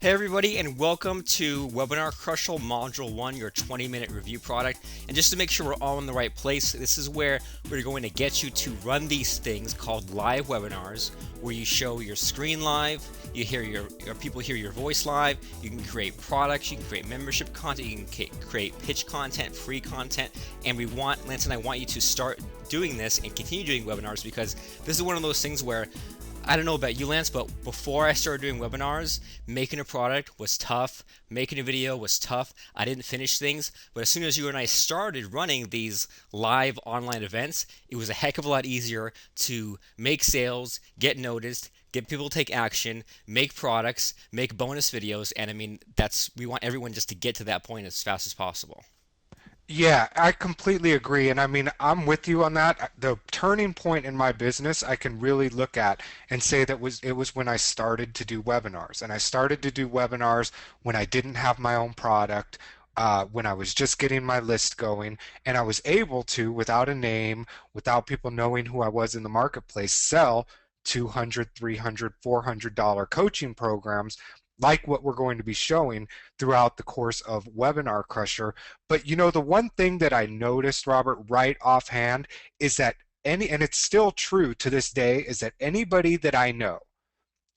Hey everybody, and welcome to Webinar Crucial Module 1, your 20-minute review product. And just to make sure we're all in the right place, this is where we're going to get you to run these things called live webinars, where you show your screen live, you hear your people hear your voice live, you can create products, you can create membership content, you can create pitch content, free content, and Lance and I want you to start doing this and continue doing webinars, because this is one of those things where I don't know about you, Lance, but before I started doing webinars, making a product was tough. Making a video was tough. I didn't finish things. But as soon as you and I started running these live online events, it was a heck of a lot easier to make sales, get noticed, get people to take action, make products, make bonus videos. And I mean, we want everyone just to get to that point as fast as possible. Yeah, I completely agree. And I mean, I'm with you on that. The turning point in my business I can really look at and say that it was when I started to do webinars. And I started to do webinars when I didn't have my own product, when I was just getting my list going, and I was able to, without a name, without people knowing who I was in the marketplace, sell 200, 300, $400 coaching programs like what we're going to be showing throughout the course of Webinar Crusher. But you know, the one thing that I noticed, Robert, right offhand is that and it's still true to this day, is that anybody that I know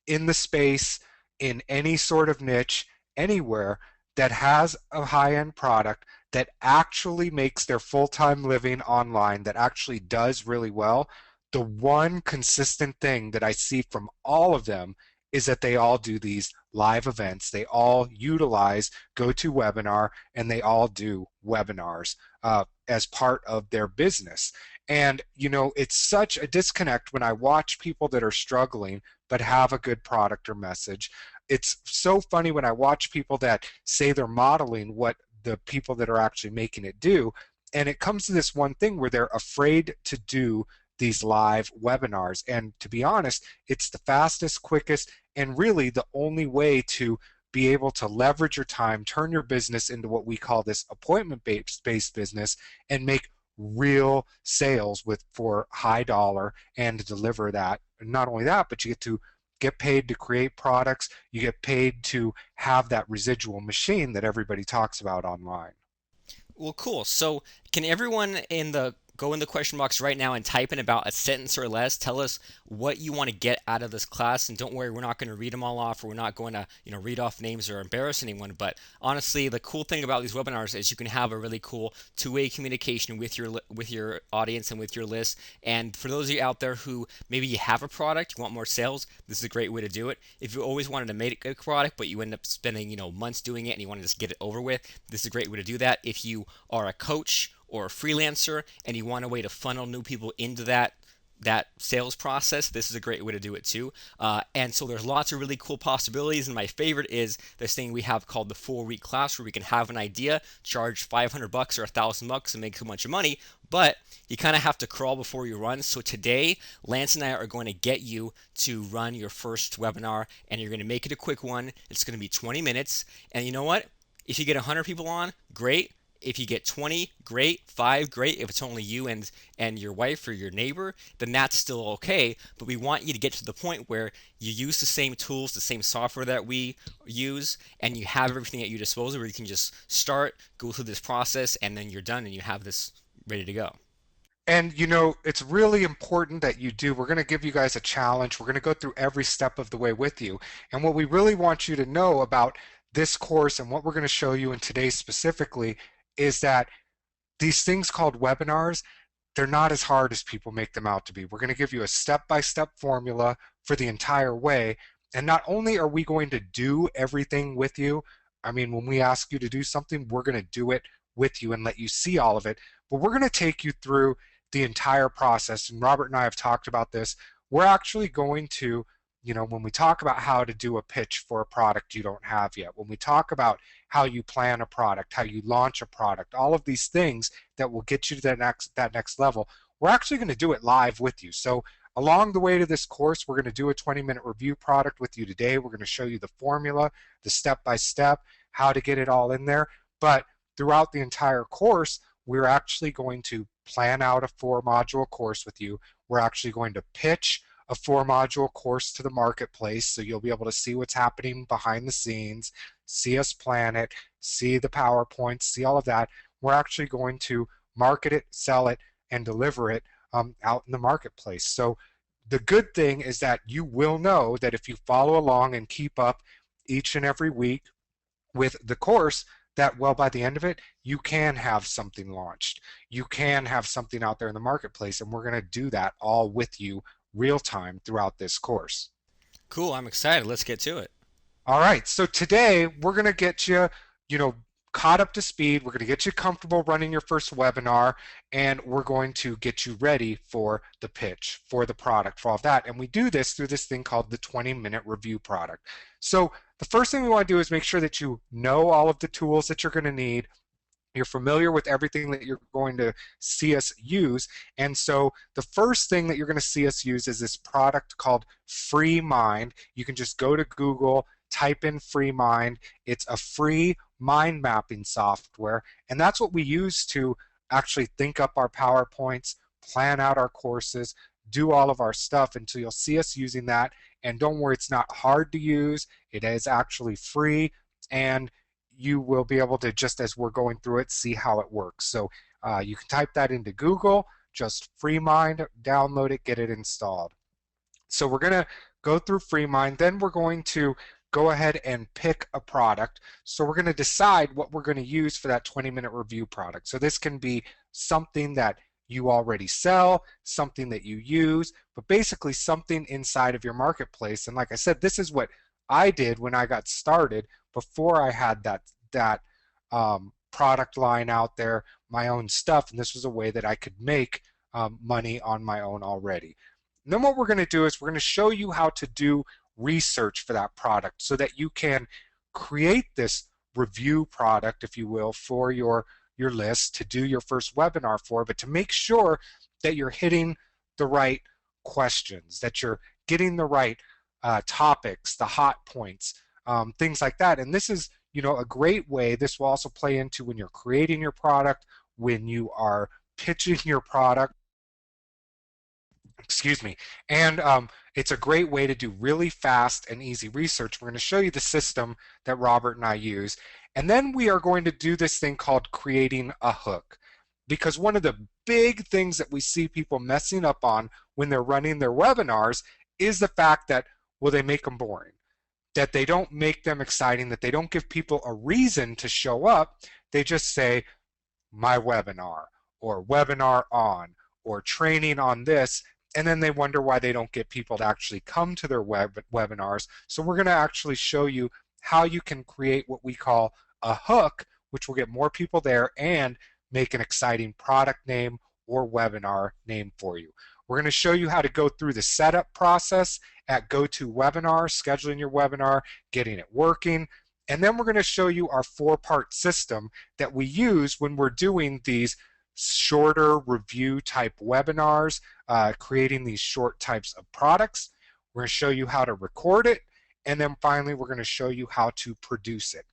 in the space, in any sort of niche, anywhere, that has a high-end product that actually makes their full-time living online, that actually does really well, the one consistent thing that I see from all of them is that they all do these live events. They all utilize GoToWebinar, and they all do webinars as part of their business. And you know, it's such a disconnect when I watch people that are struggling but have a good product or message. It's so funny when I watch people that say they're modeling what the people that are actually making it do, and it comes to this one thing where they're afraid to do these live webinars. And to be honest, it's the fastest, quickest, and really the only way to be able to leverage your time, turn your business into what we call this appointment-based business, and make real sales for high dollar, and to deliver that. And not only that, but you get to get paid to create products. You get paid to have that residual machine that everybody talks about online. Well, cool. So, can everyone go in the question box right now and type in about a sentence or less? Tell us what you want to get out of this class, and don't worry, we're not going to read them all off, or we're not going to, read off names or embarrass anyone. But honestly, the cool thing about these webinars is you can have a really cool two-way communication with your audience and with your list. And for those of you out there who maybe you have a product, you want more sales, this is a great way to do it. If you always wanted to make a product, but you end up spending months doing it and you want to just get it over with, this is a great way to do that. If you are a coach or a freelancer and you want a way to funnel new people into that sales process, this is a great way to do it too. And so there's lots of really cool possibilities. And my favorite is this thing we have called the 4-week class, where we can have an idea, charge $500 or $1,000 and make a bunch of money. But you kind of have to crawl before you run. So today, Lance and I are going to get you to run your first webinar, and you're going to make it a quick one. It's going to be 20 minutes. And you know what? If you get 100 people on, great. If you get 20, great. 5, great. If it's only you and your wife or your neighbor, then that's still okay. But we want you to get to the point where you use the same tools, the same software that we use, and you have everything at your disposal, where you can just start, go through this process, and then you're done and you have this ready to go. And you know, it's really important that you do. We're going to give you guys a challenge. We're going to go through every step of the way with you. And what we really want you to know about this course, and what we're going to show you in today specifically, is that these things called webinars, they're not as hard as people make them out to be. We're going to give you a step-by-step formula for the entire way. And not only are we going to do everything with you, I mean, when we ask you to do something, we're going to do it with you and let you see all of it, but we're going to take you through the entire process. And Robert and I have talked about this. We're actually going to, when we talk about how to do a pitch for a product you don't have yet, when we talk about how you plan a product, how you launch a product, all of these things that will get you to that next level, we're actually going to do it live with you. So along the way to this course, we're going to do a 20-minute review product with you today. We're going to show you the formula, the step-by-step, how to get it all in there. But throughout the entire course, we're actually going to plan out a 4-module course with you. We're actually going to pitch a 4 module course to the marketplace. So you'll be able to see what's happening behind the scenes, see us plan it, see the PowerPoints, see all of that. We're actually going to market it, sell it, and deliver it out in the marketplace. So the good thing is that you will know that if you follow along and keep up each and every week with the course, that well, by the end of it, you can have something launched. You can have something out there in the marketplace, and we're going to do that all with you real time throughout this course. Cool, I'm excited. Let's get to it. All right, so today we're going to get you, you know, caught up to speed. We're going to get you comfortable running your first webinar, and we're going to get you ready for the pitch, for the product, for all of that. And we do this through this thing called the 20-minute review product. So the first thing we want to do is make sure that you know all of the tools that you're going to need. You're familiar with everything that you're going to see us use. And so the first thing that you're going to see us use is this product called Free Mind. You can just go to Google, type in Free Mind. It's a free mind mapping software. And that's what we use to actually think up our PowerPoints, plan out our courses, do all of our stuff. And so you'll see us using that. And don't worry, it's not hard to use. It is actually free. And you will be able to, just as we're going through it, see how it works. So you can type that into Google, just FreeMind, download it, get it installed. So we're going to go through FreeMind, then we're going to go ahead and pick a product. So we're going to decide what we're going to use for that 20-minute review product. So this can be something that you already sell, something that you use, but basically something inside of your marketplace. And like I said, this is what I did when I got started before I had that product line out there, my own stuff, and this was a way that I could make money on my own already. And then what we're going to do is we're going to show you how to do research for that product so that you can create this review product, if you will, for your list to do your first webinar for, but to make sure that you're hitting the right questions, that you're getting the right topics, the hot points, things like that. And this is, a great way. This will also play into when you're creating your product, when you are pitching your product, excuse me, and it's a great way to do really fast and easy research. We're going to show you the system that Robert and I use, and then we are going to do this thing called creating a hook, because one of the big things that we see people messing up on when they're running their webinars is the fact that, well, they make them boring, that they don't make them exciting, that they don't give people a reason to show up. They just say, my webinar, or webinar on, or training on this, and then they wonder why they don't get people to actually come to their webinars. So we're going to actually show you how you can create what we call a hook, which will get more people there and make an exciting product name or webinar name for you. We're going to show you how to go through the setup process at GoToWebinar, scheduling your webinar, getting it working, and then we're going to show you our 4-part system that we use when we're doing these shorter review type webinars, creating these short types of products. We're going to show you how to record it, and then finally we're going to show you how to produce it.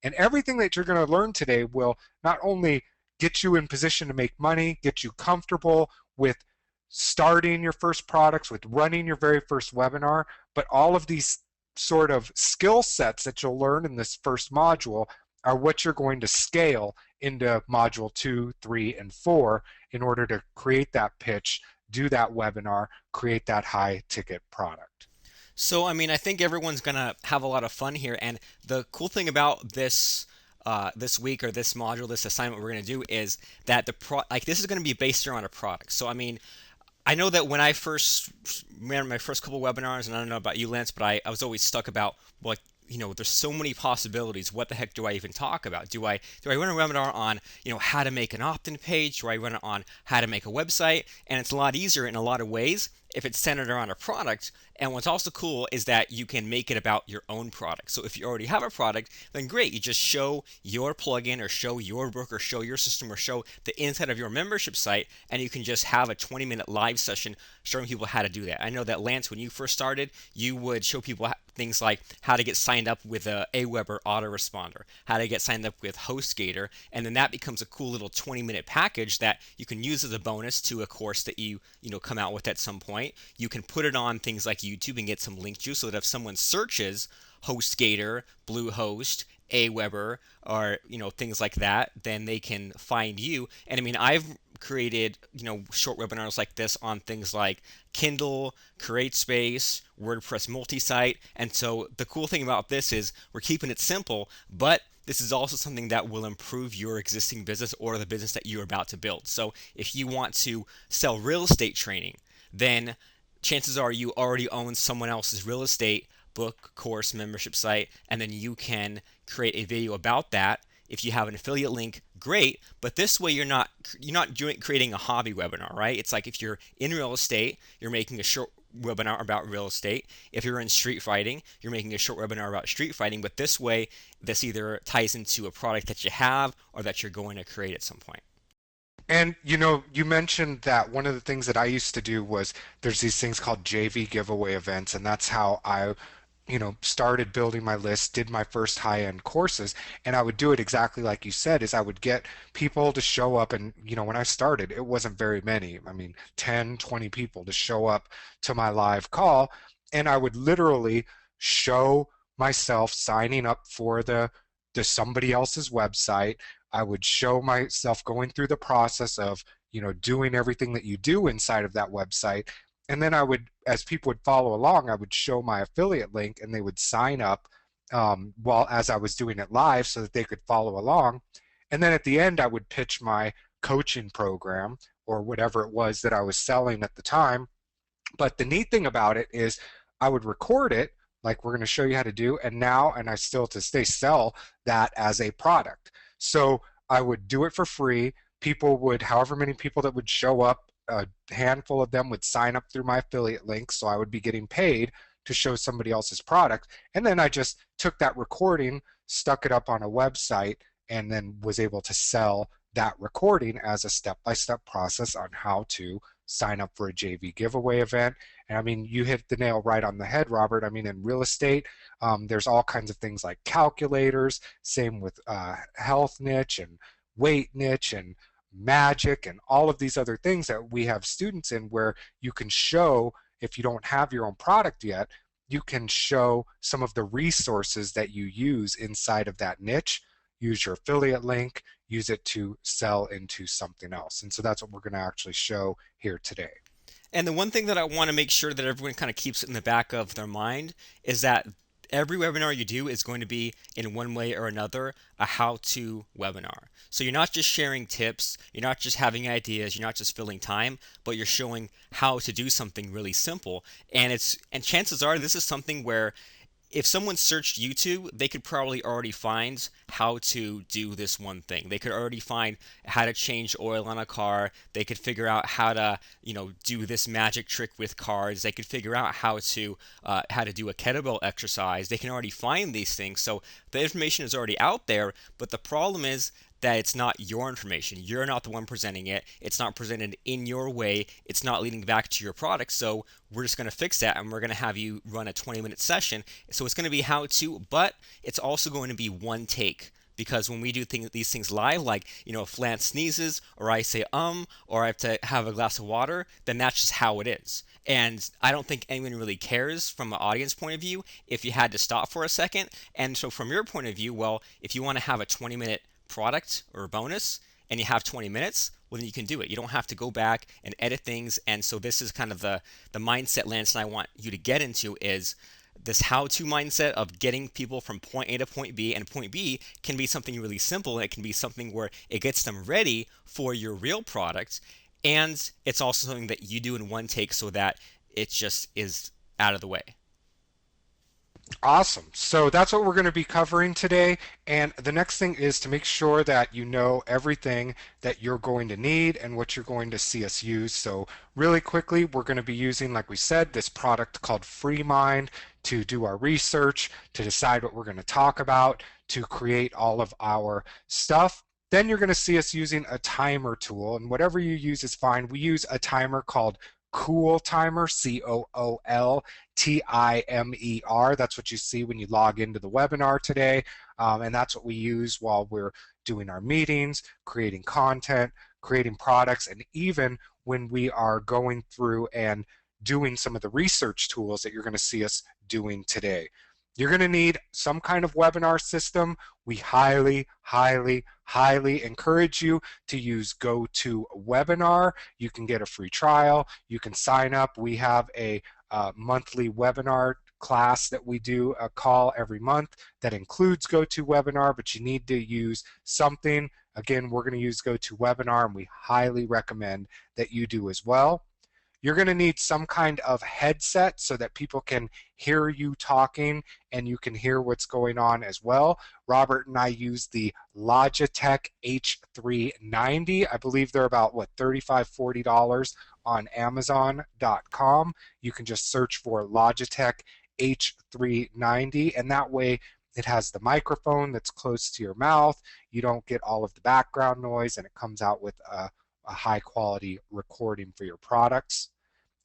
And everything that you're going to learn today will not only get you in position to make money, get you comfortable with starting your first products, with running your very first webinar, but all of these sort of skill sets that you'll learn in this first module are what you're going to scale into module 2, 3, and 4 in order to create that pitch, do that webinar, create that high ticket product. So, I mean, I think everyone's gonna have a lot of fun here, and the cool thing about this week or this module, this assignment we're gonna do is that this is gonna be based around a product. So, I mean, I know that when I first ran my first couple webinars, and I don't know about you, Lance, but I was always stuck about, well, there's so many possibilities. What the heck do I even talk about? Do I run a webinar on, how to make an opt-in page? Do I run it on how to make a website? And it's a lot easier in a lot of ways if it's centered around a product. And what's also cool is that you can make it about your own product. So if you already have a product, then great. You just show your plugin or show your book or show your system or show the inside of your membership site, and you can just have a 20-minute live session showing people how to do that. I know that, Lance, when you first started, you would show people things like how to get signed up with a Aweber autoresponder, how to get signed up with HostGator, and then that becomes a cool little 20-minute package that you can use as a bonus to a course that you come out with at some point. You can put it on things like YouTube and get some link juice so that if someone searches HostGator, Bluehost, Aweber, or things like that, then they can find you. And I mean, I've created short webinars like this on things like Kindle, CreateSpace, WordPress multi-site. And so the cool thing about this is we're keeping it simple, but this is also something that will improve your existing business or the business that you're about to build. So if you want to sell real estate training, then chances are you already own someone else's real estate book, course, membership site, and then you can create a video about that. If you have an affiliate link, great, but this way you're not creating a hobby webinar, right? It's like if you're in real estate, you're making a short webinar about real estate. If you're in street fighting, you're making a short webinar about street fighting, but this way this either ties into a product that you have or that you're going to create at some point. And you mentioned that one of the things that I used to do was there's these things called JV giveaway events, and that's how I started building my list, did my first high-end courses, and I would do it exactly like you said, is I would get people to show up, and when I started, it wasn't very many. I mean, 10, 20 people to show up to my live call, and I would literally show myself signing up for the somebody else's website. I would show myself going through the process of, doing everything that you do inside of that website. And then I would, as people would follow along, I would show my affiliate link and they would sign up while as I was doing it live so that they could follow along. And then at the end, I would pitch my coaching program or whatever it was that I was selling at the time. But the neat thing about it is I would record it like we're going to show you how to do, and I still to stay sell that as a product. So I would do it for free. People would, however many people that would show up, a handful of them would sign up through my affiliate link, so I would be getting paid to show somebody else's product. And then I just took that recording, stuck it up on a website, and then was able to sell that recording as a step-by-step process on how to sign up for a JV giveaway event. And I mean, you hit the nail right on the head, Robert. I mean, in real estate, there's all kinds of things like calculators, same with health niche and weight niche and magic and all of these other things that we have students in where you can show, if you don't have your own product yet, you can show some of the resources that you use inside of that niche, use your affiliate link, use it to sell into something else. And so that's what we're going to actually show here today. And the one thing that I want to make sure that everyone kind of keeps in the back of their mind is that every webinar you do is going to be, in one way or another, a how-to webinar. So you're not just sharing tips, you're not just having ideas, you're not just filling time, but you're showing how to do something really simple. And chances are this is something where if someone searched YouTube, they could probably already find how to do this one thing. They could already find how to change oil on a car. They could figure out how to, do this magic trick with cards. They could figure out how to do a kettlebell exercise. They can already find these things. So the information is already out there. But the problem is that it's not your information. You're not the one presenting it. It's not presented in your way. It's not leading back to your product. So we're just going to fix that and we're going to have you run a 20-minute session. So it's going to be how to, but it's also going to be one take. Because when we do these things live, like, if Lance sneezes or I say or I have to have a glass of water, then that's just how it is. And I don't think anyone really cares from an audience point of view if you had to stop for a second. And so from your point of view, well, if you want to have a 20-minute product or a bonus and you have 20 minutes, well, then you can do it. You don't have to go back and edit things. And so this is kind of the mindset Lance and I want you to get into, is this how-to mindset of getting people from point A to point B. And point B can be something really simple. It can be something where it gets them ready for your real product. And it's also something that you do in one take so that it just is out of the way. Awesome. So that's what we're going to be covering today. And the next thing is to make sure that you know everything that you're going to need and what you're going to see us use. So really quickly, we're going to be using, like we said, this product called FreeMind to do our research, to decide what we're going to talk about, to create all of our stuff. Then you're going to see us using a timer tool, and whatever you use is fine. We use a timer called Cool Timer, Cooltimer. That's what you see when you log into the webinar today. And that's what we use while we're doing our meetings, creating content, creating products, and even when we are going through and doing some of the research tools that you're going to see us doing today. You're going to need some kind of webinar system. We highly, highly, highly encourage you to use GoToWebinar. You can get a free trial. You can sign up. We have a monthly webinar class that we do a call every month that includes GoToWebinar, but you need to use something. Again, we're going to use GoToWebinar, and we highly recommend that you do as well. You're going to need some kind of headset so that people can hear you talking and you can hear what's going on as well. Robert and I use the Logitech H390. I believe they're about, what, $35, $40 on Amazon.com. You can just search for Logitech H390, and that way it has the microphone that's close to your mouth. You don't get all of the background noise, and it comes out with a high quality recording for your products.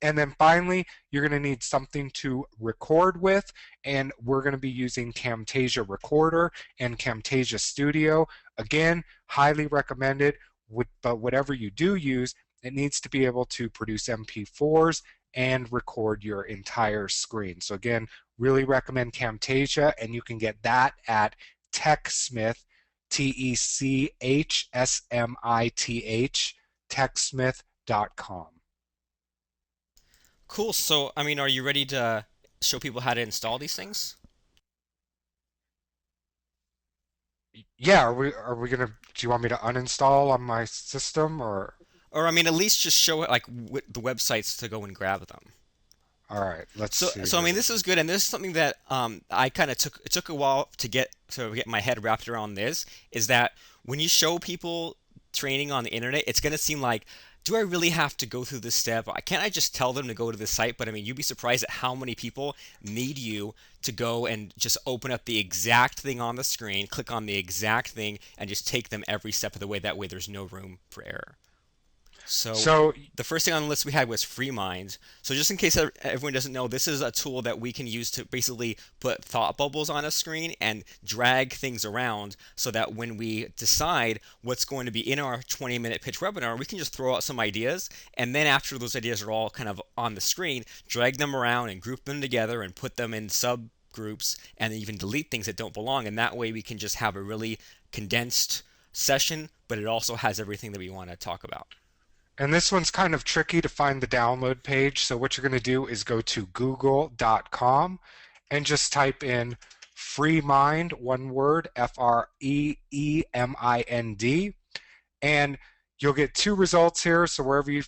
And then finally, you're going to need something to record with, and we're going to be using Camtasia Recorder and Camtasia Studio. Again, highly recommended, but whatever you do use, it needs to be able to produce MP4s and record your entire screen. So again, really recommend Camtasia, and you can get that at TechSmith, TechSmith, techsmith.com. Cool. So, I mean, are you ready to show people how to install these things? Yeah, are we gonna, do you want me to uninstall on my system, or? Or, I mean, at least just show it like the websites to go and grab them. All right, let's So, see so I mean, here. this is good, and this is something that I kind of took. It took a while to get my head wrapped around. This is that when you show people training on the internet, it's gonna seem like, do I really have to go through this step? Can't I just tell them to go to this site? But I mean, you'd be surprised at how many people need you to go and just open up the exact thing on the screen, click on the exact thing, and just take them every step of the way. That way, there's no room for error. So So the first thing on the list we had was FreeMind. So just in case everyone doesn't know, this is a tool that we can use to basically put thought bubbles on a screen and drag things around so that when we decide what's going to be in our 20-minute pitch webinar, we can just throw out some ideas, and then after those ideas are all kind of on the screen, drag them around and group them together and put them in subgroups and even delete things that don't belong, and that way we can just have a really condensed session, but it also has everything that we want to talk about. and this one's kind of tricky to find the download page. So what you're going to do is go to google.com and just type in FreeMind, one word, FREEMIND, and you'll get two results here. So wherever you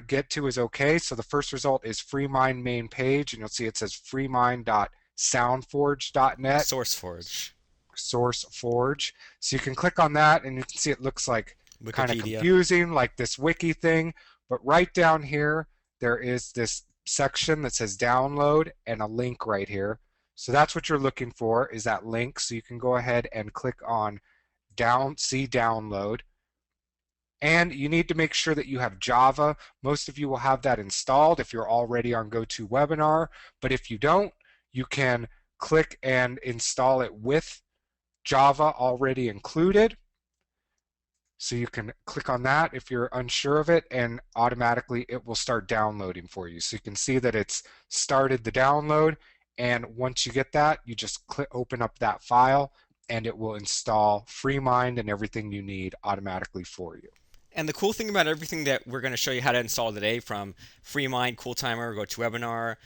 get to is okay. So the first result is FreeMind main page, and you'll see it says freemind.soundforge.net. SourceForge, SourceForge. So you can click on that, and you can see it looks like kind of Wikipedia. confusing, like this wiki thing. But right down here, there is this section that says download and a link right here. So that's what you're looking for, is that link. So you can go ahead and click on see download. And you need to make sure that you have Java. Most of you will have that installed if you're already on GoToWebinar. But if you don't, you can click and install it with Java already included. So you can click on that if you're unsure of it, and automatically it will start downloading for you. So you can see that it's started the download, and once you get that, you just open up that file, and it will install FreeMind and everything you need automatically for you. And the cool thing about everything that we're going to show you how to install today, from FreeMind, CoolTimer, GoToWebinar,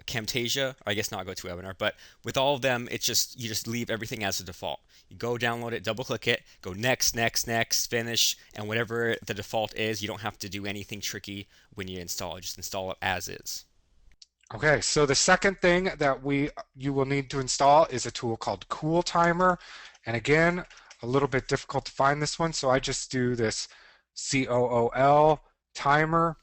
Camtasia, or I guess not GoToWebinar, but with all of them, it's just you just leave everything as a default. You go download it, double click it, go next, next, next, finish, and whatever the default is, you don't have to do anything tricky when you install it. Just install it as is. Okay, so the second thing that you will need to install is a tool called CoolTimer. And again, a little bit difficult to find this one, so I just do this COOL timer.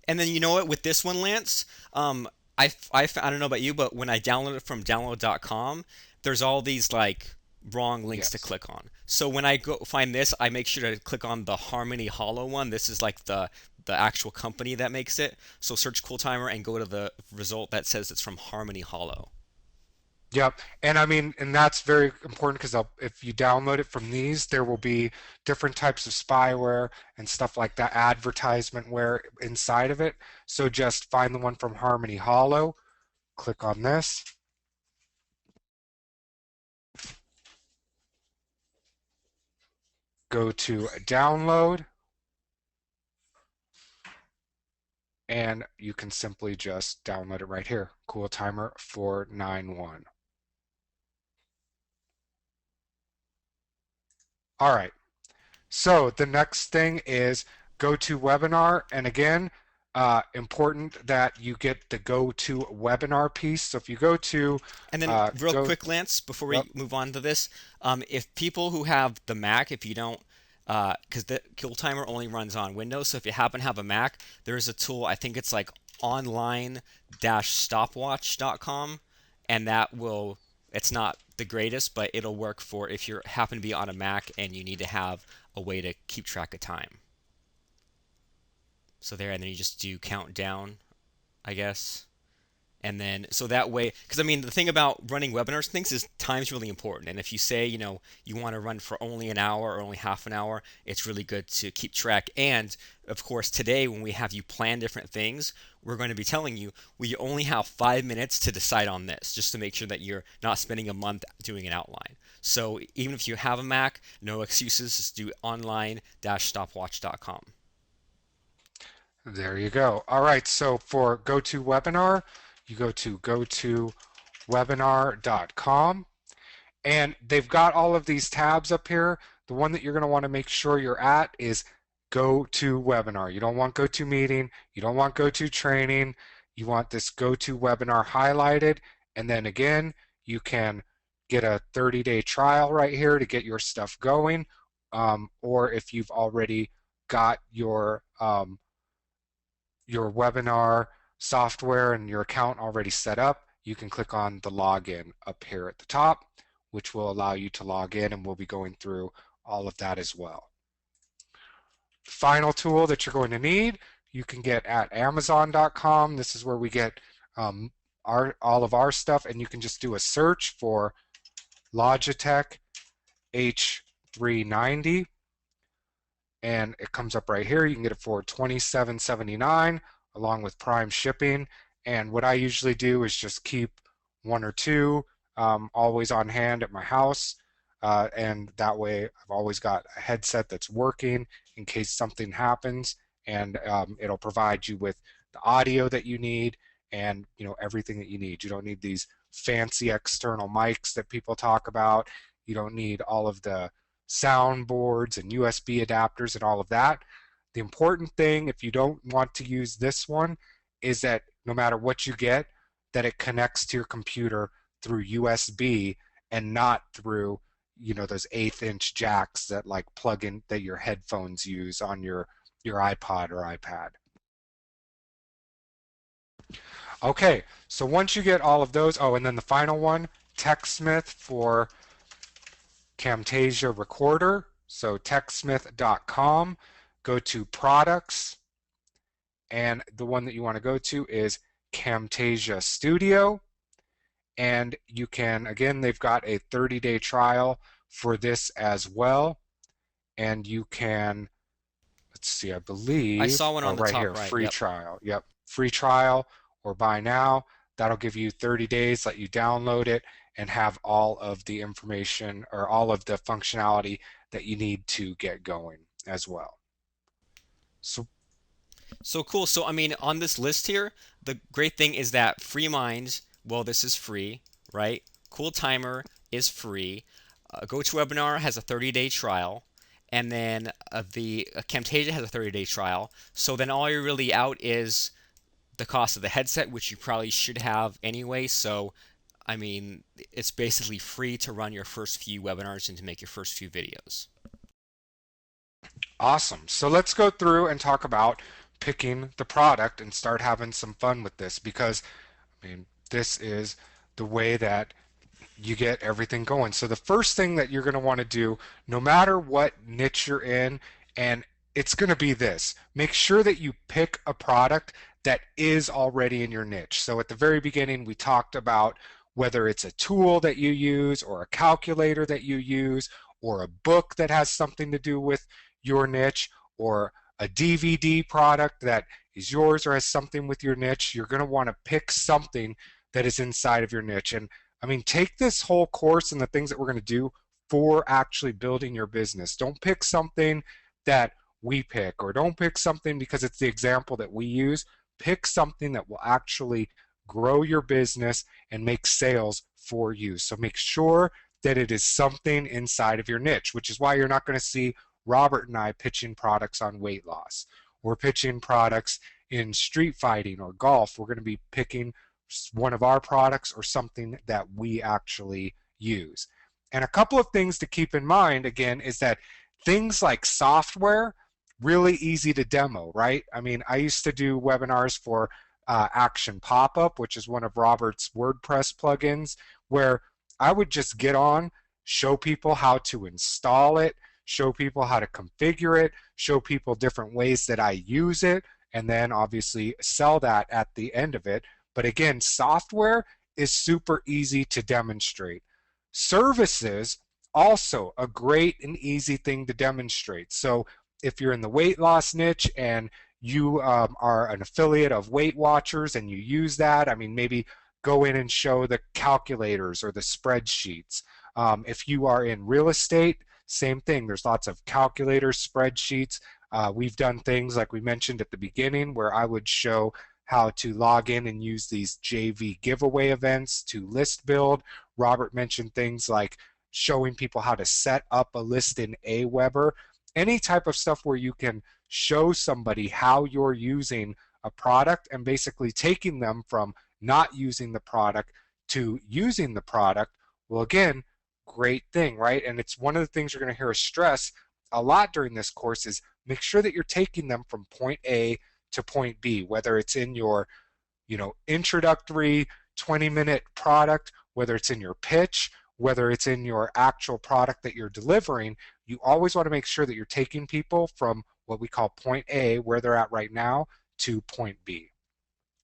And then you know what? With this one, Lance, I don't know about you, but when I download it from download.com, there's all these like wrong links to Yes. click on. So when I go find this, I make sure to click on the Harmony Hollow one. This is like the the actual company that makes it. So search Cool Timer and go to the result that says it's from Harmony Hollow. Yep. And I mean, and that's very important because if you download it from these, there will be different types of spyware and stuff like that, advertisementware inside of it. So just find the one from Harmony Hollow, click on this, go to download, and you can simply just download it right here. Cool Timer 491. All right. So the next thing is go to webinar. And again, important that you get the go to webinar piece. So if you go to And then, real go, quick, Lance, before yep, we move on to this, if people who have the Mac, if you don't, because the Kill Timer only runs on Windows, so if you happen to have a Mac, there's a tool, I think it's like online-stopwatch.com, and that will, it's not the greatest, but it'll work for if you happen to be on a Mac and you need to have a way to keep track of time. So there, and then you just do countdown, I guess. And then so that way, because I mean the thing about running webinars things is time's really important, and if you say you want to run for only an hour or only half an hour, it's really good to keep track. And of course today when we have you plan different things, we're going to be telling you we only have 5 minutes to decide on this, just to make sure that you're not spending a month doing an outline. So even if you have a Mac, no excuses, just do online-stopwatch.com. there you go. All right. So for go to webinar, you go to webinar.com. And they've got all of these tabs up here. The one that you're going to want to make sure you're at is go to webinar. You don't want go to meeting. You don't want go to training. You want this go to webinar highlighted. And then again, you can get a 30-day trial right here to get your stuff going. Or if you've already got your webinar software and your account already set up, you can click on the login up here at the top, which will allow you to log in, and we'll be going through all of that as well. Final tool that you're going to need, you can get at Amazon.com. This is where we get all of our stuff, and you can just do a search for Logitech H390, and it comes up right here. You can get it for $27.79 along with Prime shipping. And what I usually do is just keep one or two always on hand at my house. And that way I've always got a headset that's working in case something happens, and it'll provide you with the audio that you need and everything that you need. You don't need these fancy external mics that people talk about. You don't need all of the soundboards and USB adapters and all of that. The important thing, if you don't want to use this one, is that no matter what you get, that it connects to your computer through USB and not through those 1/8-inch jacks that like plug in that your headphones use on your iPod or iPad. Okay, so once you get all of those, oh, and then the final one, TechSmith for Camtasia Recorder. So techsmith.com, go to products, and the one that you want to go to is Camtasia Studio. And you can, again, they've got a 30-day trial for this as well. And you can, let's see, I I believe, saw one oh, on the right top here, right. free Yep. trial. Yep, free trial or buy now. That'll give you 30 days, let you download it and have all of the information or all of the functionality that you need to get going as well. So So cool. So I mean, on this list here, the great thing is that Free Minds, well, this is free, right? Cool Timer is free. GoToWebinar has a 30-day trial, and then the Camtasia has a 30-day trial. So then all you're really out is the cost of the headset, which you probably should have anyway. So I mean, it's basically free to run your first few webinars and to make your first few videos. awesome. So let's go through and talk about picking the product and start having some fun with this because, I mean, this is the way that you get everything going. So the first thing that you're going to want to do, no matter what niche you're in, and it's going to be this. Make sure that you pick a product that is already in your niche. So at the very beginning, we talked about whether it's a tool that you use or a calculator that you use or a book that has something to do with your niche or a DVD product that is yours or has something with your niche. You're going to want to pick something that is inside of your niche. And I mean, take this whole course and the things that we're going to do for actually building your business. Don't pick something that we pick, or don't pick something because it's the example that we use. Pick something that will actually grow your business and make sales for you. So make sure that it is something inside of your niche, which is why you're not going to see Robert and I pitching products on weight loss or pitching products in street fighting or golf. We're going to be picking one of our products or something that we actually use. And a couple of things to keep in mind again is that things like software, really easy to demo, right? I mean, I used to do webinars for Action Pop-Up, which is one of Robert's WordPress plugins, where I would just get on, show people how to install it, show people how to configure it, show people different ways that I use it, and then obviously sell that at the end of it. But again, software is super easy to demonstrate. Services, also a great and easy thing to demonstrate. So if you're in the weight loss niche and you are an affiliate of Weight Watchers and you use that, I mean, maybe go in and show the calculators or the spreadsheets. If you are in real estate, same thing. There's lots of calculators, spreadsheets. We've done things like we mentioned at the beginning where I would show how to log in and use these JV giveaway events to list build. Robert mentioned things like showing people how to set up a list in Aweber. Any type of stuff where you can show somebody how you're using a product and basically taking them from not using the product to using the product. Well, again, great thing, right? And it's one of the things you're going to hear us stress a lot during this course is make sure that you're taking them from point A to point B, whether it's in your, introductory 20-minute product, whether it's in your pitch, whether it's in your actual product that you're delivering. You always want to make sure that you're taking people from what we call point A, where they're at right now, to point B.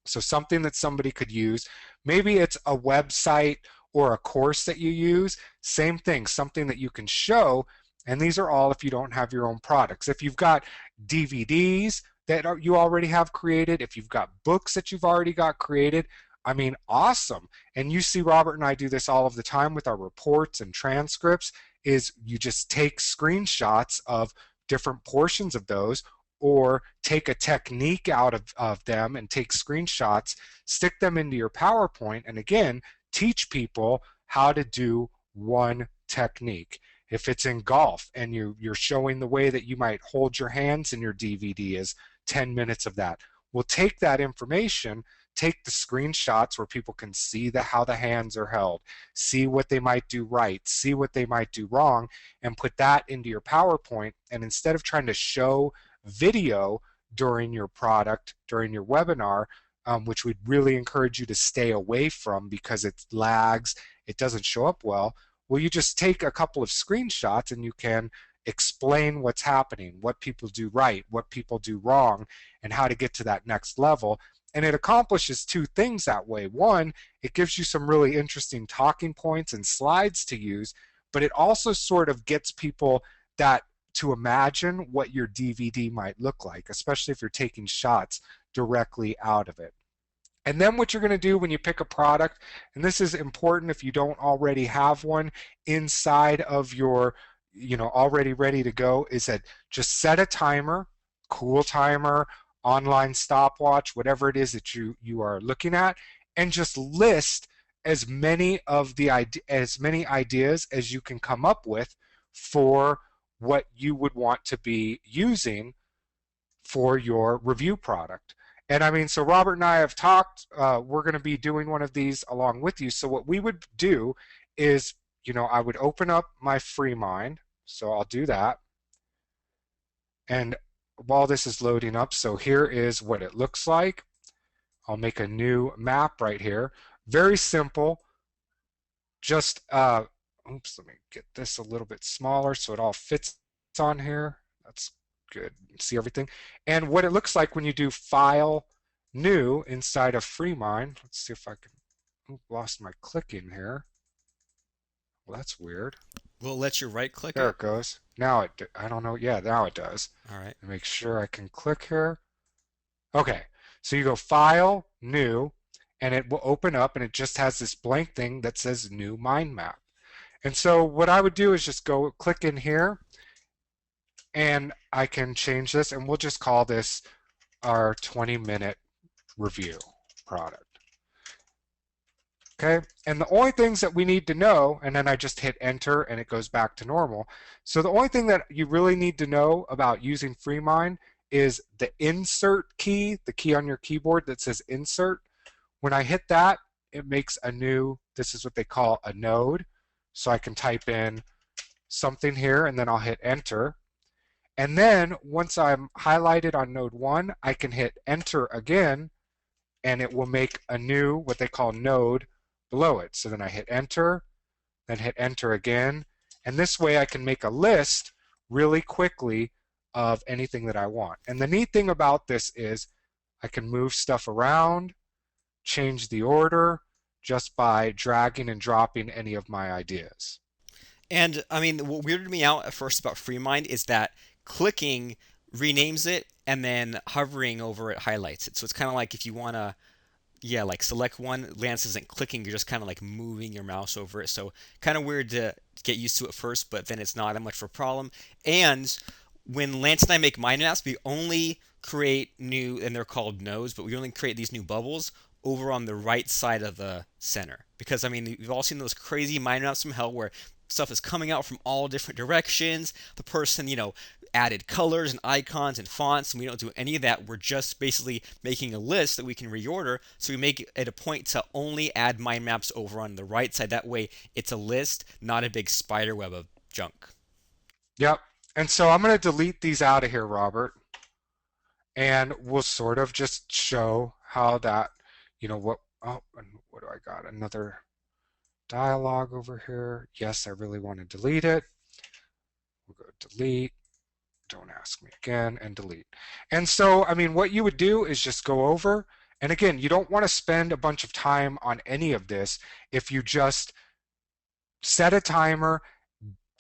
So something that somebody could use, maybe it's a website or a course that you use, same thing, something that you can show. And these are all if you don't have your own products. If you've got DVDs that you already have created, if you've got books that you've already got created, I mean, awesome. And you see Robert and I do this all of the time with our reports and transcripts, is you just take screenshots of different portions of those or take a technique out of them and take screenshots, stick them into your PowerPoint, and again, teach people how to do one technique. If it's in golf and you're showing the way that you might hold your hands in your DVD is 10 minutes of that. We'll take that information, take the screenshots where people can see how the hands are held, see what they might do right, see what they might do wrong, and put that into your PowerPoint. And instead of trying to show video during your product, during your webinar, which we'd really encourage you to stay away from because it lags, it doesn't show up well. Well, you just take a couple of screenshots and you can explain what's happening, what people do right, what people do wrong, and how to get to that next level. And it accomplishes two things that way. One, it gives you some really interesting talking points and slides to use, but it also sort of gets people that to imagine what your DVD might look like, especially if you're taking shots directly out of it. And then what you're going to do when you pick a product, and this is important if you don't already have one inside of your, already ready to go, is that just set a timer, cool timer, online stopwatch, whatever it is that you are looking at, and just list as many ideas as you can come up with for what you would want to be using for your review product. And I mean, so Robert and I have talked, we're going to be doing one of these along with you. So what we would do is, I would open up my FreeMind. So I'll do that. And while this is loading up, so here is what it looks like. I'll make a new map right here. Very simple. Just, oops, let me get this a little bit smaller so it all fits on here. That's Good. See everything? And what it looks like when you do File, New inside of FreeMind. Let's see if I can. Oh, lost my clicking here. Well, that's weird. Will it let you right click There it? it goes. Now I don't know. Yeah, now it does. All right. Make sure I can click here. Okay. So you go File, New, and it will open up and it just has this blank thing that says New Mind Map. And so what I would do is just go click in here and I can change this and we'll just call this our 20-minute review product. Okay, and the only things that we need to know, and then I just hit enter and it goes back to normal. So the only thing that you really need to know about using FreeMind is the insert key, the key on your keyboard that says insert. When I hit that, it makes a new, this is what they call a node. So I can type in something here and then I'll hit enter. And then once I'm highlighted on node 1, I can hit enter again and it will make a new, what they call node below it. So then I hit enter, then hit enter again. And this way I can make a list really quickly of anything that I want. And the neat thing about this is I can move stuff around, change the order just by dragging and dropping any of my ideas. And I mean, what weirded me out at first about FreeMind is that clicking renames it and then hovering over it highlights it. So it's kind of like if you want to, yeah, like select one, Lance isn't clicking, you're just kind of like moving your mouse over it. So kind of weird to get used to at first, but then it's not that much of a problem. And when Lance and I make mind maps, we only create new, and they're called nodes, but we only create these new bubbles over on the right side of the center. Because, I mean, we've all seen those crazy mind maps from hell where stuff is coming out from all different directions. The person, added colors and icons and fonts, and we don't do any of that. We're just basically making a list that we can reorder. So we make it a point to only add mind maps over on the right side. That way, it's a list, not a big spider web of junk. Yep. And so I'm going to delete these out of here, Robert, and we'll sort of just show how that, oh, and what do I got? Another dialogue over here. Yes, I really want to delete it. We'll go delete. Don't ask me again and delete. And so, I mean, what you would do is just go over. And again, you don't want to spend a bunch of time on any of this if you just set a timer,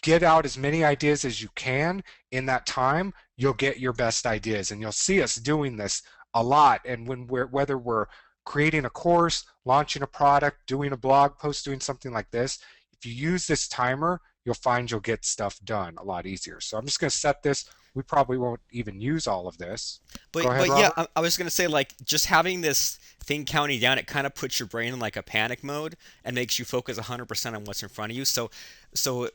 get out as many ideas as you can in that time, you'll get your best ideas. And you'll see us doing this a lot. And whether we're creating a course, launching a product, doing a blog post, doing something like this, if you use this timer, you'll find you'll get stuff done a lot easier. So I'm just going to set this. We probably won't even use all of this. Go ahead, But yeah, Robert. I was gonna say like just having this thing counting down, it kind of puts your brain in like a panic mode and makes you focus 100% on what's in front of you. So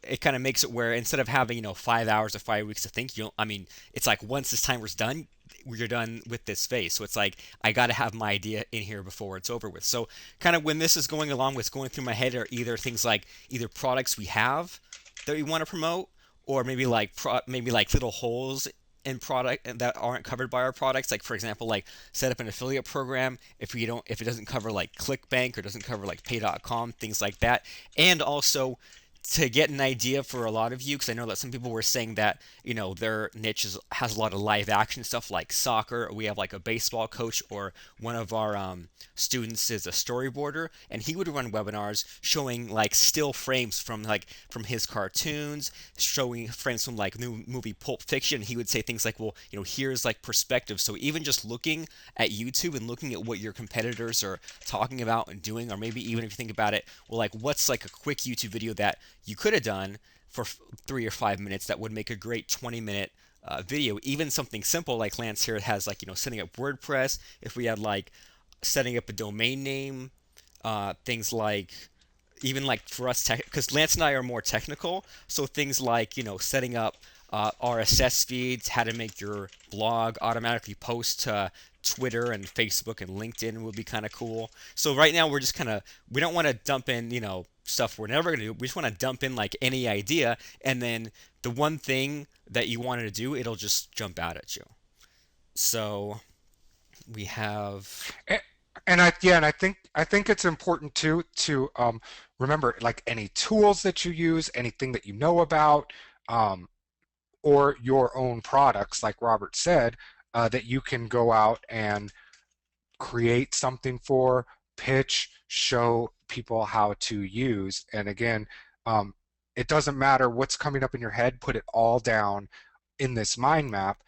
it kind of makes it where instead of having 5 hours or 5 weeks to think, I mean, it's like once this timer's done, you're done with this phase. So it's like I got to have my idea in here before it's over with. So kind of when this is going along, what's going through my head are either things like either products we have that we want to promote, or maybe like maybe like little holes in product that aren't covered by our products. Like for example, like set up an affiliate program if it doesn't cover like ClickBank or doesn't cover like Pay.com, things like that. And also to get an idea for a lot of you, because I know that some people were saying that their niche has a lot of live action stuff like soccer. We have like a baseball coach, or one of our students is a storyboarder, and he would run webinars showing like still frames from his cartoons, showing frames from like new movie Pulp Fiction. He would say things like, well, here's like perspective. So even just looking at YouTube and looking at what your competitors are talking about and doing, or maybe even if you think about it, well, like what's like a quick YouTube video that you could have done for 3 or 5 minutes that would make a great 20-minute video. Even something simple like Lance here has like setting up WordPress. If we had like setting up a domain name, things like even like for us because Lance and I are more technical, so things like setting up RSS feeds, how to make your blog automatically post to Twitter and Facebook and LinkedIn would be kind of cool. So right now we're just kind of we don't want to dump in stuff we're never gonna do. We just want to dump in like any idea, and then the one thing that you wanted to do, it'll just jump out at you. So we have. A- And I think it's important too to remember like any tools that you use, anything that you know about. or your own products, like Robert said, that you can go out and create something for, pitch, show people how to use. And again, um, it doesn't matter what's coming up in your head, put it all down in this mind map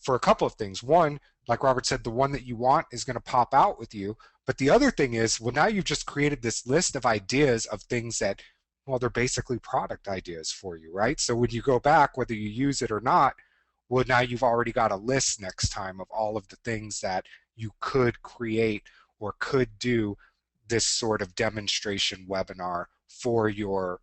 for a couple of things. One, like Robert said, the one that you want is going to pop out with you. But the other thing is, well, now you've just created this list of ideas of things that, well, they're basically product ideas for you, right? So when you go back, whether you use it or not, well, now you've already got a list next time of all of the things that you could create or could do this sort of demonstration webinar for your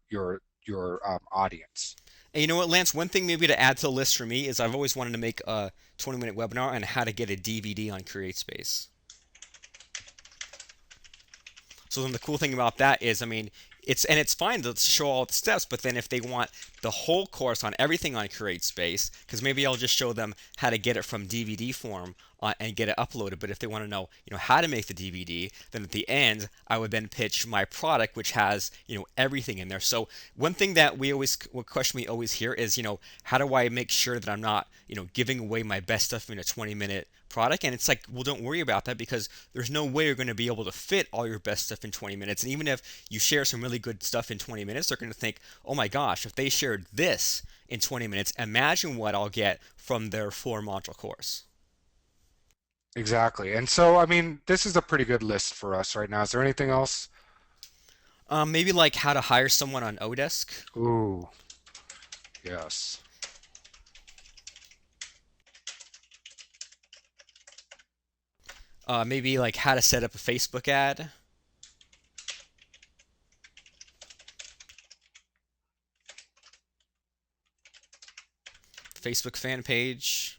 audience. And you know what, Lance? One thing maybe to add to the list for me is I've always wanted to make a 20-minute webinar on how to get a DVD on CreateSpace. So then the cool thing about that is, I mean, it's fine to show all the steps, but then if they want the whole course on everything on CreateSpace, because maybe I'll just show them how to get it from DVD form and get it uploaded. But if they want to know, how to make the DVD, then at the end I would then pitch my product, which has everything in there. So one thing that what question we always hear is, how do I make sure that I'm not giving away my best stuff in a 20-minute product? And it's like, well, don't worry about that, because there's no way you're going to be able to fit all your best stuff in 20 minutes. And even if you share some really good stuff in 20 minutes, they're going to think, oh my gosh, if they shared this in 20 minutes, imagine what I'll get from their 4 module course. Exactly. And so, I mean, this is a pretty good list for us right now. Is there anything else? Maybe like how to hire someone on Odesk. Ooh, yes. Maybe like how to set up a Facebook ad, Facebook fan page.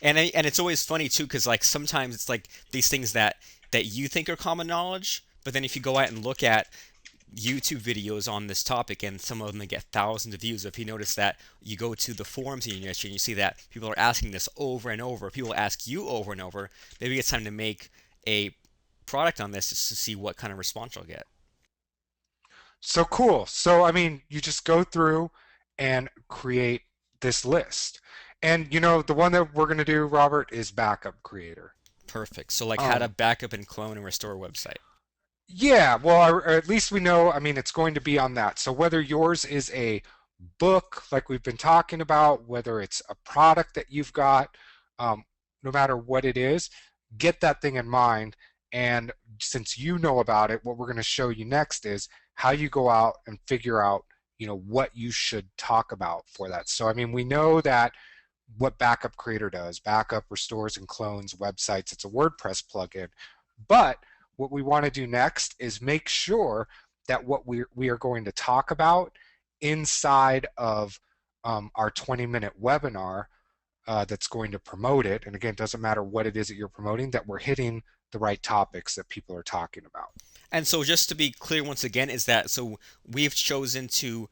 And it's always funny too, because like sometimes it's like these things that you think are common knowledge, but then if you go out and look at YouTube videos on this topic, and some of them get thousands of views. If you notice that you go to the forums in your niche and you see that people are asking this over and over, people ask you over and over, maybe it's time to make a product on this just to see what kind of response you'll get. So cool. So, I mean, you just go through and create this list. And, the one that we're going to do, Robert, is backup creator. Perfect. So like how to Um, back up and clone and restore a website. Yeah, well, or at least we know, I mean, it's going to be on that. So whether yours is a book, like we've been talking about, whether it's a product that you've got, no matter what it is, get that thing in mind. And since you know about it, what we're going to show you next is how you go out and figure out, what you should talk about for that. So, I mean, we know that what Backup Creator does. Backup restores and clones websites. It's a WordPress plugin. But what we want to do next is make sure that what we are going to talk about inside of our 20-minute webinar that's going to promote it, and again, it doesn't matter what it is that you're promoting, that we're hitting the right topics that people are talking about. And so just to be clear once again is that so we've chosen to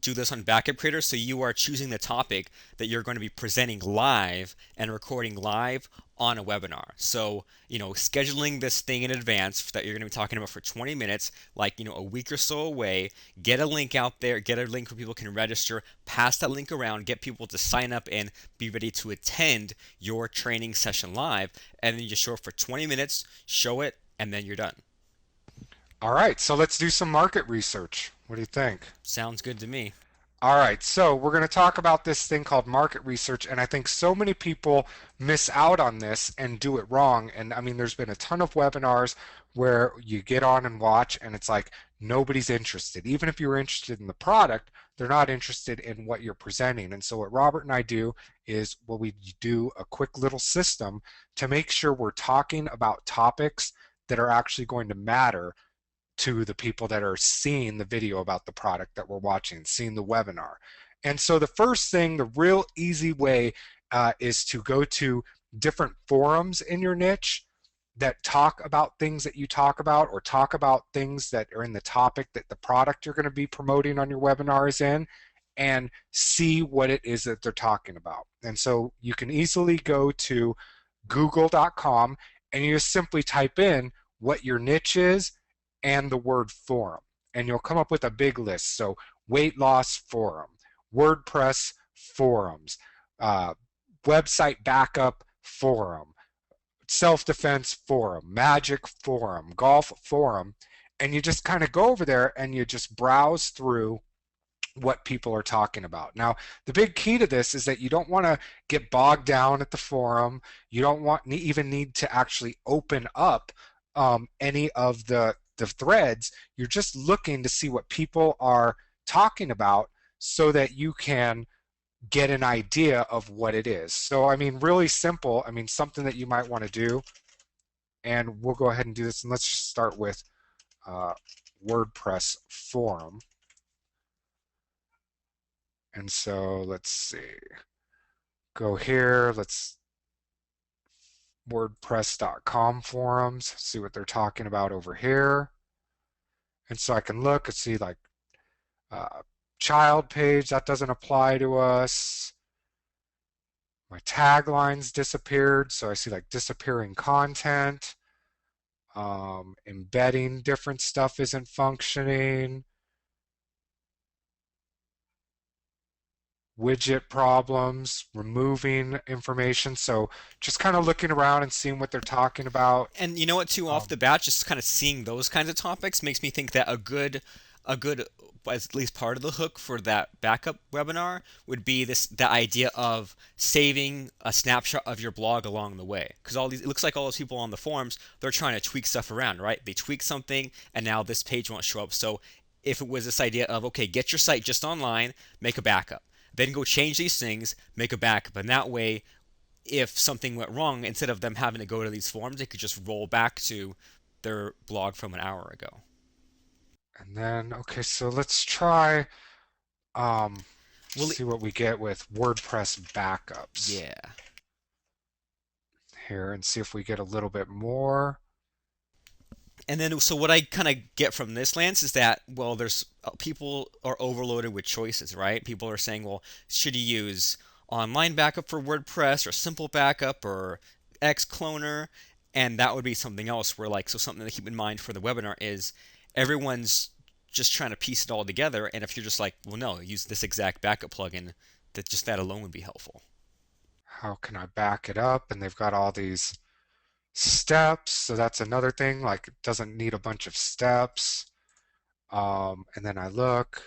do this on Backup Creator, so you are choosing the topic that you're going to be presenting live and recording live on a webinar. So, scheduling this thing in advance that you're going to be talking about for 20 minutes, like, a week or so away, get a link out there, get a link where people can register, pass that link around, get people to sign up and be ready to attend your training session live, and then you just show up for 20 minutes, show it, and then you're done. All right, so let's do some market research. What do you think? Sounds good to me. All right, so we're going to talk about this thing called market research, and I think so many people miss out on this and do it wrong. And I mean, there's been a ton of webinars where you get on and watch, and it's like nobody's interested. Even if you're interested in the product, they're not interested in what you're presenting. And so, what Robert and I do is, well, we do a quick little system to make sure we're talking about topics that are actually going to matter to the people that are seeing the video about the product that we're watching, seeing the webinar. And so the first thing, the real easy way is to go to different forums in your niche that talk about things that you talk about, or talk about things that are in the topic that the product you're going to be promoting on your webinar is in, and see what it is that they're talking about. And so you can easily go to google.com and you just simply type in what your niche is and the word forum, and you'll come up with a big list. So weight loss forum, WordPress forums, uh, website backup forum, self-defense forum, magic forum, golf forum, and you just kind of go over there and you just browse through what people are talking about. Now, the big key to this is that you don't want to get bogged down at the forum. You don't want even need to actually open up any of the threads. You're just looking to see what people are talking about so that you can get an idea of what it is. So, I mean, really simple. I mean, something that you might want to do, and we'll go ahead and do this. And let's just start with uh, WordPress forum. And so let's see, go here, let's WordPress.com forums, see what they're talking about over here. And so I can look and see like uh, child page, that doesn't apply to us. My taglines disappeared, so I see like disappearing content. Embedding different stuff isn't functioning. Widget problems, removing information. So just kind of looking around and seeing what they're talking about. And you know what, too, off the Um, bat, just kind of seeing those kinds of topics makes me think that a good, at least part of the hook for that backup webinar would be the idea of saving a snapshot of your blog along the way. Because it looks like all those people on the forums, they're trying to tweak stuff around, right? They tweak something, and now this page won't show up. So if it was this idea of, okay, get your site just online, make a backup, then go change these things, make a backup, and that way if something went wrong, instead of them having to go to these forums, they could just roll back to their blog from an hour ago. and then, okay, so let's try, Well, see what we get with WordPress backups yeah. here and see if we get a little bit more. And then, so what I kind of get from this, Lance, is that, well, there's people are overloaded with choices, right? People are saying, well, should you use online backup for WordPress or simple backup or X cloner? And that would be something else where, like, so something to keep in mind for the webinar is everyone's just trying to piece it all together. And if you're just like, well, no, use this exact backup plugin, that just that alone would be helpful. How can I back it up? And they've got all these steps. So that's another thing, like it doesn't need a bunch of steps. And then I look,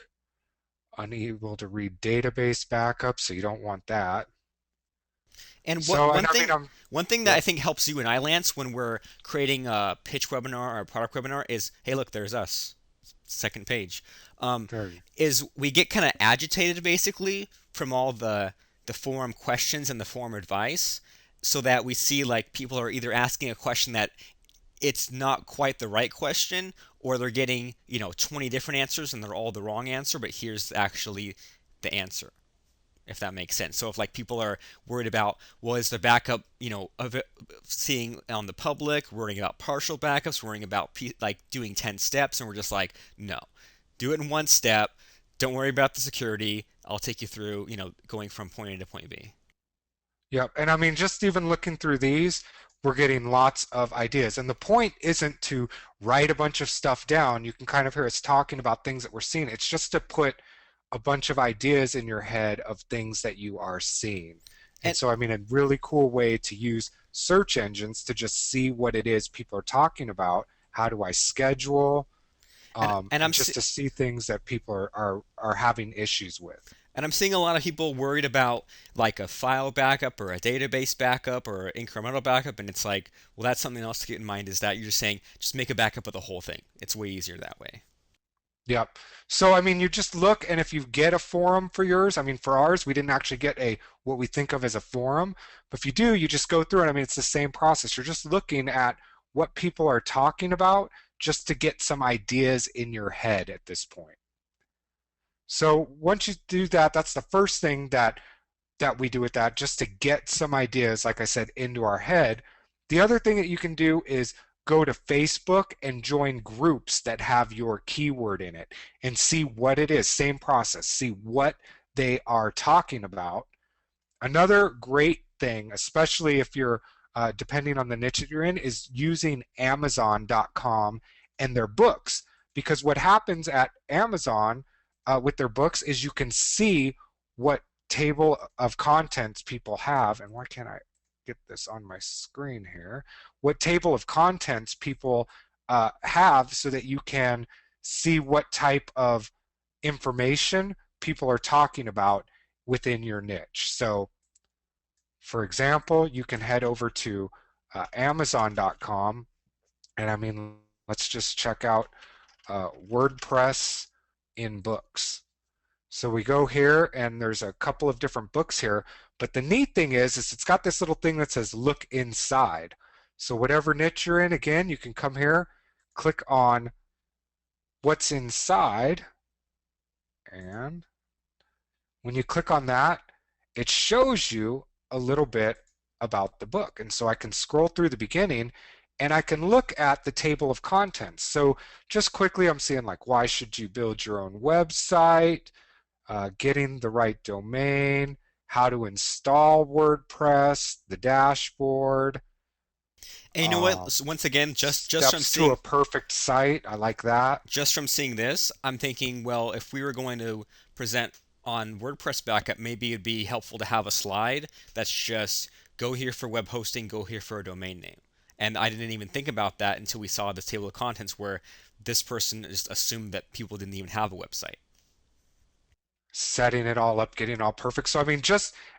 unable to read database backup, so you don't want that. And what So, and I mean, one thing that I yep, think helps you and I, Lance, when we're creating a pitch webinar or a product webinar is, hey, look, there's us, second page. Um, there you is we get kind of agitated basically from all the forum questions and the forum advice, so that we see like people are either asking a question that it's not quite the right question, or they're getting 20 different answers and they're all the wrong answer, but here's actually the answer, if that makes sense. So if like people are worried about, well, is the backup, of it, seeing on the public, worrying about partial backups, worrying about like doing 10 steps, and we're just like, no, do it in one step. Don't worry about the security. I'll take you through, going from point A to point B. Yep. And I mean, just even looking through these, we're getting lots of ideas. And the point isn't to write a bunch of stuff down. You can kind of hear us talking about things that we're seeing. It's just to put a bunch of ideas in your head of things that you are seeing. And And so, I mean, a really cool way to use search engines to just see what it is people are talking about. How do I schedule? and and And just to see things that people are having issues with. I'm seeing a lot of people worried about like a file backup or a database backup or incremental backup, and it's like, well, that's something else to keep in mind, is that you're just saying just make a backup of the whole thing. It's way easier that way. Yep. So, I mean, you just look, and if you get a forum for yours, I mean, for ours, we didn't actually get a what we think of as a forum, but if you do, you just go through it. I mean, it's the same process. You're just looking at what people are talking about just to get some ideas in your head at this point. So once you do that, that's the first thing that we do with that, just to get some ideas, like I said, into our head. The other thing that you can do is go to Facebook and join groups that have your keyword in it and see what it is. Same process. See what they are talking about. Another great thing, especially if you're depending on the niche that you're in, is using Amazon.com and their books. Because what happens at Amazon, with their books is you can see what table of contents people have. And why can't I get this on my screen here? What table of contents people have so that you can see what type of information people are talking about within your niche. So, for example, you can head over to Amazon.com, and I mean, let's just check out WordPress in books. So we go here, and there's a couple of different books here. But the neat thing is it's got this little thing that says look inside. So whatever niche you're in, again, you can come here, click on what's inside, and when you click on that, it shows you a little bit about the book. And so I can scroll through the beginning and I can look at the table of contents. So just quickly, I'm seeing like, why should you build your own website? Getting the right domain, how to install WordPress, the dashboard, And you know what? um, So once again, just from steps to seeing a perfect site. I like that. just from seeing this, I'm thinking, well, if we were going to present on WordPress backup, maybe it'd be helpful to have a slide that's just go here for web hosting, go here for a domain name. And I didn't even think about that until we saw this table of contents where this person just assumed that people didn't even have a website. Setting it all up, getting all perfect. So, I mean,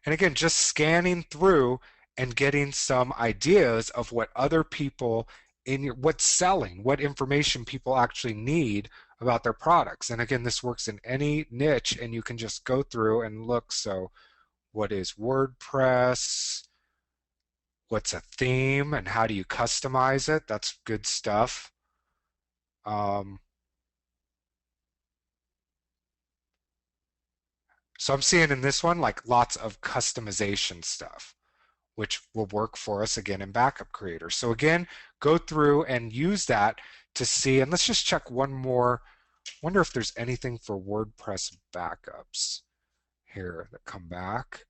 and again, just scanning through and getting some ideas of what other people what's selling, what information people actually need about their products. And again, this works in any niche, and you can just go through and look. So, what is WordPress? What's a theme, and how do you customize it? That's good stuff. Um, so I'm seeing in this one like lots of customization stuff, which will work for us again in Backup Creator. So again, go through and use that to see, and let's just check one more. Wonder if there's anything for WordPress backups here that come back.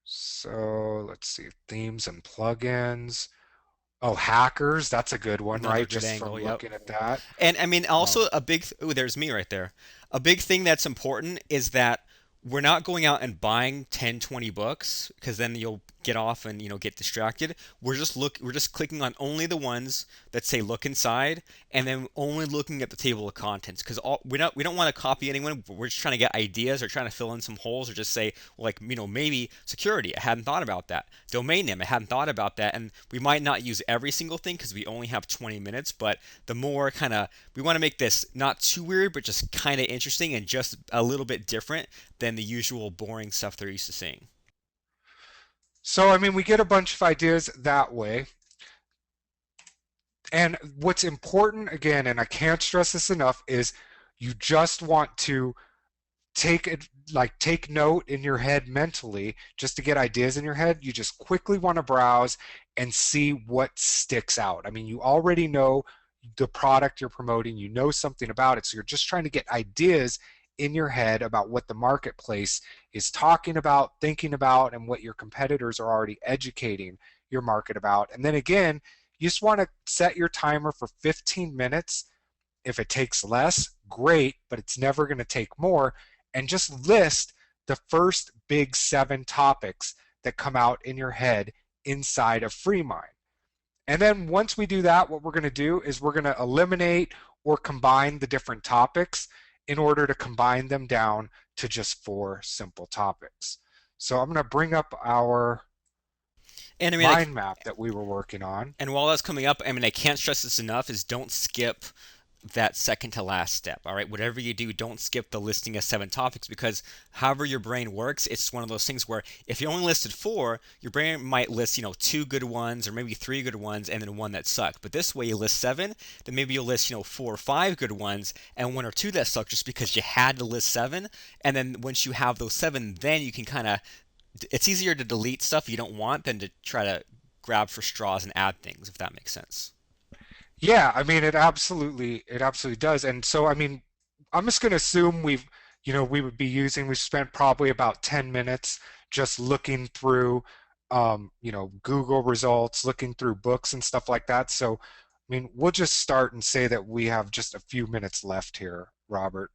So let's see, themes and plugins. Oh, hackers, that's a good one, Another right? good Just angle, from yep. looking at that. And I mean, also Um, a big, oh, there's me right there. A big thing that's important is that we're not going out and buying 10, 20 books because then you'll get off and, get distracted. We're just clicking on only the ones that say look inside and then only looking at the table of contents because we don't want to copy anyone. We're just trying to get ideas or trying to fill in some holes or just say well, like, maybe security. I hadn't thought about that. Domain name. I hadn't thought about that. And we might not use every single thing because we only have 20 minutes, but the more kind of we want to make this not too weird, but just kind of interesting and just a little bit different than the usual boring stuff they're used to seeing. so, I mean, we get a bunch of ideas that way. And what's important, again, and I can't stress this enough, is you just want to take it take note in your head mentally just to get ideas in your head. You just quickly want to browse and see what sticks out. I mean, you already know the product you're promoting, you know something about it, so you're just trying to get ideas in your head about what the marketplace is talking about, thinking about, and what your competitors are already educating your market about. And then again, you just want to set your timer for 15 minutes. If it takes less, great, but it's never going to take more. And just list the first big 7 topics that come out in your head inside of FreeMind. And then once we do that, what we're going to do is we're going to eliminate or combine the different topics in order to combine them down to just 4 simple topics. So I'm going to bring up our And I mean, mind map that we were working on. and while that's coming up, I mean, I can't stress this enough: is don't skip that second to last step. All right, whatever you do, don't skip the listing of 7 topics because however your brain works, it's one of those things where if you only listed 4, your brain might list 2 good ones or maybe 3 good ones and then one that sucked. But this way, you list 7, then maybe you'll list 4 or 5 good ones and 1 or 2 that suck just because you had to list 7. And then once you have those 7, then you can kind of it's easier to delete stuff you don't want than to try to grab for straws and add things, if that makes sense. Yeah, I mean it absolutely does. And so I mean I'm just going to assume we would be we spent probably about 10 minutes just looking through Google results, looking through books and stuff like that. So I mean, we'll just start and say that we have just a few minutes left here, Robert.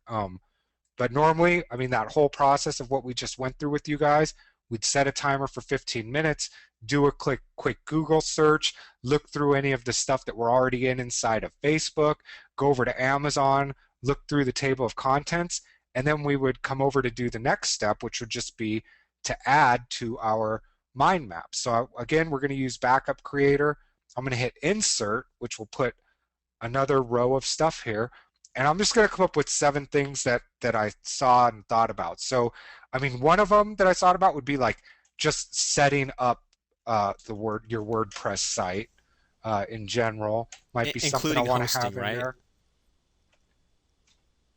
But normally, I mean, that whole process of what we just went through with you guys, we'd set a timer for 15 minutes, do a quick Google search, look through any of the stuff that we're already in inside of Facebook, go over to Amazon, look through the table of contents, and then we would come over to do the next step, which would just be to add to our mind map. So again, we're going to use Backup Creator. I'm going to hit Insert, which will put another row of stuff here. And I'm just going to come up with 7 things that I saw and thought about. So, I mean, one of them that I thought about would be like just setting up your WordPress site in general. Might be something I Including want to hosting, have in right? there.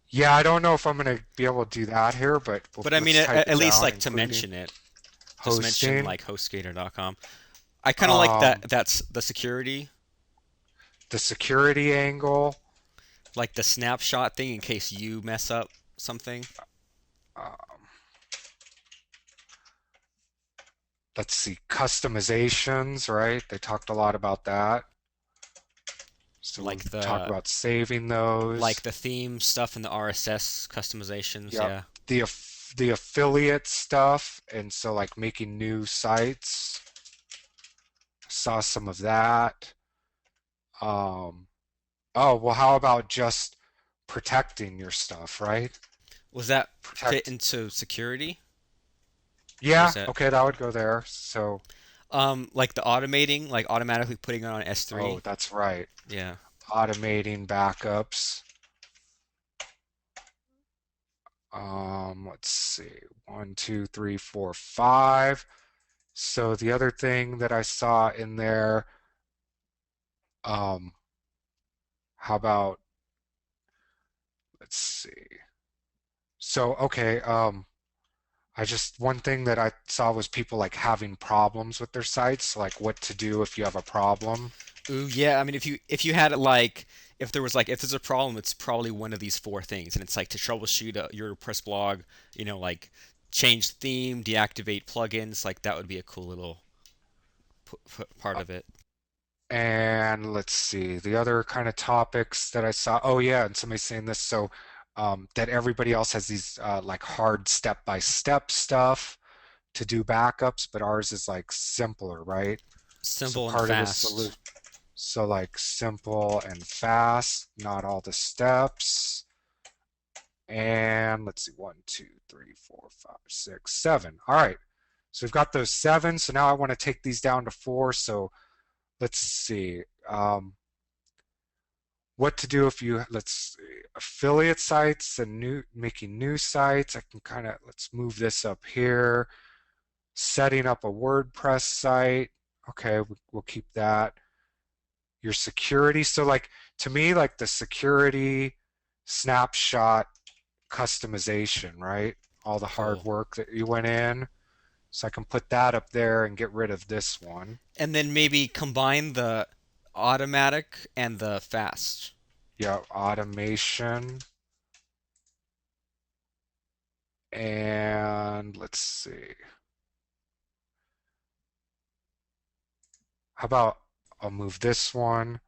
Yeah, I don't know if I'm going to be able to do that here, but But I mean, let's type at it least down, like to including mention it, just mention hosting, like hostgator.com. I kind of like that. um, That's the security, the security angle. like the snapshot thing in case you mess up something. Um, let's see, customizations, right? They talked a lot about that. So we like talk the about saving like those. the theme stuff and the RSS customizations. Yep. Yeah. The affiliate stuff, and so like making new sites. Saw some of that. Um, oh, well, how about just protecting your stuff, right? Was that fit Protect. into security, or is Yeah, that okay, that would go there. So, like the automating, like automatically putting it on oh, S3? that's right. Yeah. Automating backups. Let's see. One, two, three, four, five. So the other thing that I saw in there, um, how about, let's see. So, okay, one thing that I saw was people like having problems with their sites, like what to do if you have a problem. Ooh, yeah. I mean, if you had it like if there's a problem, it's probably one of these four things, and it's like to troubleshoot your WordPress blog. Like change theme, deactivate plugins. Like that would be a cool little part Uh, of it. And let's see, the other kind of topics that I saw. Oh yeah, and somebody's saying this, so that everybody else has these like hard step-by-step stuff to do backups, but ours is like simpler, right? So Simple and part of the fast. solution, so like simple and fast, not all the steps. And let's see, one, two, three, four, five, six, seven. All right. So we've got those 7. So now I want to take these down to 4. So let's see. What to do if you, let's see, affiliate sites and making new sites. I can kind of, let's move this up here. Setting up a WordPress site. Okay, we'll keep that. Your security. So like to me, like the security snapshot customization, right? All the hard Cool. work that you went in. So I can put that up there and get rid of this one. And then maybe combine the automatic and the fast. Yeah, automation. And let's see. How about I'll move this one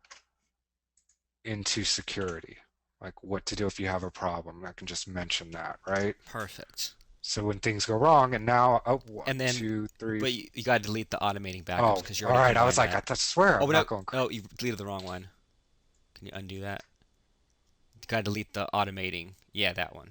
into security. Like what to do if you have a problem. I can just mention that, right? Perfect. So when things go wrong, and now, oh, one, And then, two, three. but you got to delete the automating backups Oh, because you all already right. I was combined like, that. I swear Oh, I'm but not no, going no, crazy. you deleted the wrong one. Can you undo that? You got to delete the automating. Yeah, that one.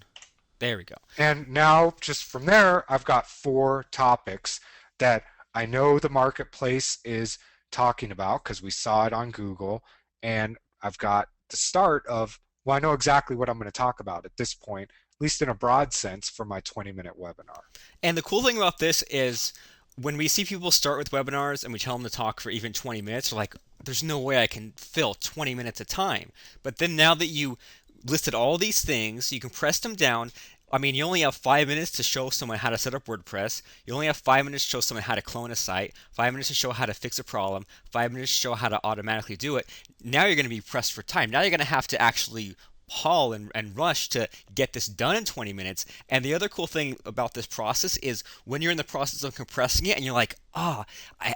There we go. And now, just from there, I've got 4 topics that I know the marketplace is talking about because we saw it on Google. And I've got the start of, well, I know exactly what I'm going to talk about at this point, at least in a broad sense, for my 20-minute webinar. And the cool thing about this is when we see people start with webinars and we tell them to talk for even 20 minutes, they're like, there's no way I can fill 20 minutes of time. But then now that you listed all these things, you can press them down. I mean, you only have 5 minutes to show someone how to set up WordPress. You only have 5 minutes to show someone how to clone a site, 5 minutes to show how to fix a problem, 5 minutes to show how to automatically do it. Now you're going to be pressed for time. Now you're going to have to actually haul and rush to get this done in 20 minutes. And the other cool thing about this process is when you're in the process of compressing it and you're like,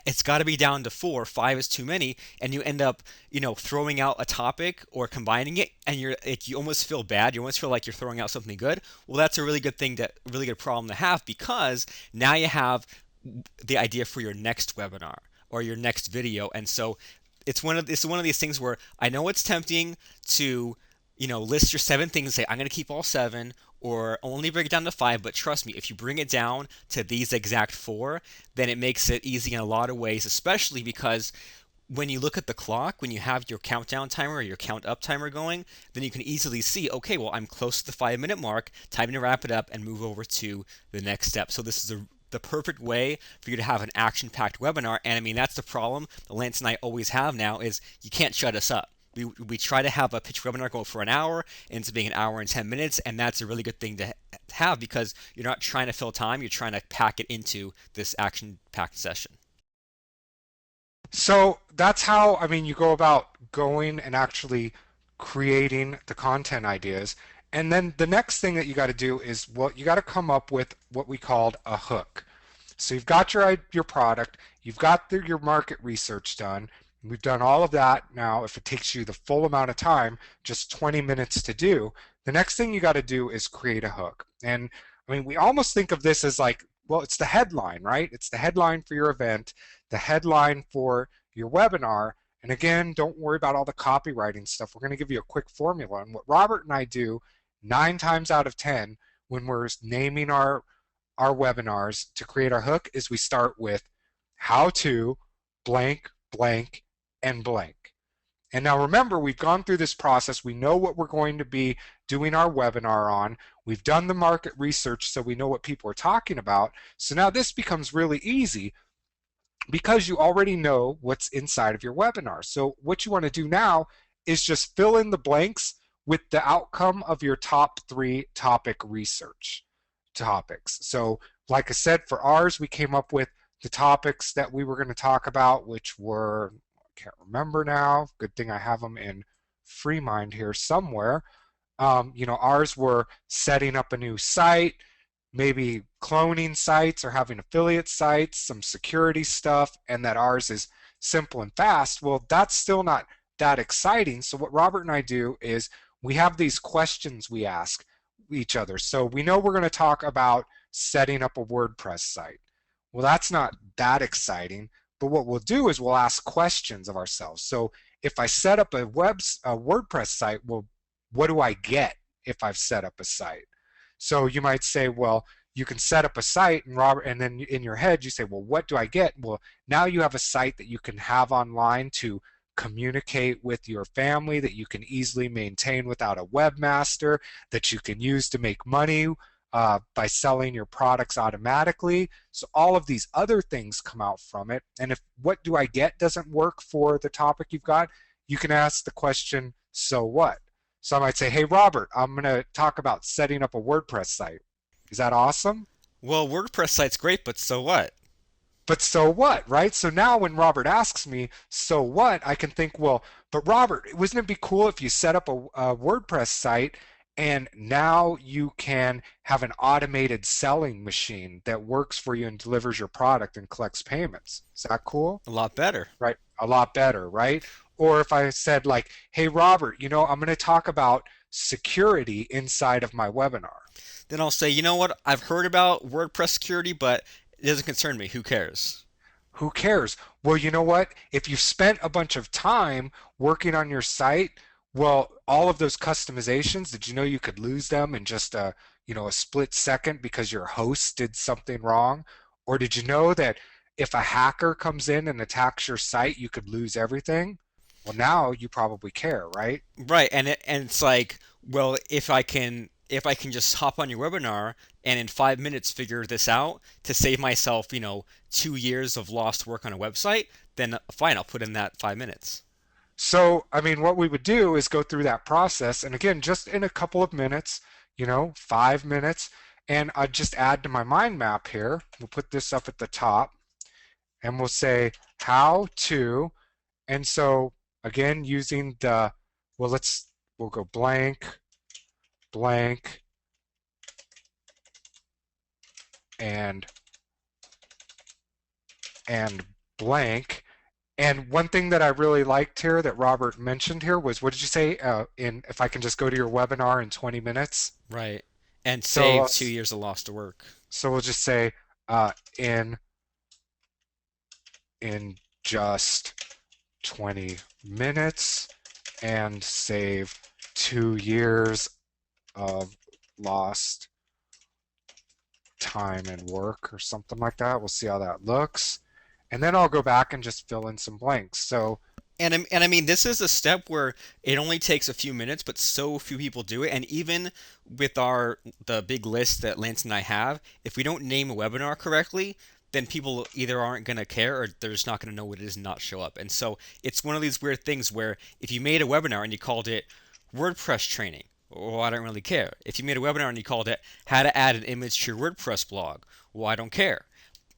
it's got to be down to four, five is too many, and you end up, throwing out a topic or combining it, and you almost feel bad. You almost feel like you're throwing out something good. Well, that's a really good problem to have because now you have the idea for your next webinar or your next video. And so it's one of these things where I know it's tempting to, list your seven things and say I'm going to keep all seven or only bring it down to five, but trust me, if you bring it down to these exact four, then it makes it easy in a lot of ways, especially because when you look at the clock, when you have your countdown timer or your count up timer going, then you can easily see, okay, well, I'm close to the 5 minute mark, time to wrap it up and move over to the next step. So this is the perfect way for you to have an action-packed webinar. And I mean, that's the problem that Lance and I always have now is you can't shut us up. We try to have a pitch webinar go for an hour, ends up being an hour and 10 minutes, and that's a really good thing to have because you're not trying to fill time, you're trying to pack it into this action-packed session. So that's how, I mean, you go about going and actually creating the content ideas. And then the next thing that you got to do is, well, you got to come up with what we called a hook. So you've got your product, you've got your market research done. We've done all of that. Now, if it takes you the full amount of time, just 20 minutes to do, the next thing you got to do is create a hook. And I mean, we almost think of this as like, well, it's the headline, right? It's the headline for your event, the headline for your webinar. And again, don't worry about all the copywriting stuff. We're going to give you a quick formula. And what Robert and I do 9 times out of 10 when we're naming our webinars to create our hook is we start with how to blank, blank, and blank. And now remember, we've gone through this process. We know what we're going to be doing our webinar on. We've done the market research so we know what people are talking about. So now this becomes really easy because you already know what's inside of your webinar. So what you want to do now is just fill in the blanks with the outcome of your top 3 topic research topics. So like I said, for ours, we came up with the topics that we were going to talk about, which were, I can't remember now. Good thing I have them in free mind here somewhere. Ours were setting up a new site, maybe cloning sites or having affiliate sites, some security stuff, and that ours is simple and fast. Well, that's still not that exciting. So what Robert and I do is we have these questions we ask each other. So we know we're going to talk about setting up a WordPress site. Well, that's not that exciting, but what we'll do is we'll ask questions of ourselves. So if I set up a WordPress site, well, what do I get if I've set up a site? So you might say, well, you can set up a site, and Robert, and then in your head you say, well, what do I get? Well, now you have a site that you can have online to communicate with your family, that you can easily maintain without a webmaster, that you can use to make money by selling your products automatically. So all of these other things come out from it. And if what do I get doesn't work for the topic you've got, you can ask the question, so what? So I might say, hey, Robert, I'm going to talk about setting up a WordPress site. Is that awesome? Well, WordPress site's great, but so what? But so what, right? So now when Robert asks me, so what, I can think, well, but Robert, wouldn't it be cool if you set up a WordPress site and now you can have an automated selling machine that works for you and delivers your product and collects payments? Is that cool? A lot better. Right? A lot better, right? Or if I said like, hey, Robert, I'm going to talk about security inside of my webinar. Then I'll say, you know what? I've heard about WordPress security, but it doesn't concern me. Who cares? Who cares? Well, you know what? If you've spent a bunch of time working on your site, well, all of those customizations, did you know you could lose them in just a split second because your host did something wrong? Or did you know that if a hacker comes in and attacks your site, you could lose everything? Well, now you probably care, right? Right, and it's like, well, if I can just hop on your webinar and in 5 minutes figure this out to save myself, 2 years of lost work on a website, then fine, I'll put in that 5 minutes. So, I mean, what we would do is go through that process, and again, just in a couple of minutes, 5 minutes, and I'd just add to my mind map here. We'll put this up at the top, and we'll say how to, and so again, using well, let's we'll go blank, blank, and and blank. And one thing that I really liked here that Robert mentioned here was, what did you say? In if I can just go to your webinar in 20 minutes. Right. And So save 2 years of lost work. so we'll just say uh, in in just 20 minutes and save 2 years of lost time and work or something like that. We'll see how that looks. And then I'll go back and just fill in some blanks. So, And I mean, this is a step where it only takes a few minutes, but so few people do it. And even with the big list that Lance and I have, if we don't name a webinar correctly, then people either aren't going to care or they're just not going to know what it is and not show up. And so it's one of these weird things where if you made a webinar and you called it WordPress training, well, I don't really care. If you made a webinar and you called it how to add an image to your WordPress blog, well, I don't care.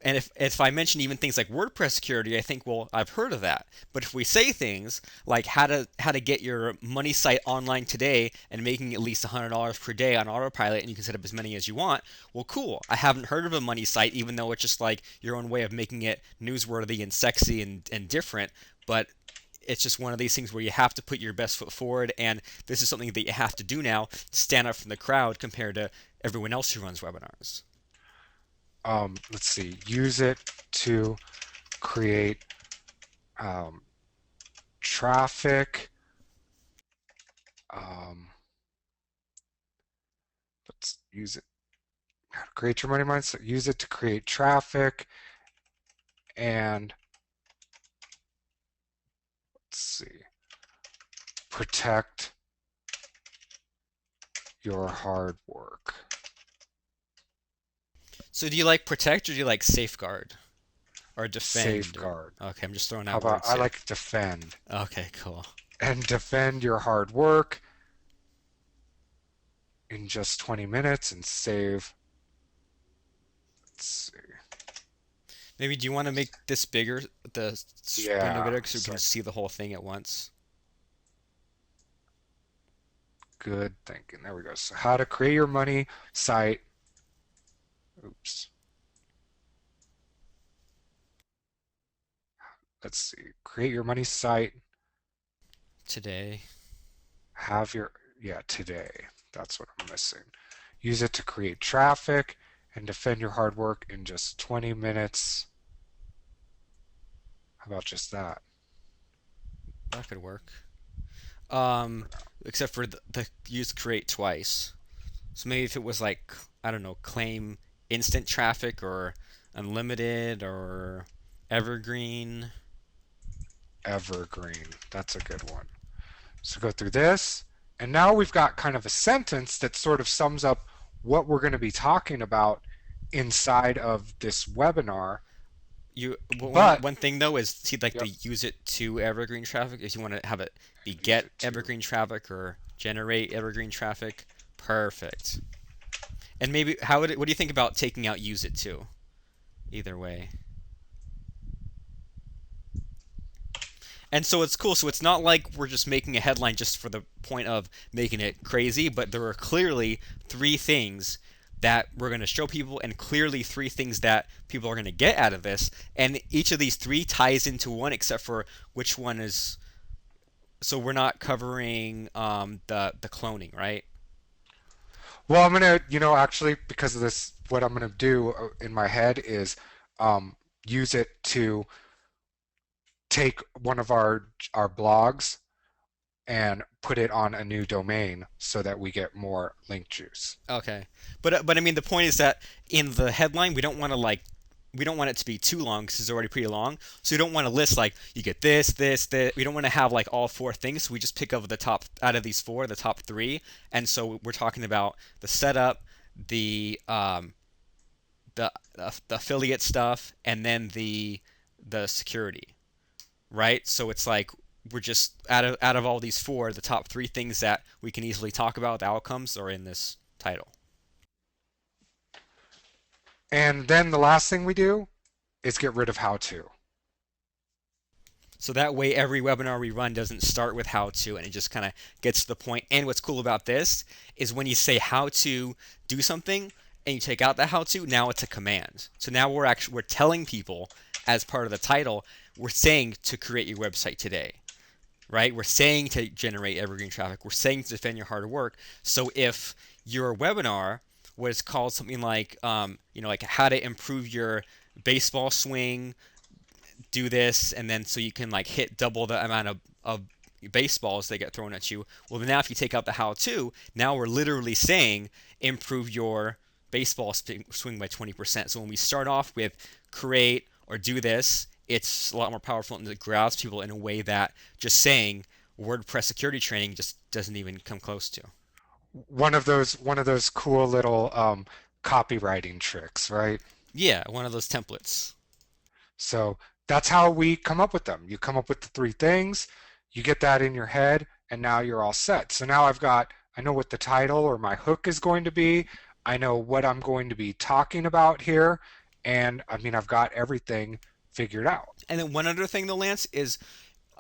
And if I mention even things like WordPress security, I think, well, I've heard of that. But if we say things like how to get your money site online today and making at least $100 per day on autopilot, and you can set up as many as you want, well, cool. I haven't heard of a money site, even though it's just like your own way of making it newsworthy and sexy and different. But it's just one of these things where you have to put your best foot forward, and this is something that you have to do now to stand up from the crowd compared to everyone else who runs webinars. let's see, use it to create um, traffic. Um, let's use it. Create your money mindset. Use it to create traffic and let's see, protect your hard work. So do you like protect or do you like safeguard or defend or Safeguard. okay, I'm just throwing How out about words I here. like defend Okay, cool. and defend your hard work in just 20 minutes and save. Let's see. Maybe do you want to make this bigger, the window Yeah, bigger, so we can so just see the whole thing at once? good thinking. There we go. So how to create your money site. Oops. Let's see. Create your money site. Today. Have your, yeah, today. That's what I'm missing. Use it to create traffic and defend your hard work in just 20 minutes. How about just that That could work. Um, for now? except for the use create twice. So maybe if it was like, I don't know, claim instant traffic or unlimited or evergreen. Evergreen. That's a good one. So go through this. And now we've got kind of a sentence that sort of sums up what we're going to be talking about inside of this webinar. You one But, one thing though is he'd like to yep, use it to evergreen traffic. If you want to have it be use get it to. evergreen traffic or generate evergreen traffic, perfect. And maybe what do you think about taking out use it to? Either way. And so it's cool. So it's not like we're just making a headline just for the point of making it crazy, but there are clearly three things that we're going to show people, and clearly three things that people are going to get out of this. And each of these three ties into one, except for which one is. So we're not covering the cloning, right? Well, I'm going to, actually, because of this, what I'm going to do in my head is um, use it to take one of our blogs and put it on a new domain so that we get more link juice. Okay, but I mean the point is that in the headline we don't want it to be too long because it's already pretty long. So we don't want to list like you get this, this, this. We don't want to have like all four things. So we just pick up the top out of these four, the top three. And so we're talking about the setup, the the affiliate stuff, and then the security, right? So it's like we're just out of all these four, the top three things that we can easily talk about, the outcomes are in this title. And then the last thing we do is get rid of how to. So that way, every webinar we run doesn't start with how to, and it just kind of gets to the point. And what's cool about this is when you say how to do something and you take out the how to, now it's a command. So now we're telling people as part of the title, we're saying to create your website today, right? We're saying to generate evergreen traffic. We're saying to defend your hard work. So if your webinar was called something like, like how to improve your baseball swing, do this, and then so you can like hit double the amount of baseballs that get thrown at you. Well, now if you take out the how to, now we're literally saying improve your baseball swing by 20%. So when we start off with create or do this, it's a lot more powerful and it grabs people in a way that just saying WordPress security training just doesn't even come close to. One of those cool little copywriting tricks, right? Yeah, one of those templates. So that's how we come up with them. You come up with the three things, you get that in your head, and now you're all set. So now I know what the title or my hook is going to be. I know what I'm going to be talking about here. And I mean, I've got everything figured out. And then one other thing though, Lance, is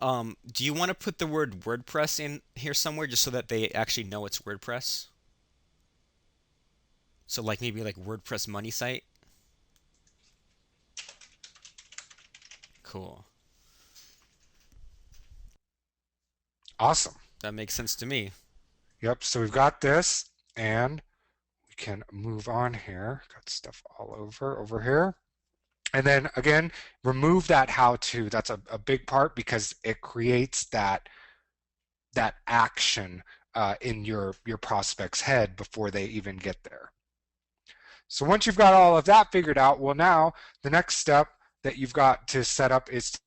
do you want to put the word WordPress in here somewhere just so that they actually know it's WordPress? So like maybe like WordPress money site. Cool. Awesome. That makes sense to me. Yep. So we've got this, and we can move on here. Got stuff all over here. And then again, remove that how to. That's a big part because it creates that action in your prospect's head before they even get there. So once you've got all of that figured out, well, now the next step that you've got to set up is to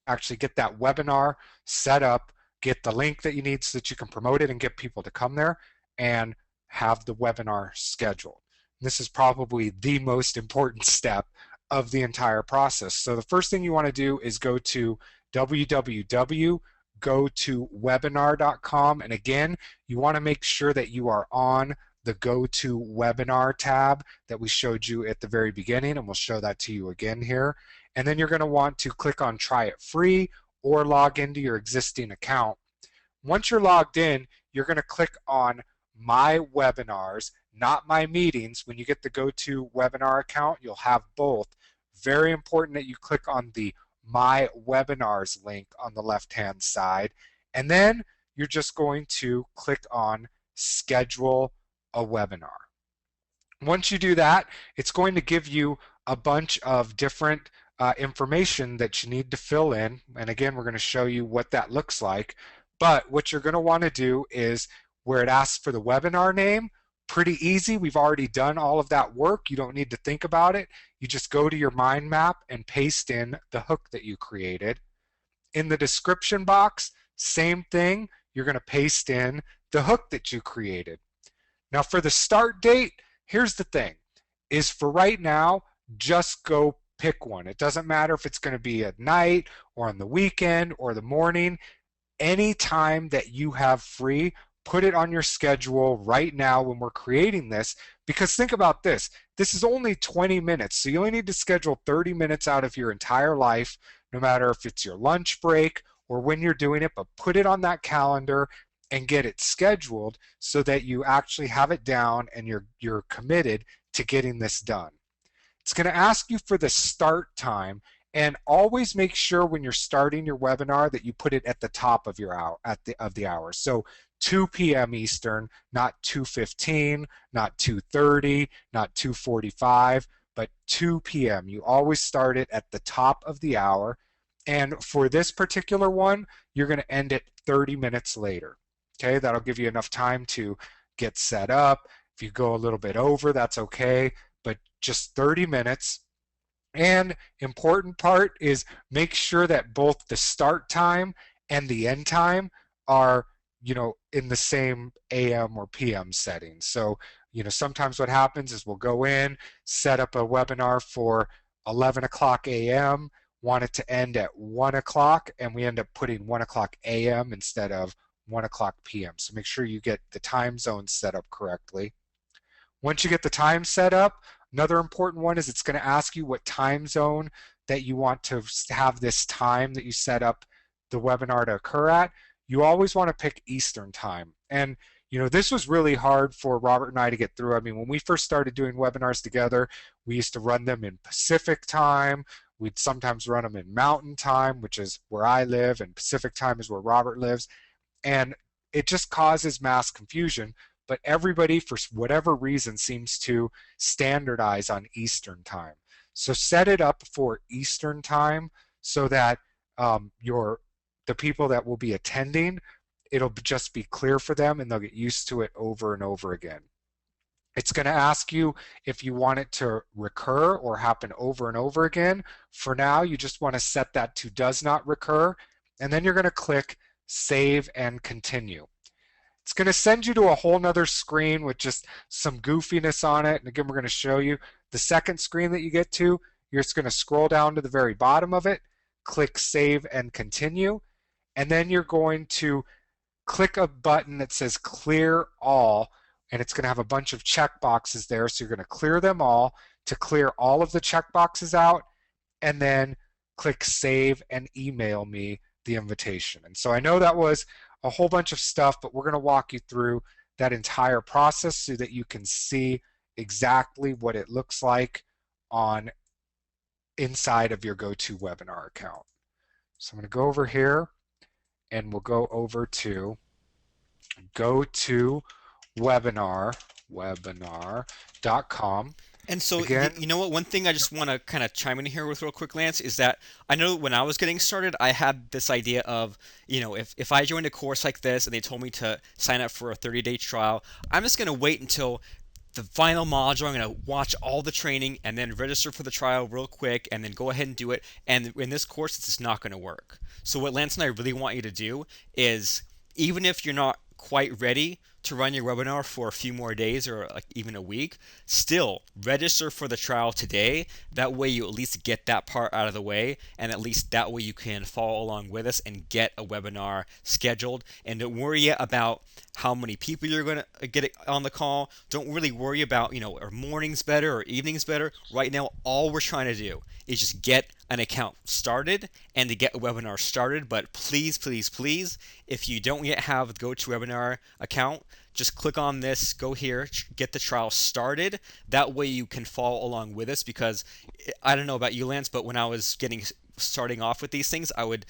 actually get that webinar set up, get the link that you need so that you can promote it and get people to come there, and have the webinar scheduled. This is probably the most important step of the entire process. So the first thing you want to do is go to www.gotowebinar.com, and again, you want to make sure that you are on the Go to Webinar tab that we showed you at the very beginning, and we'll show that to you again here. And then you're going to want to click on Try It Free or log into your existing account. Once you're logged in, you're going to click on My Webinars, Not My Meetings. When you get the Go to Webinar account, you'll have both. Very important that you click on the My Webinars link on the left-hand side. And then you're just going to click on Schedule a Webinar. Once you do that, it's going to give you a bunch of different information that you need to fill in. And again, we're going to show you what that looks like. But what you're going to want to do is where it asks for the webinar name, pretty easy. We've already done all of that work. You don't need to think about it. You just go to your mind map and paste in the hook that you created. In the description box, same thing. You're going to paste in the hook that you created. Now for the start date, here's the thing, is for right now, just go pick one. It doesn't matter if it's going to be at night or on the weekend or the morning. Any time that you have free, put it on your schedule right now when we're creating this, because think about this. This is only 20 minutes, so you only need to schedule 30 minutes out of your entire life, no matter if it's your lunch break or when you're doing it, but put it on that calendar and get it scheduled so that you actually have it down and you're committed to getting this done. It's going to ask you for the start time, and always make sure when you're starting your webinar that you put it at the top of your hour of the hour. So 2 p.m. Eastern, not 2:15, not 2:30, not 2:45, but 2 p.m. You always start it at the top of the hour. And for this particular one, you're going to end it 30 minutes later. Okay, that'll give you enough time to get set up. If you go a little bit over, that's okay, but just 30 minutes. And important part is make sure that both the start time and the end time are, in the same AM or PM settings. So, sometimes what happens is we'll go in, set up a webinar for 11 o'clock AM, want it to end at 1 o'clock, and we end up putting 1 o'clock AM instead of 1 o'clock PM. So make sure you get the time zone set up correctly. Once you get the time set up, another important one is it's going to ask you what time zone that you want to have this time that you set up the webinar to occur at, you always want to pick Eastern time. And this was really hard for Robert and I to get through. I mean, when we first started doing webinars together, we used to run them in Pacific time. We'd sometimes run them in Mountain time, which is where I live, and Pacific time is where Robert lives. And it just causes mass confusion. But everybody, for whatever reason, seems to standardize on Eastern time. So set it up for Eastern time so that your the people that will be attending, it'll just be clear for them and they'll get used to it over and over again. It's going to ask you if you want it to recur or happen over and over again. For now, you just want to set that to does not recur, and then you're going to click save and continue. It's going to send you to a whole nother screen with just some goofiness on it. And again, we're going to show you the second screen that you get to. You're just going to scroll down to the very bottom of it, click save and continue, and then you're going to click a button that says clear all, and it's going to have a bunch of check boxes there. So you're going to clear them all to clear all of the check boxes out, and then click save and email me the invitation. And so I know that was a whole bunch of stuff, but we're going to walk you through that entire process so that you can see exactly what it looks like on inside of your GoToWebinar account. So I'm going to go over here and we'll go over to webinar.com. And so, Again, you know what? One thing I just want to kind of chime in here with real quick, Lance, is that I know when I was getting started, I had this idea of, if I joined a course like this and they told me to sign up for a 30-day trial, I'm just going to wait until the final module. I'm going to watch all the training and then register for the trial real quick and then go ahead and do it. And in this course, it's just not going to work. So what Lance and I really want you to do is, even if you're not quite ready to run your webinar for a few more days or like even a week, still register for the trial today. That way you at least get that part out of the way, and at least that way you can follow along with us and get a webinar scheduled. And don't worry about how many people you're going to get on the call. Don't really worry about, are mornings better or evenings better. Right now, all we're trying to do is just get an account started and to get a webinar started. But please, please, please, if you don't yet have a GoToWebinar account, just click on this, go here, get the trial started. That way you can follow along with us, because I don't know about you, Lance, but when I was starting off with these things, I would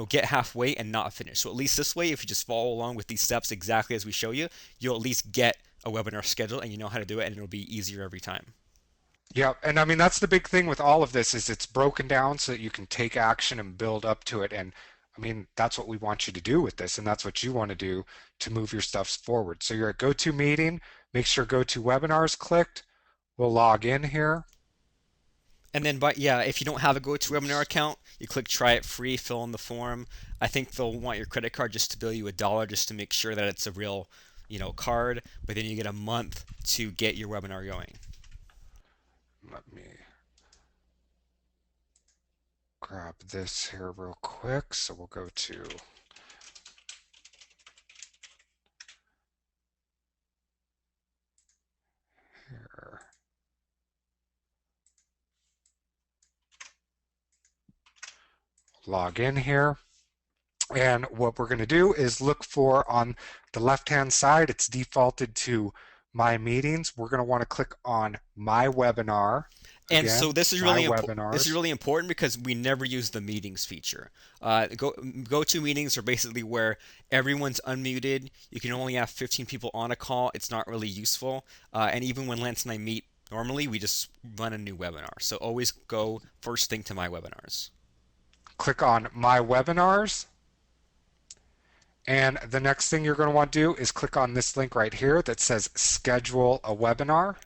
get halfway and not finish. So at least this way, if you just follow along with these steps exactly as we show you, you'll at least get a webinar scheduled and you know how to do it, and it'll be easier every time. yeah, and I mean that's the big thing with all of this is it's broken down so that you can take action and build up to it. And I mean that's what we want you to do with this, and that's what you want to do to move your stuff forward. So you're at GoToMeeting, make sure GoToWebinar is clicked. We'll log in here. And then, but yeah, if you don't have a GoToWebinar account, you click try it free, fill in the form. I think they'll want your credit card just to bill you $1 just to make sure that it's a real, card. But then you get a month to get your webinar going. Let me grab this here real quick. So we'll go to here. Log in here. And what we're going to do is look for on the left-hand side, it's defaulted to My Meetings. We're going to want to click on My Webinar. And so Again, this is My really this is Webinars. really important because we never use the meetings feature. Go to meetings are basically where everyone's unmuted. You can only have 15 people on a call. It's not really useful. And even when Lance and I meet normally, we just run a new webinar. So always go first thing to my webinars. Click on My Webinars. And the next thing you're going to want to do is click on this link right here that says Schedule a Webinar.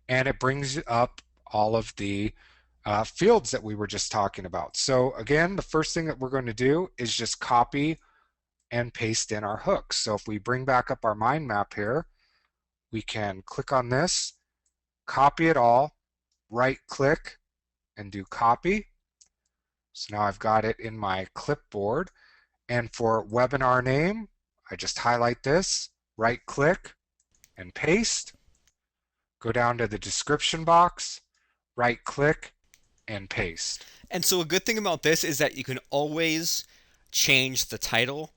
And it brings up all of the fields that we were just talking about. So again, the first thing that we're going to do is just copy and paste in our hooks. So if we bring back up our mind map here, we can click on this, copy it all, right click and do copy. So now I've got it in my clipboard. And for webinar name, I just highlight this, right click and paste. Go down to the description box, right click and paste. And so a good thing about this is that you can always change the title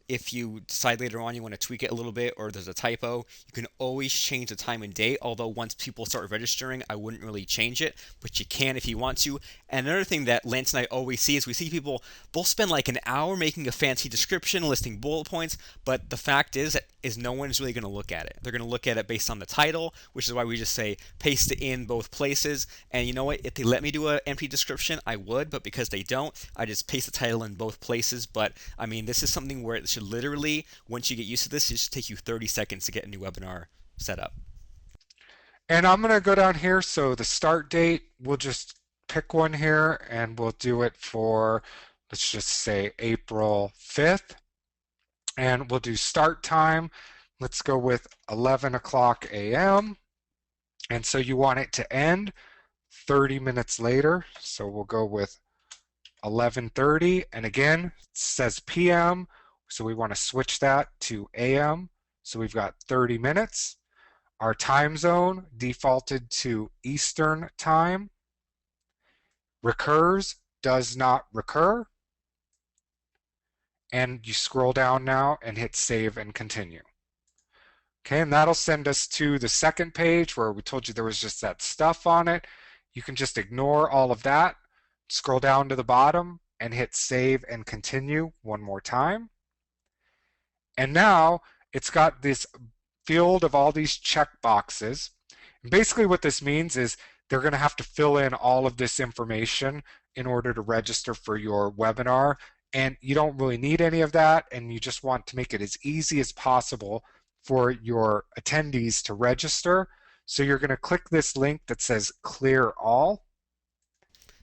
if you decide later on you want to tweak it a little bit or there's a typo, you can always change the time and date. Although once people start registering, I wouldn't really change it, but you can if you want to. And another thing that Lance and I always see is we see people, they'll spend like an hour making a fancy description, listing bullet points, but the fact is no one's really going to look at it. They're going to look at it based on the title, which is why we just say paste it in both places. And you know what? If they let me do an empty description, I would, but because they don't, I just paste the title in both places. But I mean, this is something where it should literally, once you get used to this, it should take you 30 seconds to get a new webinar set up. And I'm going to go down here. So the start date, we'll just pick one here and we'll do it for, let's just say April 5th. And we'll do start time. Let's go with 11 o'clock a.m. And so you want it to end 30 minutes later. So we'll go with 11:30. And again, it says p.m. So we want to switch that to a.m. So we've got 30 minutes. Our time zone defaulted to Eastern time. Recurs, does not recur. And you scroll down now and hit save and continue. Okay, and that'll send us to the second page where we told you there was just that stuff on it. You can just ignore all of that, scroll down to the bottom and hit save and continue one more time. And now it's got this field of all these check boxes. And basically what this means is they're going to have to fill in all of this information in order to register for your webinar. And you don't really need any of that, and you just want to make it as easy as possible for your attendees to register. So you're going to click this link that says clear all,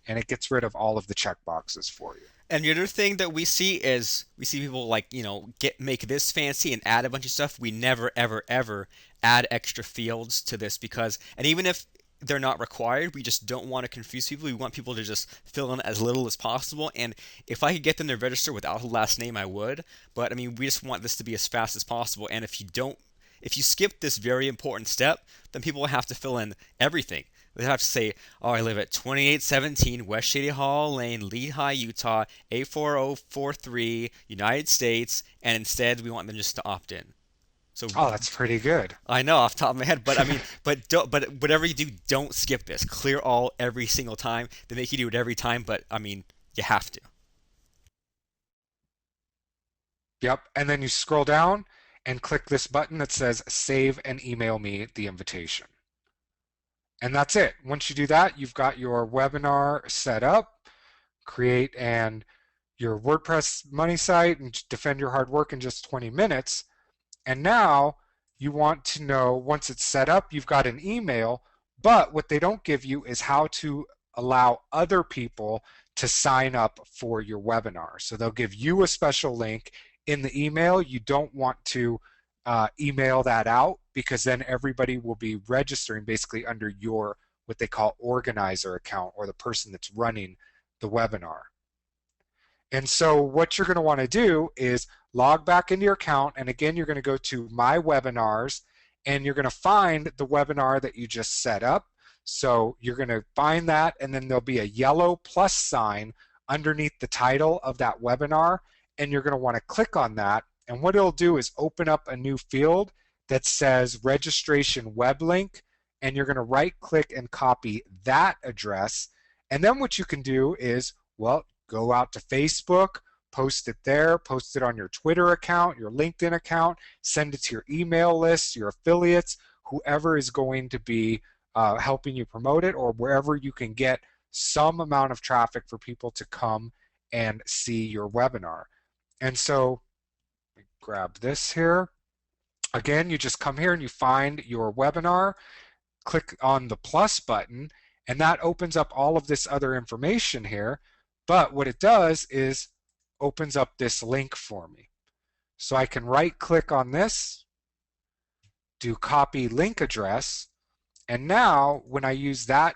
and it gets rid of all of the check boxes for you. And the other thing that we see is we see people like, get make this fancy and add a bunch of stuff. We never ever ever add extra fields to this because and even if they're not required, we just don't want to confuse people. We want people to just fill in as little as possible. And if I could get them to register without a last name, I would. But I mean, we just want this to be as fast as possible. And if you skip this very important step, then people will have to fill in everything. They have to say, "Oh, I live at 2817 West Shady Hall Lane, Lehigh, Utah, 84043, United States," and instead we want them just to opt in. So Oh, that's pretty good. I know off the top of my head, but I mean, but whatever you do, don't skip this. Clear all every single time. They make you do it every time, but I mean, you have to. Yep, and then you scroll down and click this button that says save and email me the invitation. And that's it. Once you do that, you've got your webinar set up, create and your WordPress money site and defend your hard work in just 20 minutes. And now you want to know, once it's set up, you've got an email, but what they don't give you is how to allow other people to sign up for your webinar. So they'll give you a special link in the email. You don't want to email that out because then everybody will be registering basically under your what they call organizer account or the person that's running the webinar. And so what you're going to want to do is log back into your account, and again you're going to go to My Webinars and you're going to find the webinar that you just set up. So you're going to find that, and then there'll be a yellow plus sign underneath the title of that webinar, and you're going to want to click on that, and what it'll do is open up a new field that says registration web link, and you're going to right click and copy that address. And then what you can do is, well, go out to Facebook, post it there, post it on your Twitter account, your LinkedIn account, send it to your email list, your affiliates, whoever is going to be helping you promote it, or wherever you can get some amount of traffic for people to come and see your webinar. And so grab this here. Again, you just come here and you find your webinar, click on the plus button, and that opens up all of this other information here. But what it does is opens up this link for me. So I can right click on this, do copy link address, and now when I use that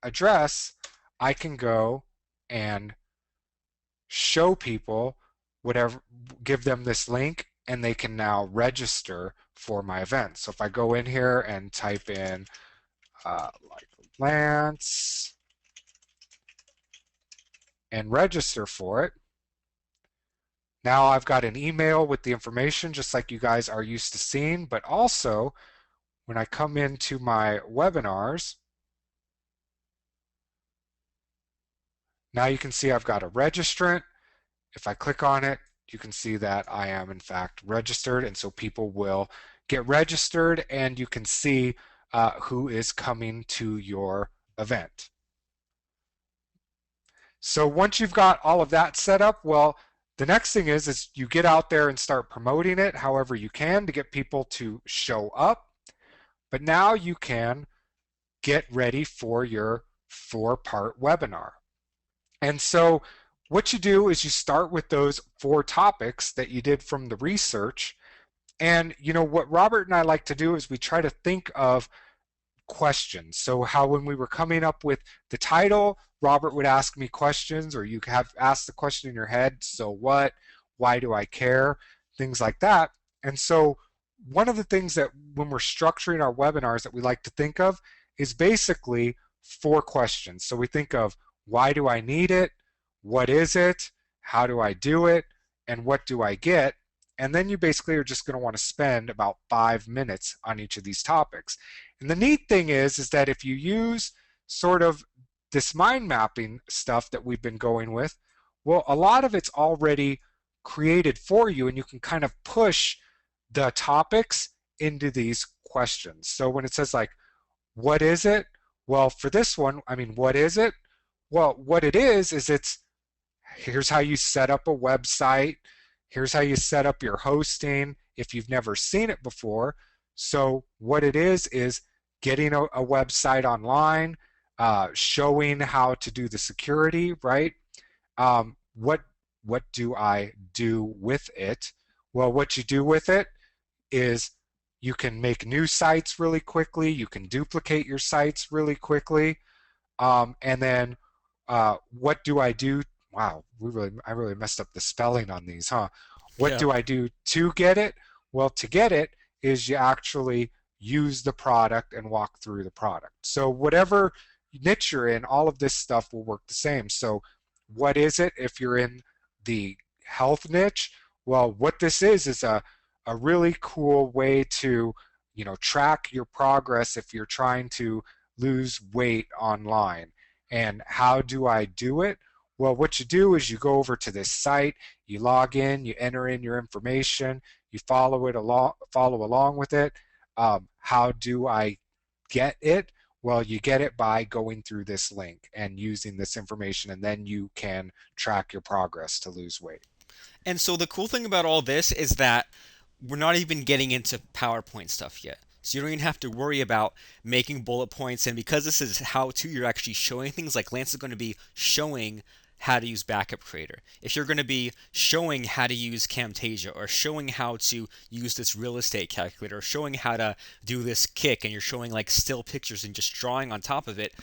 address, I can go and show people whatever, give them this link, and they can now register for my event. So if I go in here and type in like Lance and register for it. Now I've got an email with the information just like you guys are used to seeing, but also when I come into my webinars, now you can see I've got a registrant. If I click on it, you can see that I am in fact registered, and so people will get registered and you can see who is coming to your event. So once you've got all of that set up, well, the next thing is you get out there and start promoting it however you can to get people to show up. But now you can get ready for your 4-part webinar. And so what you do is you start with those 4 topics that you did from the research. And what Robert and I like to do is we try to think of questions. So how when we were coming up with the title, Robert would ask me questions, or you have asked the question in your head, so what, why do I care, things like that. And so one of the things that when we're structuring our webinars that we like to think of is basically 4 questions. So we think of why do I need it, what is it, how do I do it, and what do I get? And then you basically are just going to want to spend about 5 minutes on each of these topics. And the neat thing is that if you use sort of this mind mapping stuff that we've been going with, well, a lot of it's already created for you, and you can kind of push the topics into these questions. So when it says like, what is it? Well, for this one, I mean, what is it? Well, what it is it's here's how you set up a website. Here's how you set up your hosting if you've never seen it before. So what it is getting a website online, showing how to do the security, right? What do I do with it? Well, what you do with it is you can make new sites really quickly. You can duplicate your sites really quickly. And then what do I do? Wow, I really messed up the spelling on these, huh? What Yeah. do I do to get it? Well, to get it is you actually use the product and walk through the product. So whatever niche you're in, all of this stuff will work the same. So what is it if you're in the health niche? Well, what this is a really cool way to, track your progress if you're trying to lose weight online. And how do I do it? Well, what you do is you go over to this site, you log in, you enter in your information, you follow along with it. How do I get it? Well, you get it by going through this link and using this information, and then you can track your progress to lose weight. And so the cool thing about all this is that we're not even getting into PowerPoint stuff yet. So you don't even have to worry about making bullet points. And because this is how to, you're actually showing things like Lance is going to be showing how to use Backup Creator. If you're going to be showing how to use Camtasia or showing how to use this real estate calculator or showing how to do this kick and you're showing like still pictures and just drawing on top of it,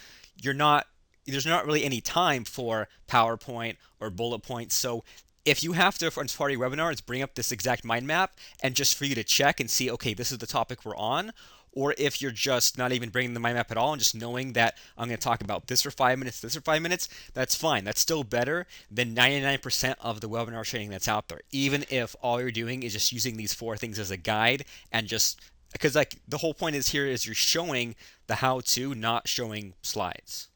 you're not there's not really any time for PowerPoint or bullet points. So if you have to, for part of your webinar, it's bring up this exact mind map and just for you to check and see, okay, this is the topic we're on. Or if you're just not even bringing the mind map at all and just knowing that I'm going to talk about this for 5 minutes, this for 5 minutes, that's fine. That's still better than 99% of the webinar training that's out there, even if all you're doing is just using these 4 things as a guide and just because like the whole point is here is you're showing the how to, not showing slides.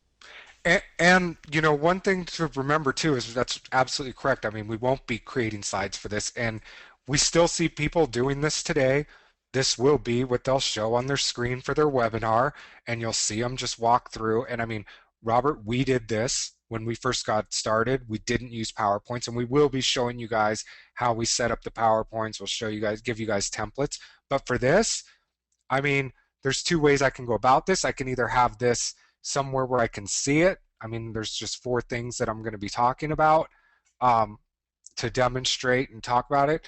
And one thing to remember too is that's absolutely correct. I mean, we won't be creating slides for this, and we still see people doing this today. This will be what they'll show on their screen for their webinar, and you'll see them just walk through. And I mean, Robert, we did this when we first got started. We didn't use PowerPoints, and we will be showing you guys how we set up the PowerPoints. We'll show you guys, give you guys templates. But for this, I mean, there's 2 ways I can go about this. I can either have this somewhere where I can see it. I mean, there's just 4 things that I'm going to be talking about um, to demonstrate and talk about it.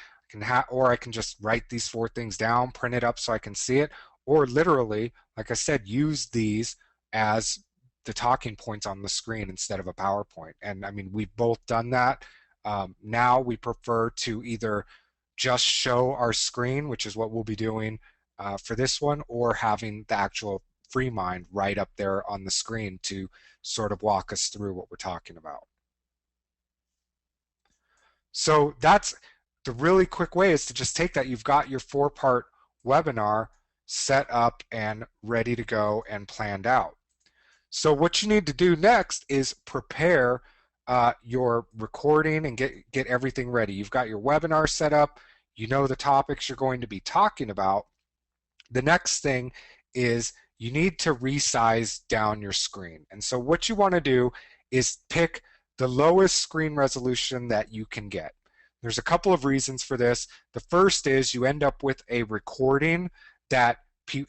Or I can just write these 4 things down, print it up so I can see it, or literally, like I said, use these as the talking points on the screen instead of a PowerPoint. And I mean, we've both done that. Now we prefer to either just show our screen, which is what we'll be doing for this one, or having the actual free mind right up there on the screen to sort of walk us through what we're talking about. So that's the really quick way is to just take that. You've got your 4-part webinar set up and ready to go and planned out. So what you need to do next is prepare your recording and get everything ready. You've got your webinar set up. You know the topics you're going to be talking about. The next thing is you need to resize down your screen. And so what you want to do is pick the lowest screen resolution that you can get. There's a couple of reasons for this. The first is you end up with a recording that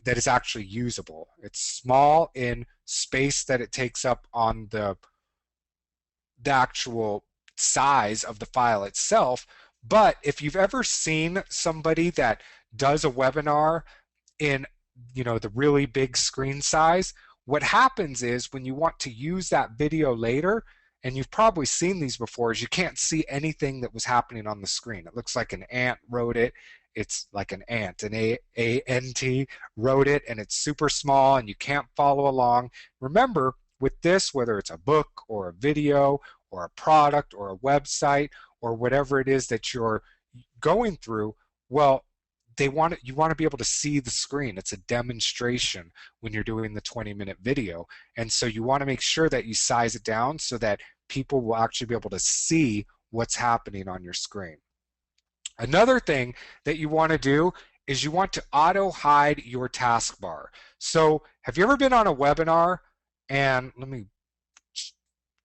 that is actually usable. It's small in space that it takes up on the actual size of the file itself. But if you've ever seen somebody that does a webinar in the really big screen size, what happens is when you want to use that video later, and you've probably seen these before, is you can't see anything that was happening on the screen. It looks like an ant wrote it. It's like an ant, an A-N-T wrote it, and it's super small and you can't follow along. Remember, with this, whether it's a book or a video or a product or a website or whatever it is that you're going through, well, you want to be able to see the screen. It's a demonstration when you're doing the 20-minute video. And so you want to make sure that you size it down so that people will actually be able to see what's happening on your screen. Another thing that you want to do is you want to auto hide your taskbar. So have you ever been on a webinar, and let me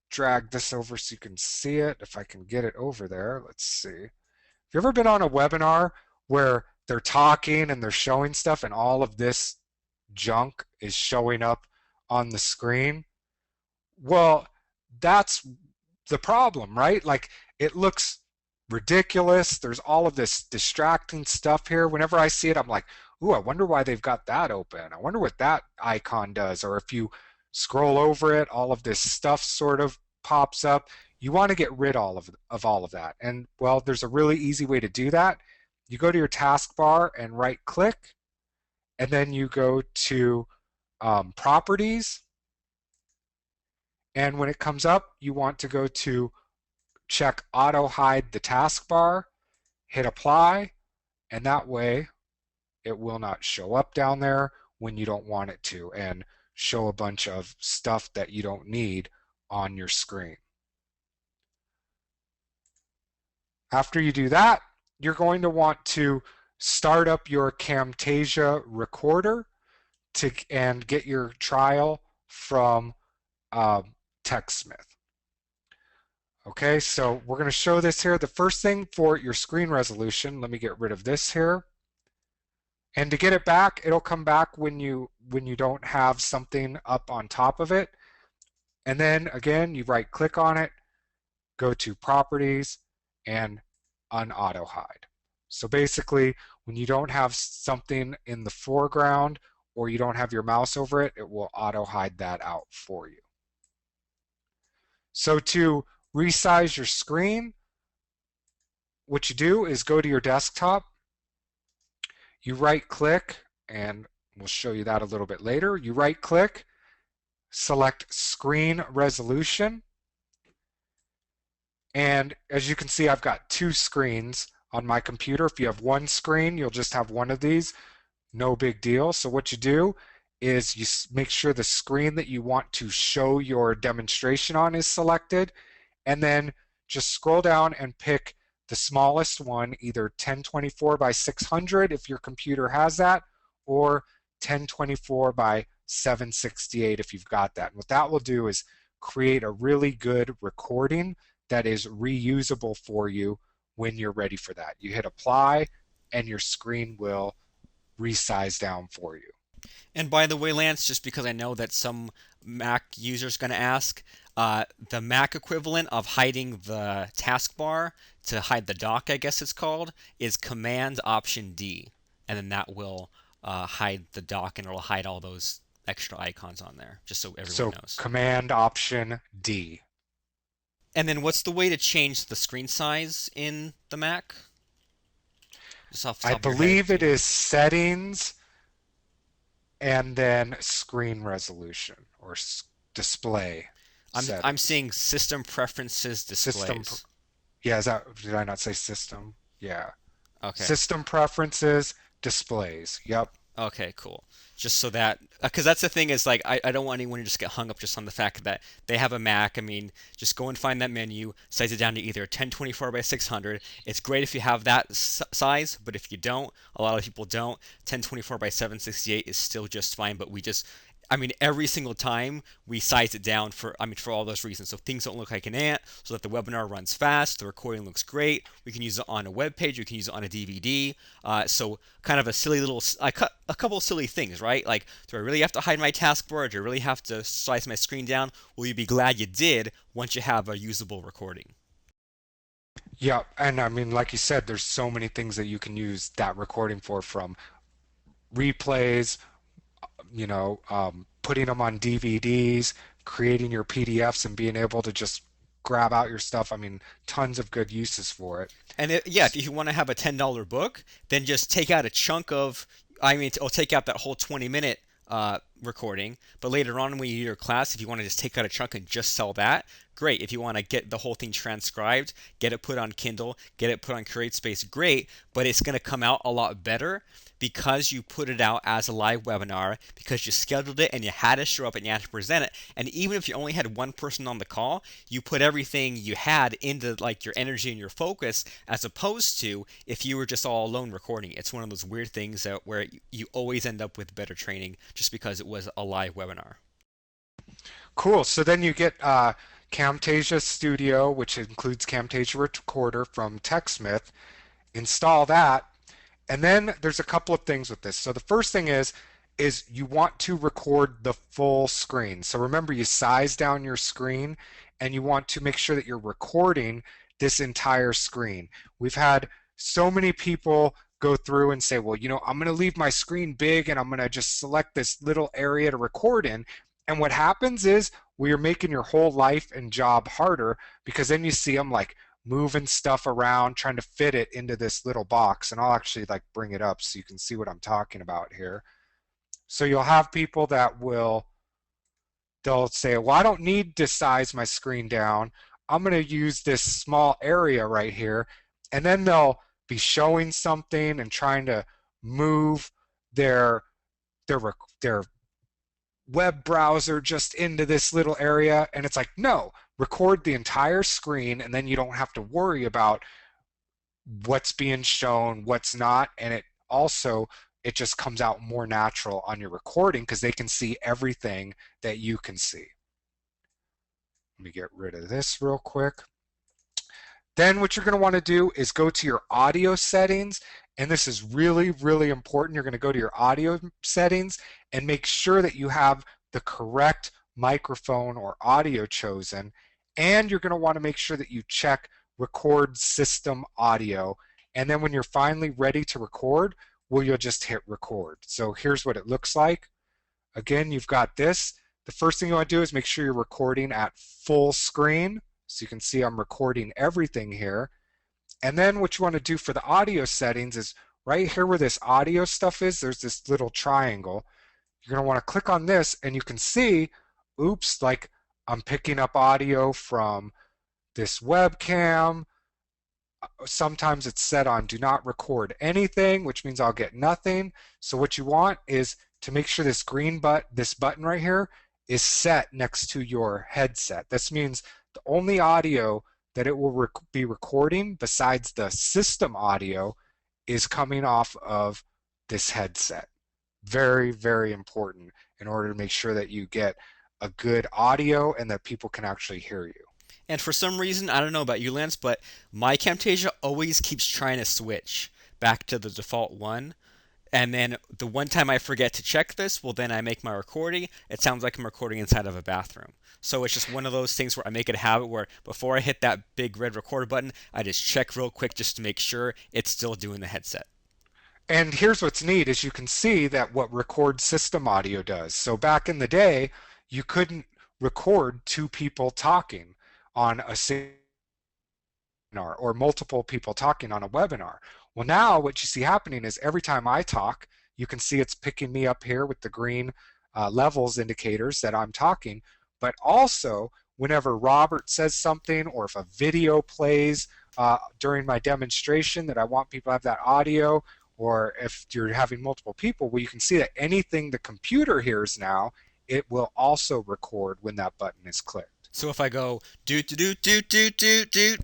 drag this over so you can see it, if I can get it over there. Let's see. Have you ever been on a webinar where they're talking and they're showing stuff and all of this junk is showing up on the screen? Well, that's the problem, right? Like, it looks ridiculous. There's all of this distracting stuff here. Whenever I see it, I'm like, ooh, I wonder why they've got that open. I wonder what that icon does. Or if you scroll over it, all of this stuff sort of pops up. You want to get rid of all of that. And well, there's a really easy way to do that. You go to your taskbar and right click, and then you go to properties. And when it comes up, you want to go to check auto hide the taskbar, hit apply, and that way it will not show up down there when you don't want it to and show a bunch of stuff that you don't need on your screen. After you do that, you're going to want to start up your Camtasia recorder and get your trial from TechSmith. Okay, so we're going to show this here. The first thing for your screen resolution, let me get rid of this here. And to get it back, it'll come back when you don't have something up on top of it. And then again, you right click on it, go to properties, and unauto hide. So basically, when you don't have something in the foreground or you don't have your mouse over it, it will auto hide that out for you. So to resize your screen, what you do is go to your desktop, you right click, and we'll show you that a little bit later. You right click, select screen resolution, and as you can see, I've got two screens on my computer. If you have one screen, you'll just have one of these. No big deal. So what you do is you make sure the screen that you want to show your demonstration on is selected, and then just scroll down and pick the smallest one, either 1024 by 600 if your computer has that, or 1024 by 768 if you've got that. And what that will do is create a really good recording that is reusable for you when you're ready for that. You hit apply and your screen will resize down for you. And by the way, Lance, just because I know that some Mac users going to ask, the Mac equivalent of hiding the taskbar to hide the dock, I guess it's called, is Command Option D, and then that will hide the dock and it'll hide all those extra icons on there, just so everyone So knows. Command Option D. And then what's the way to change the screen size in the Mac? Just off the I top of your head, believe do you it know? is settings and then screen resolution or display I'm settings. seeing system preferences System, displays. Yeah, is that, did I not say system? Yeah. Okay. System preferences, displays. Yep. Okay, cool. Just so that, because that's the thing is like, I don't want anyone to just get hung up just on the fact that they have a Mac. I mean, just go and find that menu, size it down to either 1024 by 600. It's great if you have that size, but if you don't, a lot of people don't. 1024 by 768 is still just fine, but we just, I mean, every single time we size it down for, I mean, for all those reasons. So things don't look like an ant, so that the webinar runs fast, the recording looks great. We can use it on a web page, we can use it on a DVD. So kind of a silly little, I cut a couple of silly things, right? Like, do I really have to hide my taskbar? Do I really have to size my screen down? Will you be glad you did once you have a usable recording? Yep. And I mean, like you said, there's so many things that you can use that recording for, from replays, putting them on DVDs, creating your PDFs and being able to just grab out your stuff. I mean, tons of good uses for it. And yeah, if you want to have a $10 book, then just take out a chunk of, I mean, I'll take out that whole 20-minute recording. But later on, when you do your class, if you want to just take out a chunk and just sell that, great. If you want to get the whole thing transcribed, get it put on Kindle, get it put on CreateSpace, great. But it's going to come out a lot better because you put it out as a live webinar, because you scheduled it and you had to show up and you had to present it. And even if you only had one person on the call, you put everything you had into like your energy and your focus, as opposed to if you were just all alone recording. It's one of those weird things that where you always end up with better training just because it was a live webinar. Cool. So then you get Camtasia Studio, which includes Camtasia Recorder from TechSmith. Install that. And then there's a couple of things with this. So the first thing is you want to record the full screen. So remember, you size down your screen and you want to make sure that you're recording this entire screen. We've had so many people go through and say, well, I'm going to leave my screen big and I'm going to just select this little area to record in. And what happens is we are making your whole life and job harder, because then you see them like moving stuff around, trying to fit it into this little box. And I'll actually like bring it up so you can see what I'm talking about here. So you'll have people that they'll say, well, I don't need to size my screen down. I'm going to use this small area right here. And then they'll be showing something and trying to move their their their web browser just into this little area. And it's like, no, record the entire screen, and then you don't have to worry about what's being shown, what's not. And it just comes out more natural on your recording because they can see everything that you can see. Let me get rid of this real quick. Then what you're going to want to do is go to your audio settings. And this is really, really important. You're going to go to your audio settings and make sure that you have the correct microphone or audio chosen. And you're going to want to make sure that you check record system audio. And then when you're finally ready to record, well, you'll just hit record. So here's what it looks like. Again, you've got this. The first thing you want to do is make sure you're recording at full screen. So you can see I'm recording everything here. And then what you want to do for the audio settings is right here where this audio stuff is, there's this little triangle. You're going to want to click on this and you can see, oops, like I'm picking up audio from this webcam. Sometimes it's set on do not record anything, which means I'll get nothing. So what you want is to make sure this this button right here is set next to your headset. This means the only audio that it will be recording besides the system audio is coming off of this headset. Very, very important in order to make sure that you get a good audio and that people can actually hear you. And for some reason, I don't know about you, Lance, but my Camtasia always keeps trying to switch back to the default one. And then the one time I forget to check this, well, then I make my recording. It sounds like I'm recording inside of a bathroom. So it's just one of those things where I make it a habit where before I hit that big red record button, I just check real quick just to make sure it's still doing the headset. And here's what's neat is you can see that what record system audio does. So back in the day, you couldn't record two people talking on a webinar or multiple people talking on a webinar. Well, now what you see happening is every time I talk, you can see it's picking me up here with the green levels indicators that I'm talking. But also, whenever Robert says something or if a video plays during my demonstration that I want people to have that audio, or if you're having multiple people, well, you can see that anything the computer hears now, it will also record when that button is clicked. So if I go do,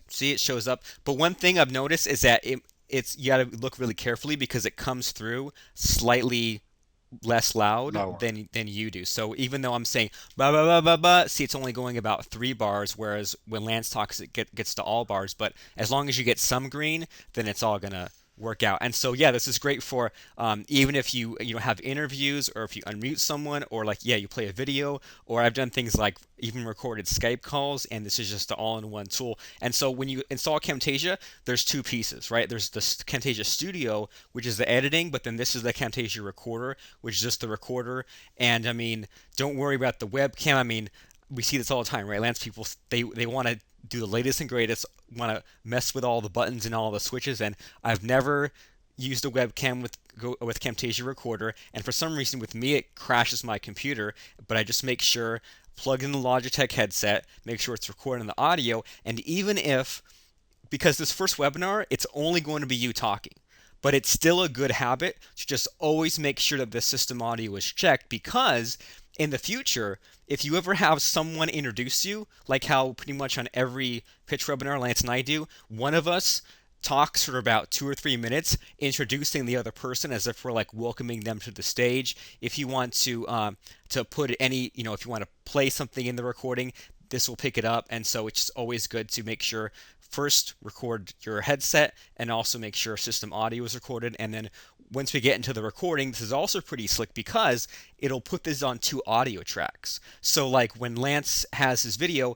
see it shows up. But one thing I've noticed is that it's you got to look really carefully because it comes through slightly less loud Lower. than you do. So even though I'm saying ba ba ba ba ba, see it's only going about 3 bars, whereas when Lance talks it gets to all bars. But as long as you get some green, then it's all gonna work out. And so yeah, this is great for even if you have interviews or if you unmute someone or like yeah you play a video or I've done things like even recorded Skype calls and this is just the all-in-one tool. And so when you install Camtasia, there's two pieces, right? There's the Camtasia Studio, which is the editing, but then this is the Camtasia Recorder, which is just the recorder. And I mean, don't worry about the webcam. I mean, we see this all the time, right? Lance people they want to do the latest and greatest, want to mess with all the buttons and all the switches, and I've never used a webcam with Camtasia Recorder, and for some reason with me it crashes my computer, but I just make sure plug in the Logitech headset, make sure it's recording the audio, and even if because this first webinar, it's only going to be you talking. But it's still a good habit to just always make sure that the system audio is checked because in the future, if you ever have someone introduce you, like how pretty much on every pitch webinar Lance and I do, one of us talks for about 2 or 3 minutes, introducing the other person as if we're like welcoming them to the stage. If you want to put any, if you want to play something in the recording, this will pick it up. And so it's always good to make sure first record your headset and also make sure system audio is recorded. And then once we get into the recording, this is also pretty slick because it'll put this on 2 audio tracks. So like when Lance has his video,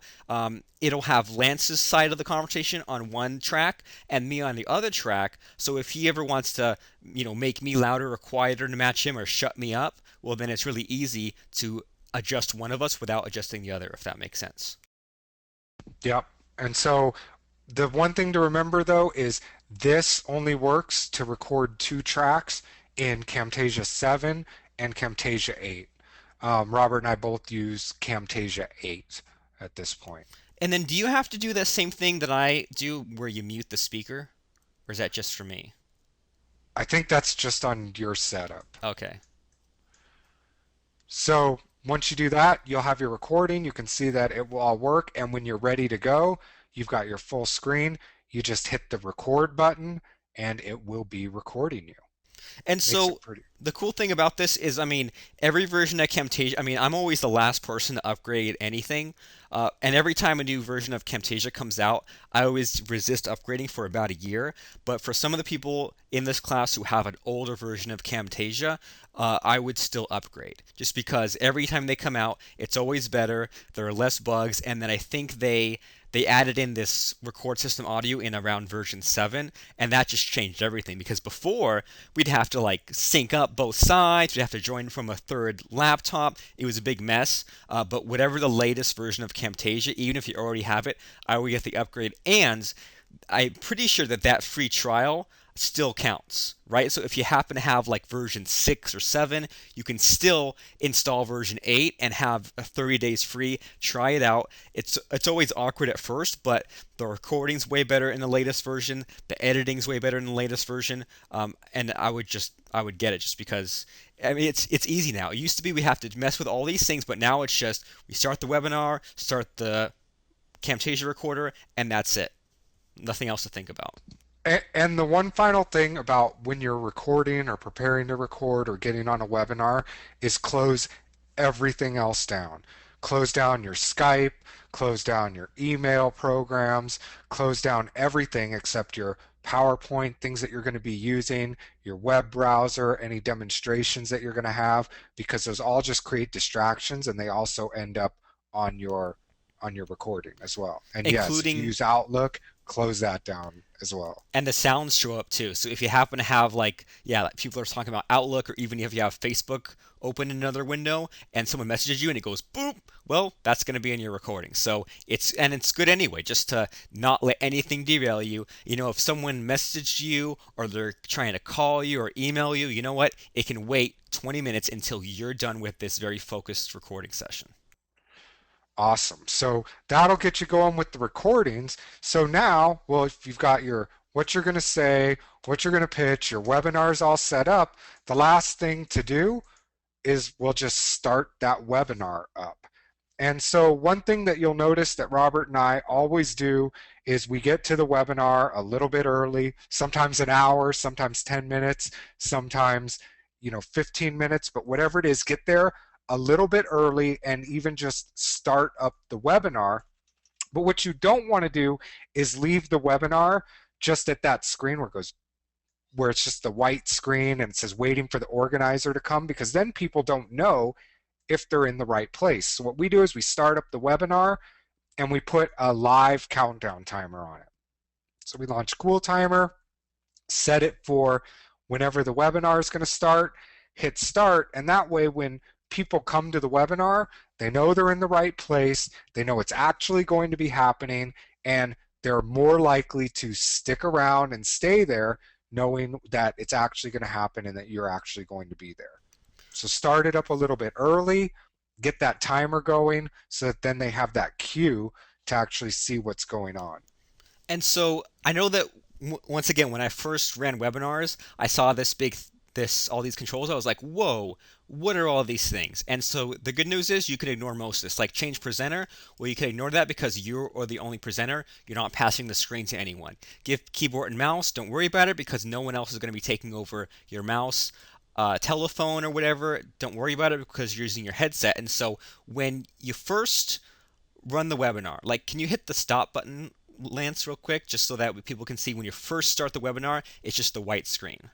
it'll have Lance's side of the conversation on one track and me on the other track. So if he ever wants to, make me louder or quieter to match him or shut me up, well then it's really easy to adjust one of us without adjusting the other, if that makes sense. Yep. And so the one thing to remember though is this only works to record 2 tracks in Camtasia 7 and Camtasia 8. Robert and I both use Camtasia 8 at this point. And then do you have to do the same thing that I do where you mute the speaker? Or is that just for me? I think that's just on your setup. Okay. So once you do that, you'll have your recording. You can see that it will all work. And when you're ready to go, you've got your full screen. You just hit the record button and it will be recording you. And Makes it so pretty. the cool thing about this is, I mean, every version of Camtasia, I mean, I'm always the last person to upgrade anything. And every time a new version of Camtasia comes out, I always resist upgrading for about a year. But for some of the people in this class who have an older version of Camtasia, I would still upgrade. Just because every time they come out, it's always better. There are less bugs. And then I think they added in this record system audio in around version 7, and that just changed everything because before we'd have to like sync up both sides, we'd have to join from a third laptop. It was a big mess, but whatever the latest version of Camtasia, even if you already have it, I would get the upgrade. And I'm pretty sure that that free trial still counts, right? So if you happen to have like version 6 or 7, you can still install version 8 and have a 30 days free. Try it out. It's always awkward at first, but the recording's way better in the latest version. The editing's way better in the latest version. And I would get it just because I mean it's easy now. It used to be we have to mess with all these things, but now it's just we start the webinar, start the Camtasia recorder, and that's it. Nothing else to think about. And the one final thing about when you're recording or preparing to record or getting on a webinar is close everything else down. Close down your Skype, close down your email programs, close down everything except your PowerPoint, things that you're going to be using, your web browser, any demonstrations that you're going to have, because those all just create distractions and they also end up on your recording as well. And yes, if you Including use Outlook, close that down as well. and the sounds show up too. So if you happen to have like yeah, like people are talking about Outlook or even if you have Facebook open in another window and someone messages you and it goes boop, well, that's going to be in your recording. So it's good anyway just to not let anything derail you. If someone messaged you or they're trying to call you or email you, you know what? It can wait 20 minutes until you're done with this very focused recording session. Awesome. So that'll get you going with the recordings. So now, well, if you've got your what you're going to say, what you're going to pitch, your webinar's all set up, the last thing to do is we'll just start that webinar up. And so one thing that you'll notice that Robert and I always do is we get to the webinar a little bit early, sometimes an hour, sometimes 10 minutes, sometimes 15 minutes, but whatever it is, get there a little bit early and even just start up the webinar. But what you don't want to do is leave the webinar just at that screen where it's just the white screen and it says waiting for the organizer to come, because then people don't know if they're in the right place. So what we do is we start up the webinar and we put a live countdown timer on it. So we launch Cool Timer, set it for whenever the webinar is going to start, hit start, and that way when people come to the webinar, they know they're in the right place, they know it's actually going to be happening, and they're more likely to stick around and stay there knowing that it's actually going to happen and that you're actually going to be there. So start it up a little bit early, get that timer going so that then they have that cue to actually see what's going on. And so I know that once again, when I first ran webinars, I saw this all these controls. I was like, whoa, what are all these things? And so the good news is you can ignore most of this. Like change presenter, well, you can ignore that because you are the only presenter. You're not passing the screen to anyone. Give keyboard and mouse. Don't worry about it because no one else is going to be taking over your mouse. Telephone or whatever, don't worry about it because you're using your headset. And so when you first run the webinar, like, can you hit the stop button, Lance, real quick, just so that people can see when you first start the webinar, it's just the white screen.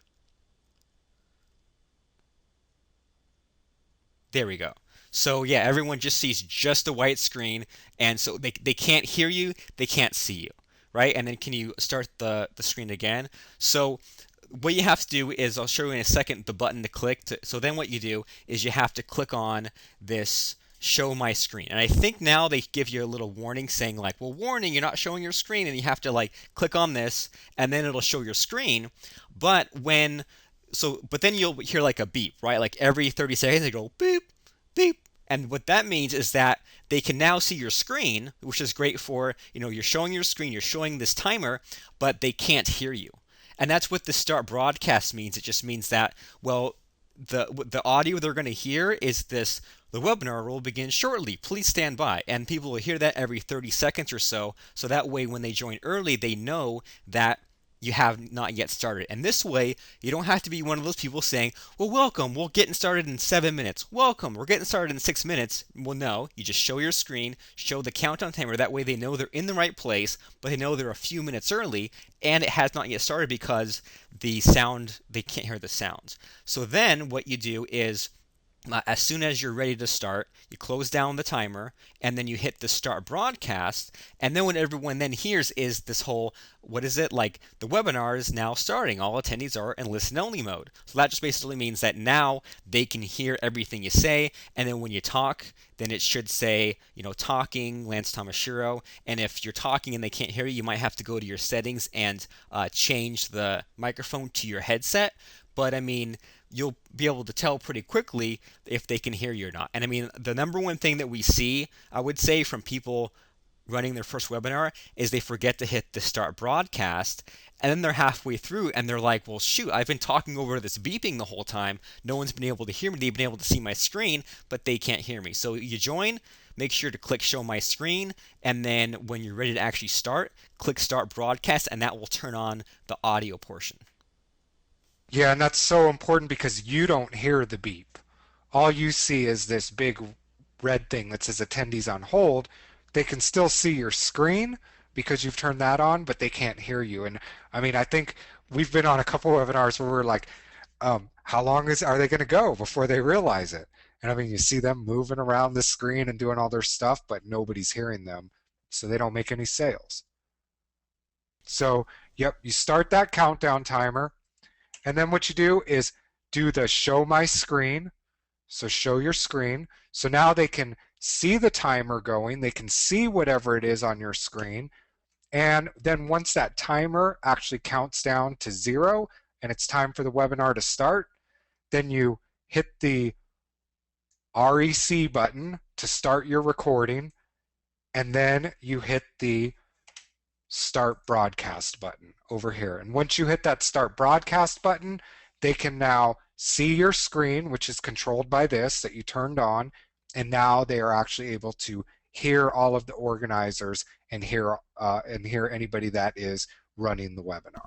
There we go. So yeah, everyone just sees just a white screen, and so they can't hear you, they can't see you, right? And then can you start the screen again? So what you have to do is, I'll show you in a second the button to click. So then what you do is you have to click on this show my screen. And I think now they give you a little warning saying like, well, warning, you're not showing your screen, and you have to like click on this and then it'll show your screen. But but then you'll hear like a beep, right? Like every 30 seconds they go beep, beep. And what that means is that they can now see your screen, which is great for, you're showing your screen, you're showing this timer, but they can't hear you. And that's what the start broadcast means. It just means that, well, the audio they're going to hear is this: the webinar will begin shortly. Please stand by. And people will hear that every 30 seconds or so. So that way, when they join early, they know that you have not yet started. And this way, you don't have to be one of those people saying, well, welcome, we're getting started in 7 minutes. Welcome, we're getting started in 6 minutes. Well, no, you just show your screen, show the countdown timer. That way they know they're in the right place, but they know they're a few minutes early, and it has not yet started because they can't hear the sounds. So then what you do is, as soon as you're ready to start, you close down the timer and then you hit the start broadcast. And then what everyone then hears is this whole, what is it? Like, the webinar is now starting. All attendees are in listen only mode. So that just basically means that now they can hear everything you say. And then when you talk, then it should say, talking, Lance Tomashiro. And if you're talking and they can't hear you, you might have to go to your settings and change the microphone to your headset. But I mean, you'll be able to tell pretty quickly if they can hear you or not. And I mean, the number one thing that we see, I would say, from people running their first webinar is they forget to hit the start broadcast, and then they're halfway through and they're like, well, shoot, I've been talking over this beeping the whole time. No one's been able to hear me. They've been able to see my screen, but they can't hear me. So you join, make sure to click show my screen, and then when you're ready to actually start, click start broadcast, and that will turn on the audio portion. Yeah, and that's so important because you don't hear the beep. All you see is this big red thing that says attendees on hold. They can still see your screen because you've turned that on, but they can't hear you. And I mean, I think we've been on a couple webinars where we're like, how long are they going to go before they realize it? And I mean, you see them moving around the screen and doing all their stuff, but nobody's hearing them, so they don't make any sales. So, yep, you start that countdown timer, and then what you do is do the show my screen. So show your screen. So now they can see the timer going. They can see whatever it is on your screen. And then once that timer actually counts down to 0 and it's time for the webinar to start, then you hit the REC button to start your recording. and then you hit the start broadcast button over here. And once you hit that start broadcast button, they can now see your screen, which is controlled by this that you turned on. And now they are actually able to hear all of the organizers and hear anybody that is running the webinar.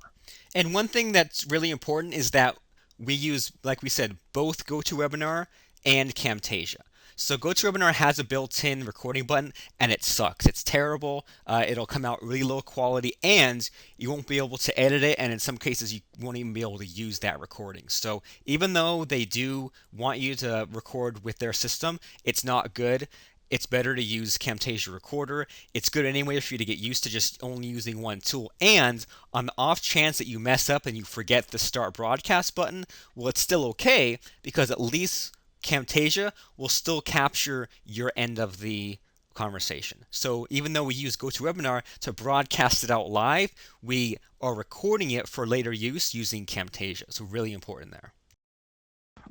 And one thing that's really important is that we use, like we said, both GoToWebinar and Camtasia. So GoToWebinar has a built-in recording button, and it sucks. It's terrible. It'll come out really low quality, and you won't be able to edit it. And in some cases, you won't even be able to use that recording. So even though they do want you to record with their system, it's not good. It's better to use Camtasia Recorder. It's good anyway for you to get used to just only using one tool. And on the off chance that you mess up and you forget the start broadcast button, well, it's still okay because at least Camtasia will still capture your end of the conversation. So even though we use GoToWebinar to broadcast it out live, we are recording it for later use using Camtasia. So really important there.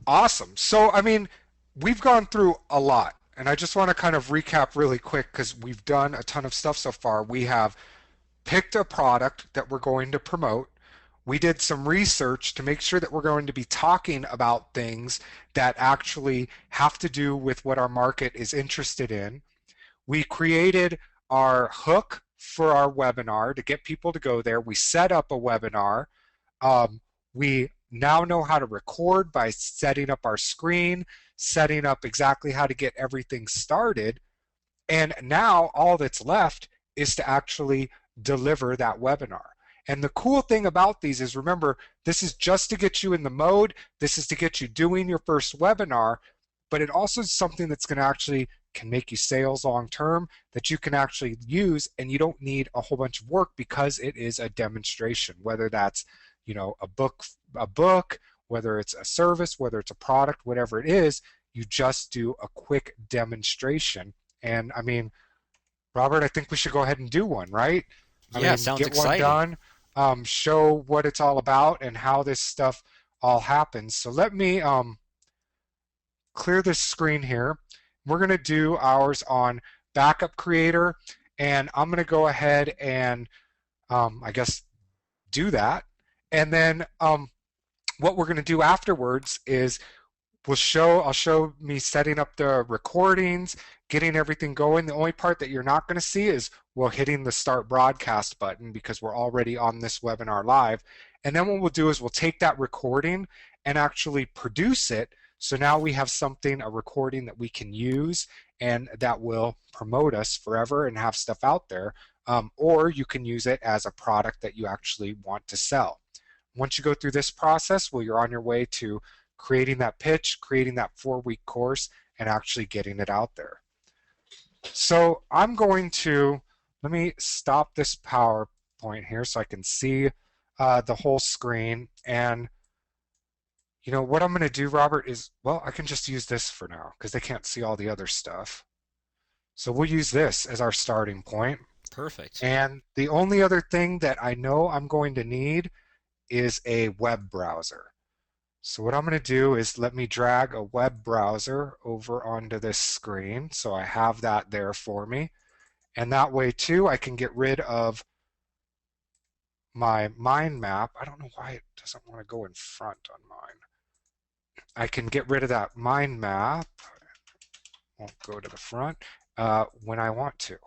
Awesome. So, I mean, we've gone through a lot, and I just want to kind of recap really quick because we've done a ton of stuff so far. We have picked a product that we're going to promote. We did some research to make sure that we're going to be talking about things that actually have to do with what our market is interested in. We created our hook for our webinar to get people to go there. We set up a webinar. We now know how to record by setting up our screen, setting up exactly how to get everything started. And now all that's left is to actually deliver that webinar. And the cool thing about these is, remember, this is just to get you in the mode. This is to get you doing your first webinar, but it also is something that's going to actually can make you sales long term that you can actually use, and you don't need a whole bunch of work because it is a demonstration, whether that's, a book, whether it's a service, whether it's a product, whatever it is, you just do a quick demonstration. And I mean, Robert, I think we should go ahead and do one, right? I Yeah, mean, sounds get one exciting. done, show what it's all about and how this stuff all happens. So let me clear this screen here. We're going to do ours on Backup Creator, and I'm going to go ahead and I guess do that. And then what we're going to do afterwards is I'll show me setting up the recordings, getting everything going. The only part that you're not going to see is hitting the start broadcast button because we're already on this webinar live. And then what we'll do is we'll take that recording and actually produce it. So now we have something, a recording that we can use and that will promote us forever and have stuff out there. Or you can use it as a product that you actually want to sell. Once you go through this process, well, you're on your way to creating that pitch, creating that 4-week course, and actually getting it out there. So I'm going to, let me stop this PowerPoint here so I can see the whole screen. And what I'm going to do, Robert, is, well, I can just use this for now because they can't see all the other stuff. So we'll use this as our starting point. Perfect. And the only other thing that I know I'm going to need is a web browser. So what I'm going to do is let me drag a web browser over onto this screen so I have that there for me. And that way too I can get rid of my mind map. I don't know why it doesn't want to go in front on mine. I can get rid of that mind map. Won't go to the front when I want to.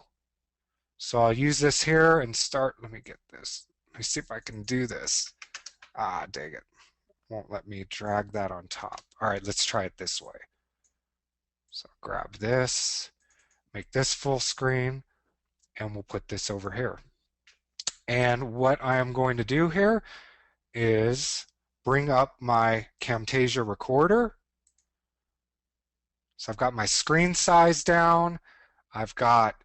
So I'll use this here and start. Let me get this. Let me see if I can do this. Ah, dang it. Won't let me drag that on top. All right, let's try it this way. So grab this, make this full screen, and we'll put this over here. And what I am going to do here is bring up my Camtasia recorder. So I've got my screen size down. I've got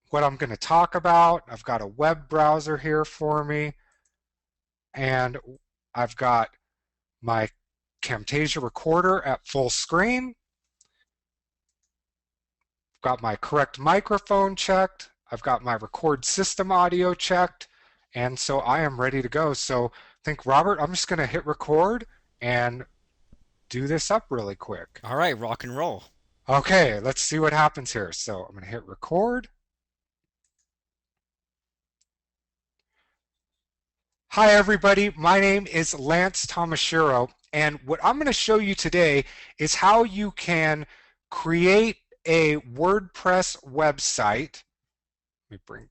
what I'm going to talk about. I've got a web browser here for me. And I've got my Camtasia recorder at full screen. I've got my correct microphone checked. I've got my record system audio checked. And so I am ready to go. So I think, Robert, I'm just going to hit record and do this up really quick. All right, rock and roll. Okay, let's see what happens here. So I'm going to hit record. Hi, everybody. My name is Lance Tomashiro, and what I'm going to show you today is how you can create a WordPress website. Let me bring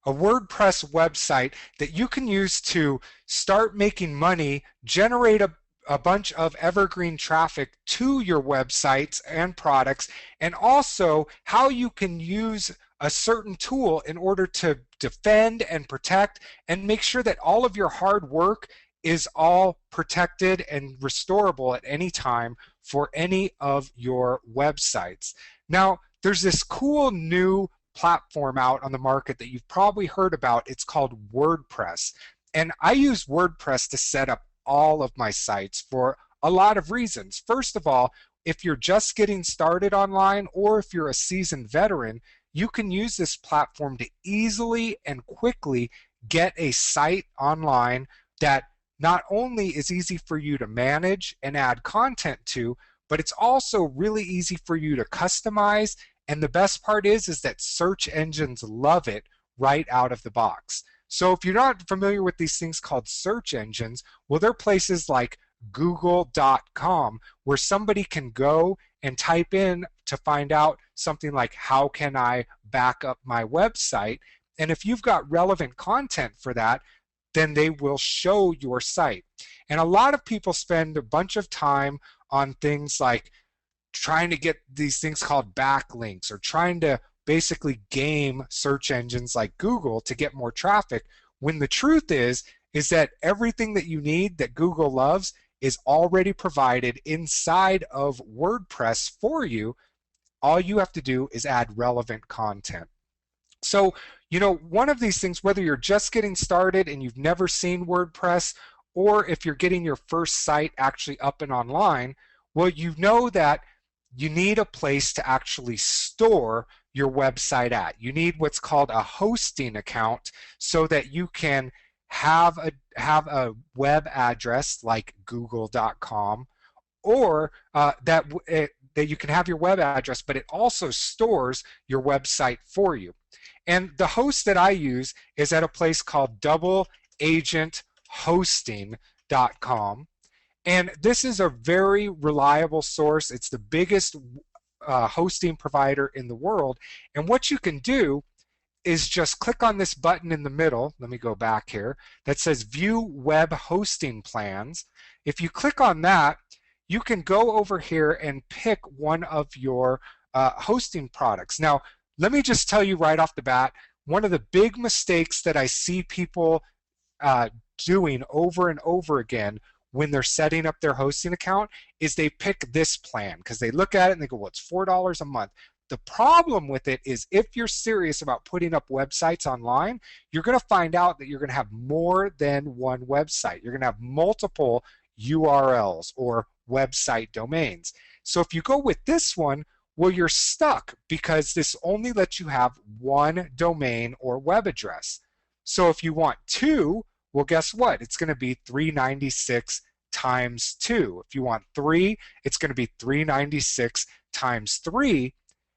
a WordPress website that you can use to start making money, generate a bunch of evergreen traffic to your websites and products, and also how you can use a certain tool in order to defend and protect and make sure that all of your hard work is all protected and restorable at any time for any of your websites. Now, there's this cool new platform out on the market that you've probably heard about. It's called WordPress. And I use WordPress to set up all of my sites for a lot of reasons. First of all, if you're just getting started online or if you're a seasoned veteran, you can use this platform to easily and quickly get a site online that not only is easy for you to manage and add content to, but it's also really easy for you to customize. And the best part is that search engines love it right out of the box. So if you're not familiar with these things called search engines, well, they're places like google.com where somebody can go and type in to find out something like, how can I back up my website? And if you've got relevant content for that, then they will show your site. And a lot of people spend a bunch of time on things like trying to get these things called backlinks or trying to basically game search engines like Google to get more traffic, when the truth is that everything that you need that Google loves is already provided inside of WordPress for you. All you have to do is add relevant content. So, one of these things, whether you're just getting started and you've never seen WordPress, or if you're getting your first site actually up and online, well, you know that you need a place to actually store your website at. You need what's called a hosting account so that you can have a web address like google.com, or that you can have your web address, but it also stores your website for you. And the host that I use is at a place called doubleagenthosting.com. And this is a very reliable source. It's the biggest hosting provider in the world. And what you can do is just click on this button in the middle. Let me go back here. That says View Web Hosting Plans. If you click on that, you can go over here and pick one of your hosting products. Now, let me just tell you right off the bat, one of the big mistakes that I see people uh, doing over and over again when they're setting up their hosting account is they pick this plan because they look at it and they go, well, it's $4 a month. The problem with it is if you're serious about putting up websites online, you're going to find out that you're going to have more than one website. You're going to have multiple URLs or website domains. So if you go with this one, well, you're stuck because this only lets you have one domain or web address. So if you want two, well, guess what? It's going to be 396 times 2. If you want 3, it's going to be 396 times 3.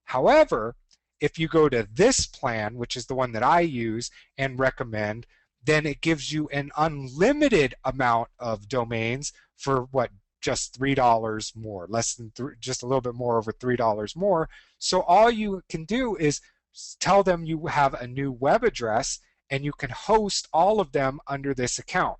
However, if you go to this plan, which is the one that I use and recommend, then it gives you an unlimited amount of domains for what, just $3 more, less than just a little bit more over $3 more. So all you can do is tell them you have a new web address and you can host all of them under this account.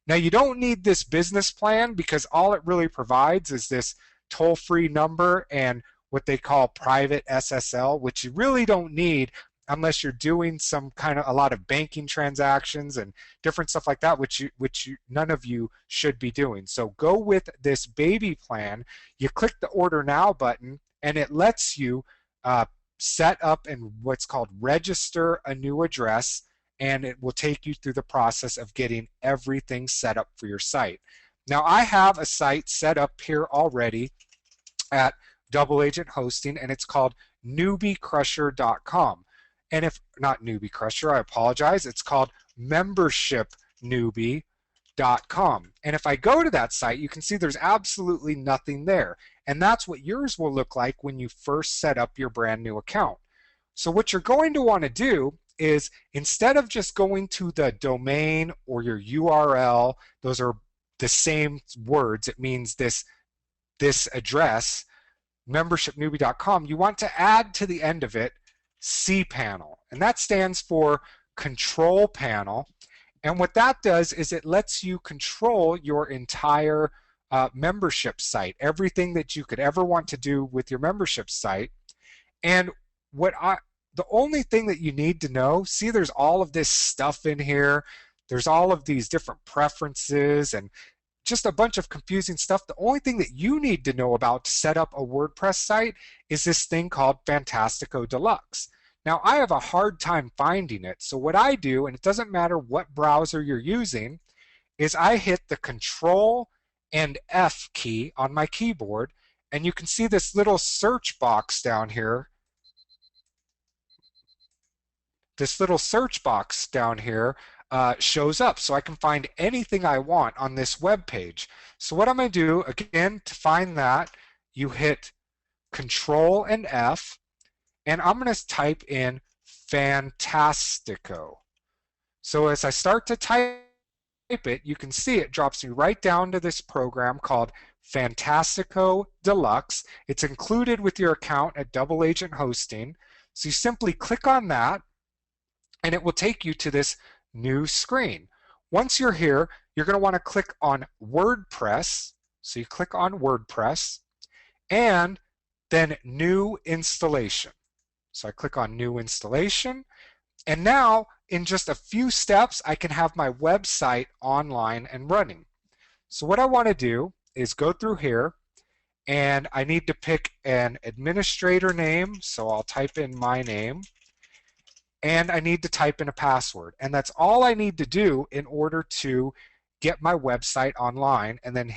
Now, you don't need this business plan because all it really provides is this toll-free number and what they call private SSL, which you really don't need unless you're doing some kind of a lot of banking transactions and different stuff like that, which none of you should be doing. So go with this baby plan. You click the Order Now button, and it lets you set up and what's called register a new address, and it will take you through the process of getting everything set up for your site. Now, I have a site set up here already at Double Agent Hosting, and it's called newbiecrusher.com. And if not Newbie Crusher, I apologize, it's called membershipnewbie.com. And if I go to that site, you can see there's absolutely nothing there. And that's what yours will look like when you first set up your brand new account. So what you're going to want to do is instead of just going to the domain or your URL, those are the same words. It means this address, membershipnewbie.com, you want to add to the end of it cPanel. And that stands for control panel. And what that does is it lets you control your entire membership site, everything that you could ever want to do with your membership site. And what I the only thing that you need to know, see, there's all of this stuff in here. There's all of these different preferences and just a bunch of confusing stuff. The only thing that you need to know about to set up a WordPress site is this thing called Fantastico Deluxe. Now, I have a hard time finding it. So what I do, and it doesn't matter what browser you're using, is I hit the Control and F key on my keyboard, and you can see this little search box down here. This little search box down here shows up, so I can find anything I want on this web page. So what I'm going to do, again, to find that, you hit Control and F, and I'm going to type in Fantastico. So as I start to type it, you can see it drops me right down to this program called Fantastico Deluxe. It's included with your account at Double Agent Hosting. So you simply click on that, and it will take you to this new screen. Once you're here, you're going to want to click on WordPress. So you click on WordPress, and then New Installation. So I click on New Installation, and now in just a few steps, I can have my website online and running. So what I want to do is go through here, and I need to pick an administrator name. So I'll type in my name, and I need to type in a password. And that's all I need to do in order to get my website online, and then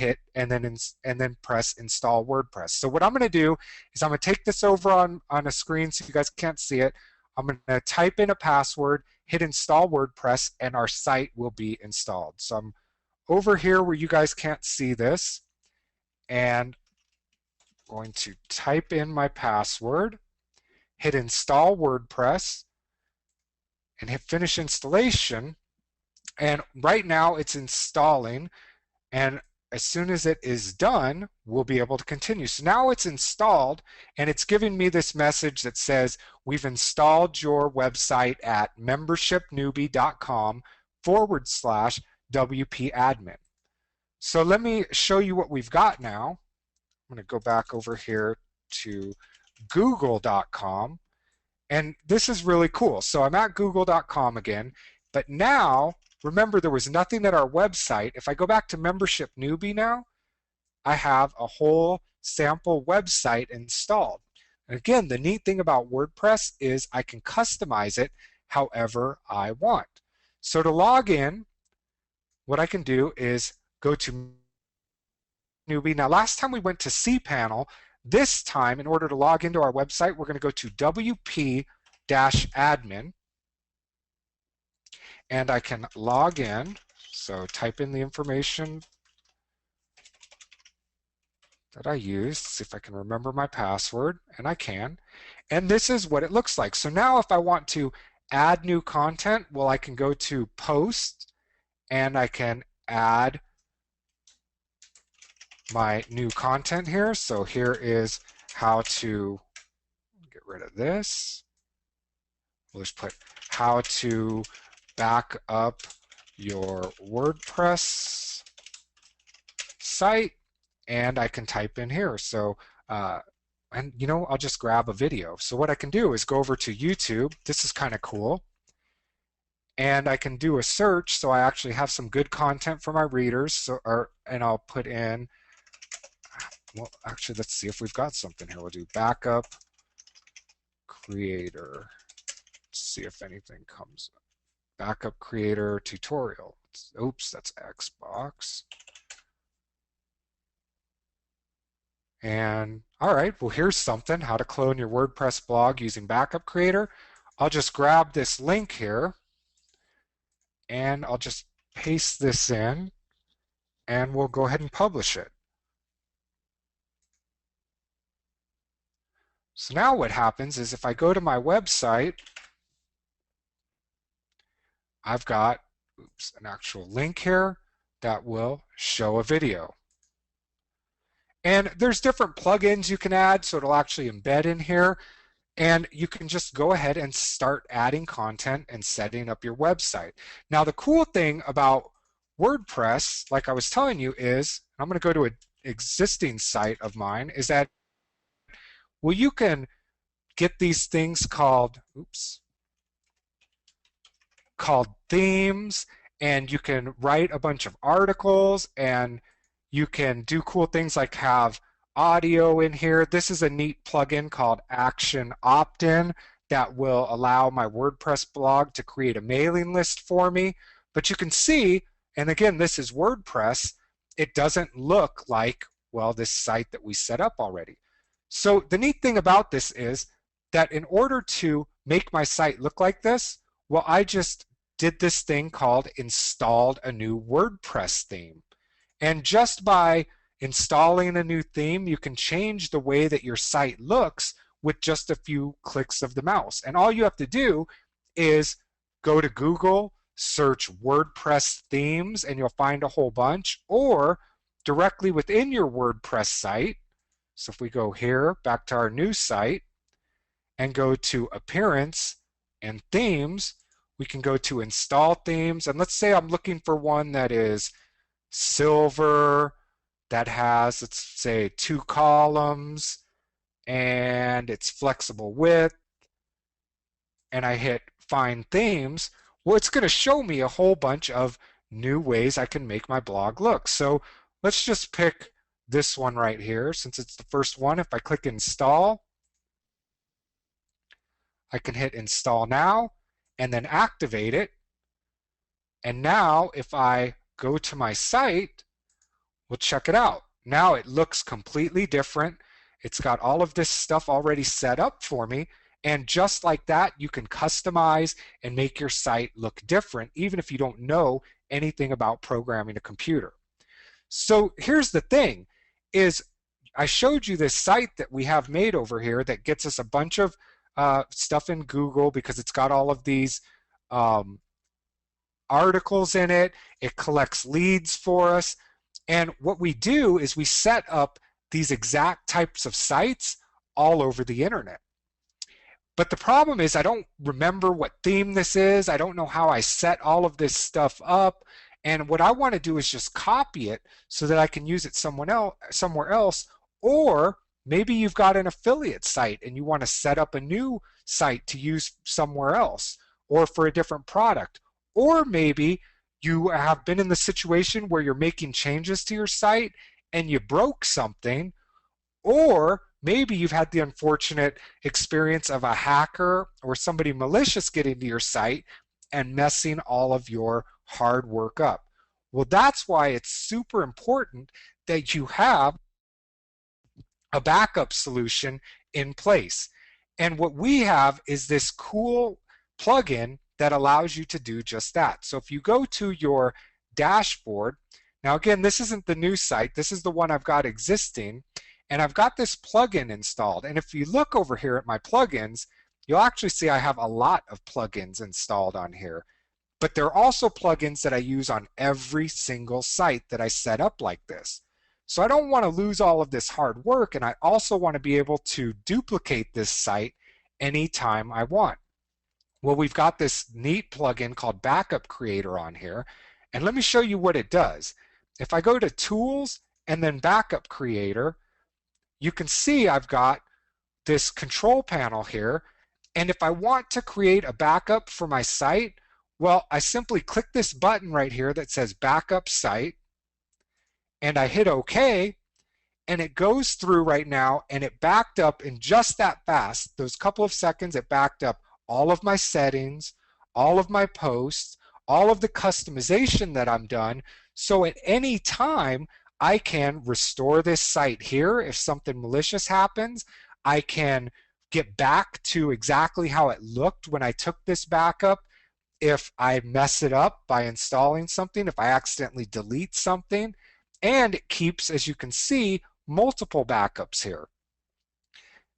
press install WordPress. So what I'm going to do is I'm going to take this over on a screen so you guys can't see it. I'm going to type in a password, hit install WordPress, and our site will be installed. So I'm over here where you guys can't see this, and I'm going to type in my password, hit install WordPress, and hit finish installation. And right now it's installing, and as soon as it is done, we'll be able to continue. So now it's installed, and it's giving me this message that says, we've installed your website at membershipnewbie.com/WP-admin. So let me show you what we've got now. I'm going to go back over here to google.com. And this is really cool. So I'm at google.com again, but now, remember, there was nothing at our website. If I go back to Membership Newbie now, I have a whole sample website installed. And again, the neat thing about WordPress is I can customize it however I want. So to log in, what I can do is go to Newbie. Now, last time we went to cPanel. This time, in order to log into our website, we're going to go to WP-admin, and I can log in. So type in the information that I used, see if I can remember my password, and I can. And this is what it looks like. So now if I want to add new content, well, I can go to Post, and I can add my new content here. So here is how to get rid of this. We'll just put how to back up your WordPress site, and I can type in here. So and I'll just grab a video. So what I can do is go over to YouTube. This is kind of cool. And I can do a search, so I actually have some good content for my readers. So and I'll put in, well, actually, let's see if we've got something here. We'll do backup creator. Let's see if anything comes up. Backup creator tutorial. Oops, that's Xbox. And all right, well, here's something, how to clone your WordPress blog using Backup Creator. I'll just grab this link here, and I'll just paste this in, and we'll go ahead and publish it. So now what happens is if I go to my website, I've got, oops, an actual link here that will show a video. And there's different plugins you can add, so it'll actually embed in here. And you can just go ahead and start adding content and setting up your website. Now, the cool thing about WordPress, like I was telling you, is I'm going to go to an existing site of mine, is that, well, you can get these things called, oops, called themes, and you can write a bunch of articles, and you can do cool things like have audio in here. This is a neat plugin called Action Opt-in that will allow my WordPress blog to create a mailing list for me. But you can see, and again, this is WordPress, it doesn't look like, well, this site that we set up already. So the neat thing about this is that in order to make my site look like this, well, I just did this thing called installed a new WordPress theme. And just by installing a new theme, you can change the way that your site looks with just a few clicks of the mouse. And all you have to do is go to Google, search WordPress themes, and you'll find a whole bunch, or directly within your WordPress site. So if we go here, back to our new site, and go to Appearance and Themes, we can go to Install Themes. And let's say I'm looking for one that is silver, that has, let's say, 2 columns, and it's flexible width, and I hit Find Themes. Well, it's going to show me a whole bunch of new ways I can make my blog look. So let's just pick this one right here since it's the first one. If I click Install, I can hit Install Now and then activate it. And now if I go to my site, well, check it out. Now it looks completely different. It's got all of this stuff already set up for me. And just like that, you can customize and make your site look different, even if you don't know anything about programming a computer. So here's the thing, is I showed you this site that we have made over here that gets us a bunch of stuff in Google because it's got all of these articles in it. It collects leads for us. And what we do is we set up these exact types of sites all over the internet. But the problem is I don't remember what theme this is. I don't know how I set all of this stuff up. And what I want to do is just copy it so that I can use it somewhere else. Or maybe you've got an affiliate site and you want to set up a new site to use somewhere else or for a different product. Or maybe you have been in the situation where you're making changes to your site and you broke something, or maybe you've had the unfortunate experience of a hacker or somebody malicious getting to your site and messing all of your hard work up. Well, that's why it's super important that you have a backup solution in place. And what we have is this cool plugin that allows you to do just that. So if you go to your dashboard, now again, this isn't the new site, this is the one I've got existing, and I've got this plugin installed. And if you look over here at my plugins, you'll actually see I have a lot of plugins installed on here. But there are also plugins that I use on every single site that I set up like this. So I don't want to lose all of this hard work, and I also want to be able to duplicate this site anytime I want. Well, we've got this neat plugin called Backup Creator on here, and let me show you what it does. If I go to Tools and then Backup Creator, you can see I've got this control panel here, and if I want to create a backup for my site, well, I simply click this button right here that says Backup Site, and I hit OK, and it goes through right now, and it backed up in just that fast. Those couple of seconds, it backed up all of my settings, all of my posts, all of the customization that I'm done. So at any time, I can restore this site here if something malicious happens. I can get back to exactly how it looked when I took this backup if I mess it up by installing something, if I accidentally delete something. And it keeps, as you can see, multiple backups here.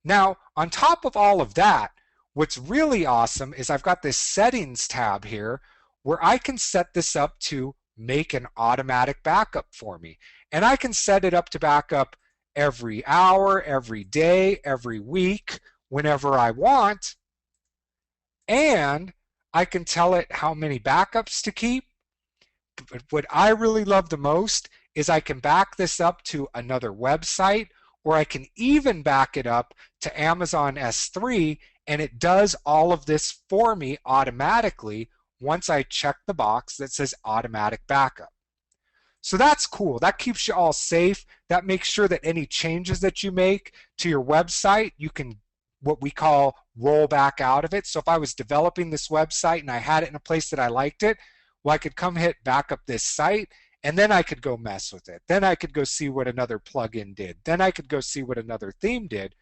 Now, on top of all of that, what's really awesome is I've got this settings tab here where I can set this up to make an automatic backup for me. And I can set it up to backup every hour, every day, every week, whenever I want. And I can tell it how many backups to keep. But what I really love the most is I can back this up to another website, or I can even back it up to Amazon S3, and it does all of this for me automatically once I check the box that says automatic backup. So that's cool. That keeps you all safe. That makes sure that any changes that you make to your website, you can what we call roll back out of it. So if I was developing this website and I had it in a place that I liked it, well, I could come hit back up this site, and then I could go mess with it. Then I could go see what another plugin did. Then I could go see what another theme did.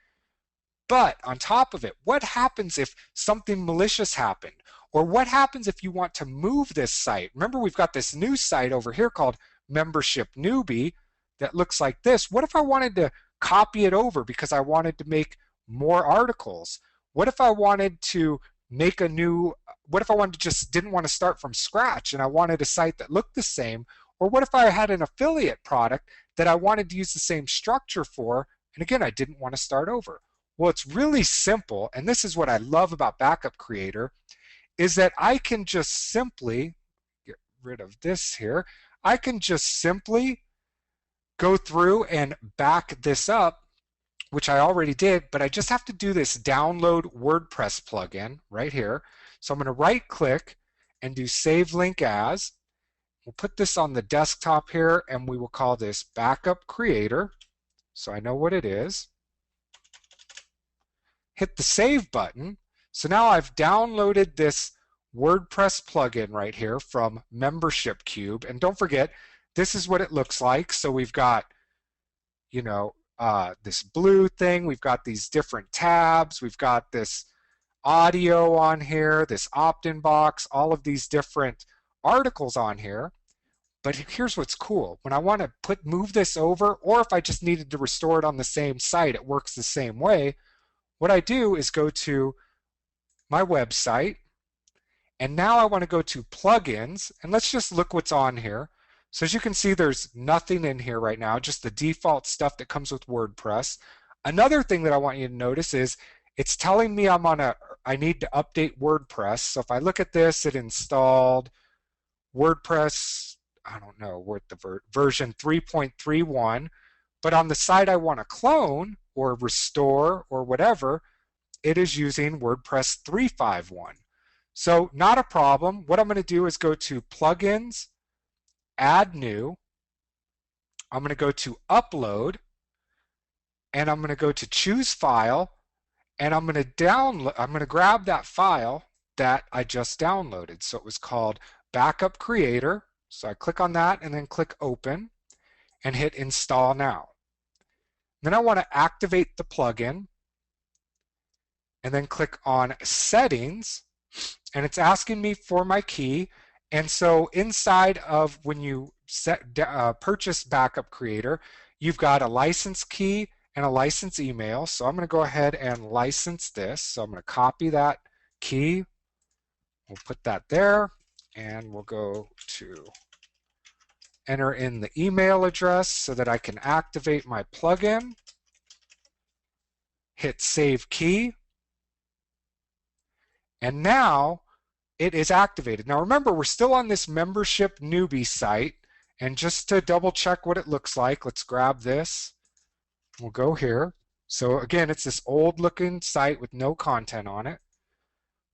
But on top of it, what happens if something malicious happened? Or what happens if you want to move this site? Remember, we've got this new site over here called Membership Newbie that looks like this. What if I wanted to copy it over because I wanted to make more articles? What if I wanted to make a new, what if I wanted to just didn't want to start from scratch and I wanted a site that looked the same? Or what if I had an affiliate product that I wanted to use the same structure for, and again, I didn't want to start over? Well, it's really simple, and this is what I love about Backup Creator, is that I can just simply, get rid of this here, I can just simply go through and back this up, which I already did, but I just have to do this download WordPress plugin right here. So I'm going to right click and do save link as. We'll put this on the desktop here and we will call this Backup Creator. So I know what it is. Hit the save button. So now I've downloaded this WordPress plugin right here from Membership Cube. And don't forget, this is what it looks like. So we've got, this blue thing. We've got these different tabs. We've got this audio on here, this opt-in box, all of these different articles on here. But here's what's cool. When I want to move this over, or if I just needed to restore it on the same site, it works the same way. What I do is go to my website, and now I want to go to plugins, and let's just look what's on here. So as you can see, there's nothing in here right now, just the default stuff that comes with WordPress. Another thing that I want you to notice is it's telling me I need to update WordPress. So if I look at this, it installed WordPress, I don't know what the version 3.31, but on the site I want to clone or restore or whatever, it is using WordPress 3.5.1. So not a problem. What I'm going to do is go to plugins, add new. I'm going to go to upload, and I'm going to go to choose file, and I'm going to grab that file that I just downloaded. So it was called Backup Creator. So I click on that and then click open and hit install now. Then I want to activate the plugin and then click on settings, and it's asking me for my key. And so inside of when you purchase Backup Creator, you've got a license key and a license email. So I'm going to go ahead and license this. So I'm going to copy that key. We'll put that there, and we'll go to enter in the email address so that I can activate my plugin. Hit save key. And now it is activated. Now remember, we're still on this membership newbie site. And just to double check what it looks like, let's grab this. We'll go here. So again, it's this old looking site with no content on it.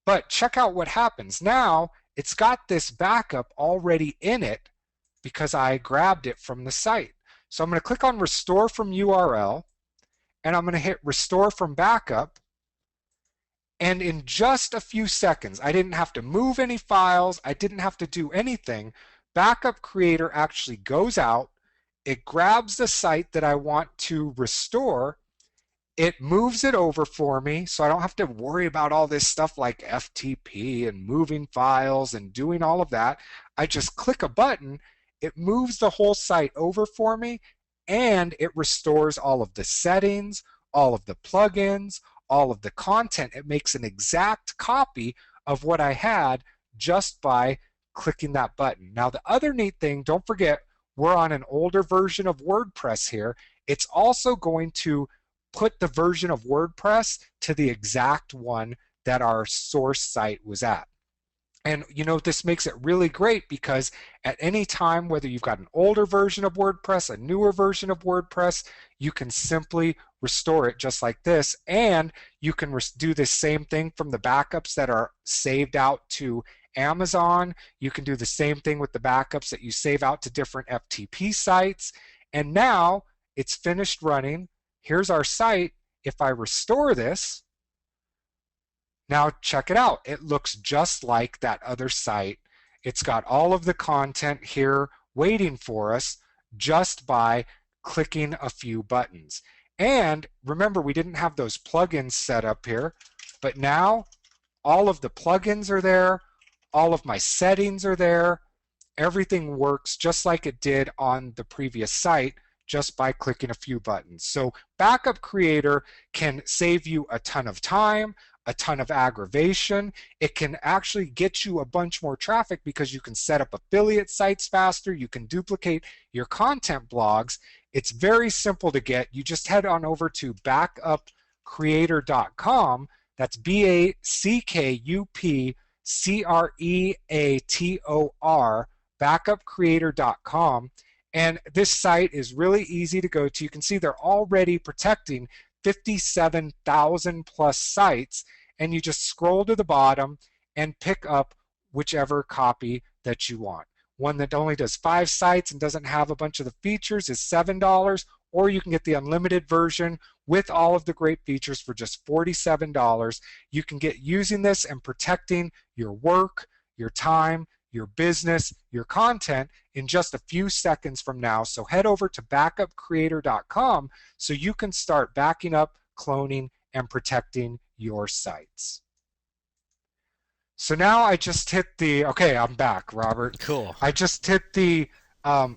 But check out what happens. Now it's got this backup already in it because I grabbed it from the site. So I'm going to click on restore from URL, and I'm going to hit restore from backup. And in just a few seconds, I didn't have to move any files, I didn't have to do anything. Backup Creator actually goes out, it grabs the site that I want to restore, it moves it over for me, so I don't have to worry about all this stuff like FTP and moving files and doing all of that. I just click a button, it moves the whole site over for me, and it restores all of the settings, all of the plugins, all of the content. It makes an exact copy of what I had just by clicking that button. Now, the other neat thing, don't forget, we're on an older version of WordPress here. It's also going to put the version of WordPress to the exact one that our source site was at. And this makes it really great because at any time, whether you've got an older version of WordPress, a newer version of WordPress, you can simply restore it just like this. And you can do the same thing from the backups that are saved out to Amazon. You can do the same thing with the backups that you save out to different FTP sites. And now it's finished running. Here's our site. If I restore this, now check it out. It looks just like that other site. It's got all of the content here waiting for us just by clicking a few buttons. And remember, we didn't have those plugins set up here, but now all of the plugins are there, all of my settings are there, everything works just like it did on the previous site just by clicking a few buttons. So Backup Creator can save you a ton of time, a ton of aggravation. It can actually get you a bunch more traffic because you can set up affiliate sites faster. You can duplicate your content blogs. It's very simple to get. You just head on over to backupcreator.com. That's BACKUPCREATOR, backupcreator.com. And this site is really easy to go to. You can see they're already protecting 57,000 plus sites, and you just scroll to the bottom and pick up whichever copy that you want. One that only does 5 sites and doesn't have a bunch of the features is $7, or you can get the unlimited version with all of the great features for just $47. You can get using this and protecting your work, your time, your business, your content in just a few seconds from now. So head over to backupcreator.com so you can start backing up, cloning, and protecting your sites. So now I just hit the, okay, I'm back, Robert. Cool. I just hit the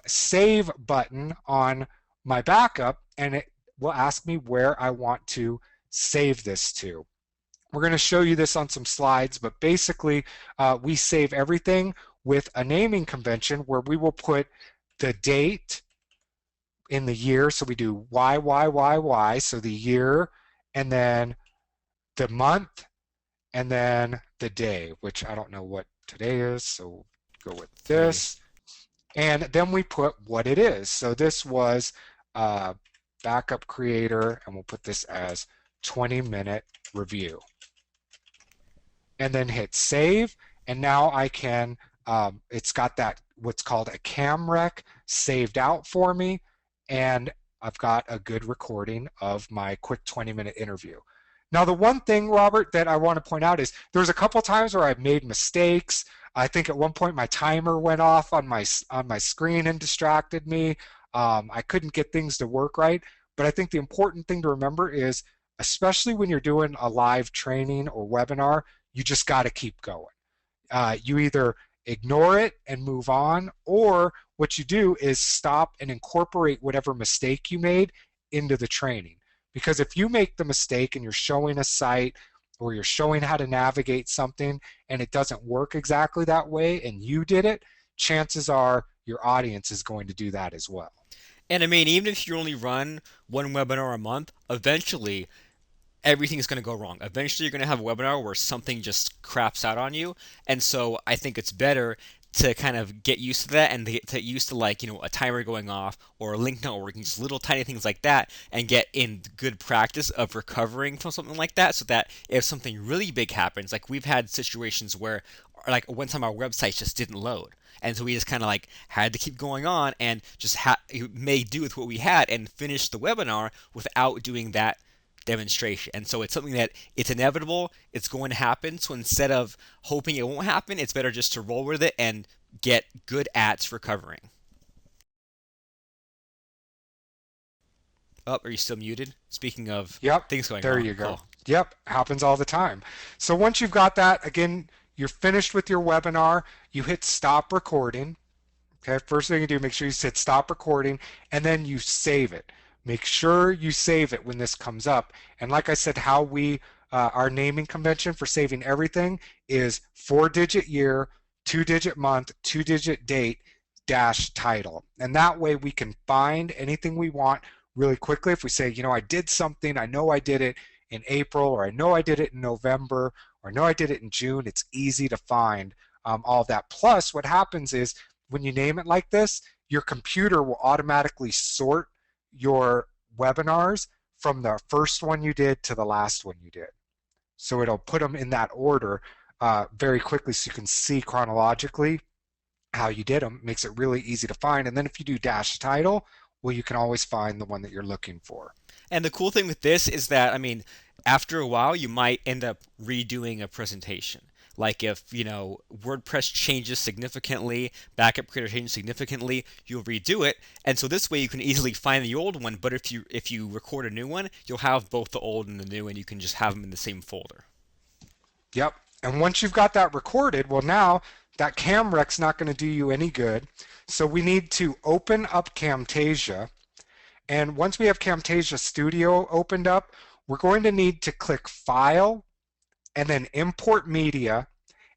save button on my backup, and it will ask me where I want to save this to. We're going to show you this on some slides, but basically we save everything with a naming convention where we will put the date in the year. So we do YYYY, so the year, and then the month, and then the day, which I don't know what today is, so go with 3. this. And then we put what it is. So this was Backup Creator, and we'll put this as 20-minute review. And then hit save, and now I can, it's got that what's called a cam rec saved out for me, and I've got a good recording of my quick 20-minute interview. Now, the one thing, Robert, that I want to point out is there's a couple times where I've made mistakes. I think at one point my timer went off on my screen and distracted me. I couldn't get things to work right. But I think the important thing to remember is, especially when you're doing a live training or webinar, you just got to keep going. You either ignore it and move on, or what you do is stop and incorporate whatever mistake you made into the training. Because if you make the mistake and you're showing a site or you're showing how to navigate something and it doesn't work exactly that way and you did it, chances are your audience is going to do that as well. And I mean, even if you only run one webinar a month, eventually everything's going to go wrong. Eventually, you're going to have a webinar where something just craps out on you. And so I think it's better to kind of get used to that and get used to, like, a timer going off or a link not working, just little tiny things like that, and get in good practice of recovering from something like that, so that if something really big happens, like we've had situations where, like, one time our website just didn't load. And so we just kind of like had to keep going on and just made do with what we had and finish the webinar without doing that demonstration. And so it's something that it's inevitable, it's going to happen. So instead of hoping it won't happen, it's better just to roll with it and get good at recovering. Oh, are you still muted? Speaking of Yep, things going there wrong. you go. Cool. Yep, happens all the time. So once you've got that, again, you're finished with your webinar, you hit stop recording. Okay, first thing you do, make sure you hit stop recording, and then you save it. Make sure you save it when this comes up. And like I said, how our naming convention for saving everything is 4-digit year, 2-digit month, 2-digit date, dash title. And that way we can find anything we want really quickly. If we say, I did something, I know I did it in April, or I know I did it in November, or I know I did it in June, it's easy to find all of that. Plus, what happens is when you name it like this, your computer will automatically sort your webinars from the first one you did to the last one you did. So it'll put them in that order very quickly so you can see chronologically how you did them. It makes it really easy to find. And then if you do dash title, well, you can always find the one that you're looking for. And the cool thing with this is that, I mean, after a while, you might end up redoing a presentation. Like if, WordPress changes significantly, Backup Creator changes significantly, you'll redo it. And so this way you can easily find the old one, but if you record a new one, you'll have both the old and the new and you can just have them in the same folder. Yep. And once you've got that recorded, well, now that CamRec's not going to do you any good. So we need to open up Camtasia. And once we have Camtasia Studio opened up, we're going to need to click File and then Import Media.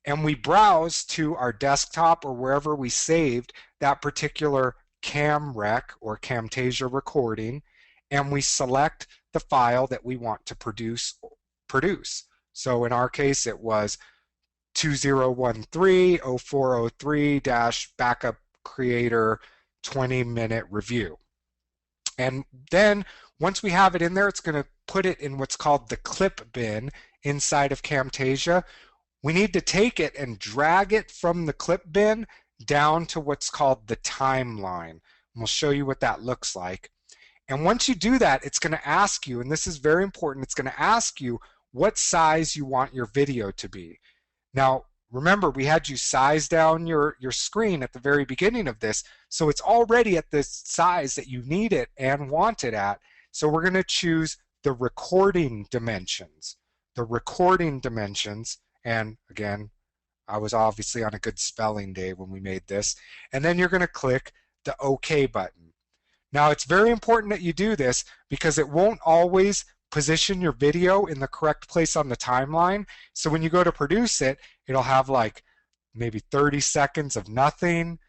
And we browse to our desktop or wherever we saved that particular CamRec or Camtasia recording. And we select the file that we want to produce. So in our case, it was 2013-0403 backup creator 20-minute review. And then once we have it in there, it's going to put it in what's called the clip bin inside of Camtasia. We need to take it and drag it from the clip bin down to what's called the timeline. And we'll show you what that looks like. And once you do that, it's going to ask you, and this is very important, it's going to ask you what size you want your video to be. Now, remember, we had you size down your screen at the very beginning of this, so it's already at this size that you need it and want it at. So we're going to choose the recording dimensions. The recording dimensions, and again, I was obviously on a good spelling day when we made this, and then you're going to click the OK button. Now, it's very important that you do this because it won't always position your video in the correct place on the timeline. So when you go to produce it, it'll have like maybe 30 seconds of nothing,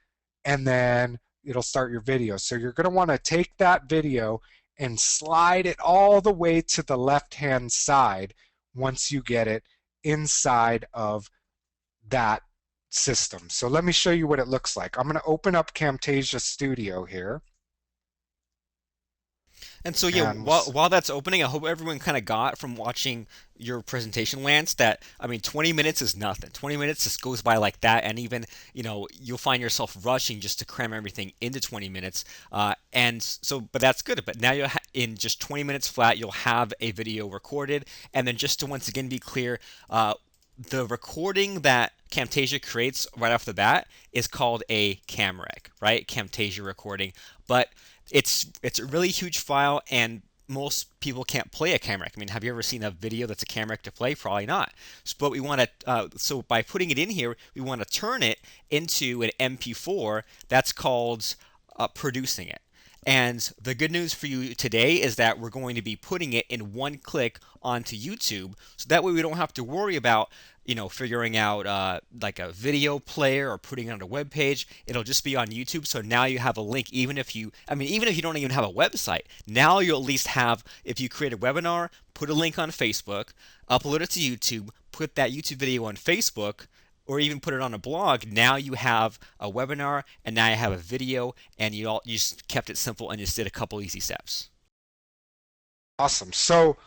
and then it'll start your video. So you're going to want to take that video and slide it all the way to the left-hand side once you get it inside of that system. So let me show you what it looks like. I'm going to open up Camtasia Studio here. And so, yeah, And while that's opening, I hope everyone kind of got from watching your presentation, Lance, that, I mean, 20 minutes is nothing. 20 minutes just goes by like that. And even, you'll find yourself rushing just to cram everything into 20 minutes. And so, but that's good. But now in just 20 minutes flat, you'll have a video recorded. And then just to once again be clear, the recording that Camtasia creates right off the bat is called a CamRec, right? Camtasia recording. But it's a really huge file, and most people can't play a CamRec. I mean, have you ever seen a video that's a CamRec to play? Probably not. But we want to, so by putting it in here, we want to turn it into an MP4. That's called producing it. And the good news for you today is that we're going to be putting it in one click onto YouTube. So that way we don't have to worry about, figuring out like a video player or putting it on a web page. It'll just be on YouTube. So now you have a link, even if you don't even have a website. Now you'll at least have, if you create a webinar, put a link on Facebook, upload it to YouTube, put that YouTube video on Facebook, or even put it on a blog. Now you have a webinar, and now you have a video, and you just kept it simple and just did a couple easy steps. awesome. So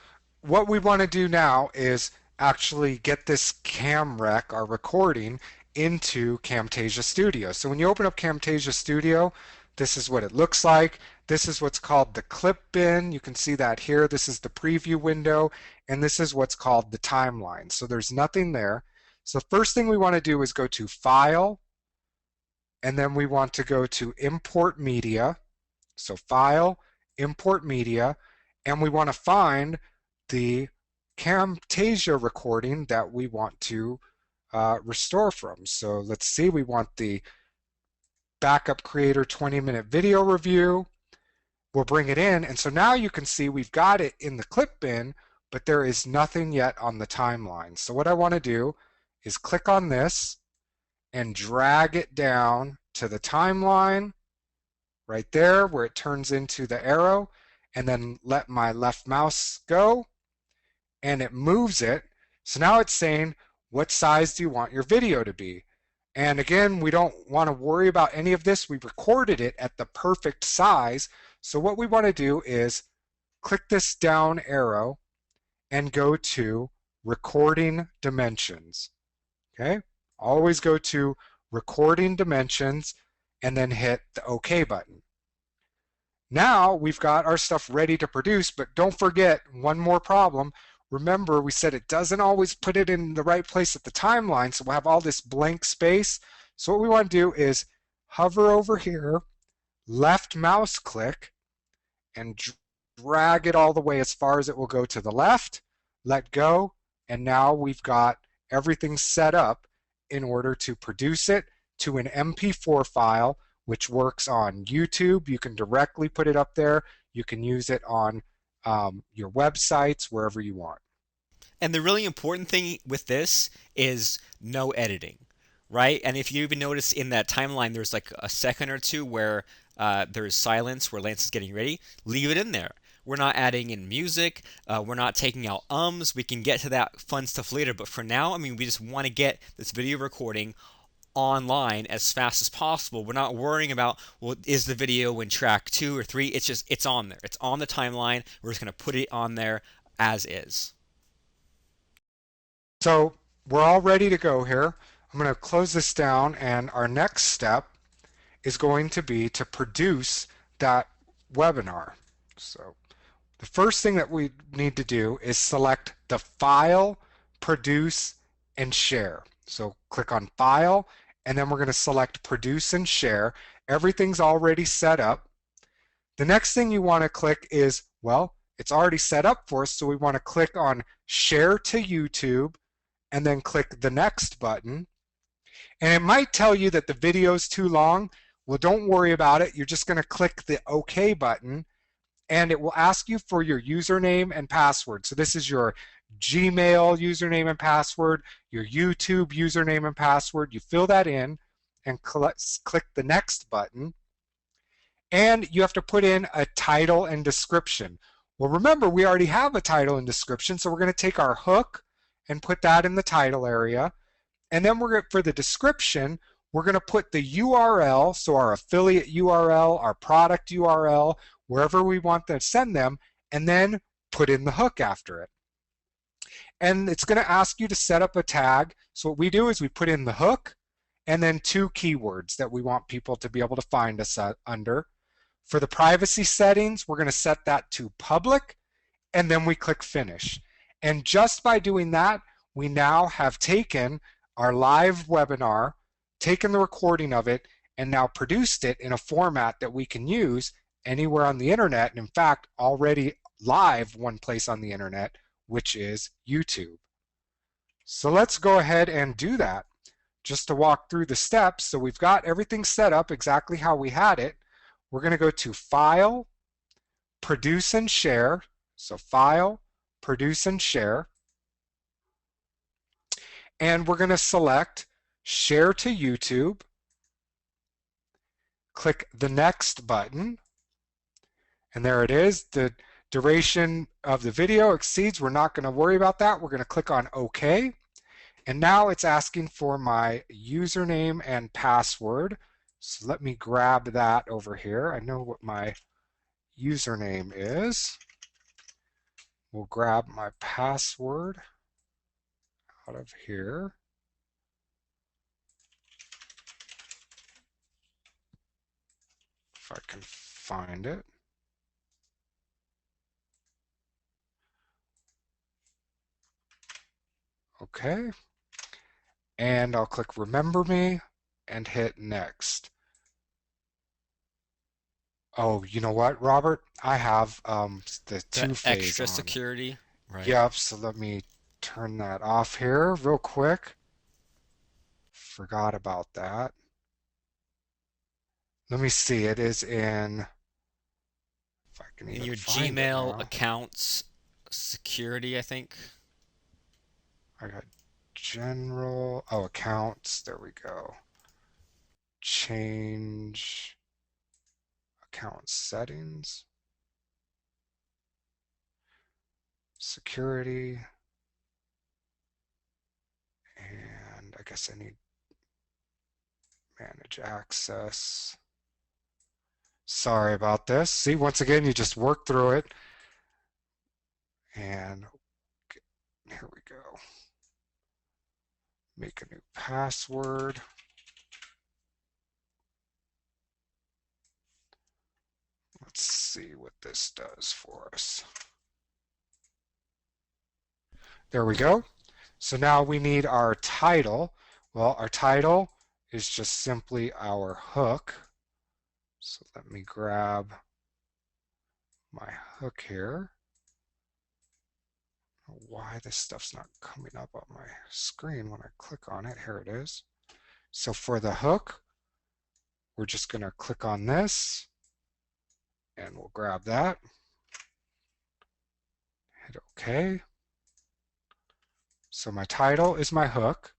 what we want to do now is actually get this CamRec, our recording, into Camtasia Studio. So when you open up Camtasia Studio, this is what it looks like. This is what's called the clip bin. You can see that here. This is the preview window, and this is what's called the timeline. So there's nothing there. So the first thing we want to do is go to File, and then we want to go to Import Media. So File, Import Media, and we want to find the Camtasia recording that we want to restore from. So let's see, we want the Backup Creator 20-minute video review. We'll bring it in, and so now you can see we've got it in the clip bin, but there is nothing yet on the timeline. So what I want to do is click on this, and drag it down to the timeline right there where it turns into the arrow, and then let my left mouse go and it moves it. So now it's saying, what size do you want your video to be? And again, we don't want to worry about any of this. We recorded it at the perfect size. So what we want to do is click this down arrow and go to recording dimensions. Okay? Always go to recording dimensions and then hit the OK button. Now we've got our stuff ready to produce, but don't forget one more problem. Remember, we said it doesn't always put it in the right place at the timeline, so we'll have all this blank space. So what we want to do is hover over here, left mouse click, and drag it all the way as far as it will go to the left, let go, and now we've got everything set up in order to produce it to an MP4 file, which works on YouTube. You can directly put it up there. You can use it on your websites, wherever you want. And the really important thing with this is no editing, right? And if you even notice in that timeline, there's like a second or two where there's silence where Lance is getting ready. Leave it in there. We're not adding in music. We're not taking out ums. We can get to that fun stuff later. But for now, I mean, we just want to get this video recording online as fast as possible. We're not worrying about, well, is the video in track 2 or 3? It's just, it's on there. It's on the timeline. We're just going to put it on there as is. So we're all ready to go here. I'm going to close this down, and our next step is going to be to produce that webinar. So the first thing that we need to do is select the file, produce, and share. So click on file, and then we're going to select produce and share. Everything's already set up. The next thing you want to click is, well, it's already set up for us, so we want to click on share to YouTube and then click the next button. And it might tell you that the video is too long. Well, don't worry about it. You're just going to click the OK button, and it will ask you for your username and password. So this is your Gmail username and password, your YouTube username and password. You fill that in and click the next button. And you have to put in a title and description. Well, remember, we already have a title and description, so we're going to take our hook and put that in the title area. And then we're going to, for the description, we're going to put the URL, so our affiliate URL, our product URL, wherever we want to send them, and then put in the hook after it. And it's going to ask you to set up a tag. So what we do is we put in the hook and then 2 keywords that we want people to be able to find us under. For the privacy settings, we're going to set that to public, and then we click finish. And just by doing that, we now have taken our live webinar, taken the recording of it, and now produced it in a format that we can use anywhere on the internet, and in fact, already live one place on the internet, which is YouTube. So let's go ahead and do that. Just to walk through the steps, so we've got everything set up exactly how we had it. We're going to go to File, Produce and Share. So File, Produce and Share. And we're going to select Share to YouTube. Click the Next button. And there it is. The duration of the video exceeds. We're not going to worry about that. We're going to click on OK. And now it's asking for my username and password. So let me grab that over here. I know what my username is. We'll grab my password out of here. If I can find it. Okay. And I'll click Remember Me and hit Next. Oh, you know what, Robert? I have the The two-phase extra on. security, right? Yep, so let me turn that off here real quick. Forgot about that. Let me see, it is in, if I can In even your find it Gmail now. accounts security, I think. I got General, oh, accounts, there we go. Change account settings, security, and I guess I need manage access. Sorry about this. See, once again, you just work through it. And here we go. Make a new password. Let's see what this does for us. There we go. So now we need our title. Well, our title is just simply our hook. So let me grab my hook here. Why this stuff's not coming up on my screen when I click on it. Here it is. So for the hook, we're just going to click on this and we'll grab that. Hit OK. So my title is my hook.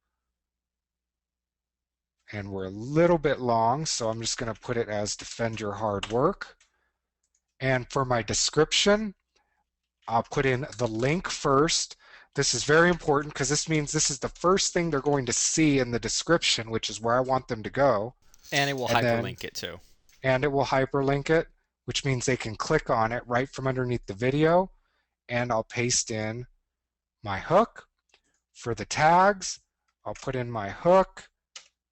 And we're a little bit long, so I'm just going to put it as defend your hard work. And for my description, I'll put in the link first. This is very important because this means this is the first thing they're going to see in the description, which is where I want them to go. And it will And then, hyperlink it too. and it will hyperlink it, which means they can click on it right from underneath the video. And I'll paste in my hook. For the tags, I'll put in my hook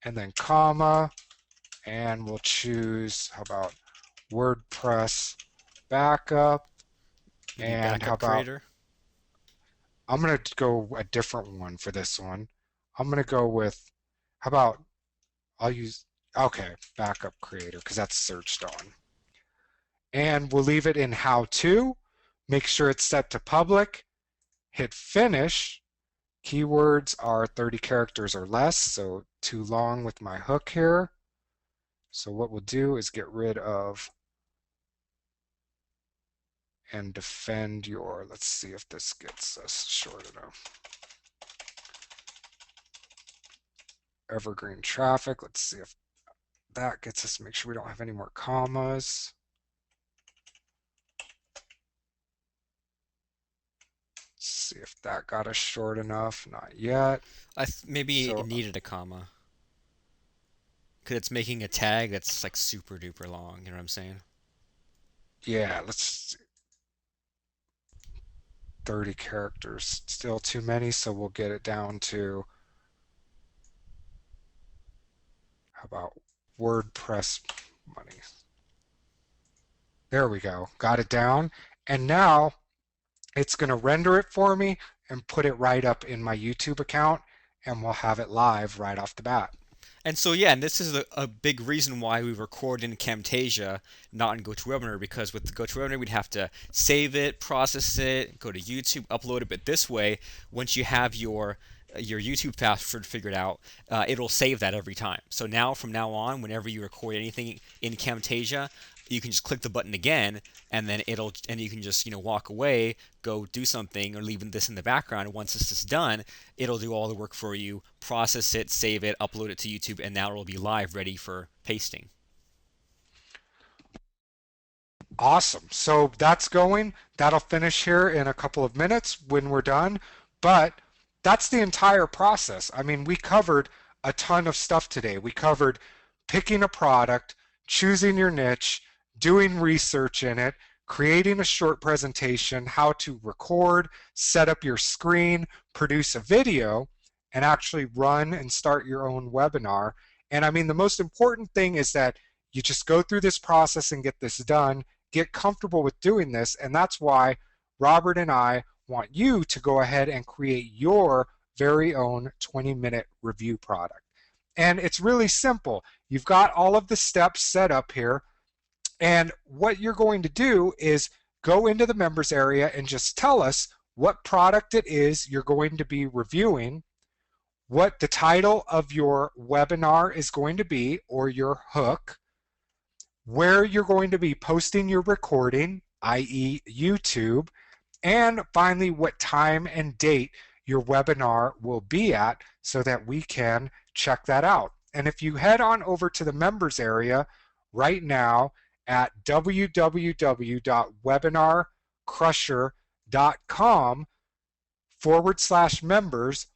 and then comma, and we'll choose, how about WordPress backup, Maybe and how backup about, creator. I'm going to go a different one for this one. I'm going to go with, how about, I'll use, okay, backup creator, because that's searched on. And we'll leave it in how to, make sure it's set to public, hit finish. Keywords are 30 characters or less, so too long with my hook here. So what we'll do is get rid of and defend your, let's see if this gets us short enough. Evergreen traffic, let's see if that gets us, make sure we don't have any more commas. Let's see if that got us short enough, not yet. Maybe it So needed a comma because it's making a tag that's like super duper long. You know what I'm saying? yeah, let's see. 30 characters, still too many, so we'll get it down to, how about WordPress money? There we go, got it down. And now it's going to render it for me and put it right up in my YouTube account, and we'll have it live right off the bat. And so yeah, and this is a big reason why we record in Camtasia, not in GoToWebinar, because with the GoToWebinar we'd have to save it, process it, go to YouTube, upload it. But this way, once you have your YouTube password figured out, it'll save that every time. So now, from now on, whenever you record anything in Camtasia, you can just click the button again, and then you can just walk away, go do something, or leave this in the background. And once this is done, it'll do all the work for you, process it, save it, upload it to YouTube, and now it'll be live, ready for pasting. Awesome. So that's going. That'll finish here in a couple of minutes when we're done. But that's the entire process. I mean, we covered a ton of stuff today. We covered picking a product, choosing your niche, doing research in it, creating a short presentation, how to record, set up your screen, produce a video, and actually run and start your own webinar. And I mean, the most important thing is that you just go through this process and get this done, get comfortable with doing this, and that's why Robert and I want you to go ahead and create your very own 20-minute review product. And it's really simple. You've got all of the steps set up here, and what you're going to do is go into the members area and just tell us what product it is you're going to be reviewing, what the title of your webinar is going to be, or your hook, where you're going to be posting your recording, i.e. YouTube, and finally what time and date your webinar will be at so that we can check that out. And if you head on over to the members area right now at www.webinarcrusher.com/members,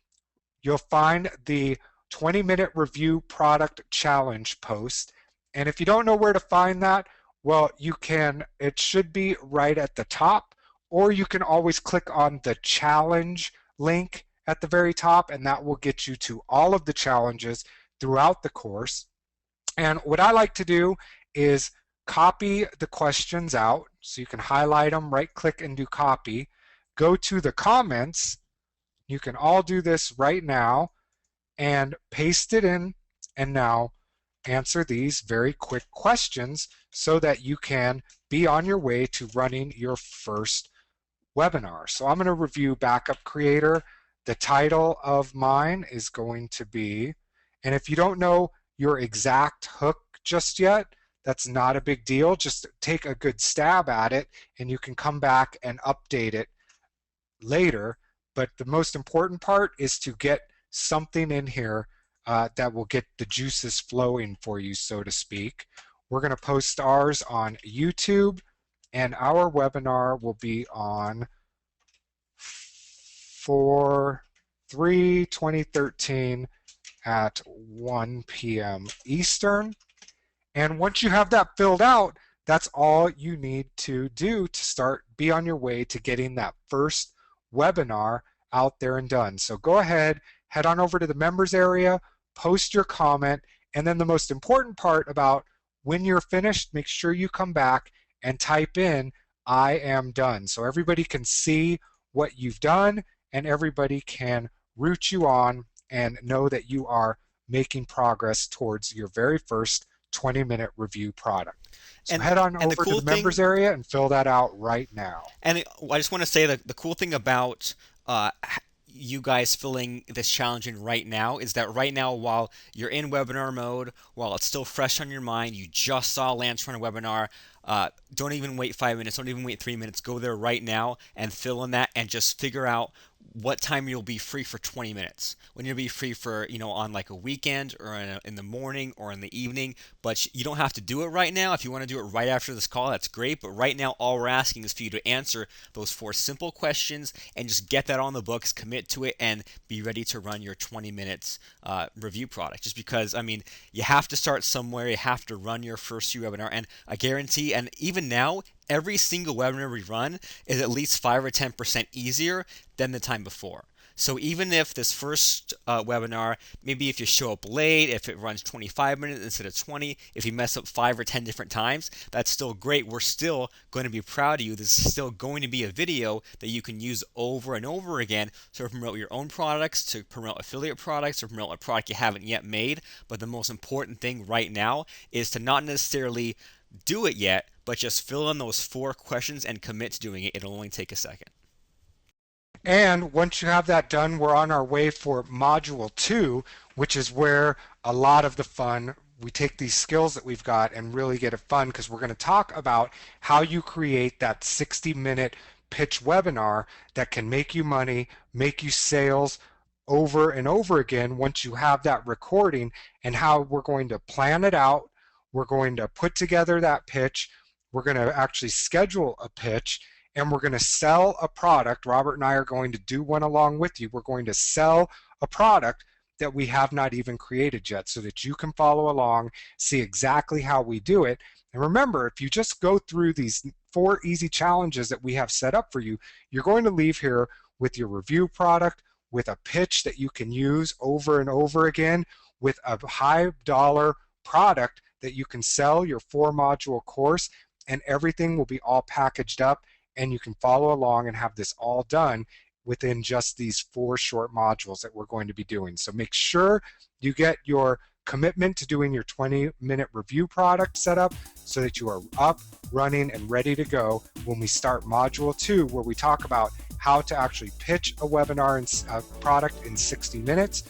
you'll find the 20-minute review product challenge post. And if you don't know where to find that, well, it should be right at the top, or you can always click on the challenge link at the very top, and that will get you to all of the challenges throughout the course. And what I like to do is copy the questions out. So you can highlight them, right click and do copy. Go to the comments. You can all do this right now and paste it in, and now answer these very quick questions so that you can be on your way to running your first webinar. So I'm going to review Backup Creator. The title of mine is going to be, and if you don't know your exact hook just yet, that's not a big deal. Just take a good stab at it and you can come back and update it later. But the most important part is to get something in here that will get the juices flowing for you, so to speak. We're going to post ours on YouTube, and our webinar will be on 4/3/2013 at 1 p.m. Eastern. And once you have that filled out, that's all you need to do to be on your way to getting that first webinar out there and done. So go ahead, head on over to the members area, post your comment, and then the most important part about when you're finished, make sure you come back and type in, "I am done." So everybody can see what you've done and everybody can root you on and know that you are making progress towards your very first 20-minute review product. So And head on and the over to cool the members thing, area and fill that out right now. I just want to say that the cool thing about uh, you guys filling this challenge in right now is that right now, while you're in webinar mode, while it's still fresh on your mind, you just saw Lance run a webinar. Don't even wait 5 minutes. Don't even wait 3 minutes. Go there right now and fill in that, and just figure out what time you'll be free for 20 minutes. When you'll be free for, on like a weekend or in the morning or in the evening. But you don't have to do it right now. If you want to do it right after this call, that's great. But right now, all we're asking is for you to answer those 4 simple questions and just get that on the books, commit to it, and be ready to run your 20 minutes review product. Just because, you have to start somewhere. You have to run your first webinar. And I guarantee, and even now, every single webinar we run is at least 5 or 10% easier than the time before. So even if this first webinar, maybe if you show up late, if it runs 25 minutes instead of 20, if you mess up 5 or 10 different times, that's still great. We're still going to be proud of you. This is still going to be a video that you can use over and over again to promote your own products, to promote affiliate products, to promote a product you haven't yet made. But the most important thing right now is to not necessarily do it yet, but just fill in those 4 questions and commit to doing it. It'll only take a second. And once you have that done, we're on our way for module 2, which is where a lot of the fun, we take these skills that we've got and really get it fun, because we're going to talk about how you create that 60-minute pitch webinar that can make you money, make you sales over and over again once you have that recording, and how we're going to plan it out. We're going to put together that pitch. We're going to actually schedule a pitch, and we're going to sell a product. Robert and I are going to do one along with you. We're going to sell a product that we have not even created yet, so that you can follow along, see exactly how we do it. And remember, if you just go through these 4 easy challenges that we have set up for you, you're going to leave here with your review product, with a pitch that you can use over and over again, with a high dollar product that you can sell your 4-module course, and everything will be all packaged up, and you can follow along and have this all done within just these 4 short modules that we're going to be doing. So make sure you get your commitment to doing your 20-minute review product set up so that you are up, running, and ready to go when we start module 2, where we talk about how to actually pitch a webinar and product in 60 minutes.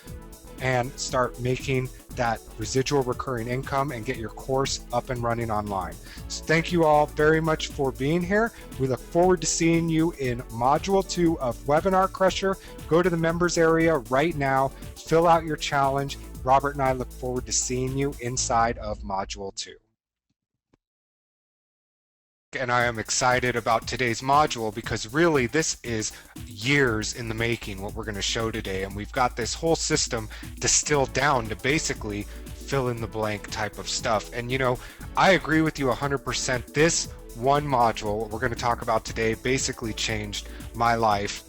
and start making that residual recurring income and get your course up and running online. So thank you all very much for being here. We look forward to seeing you in Module 2 of Webinar Crusher. Go to the members area right now, fill out your challenge. Robert and I look forward to seeing you inside of Module 2. And I am excited about today's module because really this is years in the making, what we're going to show today. And we've got this whole system distilled down to basically fill in the blank type of stuff. And I agree with you 100%. This one module, what we're going to talk about today, basically changed my life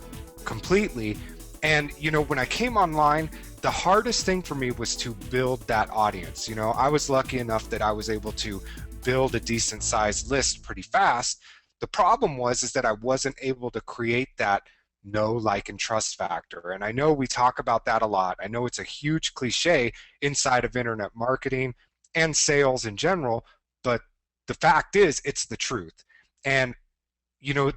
completely. And when I came online, the hardest thing for me was to build that audience. I was lucky enough that I was able to build a decent sized list pretty fast. The problem was is that I wasn't able to create that know, like, and trust factor. And I know we talk about that a lot. I know it's a huge cliche inside of internet marketing and sales in general, but the fact is it's the truth. And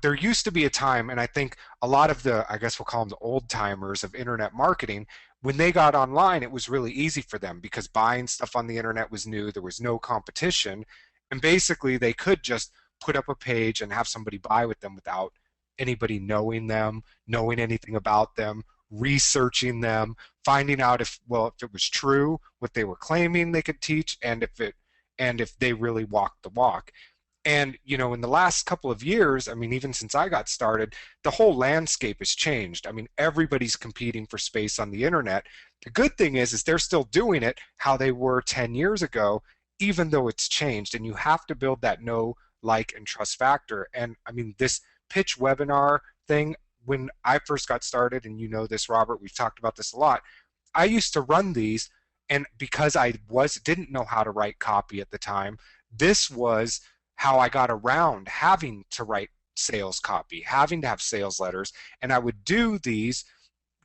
there used to be a time, and I think a lot of the, I guess we'll call them the old timers of internet marketing, when they got online, it was really easy for them because buying stuff on the internet was new. There was no competition. And basically, they could just put up a page and have somebody buy with them without anybody knowing them, knowing anything about them, researching them, finding out if it was true, what they were claiming they could teach, and if they really walked the walk. And in the last couple of years, I mean, even since I got started, the whole landscape has changed. I mean, everybody's competing for space on the internet. The good thing is they're still doing it how they were 10 years ago, even though it's changed. And you have to build that know, like, and trust factor. And I mean, this pitch webinar thing, when I first got started, and this, Robert, we've talked about this a lot, I used to run these, and because I didn't know how to write copy at the time, this was how I got around having to write sales copy, having to have sales letters. And I would do these,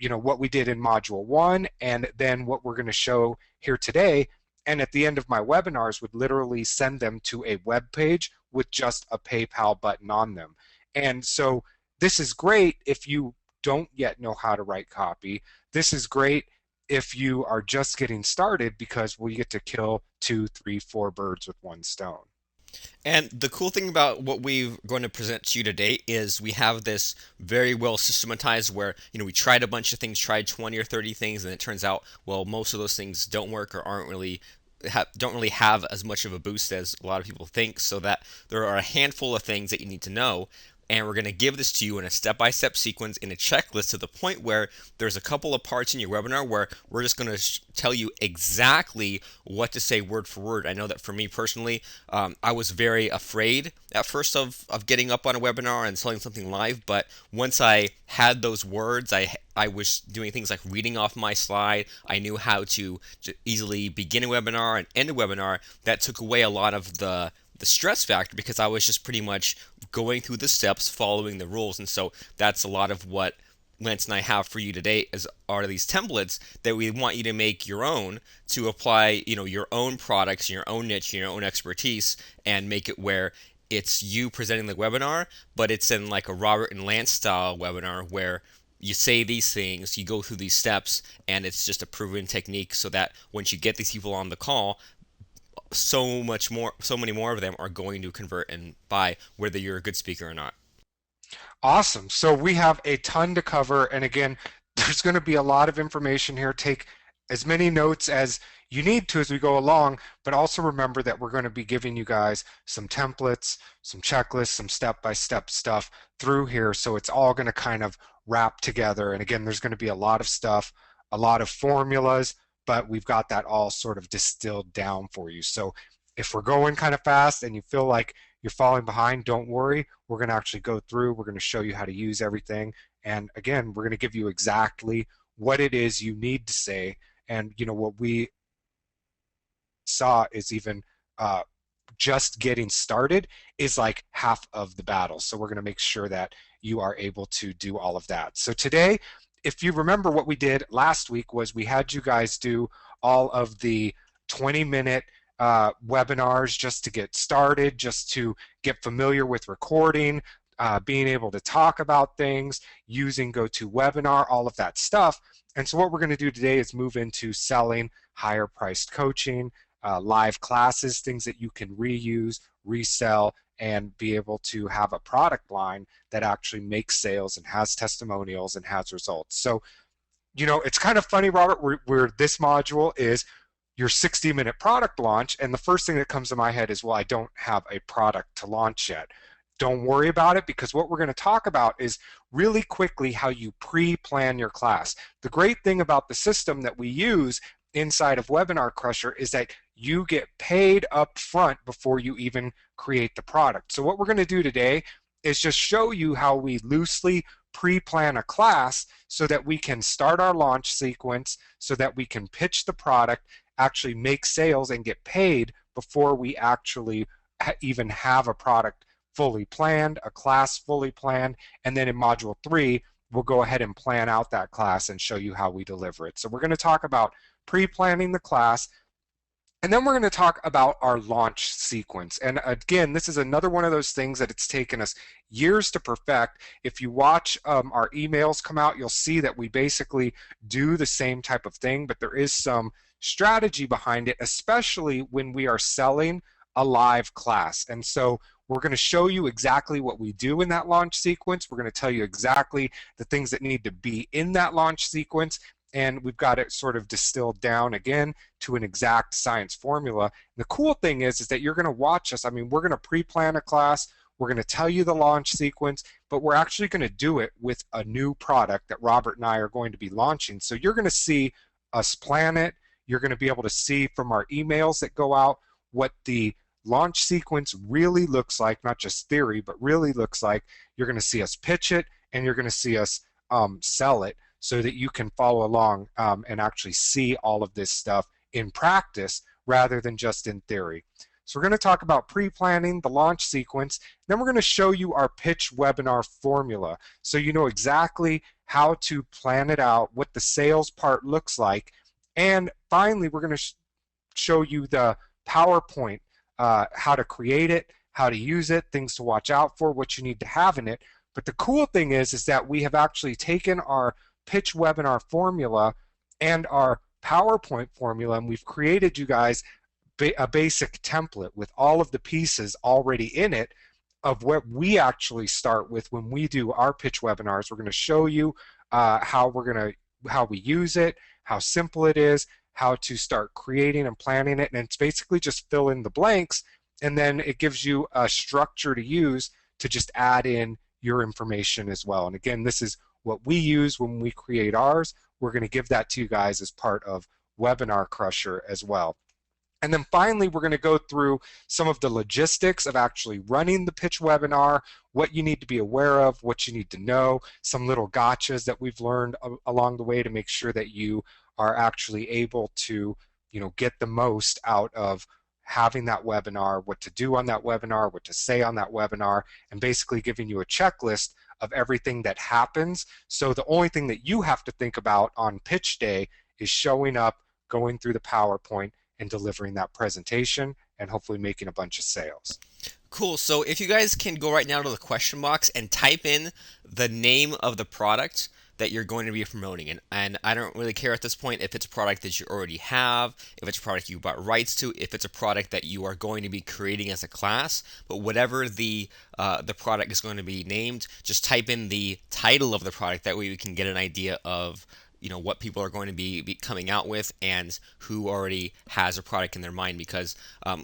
what we did in module 1, and then what we're going to show here today. And at the end of my webinars would literally send them to a web page with just a PayPal button on them. And so this is great if you don't yet know how to write copy. This is great if you are just getting started because we get to kill 2, 3, 4 birds with one stone. And the cool thing about what we're going to present to you today is we have this very well systematized where, we tried a bunch of things, tried 20 or 30 things, and it turns out, well, most of those things don't work or don't really have as much of a boost as a lot of people think, so that there are a handful of things that you need to know. And we're going to give this to you in a step-by-step sequence in a checklist to the point where there's a couple of parts in your webinar where we're just going to tell you exactly what to say word for word. I know that for me personally, I was very afraid at first of getting up on a webinar and selling something live, but once I had those words, I was doing things like reading off my slide. I knew how to easily begin a webinar and end a webinar. That took away a lot of the stress factor because I was just pretty much going through the steps, following the rules. And so that's a lot of what Lance and I have for you today are these templates that we want you to make your own to apply, your own products, your own niche, your own expertise, and make it where it's you presenting the webinar, but it's in like a Robert and Lance style webinar where you say these things, you go through these steps, and it's just a proven technique so that once you get these people on the call, so many more of them are going to convert and buy, whether you're a good speaker or not. Awesome. So we have a ton to cover. And again, there's going to be a lot of information here. Take as many notes as you need to as we go along, but also remember that we're going to be giving you guys some templates, some checklists, some step-by-step stuff through here. So it's all going to kind of wrap together. And again, there's going to be a lot of stuff, a lot of formulas, but we've got that all sort of distilled down for you. So if we're going kind of fast and you feel like you're falling behind, don't worry. We're going to actually go through. We're going to show you how to use everything. And again, we're going to give you exactly what it is you need to say. And what we saw is even just getting started is like half of the battle. So we're going to make sure that you are able to do all of that. So today, if you remember what we did last week was we had you guys do all of the 20-minute webinars just to get started, just to get familiar with recording, being able to talk about things, using GoToWebinar, all of that stuff. And so what we're going to do today is move into selling higher priced coaching, live classes, things that you can reuse, resell, and be able to have a product line that actually makes sales and has testimonials and has results. So, it's kind of funny, Robert, where this module is your 60-minute product launch. And the first thing that comes to my head is, well, I don't have a product to launch yet. Don't worry about it, because what we're going to talk about is really quickly how you pre-plan your class. The great thing about the system that we use inside of Webinar Crusher is that you get paid up front before you even create the product. So what we're going to do today is just show you how we loosely pre-plan a class so that we can start our launch sequence, so that we can pitch the product, actually make sales, and get paid before we actually even have a product fully planned, a class fully planned. And then in module 3, we'll go ahead and plan out that class and show you how we deliver it. So we're going to talk about pre-planning the class, and then we're going to talk about our launch sequence. And again, this is another one of those things that it's taken us years to perfect. If you watch our emails come out, you'll see that we basically do the same type of thing, but there is some strategy behind it, especially when we are selling a live class. And so we're going to show you exactly what we do in that launch sequence. We're going to tell you exactly the things that need to be in that launch sequence. And we've got it sort of distilled down again to an exact science formula. And the cool thing is that you're going to watch us. I mean, we're going to pre-plan a class. We're going to tell you the launch sequence, but we're actually going to do it with a new product that Robert and I are going to be launching. So you're going to see us plan it. You're going to be able to see from our emails that go out what the launch sequence really looks like, not just theory, but really looks like. You're going to see us pitch it, and you're going to see us sell it, so that you can follow along and actually see all of this stuff in practice rather than just in theory. So we're going to talk about pre-planning, the launch sequence, then we're going to show you our pitch webinar formula, so you know exactly how to plan it out, what the sales part looks like, and finally we're going to show you the PowerPoint, how to create it, how to use it, things to watch out for, what you need to have in it. But the cool thing is that we have actually taken our pitch webinar formula and our PowerPoint formula, and we've created you guys a basic template with all of the pieces already in it of what we actually start with when we do our pitch webinars. We're going to show you how we use it, how simple it is, how to start creating and planning it, and it's basically just fill in the blanks, and then it gives you a structure to use to just add in your information as well. And again, this is what we use when we create ours. We're going to give that to you guys as part of Webinar Crusher as well. And then finally, we're going to go through some of the logistics of actually running the pitch webinar, what you need to be aware of, what you need to know, some little gotchas that we've learned along the way to make sure that you are actually able to, get the most out of having that webinar, what to do on that webinar, what to say on that webinar, and basically giving you a checklist of everything that happens. So the only thing that you have to think about on pitch day is showing up, going through the PowerPoint, and delivering that presentation, and hopefully making a bunch of sales. Cool. So if you guys can go right now to the question box and type in the name of the product that you're going to be promoting. And I don't really care at this point if it's a product that you already have, if it's a product you bought rights to, if it's a product that you are going to be creating as a class. But whatever the product is going to be named, just type in the title of the product. That way we can get an idea of what people are going to be coming out with and who already has a product in their mind. Because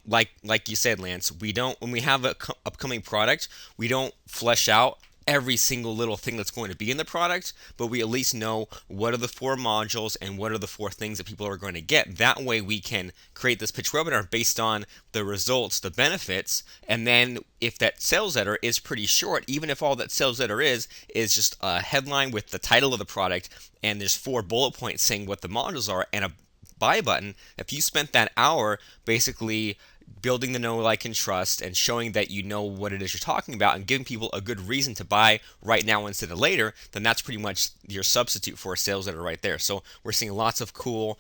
like you said, Lance, when we have an upcoming product, we don't flesh out every single little thing that's going to be in the product, but we at least know what are the 4 modules and what are the 4 things that people are going to get. That way we can create this pitch webinar based on the results, the benefits, and then if that sales letter is pretty short, even if all that sales letter is just a headline with the title of the product and there's 4 bullet points saying what the modules are and a buy button, if you spent that hour basically building the know, like, and trust and showing that you know what it is you're talking about and giving people a good reason to buy right now instead of later, then that's pretty much your substitute for a sales letter right there. So we're seeing lots of cool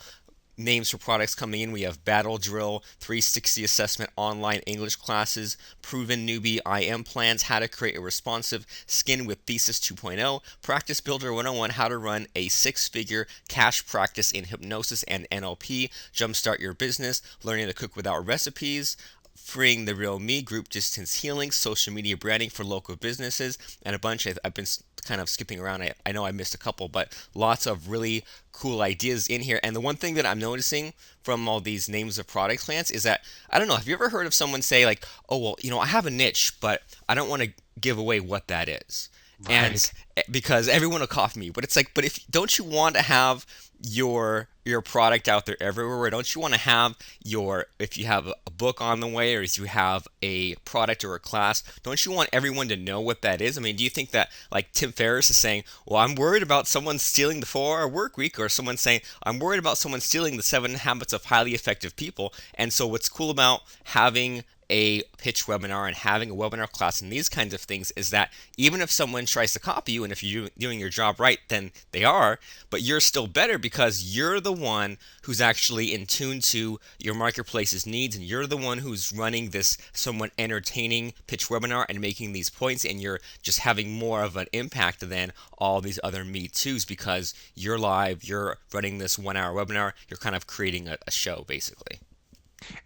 names for products coming in. We have Battle Drill, 360 Assessment Online English Classes, Proven Newbie IM Plans, How to Create a Responsive Skin with Thesis 2.0, Practice Builder 101, How to Run a Six-Figure Cash Practice in Hypnosis and NLP, Jumpstart Your Business, Learning to Cook Without Recipes, Freeing the Real Me, Group Distance Healing, Social Media Branding for Local Businesses, and a bunch. I've been kind of skipping around. I know I missed a couple, but lots of really cool ideas in here. And the one thing that I'm noticing from all these names of product plans is that, I don't know, have you ever heard of someone say, like, oh, well, I have a niche, but I don't want to give away what that is? And Right. because everyone will copy me, but it's like, but if don't you want to have your product out there everywhere? Don't you want to have your, if you have a book on the way, or if you have a product or a class, don't you want everyone to know what that is? I mean, do you think that, like, Tim Ferriss is saying, well, I'm worried about someone stealing the 4 hour work week, or someone saying, I'm worried about someone stealing the 7 habits of highly effective people? And so what's cool about having a pitch webinar and having a webinar class and these kinds of things is that even if someone tries to copy you, and if you're doing your job right, then they are, but you're still better because you're the one who's actually in tune to your marketplace's needs, and you're the one who's running this somewhat entertaining pitch webinar and making these points, and you're just having more of an impact than all these other me too's because you're live, you're running this 1 hour webinar, you're kind of creating a show basically.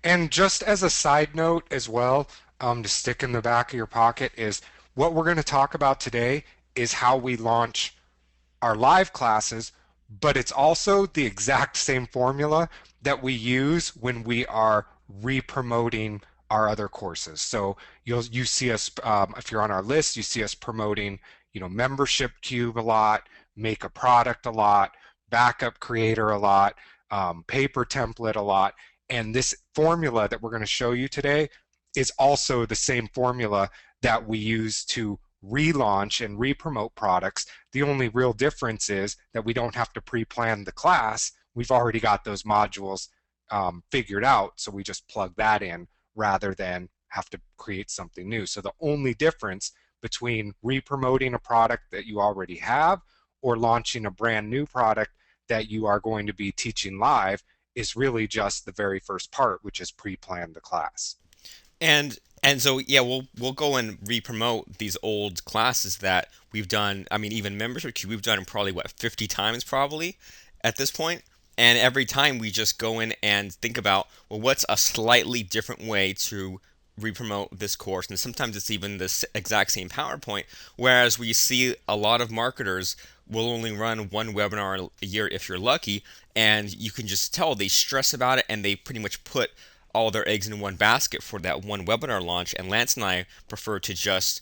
And just as a side note as well, to stick in the back of your pocket is what we're going to talk about today is how we launch our live classes, but it's also the exact same formula that we use when we are re-promoting our other courses. So you see us, if you're on our list, you see us promoting, membership cube a lot, make a product a lot, backup creator a lot, paper template a lot. And this formula that we're going to show you today is also the same formula that we use to relaunch and re-promote products. The only real difference is that we don't have to pre-plan the class. We've already got those modules figured out, so we just plug that in rather than have to create something new. So the only difference between re-promoting a product that you already have or launching a brand new product that you are going to be teaching live is really just the very first part, which is pre-plan the class. And so yeah, we'll go and re-promote these old classes that we've done. I mean, even membership queue we've done probably what 50 times probably at this point. And every time we just go in and think about, well, what's a slightly different way to re-promote this course? And sometimes it's even this exact same PowerPoint. Whereas we see a lot of marketers will only run one webinar a year if you're lucky, and you can just tell they stress about it and they pretty much put all their eggs in one basket for that one webinar launch. And Lance and I prefer to just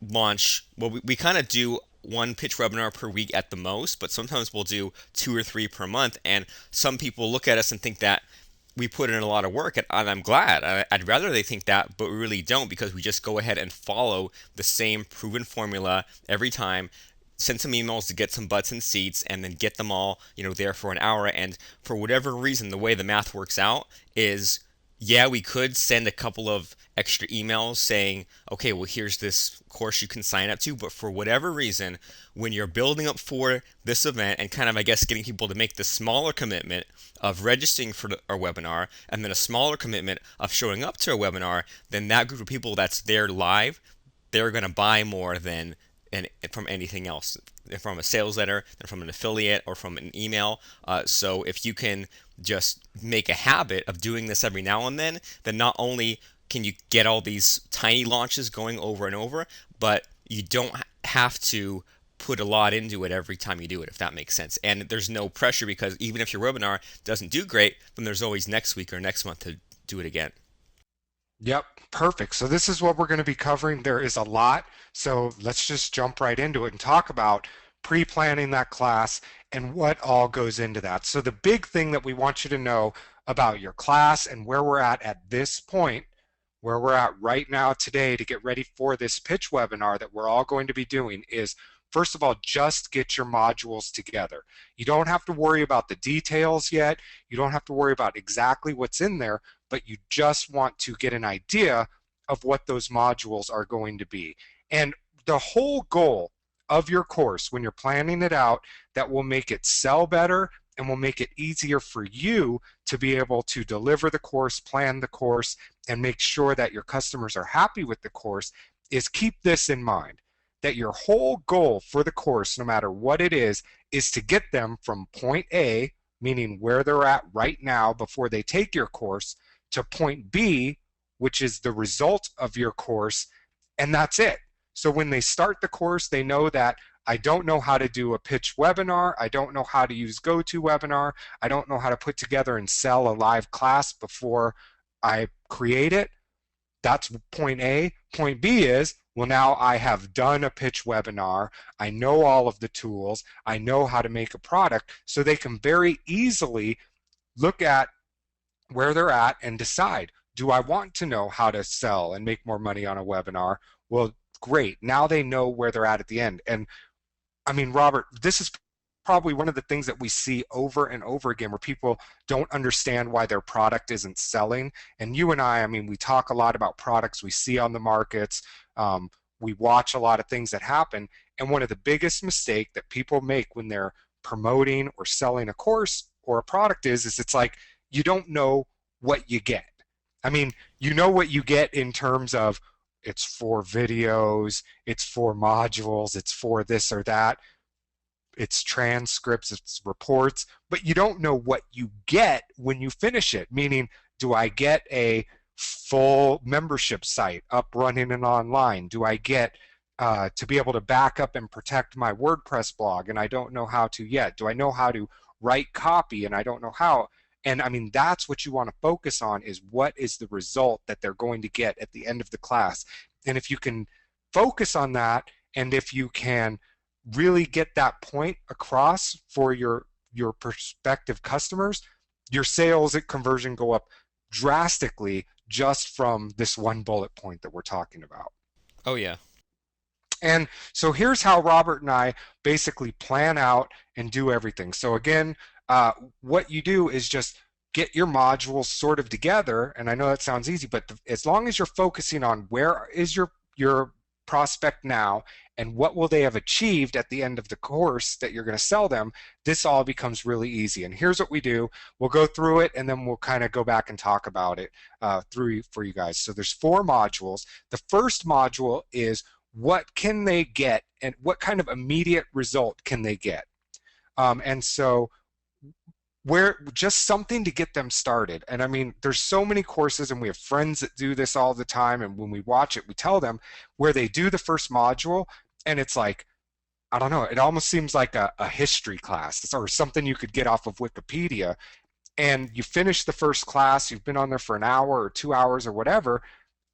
launch, well, we kind of do one pitch webinar per week at the most, but sometimes we'll do 2 or 3 per month. And some people look at us and think that we put in a lot of work, and I'm glad. I'd rather they think that, but we really don't, because we just go ahead and follow the same proven formula every time, send some emails to get some butts and seats, and then get them all, there for an hour. And for whatever reason, the way the math works out is, yeah, we could send a couple of extra emails saying, okay, well, here's this course you can sign up to. But for whatever reason, when you're building up for this event and kind of, I guess, getting people to make the smaller commitment of registering for our webinar, and then a smaller commitment of showing up to a webinar, then that group of people that's there live, they're going to buy more than from anything else, from a sales letter, from an affiliate, or from an email. So if you can just make a habit of doing this every now and then not only can you get all these tiny launches going over and over, but you don't have to put a lot into it every time you do it, if that makes sense. And there's no pressure, because even if your webinar doesn't do great, then there's always next week or next month to do it again. Yep, perfect. So this is what we're going to be covering. There is a lot, so let's just jump right into it and talk about pre-planning that class and what all goes into that. So the big thing that we want you to know about your class and where we're at this point, where we're at right now today to get ready for this pitch webinar that we're all going to be doing is, first of all, just get your modules together. You don't have to worry about the details yet. You don't have to worry about exactly what's in there, but you just want to get an idea of what those modules are going to be. And the whole goal of your course, when you're planning it out, that will make it sell better and will make it easier for you to be able to deliver the course, plan the course, and make sure that your customers are happy with the course is keep this in mind, that your whole goal for the course, no matter what it is to get them from point A, meaning where they're at right now before they take your course, to point B, which is the result of your course, and that's it. So when they start the course, they know that I don't know how to do a pitch webinar. I don't know how to use GoToWebinar. I don't know how to put together and sell a live class before I create it. That's point A. Point B is, well, now I have done a pitch webinar. I know all of the tools. I know how to make a product. So they can very easily look at where they're at and decide, do I want to know how to sell and make more money on a webinar? Well, great. Now they know where they're at the end. And I mean, Robert, this is probably one of the things that we see over and over again where people don't understand why their product isn't selling. And you and I mean, we talk a lot about products we see on the markets. We watch a lot of things that happen. And one of the biggest mistakes that people make when they're promoting or selling a course or a product is it's like you don't know what you get. I mean, you know what you get in terms of it's for videos, it's for modules, it's for this or that, it's transcripts, it's reports, but you don't know what you get when you finish it. Meaning, do I get a full membership site up running and online? Do I get to be able to back up and protect my WordPress blog and I don't know how to yet? Do I know how to write copy and I don't know how? And I mean, that's what you want to focus on, is what is the result that they're going to get at the end of the class. And if you can focus on that, and if you can really get that point across for your prospective customers, your sales and conversion go up drastically just from this one bullet point that we're talking about. Oh yeah. And so here's how Robert and I basically plan out and do everything. So again, what you do is just get your modules sort of together. And I know that sounds easy, but as long as you're focusing on where is your prospect now and what will they have achieved at the end of the course that you're going to sell them, this all becomes really easy. And here's what we do. We'll go through it and then we'll kind of go back and talk about it through for you guys. So there's 4 modules. The first module is what can they get and what kind of immediate result can they get? And so where just something to get them started. And I mean, there's so many courses and we have friends that do this all the time. And when we watch it, we tell them where they do the first module and it's like, I don't know, it almost seems like a history class or something you could get off of Wikipedia. And you finish the first class, you've been on there for an hour or 2 hours or whatever,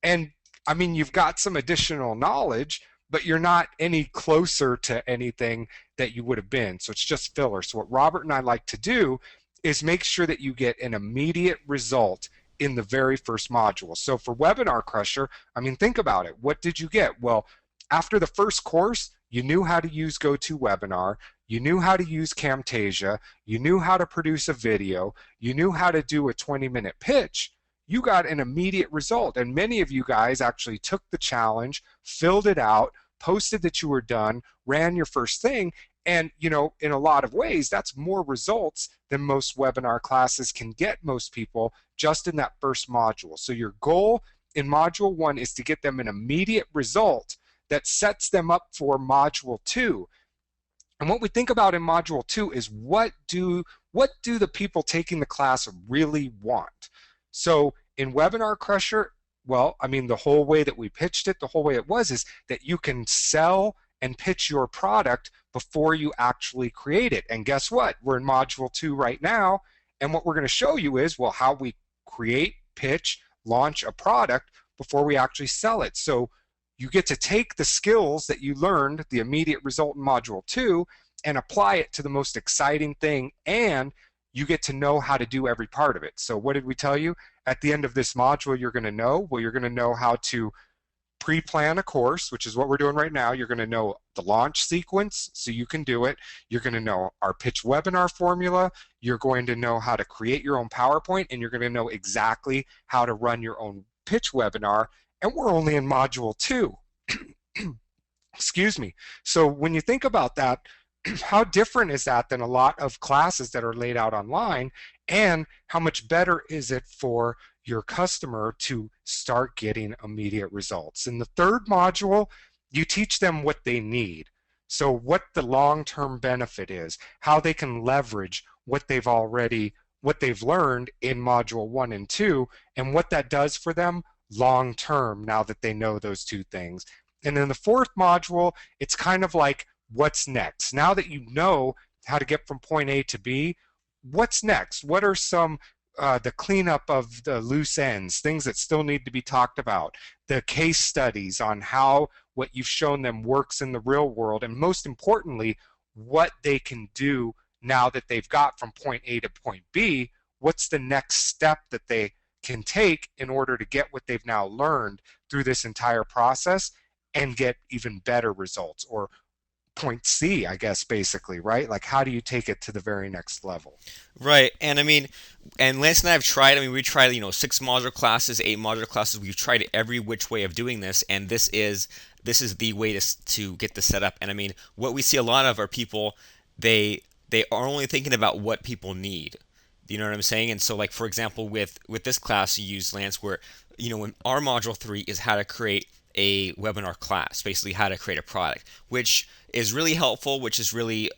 and I mean, you've got some additional knowledge, but you're not any closer to anything that you would have been. So it's just filler. So what Robert and I like to do is make sure that you get an immediate result in the very first module. So for Webinar Crusher, I mean, think about it. What did you get? Well, after the first course, you knew how to use GoToWebinar, you knew how to use Camtasia, you knew how to produce a video, you knew how to do a 20-minute pitch. You got an immediate result. And many of you guys actually took the challenge, filled it out, posted that you were done, ran your first thing. And, you know, in a lot of ways, that's more results than most webinar classes can get most people just in that first module. So your goal in module 1 is to get them an immediate result that sets them up for module 2. And what we think about in module 2 is what do the people taking the class really want? So in Webinar Crusher, well, I mean, the whole way that we pitched it, the whole way it was, is that you can sell and pitch your product before you actually create it. And guess what? We're in module 2 right now. And what we're going to show you is, well, how we create, pitch, launch a product before we actually sell it. So you get to take the skills that you learned, the immediate result in module 2, and apply it to the most exciting thing, and you get to know how to do every part of it. So what did we tell you? At the end of this module, you're going to know, well, you're going to know how to pre-plan a course, which is what we're doing right now. You're going to know the launch sequence so you can do it. You're going to know our pitch webinar formula. You're going to know how to create your own PowerPoint, and you're going to know exactly how to run your own pitch webinar. And we're only in module 2. Excuse me. So when you think about that, how different is that than a lot of classes that are laid out online? And how much better is it for your customer to start getting immediate results? In the third module, you teach them what they need. So, what the long term benefit is, how they can leverage what they've learned in module 1 and 2, and what that does for them long term now that they know those two things. And in the fourth module, it's kind of like, what's next? Now that you know how to get from point A to B, what's next? What are some the cleanup of the loose ends, things that still need to be talked about, the case studies on how what you've shown them works in the real world, and most importantly, what they can do now that they've got from point A to point B. What's the next step that they can take in order to get what they've now learned through this entire process and get even better results, or point C, I guess, basically, right? Like, how do you take it to the very next level? Right, and I mean, and Lance and I have tried. I mean, we tried, six module classes, eight module classes. We've tried every which way of doing this, and this is the way to get this set up. And I mean, what we see a lot of are people, they are only thinking about what people need. Do you know what I'm saying? And so, like for example, with this class you use, Lance, where when our module 3 is how to create a webinar class, basically how to create a product, which is really helpful, which is really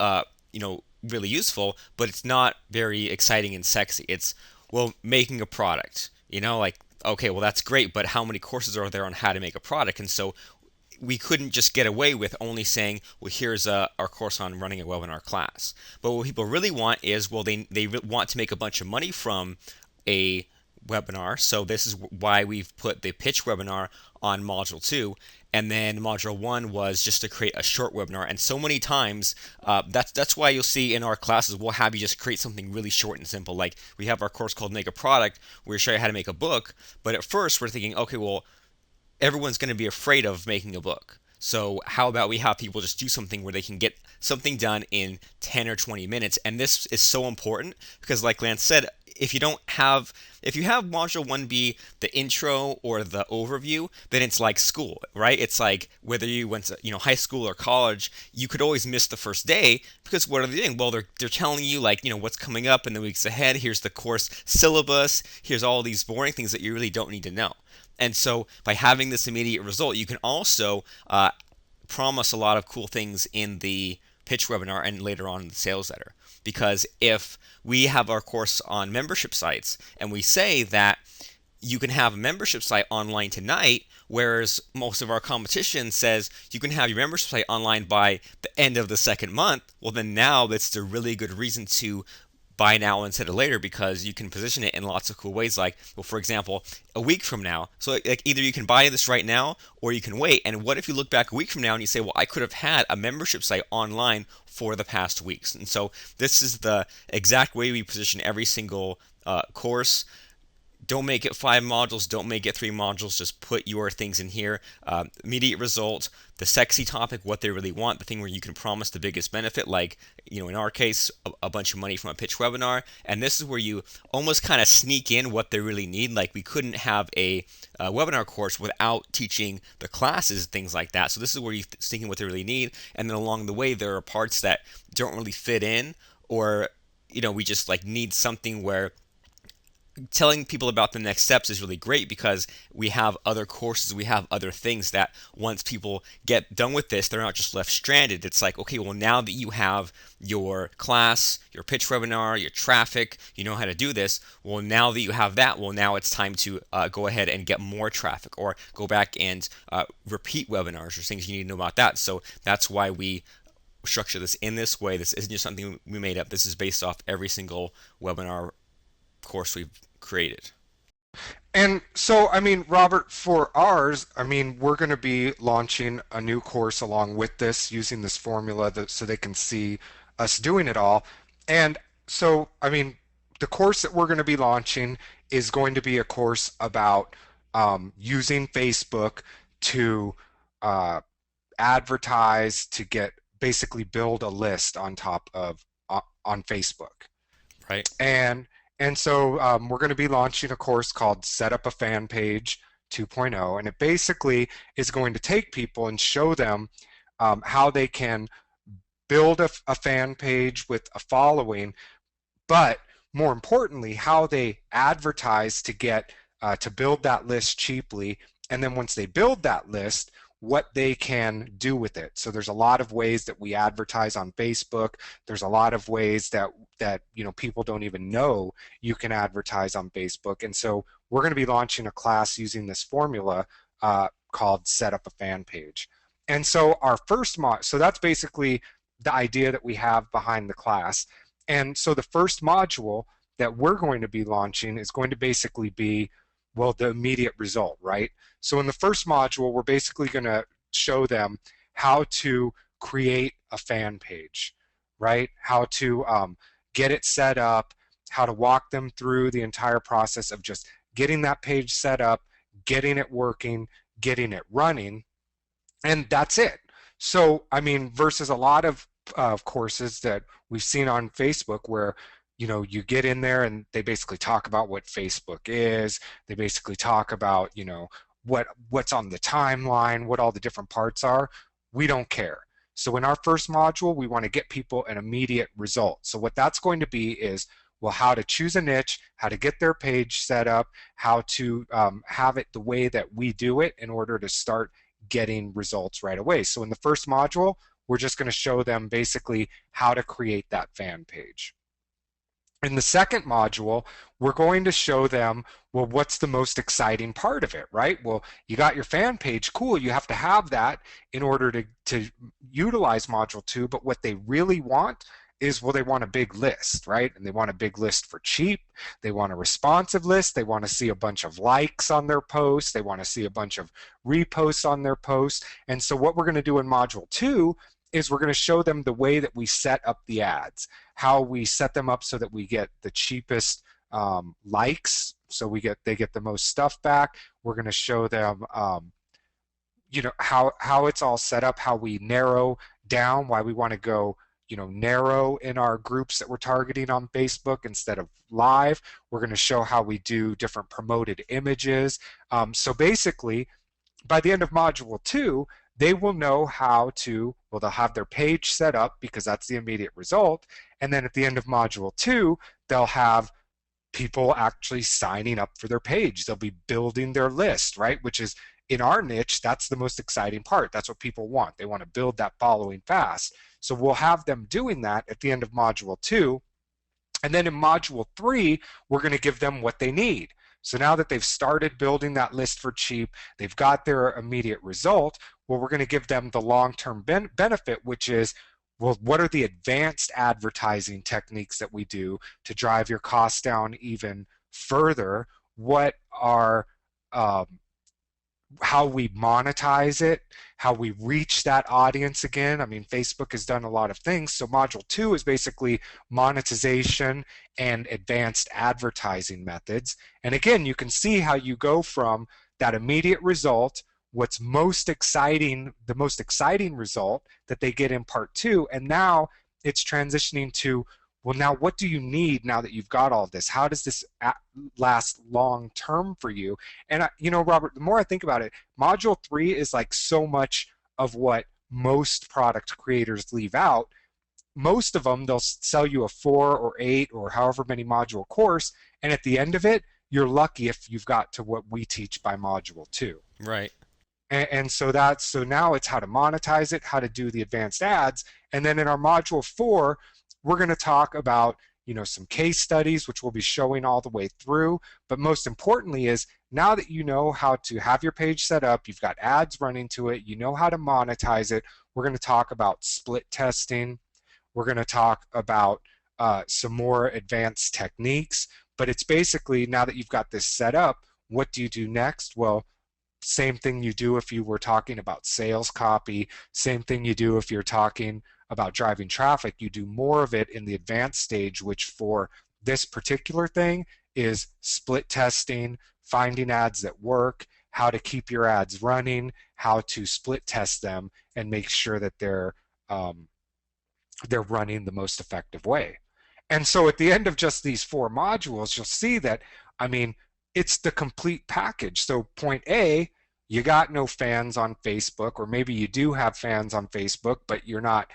really useful, but it's not very exciting and sexy. It's, well, making a product. Like, okay, well that's great, but how many courses are there on how to make a product? And so we couldn't just get away with only saying, well, here's our course on running a webinar class. But what people really want is, well, they want to make a bunch of money from a webinar. So this is why we've put the pitch webinar on module 2. And then module 1 was just to create a short webinar. And so many times, that's why you'll see in our classes, we'll have you just create something really short and simple. Like we have our course called Make a Product, where we show you how to make a book. But at first, we're thinking, okay, well, everyone's going to be afraid of making a book. So how about we have people just do something where they can get something done in 10 or 20 minutes? And this is so important because, like Lance said, if you have module 1 be the intro or the overview, then it's like school, right? It's like whether you went to high school or college, you could always miss the first day because what are they doing? Well, they're telling you, like, what's coming up in the weeks ahead. Here's the course syllabus. Here's all these boring things that you really don't need to know. And so by having this immediate result, you can also promise a lot of cool things in the pitch webinar and later on in the sales letter. Because if we have our course on membership sites and we say that you can have a membership site online tonight, whereas most of our competition says you can have your membership site online by the end of the second month, well, then now that's a really good reason to buy now instead of later, because you can position it in lots of cool ways. Like, well, for example, a week from now. So like either you can buy this right now or you can wait. And what if you look back a week from now and you say, well, I could have had a membership site online for the past weeks. And so this is the exact way we position every single course. Don't make it 5 modules. Don't make it 3 modules. Just put your things in here. Immediate result, the sexy topic, what they really want, the thing where you can promise the biggest benefit, like, in our case, a bunch of money from a pitch webinar. And this is where you almost kind of sneak in what they really need. Like, we couldn't have a webinar course without teaching the classes, things like that. So this is where you sneak in what they really need. And then along the way, there are parts that don't really fit in, or, we just like need something where telling people about the next steps is really great because we have other courses, we have other things that once people get done with this, they're not just left stranded. It's like, okay, well, now that you have your class, your pitch webinar, your traffic, you know how to do this. Well, now that you have that, well, now it's time to go ahead and get more traffic, or go back and repeat webinars or things you need to know about that. So that's why we structure this in this way. This isn't just something we made up. This is based off every single webinar course we've created. And so, I mean, Robert, for ours, I mean, we're going to be launching a new course along with this, using this formula so they can see us doing it all. And so, I mean, the course that we're going to be launching is going to be a course about using Facebook to uh, advertise, to get basically build a list on top of on Facebook. Right? And so we're going to be launching a course called Set Up a Fan Page 2.0, and it basically is going to take people and show them how they can build a fan page with a following, but more importantly, how they advertise to get to build that list cheaply, and then once they build that list, what they can do with it. So there's a lot of ways that we advertise on Facebook. There's a lot of ways that people don't even know you can advertise on Facebook, and so we're going to be launching a class using this formula called Set Up a Fan Page. And so our first so that's basically the idea that we have behind the class. And so the first module that we're going to be launching is going to basically be, well, the immediate result, right? So in the first module, we're basically going to show them how to create a fan page, right? How to get it set up, how to walk them through the entire process of just getting that page set up, getting it working, getting it running, and that's it. So, I mean, versus a lot of courses that we've seen on Facebook where you get in there and they basically talk about what Facebook is. They basically talk about what's on the timeline, what all the different parts are. We don't care. So in our first module, we want to get people an immediate result. So what that's going to be is, well, how to choose a niche, how to get their page set up, how to have it the way that we do it in order to start getting results right away. So in the first module, we're just going to show them basically how to create that fan page. In the second module, we're going to show them, well, what's the most exciting part of it, right? Well, you got your fan page, cool, you have to have that in order to utilize module 2, but what they really want is, well, they want a big list, right? And they want a big list for cheap. They want a responsive list. They want to see a bunch of likes on their posts. They want to see a bunch of reposts on their posts. And so what we're going to do in module 2 is we're going to show them the way that we set up the ads, how we set them up so that we get the cheapest likes, so they get the most stuff back. We're going to show them how it's all set up, how we narrow down, why we want to go narrow in our groups that we're targeting on Facebook instead of live. We're going to show how we do different promoted images. So basically, by the end of module 2, they will know how to, well, they'll have their page set up because that's the immediate result. And then at the end of module 2, they'll have people actually signing up for their page. They'll be building their list, right? Which is, in our niche, that's the most exciting part. That's what people want. They want to build that following fast. So we'll have them doing that at the end of module 2. And then in module 3, we're going to give them what they need. So now that they've started building that list for cheap, they've got their immediate result, well, we're going to give them the long-term benefit, which is, well, what are the advanced advertising techniques that we do to drive your costs down even further? What are how we monetize it, how we reach that audience again. I mean, Facebook has done a lot of things. So module 2 is basically monetization and advanced advertising methods. And again, you can see how you go from that immediate result, what's most exciting, the most exciting result that they get in part 2, and now it's transitioning to, well, now what do you need now that you've got all of this? How does this last long term for you? And Robert, the more I think about it, module 3 is like so much of what most product creators leave out. Most of them, they'll sell you a 4 or 8 or however many module course, and at the end of it, you're lucky if you've got to what we teach by module 2. Right. And so now it's how to monetize it, how to do the advanced ads, and then in our module 4, we're going to talk about some case studies, which we'll be showing all the way through. But most importantly is, now that you know how to have your page set up, you've got ads running to it, you know how to monetize it, we're going to talk about split testing. We're going to talk about some more advanced techniques. But it's basically, now that you've got this set up, what do you do next? Well, same thing you do if you were talking about sales copy, same thing you do if you're talking about driving traffic. You do more of it in the advanced stage, which for this particular thing is split testing, finding ads that work, how to keep your ads running, how to split test them and make sure that they're running the most effective way. And so at the end of just these 4 modules, you'll see that, I mean, it's the complete package. So point A, you got no fans on Facebook, or maybe you do have fans on Facebook, but you're not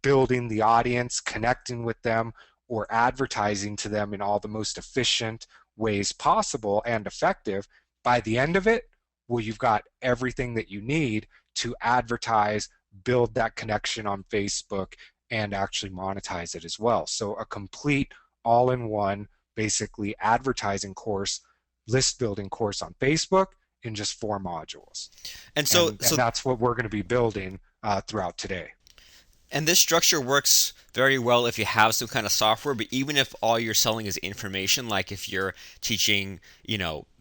building the audience, connecting with them, or advertising to them in all the most efficient ways possible and effective, by the end of it, well, you've got everything that you need to advertise, build that connection on Facebook, and actually monetize it as well. So a complete all-in-one, basically advertising course, list building course on Facebook in just 4 modules. And so And so that's what we're going to be building throughout today. And this structure works very well if you have some kind of software, but even if all you're selling is information, like if you're teaching,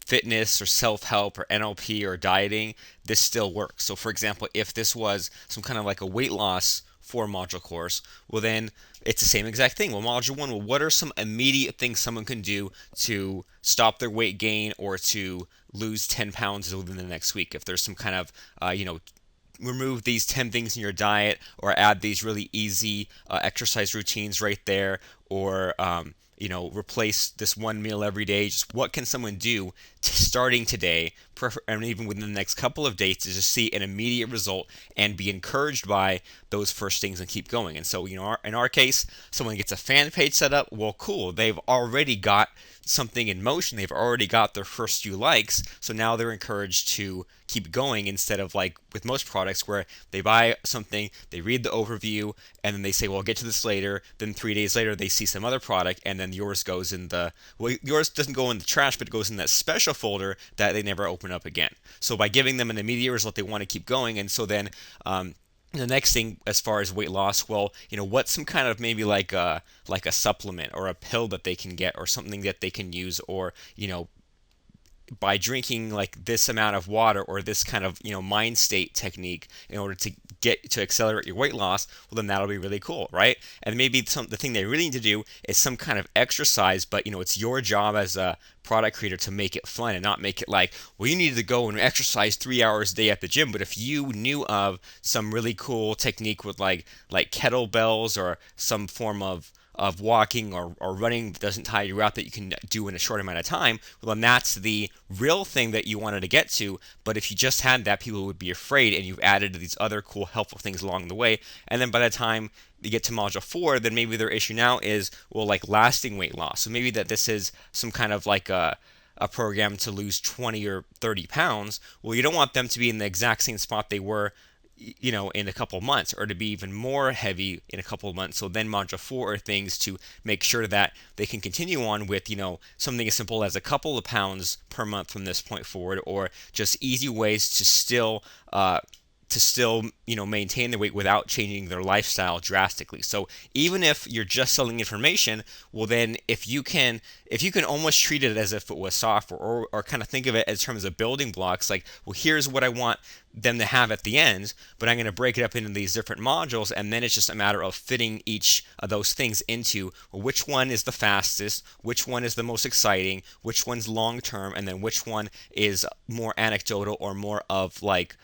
fitness or self-help or NLP or dieting, this still works. So for example, if this was some kind of like a weight loss 4 module course, well then it's the same exact thing. Well, module one, well, what are some immediate things someone can do to stop their weight gain or to lose 10 pounds within the next week? If there's some kind of, remove these 10 things in your diet or add these really easy exercise routines right there, or replace this one meal every day. Just what can someone do starting today, and even within the next couple of days, to just see an immediate result and be encouraged by those first things and keep going. And so, in our case, someone gets a fan page set up. Well, cool. They've already got something in motion. They've already got their first few likes. So now they're encouraged to keep going, instead of like with most products where they buy something, they read the overview, and then they say, well, I'll get to this later. Then 3 days later, they see some other product, and then yours goes in yours doesn't go in the trash, but it goes in that special folder that they never open up again. So by giving them an immediate result, they want to keep going. And so then, the next thing, as far as weight loss, well, what's some kind of maybe like a supplement or a pill that they can get, or something that they can use, or by drinking like this amount of water, or this kind of mind state technique in order to get to accelerate your weight loss, well then that'll be really cool, right? And maybe the thing they really need to do is some kind of exercise, but it's your job as a product creator to make it fun and not make it like, well, you need to go and exercise 3 hours a day at the gym. But if you knew of some really cool technique with like kettlebells, or some form of walking or running that doesn't tire you out, that you can do in a short amount of time, well then that's the real thing that you wanted to get to. But if you just had that, people would be afraid, and you've added these other cool helpful things along the way. And then by the time you get to module 4, then maybe their issue now is, well, like lasting weight loss. So maybe that this is some kind of like a program to lose 20 or 30 pounds. Well, you don't want them to be in the exact same spot they were in a couple of months, or to be even more heavy in a couple of months. So then module 4 are things to make sure that they can continue on with, something as simple as a couple of pounds per month from this point forward, or just easy ways to still maintain their weight without changing their lifestyle drastically. So even if you're just selling information, well then if you can almost treat it as if it was software, or kind of think of it as terms of building blocks, like, well, here's what I want them to have at the end, but I'm going to break it up into these different modules, and then it's just a matter of fitting each of those things into, well, which one is the fastest, which one is the most exciting, which one's long term, and then which one is more anecdotal, or more of like,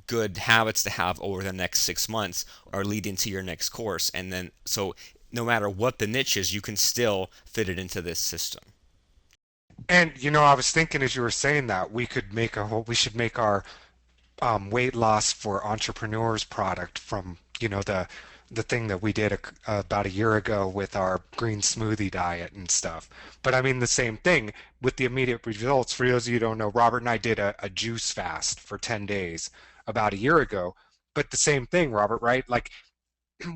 good habits to have over the next 6 months, or lead into your next course. And then, so no matter what the niche is, you can still fit it into this system. And I was thinking as you were saying that we should make our weight loss for entrepreneurs product from the thing that we did about a year ago with our green smoothie diet and stuff. But I mean the same thing with the immediate results. For those of you who don't know, Robert and I did a juice fast for 10 days about a year ago. But the same thing, Robert, right? Like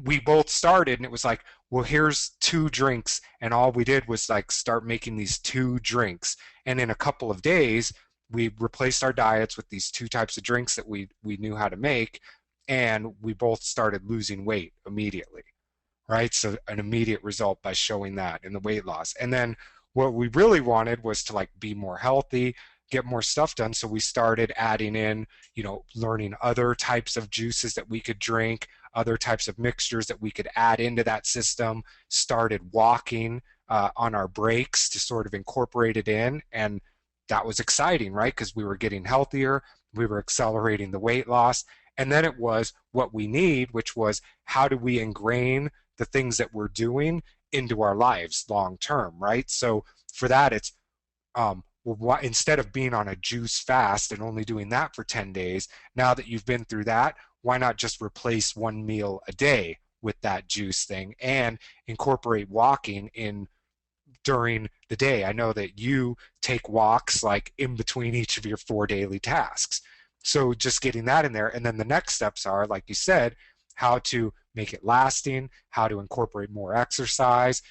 we both started and it was like, well, here's 2 drinks, and all we did was like start making these 2 drinks, and in a couple of days we replaced our diets with these 2 types of drinks that we knew how to make, and we both started losing weight immediately, right? So an immediate result by showing that in the weight loss. And then what we really wanted was to like be more healthy, get more stuff done. So we started adding in, learning other types of juices that we could drink, other types of mixtures that we could add into that system, started walking on our breaks to sort of incorporate it in. And that was exciting, right? Because we were getting healthier, we were accelerating the weight loss. And then it was what we need, which was how do we ingrain the things that we're doing into our lives long term, right? So for that, it's well, instead of being on a juice fast and only doing that for 10 days, now that you've been through that, why not just replace one meal a day with that juice thing and incorporate walking in during the day? I know that you take walks like in between each of your four daily tasks. So just getting that in there. And then the next steps are, like you said, how to make it lasting, how to incorporate more exercise,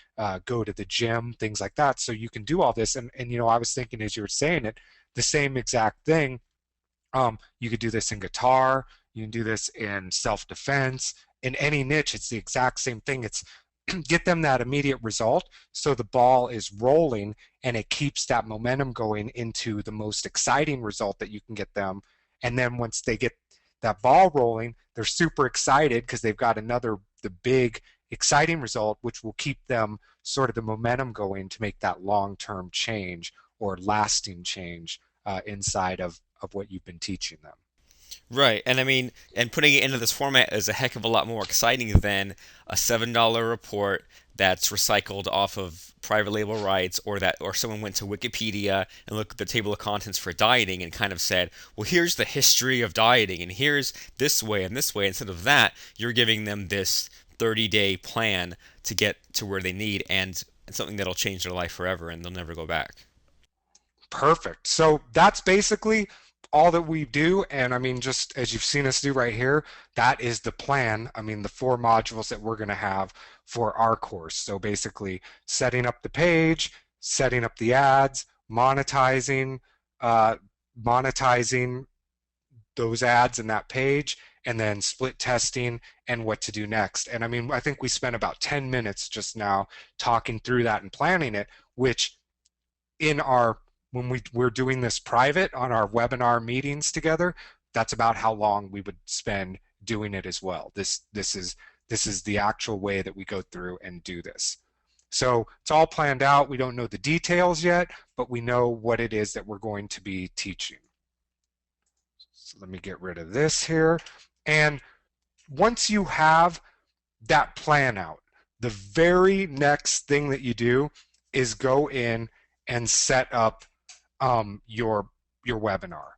go to the gym, things like that. So you can do all this. And you know, I was thinking as you were saying it, the same exact thing. You could do this in guitar, you can do this in self-defense, in any niche, it's the exact same thing. It's get them that immediate result so the ball is rolling and it keeps that momentum going into the most exciting result that you can get them. And then once they get that ball rolling, they're super excited because they've got the big exciting result, which will keep them sort of the momentum going to make that long-term change or lasting change inside of what you've been teaching them. Right. And I mean, and putting it into this format is a heck of a lot more exciting than a $7 report that's recycled off of private label rights, or that, or someone went to Wikipedia and looked at the table of contents for dieting and kind of said, well, here's the history of dieting and here's this way and this way. Instead of that, you're giving them this 30-day plan to get to where they need, and something that'll change their life forever and they'll never go back. Perfect. So that's basically all that we do. And I mean, just as you've seen us do right here, that is the plan. I mean, the four modules that we're going to have for our course. So basically, setting up the page, setting up the ads, uh, monetizing those ads in that page, and then split testing and what to do next. And I mean, I think we spent about 10 minutes just now talking through that and planning it, which in our when we're doing this private on our webinar meetings together, that's about how long we would spend doing it as well. This is the actual way that we go through and do this. So it's all planned out. We don't know the details yet, but we know what it is that we're going to be teaching. So let me get rid of this here. And once you have that plan out, the very next thing that you do is go in and set up your webinar.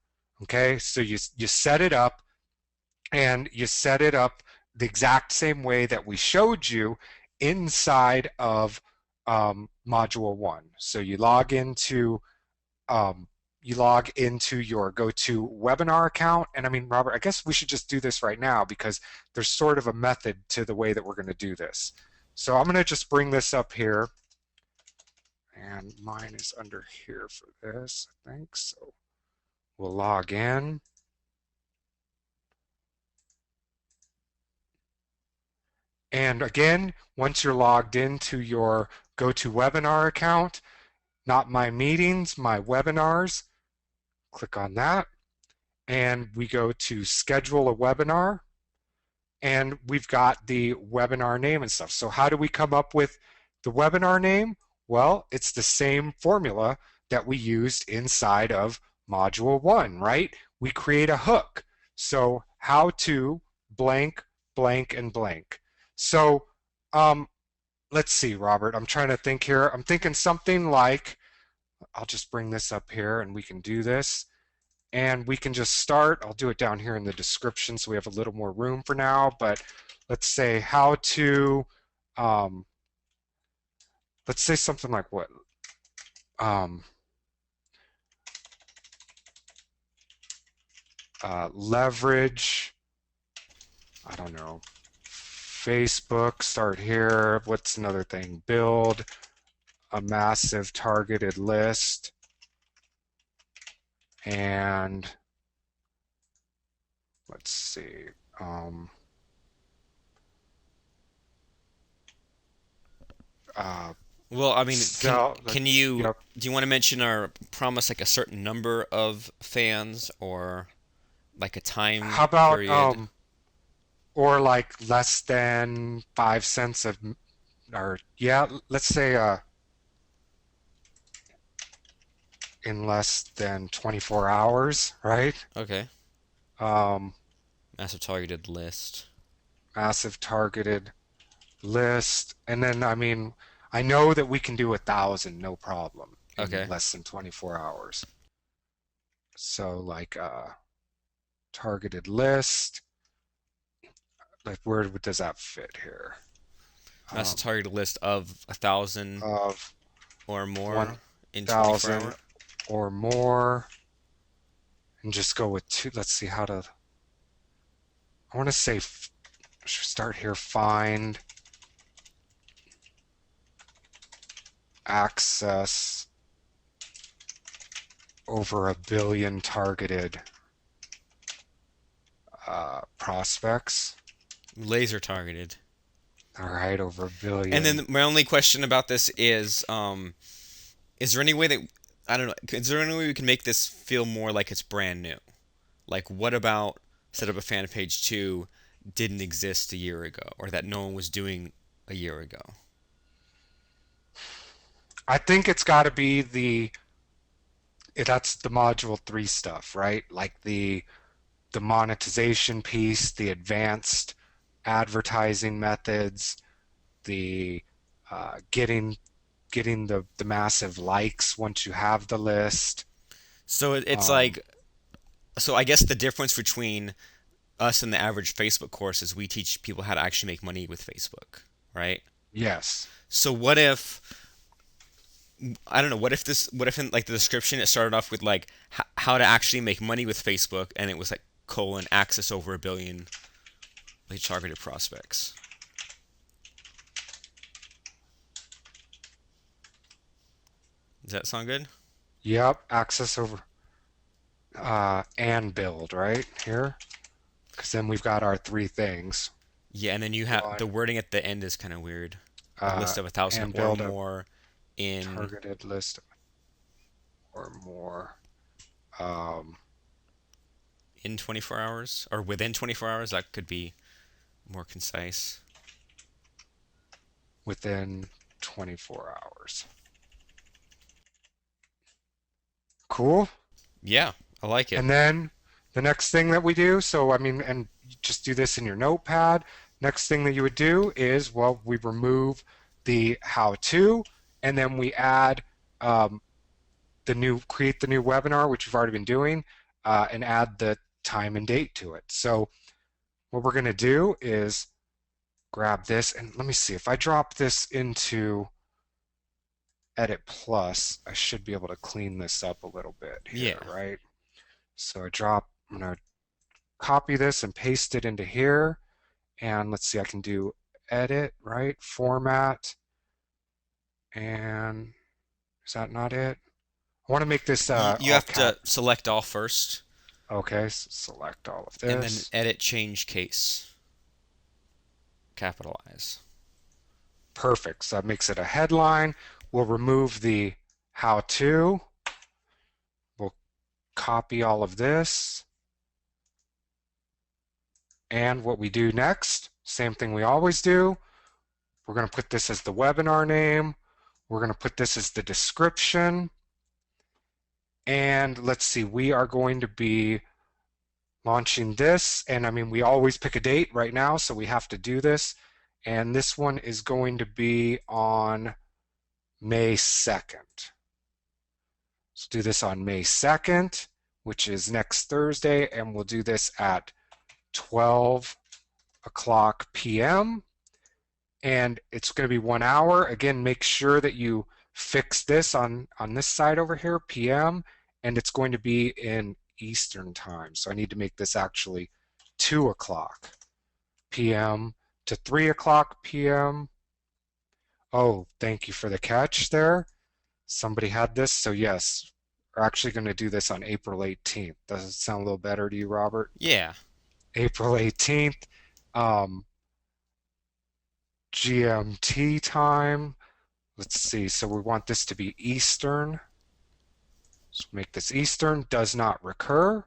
Okay, so you set it up, and you set it up the exact same way that we showed you inside of module one. So um, you log into your GoToWebinar account. And I mean, Robert, I guess we should just do this right now because there's sort of a method to the way that we're going to do this. So I'm going to just bring this up here, and mine is under here for this, I think. So we'll log in. And again, once you're logged into your GoToWebinar account, not my meetings, my webinars, click on that. And we go to schedule a webinar, and we've got the webinar name and stuff. So how do we come up with the webinar name? Well, it's the same formula that we used inside of module one, right? We create a hook. So how to blank, blank, and blank. So let's see, Robert, I'm trying to think here. I'm thinking something like, I'll just bring this up here and we can do this. And we can just start. I'll do it down here in the description so we have a little more room for now. But let's say how to, um, let's say something like what? Um, Leverage, I don't know, Facebook, start here. What's another thing? Build a massive targeted list. And let's see. Um, uh, Well, I mean, so, can you, yep. do you want to mention or promise like a certain number of fans, or like a time How about period? or like less than 5 cents of, or yeah, let's say in less than 24 hours, right? Okay. Um, Massive targeted list. Massive targeted list, and then I mean, I know that we can do 1,000 no problem in Okay. less than 24 hours. So like targeted list. like where does that fit here? Master Um, target list of 1,000 of or more in 24 1,000 hour. or more, and just go with two. Let's see how to. I want to say start here. Find access over 1 billion targeted prospects. Laser targeted. All right, over a And billion. then my only question about this is there any way that I don't know? Is there any way we can make this feel more like it's brand new? Like, what about set up a fan page 2 didn't exist a year ago, or that no one was doing a year ago? I think it's got to be that's the module 3 stuff, right? Like the monetization piece, the advanced advertising methods, the getting the massive likes once you have the list. So it's Um, like, so I guess the difference between us and the average Facebook course is we teach people how to actually make money with Facebook, right? yes. So what if I don't know, what if in like the description it started off with like how to actually make money with Facebook, and it was like colon access over 1 billion like targeted prospects. Does that sound good? Yep. Access over and build right here, because then we've got our three things. Yeah, and then you have One the wording at the end is kind of weird. A list of 1,000 and or build a more in targeted list or more um, in 24 hours or within 24 hours. That could be more concise. within 24 hours. Cool. Yeah, I like it. And then the next thing that we do, so I mean, and just do this in your notepad. Next thing that you would do is, well, we remove the how to, and then we add um, create the new webinar, which we've already been doing, and add the time and date to it. So what we're going to do is grab this, and let me see if I drop this into Edit Plus, I should be able to clean this up a little bit Yeah. here, right? So I'm going to copy this and paste it into here. And let's see, I can do edit, right? Format. And is that not it? I want to make this You all have cap. to select all first Okay, so select all of and then this. edit change case. Capitalize. Perfect. So that makes it a headline. We'll remove the how to. We'll copy all of this. And what we do next, same thing we always do. We're going to put this as the webinar name. We're going to put this as the description. And let's see, we are going to be launching this. And I mean, we always pick a date right now, so we have to do this. And this one is going to be on May 2nd. Let's do this on May 2nd, which is next Thursday. And we'll do this at 12 o'clock p.m. And it's going to be 1 hour. Again, make sure that you fix this on this side over here, PM, and it's going to be in Eastern time. So I need to make this actually 2 o'clock p.m. to 3 o'clock p.m. Oh, thank you for the catch there. Somebody had this. So yes, we're actually going to do this on April 18th. Does it sound a little better to you, Robert? Yeah. April 18th, um, GMT time. Let's see, so we want this to be Eastern. So make this Eastern, does not recur.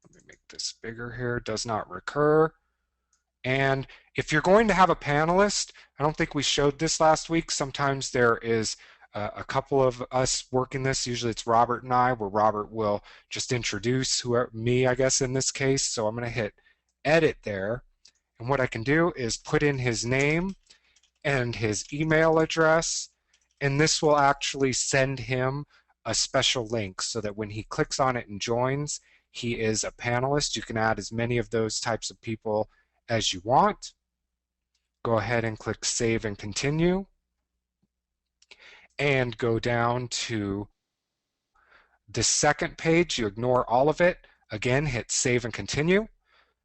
Let me make this bigger here, does not recur. And if you're going to have a panelist, I don't think we showed this last week. Sometimes there is a couple of us working this. Usually it's Robert and I, where Robert will just introduce me, I guess, in this case. So I'm going to hit edit there. And what I can do is put in his name and his email address, and this will actually send him a special link so that when he clicks on it and joins, he is a panelist. You can add as many of those types of people as you want. Go ahead and click Save and Continue, and go down to the second page. You ignore all of it. Again, hit Save and Continue.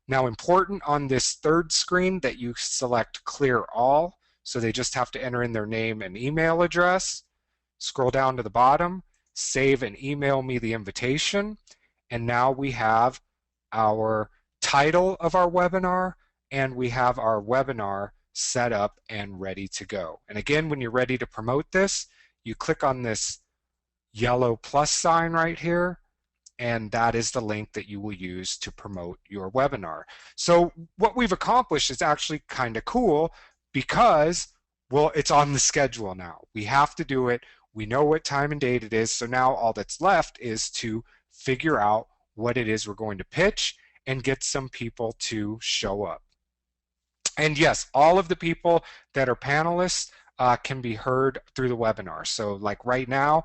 Now, important on this third screen that you select Clear All, so they just have to enter in their name and email address. Scroll down to the bottom, save and email me the invitation, and now we have our title of our webinar, and we have our webinar set up and ready to go. And again, when you're ready to promote this, you click on this yellow plus sign right here, and that is the link that you will use to promote your webinar. So what we've accomplished is actually kind of cool because, well, it's on the schedule now. We have to do it. We know what time and date it is. So now all that's left is to figure out what it is we're going to pitch and get some people to show up. And yes, all of the people that are panelists can be heard through the webinar. So like right now,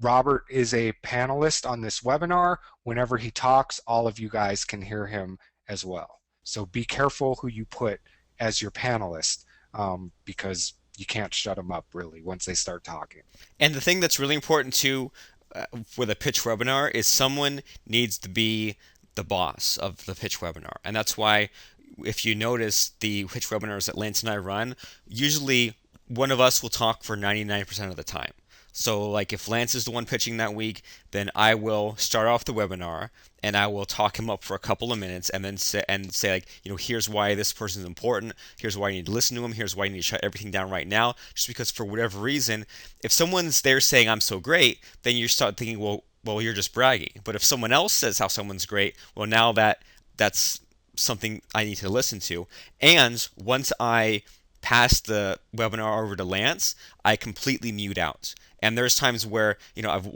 Robert is a panelist on this webinar. Whenever he talks, all of you guys can hear him as well. So be careful who you put as your panelist, because you can't shut them up really once they start talking. And the thing that's really important too, with a pitch webinar is someone needs to be the boss of the pitch webinar. And that's why if you notice the pitch webinars that Lance and I run, usually one of us will talk for 99% of the time. So like if Lance is the one pitching that week, then I will start off the webinar and I will talk him up for a couple of minutes and then say like, here's why this person is important. Here's why you need to listen to him. Here's why you need to shut everything down right now. Just because for whatever reason, if someone's there saying I'm so great, then you start thinking, well, you're just bragging. But if someone else says how someone's great, well, now that's something I need to listen to. And once I pass the webinar over to Lance, I completely mute out. And there's times where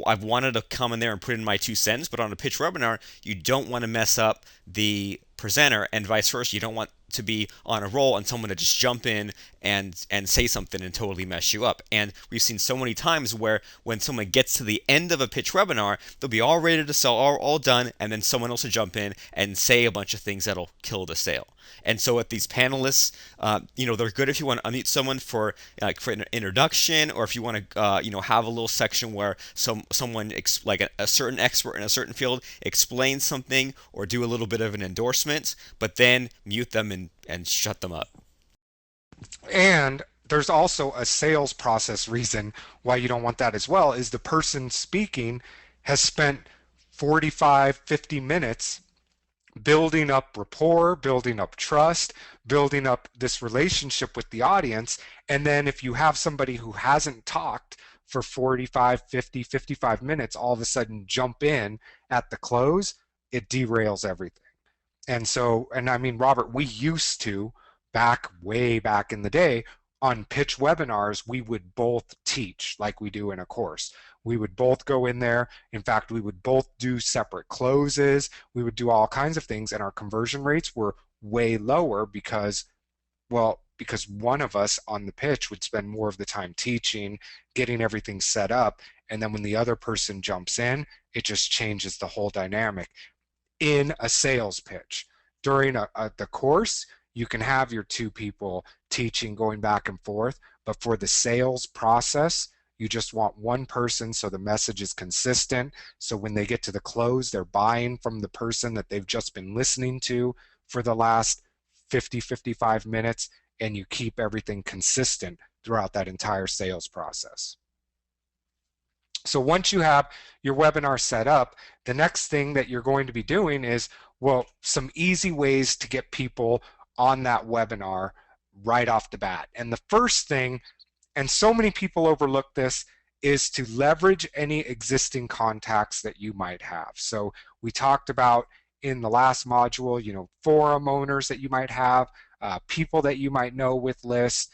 I've wanted to come in there and put in my 2 cents, but on a pitch webinar, you don't want to mess up the presenter, and vice versa. You don't want to be on a roll and someone to just jump in and say something and totally mess you up. And we've seen so many times where when someone gets to the end of a pitch webinar, they'll be all ready to sell, all done, and then someone else will jump in and say a bunch of things that'll kill the sale. And so with these panelists, they're good if you want to unmute someone for an introduction, or if you want to have a little section where someone like a certain expert in a certain field explains something or do a little bit of an endorsement, but then mute them and shut them up. And there's also a sales process reason why you don't want that as well, is the person speaking has spent 45, 50 minutes building up rapport, building up trust, building up this relationship with the audience. And then if you have somebody who hasn't talked for 45, 50, 55 minutes, all of a sudden jump in at the close, it derails everything. And so, and I mean, Robert, we used to, way back in the day, on pitch webinars, we would both teach like we do in a course. We would both go in there. In fact, we would both do separate closes. We would do all kinds of things, and our conversion rates were way lower because, well, because one of us on the pitch would spend more of the time teaching, getting everything set up, and then when the other person jumps in, it just changes the whole dynamic. In a sales pitch, during the course, you can have your two people teaching, going back and forth, but for the sales process, you just want one person so the message is consistent. So when they get to the close, they're buying from the person that they've just been listening to for the last 50, 55 minutes, and you keep everything consistent throughout that entire sales process. So once you have your webinar set up, the next thing that you're going to be doing is, well, some easy ways to get people on that webinar right off the bat. And the first thing, and so many people overlook this, is to leverage any existing contacts that you might have. So we talked about in the last module, forum owners that you might have, people that you might know with lists,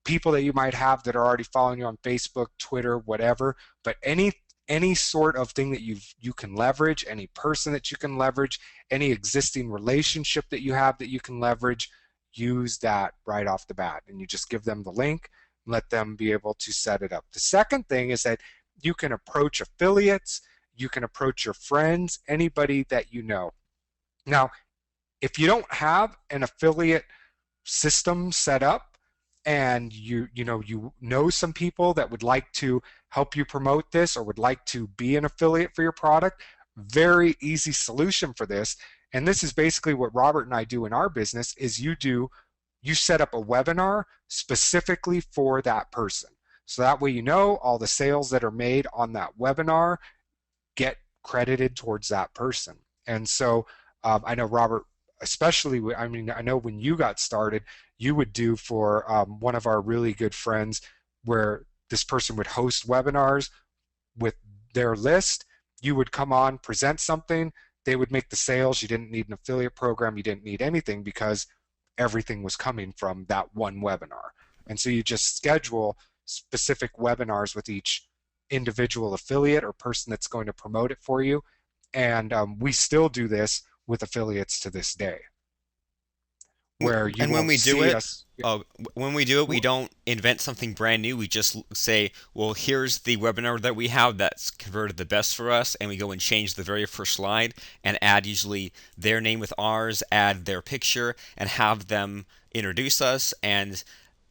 people that you might have that are already following you on Facebook, Twitter, whatever, but any sort of thing that you can leverage, any person that you can leverage, any existing relationship that you have that you can leverage, use that right off the bat. And you just give them the link, let them be able to set it up. The second thing is that you can approach affiliates, you can approach your friends, anybody that you know. Now, If you don't have an affiliate system set up and you know some people that would like to help you promote this or would like to be an affiliate for your product, very easy solution for this. And this is basically what Robert and I do in our business is you set up a webinar specifically for that person. So that way you know all the sales that are made on that webinar get credited towards that person. And so I know Robert, especially, I mean, I know when you got started, you would do for one of our really good friends where this person would host webinars with their list. You would come on, present something, they would make the sales. You didn't need an affiliate program, you didn't need anything because everything was coming from that one webinar. And so you just schedule specific webinars with each individual affiliate or person that's going to promote it for you. And we still do this with affiliates to this day, where you And when won't we do see it, us. when we do it, we don't invent something brand new. We just say, well, here's the webinar that we have that's converted the best for us, and we go and change the very first slide and add usually their name with ours, add their picture, and have them introduce us. And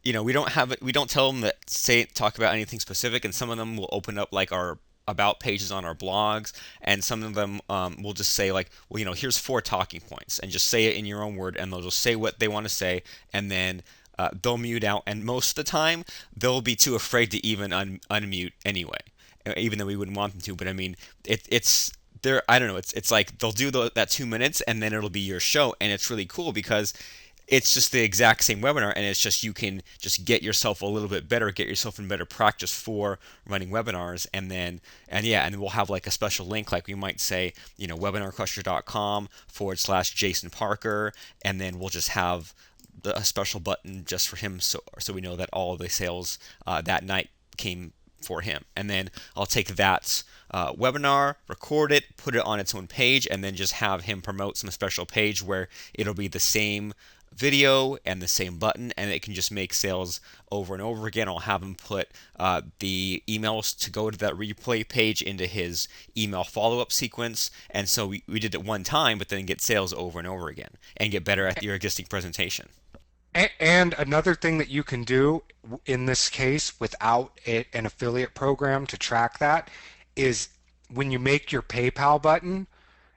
we don't tell them that say talk about anything specific, and some of them will open up like our about pages on our blogs, and some of them will just say like, well, here's 4 talking points, and just say it in your own word, and they'll just say what they want to say, and then they'll mute out, and most of the time they'll be too afraid to even unmute anyway, even though we wouldn't want them to. But I mean, it's there. I don't know. It's like they'll do that 2 minutes, and then it'll be your show, and it's really cool because it's just the exact same webinar, and it's just you can just get yourself a little bit better, get yourself in better practice for running webinars. And we'll have like a special link, like we might say, webinarcrusher.com/, Jason Parker, and then we'll just have a special button just for him, so we know that all of the sales that night came for him. And then I'll take that webinar, record it, put it on its own page, and then just have him promote some special page where it'll be the same video and the same button, and it can just make sales over and over again. I'll have him put the emails to go to that replay page into his email follow-up sequence, and so we did it one time, but then get sales over and over again and get better at your existing presentation. And another thing that you can do in this case without an affiliate program to track that is when you make your PayPal button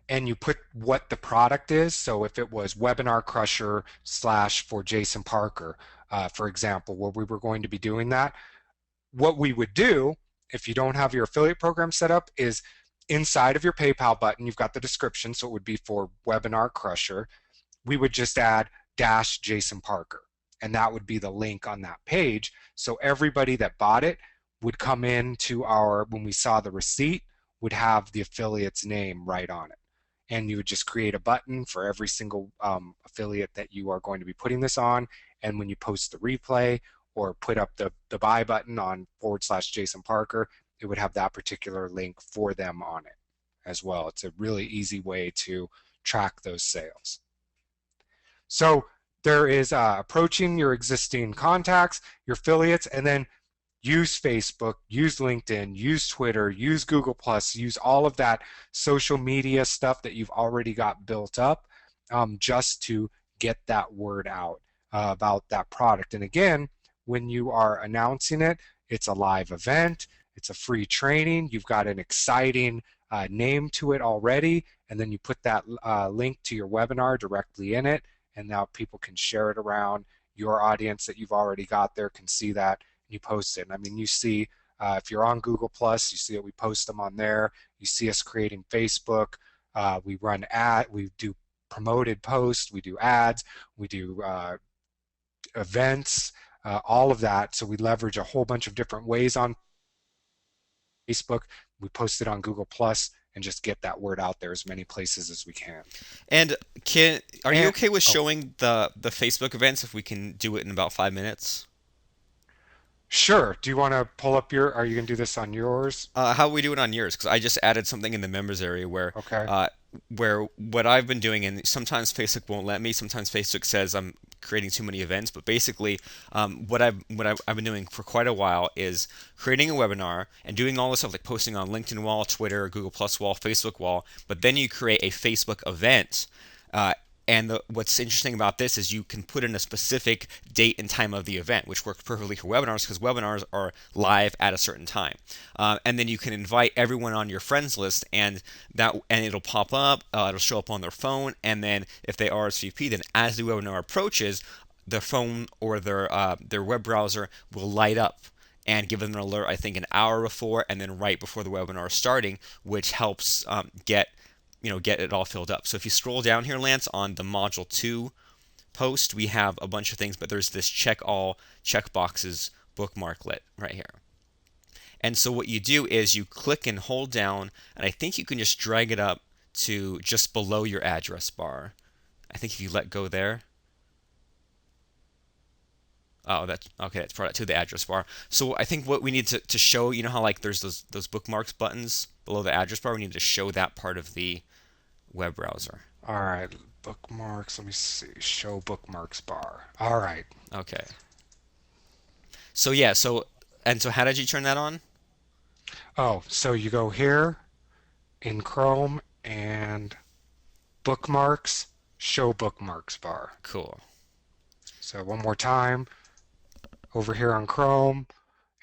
and you put what the product is. So if it was Webinar Crusher slash for Jason Parker, for example, where we were going to be doing that, what we would do if you don't have your affiliate program set up is inside of your PayPal button, you've got the description. So it would be for Webinar Crusher. We would just add dash Jason Parker, and that would be the link on that page. So everybody that bought it would come in to when we saw the receipt, would have the affiliate's name right on it. And you would just create a button for every single affiliate that you are going to be putting this on. And when you post the replay or put up the buy button on / Jason Parker, it would have that particular link for them on it as well. It's a really easy way to track those sales. So there is approaching your existing contacts, your affiliates, and then use Facebook, use LinkedIn, use Twitter, use Google+, use all of that social media stuff that you've already got built up just to get that word out about that product. And again, when you are announcing it, it's a live event, it's a free training, you've got an exciting name to it already, and then you put that link to your webinar directly in it, and now people can share it around. Your audience that you've already got there can see that, and you post it. And I mean, you see, if you're on Google+, you see that we post them on there. You see us creating Facebook. We do promoted posts, we do ads, we do events, all of that. So we leverage a whole bunch of different ways on Facebook. We post it on Google+, and just get that word out there as many places as we can. And are you And okay with oh, showing the Facebook events if we can do it in about 5 minutes? sure. Do you want to pull up are you going to do this on yours? How we do it on yours? Because I just added something in the members area Okay. where what I've been doing, and sometimes Facebook won't let me. Sometimes Facebook says I'm creating too many events. But basically, what I've been doing for quite a while is creating a webinar and doing all this stuff like posting on LinkedIn wall, Twitter, Google Plus wall, Facebook wall. But then you create a Facebook event. And what's interesting about this is you can put in a specific date and time of the event, which works perfectly for webinars because webinars are live at a certain time. And then you can invite everyone on your friends list, and it'll pop up. It'll show up on their phone, and then if they RSVP, then as the webinar approaches, their phone or their web browser will light up and give them an alert. I think an hour before, and then right before the webinar is starting, which helps get it all filled up. So if you scroll down here, Lance, on the module 2 post, we have a bunch of things, but there's this check all checkboxes bookmarklet right here. And so what you do is you click and hold down, and I think you can just drag it up to just below your address bar. I think if you let go there. Oh, that's okay. That's brought it to the address bar. So I think what we need to show, you know how like there's those bookmarks buttons below the address bar. We need to show that part of the web browser. All right, bookmarks. Let me see. Show bookmarks bar. All right. Okay. So yeah. So how did you turn that on? Oh, so you go here in Chrome and bookmarks, show bookmarks bar. Cool. So one more time, over here on Chrome,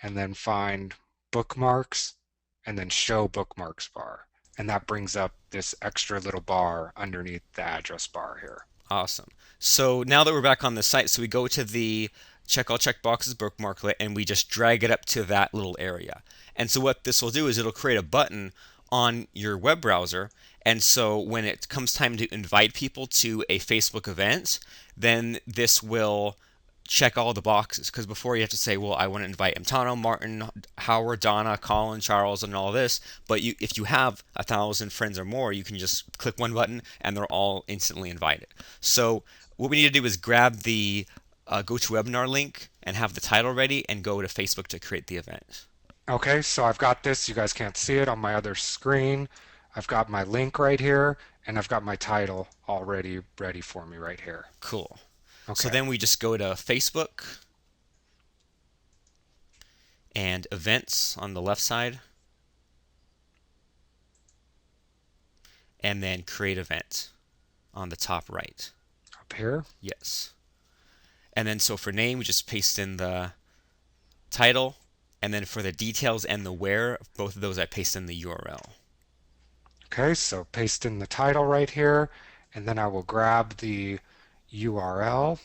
and then find bookmarks, and then show bookmarks bar. And that brings up this extra little bar underneath the address bar here. Awesome. So now that we're back on the site, so we go to the check all checkboxes bookmarklet and we just drag it up to that little area. And so what this will do is it'll create a button on your web browser. And so when it comes time to invite people to a Facebook event, then this will check all the boxes because before you have to say, well, I want to invite Emtano, Martin, Howard, Donna, Colin, Charles, and all this. But if you have 1,000 friends or more, you can just click one button and they're all instantly invited. So what we need to do is grab the GoToWebinar link and have the title ready and go to Facebook to create the event. Okay, so I've got this. You guys can't see it on my other screen. I've got my link right here, and I've got my title already ready for me right here. Cool. So Okay, then we just go to Facebook and events on the left side and then create event on the top right. up here. Yes. And then so for name, we just paste in the title. And then for the details and the where, both of those I paste in the URL. Okay, so paste in the title right here, and then I will grab the URL.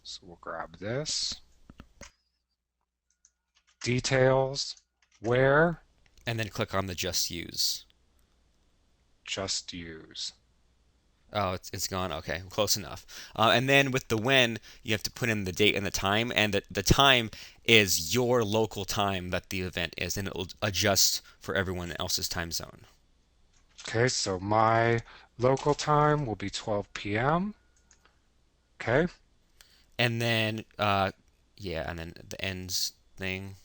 So we'll grab this. Details, where, And then click on the just use. just use. Oh, it's gone. Okay, close enough. And then with the when, you have to put in the date and the time, and the time is your local time that the event is, and it will adjust for everyone else's time zone. Okay, so my local time will be 12 p.m. Okay, And then, yeah, and then the ends thing,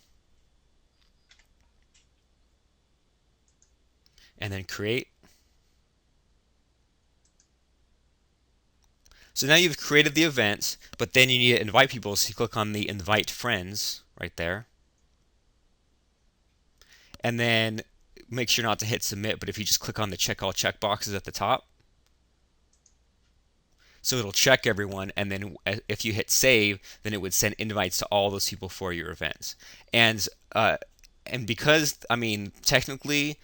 and then create. So now you've created the event, but then you need to invite people, so you click on the invite friends right there. And then make sure not to hit submit, but if you just click on the check all checkboxes at the top, so it'll check everyone, and then if you hit save, then it would send invites to all those people for your events. And because I mean technically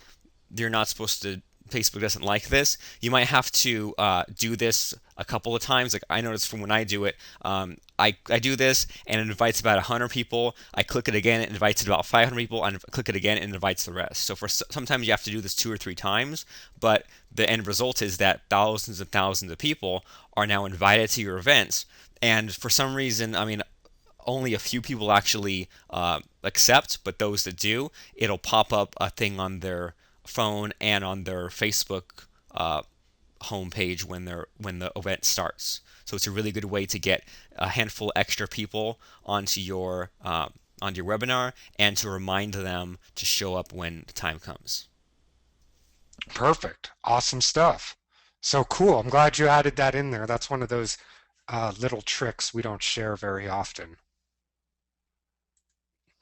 you're not supposed to. Facebook doesn't like this. You might have to do this a couple of times. Like I noticed from when I do it, I do this and it invites about 100 people. I click it again, it invites about 500 people. I click it again, and it invites the rest. So sometimes you have to do this 2 or 3 times, but the end result is that thousands and thousands of people are now invited to your events. And for some reason, I mean, only a few people actually accept, but those that do, it'll pop up a thing on their phone and on their Facebook homepage when the event starts. So it's a really good way to get a handful extra people onto your webinar and to remind them to show up when the time comes. perfect. Awesome stuff. So cool. I'm glad you added that in there. That's one of those little tricks we don't share very often.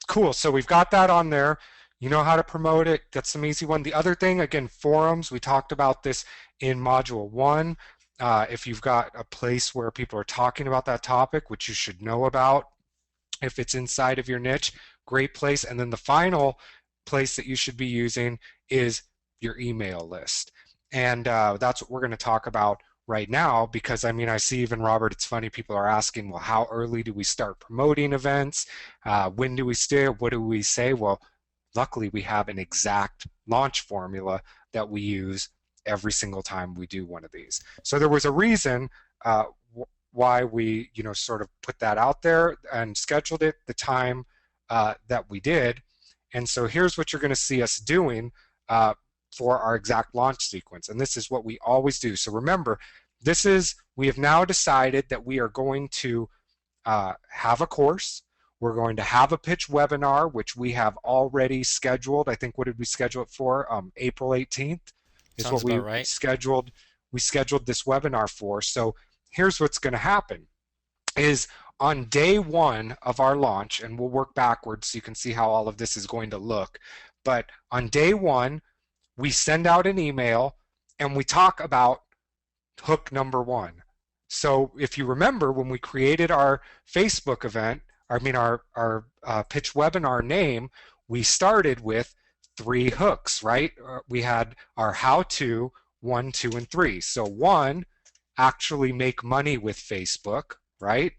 Cool. So we've got that on there. You know how to promote it. That's some easy one. The other thing, again, forums. We talked about this in module 1. If you've got a place where people are talking about that topic, which you should know about, if it's inside of your niche, great place. And then the final place that you should be using is your email list. And that's what we're going to talk about right now because I mean, I see even Robert, it's funny, people are asking, well, how early do we start promoting events? When do we start? What do we say? Well, luckily we have an exact launch formula that we use every single time we do one of these. So there was a reason why we, sort of put that out there and scheduled it the time that we did. And so here's what you're going to see us doing for our exact launch sequence. And this is what we always do. So remember, we have now decided that we are going to have a course. We're going to have a pitch webinar, which we have already scheduled. I think, what did we schedule it for? April 18th is Sounds what about we right. scheduled. We scheduled this webinar for. So here's what's going to happen is on day one of our launch, and we'll work backwards so you can see how all of this is going to look. But on day one, we send out an email and we talk about hook number one. So if you remember when we created our Facebook event, I mean our pitch webinar name, we started with three hooks, right? We had our how to, one, two, and three. So one, actually make money with Facebook, right?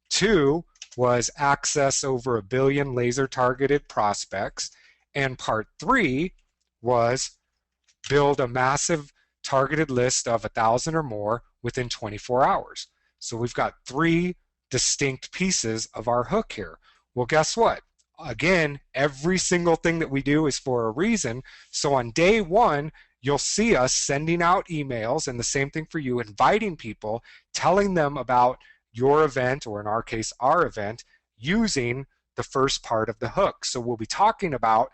Two was access over 1 billion laser targeted prospects. And part three was build a massive targeted list of 1,000 or more within 24 hours. So we've got three distinct pieces of our hook here. Well, guess what? Again, every single thing that we do is for a reason. So on day one, you'll see us sending out emails, and the same thing for you, inviting people, telling them about your event, or in our case, our event, using the first part of the hook. So we'll be talking about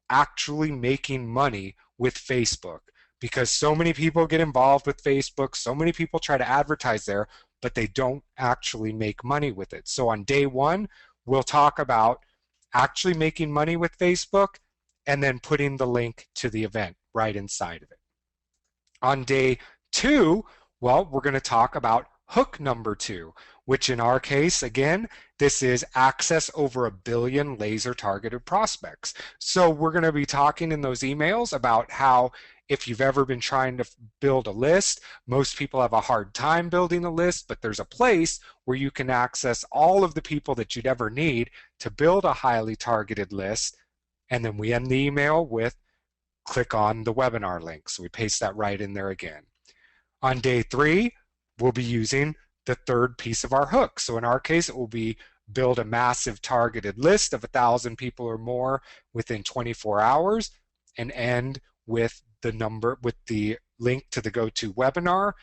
actually making money with Facebook because so many people get involved with Facebook, so many people try to advertise there, but they don't actually make money with it. So on day one, we'll talk about actually making money with Facebook and then putting the link to the event right inside of it. On day two, well, we're going to talk about hook number two, which in our case, again, this is access over 1 billion laser targeted prospects. So we're going to be talking in those emails about how if you've ever been trying to build a list, most people have a hard time building a list, but there's a place where you can access all of the people that you'd ever need to build a highly targeted list. And then we end the email with click on the webinar link. So we paste that right in there again. On day three, we'll be using the third piece of our hook. So in our case, it will be build a massive targeted list of 1,000 people or more within 24 hours and end with the link to the GoToWebinar.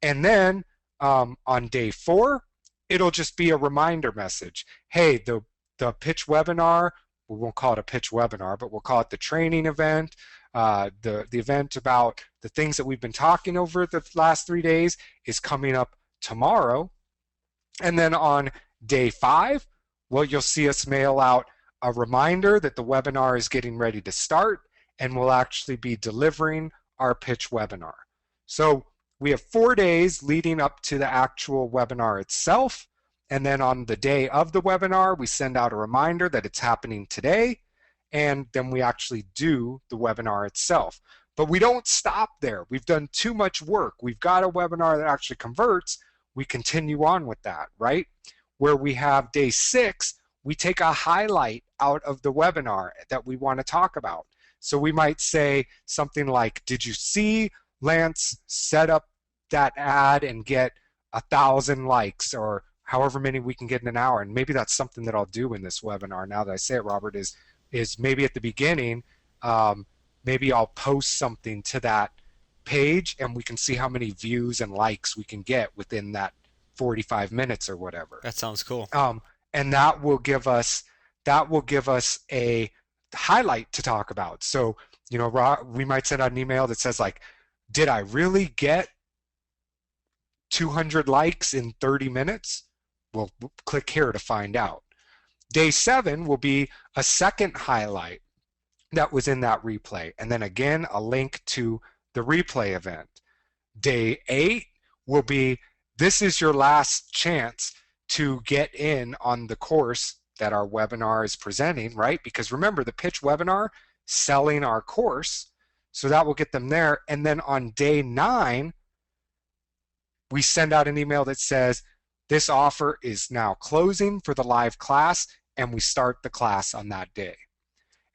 And then on day four, it'll just be a reminder message. Hey, the pitch webinar, we won't call it a pitch webinar, but we'll call it the training event, the event about the things that we've been talking over the last 3 days is coming up tomorrow. And then on day five, well, you'll see us mail out a reminder that the webinar is getting ready to start, and we'll actually be delivering our pitch webinar. So we have 4 days leading up to the actual webinar itself. And then on the day of the webinar, we send out a reminder that it's happening today. And then we actually do the webinar itself. But we don't stop there. We've done too much work. We've got a webinar that actually converts. We continue on with that, right? Where we have day 6, we take a highlight out of the webinar that we want to talk about. So we might say something like, did you see Lance set up that ad and get 1,000 likes, or however many we can get in an hour? And maybe that's something that I'll do in this webinar now that I say it, Robert, is maybe at the beginning, maybe I'll post something to that page and we can see how many views and likes we can get within that 45 minutes or whatever. That sounds cool. And that will give us a highlight to talk about. So, we might send out an email that says like, did I really get 200 likes in 30 minutes? Well, click here to find out. Day 7 will be a second highlight that was in that replay. And then again, a link to the replay event. Day 8 will be, this is your last chance to get in on the course that our webinar is presenting, right? Because remember, the pitch webinar, selling our course. So that will get them there. And then on day 9, we send out an email that says, this offer is now closing for the live class, and we start the class on that day.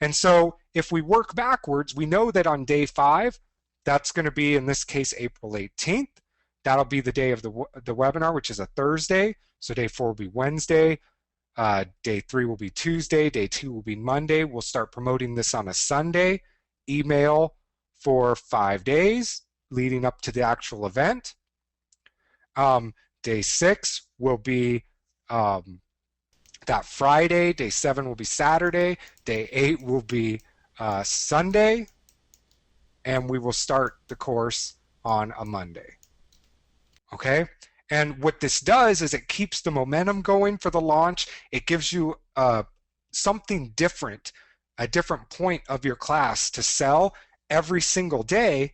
And so if we work backwards, we know that on day 5, that's going to be, in this case, April 18th. That'll be the day of the webinar, which is a Thursday. So day 4 will be Wednesday. Day 3 will be Tuesday. Day 2 will be Monday. We'll start promoting this on a Sunday. Email for 5 days leading up to the actual event. Day 6 will be that Friday. Day 7 will be Saturday. Day 8 will be Sunday. And we will start the course on a Monday. Okay? And what this does is it keeps the momentum going for the launch. It gives you something different, a different point of your class to sell every single day,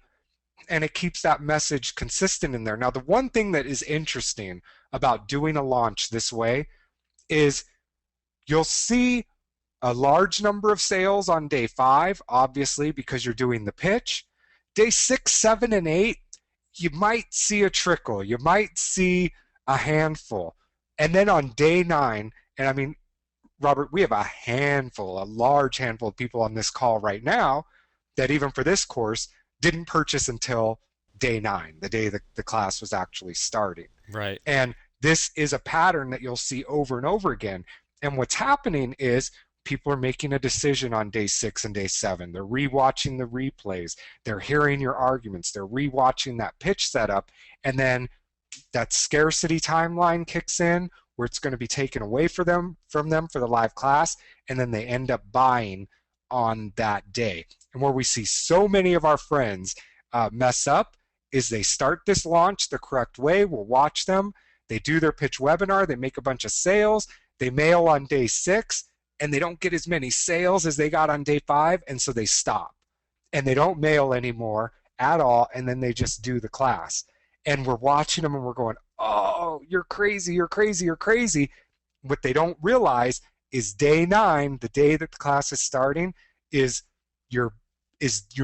and it keeps that message consistent in there. Now, the one thing that is interesting about doing a launch this way is you'll see a large number of sales on day 5, obviously, because you're doing the pitch. Day 6, 7, and 8, you might see a trickle. You might see a handful. And then on day 9, and I mean, Robert, we have a large handful of people on this call right now that even for this course didn't purchase until day 9, the day that the class was actually starting. Right. And this is a pattern that you'll see over and over again. And what's happening is people are making a decision on day 6 and day 7. They're rewatching the replays. They're hearing your arguments. They're rewatching that pitch setup. And then that scarcity timeline kicks in where it's going to be taken away from them for the live class. And then they end up buying on that day. And where we see so many of our friends mess up is they start this launch the correct way. We'll watch them. They do their pitch webinar. They make a bunch of sales. They mail on day 6, and they don't get as many sales as they got on day 5, and so they stop. And they don't mail anymore at all, and then they just do the class. And we're watching them, and we're going, oh, you're crazy, you're crazy, you're crazy. What they don't realize is day 9, the day that the class is starting, is your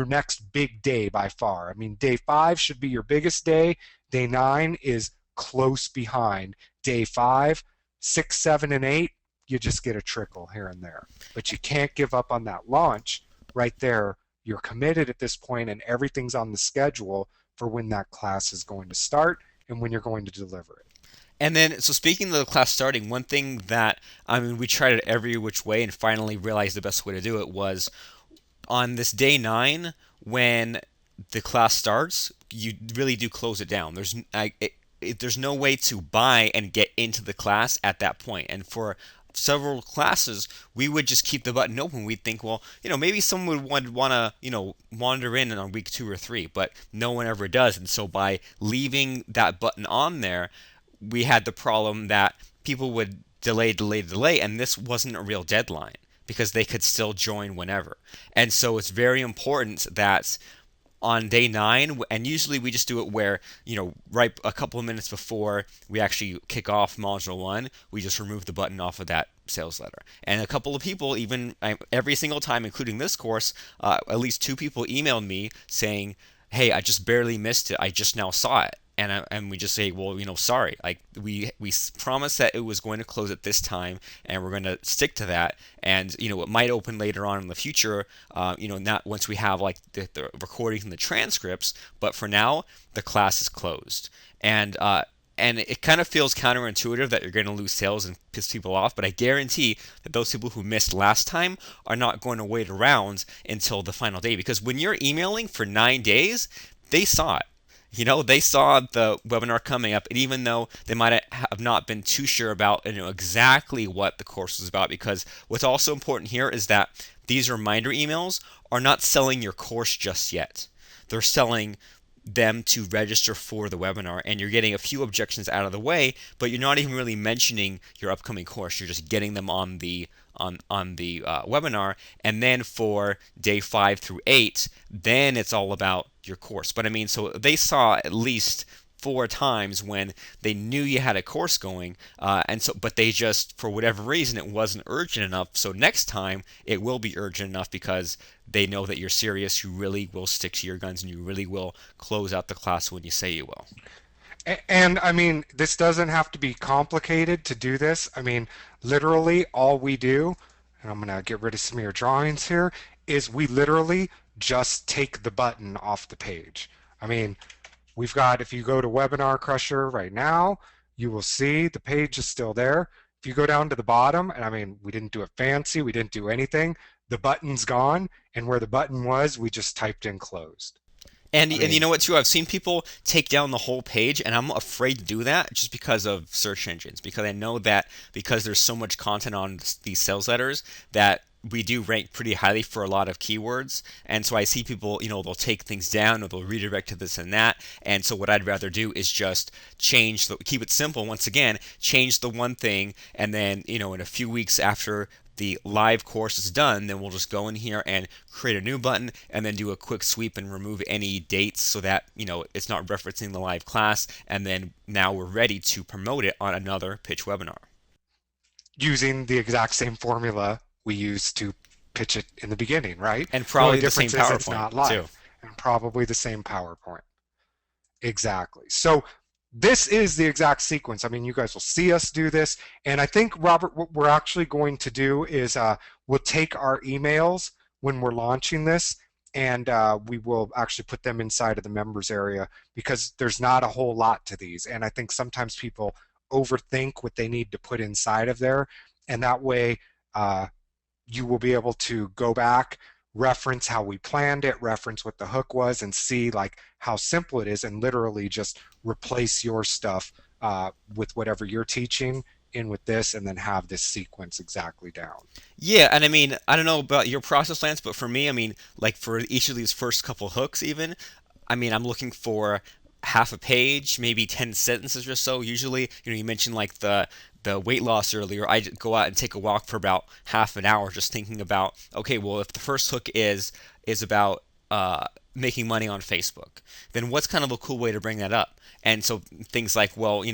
next big day by far. I mean, day 5 should be your biggest day. Day 9 is close behind. Day 5, 6, 7, and 8, you just get a trickle here and there. But you can't give up on that launch right there. You're committed at this point, and everything's on the schedule for when that class is going to start and when you're going to deliver it. And then, so speaking of the class starting, one thing that, I mean, we tried it every which way and finally realized the best way to do it was on this day 9 when the class starts, you really do close it down. There's no way to buy and get into the class at that point. And for several classes, we would just keep the button open. We'd think, well, maybe someone would want to, wander in on week 2 or 3, but no one ever does. And so by leaving that button on there, we had the problem that people would delay, and this wasn't a real deadline because they could still join whenever. And so it's very important that on day 9, and usually we just do it where, right a couple of minutes before we actually kick off module 1, we just remove the button off of that sales letter. And a couple of people, even every single time, including this course, at least 2 people emailed me saying, hey, I just barely missed it. I just now saw it. And we just say, well, sorry, like we promised that it was going to close at this time, and we're going to stick to that. And it might open later on in the future, not once we have like the recordings and the transcripts. But for now, the class is closed. And it kind of feels counterintuitive that you're going to lose sales and piss people off, but I guarantee that those people who missed last time are not going to wait around until the final day, because when you're emailing for 9 days, they saw it. They saw the webinar coming up, and even though they might have not been too sure about exactly what the course was about, because what's also important here is that these reminder emails are not selling your course just yet. They're selling them to register for the webinar, and you're getting a few objections out of the way, but you're not even really mentioning your upcoming course. You're just getting them on the webinar. And then for day 5 through 8, then it's all about your course. But I mean, so they saw at least four times when they knew you had a course going, and so but they just for whatever reason it wasn't urgent enough. So next time it will be urgent enough because they know that you're serious. You really will stick to your guns, and you really will close out the class when you say you will. And I mean, this doesn't have to be complicated to do this. I mean, literally all we do, and I'm gonna get rid of some of your drawings here, is we literally just take the button off the page. I mean, we've got, if you go to Webinar Crusher right now, you will see the page is still there. If you go down to the bottom, and I mean, we didn't do it fancy, we didn't do anything, the button's gone, and where the button was, we just typed in closed. I And you mean, know what too? I've seen people take down the whole page, and I'm afraid to do that just because of search engines. Because I know that because there's so much content on these sales letters that we do rank pretty highly for a lot of keywords. And so I see people, they'll take things down or they'll redirect to this and that. And so what I'd rather do is just keep it simple. Once again, change the one thing, and then in a few weeks after the live course is done, then we'll just go in here and create a new button and then do a quick sweep and remove any dates so that, it's not referencing the live class. And then now we're ready to promote it on another pitch webinar. using the exact same formula we used to pitch it in the beginning, right? And The only probably the same difference is it's PowerPoint, not too. live and probably the same PowerPoint. Exactly. So this is the exact sequence. I mean, you guys will see us do this. And I think, Robert, what we're actually going to do is we'll take our emails when we're launching this and we will actually put them inside of the members area because there's not a whole lot to these. And I think sometimes people overthink what they need to put inside of there. And that way, uh, you will be able to go back, reference how we planned it, reference what the hook was, and see like how simple it is, and literally just replace your stuff with whatever you're teaching in with this, and then have this sequence exactly down. Yeah, and I mean, I don't know about your process, Lance, but for me, I mean, like for each of these first couple hooks, even, I mean, I'm looking for half a page, maybe 10 sentences or so. Usually, you mentioned like the weight loss earlier. I go out and take a walk for about half an hour, just thinking about, okay, well, if the first hook is about making money on Facebook, then what's kind of a cool way to bring that up? And so things like, well,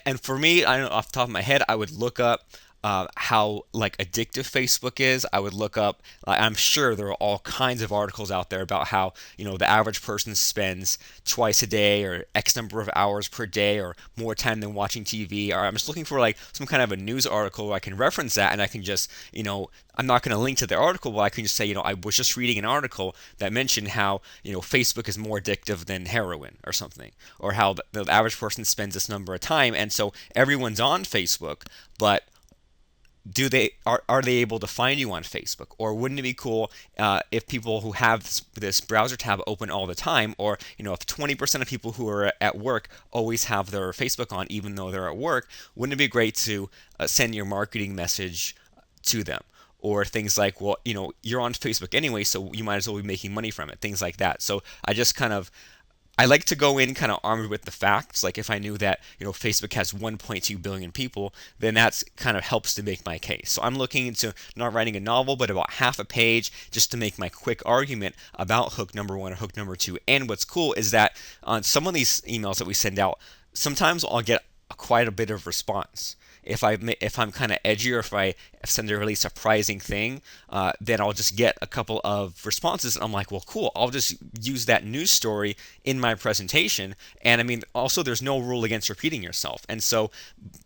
and for me, I don't know, off the top of my head, I would look up how like addictive Facebook is. I would look up. I'm sure there are all kinds of articles out there about how the average person spends twice a day or X number of hours per day or more time than watching TV. Or I'm just looking for like some kind of a news article where I can reference that and I can just I'm not going to link to the article, but I can just say I was just reading an article that mentioned how Facebook is more addictive than heroin or something, or how the average person spends this number of time, and so everyone's on Facebook, but are they able to find you on Facebook? Or wouldn't it be cool if people who have this browser tab open all the time, or if 20% of people who are at work always have their Facebook on even though they're at work, wouldn't it be great to send your marketing message to them? Or things like, well, you're on Facebook anyway, so you might as well be making money from it. Things like that. So I like to go in kind of armed with the facts. Like if I knew that Facebook has 1.2 billion people, then that's kind of helps to make my case. So I'm looking into not writing a novel, but about half a page just to make my quick argument about hook number one or hook number two. And what's cool is that on some of these emails that we send out, sometimes I'll get quite a bit of response. If I'm kind of edgy or if I send a really surprising thing, then I'll just get a couple of responses, and I'm like, well, cool. I'll just use that news story in my presentation. And I mean, also, there's no rule against repeating yourself. And so,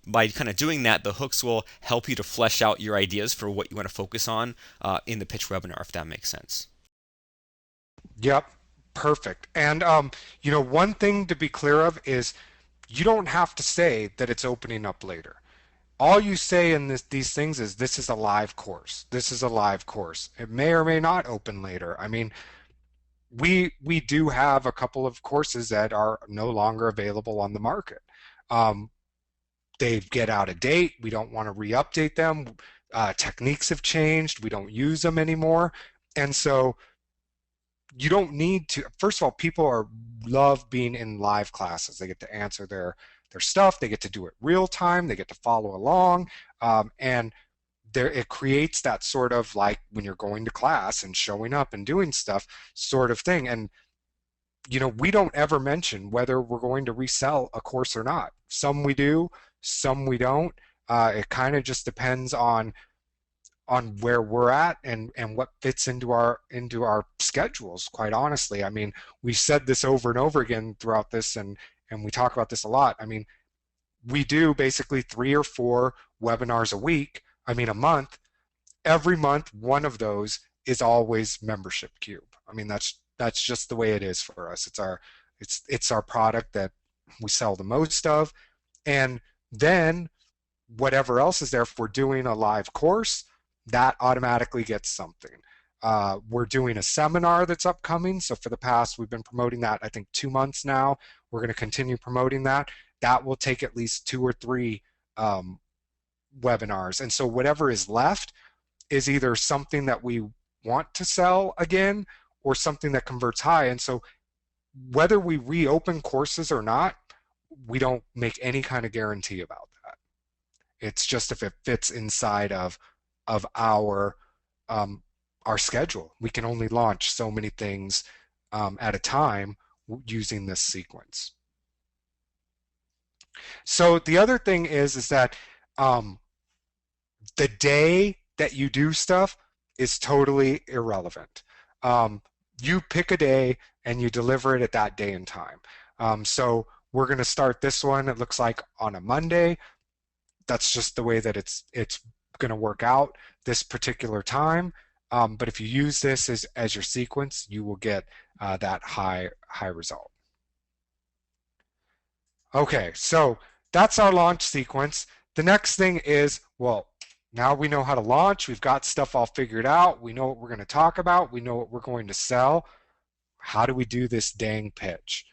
by kind of doing that, the hooks will help you to flesh out your ideas for what you want to focus on in the pitch webinar, if that makes sense. Yep, perfect. And one thing to be clear of is you don't have to say that it's opening up later. All you say in these things is this is a live course. This is a live course. It may or may not open later. I mean, we do have a couple of courses that are no longer available on the market. Um, they get out of date. We don't want to re-update them. Techniques have changed. We don't use them anymore. And so you don't need to. First of all, people are love being in live classes. They get to answer their stuff. They get to do it real time. They get to follow along. And there it creates that sort of like when you're going to class and showing up and doing stuff sort of thing. And we don't ever mention whether we're going to resell a course or not. Some we do, some we don't. It kind of just depends on where we're at and what fits into our schedules, quite honestly. I mean, we've said this over and over again throughout this, and we talk about this a lot. I mean, we do basically 3 or 4 webinars a week, I mean a month. Every month one of those is always membership cube. I mean, that's just the way it is for us. It's our product that we sell the most of. And then whatever else is there, if we're doing a live course, that automatically gets something. We're doing a seminar that's upcoming. So for the past, we've been promoting that, I think, 2 months now. We're going to continue promoting that. That will take at least 2 or 3 um, webinars. And so whatever is left is either something that we want to sell again or something that converts high. And so whether we reopen courses or not, we don't make any kind of guarantee about that. It's just if it fits inside of um, our schedule. We can only launch so many things at a time using this sequence. So the other thing is that um, the day that you do stuff is totally irrelevant. Um, you pick a day and you deliver it at that day and time. So we're going to start this one. It looks like on a Monday. That's just the way that it's going to work out this particular time. But if you use this as your sequence, you will get that high result. Okay, so that's our launch sequence. The next thing is, well, now we know how to launch. We've got stuff all figured out. We know what we're going to talk about. We know what we're going to sell. How do we do this dang pitch?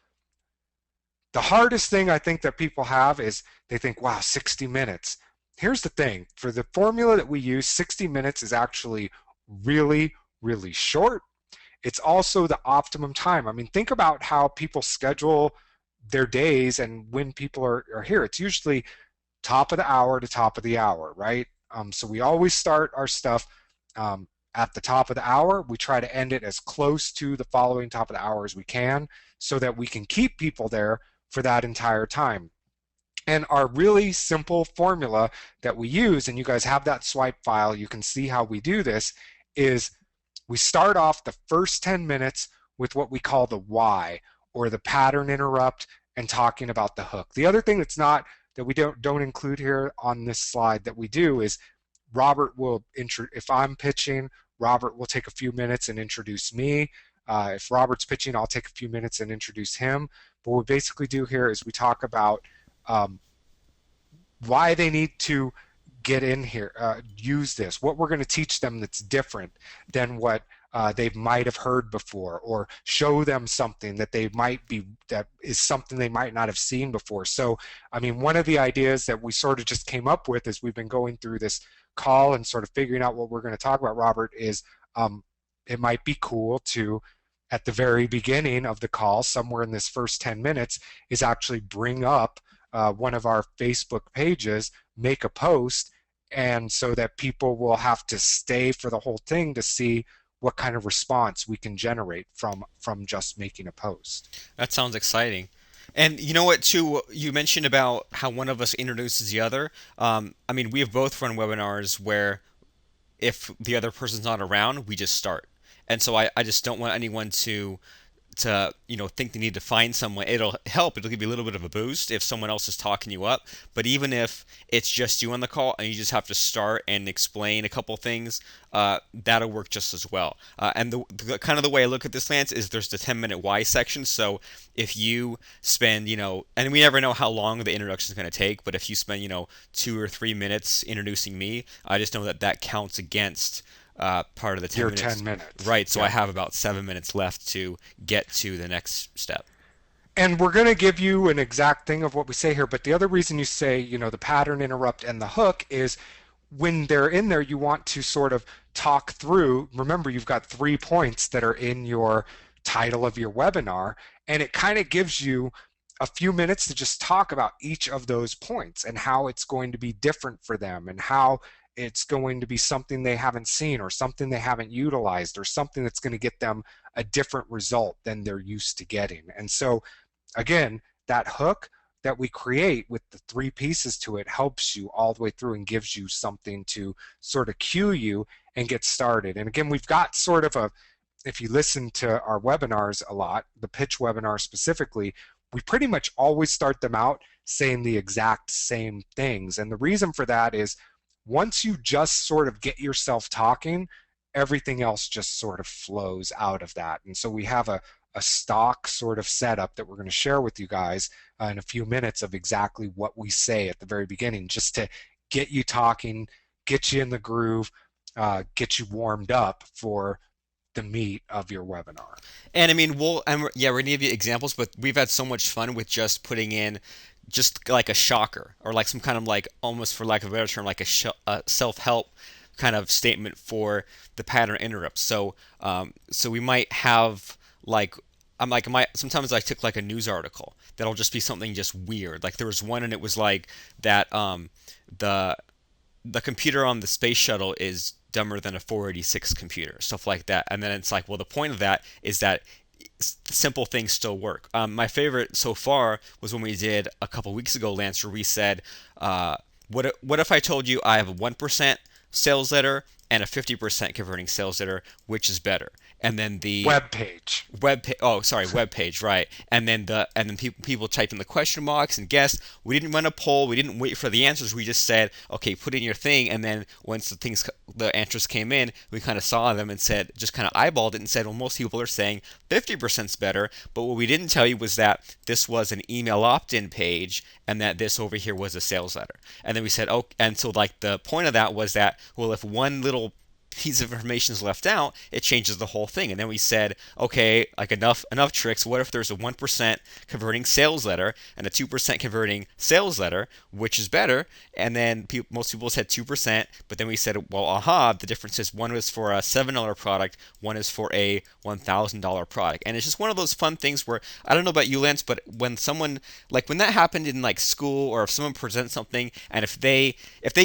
The hardest thing I think that people have is they think, wow, 60 minutes. Here's the thing. For the formula that we use, 60 minutes is actually really, really short. It's also the optimum time. I mean, think about how people schedule their days and when people are here. It's usually top of the hour to top of the hour, right? So we always start our stuff at the top of the hour. We try to end it as close to the following top of the hour as we can so that we can keep people there for that entire time. And our really simple formula that we use, and you guys have that swipe file, you can see how we do this, is we start off the first 10 minutes with what we call the why, or the pattern interrupt, and talking about the hook. The other thing that we don't include here on this slide that we do is Robert will if I'm pitching, Robert will take a few minutes and introduce me. If Robert's pitching, I'll take a few minutes and introduce him. But what we basically do here is we talk about um, why they need to get in here, use this, what we're going to teach them that's different than what they might have heard before, or show them something that is something they might not have seen before. So, I mean, one of the ideas that we sort of just came up with as we've been going through this call and sort of figuring out what we're going to talk about, Robert, is it might be cool to, at the very beginning of the call, somewhere in this first 10 minutes, is actually bring up one of our Facebook pages, make a post, and so that people will have to stay for the whole thing to see what kind of response we can generate from just making a post. That sounds exciting. And you know what, too? You mentioned about how one of us introduces the other. I mean, we have both run webinars where if the other person's not around, we just start. And so I just don't want anyone to think they need to find someone. It'll help, it'll give you a little bit of a boost if someone else is talking you up, but even if it's just you on the call and you just have to start and explain a couple things, that'll work just as well. And the kind of the way I look at this, Lance, is there's the 10-minute why section. So if you spend, and we never know how long the introduction is going to take, but if you spend 2 or 3 minutes introducing me, I just know that that counts against part of the 10 Your minutes. 10 minutes. Right, so I Yeah. have about 7 minutes left to get to the next step. And we're going to give you an exact thing of what we say here, but the other reason you say, the pattern interrupt and the hook is when they're in there, you want to sort of talk through. Remember, you've got 3 points that are in your title of your webinar, and it kind of gives you a few minutes to just talk about each of those points and how it's going to be different for them and how It's going to be something they haven't seen or something they haven't utilized or something that's going to get them a different result than they're used to getting. And so, again, that hook that we create with the three pieces to it helps you all the way through and gives you something to sort of cue you and get started. And again, we've got sort of a, if you listen to our webinars a lot, the pitch webinar specifically, we pretty much always start them out saying the exact same things. And the reason for that is once you just sort of get yourself talking, everything else just sort of flows out of that. And so we have a stock sort of setup that we're going to share with you guys in a few minutes of exactly what we say at the very beginning, just to get you talking, get you in the groove, get you warmed up for the meat of your webinar. And I mean, yeah, we're gonna give you examples, but we've had so much fun with just putting in just like a shocker or like some kind of like almost for lack of a better term, like a self-help kind of statement for the pattern interrupt. So we might have like sometimes I took like a news article that'll just be something just weird. Like there was one and it was like that the the computer on the space shuttle is dumber than a 486 computer, stuff like that. And then it's like, well, the point of that is that simple things still work. My favorite so far was when we did a couple weeks ago, Lance, where we said, what if I told you I have a 1% sales letter and a 50% converting sales letter, which is better? And then the Web page. web page, right? And then people type in the question box and guess. We didn't run a poll. We didn't wait for the answers. We just said, okay, put in your thing. And then once the answers came in, we kind of saw them and said, just kind of eyeballed it and said, well, most people are saying 50% is better. But what we didn't tell you was that this was an email opt-in page and that this over here was a sales letter. And then we said, oh, and so like the point of that was that, well, if one little piece of information is left out, it changes the whole thing. And then we said, okay, like enough tricks. What if there's a 1% converting sales letter and a 2% converting sales letter, which is better? And then most people said 2%, but then we said, well, aha, the difference is one is for a $7 product, one is for a $1,000 product. And it's just one of those fun things where I don't know about you, Lance, but when someone like when that happened in like school or if someone presents something and if they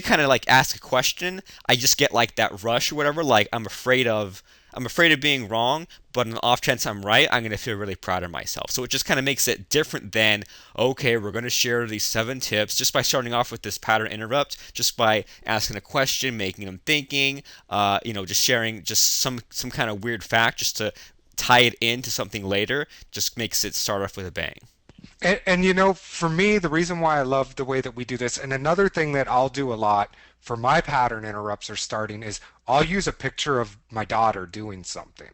kind of like ask a question, I just get like that rush or whatever. Like I'm afraid of being wrong, but on the off chance I'm right, I'm gonna feel really proud of myself. So it just kind of makes it different than okay, we're gonna share these 7 tips just by starting off with this pattern interrupt, just by asking a question, making them thinking, just sharing just some kind of weird fact just to tie it into something later, just makes it start off with a bang. For me, the reason why I love the way that we do this, and another thing that I'll do a lot for my pattern interrupts or starting is I'll use a picture of my daughter doing something.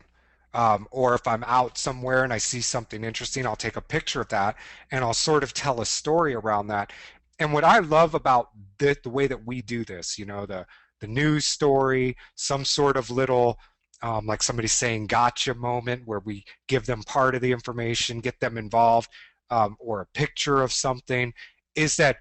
Or if I'm out somewhere and I see something interesting, I'll take a picture of that and I'll sort of tell a story around that. And what I love about the way that we do this, the news story, some sort of little like somebody saying gotcha moment where we give them part of the information, get them involved, or a picture of something, is that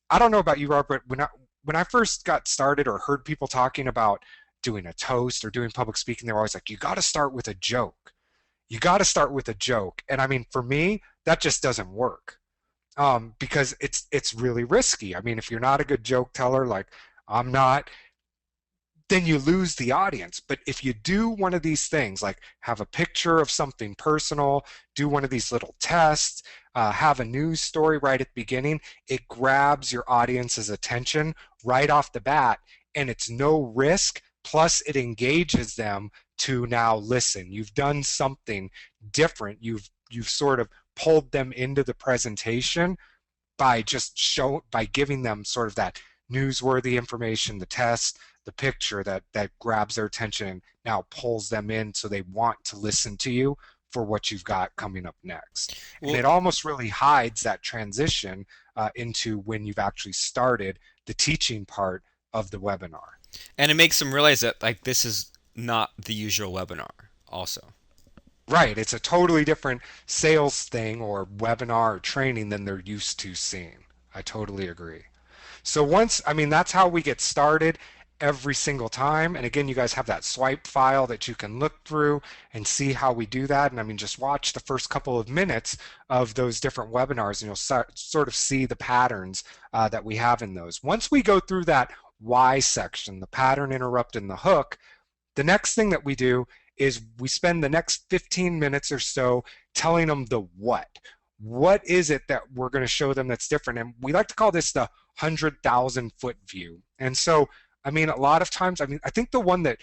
I don't know about you, Robert, but when I first got started or heard people talking about doing a toast or doing public speaking, they were always like, you got to start with a joke. You got to start with a joke. And I mean, for me, that just doesn't work because it's really risky. I mean, if you're not a good joke teller, like I'm not, then you lose the audience. But if you do one of these things, like have a picture of something personal, do one of these little tests, have a news story right at the beginning, it grabs your audience's attention right off the bat, and it's no risk. Plus, it engages them to now listen. You've done something different. You've sort of pulled them into the presentation by giving them sort of that newsworthy information, the test, the picture that grabs their attention and now pulls them in so they want to listen to you for what you've got coming up next. And Well, it almost really hides that transition into when you've actually started the teaching part of the webinar. and it makes them realize that like this is not the usual webinar also. Right, it's a totally different sales thing or webinar or training than they're used to seeing. I totally agree. So I mean, that's how we get started every single time. And again, you guys have that swipe file that you can look through and see how we do that. And I mean, just watch the first couple of minutes of those different webinars and you'll sort of see the patterns that we have in those. Once we go through that why section, the pattern, interrupt, and the hook, the next thing that we do is we spend the next 15 minutes or so telling them the what. What is it that we're going to show them that's different? And we like to call this the 100,000 foot view. And so, I mean, a lot of times, I mean, I think the one that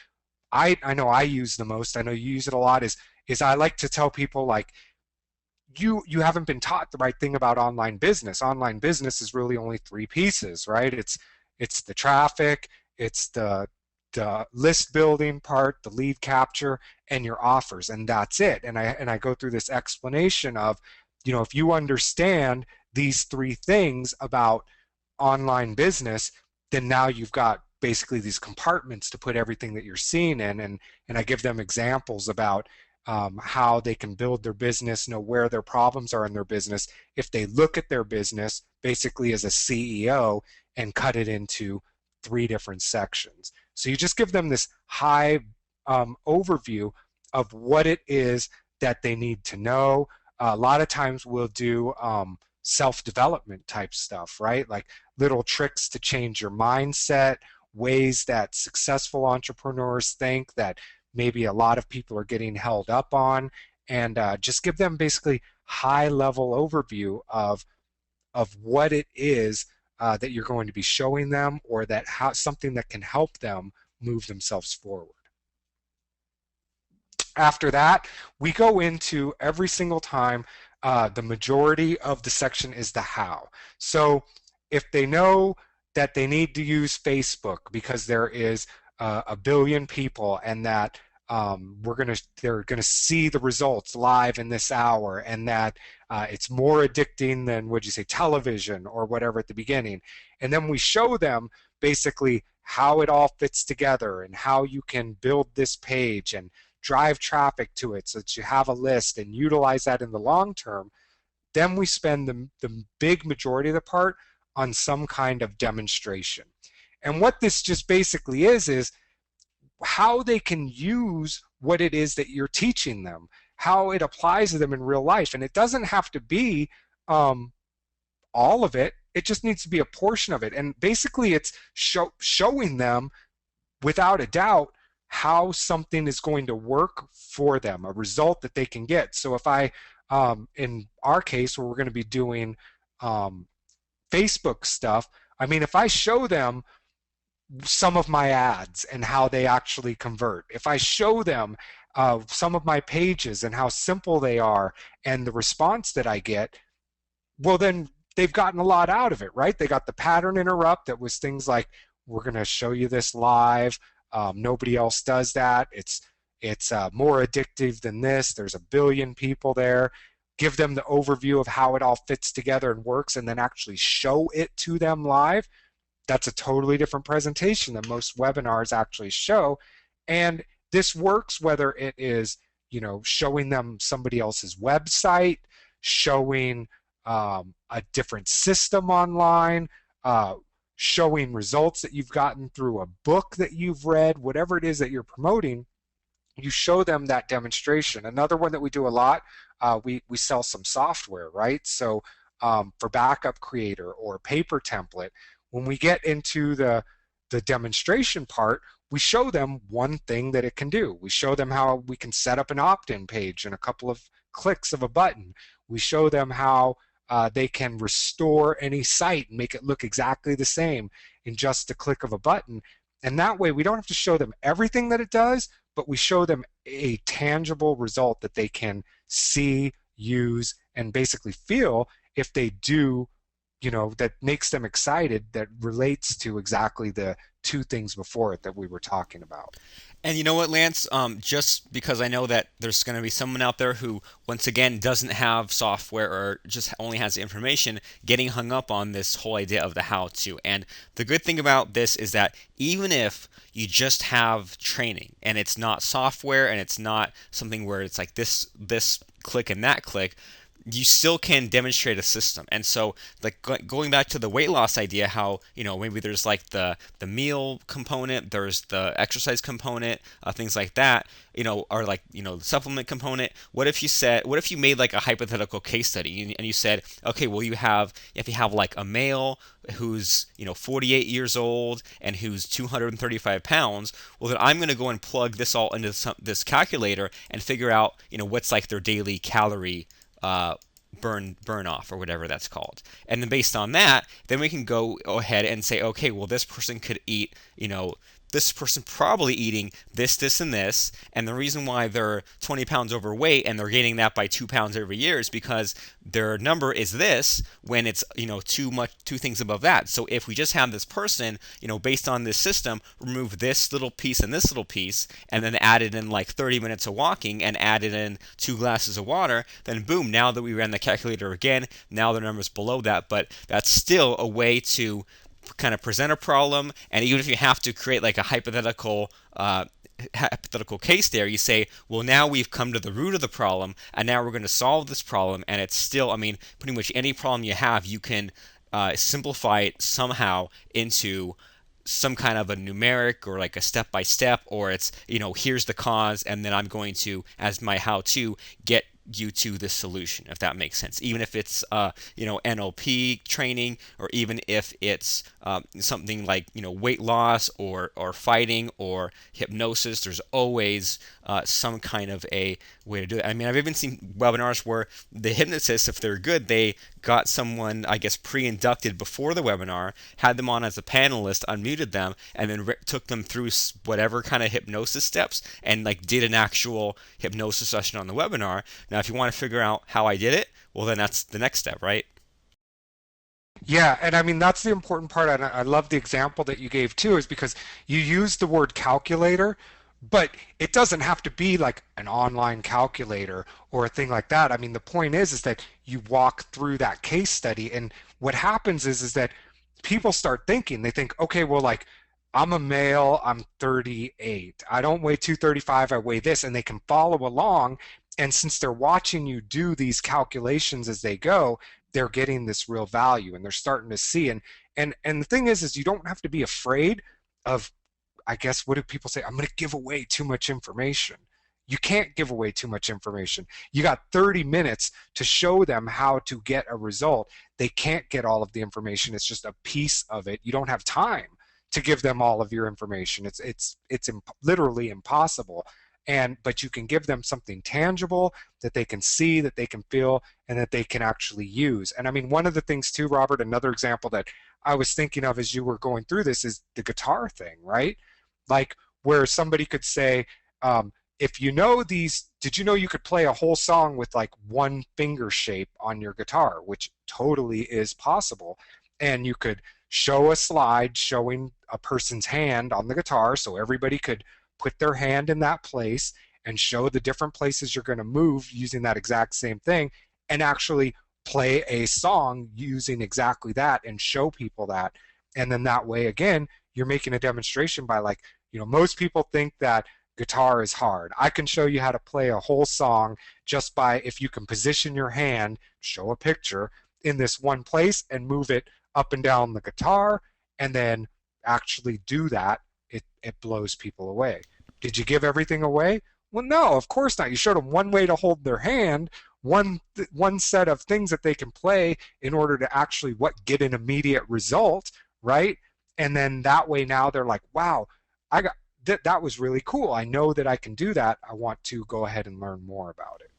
I know I use the most, I know you use it a lot, is I like to tell people like, you haven't been taught the right thing about online business. Online business is really only three pieces, right? It's the traffic, it's the list building part, the lead capture, and your offers, and that's it. And I go through this explanation of, if you understand these three things about online business, then now you've got basically these compartments to put everything that you're seeing in. And I give them examples about how they can build their business, know where their problems are in their business if they look at their business basically as a CEO and cut it into three different sections. So you just give them this high overview of what it is that they need to know. A lot of times we'll do self-development type stuff, right? Like little tricks to change your mindset, ways that successful entrepreneurs think that maybe a lot of people are getting held up on, and just give them basically high level overview of what it is that you're going to be showing them, or that something that can help them move themselves forward. After that, we go into every single time, the majority of the section is the how. So if they know that they need to use Facebook because there is a billion people, and that they're gonna see the results live in this hour, and that it's more addicting than, would you say, television or whatever at the beginning, and then we show them basically how it all fits together and how you can build this page and drive traffic to it so that you have a list and utilize that in the long term. Then we spend the big majority of the part on some kind of demonstration. And what this just basically is how they can use what it is that you're teaching them, how it applies to them in real life. And it doesn't have to be um, all of it. It just needs to be a portion of it. And basically, it's showing them without a doubt how something is going to work for them, a result that they can get. So if in our case, where we're going to be doing um, Facebook stuff, I mean, if I show them some of my ads and how they actually convert, if I show them some of my pages and how simple they are and the response that I get, well, then they've gotten a lot out of it, right? They got the pattern interrupt that was things like, we're going to show you this live. Nobody else does that. It's more addictive than this. There's a billion people there. Give them the overview of how it all fits together and works, and then actually show it to them live. That's a totally different presentation than most webinars actually show. And this works whether it is, showing them somebody else's website, showing a different system online, showing results that you've gotten through a book that you've read, whatever it is that you're promoting. You show them that demonstration. Another one that we do a lot, we sell some software, right? So for Backup Creator or Paper Template, when we get into the demonstration part, we show them one thing that it can do. We show them how we can set up an opt-in page in a couple of clicks of a button. We show them how they can restore any site and make it look exactly the same in just a click of a button. And that way we don't have to show them everything that it does, but we show them a tangible result that they can see, use, and basically feel if they do, that makes them excited, that relates to exactly the two things before it that we were talking about. And you know what, Lance? Just because I know that there's going to be someone out there who, once again, doesn't have software or just only has the information, getting hung up on this whole idea of the how to. And the good thing about this is that even if you just have training and it's not software and it's not something where it's like this click and that click, you still can demonstrate a system. And so, like going back to the weight loss idea, how maybe there's like the meal component, there's the exercise component, things like that, or like the supplement component. What if you made like a hypothetical case study and you said, okay, well if you have like a male who's 48 years old and who's 235 pounds, well then I'm going to go and plug this all into this calculator and figure out what's like their daily calorie uh, burn off or whatever that's called. And then based on that, then we can go ahead and say, okay, well this person could eat, this person probably eating this, and this, and the reason why they're 20 pounds overweight and they're gaining that by 2 pounds every year is because their number is this when it's two things above that. So if we just have this person, based on this system, remove this little piece and this little piece, and then add it in like 30 minutes of walking and added in 2 glasses of water, then boom, now that we ran the calculator again, now the number's below that, but that's still a way to kind of present a problem. And even if you have to create like a hypothetical case there, you say, well, now we've come to the root of the problem, and now we're going to solve this problem. And it's still, I mean, pretty much any problem you have, you can simplify it somehow into some kind of a numeric or like a step by step, or it's, here's the cause, and then I'm going to, as my how to, get you to this solution, if that makes sense. Even if it's NLP training, or even if it's something like weight loss or fighting or hypnosis, there's always some kind of a way to do it. I mean, I've even seen webinars where the hypnotists, if they're good, they got someone, I guess, pre-inducted before the webinar, had them on as a panelist, unmuted them, and then took them through whatever kind of hypnosis steps, and like did an actual hypnosis session on the webinar. Now, if you want to figure out how I did it, well, then that's the next step, right? Yeah, and I mean that's the important part, and I love the example that you gave too, is because you use the word calculator, but it doesn't have to be like an online calculator or a thing like that. I mean, the point is that you walk through that case study, and what happens is that people start thinking, they think, okay, well, like I'm a male, I'm 38, I don't weigh 235, I weigh this, and they can follow along. And since they're watching you do these calculations as they go, they're getting this real value and they're starting to see. And the thing is you don't have to be afraid of, I guess, what do people say? I'm going to give away too much information. You can't give away too much information. You got 30 minutes to show them how to get a result. They can't get all of the information. It's just a piece of it. You don't have time to give them all of your information. Literally impossible. And but you can give them something tangible that they can see, that they can feel, and that they can actually use. And I mean, one of the things too, Robert, another example that I was thinking of as you were going through this is the guitar thing, right? Like where somebody could say, if you know these, did you know you could play a whole song with like one finger shape on your guitar, which totally is possible. And you could show a slide showing a person's hand on the guitar so everybody could put their hand in that place and show the different places you're going to move using that exact same thing, and actually play a song using exactly that and show people that. And then that way, again, you're making a demonstration by like, most people think that guitar is hard. I can show you how to play a whole song just by, if you can position your hand, show a picture in this one place and move it up and down the guitar, and then actually do that. It blows people away. Did you give everything away? Well, no, of course not. You showed them one way to hold their hand, one set of things that they can play in order to actually get an immediate result, right? And then that way now they're like, wow, I got that was really cool. I know that I can do that. I want to go ahead and learn more about it.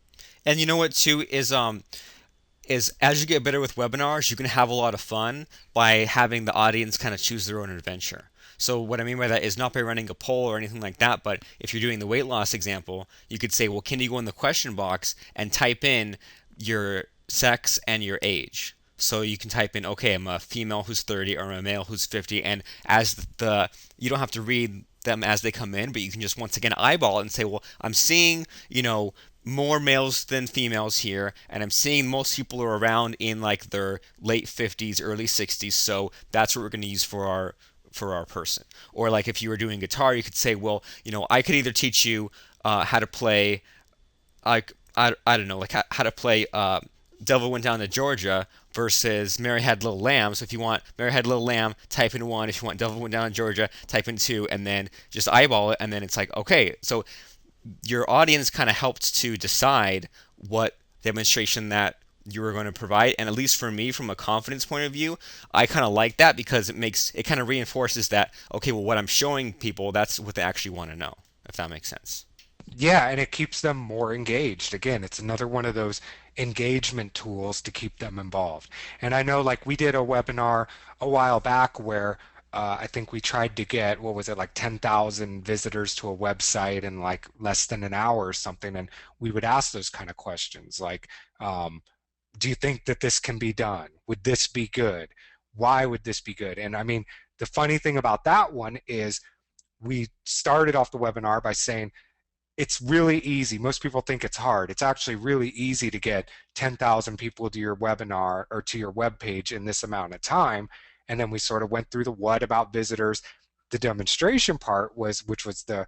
And you know what too is as you get better with webinars, you can have a lot of fun by having the audience kind of choose their own adventure. So what I mean by that is not by running a poll or anything like that, but if you're doing the weight loss example, you could say, well, can you go in the question box and type in your sex and your age? So you can type in, okay, I'm a female who's 30 or I'm a male who's 50, and as you don't have to read them as they come in, but you can just once again eyeball it and say, well, I'm seeing, more males than females here, and I'm seeing most people are around in like their late 50s, early 60s, so that's what we're going to use for our person. Or like if you were doing guitar, you could say, well, I could either teach you how to play like I don't know, like how to play Devil Went Down to Georgia versus Mary Had Little Lamb. So if you want Mary Had Little Lamb, type in one. If you want Devil Went Down to Georgia, type in two, and then just eyeball it. And then it's like, okay, so your audience kind of helped to decide what demonstration that you were going to provide. And at least for me, from a confidence point of view, I kind of like that because it kind of reinforces that, okay, well, what I'm showing people, that's what they actually want to know, if that makes sense. Yeah, and it keeps them more engaged. Again, it's another one of those engagement tools to keep them involved. And I know, like, we did a webinar a while back where I think we tried to get, what was it, like 10,000 visitors to a website in like less than an hour or something. And we would ask those kind of questions like, um, do you think that this can be done? Would this be good? Why would this be good? And I mean, the funny thing about that one is we started off the webinar by saying, it's really easy. Most people think it's hard. It's actually really easy to get 10,000 people to your webinar or to your web page in this amount of time. And then we sort of went through the what about visitors. The demonstration part was, which was the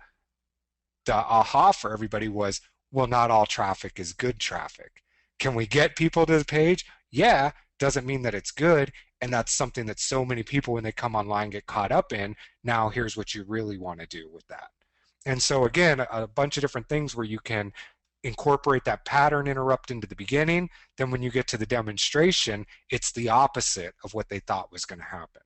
aha for everybody was, well, not all traffic is good traffic. Can we get people to the page? Yeah, doesn't mean that it's good. And that's something that so many people, when they come online, get caught up in. Now, here's what you really want to do with that. And so, again, a bunch of different things where you can incorporate that pattern interrupt into the beginning. Then, when you get to the demonstration, it's the opposite of what they thought was going to happen.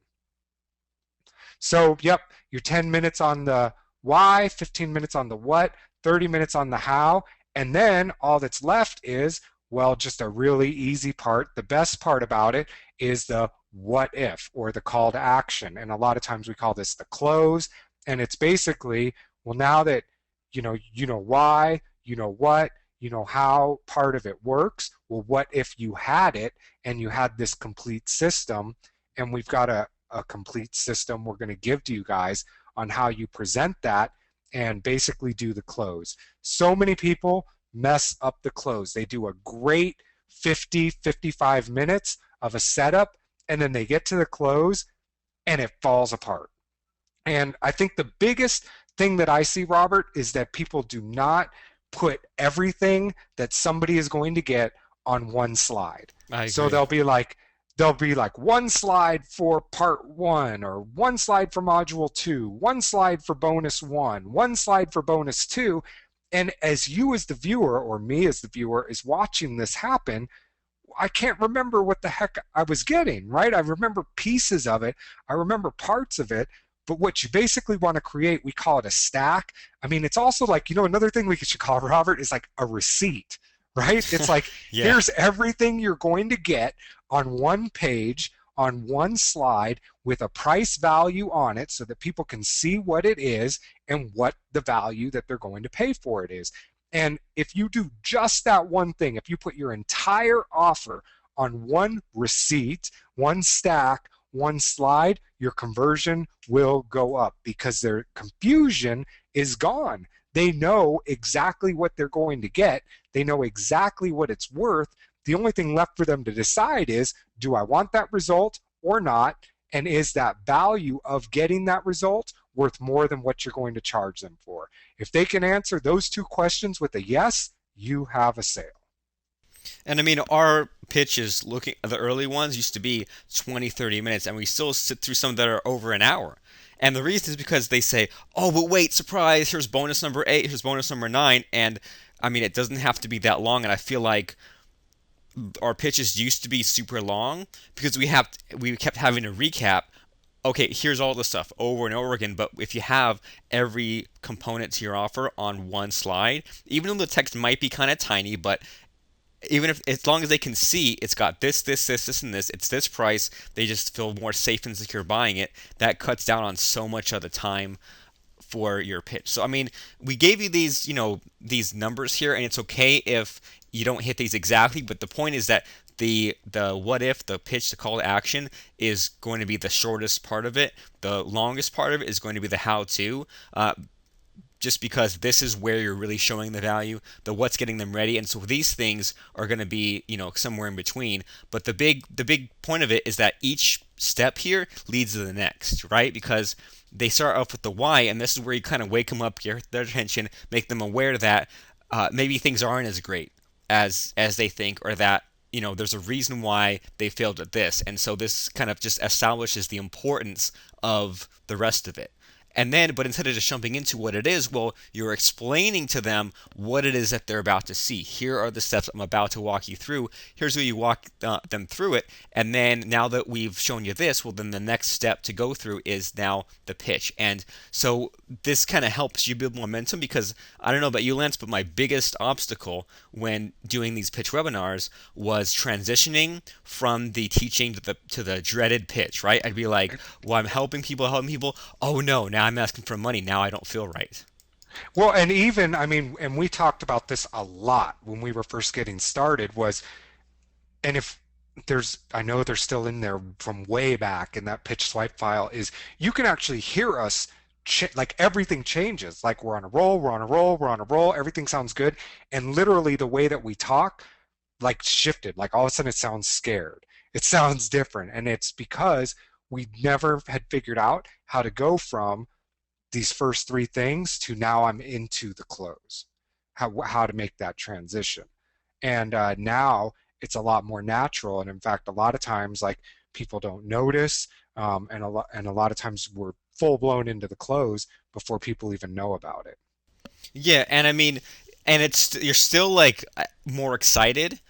So, yep, you're 10 minutes on the why, 15 minutes on the what, 30 minutes on the how, and then all that's left is, well, just a really easy part. The best part about it is the what if or the call to action. And a lot of times we call this the close. And it's basically, well, now that you know why, you know what, you know how part of it works. Well, what if you had it and you had this complete system? And we've got a complete system we're going to give to you guys on how you present that and basically do the close. So many people mess up the close. They do a great 50, 55 minutes of a setup, and then they get to the close and it falls apart. And I think the biggest thing that I see, Robert, is that people do not put everything that somebody is going to get on one slide. I So agree. they'll be like one slide for part one, or one slide for module two, one slide for bonus one slide for bonus two. And as you as the viewer, or me as the viewer, is watching this happen, I can't remember what the heck I was getting, right? I remember pieces of it, I remember parts of it, but what you basically want to create, we call it a stack. I mean, it's also like, another thing we should call, Robert, is like a receipt, right? It's like, Yeah. here's everything you're going to get on one page, on one slide, with a price value on it so that people can see what it is and what the value that they're going to pay for it is. And if you do just that one thing, if you put your entire offer on one receipt, one stack, one slide, your conversion will go up because their confusion is gone. They know exactly what they're going to get. They know exactly what it's worth. The only thing left for them to decide is, do I want that result or not? And is that value of getting that result worth more than what you're going to charge them for? If they can answer those two questions with a yes, you have a sale. And I mean, our pitches, looking at the early ones, used to be 20, 30 minutes, and we still sit through some that are over an hour. And the reason is because they say, oh, but wait, surprise, here's bonus number 8, here's bonus number 9. And I mean, it doesn't have to be that long. And I feel like our pitches used to be super long because we kept having to recap. Okay, here's all the stuff over and over again. But if you have every component to your offer on one slide, even though the text might be kind of tiny, but even if, as long as they can see it's got this, and this, it's this price, they just feel more safe and secure buying it. That cuts down on so much of the time for your pitch. So I mean, we gave you these, these numbers here, and it's okay if you don't hit these exactly, but the point is that the what if, the pitch, the call to action is going to be the shortest part of it. The longest part of it is going to be the how to. Just because this is where you're really showing the value, the what's getting them ready, and so these things are going to be, somewhere in between. But the big point of it is that each step here leads to the next, right? Because they start off with the why, and this is where you kind of wake them up, get their attention, make them aware that maybe things aren't as great as they think, or that there's a reason why they failed at this. And so this kind of just establishes the importance of the rest of it. And then, but instead of just jumping into what it is, well, you're explaining to them what it is that they're about to see. Here are the steps I'm about to walk you through. Here's where you walk them through it. And then now that we've shown you this, well, then the next step to go through is now the pitch. And so this kind of helps you build momentum because I don't know about you, Lance, but my biggest obstacle when doing these pitch webinars was transitioning from the teaching to the dreaded pitch, right? I'd be like, well, I'm helping people. Oh no, now I'm asking for money. Now I don't feel right. Well, and even, I mean, and we talked about this a lot when we were first getting started was, and if there's, I know they're still in there from way back in that pitch swipe file, is you can actually hear us like everything changes. Like we're on a roll, we're on a roll, we're on a roll, everything sounds good. And literally the way that we talk, like shifted, like all of a sudden it sounds scared. It sounds different. And it's because we never had figured out how to go from these first three things to now I'm into the close, how to make that transition. And now it's a lot more natural. And in fact, a lot of times, like people don't notice, and a lot of times we're full blown into the close before people even know about it. Yeah, and I mean, and it's you're still like more excited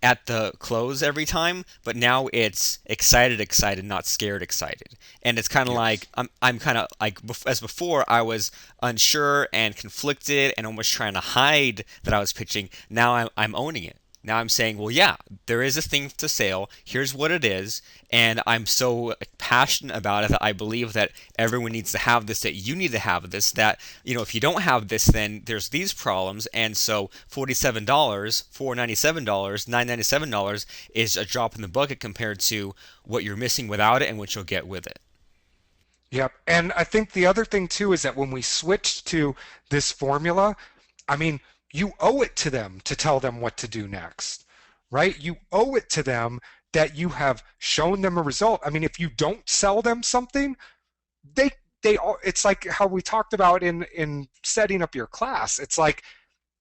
at the close every time, but now it's excited, not scared, excited. And it's kind of like Yes. I'm kind of like as before I was unsure and conflicted and almost trying to hide that I was pitching. Now I'm owning it. Now I'm saying, well, yeah, there is a thing to sale. Here's what it is, and I'm so passionate about it that I believe that everyone needs to have this. That you need to have this. That if you don't have this, then there's these problems. And so $47, $497, $997 is a drop in the bucket compared to what you're missing without it and what you'll get with it. Yep. And I think the other thing too is that when we switched to this formula, I mean, you owe it to them to tell them what to do next, right? You owe it to them that you have shown them a result. I mean, if you don't sell them something, they it's like how we talked about in setting up your class. It's like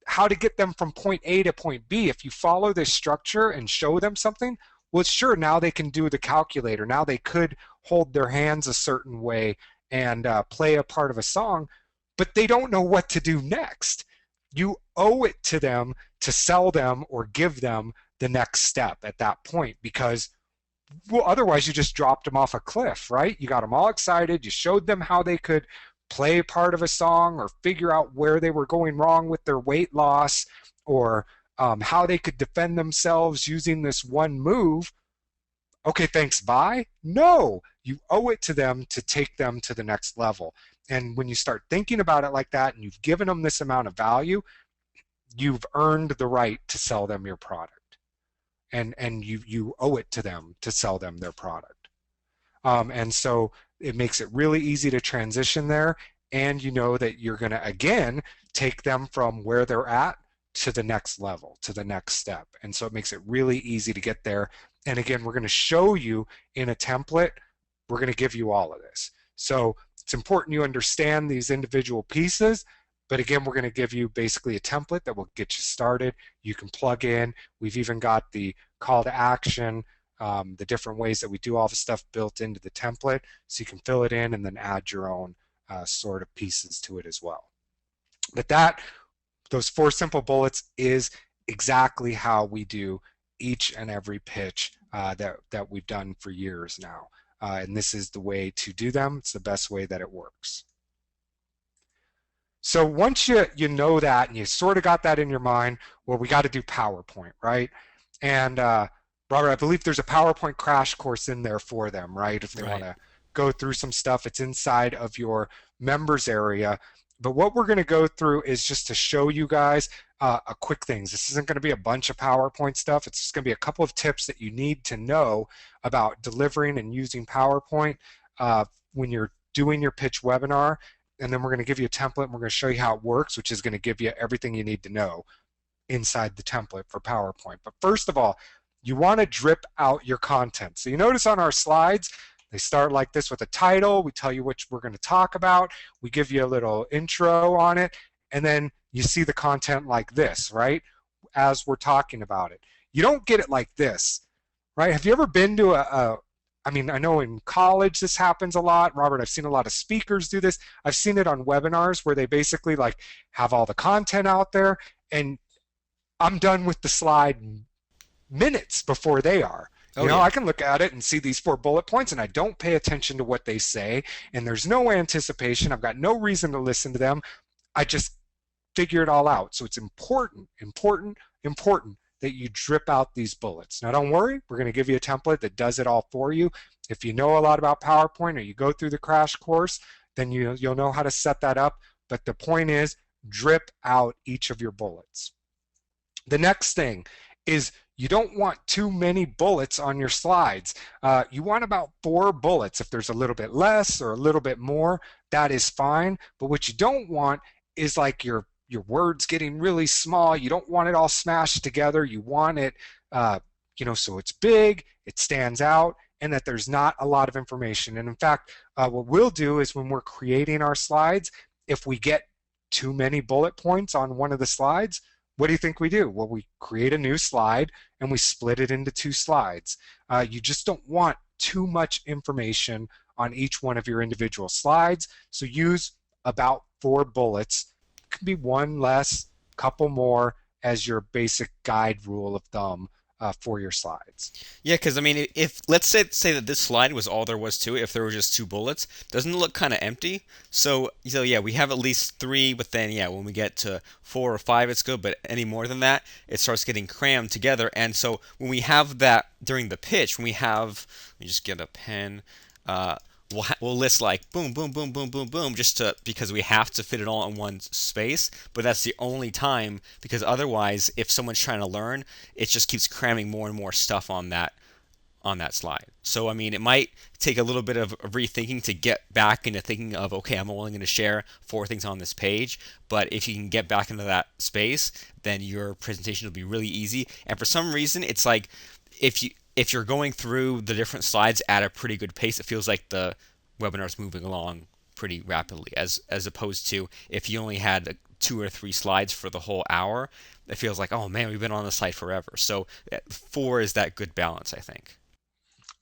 how to get them from point A to point B. If you follow this structure and show them something, well, sure, now they can do the calculator. Now they could hold their hands a certain way and play a part of a song, but they don't know what to do next. You owe it to them to sell them or give them the next step at that point because well, otherwise you just dropped them off a cliff, right? You got them all excited. You showed them how they could play part of a song or figure out where they were going wrong with their weight loss or how they could defend themselves using this one move. Okay, thanks, bye. No, you owe it to them to take them to the next level. And when you start thinking about it like that and you've given them this amount of value, you've earned the right to sell them your product. And you owe it to them to sell them their product. And so it makes it really easy to transition there. And you know that you're going to, again, take them from where they're at to the next level, to the next step. And so it makes it really easy to get there. And again, we're going to show you in a template, we're going to give you all of this. So it's important you understand these individual pieces. But again, we're going to give you basically a template that will get you started. You can plug in. We've even got the call to action, the different ways that we do all the stuff built into the template. So you can fill it in and then add your own sort of pieces to it as well. But those four simple bullets is exactly how we do each and every pitch that we've done for years now. And this is the way to do them. It's the best way that it works. So once you know that and you sort of got that in your mind, well, we got to do PowerPoint, right? And Robert, I believe there's a PowerPoint crash course in there for them, right? If they want Right. to go through some stuff, it's inside of your members area. But what we're going to go through is just to show you guys a quick things. This isn't going to be a bunch of PowerPoint stuff. It's just going to be a couple of tips that you need to know about delivering and using PowerPoint when you're doing your pitch webinar. And then we're going to give you a template and we're going to show you how it works, which is going to give you everything you need to know inside the template for PowerPoint. But first of all, you want to drip out your content. So you notice on our slides, they start like this with a title. We tell you which we're going to talk about. We give you a little intro on it. And then you see the content like this, right? As we're talking about it. You don't get it like this, right? Have you ever been to I mean, I know in college this happens a lot. Robert, I've seen a lot of speakers do this. I've seen it on webinars where they basically like have all the content out there, and I'm done with the slide minutes before they are. Oh I yeah. can look at it and see these 4 bullet points, and I don't pay attention to what they say, and there's no anticipation. I've got no reason to listen to them. I just figure it all out. So it's important, important, important that you drip out these bullets. Now, don't worry, we're going to give you a template that does it all for you. If you know a lot about PowerPoint or you go through the crash course, then you'll know how to set that up. But the point is, drip out each of your bullets. The next thing is you don't want too many bullets on your slides. You want about 4 bullets. If there's a little bit less or a little bit more, that is fine. But what you don't want is like your words getting really small. You don't want it all smashed together. You want it, so it's big, it stands out, and that there's not a lot of information. And in fact, what we'll do is when we're creating our slides, if we get too many bullet points on one of the slides, what do you think we do? Well, we create a new slide and we split it into 2 slides. You just don't want too much information on each one of your individual slides. So use about 4 bullets. It could be one less, couple more as your basic guide rule of thumb for your slides. Yeah, because I mean, if let's say that this slide was all there was to it, if there were just 2 bullets, doesn't it look kind of empty? So yeah, we have at least three, but then yeah, when we get to 4 or 5, it's good. But any more than that, it starts getting crammed together. And so when we have that during the pitch, when we have, let me just get a pen. Uh, we'll list like boom, boom, boom, boom, boom, boom, just to because we have to fit it all in one space. But that's the only time because otherwise, if someone's trying to learn, it just keeps cramming more and more stuff on that slide. So I mean, it might take a little bit of rethinking to get back into thinking of okay, I'm only going to share 4 things on this page. But if you can get back into that space, then your presentation will be really easy. And for some reason, it's like if you're going through the different slides at a pretty good pace, it feels like the webinar is moving along pretty rapidly, as opposed to if you only had 2 or 3 slides for the whole hour, it feels like oh man, we've been on the site forever. So 4 is that good balance, I think.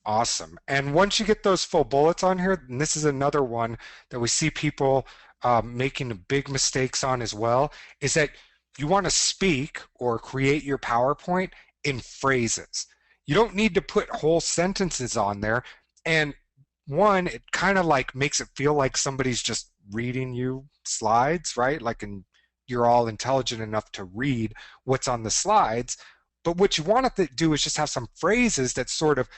Awesome. And once you get those full bullets on here, and this is another one that we see people making big mistakes on as well, is that you want to speak or create your PowerPoint in phrases. You don't need to put whole sentences on there. And one, it kind of like makes it feel like somebody's just reading you slides, right? Like, and you're all intelligent enough to read what's on the slides. But what you want to do is just have some phrases that sort of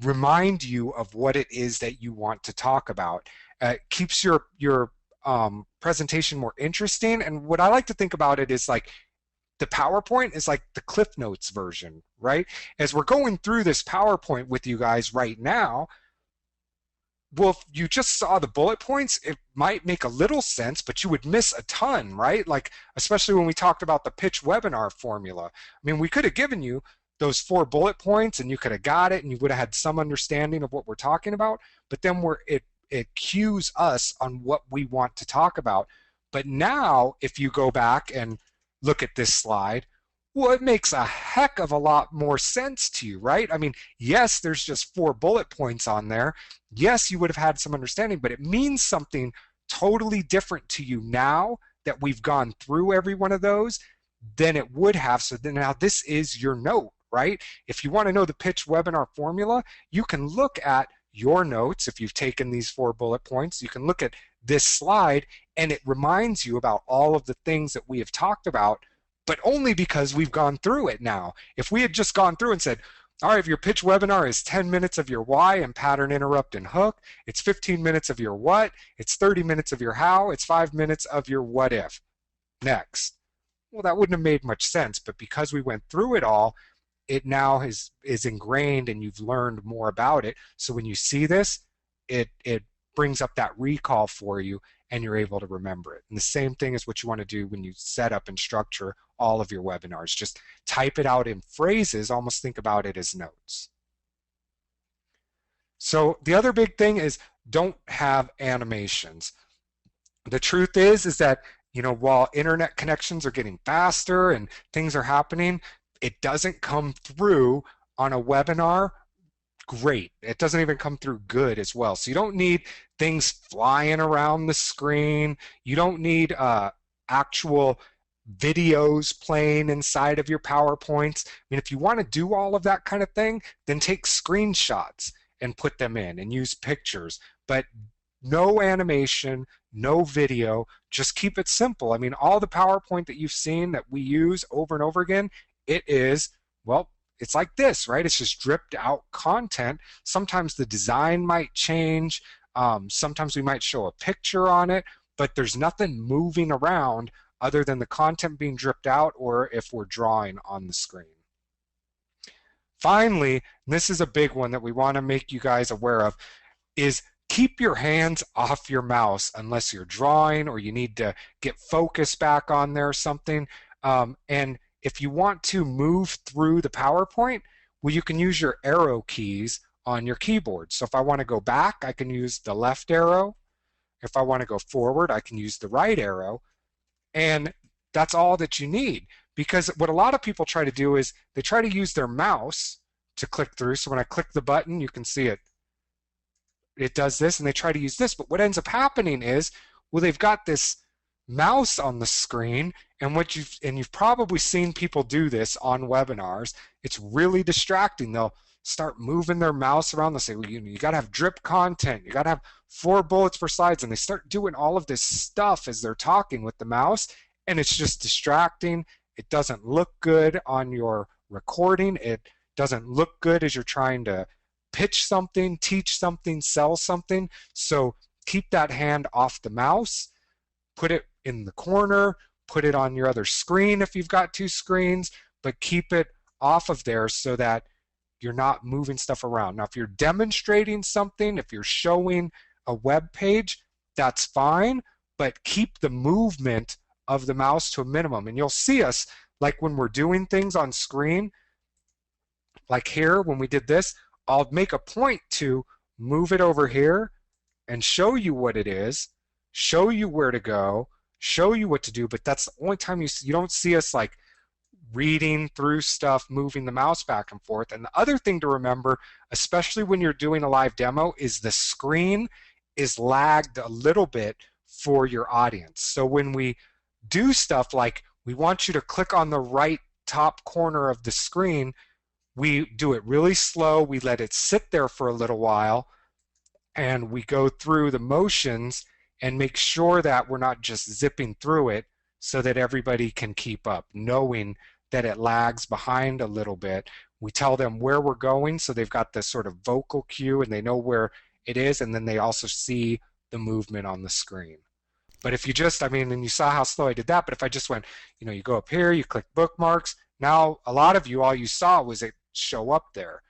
remind you of what it is that you want to talk about. It keeps your presentation more interesting. And what I like to think about it is like the PowerPoint is like the Cliff Notes version, right? As we're going through this PowerPoint with you guys right now, well, if you just saw the bullet points, it might make a little sense, but you would miss a ton, right? Like, especially when we talked about the pitch webinar formula. I mean, we could have given you those 4 bullet points and you could have got it and you would have had some understanding of what we're talking about, but then it cues us on what we want to talk about. But now, if you go back and look at this slide, well, it makes a heck of a lot more sense to you, right? I mean, yes, there's just 4 bullet points on there. Yes, you would have had some understanding, but it means something totally different to you now that we've gone through every one of those than it would have. So then now this is your note, right? If you want to know the pitch webinar formula, you can look at your notes. If you've taken these 4 bullet points, you can look at this slide and it reminds you about all of the things that we have talked about, but only because we've gone through it now. If we had just gone through and said, all right, if your pitch webinar is 10 minutes of your why and pattern, interrupt, and hook, it's 15 minutes of your what, it's 30 minutes of your how, it's 5 minutes of your what if. Next. Well, that wouldn't have made much sense, but because we went through it all, it now is ingrained and you've learned more about it. So when you see this, it brings up that recall for you and you're able to remember it. And the same thing is what you want to do when you set up and structure all of your webinars. Just type it out in phrases, almost think about it as notes. So the other big thing is don't have animations. The truth is that while internet connections are getting faster and things are happening, it doesn't come through on a webinar great. It doesn't even come through good as well. So you don't need things flying around the screen. You don't need actual videos playing inside of your PowerPoints. I mean, if you want to do all of that kind of thing, then take screenshots and put them in and use pictures. But no animation, no video, just keep it simple. I mean, all the PowerPoint that you've seen that we use over and over again, it is, well, it's like this, right? It's just dripped out content. Sometimes the design might change. Sometimes we might show a picture on it, but there's nothing moving around other than the content being dripped out or if we're drawing on the screen. Finally, and this is a big one that we want to make you guys aware of, is keep your hands off your mouse unless you're drawing or you need to get focus back on there or something. And if you want to move through the PowerPoint, well, you can use your arrow keys on your keyboard. So if I want to go back, I can use the left arrow. If I want to go forward, I can use the right arrow. And that's all that you need. Because what a lot of people try to do is they try to use their mouse to click through. So when I click the button, you can see it does this, and they try to use this. But what ends up happening is, well, they've got this mouse on the screen, and you've probably seen people do this on webinars. It's really distracting. They'll start moving their mouse around. They'll say, well, you got to have drip content. You got to have 4 bullets per slides, and they start doing all of this stuff as they're talking with the mouse, and it's just distracting. It doesn't look good on your recording. It doesn't look good as you're trying to pitch something, teach something, sell something. So keep that hand off the mouse, put it in the corner, put it on your other screen if you've got 2 screens, but keep it off of there so that you're not moving stuff around. Now, if you're demonstrating something, if you're showing a web page, that's fine, but keep the movement of the mouse to a minimum. And you'll see us, like when we're doing things on screen, like here when we did this, I'll make a point to move it over here and show you what it is, show you where to go, show you what to do, but that's the only time you don't see us like reading through stuff, moving the mouse back and forth. And the other thing to remember, especially when you're doing a live demo, is the screen is lagged a little bit for your audience. So when we do stuff like we want you to click on the right top corner of the screen, we do it really slow, we let it sit there for a little while, and we go through the motions and make sure that we're not just zipping through it so that everybody can keep up, knowing that it lags behind a little bit. We tell them where we're going so they've got this sort of vocal cue and they know where it is, and then they also see the movement on the screen. But if you just, I mean, and you saw how slow I did that, but if I just went, you go up here, you click bookmarks, now a lot of you, all you saw was it show up there.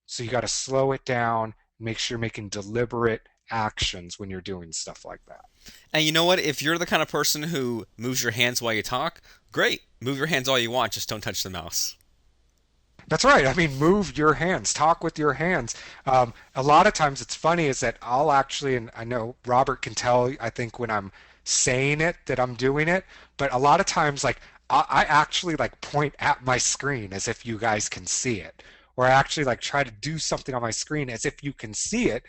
So you got to slow it down, make sure you're making deliberate actions when you're doing stuff like that. And you know what? If you're the kind of person who moves your hands while you talk, great. Move your hands all you want, just don't touch the mouse. That's right. I mean, move your hands, talk with your hands. A lot of times it's funny is that I'll actually, and I know Robert can tell, I think when I'm saying it that I'm doing it, but a lot of times like I actually like point at my screen as if you guys can see it. Or I actually like try to do something on my screen as if you can see it,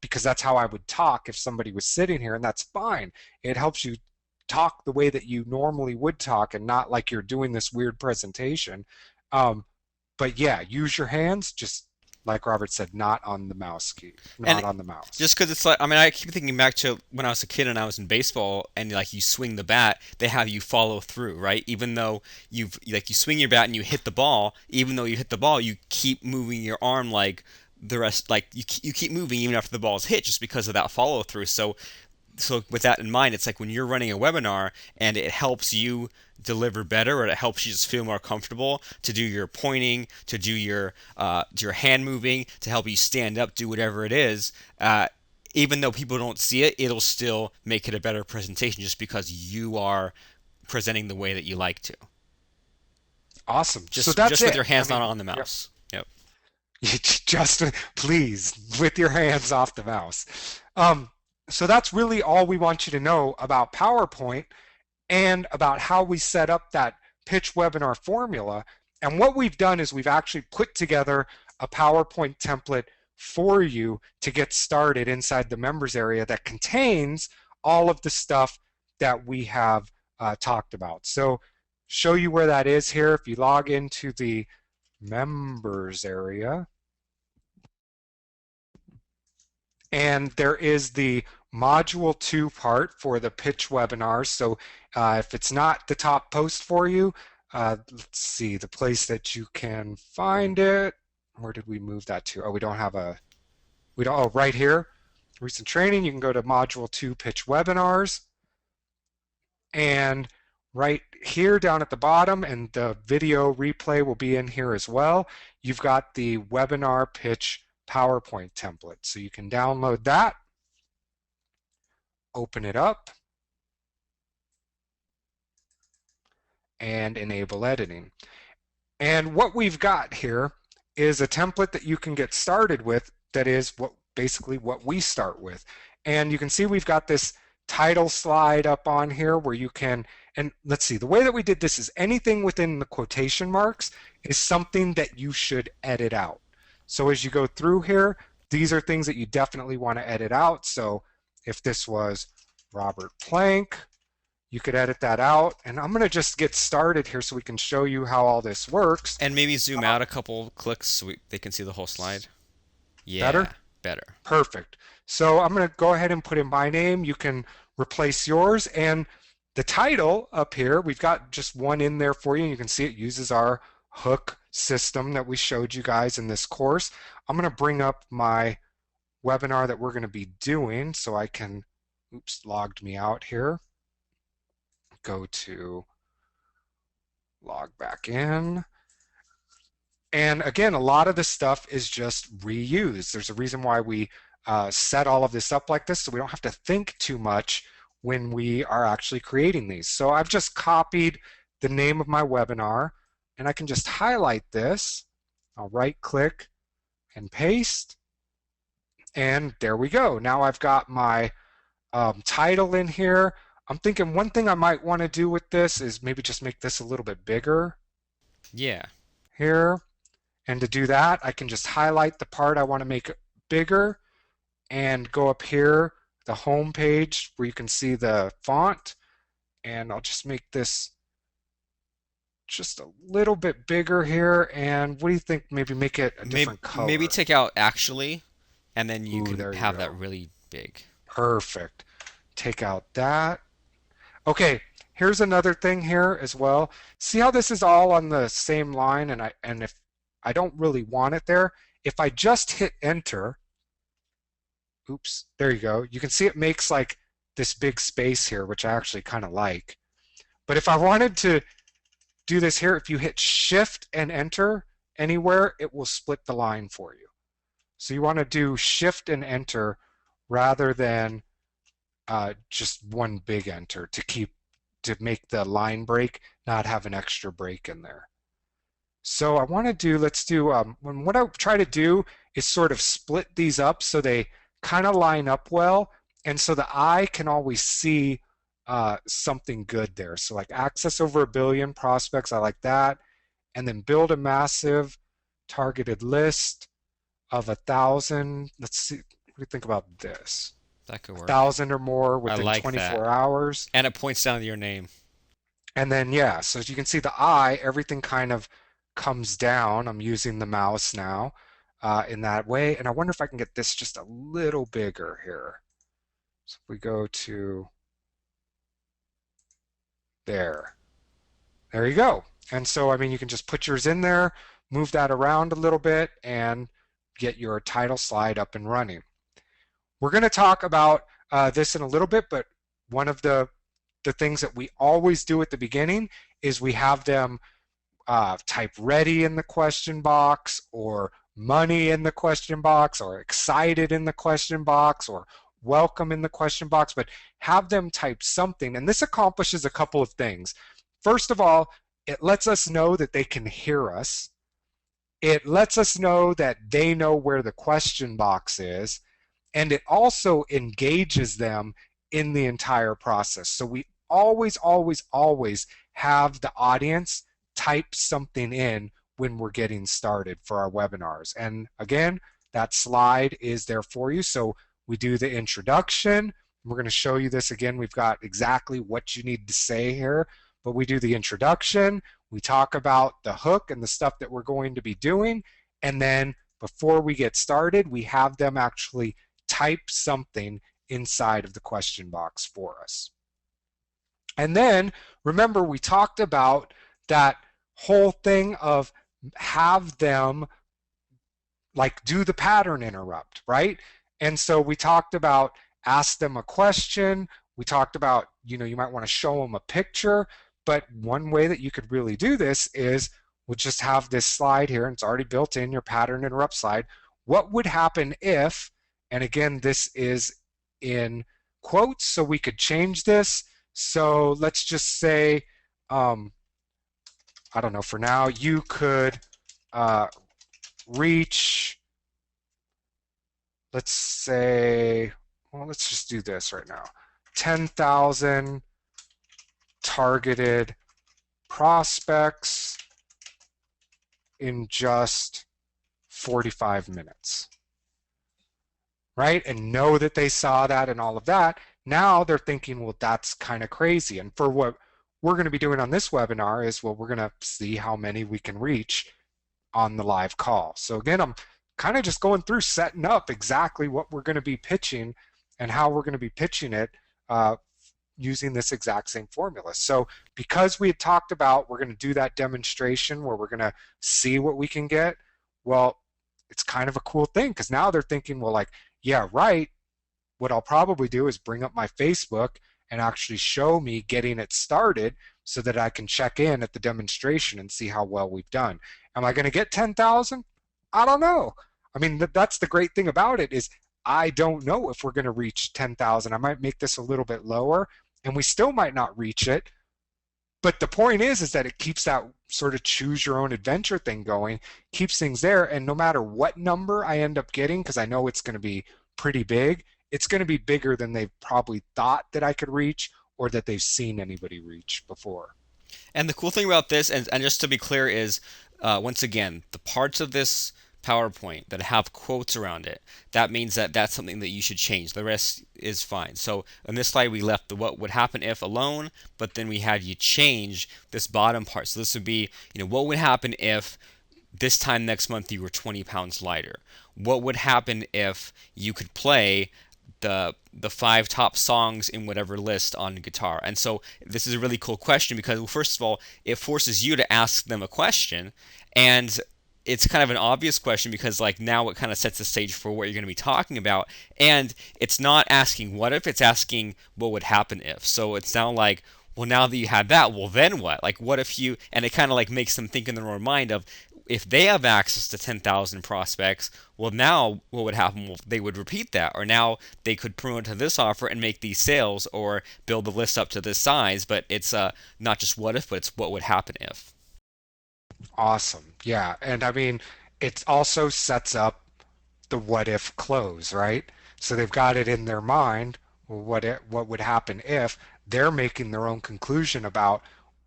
because that's how I would talk if somebody was sitting here, and that's fine. It helps you talk the way that you normally would talk and not like you're doing this weird presentation. Um, but yeah, use your hands, just like Robert said, not on the mouse key, And not on the mouse. just because it's like, I mean, I keep thinking back to when I was a kid and I was in baseball, and like you swing the bat, they have you follow through, right? Even though you swing your bat and you hit the ball, even though you hit the ball, you keep moving your arm like the rest, like you keep moving even after the ball is hit, just because of that follow through. So with that in mind, it's like when you're running a webinar and it helps you deliver better, or it helps you just feel more comfortable to do your pointing, to do your hand moving, to help you stand up, do whatever it is. Even though people don't see it, it'll still make it a better presentation just because you are presenting the way that you like to. Awesome. So that's Just with it. your I hands not mean, on the yep. mouse. Yep. Just please, with your hands off the mouse. Um, so that's really all we want you to know about PowerPoint and about how we set up that pitch webinar formula. And what we've done is we've actually put together a PowerPoint template for you to get started inside the members area that contains all of the stuff that we have talked about. So show you where that is here. If you log into the members area, and there is the module 2 part for the pitch webinars. So if it's not the top post for you, let's see the place that you can find it. Where did we move that to? Oh, we don't have a, we don't, oh, right here, recent training. You can go to module 2 pitch webinars, and right here down at the bottom, and the video replay will be in here as well, you've got the webinar pitch PowerPoint template. So you can download that, open it up, and enable editing. And what we've got here is a template that you can get started with that is what basically what we start with. And you can see we've got this title slide up on here where you can, and let's see, the way that we did this is anything within the quotation marks is something that you should edit out. So as you go through here, these are things that you definitely want to edit out. So if this was Robert Plank, you could edit that out. And I'm going to just get started here so we can show you how all this works. And maybe zoom out a couple clicks so they can see the whole slide. Better? Yeah, better. Perfect. So I'm going to go ahead and put in my name. You can replace yours. And the title up here, we've got just one in there for you. You can see it uses our hook system that we showed you guys in this course. I'm going to bring up my webinar that we're going to be doing so I can, oops, logged me out here. Go to log back in. And again, a lot of this stuff is just reused. There's a reason why we set all of this up like this, so we don't have to think too much when we are actually creating these. So I've just copied the name of my webinar, and I can just highlight this. I'll right click and paste, and there we go. Now I've got my title in here. I'm thinking one thing I might want to do with this is maybe just make this a little bit bigger Yeah. here. And to do that, I can just highlight the part I want to make bigger and go up here, the home page where you can see the font. And I'll just make this just a little bit bigger here. And what do you think? Maybe make it a different Maybe color. take out actually, and then you Ooh, can there you have that go. really big. Perfect. Take out that. Okay, here's another thing here as well. See how this is all on the same line, and if I don't really want it there, if I just hit enter, oops, there you go. You can see it makes like this big space here, which I actually kind of like. But if I wanted to do this here, if you hit shift and enter anywhere, it will split the line for you. So you want to do shift and enter rather than just one big enter to make the line break not have an extra break in there. So I want to do, let's do, what I try to do is sort of split these up so they kind of line up well, and so the eye can always see something good there. So like access over 1 billion prospects, I like that. And then build a massive targeted list of 1,000. Let's see, what do you think about this? That could A work. thousand or more I within like that. 24 hours. And it points down to your name. And then, yeah, so as you can see the eye, everything kind of comes down. I'm using the mouse now in that way. And I wonder if I can get this just a little bigger here. So if we go to there, there you go. And so, I mean, you can just put yours in there, move that around a little bit, and get your title slide up and running. We're going to talk about this in a little bit, but one of the things that we always do at the beginning is we have them type ready in the question box, or money in the question box, or excited in the question box, or welcome in the question box, but have them type something. And this accomplishes a couple of things. First of all, it lets us know that they can hear us. It lets us know that they know where the question box is, and it also engages them in the entire process. So we always, always, always have the audience type something in when we're getting started for our webinars. And again, that slide is there for you. So we do the introduction. We're going to show you this again. We've got exactly what you need to say here, but we do the introduction. We talk about the hook and the stuff that we're going to be doing. And then before we get started, we have them actually type something inside of the question box for us. And then remember, we talked about that whole thing of have them like do the pattern interrupt, right? And so we talked about ask them a question. We talked about, you might want to show them a picture, but one way that you could really do this is we'll just have this slide here, and it's already built in your pattern interrupt slide. What would happen if, and again, this is in quotes, so we could change this. So let's just say, I don't know, for now, you could reach, let's say, well, let's just do this right now, 10,000 targeted prospects in just 45 minutes, right? And know that they saw that and all of that. Now they're thinking, well, that's kind of crazy. And for what we're going to be doing on this webinar is, well, we're going to see how many we can reach on the live call. So again, I'm kind of just going through setting up exactly what we're going to be pitching and how we're going to be pitching it using this exact same formula. So because we had talked about we're going to do that demonstration where we're going to see what we can get, well, it's kind of a cool thing because now they're thinking, well, like, yeah, right. What I'll probably do is bring up my Facebook and actually show me getting it started so that I can check in at the demonstration and see how well we've done. Am I going to get 10,000? I don't know. I mean, that's the great thing about it is I don't know if we're going to reach 10,000. I might make this a little bit lower and we still might not reach it. But the point is that it keeps that sort of choose your own adventure thing going, keeps things there. And no matter what number I end up getting, because I know it's going to be pretty big, it's going to be bigger than they've probably thought that I could reach or that they've seen anybody reach before. And the cool thing about this, and just to be clear, is once again, the parts of this PowerPoint that have quotes around it, that means that that's something that you should change. The rest is fine. So on this slide, we left the what would happen if alone, but then we had you change this bottom part. So this would be, what would happen if this time next month you were 20 pounds lighter? What would happen if you could play the five top songs in whatever list on guitar? And so this is a really cool question because, well, first of all, it forces you to ask them a question, and it's kind of an obvious question because like now it kind of sets the stage for what you're going to be talking about, and it's not asking what if, it's asking what would happen if. So it's now like, well, now that you had that, well, then what? Like, what if you, and it kind of like makes them think in their own mind of, if they have access to 10,000 prospects, well, now what would happen? Well, they would repeat that, or now they could promote to this offer and make these sales, or build the list up to this size. But it's not just what if, but it's what would happen if. Awesome. Yeah. And I mean, it also sets up the what if close, right? So they've got it in their mind, well, what would happen if they're making their own conclusion about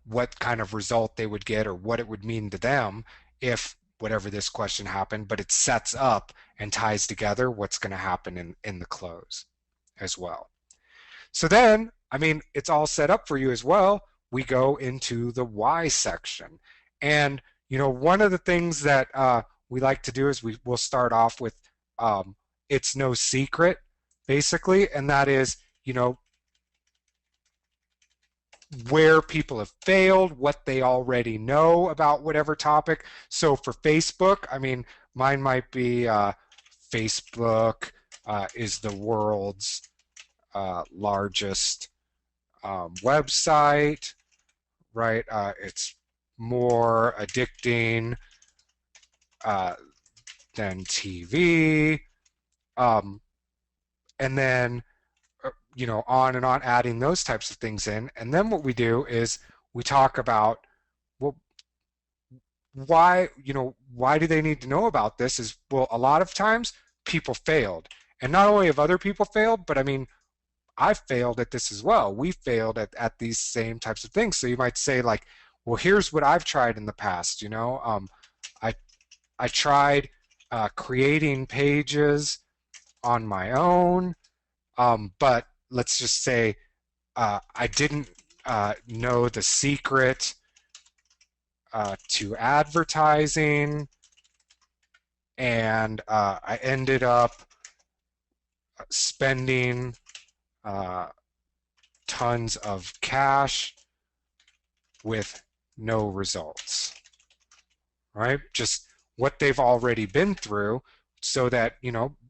what kind of result they would get or what it would mean to them if whatever this question happened, but it sets up and ties together what's going to happen in the close as well. So then, I mean, it's all set up for you as well. We go into the why section. And, one of the things that we like to do is we'll start off with it's no secret, basically, and that is, where people have failed, what they already know about whatever topic. So for Facebook, I mean, mine might be Facebook is the world's largest website, right? It's more addicting than TV. And then on and on, adding those types of things in. And then what we do is we talk about, well, why do they need to know about this? Is, well, a lot of times people failed. And not only have other people failed, but I mean, I've failed at this as well. We failed at these same types of things. So you might say like, Well, here's what I've tried in the past. I I tried creating pages on my own, but let's just say I didn't know the secret to advertising, and I ended up spending uh, tons of cash with no results, right? Just what they've already been through, so that,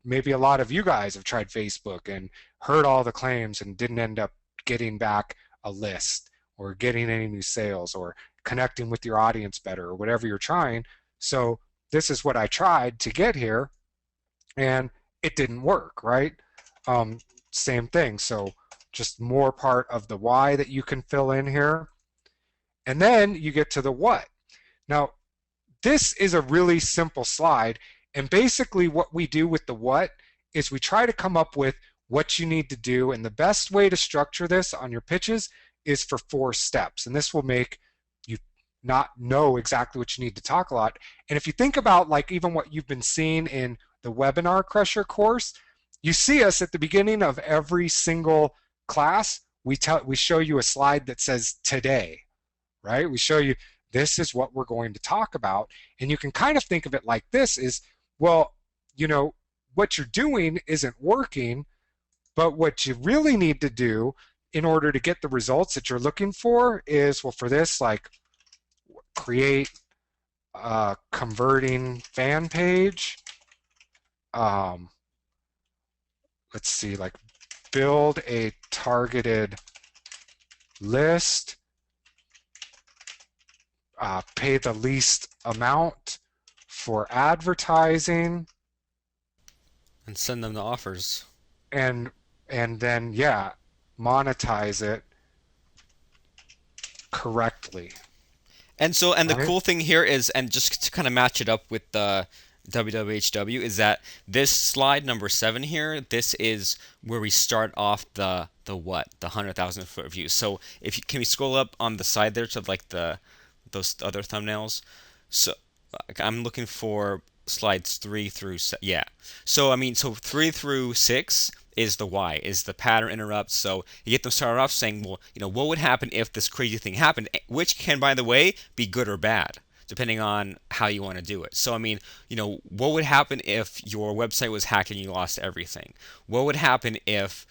maybe a lot of you guys have tried Facebook and heard all the claims and didn't end up getting back a list or getting any new sales or connecting with your audience better or whatever you're trying. So this is what I tried to get here, and it didn't work, right? Um, Same thing. So just more part of the why that you can fill in here. And then you get to the what. Now, this is a really simple slide. And basically, what we do with the what is we try to come up with what you need to do. And the best way to structure this on your pitches is for 4 steps. And this will make you not know exactly what you need to talk a lot. And if you think about like even what you've been seeing in the webinar crusher course, you see us at the beginning of every single class. We show you a slide that says today, right? We show you this is what we're going to talk about. And you can kind of think of it like this is, well, you know, what you're doing isn't working, but what you really need to do in order to get the results that you're looking for is, well, for this, like create a converting fan page. Um, let's see, like build a targeted list, pay the least amount for advertising, And send them the offers. and and then yeah, monetize it correctly, And the right? cool thing here is, and just to kind of match it up with the WWHW, is that this slide number 7 here, this is where we start off the what, the 100,000 foot view. So if you can we scroll up on the side there to like the those other thumbnails. So I'm looking for slides 3 through. Yeah. So I mean, so 3 through 6 is the why, is the pattern interrupt. So you get them started off saying, well, what would happen if this crazy thing happened, which can, by the way, be good or bad depending on how you want to do it. So I mean, what would happen if your website was hacked and you lost everything? What would happen if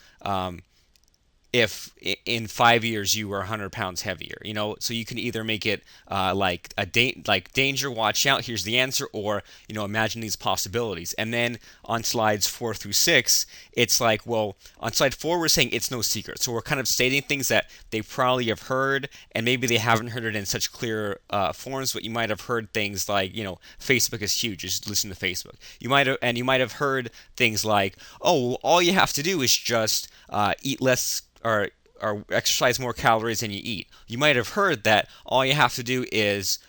in 5 years you were 100 pounds heavier? So you can either make it like like danger, watch out, here's the answer, or imagine these possibilities. And then on slides 4 through 6, it's like, well, on slide 4 we're saying it's no secret, so we're kind of stating things that they probably have heard, and maybe they haven't heard it in such clear forms, but you might have heard things like, Facebook is huge, just listen to Facebook. You might have heard things like, oh, well, all you have to do is just eat less, or exercise more calories than you eat. You might have heard that all you have to do is,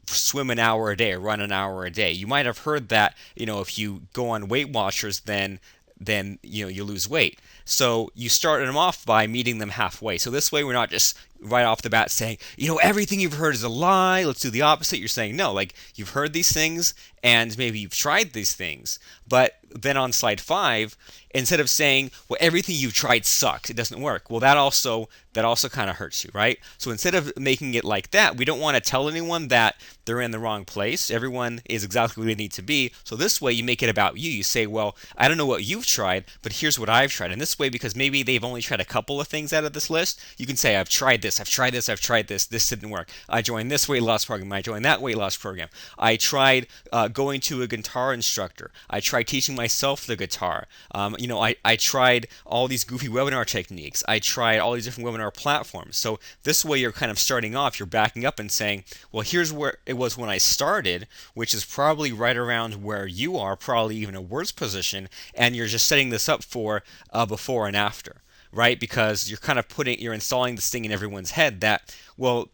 swim an hour a day or run an hour a day. You might have heard that, if you go on Weight Watchers, then you lose weight. So you start them off by meeting them halfway. So this way we're not just right off the bat saying, everything you've heard is a lie, let's do the opposite. You're saying, no, like, you've heard these things and maybe you've tried these things. But then on slide 5, instead of saying, well, everything you've tried sucks, it doesn't work, well, that also kind of hurts you, right? So instead of making it like that, we don't want to tell anyone that they're in the wrong place. Everyone is exactly where they need to be. So this way you make it about you. You say, well, I don't know what you've tried, but here's what I've tried. And this way, because maybe they've only tried a couple of things out of this list, you can say, I've tried this, I've tried this, I've tried this didn't work. I joined this weight loss program, I joined that weight loss program. I tried going to a guitar instructor. I tried teaching myself the guitar. I tried all these goofy webinar techniques. I tried all these different webinar platforms. So this way you're kind of starting off, you're backing up and saying, well, here's where it was when I started, which is probably right around where you are, probably even a worse position, and you're just setting this up for before and after, right? Because you're installing this thing in everyone's head that, well,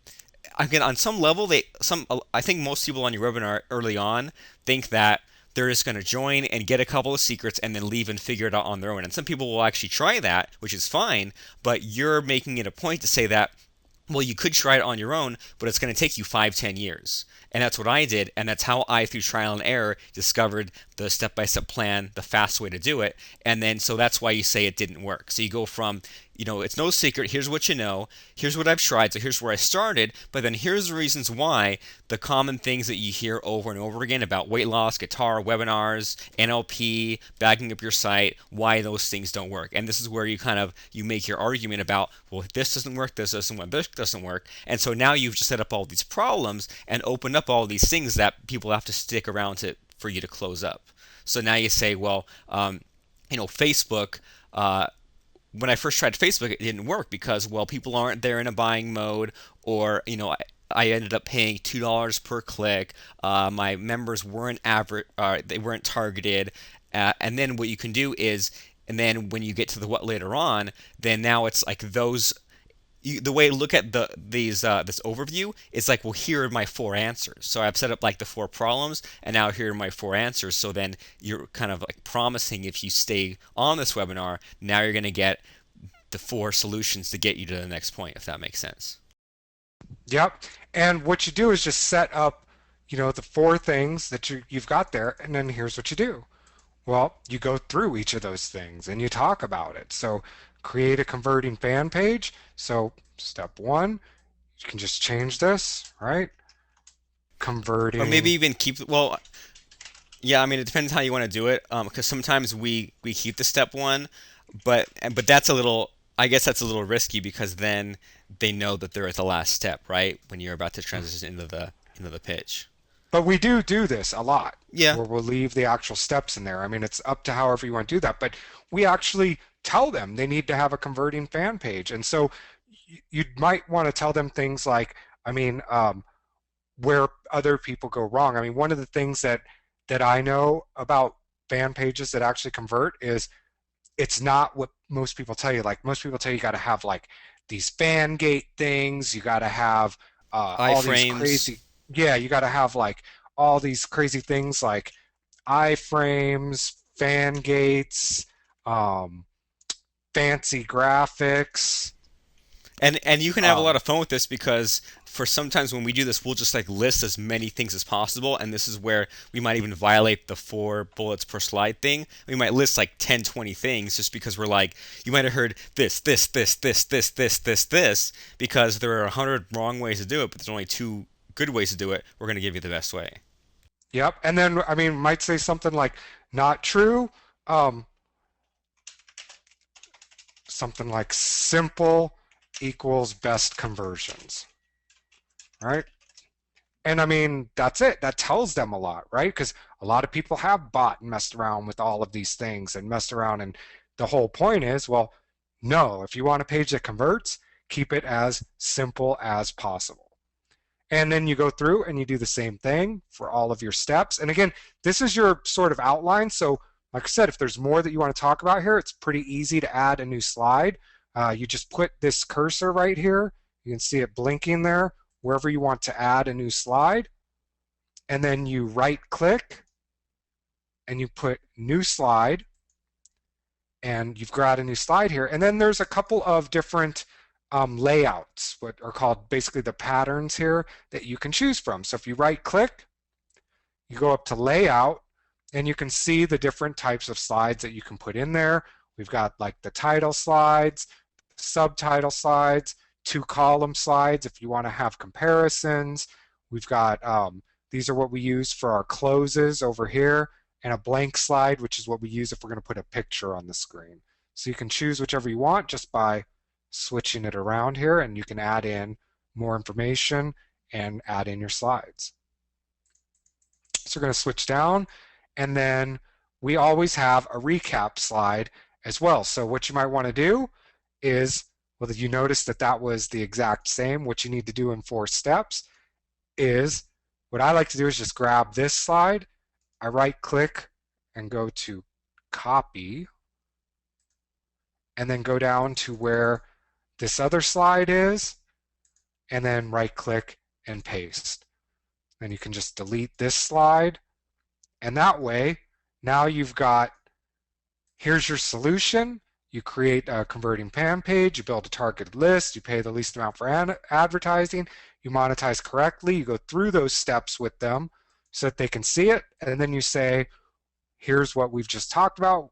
again, on some level, I think most people on your webinar early on think that they're just going to join and get a couple of secrets and then leave and figure it out on their own. And some people will actually try that, which is fine, but you're making it a point to say that Well, you could try it on your own, but it's going to take you 5, 10 years. And that's what I did. And that's how I, through trial and error, discovered the step by step plan, the fast way to do it. And then, so that's why you say it didn't work. So you go from, it's no secret. Here's what you know. Here's what I've tried. So here's where I started. But then here's the reasons why the common things that you hear over and over again about weight loss, guitar, webinars, NLP, backing up your site, why those things don't work. And this is where you make your argument about, well, this doesn't work, this doesn't work, this doesn't work. And so now you've just set up all these problems and opened up all these things that people have to stick around to for you to close up. So now you say, well, Facebook. When I first tried Facebook, it didn't work because, well, people aren't there in a buying mode, or I ended up paying $2 per click. My members weren't they weren't targeted. And then what you can do is, and then when you get to the what later on, then now it's like the way to look at this overview is like, well, here are my four answers. So I've set up like the four problems, and now here are my four answers. So then you're kind of like promising, if you stay on this webinar, now you're going to get the four solutions to get you to the next point, if that makes sense. Yep. And what you do is just set up, the four things that you've got there, and then here's what you do. Well, you go through each of those things and you talk about it. So create a converting fan page. So step one, you can just change this, right? Or maybe Converting. even well, yeah, I mean, it depends how you want to do it. Because sometimes we keep the step one, but that's a little. I guess that's a little risky because then they know that they're at the last step, right? When you're about to transition into the pitch. But we do this a lot Yeah, where we'll leave the actual steps in there. I mean, it's up to however you want to do that, but we actually tell them they need to have a converting fan page. And so you might want to tell them things like, I mean, where other people go wrong. I mean, one of the things that I know about fan pages that actually convert is it's not what most people tell you. Like most people tell you, you got to have like these fan gate things. You got to have all these iframes. crazy, yeah, you got to have like all these crazy things like iframes, fan gates, um, fancy graphics. And you can have a lot Um, of fun with this because for sometimes when we do this, we'll just like list as many things as possible. And this is where we might even violate the 4 bullets per slide thing. We might list like 10, 20 things just because we're like, you might have heard this, because there are 100 wrong ways to do it, but there's only two good ways to do it. We're going to give you the best way. yep. And then, I mean, might say something like not true. Um, Something like simple equals best conversions, right? And I mean, that's it. That tells them a lot, right? Because a lot of people have bought and messed around with all of these things and messed around. And the whole point is, well, no, if you want a page that converts, keep it as simple as possible. And then you go through and you do the same thing for all of your steps. And again, this is your sort of outline. So, like I said, if there's more that you want to talk about here, it's pretty easy to add a new slide. You just put this cursor right here. You can see it blinking there, wherever you want to add a new slide. And then you right click and you put new slide, and you've got a new slide here. And then there's a couple of different layouts, what are called basically the patterns here that you can choose from. So if you right click, you go up to layout, and you can see the different types of slides that you can put in there. We've got like the title slides, subtitle slides, 2-column slides if you want to have comparisons. We've got these are what we use for our closes over here, and a blank slide, which is what we use if we're going to put a picture on the screen. So you can choose whichever you want just by switching it around here, and you can add in more information and add in your slides. So we're going to switch down, and then we always have a recap slide as well. So what you might want to do is, well, you notice that that was the exact same. What you need to do in 4 steps is, what I like to do is just grab this slide, I right click and go to copy, and then go down to where this other slide is, and then right click and paste. Then you can just delete this slide, and that way now you've got, here's your solution. you create a converting fan page, you build a targeted list, you pay the least amount for advertising, you monetize correctly, you go through those steps with them so that they can see it, and then you say, here's what we've just talked about,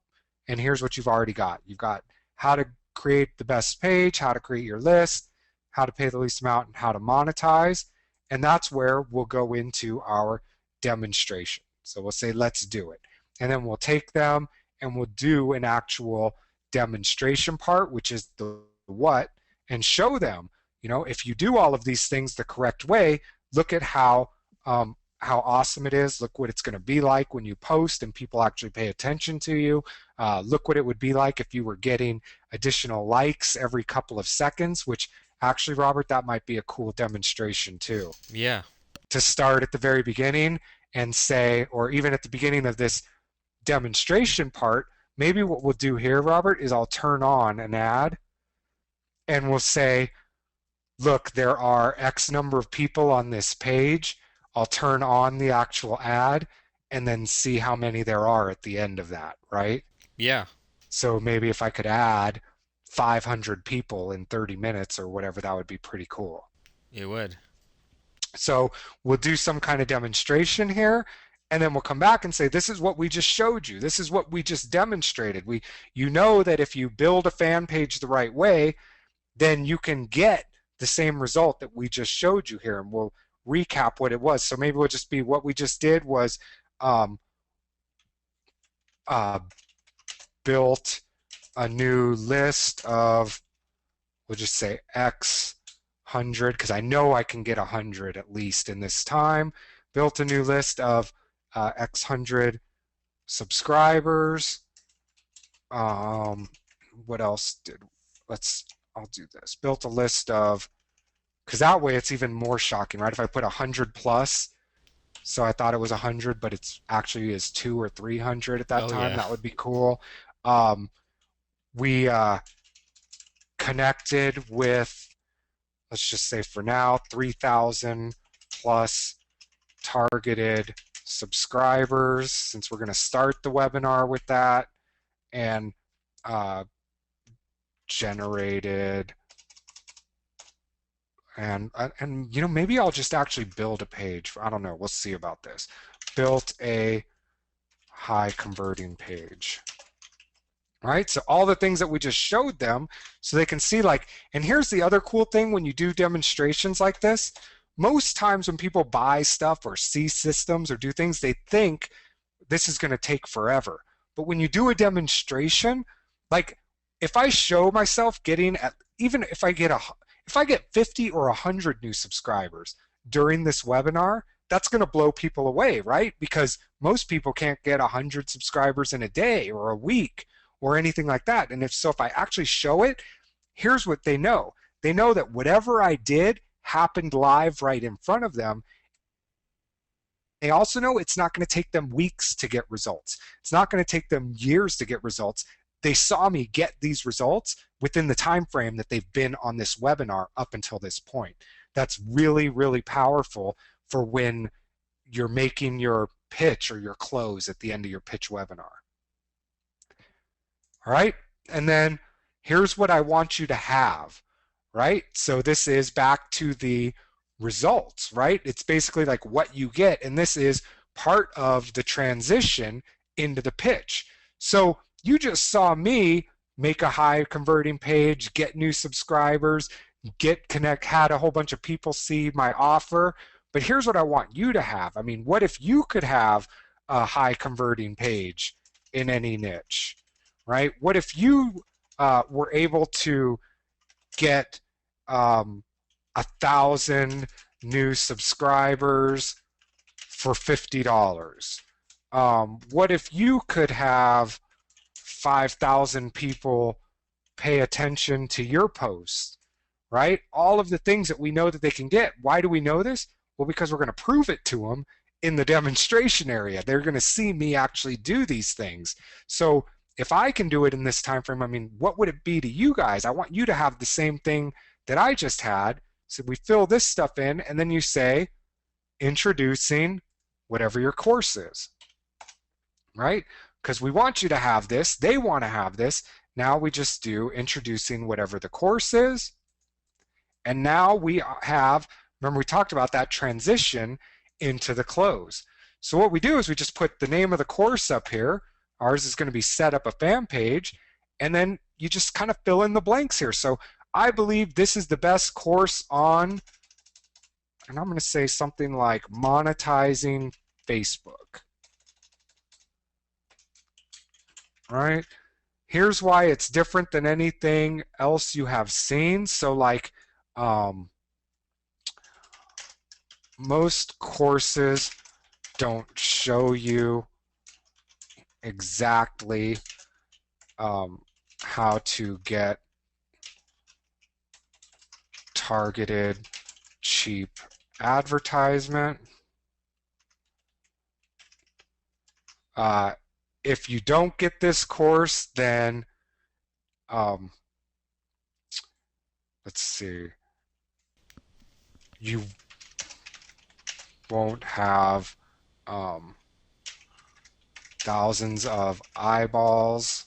and here's what you've already got. You've got how to create the best page, how to create your list, how to pay the least amount, and how to monetize. And that's where we'll go into our demonstration. So we'll say, let's do it. And then we'll take them and we'll do an actual demonstration part, which is the what, and show them, if you do all of these things the correct way, look at how awesome it is. Look what it's going to be like when you post and people actually pay attention to you. Look what it would be like if you were getting additional likes every couple of seconds, which actually, Robert, that might be a cool demonstration too. Yeah. To start at the very beginning and say, or even at the beginning of this demonstration part, maybe what we'll do here, Robert, is I'll turn on an ad and we'll say, look, there are X number of people on this page. I'll turn on the actual ad and then see how many there are at the end of that, right? Yeah. So maybe if I could add 500 people in 30 minutes or whatever, that would be pretty cool. It would. So we'll do some kind of demonstration here, and then we'll come back and say, this is what we just showed you. This is what we just demonstrated. You know that if you build a fan page the right way, then you can get the same result that we just showed you here, and we'll recap what it was. So maybe we'll just be, what we just did was um, uh, built a new list of, we'll just say X 100, because I know I can get 100 at least in this time. Built a new list of X 100 subscribers. What else did, I'll do this. Built a list of, because that way it's even more shocking, right? If I put 100 plus, so I thought it was 100, but it's actually is 2 or 300 at that Oh time. yeah. That would be cool. We connected with, let's just say for now, 3,000 plus targeted subscribers, since we're going to start the webinar with that, and generated, and maybe I'll just actually build a page. I don't know. We'll see about this. Built a high converting page. Right? So all the things that we just showed them so they can see, like, and here's the other cool thing when you do demonstrations like this. Most times when people buy stuff or see systems or do things, they think this is going to take forever. But when you do a demonstration, like if I show myself getting even if I get 50 or 100 new subscribers during this webinar, that's going to blow people away, right? Because most people can't get 100 subscribers in a day or a week or anything like that. And if I actually show it, here's what they know. They know that whatever I did happened live right in front of them. They also know it's not going to take them weeks to get results. It's not going to take them years to get results. They saw me get these results within the time frame that they've been on this webinar up until this point. That's really, really powerful for when you're making your pitch or your close at the end of your pitch webinar. All right, and then here's what I want you to have, right? So this is back to the results, right? It's basically like what you get, and this is part of the transition into the pitch. So you just saw me make a high converting page, get new subscribers, had a whole bunch of people see my offer. But here's what I want you to have. I mean, what if you could have a high converting page in any niche, right? What if you were able to get 1,000 new subscribers for $50? What if you could have 5,000 people pay attention to your posts, right? All of the things that we know that they can get. Why do we know this? Well, because we're going to prove it to them in the demonstration area. They're going to see me actually do these things. So if I can do it in this time frame, I mean, what would it be to you guys? I want you to have the same thing that I just had. So we fill this stuff in, and then you say, introducing whatever your course is, right? Because we want you to have this, they want to have this, Now we just do introducing whatever the course is. And now we have, remember we talked about that transition into the close. So what we do is we just put the name of the course up here. Ours is going to be set up a fan page. And then you just kind of fill in the blanks here. So I believe this is the best course on, and I'm going to say something like monetizing Facebook. Right? Here's why it's different than anything else you have seen. So like um, most courses don't show you exactly um, how to get targeted cheap advertisement. Uh, if you don't get this course, then um, let's see, you won't have um, thousands of eyeballs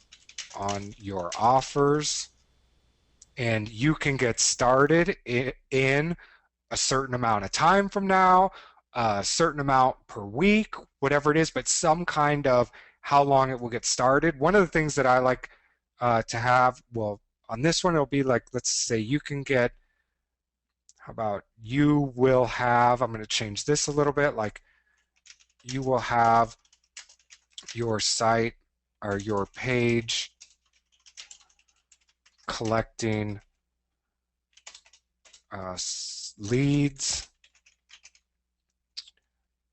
on your offers, and you can get started in a certain amount of time from now, a certain amount per week, whatever it is, but some kind of how long it will get started. One of the things that I like to have, well, on this one, it'll be like, let's say you can get, how about you will have, I'm going to change this a little bit, like you will have your site or your page collecting leads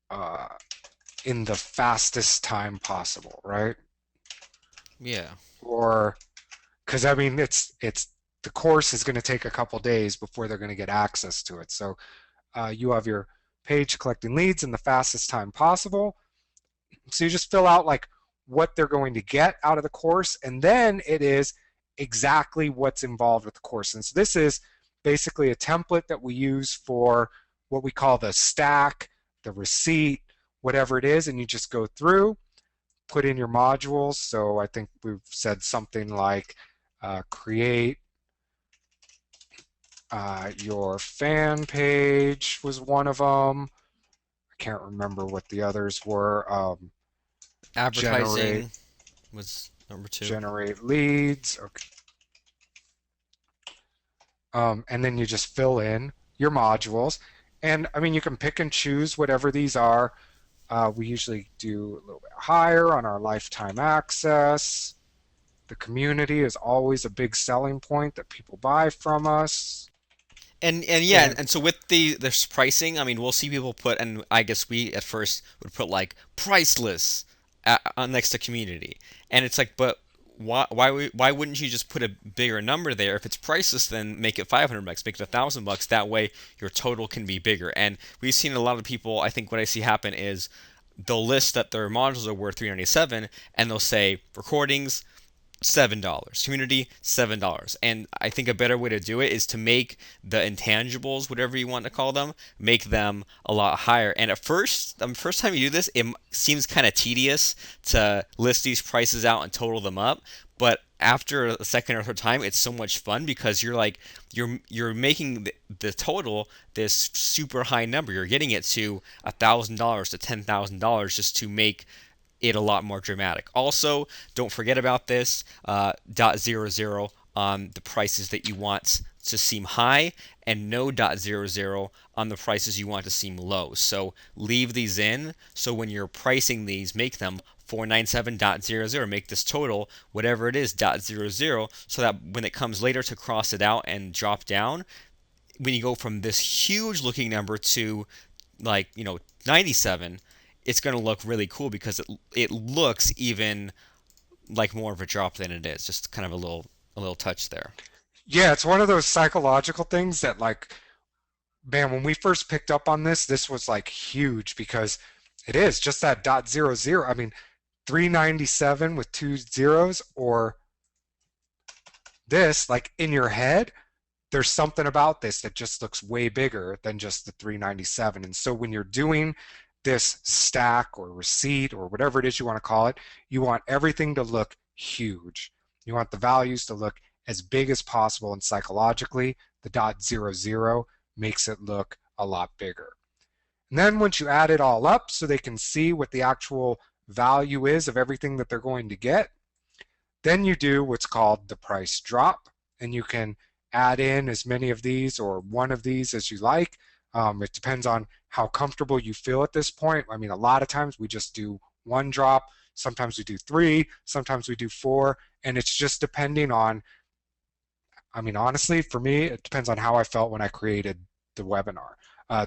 uh, in the fastest time possible, right? Yeah. Or because I mean, it's the course is going to take a couple days before they're going to get access to it. So you have your page collecting leads in the fastest time possible. So you just fill out like what they're going to get out of the course, and then it is exactly what's involved with the course. And so this is basically a template that we use for what we call the stack, the receipt, whatever it is, and you just go through, put in your modules. So I think we've said something like create your fan page was one of them. I can't remember what the others were. Generate Advertising was number two. generate leads. Okay. And then you just fill in your modules. And I mean, you can pick and choose whatever these are. We usually do a little bit higher on our lifetime access. The community is always a big selling point that people buy from us. And yeah, And and so with the pricing, I mean, we'll see people put, and I guess we at first would put like priceless next to community, and it's like, but why wouldn't you just put a bigger number there? If it's priceless, then make it 500 bucks, make it $1,000. That way, your total can be bigger. And we've seen a lot of people. I think what I see happen is they'll list that their modules are worth 397, and they'll say recordings $7, community $7. And I think a better way to do it is to make the intangibles, whatever you want to call them, make them a lot higher. And at first, the first time you do this, it seems kind of tedious to list these prices out and total them up. But after a second or third time, it's so much fun because you're like you're making the total this super high number. You're getting it to $1,000 to $10,000 just to make it a lot more dramatic. Also, don't forget about this dot zero zero on the prices that you want to seem high, and no dot zero zero on the prices you want to seem low. So leave these in. So when you're pricing these, make them 497.00. Make this total whatever it is dot zero zero, so that when it comes later to cross it out and drop down, when you go from this huge looking number to like 97, it's going to look really cool because it looks even like more of a drop than it is. Just kind of a little touch there. yeah, it's one of those psychological things that like, man, when we first picked up on this, this was like huge because it is just that dot zero zero. I mean, 397 with two zeros or this, like in your head, there's something about this that just looks way bigger than just the 397. And so when you're doing this stack or receipt or whatever it is you want to call it, you want everything to look huge. You want the values to look as big as possible, and psychologically, the .00 makes it look a lot bigger. And then once you add it all up so they can see what the actual value is of everything that they're going to get, then you do what's called the price drop, and you can add in as many of these or one of these as you like. It depends on how comfortable you feel at this point. I mean, a lot of times we just do one drop. Sometimes we do three. Sometimes we do four. And it's just depending on, I mean, honestly, for me, it depends on how I felt when I created the webinar,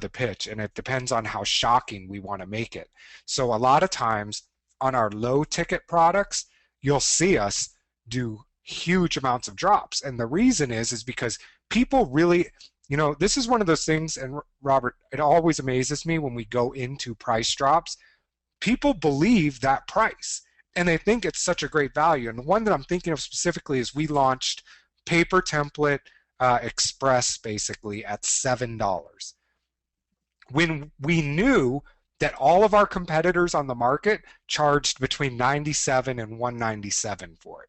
the pitch, and it depends on how shocking we want to make it. So a lot of times on our low ticket products, you'll see us do huge amounts of drops. And the reason is because people really, this is one of those things, and Robert, it always amazes me when we go into price drops. People believe that price and they think it's such a great value. And the one that I'm thinking of specifically is we launched Paper Template Express basically at $7 when we knew that all of our competitors on the market charged between 97 and 197 for it.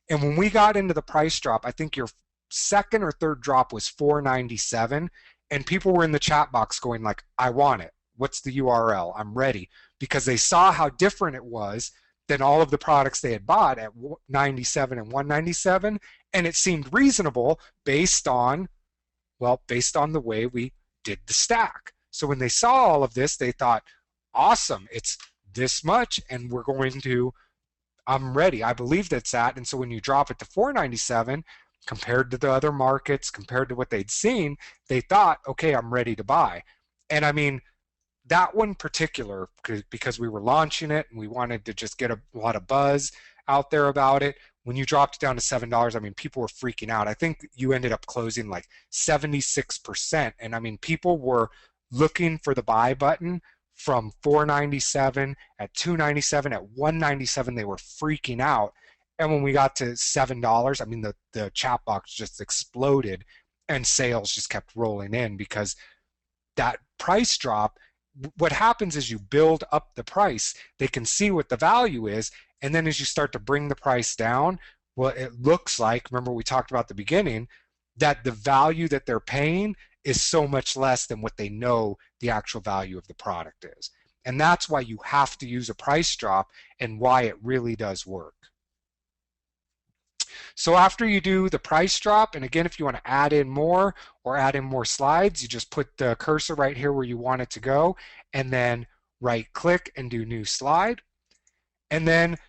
And when we got into the price drop, I think your second or third drop was 497, and people were in the chat box going like, I want it. What's the URL? I'm ready, because they saw how different it was than all of the products they had bought at 97 and 197, and it seemed reasonable based on, well, based on the way we did the stack. So when they saw all of this, they thought, awesome, it's this much, and we're going to, I'm ready. I believe that's that. And so when you drop it to 497, compared to the other markets, compared to what they'd seen, they thought, okay, I'm ready to buy. And I mean, that one particular, because we were launching it and we wanted to just get a lot of buzz out there about it. When you dropped it down to $7, I mean, people were freaking out. I think you ended up closing like 76%. And I mean, people were looking for the buy button from 497 at 297 at 197. They were freaking out. And when we got to $7, I mean, the chat box just exploded and sales just kept rolling in because that price drop, what happens is you build up the price, they can see what the value is, and then as you start to bring the price down, well, it looks like, remember we talked about at the beginning, that the value that they're paying is so much less than what they know the actual value of the product is. And that's why you have to use a price drop and why it really does work. So after you do the price drop, and again, if you want to add in more or add in more slides, you just put the cursor right here where you want it to go, and then right click and do new slide. And then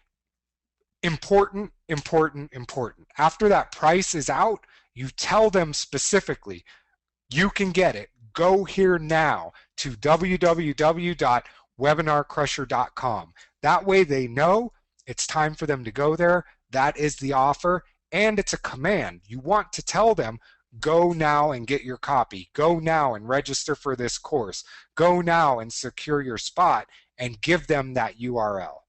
important, important, important. After that price is out, you tell them specifically, you can get it. Go here now to www.webinarcrusher.com. That way they know it's time for them to go there. That is the offer, and it's a command. You want to tell them, go now and get your copy. Go now and register for this course. Go now and secure your spot, and give them that URL.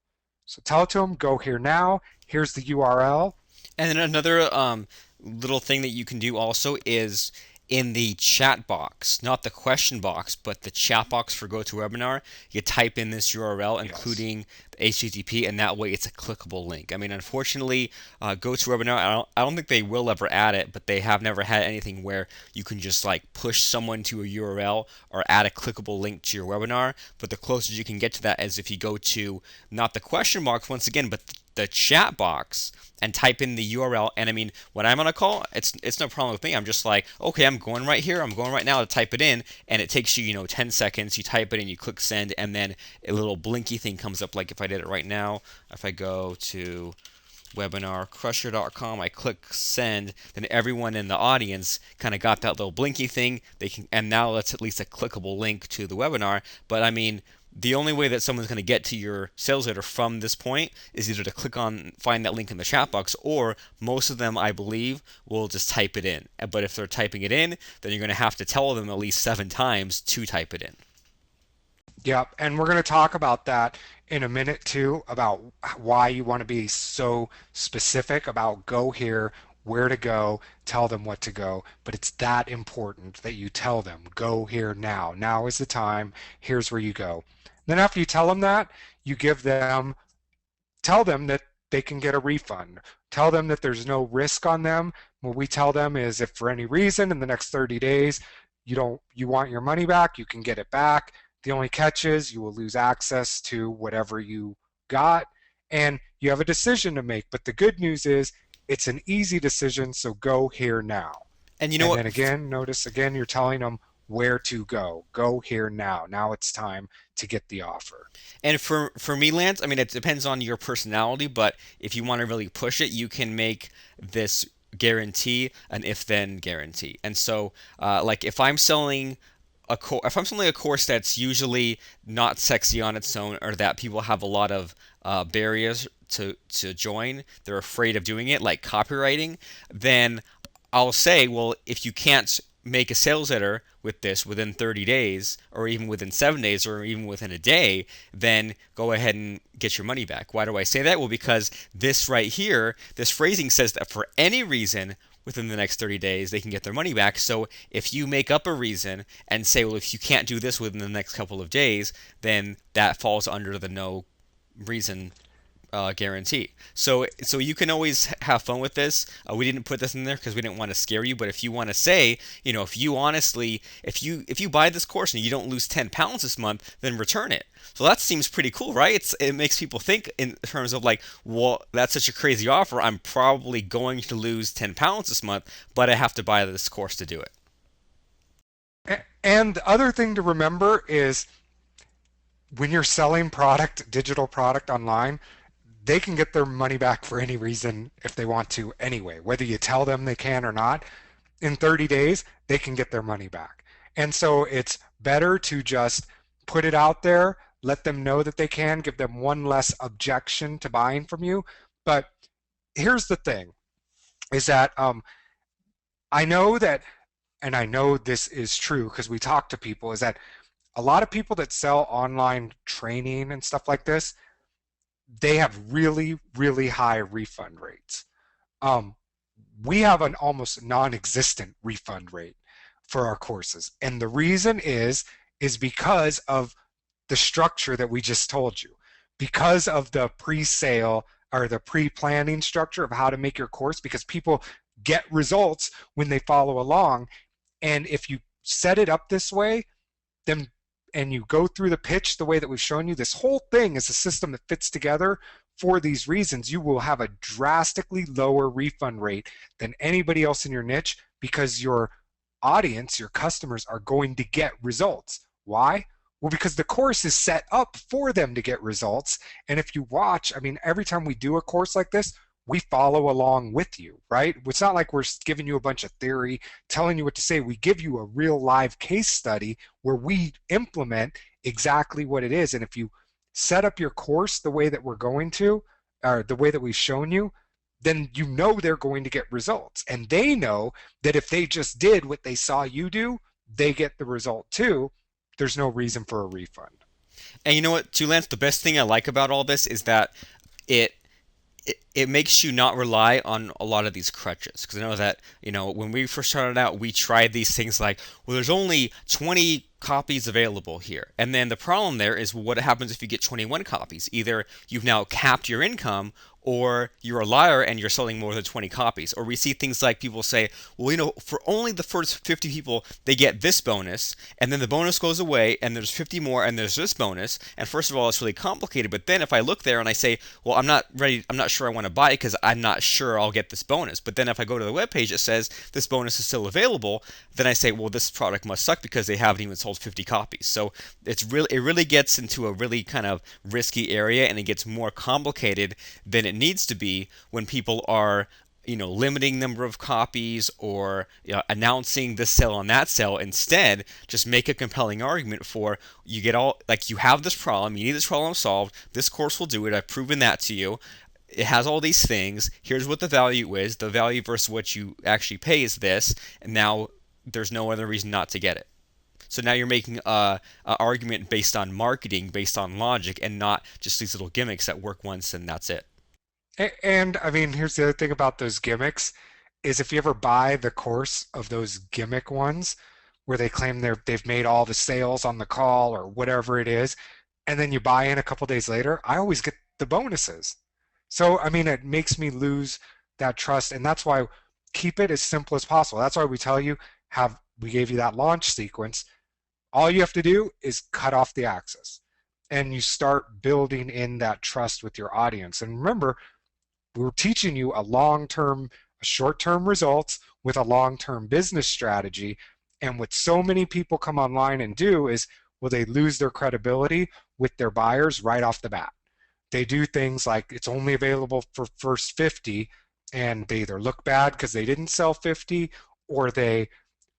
So tell it to them, go here now. Here's the URL. And then another little thing that you can do also is in the chat box, not the question box, but the chat box for GoToWebinar, you type in this URL, Yes. including the HTTP, and that way it's a clickable link. I mean, unfortunately, GoToWebinar, I don't think they will ever add it, but they have never had anything where you can just like push someone to a URL or add a clickable link to your webinar. But the closest you can get to that is if you go to not the question box once again, but the chat box and type in the URL. And I mean, when I'm on a call, it's no problem with me. I'm just like, okay, I'm going right here. I'm going right now to type it in, and it takes you 10 seconds. You type it in, you click send, and then a little blinky thing comes up. Like if I did it right now, if I go to webinarcrusher.com, I click send, then everyone in the audience kind of got that little blinky thing. They can, and now that's at least a clickable link to the webinar. But I mean, the only way that someone's going to get to your sales letter from this point is either to click on, find that link in the chat box, or most of them, I believe, will just type it in. But if they're typing it in, then you're going to have to tell them at least 7 times to type it in. Yep, and we're going to talk about that in a minute too, about why you want to be so specific about go here, where to go, tell them what to go. But it's that important that you tell them, go here now. Now is the time. Here's where you go. Then after you tell them that, you give them, tell them that they can get a refund. Tell them that there's no risk on them. What we tell them is if for any reason in the next 30 days you want your money back, you can get it back. The only catch is you will lose access to whatever you got and you have a decision to make. But the good news is it's an easy decision, so go here now. And you know And what? then again, notice again, you're telling them where to go. Go here now. Now it's time to get the offer. And for me, Lance, I mean, it depends on your personality, but if you want to really push it, you can make this guarantee an if-then guarantee. And so, like, if I'm selling a course that's usually not sexy on its own, or that people have a lot of barriers to join, they're afraid of doing it, like copywriting, then I'll say, well, if you can't make a sales letter with this within 30 days, or even within 7 days, or even within a day, then go ahead and get your money back. Why do I say that? Well, because this right here, this phrasing says that for any reason within the next 30 days, they can get their money back. So if you make up a reason and say, well, if you can't do this within the next couple of days, then that falls under the no reason guarantee. So you can always have fun with this. We didn't put this in there because we didn't want to scare you. But if you want to say, if you honestly, if you buy this course and you don't lose 10 pounds this month, then return it. So that seems pretty cool, right? It makes people think in terms of like, well, that's such a crazy offer. I'm probably going to lose 10 pounds this month, but I have to buy this course to do it. And the other thing to remember is when you're selling product, digital product online, they can get their money back for any reason if they want to anyway. Whether you tell them they can or not, in 30 days, they can get their money back. And so it's better to just put it out there, let them know that they can, give them one less objection to buying from you. But here's the thing is that I know that, and I know this is true because we talk to people, is that a lot of people that sell online training and stuff like this, they have really, really high refund rates. Um, we have an almost non-existent refund rate for our courses. And the reason is because of the structure that we just told you. Because of the pre-sale or the pre-planning structure of how to make your course, because people get results when they follow along. And if you set it up this way, then and you go through the pitch the way that we've shown you, this whole thing is a system that fits together for these reasons. You will have a drastically lower refund rate than anybody else in your niche because your audience, your customers are going to get results. Why? Well, because the course is set up for them to get results. And if you watch, I mean, every time we do a course like this, we follow along with you, right? It's not like we're giving you a bunch of theory, telling you what to say. We give you a real live case study where we implement exactly what it is. And if you set up your course the way that we're going to, or the way that we've shown you, then you know they're going to get results. And they know that if they just did what they saw you do, they get the result too. There's no reason for a refund. And you know what, too, Lance? The best thing I like about all this is that it it makes you not rely on a lot of these crutches, because I know that when we first started out, we tried these things like, well, there's only 20 copies available here, and then the problem there is, well, what happens if you get 21 copies? Either you've now capped your income, or you're a liar and you're selling more than 20 copies. Or we see things like people say, well, for only the first 50 people, they get this bonus, and then the bonus goes away, and there's 50 more, and there's this bonus. And first of all, it's really complicated. But then if I look there and I say, well, I'm not sure I want to buy it because I'm not sure I'll get this bonus. But then if I go to the webpage, it says this bonus is still available. Then I say, well, this product must suck because they haven't even sold 50 copies. So it really gets into a really kind of risky area, and it gets more complicated than it needs to be when people are limiting number of copies, or announcing this sale on that sale. Instead, just make a compelling argument for, you get all, like, you have this problem, you need this problem solved, this course will do it, I've proven that to you, it has all these things, here's what the value is, the value versus what you actually pay is this, and now there's no other reason not to get it. So now you're making a argument based on marketing, based on logic, and not just these little gimmicks that work once and that's it. And I mean, here's the other thing about those gimmicks is if you ever buy the course of those gimmick ones where they claim they've made all the sales on the call or whatever it is, and then you buy in a couple days later, I always get the bonuses. So, I mean, it makes me lose that trust. And that's why keep it as simple as possible. That's why we tell you, we gave you that launch sequence. All you have to do is cut off the access and you start building in that trust with your audience. And remember, we're teaching you short-term results with a long-term business strategy. And what so many people come online and do is, well, they lose their credibility with their buyers right off the bat. They do things like it's only available for first 50, and they either look bad because they didn't sell 50, or they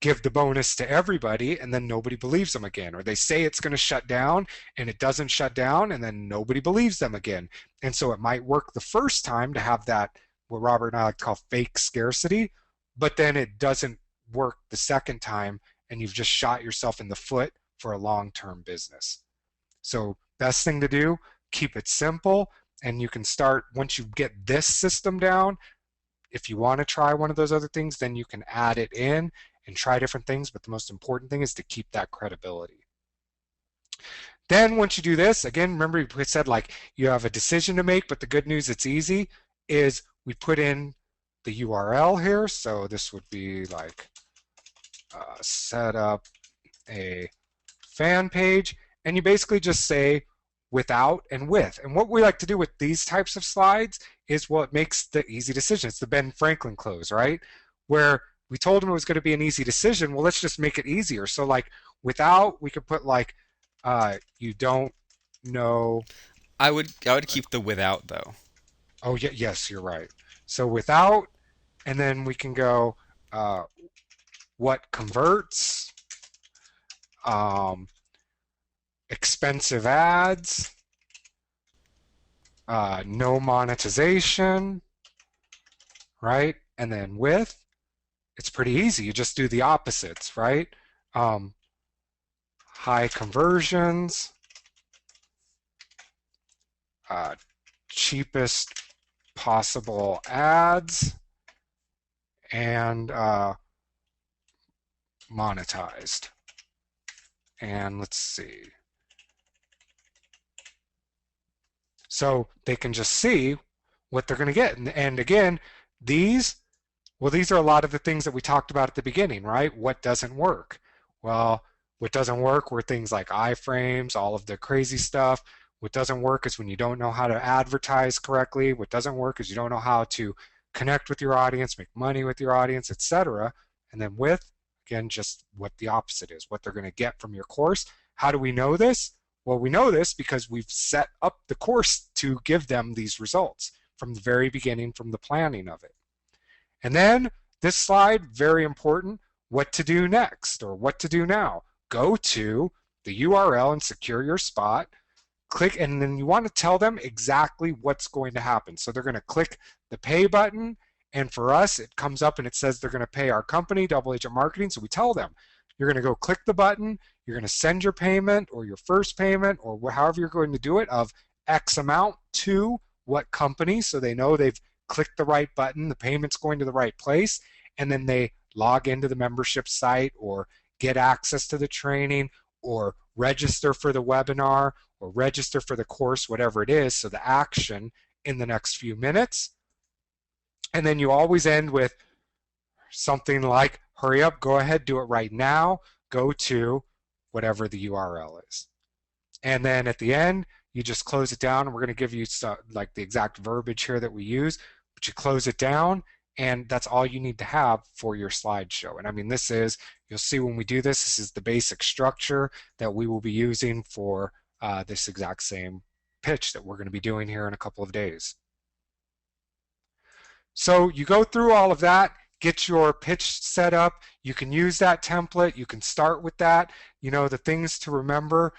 give the bonus to everybody and then nobody believes them again, or they say it's going to shut down and it doesn't shut down and then nobody believes them again. And so it might work the first time to have that, what Robert and I like to call fake scarcity, but then it doesn't work the second time and you've just shot yourself in the foot for a long-term business. So best thing to do, keep it simple, and you can start once you get this system down. If you want to try one of those other things, then you can add it in and try different things, but the most important thing is to keep that credibility. Then once you do this, again, remember we said like you have a decision to make, but the good news, it's easy, is we put in the URL here. So this would be like set up a fan page, and you basically just say without and with. And what we like to do with these types of slides is, well, it makes the easy decision. It's the Ben Franklin close, right? Where we told him it was going to be an easy decision. Well, let's just make it easier. So like without, we could put like, you don't know. I would keep the without though. Oh, yeah, yes, you're right. So without, and then we can go, uh, what converts, um, expensive ads, no monetization, right? And then with, it's pretty easy. You just do the opposites, right? Um, high conversions, uh, cheapest possible ads, and monetized. And let's see. So they can just see what they're going to get. And again, these, well, these are a lot of the things that we talked about at the beginning, right? What doesn't work? Well, what doesn't work were things like iframes, all of the crazy stuff. What doesn't work is when you don't know how to advertise correctly. What doesn't work is you don't know how to connect with your audience, make money with your audience, etc. And then with, again, just what the opposite is, what they're going to get from your course. How do we know this? Well, we know this because we've set up the course to give them these results from the very beginning, from the planning of it. And then this slide, very important, what to do next or what to do now. Go to the URL and secure your spot. Click, and then you want to tell them exactly what's going to happen. So they're going to click the pay button, and for us, it comes up and it says they're going to pay our company, Double Agent Marketing. So we tell them, you're going to go click the button, you're going to send your payment or your first payment or however you're going to do it of X amount to what company, so they know they've clicked the right button, the payment's going to the right place, and then they log into the membership site or get access to the training or register for the webinar or register for the course, whatever it is, so the action in the next few minutes. And then you always end with something like, hurry up, go ahead, do it right now, go to whatever the URL is. And then at the end, you just close it down. We're going to give you like the exact verbiage here that we use, but you close it down, and that's all you need to have for your slideshow. And I mean, you'll see when we do this, this is the basic structure that we will be using for this exact same pitch that we're going to be doing here in a couple of days. So you go through all of that, get your pitch set up. You can use that template. You can start with that. You know, the things to remember: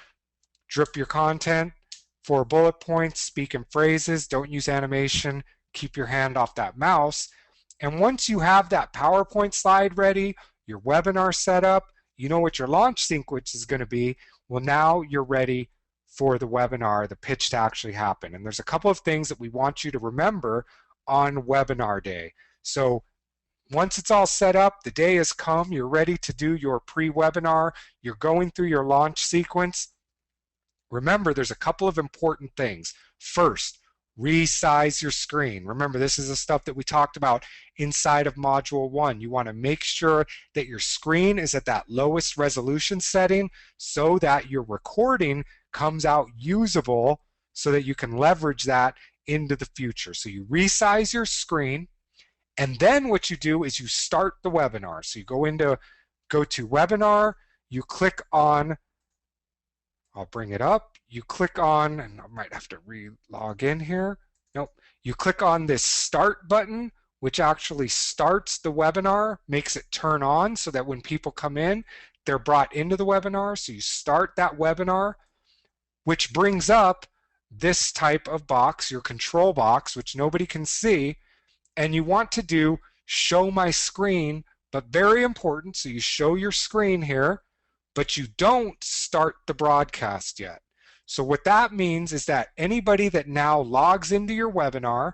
drip your content, 4 bullet points, speak in phrases, don't use animation, keep your hand off that mouse. And once you have that PowerPoint slide ready, your webinar set up, you know what your launch sequence is going to be, well, now you're ready for the webinar, the pitch to actually happen. And there's a couple of things that we want you to remember on webinar day. So once it's all set up, the day has come, you're ready to do your pre-webinar, you're going through your launch sequence. Remember, there's a couple of important things. First, resize your screen. Remember, this is the stuff that we talked about inside of Module 1. You want to make sure that your screen is at that lowest resolution setting so that your recording comes out usable so that you can leverage that into the future. So you resize your screen, and then what you do is you start the webinar. So you go to webinar, you click on, I'll bring it up. You click on, and I might have to re-log in here. Nope. You click on this start button, which actually starts the webinar, makes it turn on so that when people come in, they're brought into the webinar. So you start that webinar, which brings up this type of box, your control box, which nobody can see. And you want to do show my screen, but very important. So you show your screen here, but you don't start the broadcast yet. So what that means is that anybody that now logs into your webinar,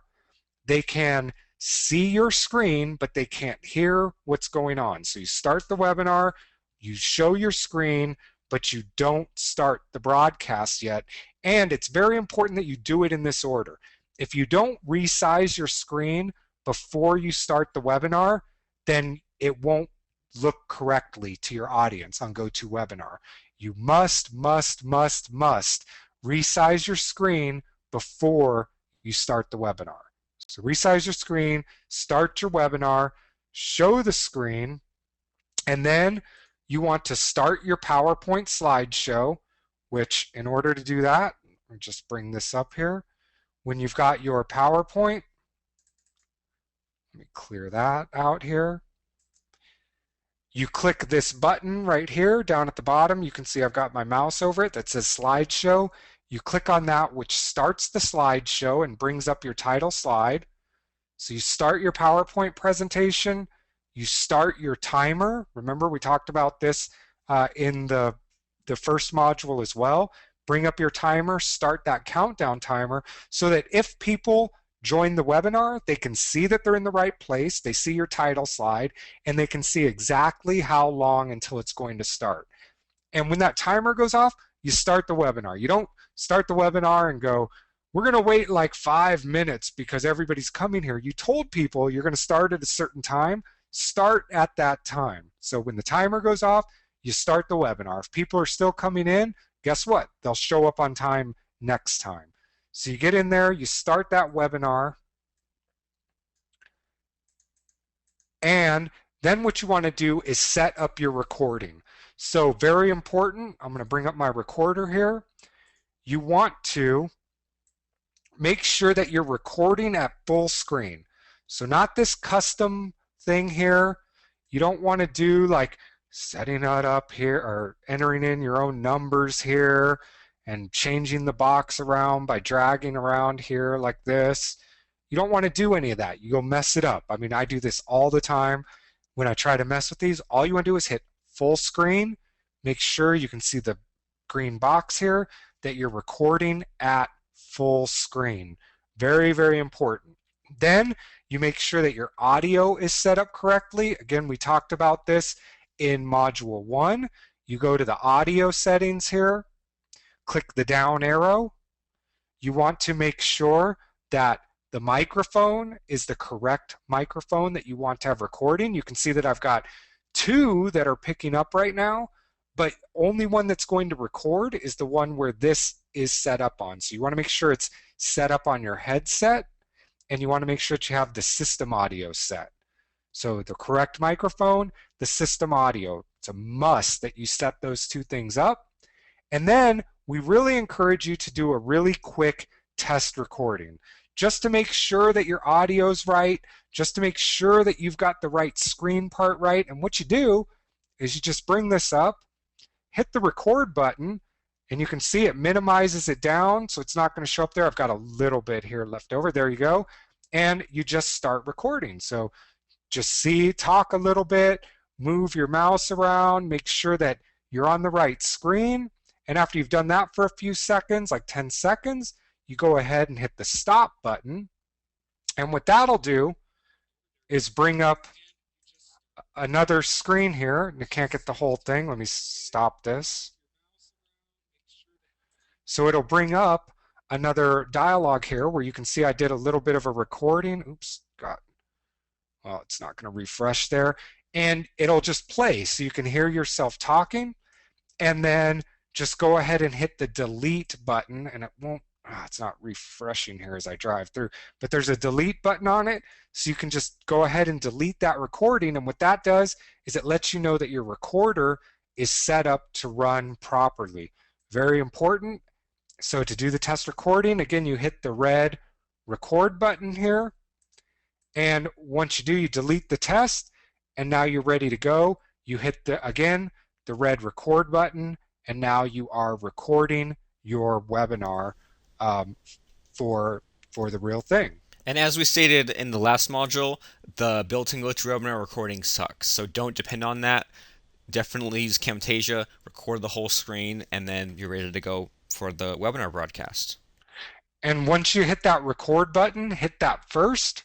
they can see your screen, but they can't hear what's going on. So you start the webinar, you show your screen, but you don't start the broadcast yet. And it's very important that you do it in this order. If you don't resize your screen before you start the webinar, then it won't look correctly to your audience on GoToWebinar. You must resize your screen before you start the webinar. So resize your screen, start your webinar, show the screen, and then you want to start your PowerPoint slideshow, which in order to do that, I'll just bring this up here. When you've got your PowerPoint, let me clear that out here. You click this button right here down at the bottom. You can see I've got my mouse over it that says slideshow. You click on that, which starts the slideshow and brings up your title slide. So you start your PowerPoint presentation. You start your timer. Remember, we talked about this in the first module as well. Bring up your timer, start that countdown timer so that if people join the webinar, they can see that they're in the right place, they see your title slide, and they can see exactly how long until it's going to start. And when that timer goes off, you start the webinar. You don't start the webinar and go, we're going to wait like 5 minutes because everybody's coming here. You told people you're going to start at a certain time. Start at that time. So when the timer goes off, you start the webinar. If people are still coming in, guess what? They'll show up on time next time. So you get in there, you start that webinar, and then what you want to do is set up your recording. So very important, I'm going to bring up my recorder here. You want to make sure that you're recording at full screen. So not this custom thing here. You don't want to do like setting it up here or entering in your own numbers here and changing the box around by dragging around here like this. You don't want to do any of that. You go mess it up. I mean, I do this all the time when I try to mess with these. All you want to do is hit full screen. Make sure you can see the green box here that you're recording at full screen. Very, very important. Then you make sure that your audio is set up correctly. Again, we talked about this in Module 1. You go to the audio settings here, click the down arrow. You want to make sure that the microphone is the correct microphone that you want to have recording. You can see that I've got 2 that are picking up right now, but only one that's going to record is the one where this is set up on. So you want to make sure it's set up on your headset, and you want to make sure that you have the system audio set. So the correct microphone, the system audio. It's a must that you set those 2 things up. And then we really encourage you to do a really quick test recording just to make sure that your audio's right, just to make sure that you've got the right screen part right. And what you do is you just bring this up, hit the record button, and you can see it minimizes it down so it's not going to show up there. I've got a little bit here left over. There you go. And you just start recording. So just talk a little bit, move your mouse around, make sure that you're on the right screen. And after you've done that for a few seconds, like 10 seconds, you go ahead and hit the stop button. And what that'll do is bring up another screen here. You can't get the whole thing. Let me stop this. So it'll bring up another dialogue here where you can see I did a little bit of a recording. Oops, got, well, it's not going to refresh there. And it'll just play so you can hear yourself talking, and then just go ahead and hit the delete button, and it won't, it's not refreshing here as I drive through, but there's a delete button on it, so you can just go ahead and delete that recording. And what that does is it lets you know that your recorder is set up to run properly. Very important. So to do the test recording, again, you hit the red record button here, and once you do, you delete the test, and now you're ready to go. You hit again the red record button, and now you are recording your webinar um, for the real thing. And as we stated in the last module, the built-in GoToWebinar recording sucks. So don't depend on that. Definitely use Camtasia, record the whole screen, and then you're ready to go for the webinar broadcast. And once you hit that record button, hit that first.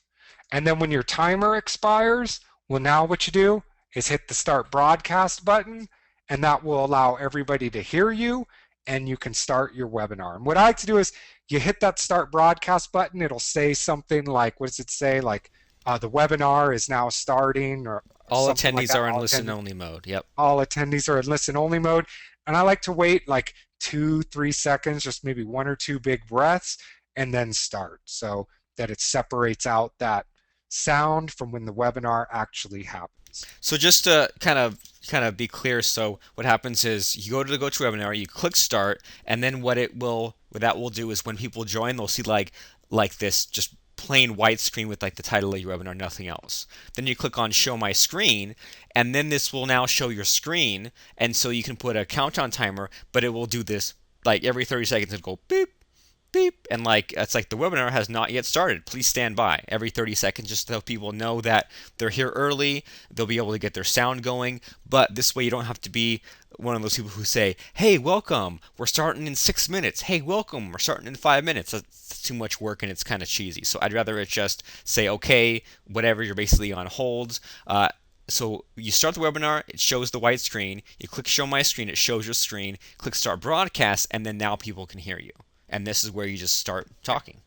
And then when your timer expires, well, now what you do is hit the start broadcast button, and that will allow everybody to hear you, and you can start your webinar. And what I like to do is you hit that start broadcast button, it'll say something like, what does it say? Like, the webinar is now starting, or All something like attendees that. are in listen-only mode. Yep. All attendees are in listen only mode. And I like to wait like 2-3 seconds, just maybe one or two big breaths, and then start so that it separates out that sound from when the webinar actually happens. So just to kind of be clear, so what happens is you go to the GoToWebinar, you click start, and then what that will do is when people join, they'll see like this just plain white screen with like the title of your webinar, nothing else. Then you click on show my screen, and then this will now show your screen, and so you can put a countdown timer, but it will do this like every 30 seconds. It'll go beep beep, and like it's like the webinar has not yet started. Please stand by every 30 seconds, just so people know that they're here early. They'll be able to get their sound going, but this way you don't have to be one of those people who say, "Hey, welcome. We're starting in 6 minutes. Hey, welcome. We're starting in 5 minutes." That's too much work and it's kind of cheesy. So I'd rather it just say, "Okay, whatever." You're basically on hold. So you start the webinar, it shows the white screen. You click show my screen, it shows your screen. Click start broadcast, and then now people can hear you. And this is where you just start talking.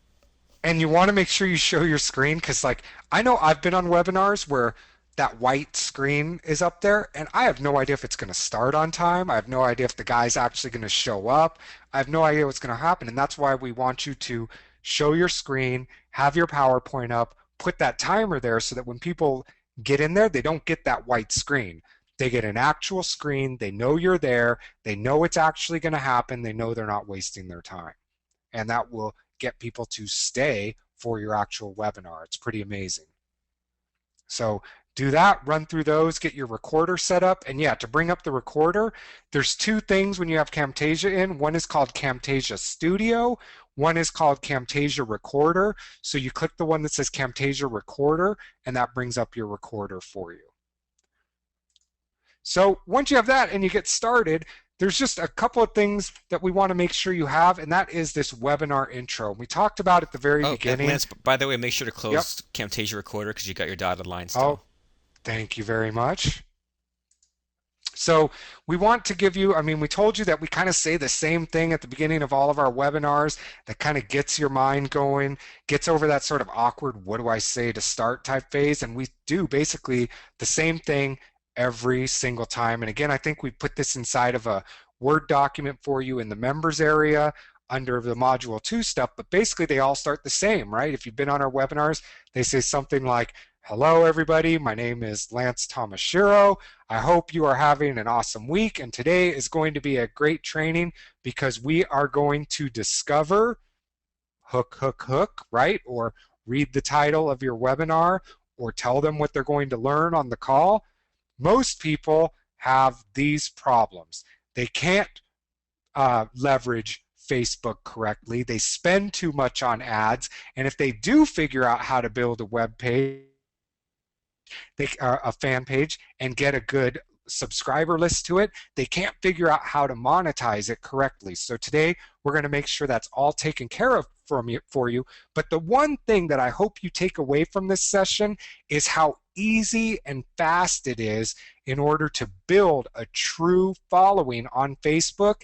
And you want to make sure you show your screen, because like I know I've been on webinars where that white screen is up there and I have no idea if it's going to start on time. I have no idea if the guy's actually going to show up. I have no idea what's going to happen. And that's why we want you to show your screen, have your PowerPoint up, put that timer there so that when people get in there, they don't get that white screen. They get an actual screen. They know you're there. They know it's actually going to happen. They know they're not wasting their time. And that will get people to stay for your actual webinar. It's pretty amazing. So do that, run through those, get your recorder set up. And yeah, to bring up the recorder, there's two things when you have Camtasia in. One is called Camtasia Studio. One is called Camtasia Recorder. So you click the one that says Camtasia Recorder, and that brings up your recorder for you. So once you have that and you get started, there's just a couple of things that we want to make sure you have, and that is this webinar intro. We talked about at the very beginning. Lance, by the way, make sure to close Yep. Camtasia Recorder because you got your dotted line Oh, still. thank you very much. So we want to give you, I mean, we told you that we kind of say the same thing at the beginning of all of our webinars that kind of gets your mind going, gets over that sort of awkward, what do I say to start type phase. And we do basically the same thing every single time. And again, I think we put this inside of a Word document for you in the members area under the module 2 stuff, but basically they all start the same, right? If you've been on our webinars, they say something like, hello everybody, my name is Lance Tomashiro. I hope you are having an awesome week, and today is going to be a great training because we are going to discover hook, hook, hook, right? Or read the title of your webinar or tell them what they're going to learn on the call. Most people have these problems. They can't leverage Facebook correctly. They spend too much on ads. And if they do figure out how to build a web page, a fan page, and get a good subscriber list to it, they can't figure out how to monetize it correctly. So today we're going to make sure that's all taken care of for you. But the one thing that I hope you take away from this session is how easy and fast it is in order to build a true following on Facebook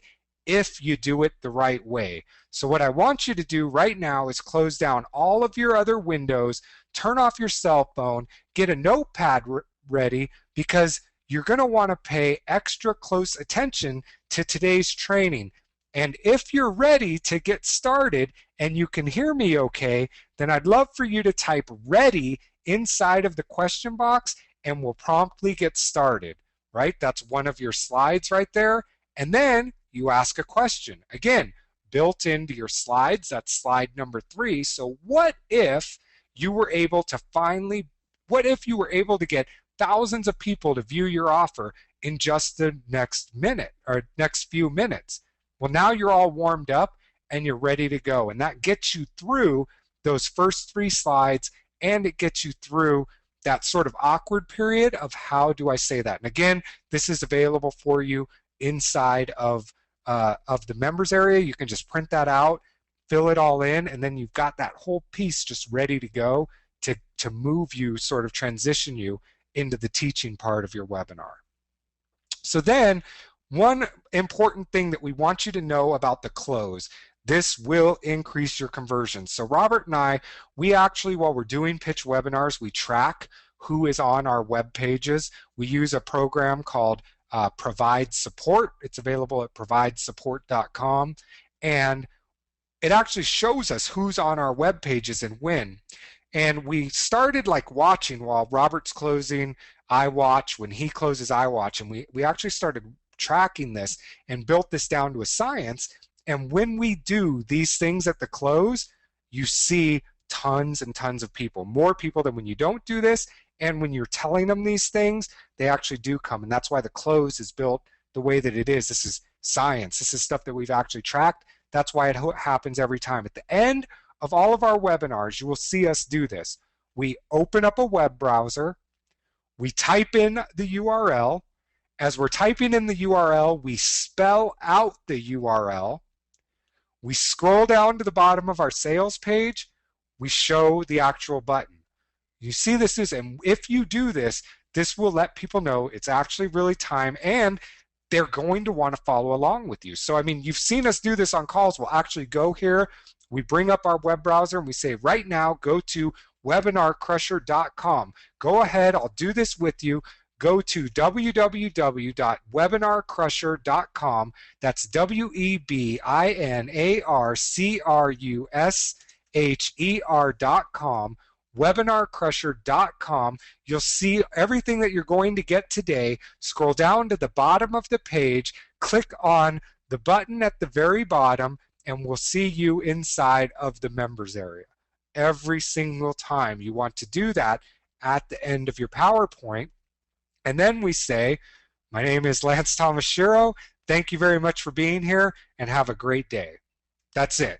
if you do it the right way. So, what I want you to do right now is close down all of your other windows, turn off your cell phone, get a notepad ready because you're going to want to pay extra close attention to today's training. And if you're ready to get started and you can hear me okay, then I'd love for you to type ready inside of the question box and we'll promptly get started, right? That's one of your slides right there. And then you ask a question. Again, built into your slides, that's slide number 3. So what if you were able to get thousands of people to view your offer in just the next minute or next few minutes? Well, now you're all warmed up and you're ready to go. And that gets you through those first 3 slides and it gets you through that sort of awkward period of how do I say that. And again, this is available for you inside of the members area. You can just print that out, fill it all in, and then you've got that whole piece just ready to go to move you, sort of transition you into the teaching part of your webinar. So then, one important thing that we want you to know about the close, this will increase your conversion. So Robert and I, we actually, while we're doing pitch webinars, we track who is on our web pages. We use a program called Provide Support. It's available at providesupport.com. And it actually shows us who's on our web pages and when. And we started like watching while Robert's closing, I watch. When he closes, I watch. And we actually started tracking this and built this down to a science. And when we do these things at the close, you see tons and tons of people, more people than when you don't do this. And when you're telling them these things, they actually do come. And that's why the close is built the way that it is. This is science. This is stuff that we've actually tracked. That's why it happens every time. At the end of all of our webinars, you will see us do this. We open up a web browser. We type in the URL. As we're typing in the URL, we spell out the URL. We scroll down to the bottom of our sales page. We show the actual button. You see this is, and if you do this, this will let people know it's actually really time and they're going to want to follow along with you. So, I mean, you've seen us do this on calls. We'll actually go here. We bring up our web browser and we say, right now, go to webinarcrusher.com. Go ahead. I'll do this with you. Go to www.webinarcrusher.com. That's webinarcrusher.com. webinarcrusher.com. You'll see everything that you're going to get today. Scroll down to the bottom of the page, click on the button at the very bottom, and we'll see you inside of the members area. Every single time you want to do that at the end of your PowerPoint. And then we say, my name is Lance Tomashiro. Thank you very much for being here and have a great day. That's it.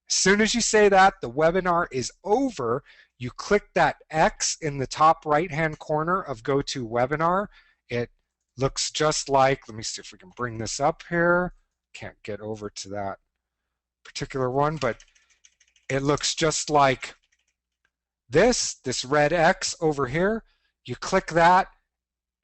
As soon as you say that, the webinar is over. You click that X in the top right-hand corner of GoToWebinar. It looks just like, let me see if we can bring this up here. Can't get over to that particular one, but it looks just like this red X over here. You click that,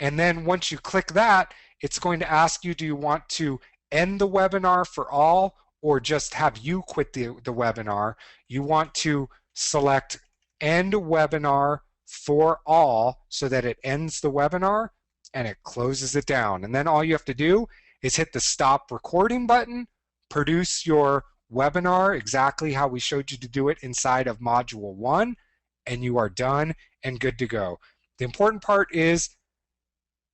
and then once you click that, it's going to ask you, do you want to end the webinar for all or just have you quit the webinar? You want to select end webinar for all so that it ends the webinar and it closes it down. And then all you have to do is hit the stop recording button, produce your webinar exactly how we showed you to do it inside of module 1, and you are done and good to go. The important part is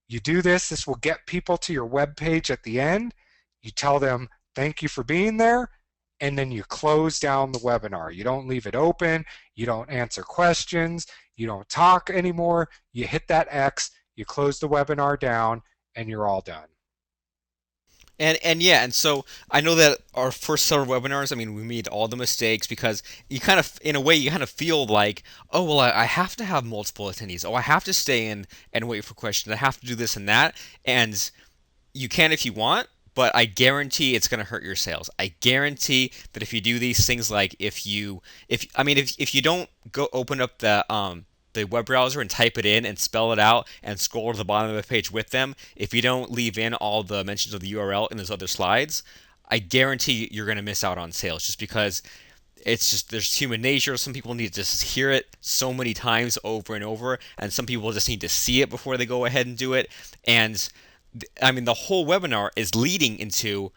you do this. This will get people to your web page at the end. You tell them thank you for being there, and then you close down the webinar. You don't leave it open. You don't answer questions. You don't talk anymore. You hit that X, you close the webinar down, and you're all done. And yeah, and so I know that our first several webinars, I mean, we made all the mistakes because you kind of, in a way, you kind of feel like, oh, well, I have to have multiple attendees. Oh, I have to stay in and wait for questions. I have to do this and that. And you can if you want, but I guarantee it's going to hurt your sales. I guarantee that if you do these things, like if you don't go open up the web browser and type it in and spell it out and scroll to the bottom of the page with them, if you don't leave in all the mentions of the URL in those other slides, I guarantee you're going to miss out on sales just because it's just there's human nature. Some people need to just hear it so many times over and over, and some people just need to see it before they go ahead and do it. And I mean, the whole webinar is leading into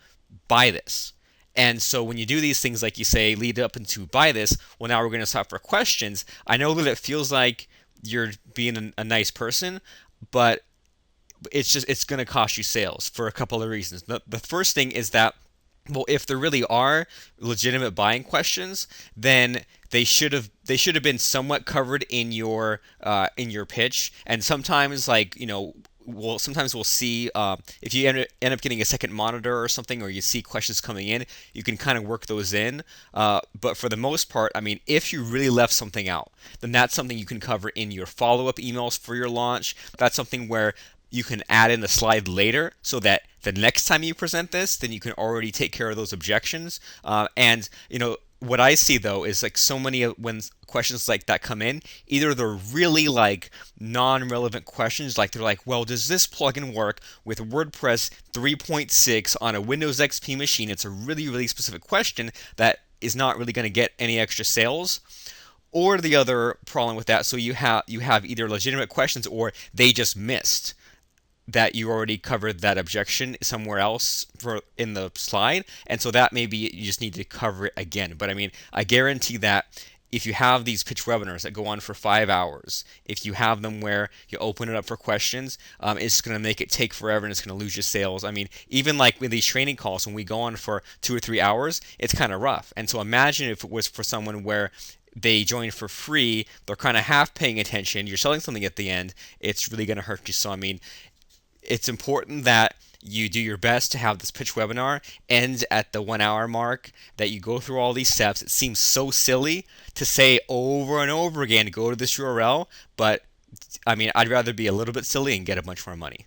buy this. And so when you do these things, like you say, lead up into buy this, well, now we're going to stop for questions. I know that it feels like you're being a nice person, but it's going to cost you sales for a couple of reasons. The first thing is that, well, if there really are legitimate buying questions, then they should have been somewhat covered in your pitch. And sometimes, like, sometimes we'll see, if you end up getting a second monitor or something, or you see questions coming in, you can kind of work those in. But for the most part, I mean, if you really left something out, then that's something you can cover in your follow-up emails for your launch. That's something where you can add in the slide later so that the next time you present this, then you can already take care of those objections. And what I see though is like so many when questions like that come in, either they're really like non-relevant questions, like they're like, well, does this plugin work with WordPress 3.6 on a Windows XP machine? It's a really, really specific question that is not really going to get any extra sales. Or the other problem with that, so you have either legitimate questions or they just missed that you already covered that objection somewhere else for in the slide, and so that maybe you just need to cover it again. But I mean, I guarantee that if you have these pitch webinars that go on for 5 hours, if you have them where you open it up for questions, it's going to make it take forever and it's going to lose your sales. I mean, even like with these training calls, when we go on for 2 or 3 hours, it's kind of rough. And so imagine if it was for someone where they join for free, they're kind of half paying attention, you're selling something at the end, it's really going to hurt you. So I mean, it's important that you do your best to have this pitch webinar end at the 1 hour mark, that you go through all these steps. It seems so silly to say over and over again, go to this URL, but I mean, I'd rather be a little bit silly and get a bunch more money.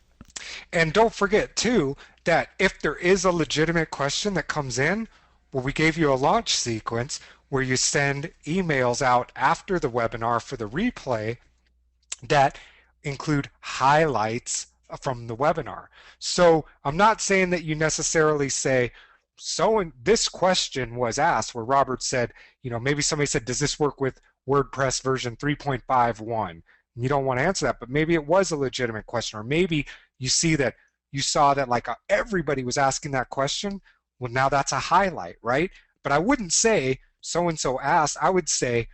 And don't forget too that if there is a legitimate question that comes in, well, we gave you a launch sequence where you send emails out after the webinar for the replay that include highlights from the webinar. So I'm not saying that you necessarily say, so this question was asked where Robert said, maybe somebody said, does this work with WordPress version 3.51? You don't want to answer that, but maybe it was a legitimate question, or maybe you saw that like everybody was asking that question. Well, now that's a highlight, right? But I wouldn't say so and so asked. I would say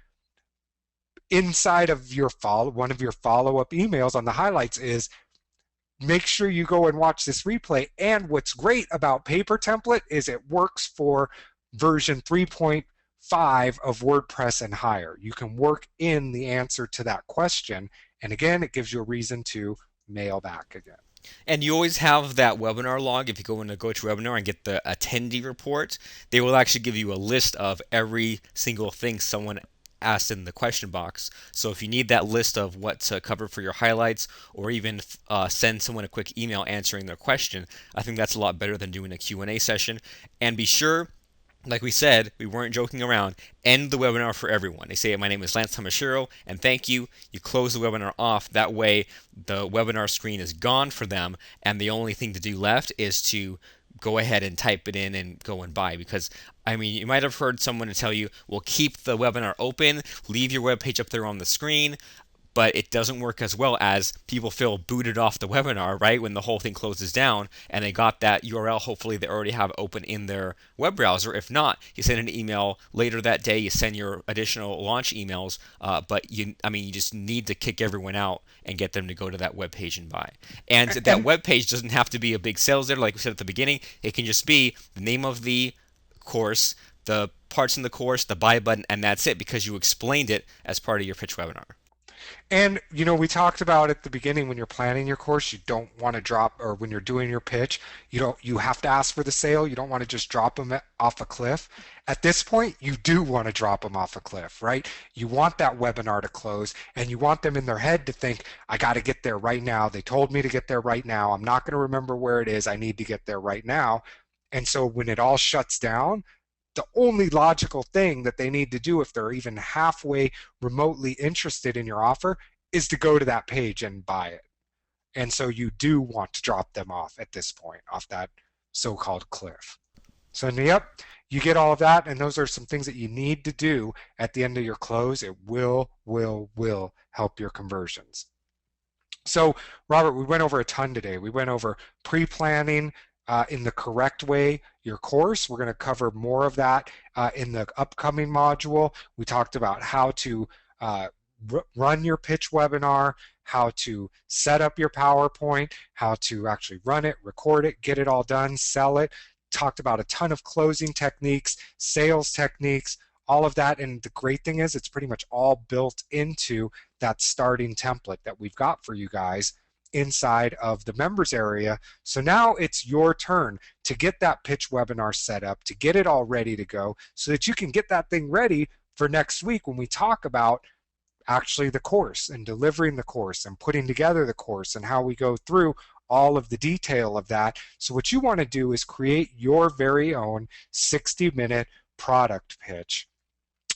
inside of one of your follow-up emails on the highlights is make sure you go and watch this replay. And what's great about paper template is it works for version 3.5 of WordPress and higher. You can work in the answer to that question, and again, it gives you a reason to mail back again. And you always have that webinar log. If you go into GoToWebinar and get the attendee report, they will actually give you a list of every single thing someone asked in the question box. So if you need that list of what to cover for your highlights, or even send someone a quick email answering their question, I think that's a lot better than doing a Q&A session. And be sure, like we said, we weren't joking around, end the webinar for everyone. They say, my name is Lance Tamashiro, and thank you. You close the webinar off. That way, the webinar screen is gone for them, and the only thing to do left is to go ahead and type it in and go and buy. Because, I mean, you might have heard someone tell you, well, keep the webinar open, leave your web page up there on the screen, but it doesn't work as well as people feel booted off the webinar, right? When the whole thing closes down and they got that URL, hopefully they already have open in their web browser. If not, you send an email later that day, you send your additional launch emails, but you just need to kick everyone out and get them to go to that web page and buy. And that And web page doesn't have to be a big sales there, like we said at the beginning. It can just be the name of the course, the parts in the course, the buy button, and that's it, because you explained it as part of your pitch webinar. And we talked about at the beginning, when you're planning your course, you don't want to drop, or when you're doing your pitch, you have to ask for the sale. You don't want to just drop them off a cliff. At this point, you do want to drop them off a cliff, right? You want that webinar to close, and you want them in their head to think, I got to get there right now. They told me to get there right now. I'm not going to remember where it is. I need to get there right now. And so when it all shuts down, the only logical thing that they need to do, if they're even halfway remotely interested in your offer, is to go to that page and buy it. And so you do want to drop them off at this point, off that so-called cliff. So, yep, you get all of that, and those are some things that you need to do at the end of your close. It will help your conversions. So, Robert, we went over a ton today. We went over pre-planning in the correct way your course. We're going to cover more of that in the upcoming module. We talked about how to uh, run your pitch webinar, how to set up your PowerPoint, how to actually run it, record it, get it all done, sell it. Talked about a ton of closing techniques, sales techniques, all of that. And the great thing is, it's pretty much all built into that starting template that we've got for you guys inside of the members area. So now it's your turn to get that pitch webinar set up, to get it all ready to go so that you can get that thing ready for next week when we talk about actually the course and delivering the course and putting together the course and how we go through all of the detail of that. So what you want to do is create your very own 60-minute product pitch.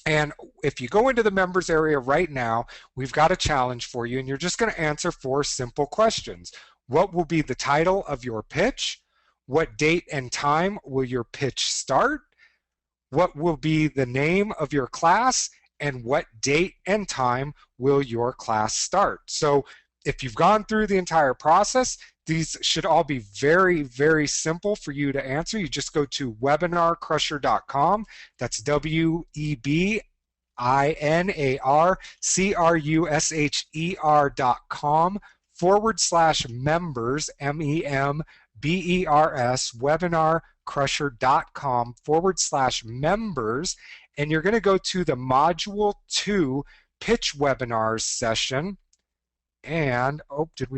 And if you go into the members area right now, we've got a challenge for you, and you're just going to answer 4 simple questions. What will be the title of your pitch? What date and time will your pitch start? What will be the name of your class? And what date and time will your class start? So if you've gone through the entire process, these should all be very, very simple for you to answer. You just go to webinarcrusher.com. That's WEBINARCRUSHER.com/members, MEMBERS, webinarcrusher.com/members. And you're going to go to the Module 2 Pitch Webinars session. And, oh, did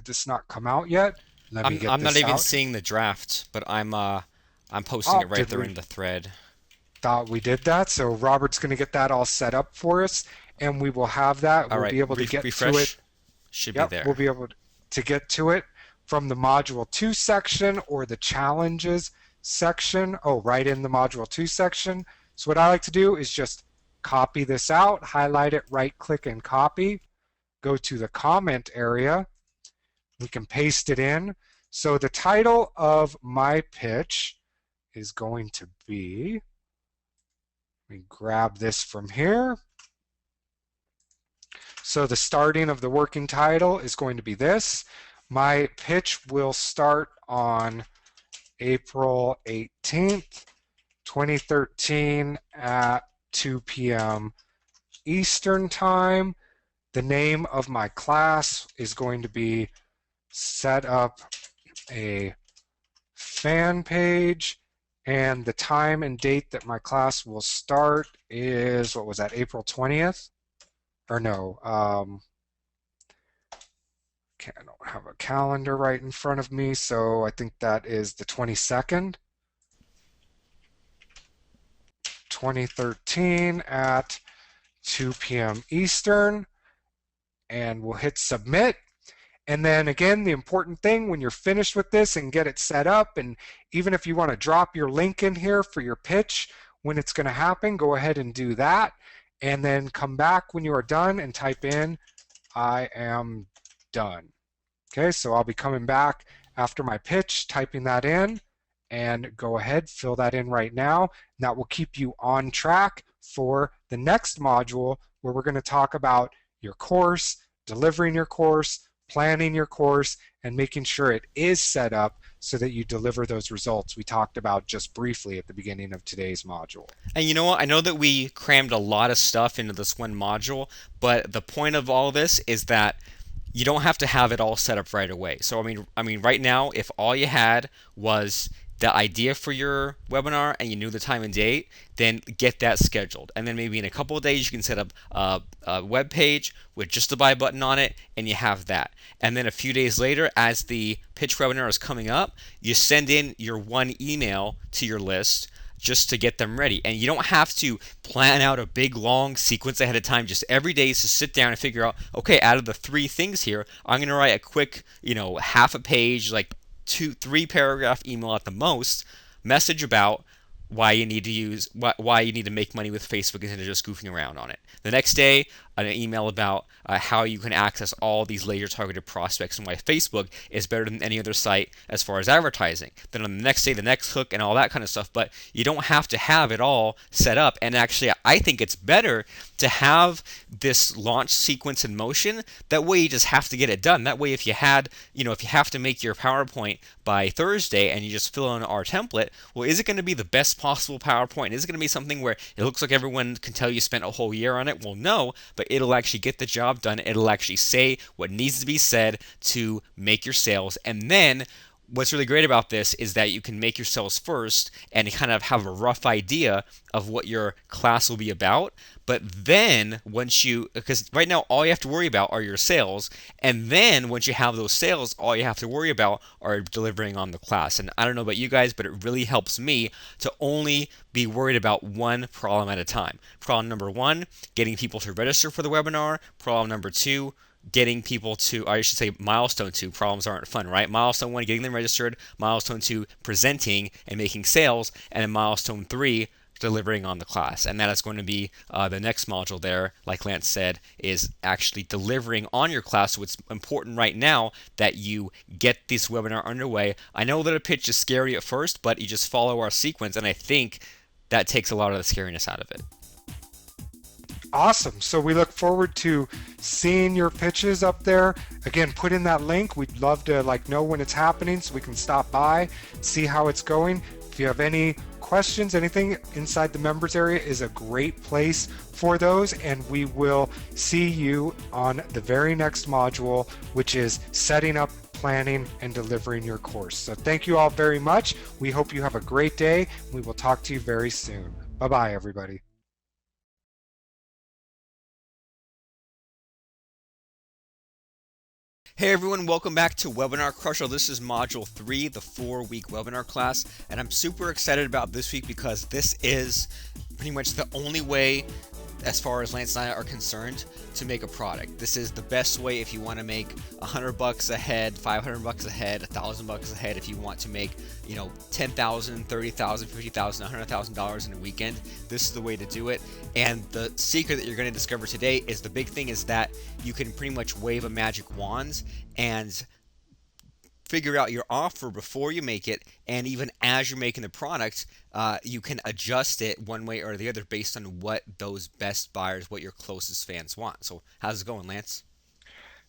this not come out yet? Let me get I'm not this even out. seeing the draft, but I'm posting Oh, it right did there we? in the thread. Thought we did that. So Robert's going to get that all set up for us, and we will have that. All We'll right, be able to get to it. refresh. Should be Yep, we'll there. be able to get to it from the Module 2 section or the Challenges section. Oh, right in the Module 2 section. So what I like to do is just copy this out, highlight it, right click and copy, go to the comment area. We can paste it in. So the title of my pitch is going to be, let me grab this from here. So the starting of the working title is going to be this. My pitch will start on April 18th, 2013 at 2 p.m. Eastern Time. The name of my class is going to be Set Up a Fan Page. And the time and date that my class will start is, what was that, April 20th? Or no, I don't have a calendar right in front of me, so I think that is the 22nd, 2013 at 2 p.m. Eastern, and we'll hit submit. And then again, the important thing when you're finished with this and get it set up, and even if you want to drop your link in here for your pitch when it's going to happen, go ahead and do that. And then come back when you are done and type in, I am done. Okay, so I'll be coming back after my pitch, typing that in, and go ahead, fill that in right now. And that will keep you on track for the next module where we're going to talk about your course, delivering your course, planning your course, and making sure it is set up so that you deliver those results we talked about just briefly at the beginning of today's module. And you know what? I know that we crammed a lot of stuff into this one module, but the point of all this is that you don't have to have it all set up right away. So I mean right now if all you had was the idea for your webinar and you knew the time and date, then get that scheduled. And then maybe in a couple of days you can set up a web page with just the buy button on it and you have that. And then a few days later as the pitch webinar is coming up, you send in your one email to your list just to get them ready. And you don't have to plan out a big long sequence ahead of time. Just every day is to sit down and figure out, okay, out of the 3 things here, I'm going to write a quick, half a page, like 2, 3 paragraph email at the most, message about why you need to make money with Facebook instead of just goofing around on it. The next day, an email about how you can access all these laser targeted prospects and why Facebook is better than any other site as far as advertising. Then on the next day, the next hook and all that kind of stuff. But you don't have to have it all set up. And actually, I think it's better to have this launch sequence in motion. That way, you just have to get it done. That way, if you have to make your PowerPoint by Thursday and you just fill in our template, well, is it going to be the best possible PowerPoint? Is it going to be something where it looks like everyone can tell you spent a whole year on it? Well, no, but it'll actually get the job done. It'll actually say what needs to be said to make your sales. And then what's really great about this is that you can make your sales first and kind of have a rough idea of what your class will be about. But then because right now all you have to worry about are your sales. And then once you have those sales, all you have to worry about are delivering on the class. And I don't know about you guys, but it really helps me to only be worried about one problem at a time. Problem number one, getting people to register for the webinar. Problem number two, getting people to, I should say, milestone two, problems aren't fun, right? Milestone one, getting them registered. Milestone two, presenting and making sales. And then milestone three, delivering on the class. And that is going to be the next module there, like Lance said, is actually delivering on your class. So it's important right now that you get this webinar underway. I know that a pitch is scary at first, but you just follow our sequence, and I think that takes a lot of the scariness out of it. Awesome. So we look forward to seeing your pitches up there. Again, put in that link. We'd love to know when it's happening so we can stop by, see how it's going. If you have any questions, anything, inside the members area is a great place for those, and we will see you on the very next module, which is setting up, planning, and delivering your course. So thank you all very much. We hope you have a great day. We will talk to you very soon. Bye-bye, everybody. Hey everyone, welcome back to Webinar Crusher. This is Module 3, the 4-week webinar class, and I'm super excited about this week because this is pretty much the only way, as far as Lance and I are concerned, to make a product. This is the best way if you want to make $100 a head, $500 a head, $1,000 a head. If you want to make, $10,000, $30,000, $50,000, $100,000 in a weekend, this is the way to do it. And the secret that you're going to discover today is the big thing is that you can pretty much wave a magic wand and figure out your offer before you make it, and even as you're making the product, you can adjust it one way or the other based on what those best buyers, what your closest fans want. So how's it going, Lance?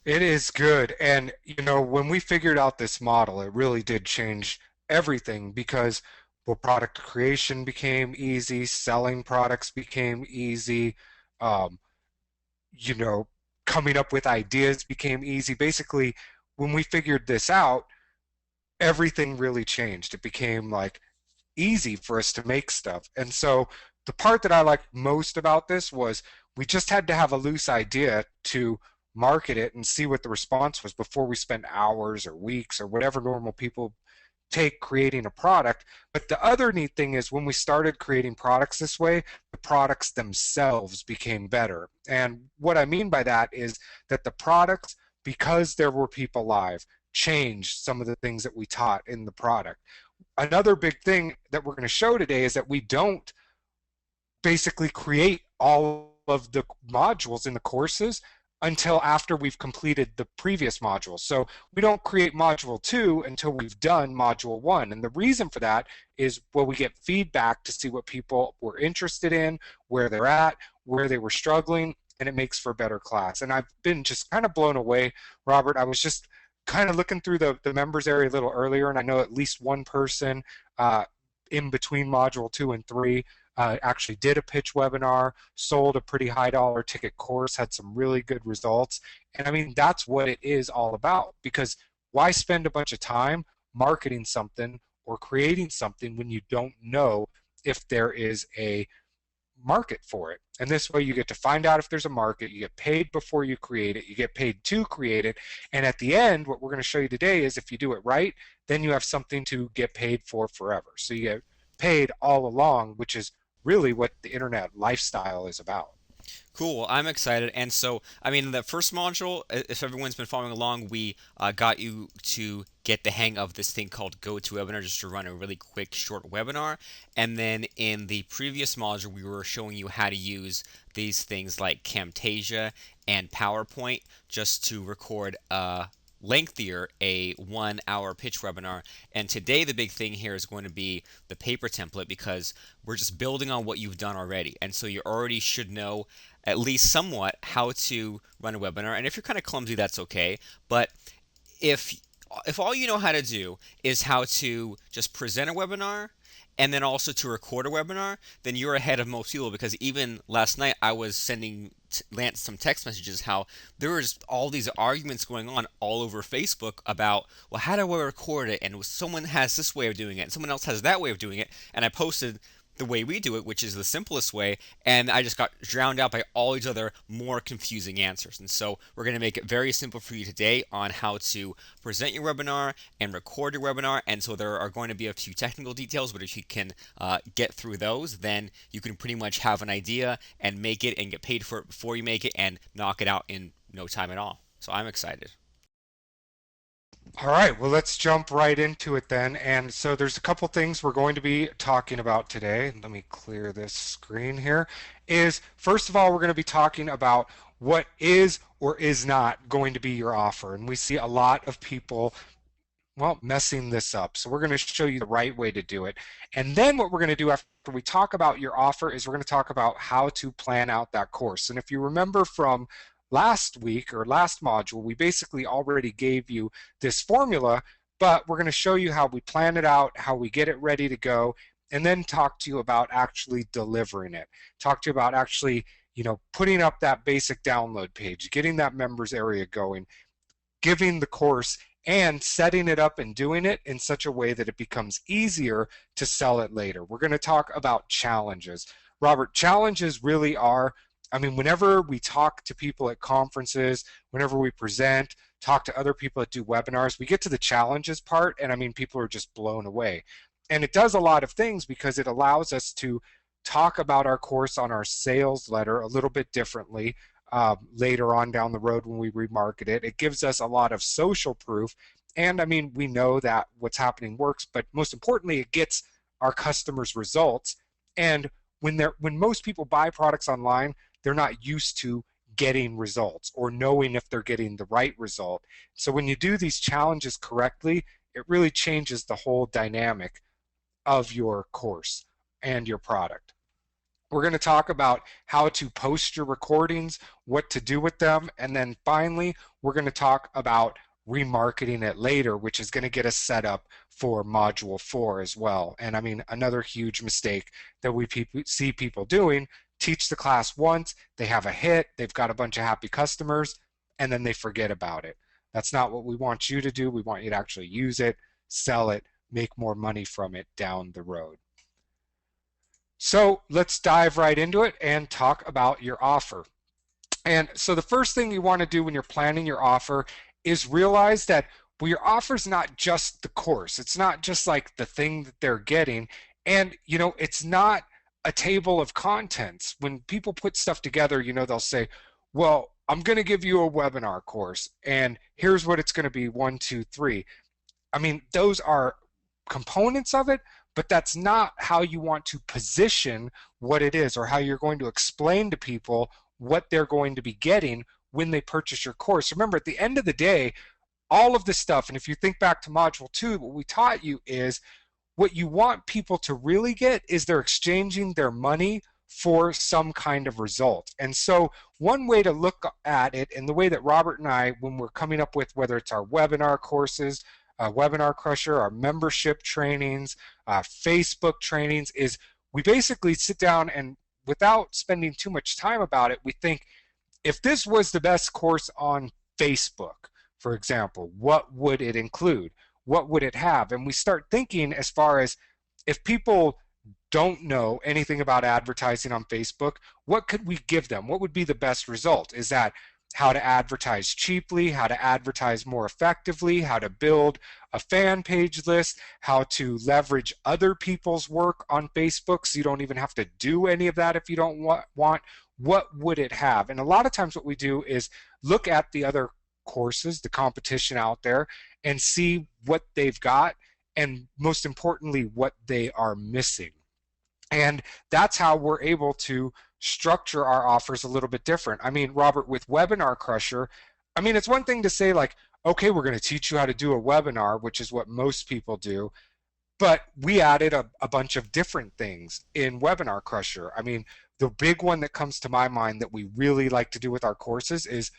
It is good. And, when we figured out this model, it really did change everything because, well, product creation became easy, selling products became easy, um, you know, coming up with ideas became easy. Basically, when we figured this out, everything really changed. It became easy for us to make stuff. And so the part that I liked most about this was we just had to have a loose idea to market it and see what the response was before we spent hours or weeks or whatever normal people take creating a product. But the other neat thing is when we started creating products this way, the products themselves became better. And what I mean by that is that the products, because there were people live, changed some of the things that we taught in the product. Another big thing that we're going to show today is that we don't basically create all of the modules in the courses until after we've completed the previous modules. So we don't create module 2 until we've done module 1. And the reason for that is, well, we get feedback to see what people were interested in, where they're at, where they were struggling, and it makes for a better class. And I've been just kind of blown away, Robert. I was just kind of looking through the members area a little earlier, and I know at least one person in between module 2 and 3 actually did a pitch webinar, sold a pretty high dollar ticket course, had some really good results. And I mean, that's what it is all about, because why spend a bunch of time marketing something or creating something when you don't know if there is a market for it? And this way you get to find out if there's a market, you get paid before you create it, you get paid to create it, and at the end, what we're going to show you today is if you do it right, then you have something to get paid for forever. So you get paid all along, which is really what the internet lifestyle is about. Cool. I'm excited. And so, I mean, the first module, if everyone's been following along, we got you to get the hang of this thing called GoToWebinar, just to run a really quick, short webinar. And then in the previous module, we were showing you how to use these things like Camtasia and PowerPoint just to record lengthier a 1 hour pitch webinar. And today the big thing here is going to be the paper template, because we're just building on what you've done already. And so you already should know at least somewhat how to run a webinar. And if you're kind of clumsy, that's okay. But if if all you know how to do is how to just present a webinar and then also to record a webinar, then you're ahead of most people, because even last night I was sending Lance some text messages how there was all these arguments going on all over Facebook about, well, how do I record it? And someone has this way of doing it and someone else has that way of doing it. And I posted the way we do it, which is the simplest way, and I just got drowned out by all these other more confusing answers. And so we're going to make it very simple for you today on how to present your webinar and record your webinar. And so there are going to be a few technical details, but if you can get through those, then you can pretty much have an idea and make it and get paid for it before you make it and knock it out in no time at all. So I'm excited. All right, well, let's jump right into it then. And so there's a couple things we're going to be talking about today. Let me clear this screen here. Is first of all, we're going to be talking about what is or is not going to be your offer. And we see a lot of people, well, messing this up. So we're going to show you the right way to do it. And then what we're going to do after we talk about your offer is we're going to talk about how to plan out that course. And if you remember from last week or last module, we basically already gave you this formula, but we're going to show you how we plan it out, how we get it ready to go, and then talk to you about actually delivering it. Talk to you about actually, putting up that basic download page, getting that members area going, giving the course and setting it up and doing it in such a way that it becomes easier to sell it later. We're going to talk about challenges. Robert, challenges really are, whenever we talk to people at conferences, whenever we present, talk to other people that do webinars, we get to the challenges part, and people are just blown away. And it does a lot of things because it allows us to talk about our course on our sales letter a little bit differently later on down the road when we remarket it. It gives us a lot of social proof. And we know that what's happening works, but most importantly, it gets our customers results. And when most people buy products online, they're not used to getting results or knowing if they're getting the right result. So when you do these challenges correctly, it really changes the whole dynamic of your course and your product. We're going to talk about how to post your recordings, what to do with them, and then finally, we're going to talk about remarketing it later, which is going to get us set up for Module 4 as well. And another huge mistake that we see people doing, teach the class once, they have a hit, they've got a bunch of happy customers, and then they forget about it. That's not what we want you to do. We want you to actually use it, sell it, make more money from it down the road. So let's dive right into it and talk about your offer. And so the first thing you want to do when you're planning your offer is realize that, well, your offer is not just the course. It's not just like the thing that they're getting. And, it's not a table of contents. When people put stuff together, they'll say, well, I'm going to give you a webinar course and here's what it's going to be, 1, 2, 3. Those are components of it, but that's not how you want to position what it is or how you're going to explain to people what they're going to be getting when they purchase your course. Remember, at the end of the day, all of this stuff, and if you think back to Module 2, what we taught you is what you want people to really get is they're exchanging their money for some kind of result. And so one way to look at it, and the way that Robert and I, when we're coming up with whether it's our webinar courses, Webinar Crusher, our membership trainings, Facebook trainings, is we basically sit down and without spending too much time about it, we think, if this was the best course on Facebook, for example, what would it include? What would it have? And we start thinking as far as, if people don't know anything about advertising on Facebook, what could we give them? What would be the best result? Is that how to advertise cheaply, how to advertise more effectively, how to build a fan page list, how to leverage other people's work on Facebook so you don't even have to do any of that if you don't want? what would it have? And a lot of times what we do is look at the other courses, the competition out there, and see what they've got, and most importantly, what they are missing. And that's how we're able to structure our offers a little bit different. I mean, Robert, with Webinar Crusher, I mean, it's one thing to say, like, okay, we're going to teach you how to do a webinar, which is what most people do. But we added a bunch of different things in Webinar Crusher. I mean, the big one that comes to my mind that we really like to do with our courses is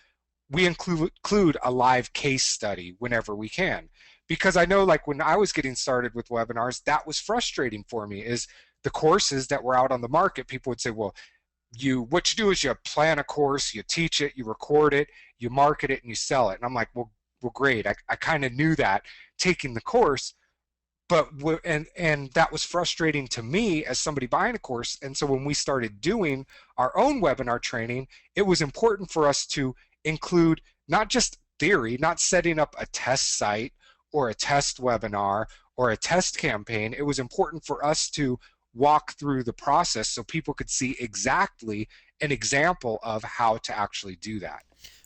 we include a live case study whenever we can. Because I know, like, when I was getting started with webinars, that was frustrating for me, is the courses that were out on the market, people would say, well, what you do is you plan a course, you teach it, you record it, you market it, and you sell it. And I'm like, well, great. I kind of knew that taking the course, but and that was frustrating to me as somebody buying a course. And so when we started doing our own webinar training, it was important for us to include not just theory, not setting up a test site or a test webinar or a test campaign. It was important for us to walk through the process so people could see exactly an example of how to actually do that.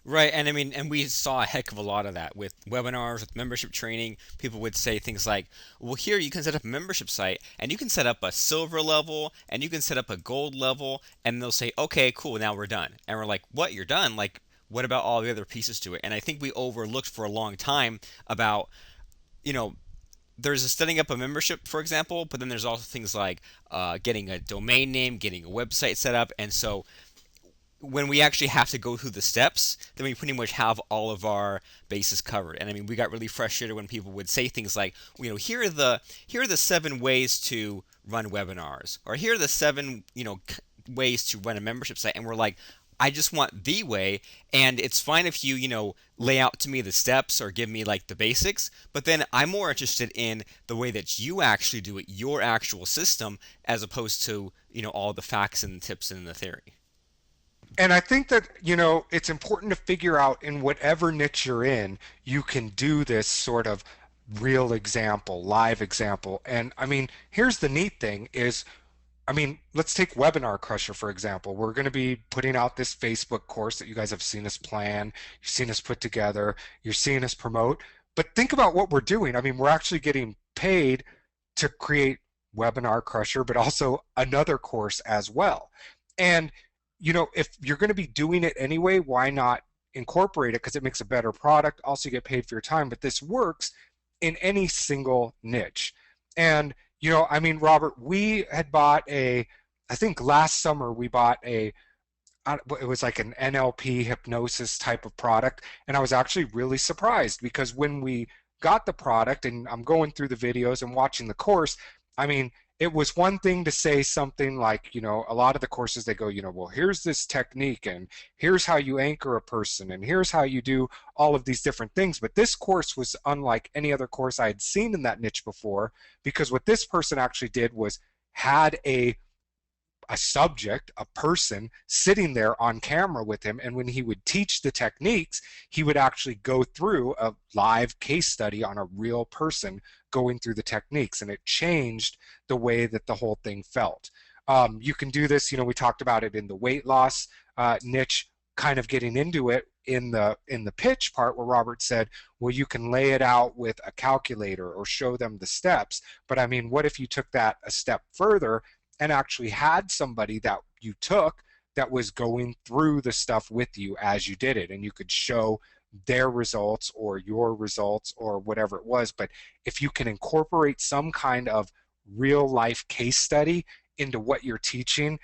Right, and I mean, and we saw a heck of a lot of that with webinars, with membership training. People would say things like, "Well, here you can set up a membership site, and you can set up a silver level, and you can set up a gold level," and they'll say, "Okay, cool, now we're done." And we're like, "What? You're done? Like, what about all the other pieces to it?" And I think we overlooked for a long time about, you know, there's a setting up a membership, for example, but then there's also things like getting a domain name, getting a website set up, and so when we actually have to go through the steps, then we pretty much have all of our bases covered. And I mean, we got really frustrated when people would say things like, here are the 7 ways to run webinars, or here are the 7 ways to run a membership site, and we're like, I just want the way, and it's fine if you lay out to me the steps or give me like the basics, but then I'm more interested in the way that you actually do it, your actual system, as opposed to all the facts and tips and the theory. And I think that, it's important to figure out in whatever niche you're in, you can do this sort of real example, live example. And I mean, here's the neat thing is, I mean, let's take Webinar Crusher, for example. We're going to be putting out this Facebook course that you guys have seen us plan, you've seen us put together, you're seeing us promote. But think about what we're doing. I mean, we're actually getting paid to create Webinar Crusher, but also another course as well. And, if you're going to be doing it anyway, why not incorporate it? Because it makes a better product. Also, you get paid for your time. But this works in any single niche. And I mean, Robert, we had bought I think last summer we bought it was like an NLP hypnosis type of product. And I was actually really surprised because when we got the product and I'm going through the videos and watching the course, I mean, it was one thing to say something like, a lot of the courses they go, well, here's this technique and here's how you anchor a person and here's how you do all of these different things. But this course was unlike any other course I had seen in that niche before, because what this person actually did was had a subject, a person sitting there on camera with him. And when he would teach the techniques, he would actually go through a live case study on a real person going through the techniques. And it changed the way that the whole thing felt. You can do this, we talked about it in the weight loss niche, kind of getting into it in the pitch part where Robert said, well, you can lay it out with a calculator or show them the steps. But I mean, what if you took that a step further and actually had somebody that you took that was going through the stuff with you as you did it, and you could show their results or your results or whatever it was. But if you can incorporate some kind of real life case study into what you're teaching,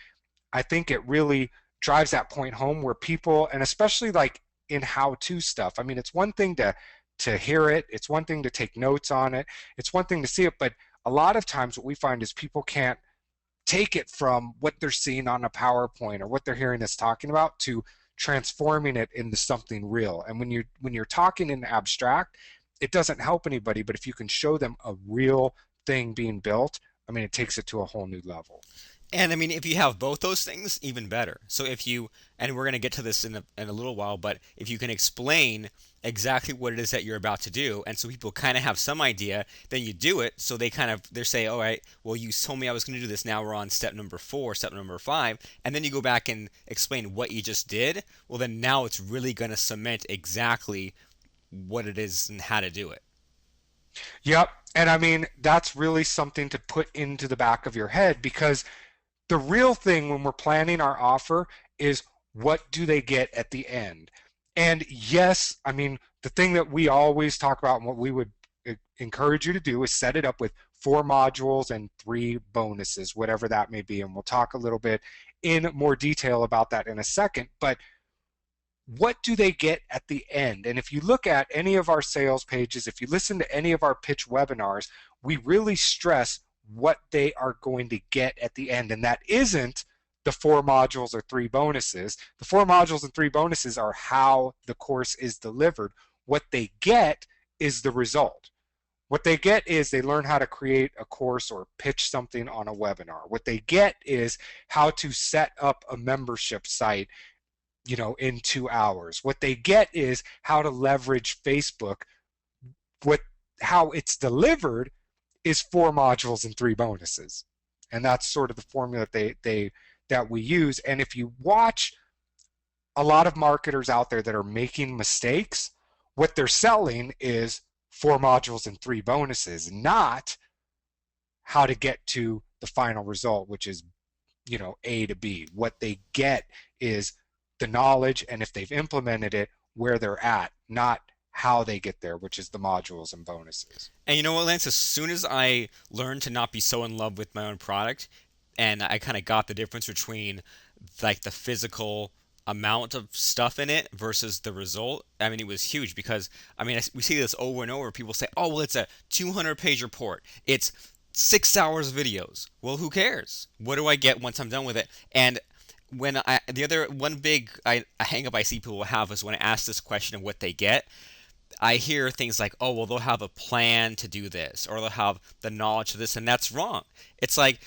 I think it really drives that point home where people, and especially like in how-to stuff, I mean, it's one thing to hear it, it's one thing to take notes on it, it's one thing to see it, but a lot of times what we find is people can't take it from what they're seeing on a PowerPoint or what they're hearing us talking about to transforming it into something real. And when you're talking in abstract, it doesn't help anybody, but if you can show them a real thing being built, I mean, it takes it to a whole new level. And I mean, if you have both those things, even better. So and we're going to get to this in a little while, but if you can explain exactly what it is that you're about to do, and so people kind of have some idea, then you do it. So they say, all right, well, you told me I was going to do this. Now we're on step number 4, step number 5, and then you go back and explain what you just did. Well, then now it's really going to cement exactly what it is and how to do it. Yep. And I mean, that's really something to put into the back of your head because the real thing when we're planning our offer is what do they get at the end? And yes, I mean, the thing that we always talk about and what we would encourage you to do is set it up with 4 modules and 3 bonuses, whatever that may be. And we'll talk a little bit in more detail about that in a second. But what do they get at the end? And if you look at any of our sales pages, if you listen to any of our pitch webinars, we really stress what they are going to get at the end. And that isn't the 4 modules or 3 bonuses. The 4 modules and 3 bonuses are how the course is delivered. What they get is the result. What they get is they learn how to create a course or pitch something on a webinar. What they get is how to set up a membership site in 2 hours. What they get is how to leverage Facebook. What how it's delivered is 4 modules and 3 bonuses. And that's sort of the formula that we use. And if you watch a lot of marketers out there that are making mistakes, what they're selling is 4 modules and 3 bonuses, not how to get to the final result, which is A to B. What they get is the knowledge, and if they've implemented it, where they're at, not how they get there, which is the modules and bonuses. And you know what, Lance? As soon as I learned to not be so in love with my own product, and I kind of got the difference between like the physical amount of stuff in it versus the result, I mean, it was huge because I mean, we see this over and over. People say, "Oh, well, it's a 200-page report. It's 6 hours of videos." Well, who cares? What do I get once I'm done with it? And the other one big hang up I see people have is when I ask this question of what they get, I hear things like, oh, well, they'll have a plan to do this, or they'll have the knowledge of this, and that's wrong. It's like,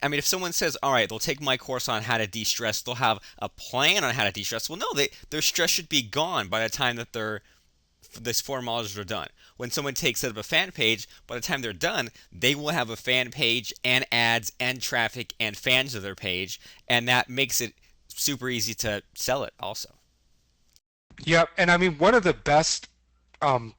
I mean, if someone says, all right, they'll take my course on how to de stress, they'll have a plan on how to de stress. Well, no, their stress should be gone by the time that this 4 modules are done. When someone takes set up a fan page, by the time they're done, they will have a fan page and ads and traffic and fans of their page, and that makes it super easy to sell it also. Yep, and I mean one of the best um,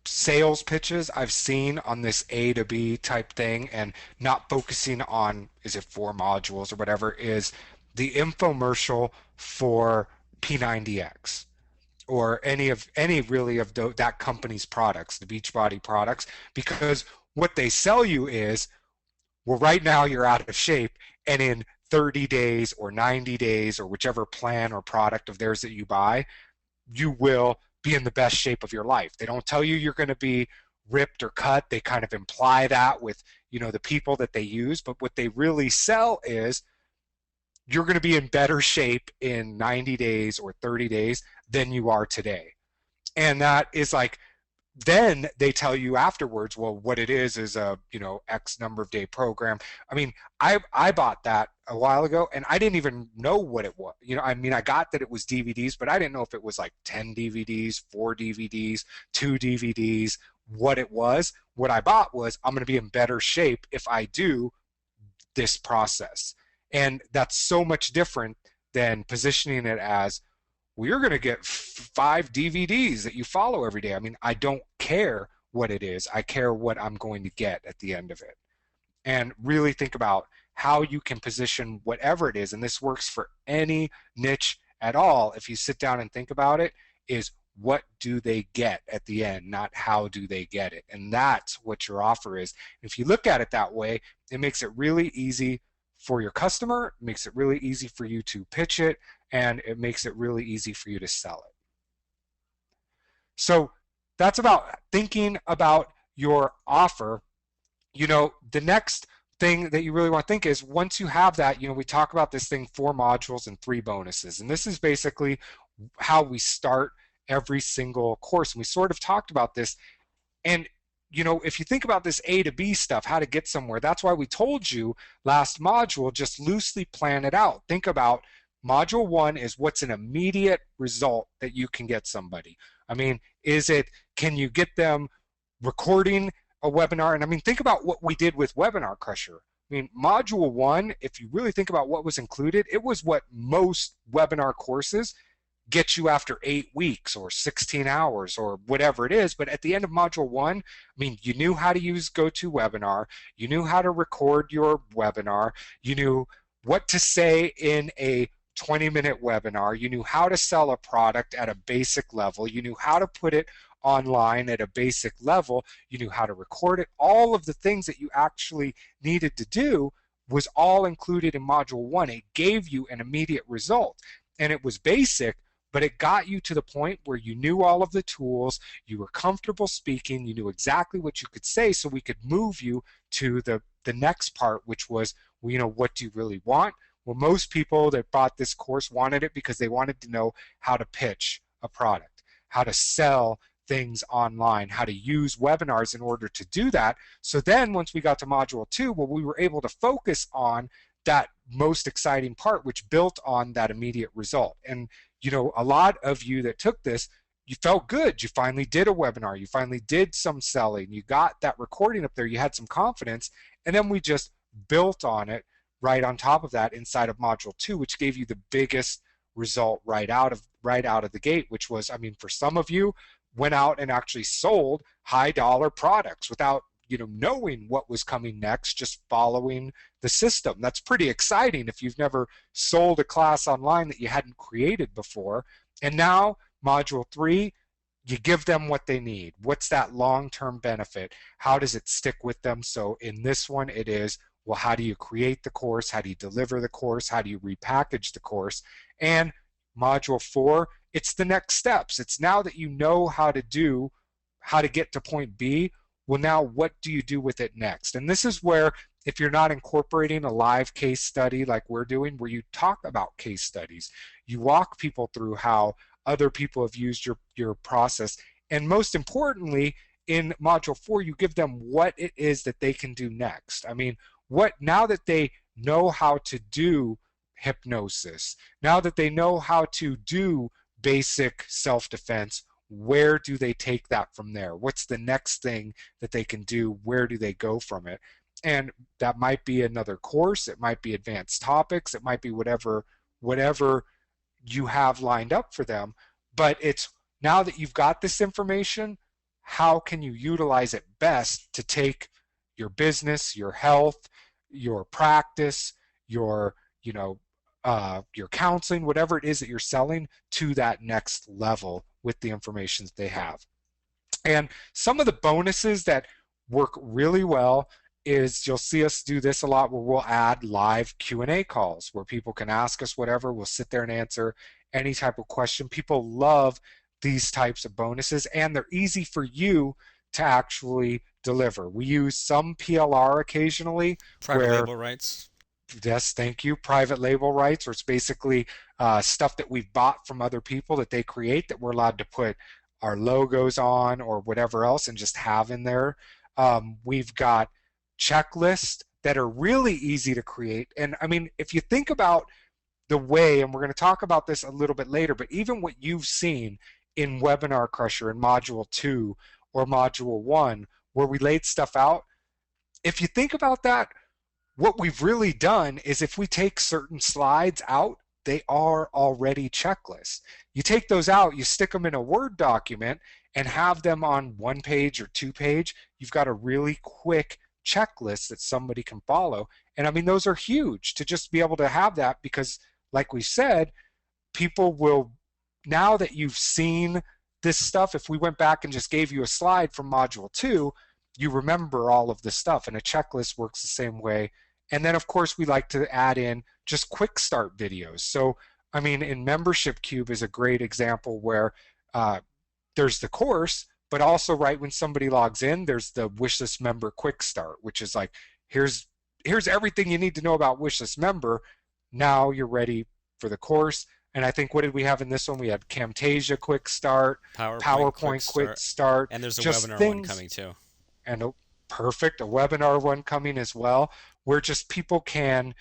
sales pitches I've seen on this A to B type thing and not focusing on is it 4 modules or whatever is the infomercial for P90X or any really of that company's products, the Beachbody products, because what they sell you is, well, right now you're out of shape, and in 30 days or 90 days or whichever plan or product of theirs that you buy, you will be in the best shape of your life. They don't tell you you're going to be ripped or cut. They kind of imply that with, the people that they use, but what they really sell is you're going to be in better shape in 90 days or 30 days than you are today. And that is like, then they tell you afterwards, well, what it is a X number of day program. I mean, I bought that a while ago and I didn't even know what it was. I mean, I got that it was DVDs, but I didn't know if it was like 10 DVDs, 4 DVDs, 2 DVDs, what it was. What I bought was I'm going to be in better shape if I do this process. And that's so much different than positioning it as, well, you're going to get 5 DVDs that you follow every day. I mean, I don't care what it is. I care what I'm going to get at the end of it. And really think about how you can position whatever it is. And this works for any niche at all. If you sit down and think about it, is what do they get at the end, not how do they get it. And that's what your offer is. If you look at it that way, it makes it really easy for your customer, it makes it really easy for you to pitch it, and it makes it really easy for you to sell it. So that's about thinking about your offer. The next thing that you really want to think is once you have that, we talk about this thing, 4 modules and 3 bonuses. And this is basically how we start every single course. And we sort of talked about this. And if you think about this A to B stuff, how to get somewhere, that's why we told you last module, just loosely plan it out. Think about module one is what's an immediate result that you can get somebody. I mean, can you get them recording a webinar? And I mean, think about what we did with Webinar Crusher. I mean, module one, if you really think about what was included, it was what most webinar courses get you after 8 weeks or 16 hours or whatever it is. But at the end of module one, I mean, you knew how to use GoToWebinar, you knew how to record your webinar, you knew what to say in a 20-minute webinar, you knew how to sell a product at a basic level, you knew how to put it online at a basic level, you knew how to record it. All of the things that you actually needed to do was all included in module one. It gave you an immediate result, and it was basic, but it got you to the point where you knew all of the tools, you were comfortable speaking, you knew exactly what you could say, so we could move you to the next part, which was, well, what do you really want? Well, most people that bought this course wanted it because they wanted to know how to pitch a product, how to sell things online, how to use webinars in order to do that. So then once we got to module two, well, we were able to focus on that most exciting part, which built on that immediate result. And, a lot of you that took this, you felt good. You finally did a webinar. You finally did some selling. You got that recording up there. You had some confidence. And then we just built on it right on top of that inside of module two, which gave you the biggest result right out of the gate, which was, I mean, for some of you, went out and actually sold high dollar products without knowing what was coming next, just following the system. That's pretty exciting if you've never sold a class online that you hadn't created before. And now module three, you give them what they need. What's that long-term benefit? How does it stick with them? So in this one, it is, well, how do you create the course? How do you deliver the course? How do you repackage the course? And module four, it's the next steps. It's now that you know how to get to point B, well, now what do you do with it next? And this is where, if you're not incorporating a live case study like we're doing, where you talk about case studies, you walk people through how other people have used your process. And most importantly, in module four, you give them what it is that they can do next. I mean, now that they know how to do hypnosis, now that they know how to do basic self-defense, where do they take that from there? What's the next thing that they can do? Where do they go from it? And that might be another course, it might be advanced topics, it might be whatever you have lined up for them. But it's, now that you've got this information, how can you utilize it best to take your business, your health, your practice, your counseling, whatever it is that you're selling, to that next level with the information that they have. And some of the bonuses that work really well is, you'll see us do this a lot, where we'll add live Q&A calls where people can ask us whatever. We'll sit there and answer any type of question. People love these types of bonuses, and they're easy for you to actually deliver. We use some PLR occasionally, Private where, label rights. yes, thank you, private label rights, or it's basically stuff that we've bought from other people that they create, that we're allowed to put our logos on or whatever else and just have in there. We've got checklists that are really easy to create. And I mean, if you think about the way, and we're going to talk about this a little bit later, but even what you've seen in Webinar Crusher in module 2 or module 1, where we laid stuff out, if you think about that, what we've really done is, if we take certain slides out, they are already checklists. You take those out, you stick them in a Word document and have them on 1 page or 2 page, you've got a really quick checklist that somebody can follow. And I mean, those are huge to just be able to have that, because like we said, people will, now that you've seen this stuff, if we went back and just gave you a slide from module 2, you remember all of this stuff, and a checklist works the same way. And then of course we like to add in just quick start videos. So I mean, in Membership Cube is a great example where there's the course, but also right when somebody logs in, there's the Wishlist Member Quick Start, which is like, here's everything you need to know about Wishlist Member. Now you're ready for the course. And I think, what did we have in this one? We had Camtasia Quick Start, PowerPoint quick PowerPoint Quick start. Start, And there's a just webinar one things. coming too. and perfect, a webinar one coming as well, where just people can,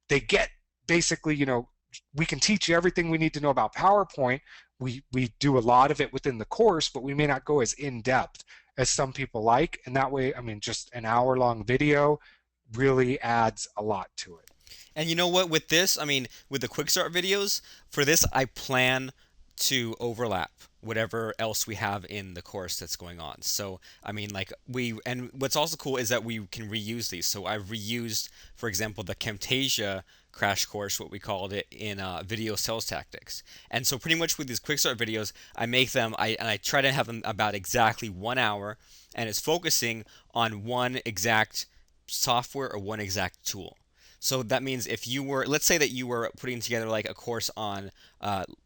they get basically, we can teach you everything we need to know about PowerPoint. We do a lot of it within the course, but we may not go as in depth as some people like. And that way, I mean, just an hour long video really adds a lot to it. And you know what? With this, I mean, with the quick start videos, for this, I plan to overlap whatever else we have in the course that's going on. So, I mean, like and what's also cool is that we can reuse these. So I've reused, for example, the Camtasia crash course, what we called it, in video sales tactics. And so pretty much with these quick start videos, I make them, and I try to have them about exactly 1 hour, and it's focusing on one exact software or one exact tool. So that means if you were, let's say that you were putting together like a course on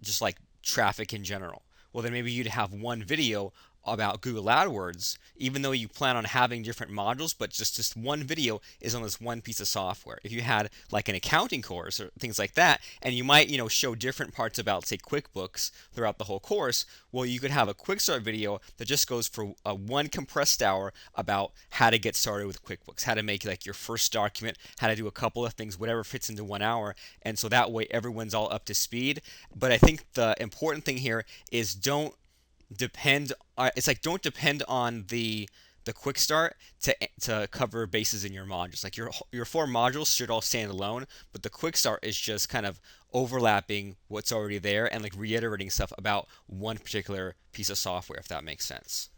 just like traffic in general. Well, then maybe you'd have one video about Google AdWords, even though you plan on having different modules, but just one video is on this one piece of software. If you had like an accounting course or things like that, and you might, show different parts about, say, QuickBooks throughout the whole course, well, you could have a quick start video that just goes for one compressed hour about how to get started with QuickBooks, how to make like your first document, how to do a couple of things, whatever fits into 1 hour. And so that way everyone's all up to speed. But I think the important thing here is don't depend on the quick start to cover bases in your modules. Like your four modules should all stand alone, but the quick start is just kind of overlapping what's already there and like reiterating stuff about one particular piece of software, if that makes sense.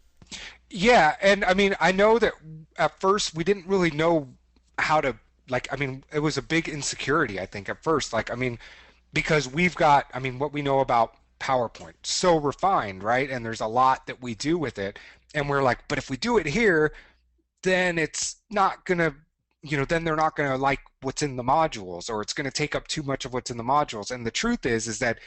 Yeah, and I mean, I know that at first we didn't really know how to, like, I mean, it was a big insecurity, I think, at first. Like, I mean, because we've got, I mean, what we know about PowerPoint, so refined, right? And there's a lot that we do with it. And we're like, but if we do it here, then it's not gonna, then they're not gonna like what's in the modules, or it's gonna take up too much of what's in the modules. And the truth is that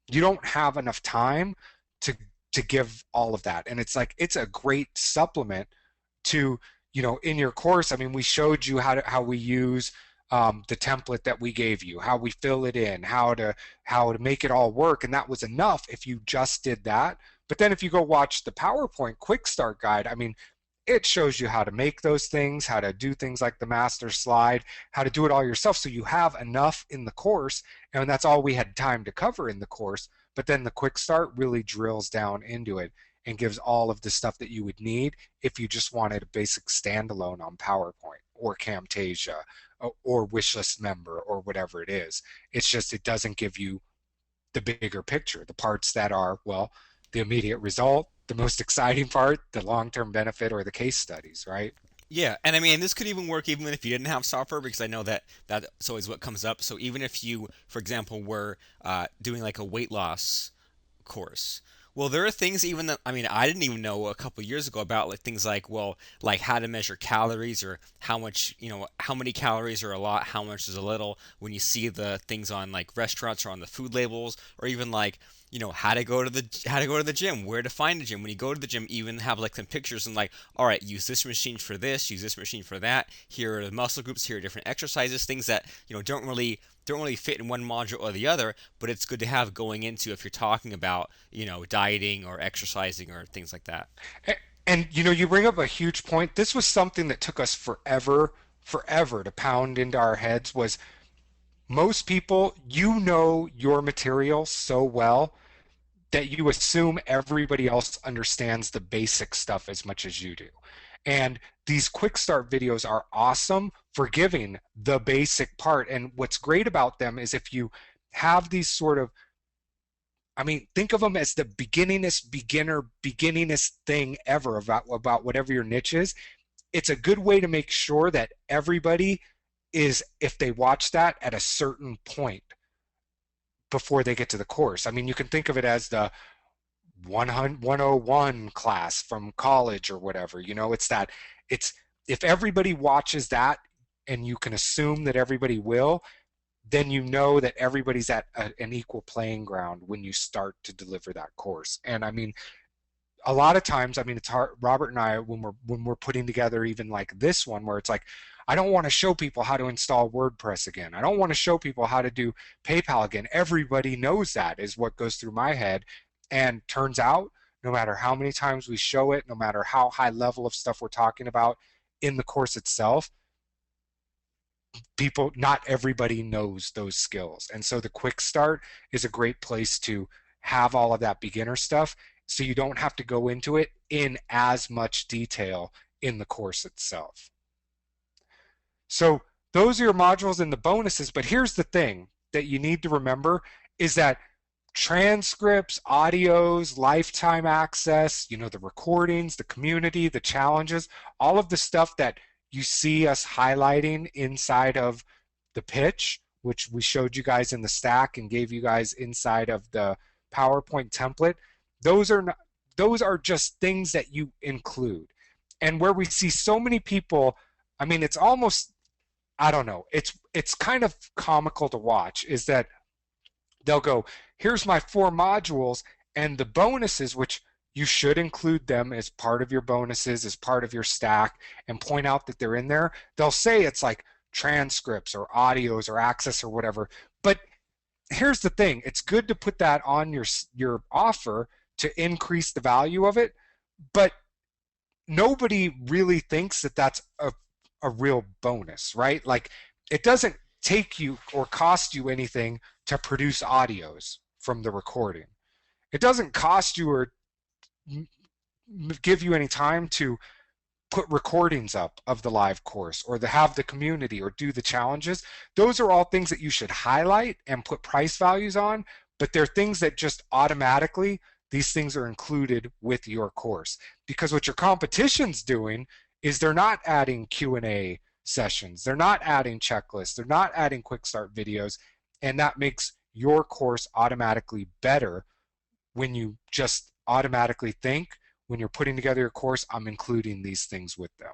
you don't have enough time to give all of that. And it's like it's a great supplement to, in your course. I mean, we showed you how we use the template that we gave you, how we fill it in, how to make it all work, and that was enough if you just did that. But then if you go watch the PowerPoint quick start guide, I mean, it shows you how to make those things, how to do things like the master slide, how to do it all yourself. So you have enough in the course, and that's all we had time to cover in the course. But then the quick start really drills down into it and gives all of the stuff that you would need if you just wanted a basic standalone on PowerPoint or Camtasia or Wishlist Member or whatever it is. It's just it doesn't give you the bigger picture, the parts that are, well, the immediate result, the most exciting part, the long-term benefit, or the case studies, right? Yeah, and I mean, this could even work even if you didn't have software, because I know that that's always what comes up. So even if you, for example, were doing like a weight loss course. Well, there are things even that, I mean, I didn't even know a couple years ago about like things like, well, like how to measure calories, or how much, how many calories are a lot, how much is a little, when you see the things on like restaurants or on the food labels, or even like, how to go to the gym, where to find the gym. When you go to the gym, even have like some pictures and like, all right, use this machine for this, use this machine for that. Here are the muscle groups, here are different exercises, things that, don't really fit in one module or the other, but it's good to have going into if you're talking about, dieting or exercising or things like that. And you bring up a huge point. This was something that took us forever to pound into our heads. Was most people, your material so well that you assume everybody else understands the basic stuff as much as you do. And these quick start videos are awesome for giving the basic part. And what's great about them is if you have these sort of, I mean, think of them as the beginningest thing ever about whatever your niche is. It's a good way to make sure that everybody is, if they watch that at a certain point before they get to the course. I mean, you can think of it as the 101 class from college or whatever. It's if everybody watches that, and you can assume that everybody will, then you know that everybody's at an equal playing ground when you start to deliver that course. And I mean, a lot of times, I mean, it's hard. Robert and I, when we're putting together even like this one, where it's like, I don't want to show people how to install WordPress again. I don't want to show people how to do PayPal again. Everybody knows that is what goes through my head. And turns out no matter how many times we show it, no matter how high level of stuff we're talking about in the course itself, people, not everybody knows those skills. And so the quick start is a great place to have all of that beginner stuff so you don't have to go into it in as much detail in the course itself. So those are your modules and the bonuses. But here's the thing that you need to remember is that transcripts, audios, lifetime access, the recordings, the community, the challenges, all of the stuff that you see us highlighting inside of the pitch, which we showed you guys in the stack and gave you guys inside of the PowerPoint template, those are not, those are just things that you include. And where we see so many people, I mean, it's almost, I don't know, it's kind of comical to watch is that they'll go, here's my 4 modules and the bonuses, which you should include them as part of your bonuses, as part of your stack, and point out that they're in there. They'll say it's like transcripts or audios or access or whatever. But here's the thing, it's good to put that on your offer to increase the value of it, but nobody really thinks that that's a real bonus, right? Like it doesn't take you or cost you anything to produce audios from the recording. It doesn't cost you or give you any time to put recordings up of the live course or to have the community or do the challenges. Those are all things that you should highlight and put price values on, but they're things that just automatically, these things are included with your course. Because what your competition's doing is they're not adding Q&A sessions, they're not adding checklists, they're not adding quick start videos, and that makes your course automatically better when you just automatically think, when you're putting together your course, I'm including these things with them.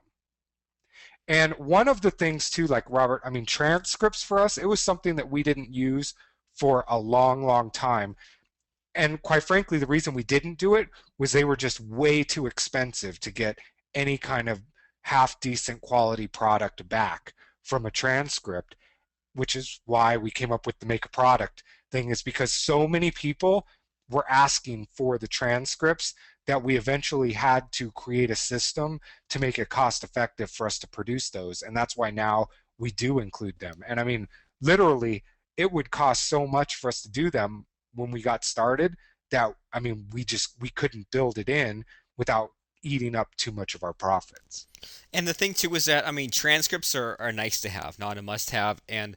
And one of the things too, like Robert, I mean, transcripts for us, it was something that we didn't use for a long, long time. And quite frankly, the reason we didn't do it was they were just way too expensive to get any kind of half decent quality product back from a transcript, which is why we came up with the make a product thing, is because so many people were asking for the transcripts that we eventually had to create a system to make it cost effective for us to produce those. And that's why now we do include them. And I mean, literally, it would cost so much for us to do them when we got started that, I mean, we couldn't build it in without eating up too much of our profits. And the thing too is that I mean transcripts are nice to have, not a must have. And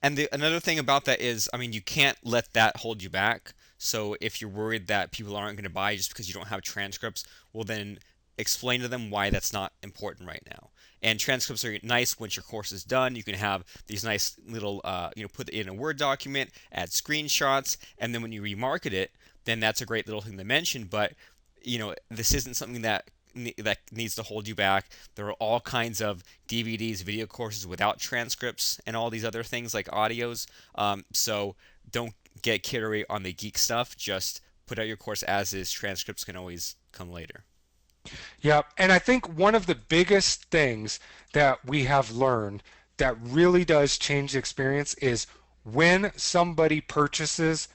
another thing about that is, I mean, you can't let that hold you back. So if you're worried that people aren't going to buy just because you don't have transcripts, well then explain to them why that's not important right now. And transcripts are nice once your course is done. You can have these nice little, put it in a Word document, add screenshots, and then when you remarket it, then that's a great little thing to mention. But this isn't something that needs to hold you back. There are all kinds of DVDs, video courses without transcripts, and all these other things like audios. So don't get carried away on the geek stuff. Just put out your course as is. Transcripts can always come later. Yeah, and I think one of the biggest things that we have learned that really does change the experience is when somebody purchases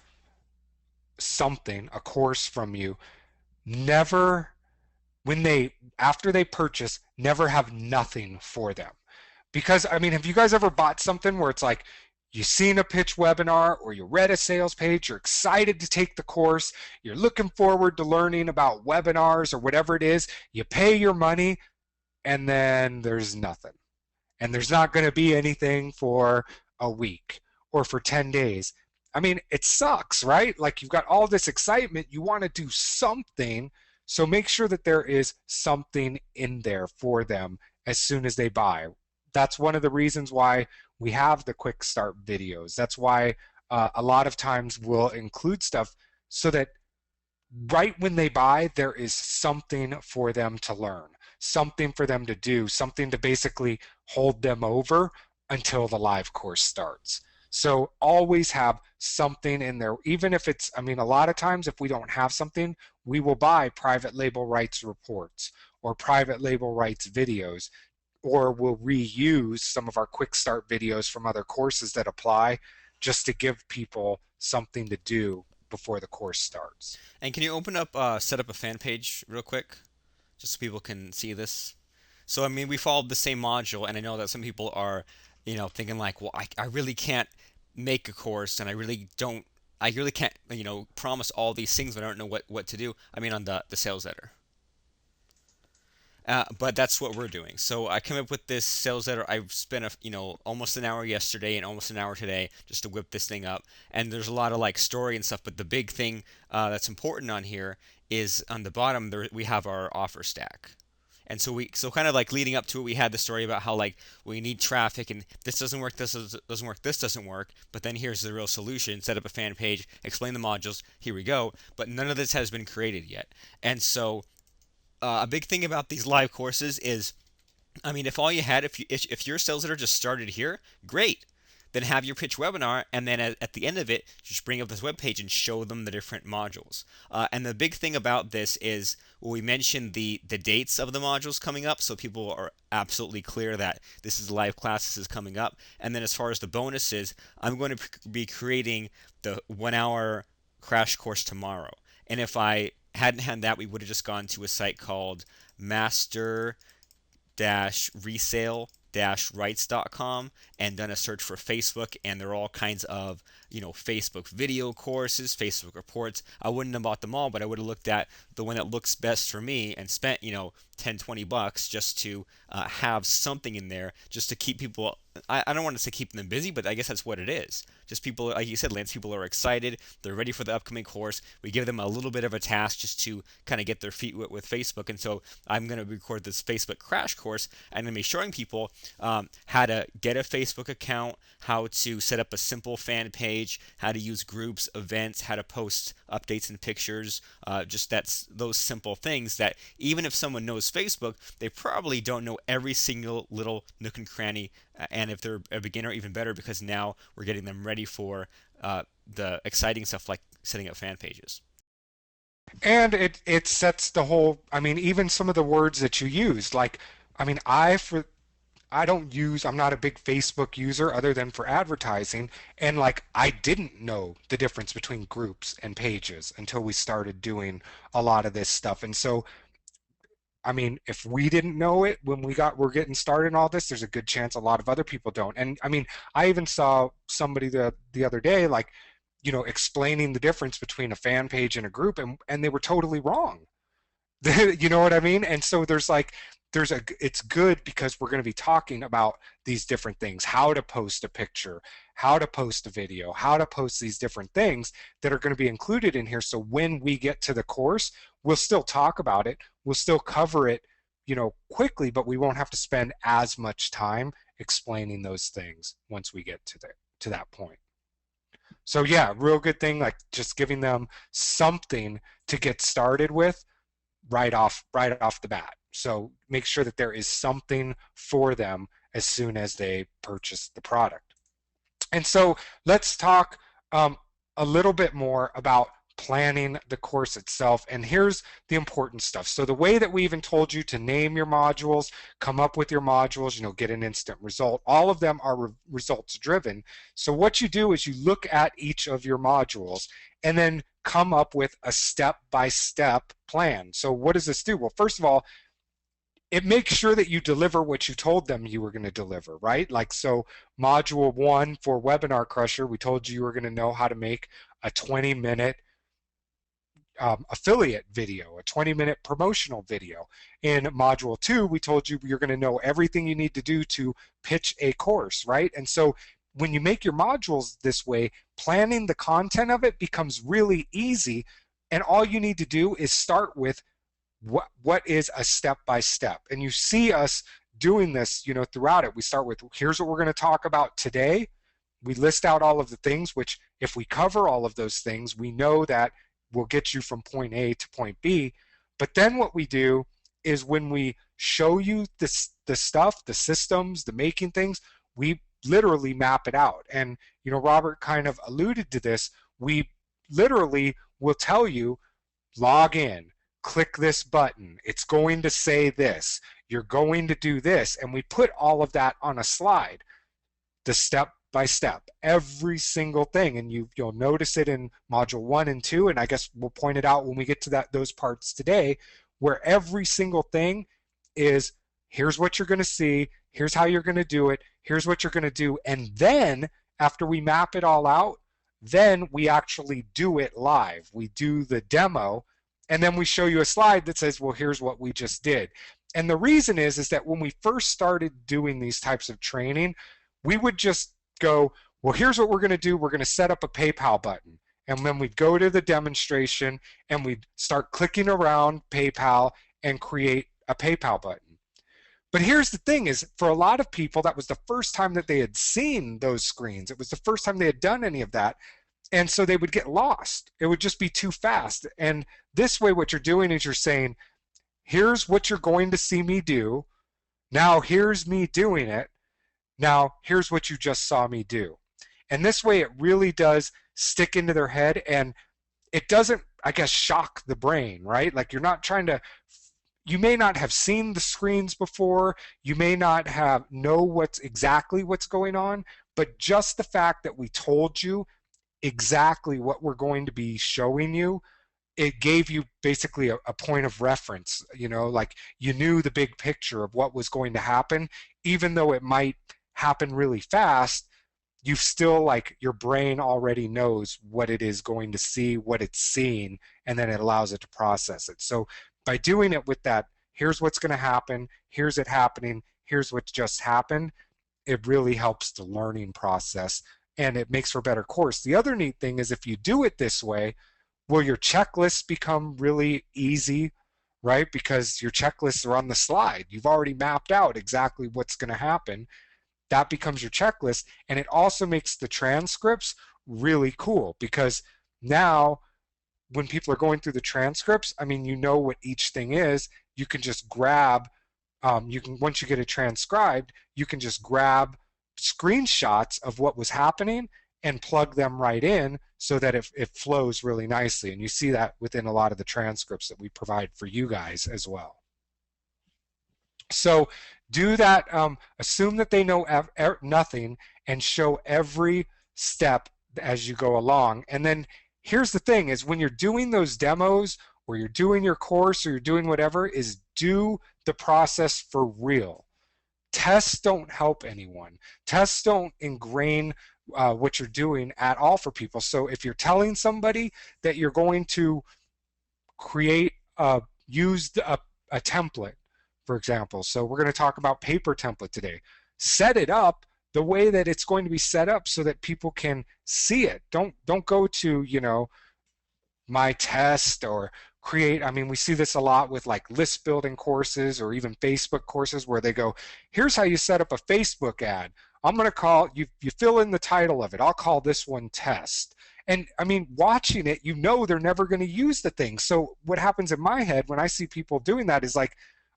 something, a course from you, never, when they, after they purchase, never have nothing for them. Because, I mean, have you guys ever bought something where it's like, you've seen a pitch webinar or you read a sales page, you're excited to take the course, you're looking forward to learning about webinars or whatever it is, you pay your money, and then there's nothing. And there's not going to be anything for a week or for 10 days. I mean, it sucks, right? Like you've got all this excitement, you want to do something, so make sure that there is something in there for them as soon as they buy. That's one of the reasons why we have the quick start videos. That's why a lot of times we'll include stuff so that right when they buy, there is something for them to learn, something for them to do, something to basically hold them over until the live course starts. So always have something in there, even if it's, I mean, a lot of times if we don't have something, we will buy private label rights reports or private label rights videos, or we'll reuse some of our quick start videos from other courses that apply just to give people something to do before the course starts. And can you open up, set up a fan page real quick, just so people can see this? So I mean, we followed the same module, and I know that some people are, thinking like, well, I really can't make a course, and I really can't, promise all these things, but I don't know what to do. I mean, on the sales letter. But that's what we're doing. So I came up with this sales letter. I've spent almost an hour yesterday and almost an hour today just to whip this thing up. And there's a lot of like story and stuff. But the big thing that's important on here is on the bottom there we have our offer stack. And so kind of like leading up to it, we had the story about how like we need traffic and this doesn't work, doesn't work, this doesn't work. But then here's the real solution: set up a fan page, explain the modules. Here we go. But none of this has been created yet. And so a big thing about these live courses is, I mean, if all you had, if your sales letter just started here, great. Then have your pitch webinar, and then at the end of it, just bring up this web page and show them the different modules. And the big thing about this is, well, we mentioned the dates of the modules coming up, so people are absolutely clear that this is live class, this is coming up. And then as far as the bonuses, I'm going to be creating the 1 hour crash course tomorrow. And if I hadn't had that, we would have just gone to a site called master-resale-rights.com and done a search for Facebook, and there are all kinds of Facebook video courses, Facebook reports. I wouldn't have bought them all, but I would have looked at the one that looks best for me and spent 10-20 bucks just to have something in there just to keep people. I don't want to say keep them busy, but I guess that's what it is. Just people, like you said, Lance, people are excited. They're ready for the upcoming course. We give them a little bit of a task just to kind of get their feet wet with Facebook. And so I'm going to record this Facebook crash course. And I'm going to be showing people how to get a Facebook account, how to set up a simple fan page, how to use groups, events, how to post updates and pictures. Just that's those simple things that even if someone knows Facebook, they probably don't know every single little nook and cranny. And if they're a beginner, even better, because now we're getting them ready for the exciting stuff like setting up fan pages. And it sets the whole, I mean, even some of the words that you use, like, I mean, I'm not a big Facebook user other than for advertising. And like, I didn't know the difference between groups and pages until we started doing a lot of this stuff. And so, I mean, if we didn't know it when we're getting started in all this, there's a good chance a lot of other people don't. And I mean, I even saw somebody the other day, like, explaining the difference between a fan page and a group, and they were totally wrong. You know what I mean? And so it's good because we're going to be talking about these different things: how to post a picture, how to post a video, how to post these different things that are going to be included in here. So when we get to the course, we'll still talk about it, we'll still cover it, quickly, but we won't have to spend as much time explaining those things once we get to that point. So yeah, real good thing, like just giving them something to get started with right off the bat. So make sure that there is something for them as soon as they purchase the product. And so let's talk a little bit more about planning the course itself. And here's the important stuff. So the way that we even told you to name your modules, come up with your modules, get an instant result, all of them are results driven. So what you do is you look at each of your modules and then come up with a step-by-step plan. So what does this do? Well, first of all, it makes sure that you deliver what you told them you were going to deliver, right? Like, so module 1 for Webinar Crusher, we told you were going to know how to make a 20-minute affiliate video, a 20-minute promotional video. In module 2, we told you you're going to know everything you need to do to pitch a course, right? And so when you make your modules this way, planning the content of it becomes really easy, and all you need to do is start with what is a step by step. And you see us doing this, throughout it. We start with, here's what we're going to talk about today. We list out all of the things, which if we cover all of those things, we know that will get you from point A to point B. But then what we do is when we show you the stuff, the systems, the making things, we literally map it out. And Robert kind of alluded to this. We literally will tell you, log in, click this button, it's going to say this, you're going to do this, and we put all of that on a slide, the step by step, every single thing. And you'll notice it in module 1 and 2, and I guess we'll point it out when we get to those parts today, where every single thing is, here's what you're going to see, here's how you're going to do it, here's what you're going to do. And then after we map it all out, then we actually do it live. We do the demo, and then we show you a slide that says, well, here's what we just did. And the reason is that when we first started doing these types of training, we would just go, well, here's what we're going to do. We're going to set up a PayPal button. And then we'd go to the demonstration and we'd start clicking around PayPal and create a PayPal button. But here's the thing is, for a lot of people, that was the first time that they had seen those screens. It was the first time they had done any of that. And so they would get lost. It would just be too fast. And this way, what you're doing is you're saying, here's what you're going to see me do. Now here's me doing it. Now here's what you just saw me do. And this way it really does stick into their head, and it doesn't, I guess, shock the brain, right? Like, you're not trying to, you may not have seen the screens before, you may not have know exactly what's going on, but just the fact that we told you exactly what we're going to be showing you, it gave you basically a point of reference, like you knew the big picture of what was going to happen. Even though it might happen really fast, you've still, like, your brain already knows what it is going to see, what it's seeing, and then it allows it to process it. So by doing it with that, here's what's going to happen, here's it happening, here's what just happened, it really helps the learning process, and it makes for a better course. The other neat thing is, if you do it this way, will your checklists become really easy, right? Because your checklists are on the slide. You've already mapped out exactly what's going to happen. That becomes your checklist. And it also makes the transcripts really cool, because now when people are going through the transcripts, I mean, you know what each thing is. You can just grab, once you get it transcribed, you can just grab screenshots of what was happening and plug them right in, so that it flows really nicely. And you see that within a lot of the transcripts that we provide for you guys as well. So do that, assume that they know nothing, and show every step as you go along. And then here's the thing is, when you're doing those demos, or you're doing your course, or you're doing whatever, is do the process for real. Tests don't help anyone. Tests don't ingrain what you're doing at all for people. So if you're telling somebody that you're going to create, use a template, for example. So we're going to talk about paper template today. Set it up the way that it's going to be set up so that people can see it. Don't go to, my test, or create, I mean, we see this a lot with like list building courses, or even Facebook courses, where they go, here's how you set up a Facebook ad. I'm going to call, you fill in the title of it. I'll call this one test. And I mean, watching it, they're never going to use the thing. So what happens in my head when I see people doing that is like,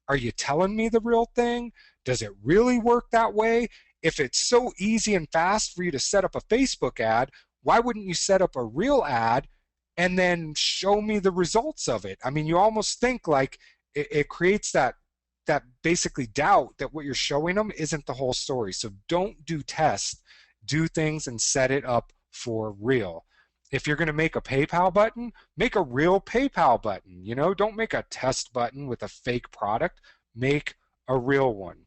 are you telling me the real thing? Does it really work that way? If it's so easy and fast for you to set up a Facebook ad, why wouldn't you set up a real ad and then show me the results of it? I mean, you almost think like it creates that basically doubt that what you're showing them isn't the whole story. So don't do tests, do things and set it up for real. If you're going to make a PayPal button, make a real PayPal button. Don't make a test button with a fake product. Make a real one.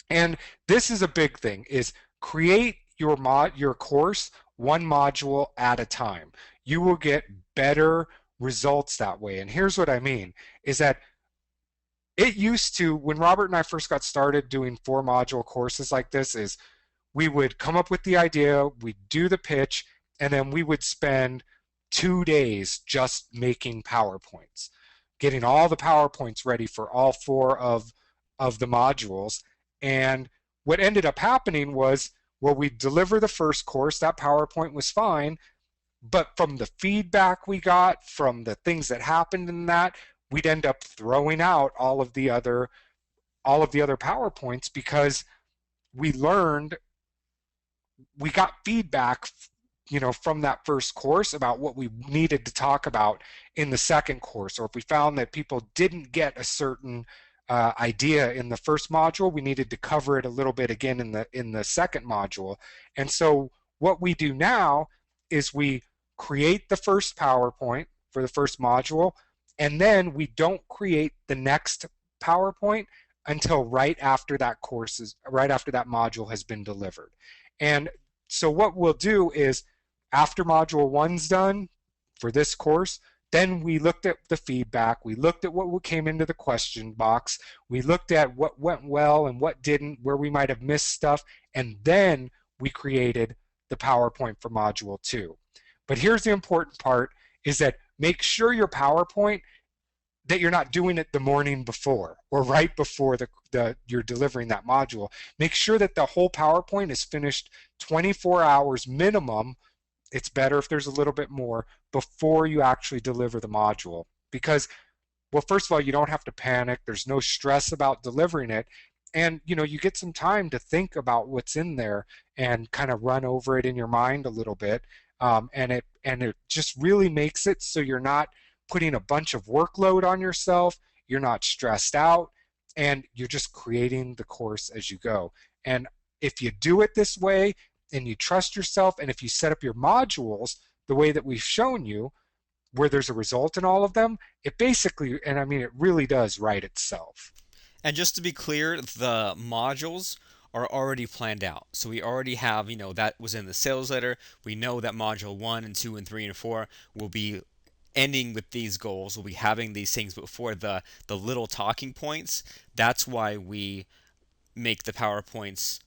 And this is a big thing, is create your course one module at a time. You will get better results that way. And here's what I mean, is that it used to, when Robert and I first got started doing 4-module courses like this, is we would come up with the idea, we'd do the pitch, and then we would spend 2 days just making PowerPoints, getting all the PowerPoints ready for all 4 of the modules. And what ended up happening was, well, we'd deliver the first course, that PowerPoint was fine, but from the feedback we got, from the things that happened in that, we'd end up throwing out all of the other PowerPoints, because we got feedback, from that first course about what we needed to talk about in the second course. Or if we found that people didn't get a certain idea in the first module, we needed to cover it a little bit again in the second module. And so what we do now is we create the first PowerPoint for the first module, and then we don't create the next PowerPoint until right after that module has been delivered. And so what we'll do is after module one's done for this course, then we looked at the feedback, we looked at what came into the question box, we looked at what went well and what didn't, where we might have missed stuff, and then we created the PowerPoint for module two. But here's the important part, is that make sure your PowerPoint, that you're not doing it the morning before or right before you're delivering that module. Make sure that the whole PowerPoint is finished 24 hours minimum. It's better if there's a little bit more before you actually deliver the module. Because, well, first of all, you don't have to panic. There's no stress about delivering it. And, you get some time to think about what's in there and kind of run over it in your mind a little bit. And it just really makes it so you're not putting a bunch of workload on yourself. You're not stressed out, and you're just creating the course as you go. And if you do it this way, and you trust yourself, and if you set up your modules the way that we've shown you, where there's a result in all of them, it basically, and I mean, it really does write itself. And just to be clear, the modules are already planned out. So we already have, that was in the sales letter. We know that module 1 and 2 and 3 and 4 will be ending with these goals. We'll be having these things before the little talking points. That's why we make the PowerPoints,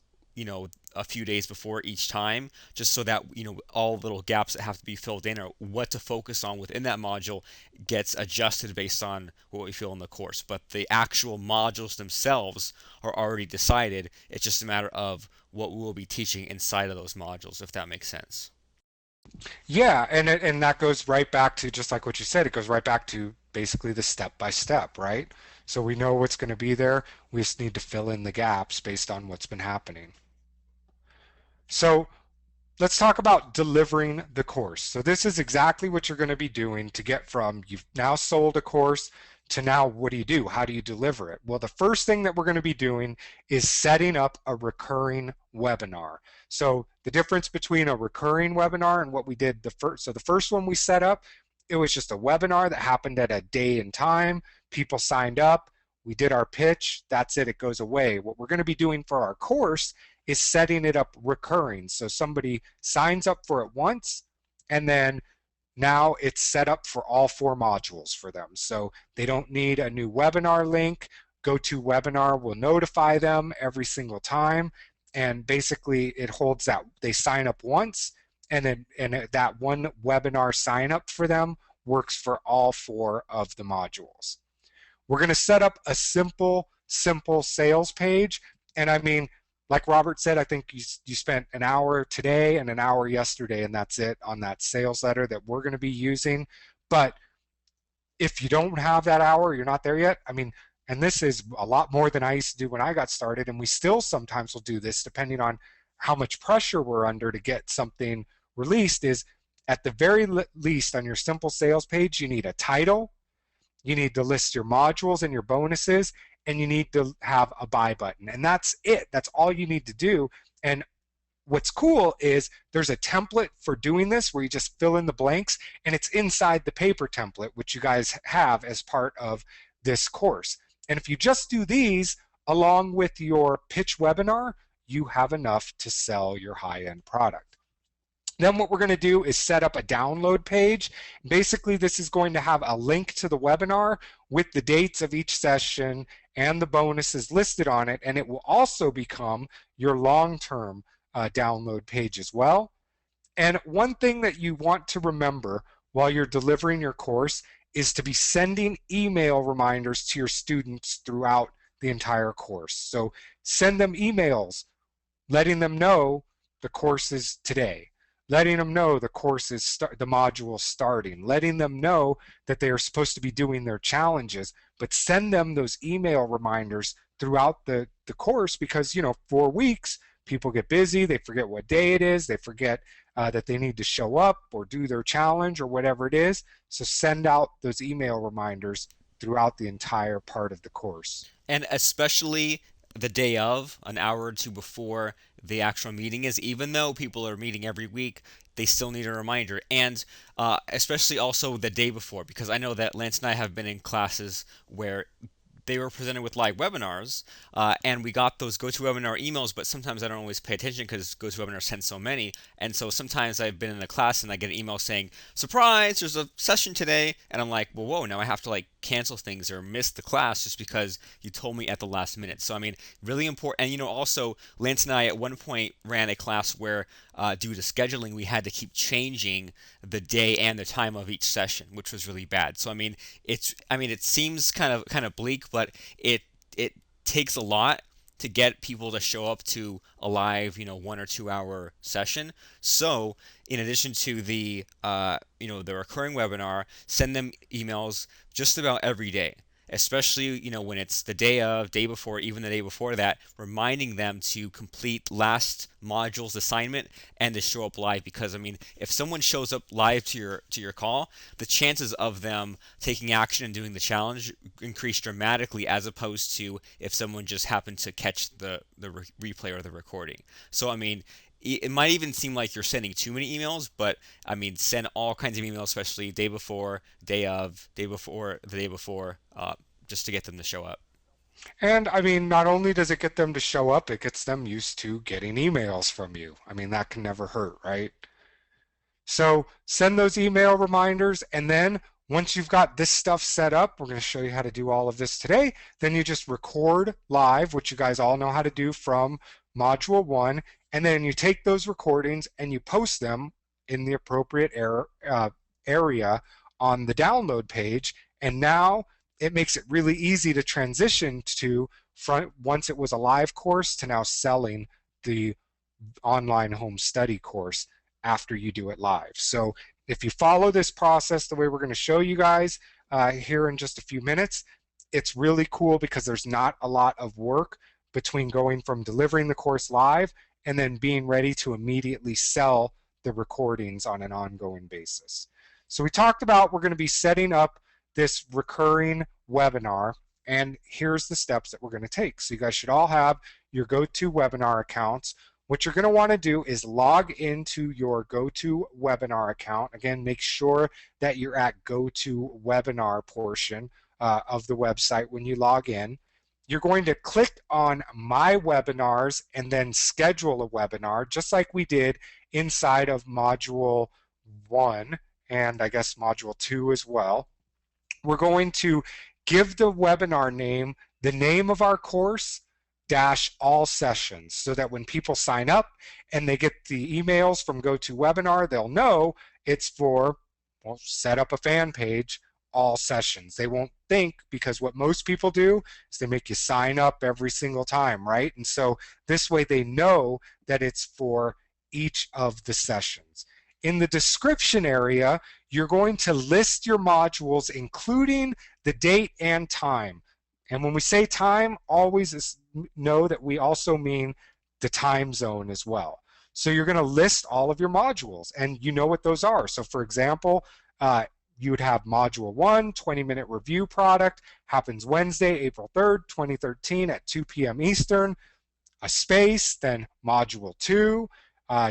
a few days before each time, just so that, all little gaps that have to be filled in or what to focus on within that module gets adjusted based on what we feel in the course. But the actual modules themselves are already decided. It's just a matter of what we will be teaching inside of those modules, if that makes sense. Yeah, and that goes right back to just like what you said. It goes right back to basically the step by step, right? So we know what's going to be there. We just need to fill in the gaps based on what's been happening. So let's talk about delivering the course. So this is exactly what you're going to be doing to get from you've now sold a course to now what do you do? How do you deliver it? Well, the first thing that we're going to be doing is setting up a recurring webinar. So the difference between a recurring webinar and what we did the first one we set up, it was just a webinar that happened at a day and time. People signed up. We did our pitch. That's it. It goes away. What we're going to be doing for our course is setting it up recurring. So somebody signs up for it once, and then now it's set up for all 4 modules for them. So they don't need a new webinar link. GoToWebinar will notify them every single time. And basically it holds that they sign up once, and then that one webinar sign up for them works for all 4 of the modules. We're going to set up a simple sales page. And I mean, like Robert said, I think you spent an hour today and an hour yesterday, and that's it on that sales letter that we're going to be using. But if you don't have that hour, you're not there yet. I mean, and this is a lot more than I used to do when I got started, and we still sometimes will do this depending on how much pressure we're under to get something released, is at the very least on your simple sales page, you need a title, you need to list your modules and your bonuses, and you need to have a buy button. And that's it. That's all you need to do. And what's cool is there's a template for doing this where you just fill in the blanks, and it's inside the paper template, which you guys have as part of this course. And if you just do these along with your pitch webinar, you have enough to sell your high-end product. Then what we're going to do is set up a download page. Basically, this is going to have a link to the webinar with the dates of each session and the bonuses listed on it, and it will also become your long-term download page as well. And one thing that you want to remember while you're delivering your course is to be sending email reminders to your students throughout the entire course. So send them emails letting them know the course is today, letting them know the course is the module starting, letting them know that they are supposed to be doing their challenges, but send them those email reminders throughout the course, because 4 weeks, people get busy, they forget what day it is, they forget that they need to show up or do their challenge or whatever it is. So send out those email reminders throughout the entire part of the course. And especially the day of, an hour or two before the actual meeting is, even though people are meeting every week, they still need a reminder. And especially also the day before, because I know that Lance and I have been in classes where they were presented with live webinars, and we got those GoToWebinar emails, but sometimes I don't always pay attention because GoToWebinar sends so many. And so sometimes I've been in a class and I get an email saying, surprise, there's a session today. And I'm like, well, whoa, now I have to like cancel things or miss the class just because you told me at the last minute. So, I mean, really important. And, also, Lance and I at one point ran a class where, due to scheduling, we had to keep changing the day and the time of each session, which was really bad. So, it seems kind of bleak, but it takes a lot to get people to show up to a live, 1 or 2 hour session. So, in addition to the recurring webinar, send them emails just about every day, especially when it's the day of, day before, even the day before that, reminding them to complete last module's assignment and to show up live. Because if someone shows up live to your call, the chances of them taking action and doing the challenge increase dramatically, as opposed to if someone just happened to catch the replay or the recording. So, it might even seem like you're sending too many emails, but send all kinds of emails, especially day before, day of, day before, the day before, just to get them to show up. And I mean, not only does it get them to show up, it gets them used to getting emails from you. I mean, that can never hurt, right? So send those email reminders, and then once you've got this stuff set up, we're going to show you how to do all of this today. Then you just record live, which you guys all know how to do from module one, and then you take those recordings and you post them in the appropriate area on the download page. And now it makes it really easy to transition to front once it was a live course to now selling the online home study course after you do it live. So if you follow this process the way we're going to show you guys here in just a few minutes, it's really cool because there's not a lot of work between going from delivering the course live and then being ready to immediately sell the recordings on an ongoing basis. So we talked about we're going to be setting up this recurring webinar, and here's the steps that we're going to take. So you guys should all have your GoToWebinar accounts. What you're going to want to do is log into your GoToWebinar account. Again, make sure that you're at GoToWebinar portion of the website when you log in. You're going to click on My Webinars and then schedule a webinar, just like we did inside of Module 1 and I guess Module 2 as well. We're going to give the webinar name the name of our course dash all sessions, so that when people sign up and they get the emails from GoToWebinar, they'll know it's for, well, set up a fan page, all sessions. They won't think, because what most people do is they make you sign up every single time, right? And so this way they know that it's for each of the sessions. In the description area, you're going to list your modules, including the date and time. And when we say time, always know that we also mean the time zone as well. So you're going to list all of your modules, and you know what those are. So for example, you would have Module 1, 20-minute review product, happens Wednesday, April 3rd, 2013 at 2 p.m. Eastern, a space, then Module 2,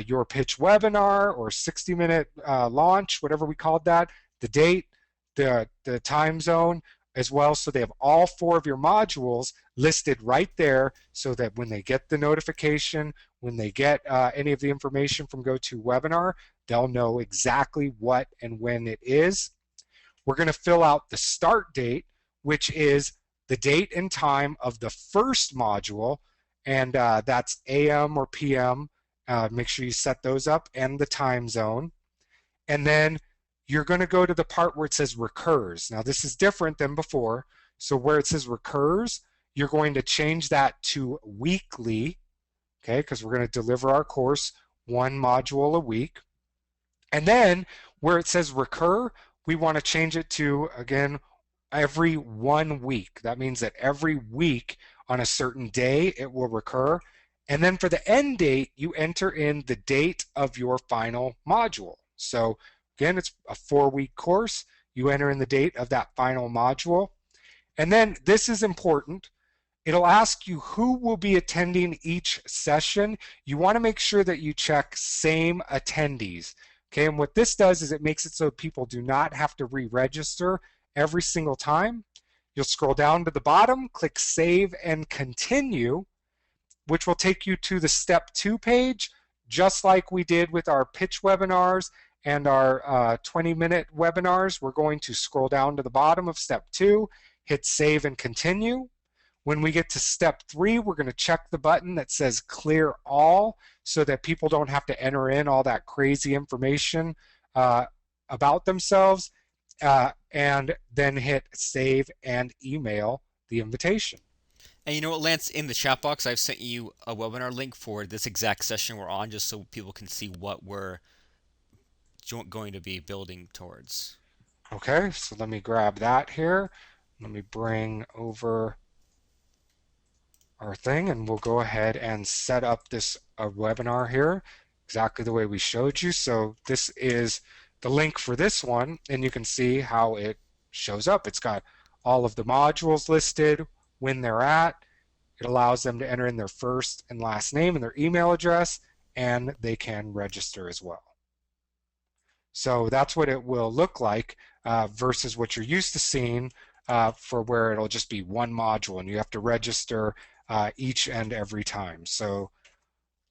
your pitch webinar or 60-minute launch, whatever we called that, the date, the time zone as well. So they have all 4 of your modules listed right there, so that when they get the notification, when they get any of the information from GoToWebinar, they'll know exactly what and when it is. We're going to fill out the start date, which is the date and time of the first module, and that's AM or PM. Make sure you set those up, and the time zone. And then you're going to go to the part where it says recurs. Now this is different than before. So where it says recurs, you're going to change that to weekly, okay, because we're going to deliver our course 1 module a week. And then where it says recur, we want to change it to, again, every 1 week. That means that every week on a certain day it will recur. And then for the end date, you enter in the date of your final module. So again, it's a 4-week course. You enter in the date of that final module. And then this is important. It'll ask you who will be attending each session. You want to make sure that you check same attendees. Okay, and what this does is it makes it so people do not have to re-register every single time. You'll scroll down to the bottom, click Save and Continue, which will take you to the Step 2 page, just like we did with our pitch webinars and our 20-minute webinars. We're going to scroll down to the bottom of Step 2, hit Save and Continue. When we get to Step 3, we're going to check the button that says Clear All so that people don't have to enter in all that crazy information about themselves, and then hit Save and email the invitation. And you know what, Lance? In the chat box, I've sent you a webinar link for this exact session we're on, just so people can see what we're going to be building towards. Okay, so let me grab that here. Let me bring over our thing, and we'll go ahead and set up this webinar here exactly the way we showed you. So this is the link for this one, and you can see how it shows up. It's got all of the modules listed, when they're at. It allows them to enter in their first and last name and their email address, and they can register as well. So that's what it will look like versus what you're used to seeing for where it'll just be one module and you have to register each and every time. So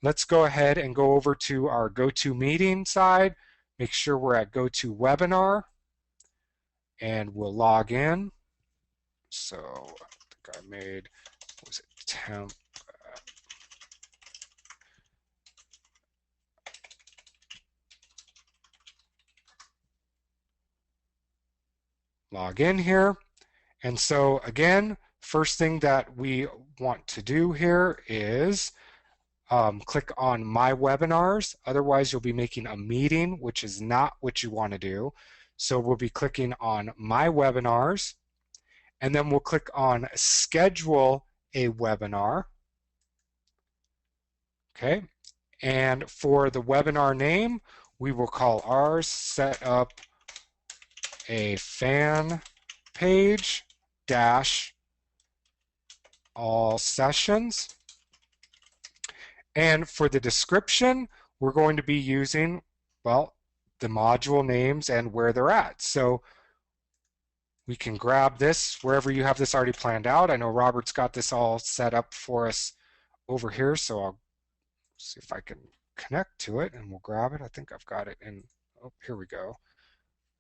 let's go ahead and go over to our GoToMeeting side. Make sure we're at GoToWebinar, and we'll log in. So I think I made, what was it, temp? Log in here. And so again, first thing that we want to do here is click on My Webinars. Otherwise, you'll be making a meeting, which is not what you want to do. So we'll be clicking on My Webinars, and then we'll click on Schedule a Webinar. Okay, and for the webinar name, we will call ours Set Up a Fan Page dash all sessions. And for the description, we're going to be using, well, the module names and where they're at. So we can grab this wherever you have this already planned out. I know Robert's got this all set up for us over here, so I'll see if I can connect to it and we'll grab it. I think I've got it in, oh, here we go.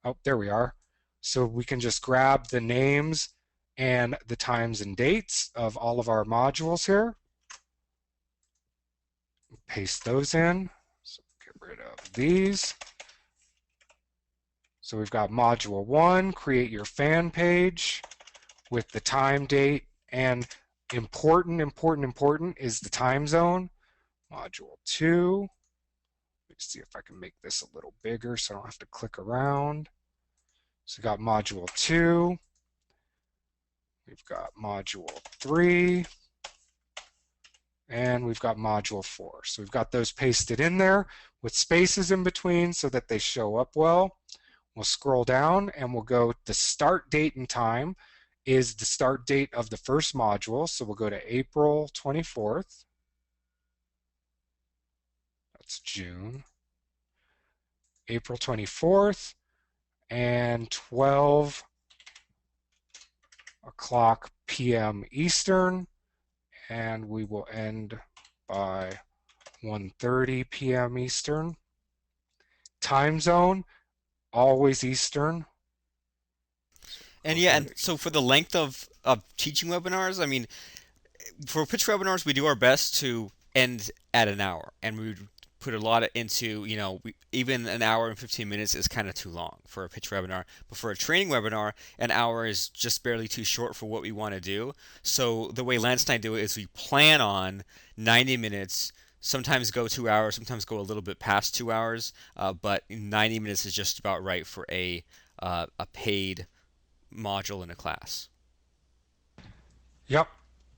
Oh, there we are. So we can just grab the names and the times and dates of all of our modules here. Paste those in. So get rid of these. So we've got module 1, create your fan page with the time, date, and important is the time zone. Module 2. Let's see if I can make this a little bigger so I don't have to click around. So we've got module 2. We've got module 3. And we've got module 4. So we've got those pasted in there with spaces in between so that they show up well. We'll scroll down and we'll go, the start date and time is the start date of the first module. So we'll go to April 24th. That's June. April 24th and 12 o'clock p.m. Eastern. And we will end by 1:30 p.m. Eastern. Time zone, always Eastern. And yeah, and so for the length of teaching webinars, I mean, for pitch webinars, we do our best to end at an hour, and we put a lot into, even an hour and 15 minutes is kind of too long for a pitch webinar. But for a training webinar, an hour is just barely too short for what we want to do. So the way Lance and I do it is we plan on 90 minutes, sometimes go 2 hours, sometimes go a little bit past 2 hours, but 90 minutes is just about right for a paid module in a class. Yep.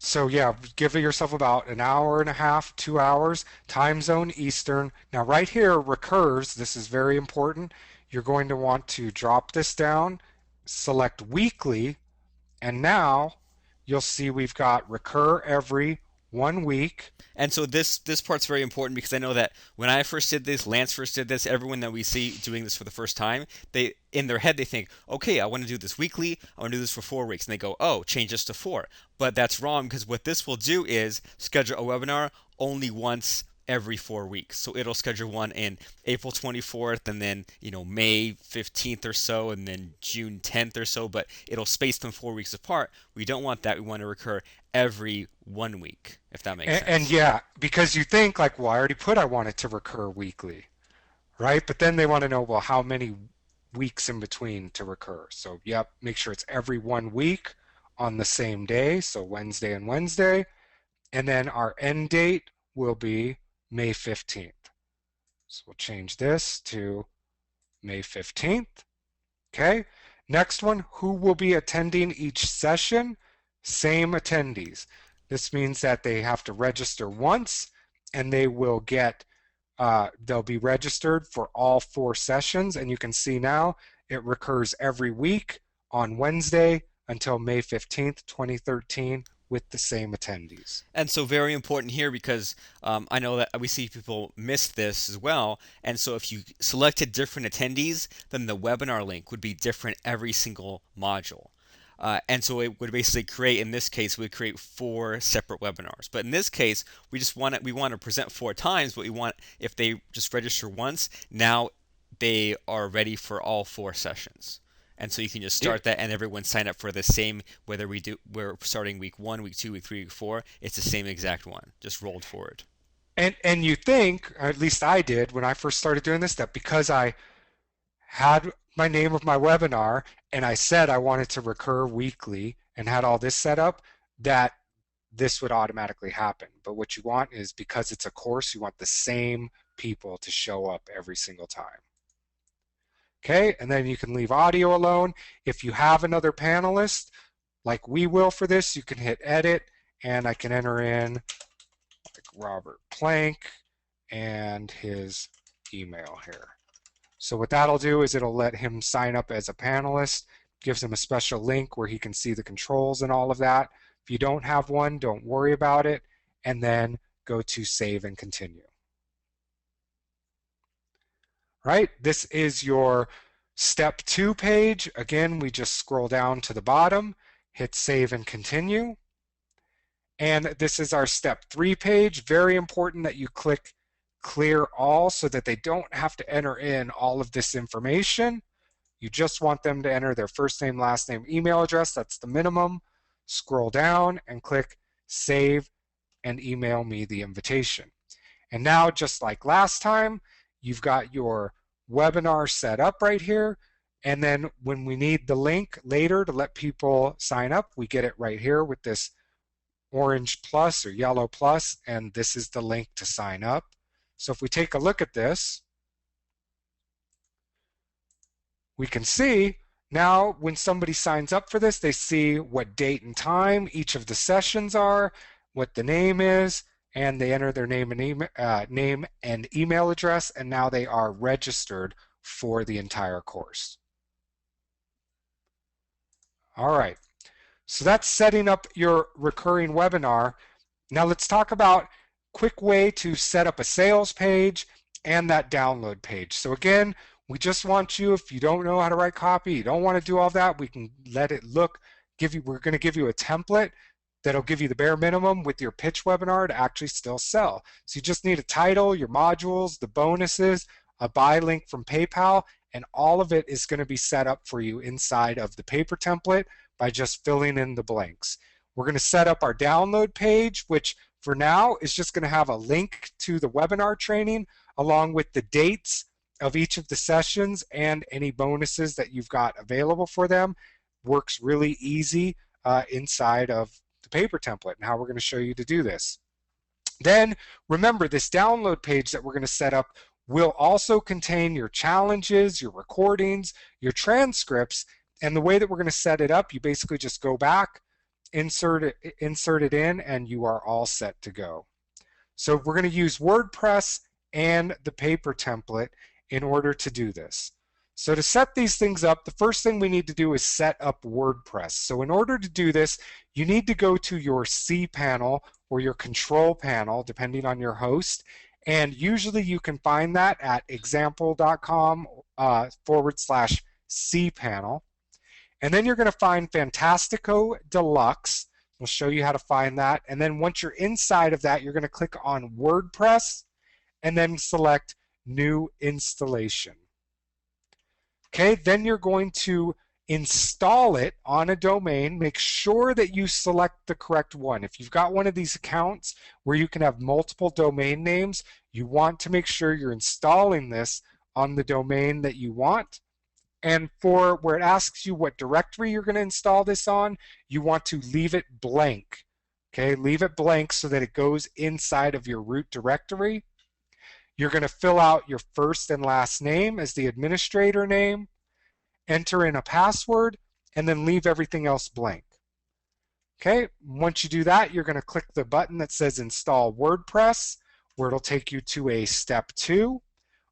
So yeah, give yourself about an hour and a half, 2 hours, time zone Eastern. Now right here recurs, this is very important. You're going to want to drop this down, select weekly, And now you'll see we've got recur every 1 week. And so this part's very important because I know that when I first did this, Lance first did this, everyone that we see doing this for the first time, they in their head they think, okay, I want to do this weekly, I want to do this for 4 weeks, and they go, oh, change this to four. But that's wrong because what this will do is schedule a webinar only once every 4 weeks. So it'll schedule one in April 24th and then, May 15th or so and then June 10th or so, but it'll space them 4 weeks apart. We don't want that. We want to recur every 1 week, if that makes And sense. yeah, because you think like, well, I already put I want it to recur weekly, right? But then they want to know, well, how many weeks in between to recur. So, yep, make sure it's every 1 week on the same day. So, Wednesday and Wednesday. And then our end date will be May 15th. So, we'll change this to May 15th. Okay. Next one, who will be attending each session? Same attendees. This means that they have to register once and they will get they'll be registered for all 4 sessions, and you can see now it recurs every week on Wednesday until May 15th, 2013 with the same attendees. And so, very important here because I know that we see people miss this as well. And so, if you selected different attendees, then the webinar link would be different every single module. And so it would basically create, in this case, we would create 4 separate webinars. But in this case, we want to present 4 times, but we want, if they just register once, now they are ready for all 4 sessions. And so you can just Yeah. start that, and everyone sign up for the same. Whether we're starting week 1, week 2, week 3, week 4. It's the same exact one, just rolled forward. And you think, or at least I did when I first started doing this, that because I had my name of my webinar and I said I wanted to recur weekly and had all this set up, that this would automatically happen. But what you want is, because it's a course, you want the same people to show up every single time. Okay, and then you can leave audio alone. If you have another panelist, like we will for this, you can hit edit and I can enter in like Robert Plank and his email here. So what that'll do is it'll let him sign up as a panelist, gives him a special link where he can see the controls and all of that. If you don't have one, don't worry about it, and then go to save and continue. Right, this is your step 2 page. Again, we just scroll down to the bottom, hit save and continue. And this is our step 3 page. Very important that you click clear all so that they don't have to enter in all of this information. You just want them to enter their first name, last name, email address. That's the minimum. Scroll down and click save and email me the invitation. And now, just like last time, you've got your webinar set up right here. And then when we need the link later to let people sign up, we get it right here with this orange plus or yellow plus, and this is the link to sign up. So if we take a look at this, we can see now when somebody signs up for this, they see what date and time each of the sessions are, what the name is, and they enter their name and email address, and now they are registered for the entire course. All right, so that's setting up your recurring webinar. Now let's talk about quick way to set up a sales page and that download page. So again, we just want you, if you don't know how to write copy, you don't want to do all that, we can let it look, we're going to give you a template that'll give you the bare minimum with your pitch webinar to actually still sell. So you just need a title, your modules, the bonuses, a buy link from PayPal, and all of it is going to be set up for you inside of the paper template by just filling in the blanks. We're going to set up our download page, which for now is just going to have a link to the webinar training along with the dates of each of the sessions and any bonuses that you've got available for them. Works really easy inside of the paper template, and how we're going to show you to do this. Then remember, this download page that we're going to set up will also contain your challenges, your recordings, your transcripts, and the way that we're going to set it up, you basically just go back, insert it in, and you are all set to go. So we're going to use WordPress and the paper template in order to do this. So to set these things up, the first thing we need to do is set up WordPress. So in order to do this, you need to go to your cPanel or your control panel, depending on your host. And usually you can find that at example.com / cPanel. And then you're going to find Fantastico Deluxe. We'll show you how to find that. And then once you're inside of that, you're going to click on WordPress and then select New Installation. Okay, then you're going to install it on a domain. Make sure that you select the correct one. If you've got one of these accounts where you can have multiple domain names, you want to make sure you're installing this on the domain that you want. And for where it asks you what directory you're going to install this on, you want to leave it blank. Okay, leave it blank so that it goes inside of your root directory. You're going to fill out your first and last name as the administrator name, enter in a password, and then leave everything else blank. Okay, once you do that, you're going to click the button that says Install WordPress, where it'll take you to a step 2.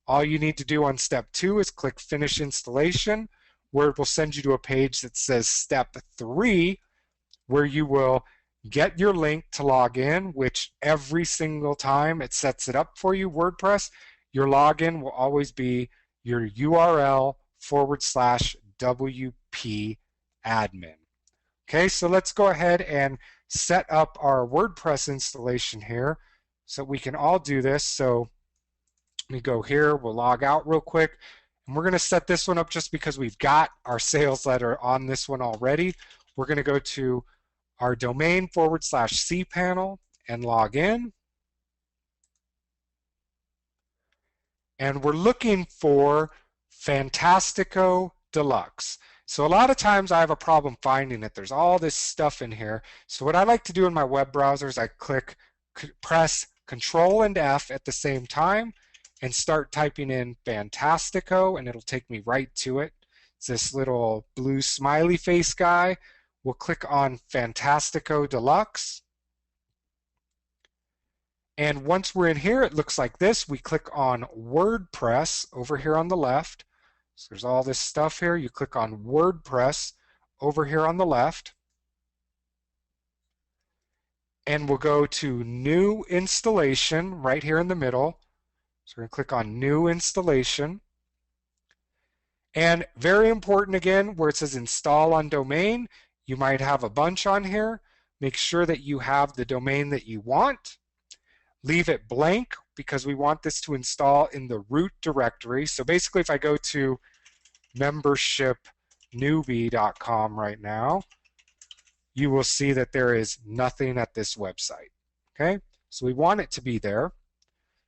All you need to do on step 2 is click Finish Installation, where it will send you to a page that says step 3, where you will get your link to log in, which every single time it sets it up for you, WordPress, your login will always be your URL /WP admin. Okay, so let's go ahead and set up our WordPress installation here so we can all do this. So let me go here, we'll log out real quick, and we're going to set this one up just because we've got our sales letter on this one already. We're going to go to our domain / cPanel and log in. And we're looking for Fantastico Deluxe. So a lot of times I have a problem finding it. There's all this stuff in here. So what I like to do in my web browser is I press Control and F at the same time and start typing in Fantastico, and it'll take me right to it. It's this little blue smiley face guy. We'll click on Fantastico Deluxe. And once we're in here, it looks like this. We click on WordPress over here on the left. So there's all this stuff here. You click on WordPress over here on the left. And we'll go to New Installation right here in the middle. So we're going to click on New Installation. And very important again, where it says Install on Domain, you might have a bunch on here. Make sure that you have the domain that you want. Leave it blank because we want this to install in the root directory. So basically, if I go to membershipnewbie.com right now, you will see that there is nothing at this website. Okay, so we want it to be there.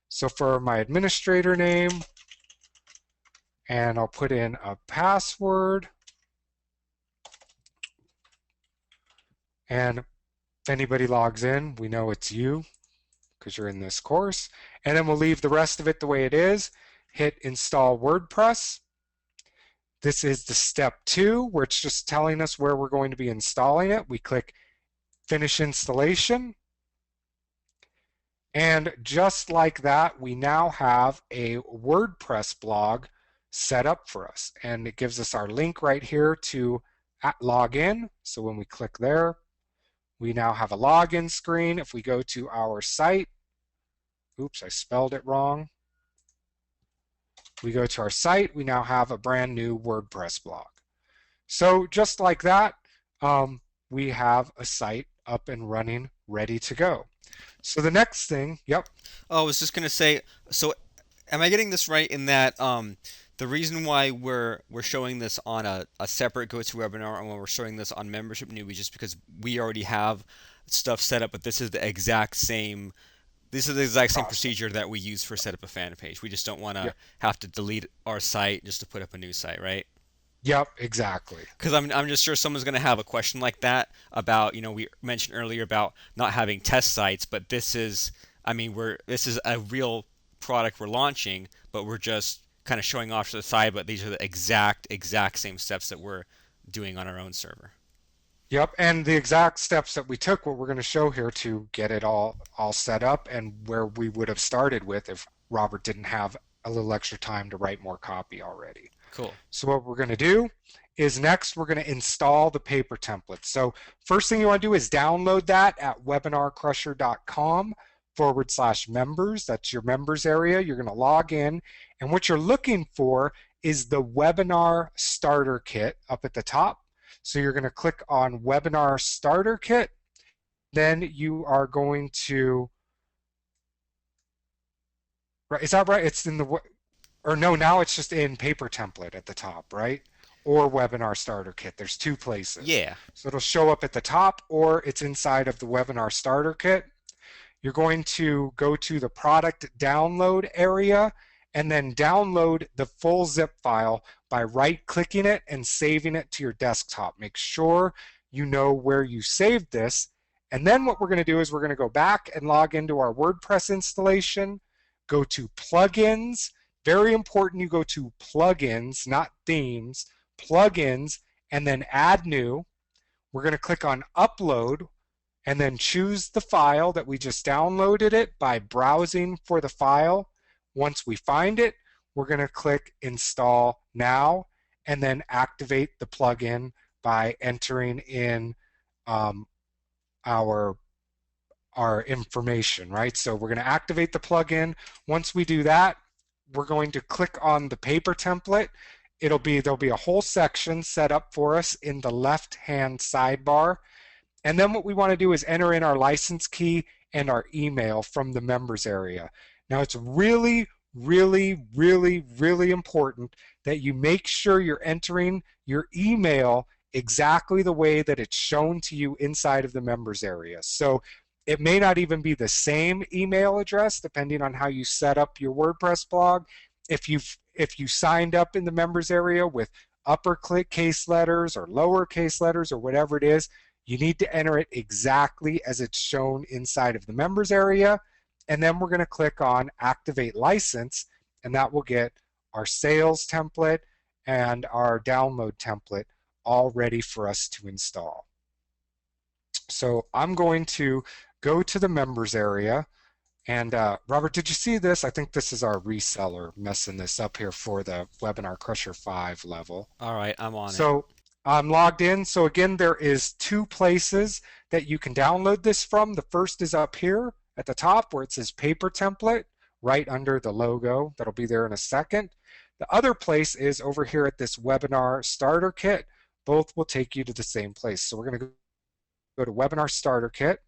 So for my administrator name, and I'll put in a password. And if anybody logs in, we know it's you because you're in this course. And then we'll leave the rest of it the way it is. Hit Install WordPress. This is the step 2, where it's just telling us where we're going to be installing it. We click Finish Installation. And just like that, we now have a WordPress blog set up for us. And it gives us our link right here to log in. So when we click there, we now have a login screen. If we go to our site, oops, I spelled it wrong. We go to our site, we now have a brand new WordPress blog. So just like that, we have a site up and running, ready to go. So the next thing, yep. Oh, I was just gonna say, so am I getting this right in that the reason why we're showing this on a separate GoToWebinar and when we're showing this on Membership Newbie just because we already have stuff set up, but this is the exact same Process. procedure that we use for set up a fan page. We just don't want to Yep, have to delete our site just to put up a new site, right? yep, exactly. Because I'm just sure someone's going to have a question like that about, we mentioned earlier about not having test sites, but this is a real product we're launching, but we're just kind of showing off to the side, but these are the exact same steps that we're doing on our own server. Yep, and the exact steps that we took, what we're going to show here to get it all set up and where we would have started with if Robert didn't have a little extra time to write more copy already. Cool. So what we're going to do is next we're going to install the paper template. So first thing you want to do is download that at webinarcrusher.com/members. That's your members area. You're going to log in, and what you're looking for is the webinar starter kit up at the top. So you're going to click on webinar starter kit. Then you are going to, right, is that right? It's in the, or no, now it's just in paper template at the top, right? Or webinar starter kit. There's two places. Yeah. So it'll show up at the top or it's inside of the webinar starter kit. You're going to go to the product download area and then download the full zip file by right-clicking it and saving it to your desktop. Make sure you know where you saved this. And then what we're going to do is we're going to go back and log into our WordPress installation, go to plugins. Very important you go to plugins, not themes, plugins, and then add new. We're going to click on upload and then choose the file that we just downloaded it by browsing for the file. Once we find it, we're going to click install now and then activate the plugin by entering in our information, right? So we're going to activate the plugin. Once we do that, we're going to click on the paper template. There'll be a whole section set up for us in the left-hand sidebar. And then what we want to do is enter in our license key and our email from the members area. Now it's really, really, really, really important that you make sure you're entering your email exactly the way that it's shown to you inside of the members area. So it may not even be the same email address depending on how you set up your WordPress blog. If you signed up in the members area with uppercase letters or lowercase letters or whatever it is, you need to enter it exactly as it's shown inside of the members area. And then we're going to click on activate license, and that will get our sales template and our download template all ready for us to install. So I'm going to go to the members area. And Robert, did you see this? I think this is our reseller messing this up here for the Webinar Crusher 5 level. All right, I'm on it. So I'm logged in. So again, there is two places that you can download this from. The first is up here at the top where it says paper template, right under the logo. That'll be there in a second. The other place is over here at this webinar starter kit. Both will take you to the same place. So we're going to go to webinar starter kit.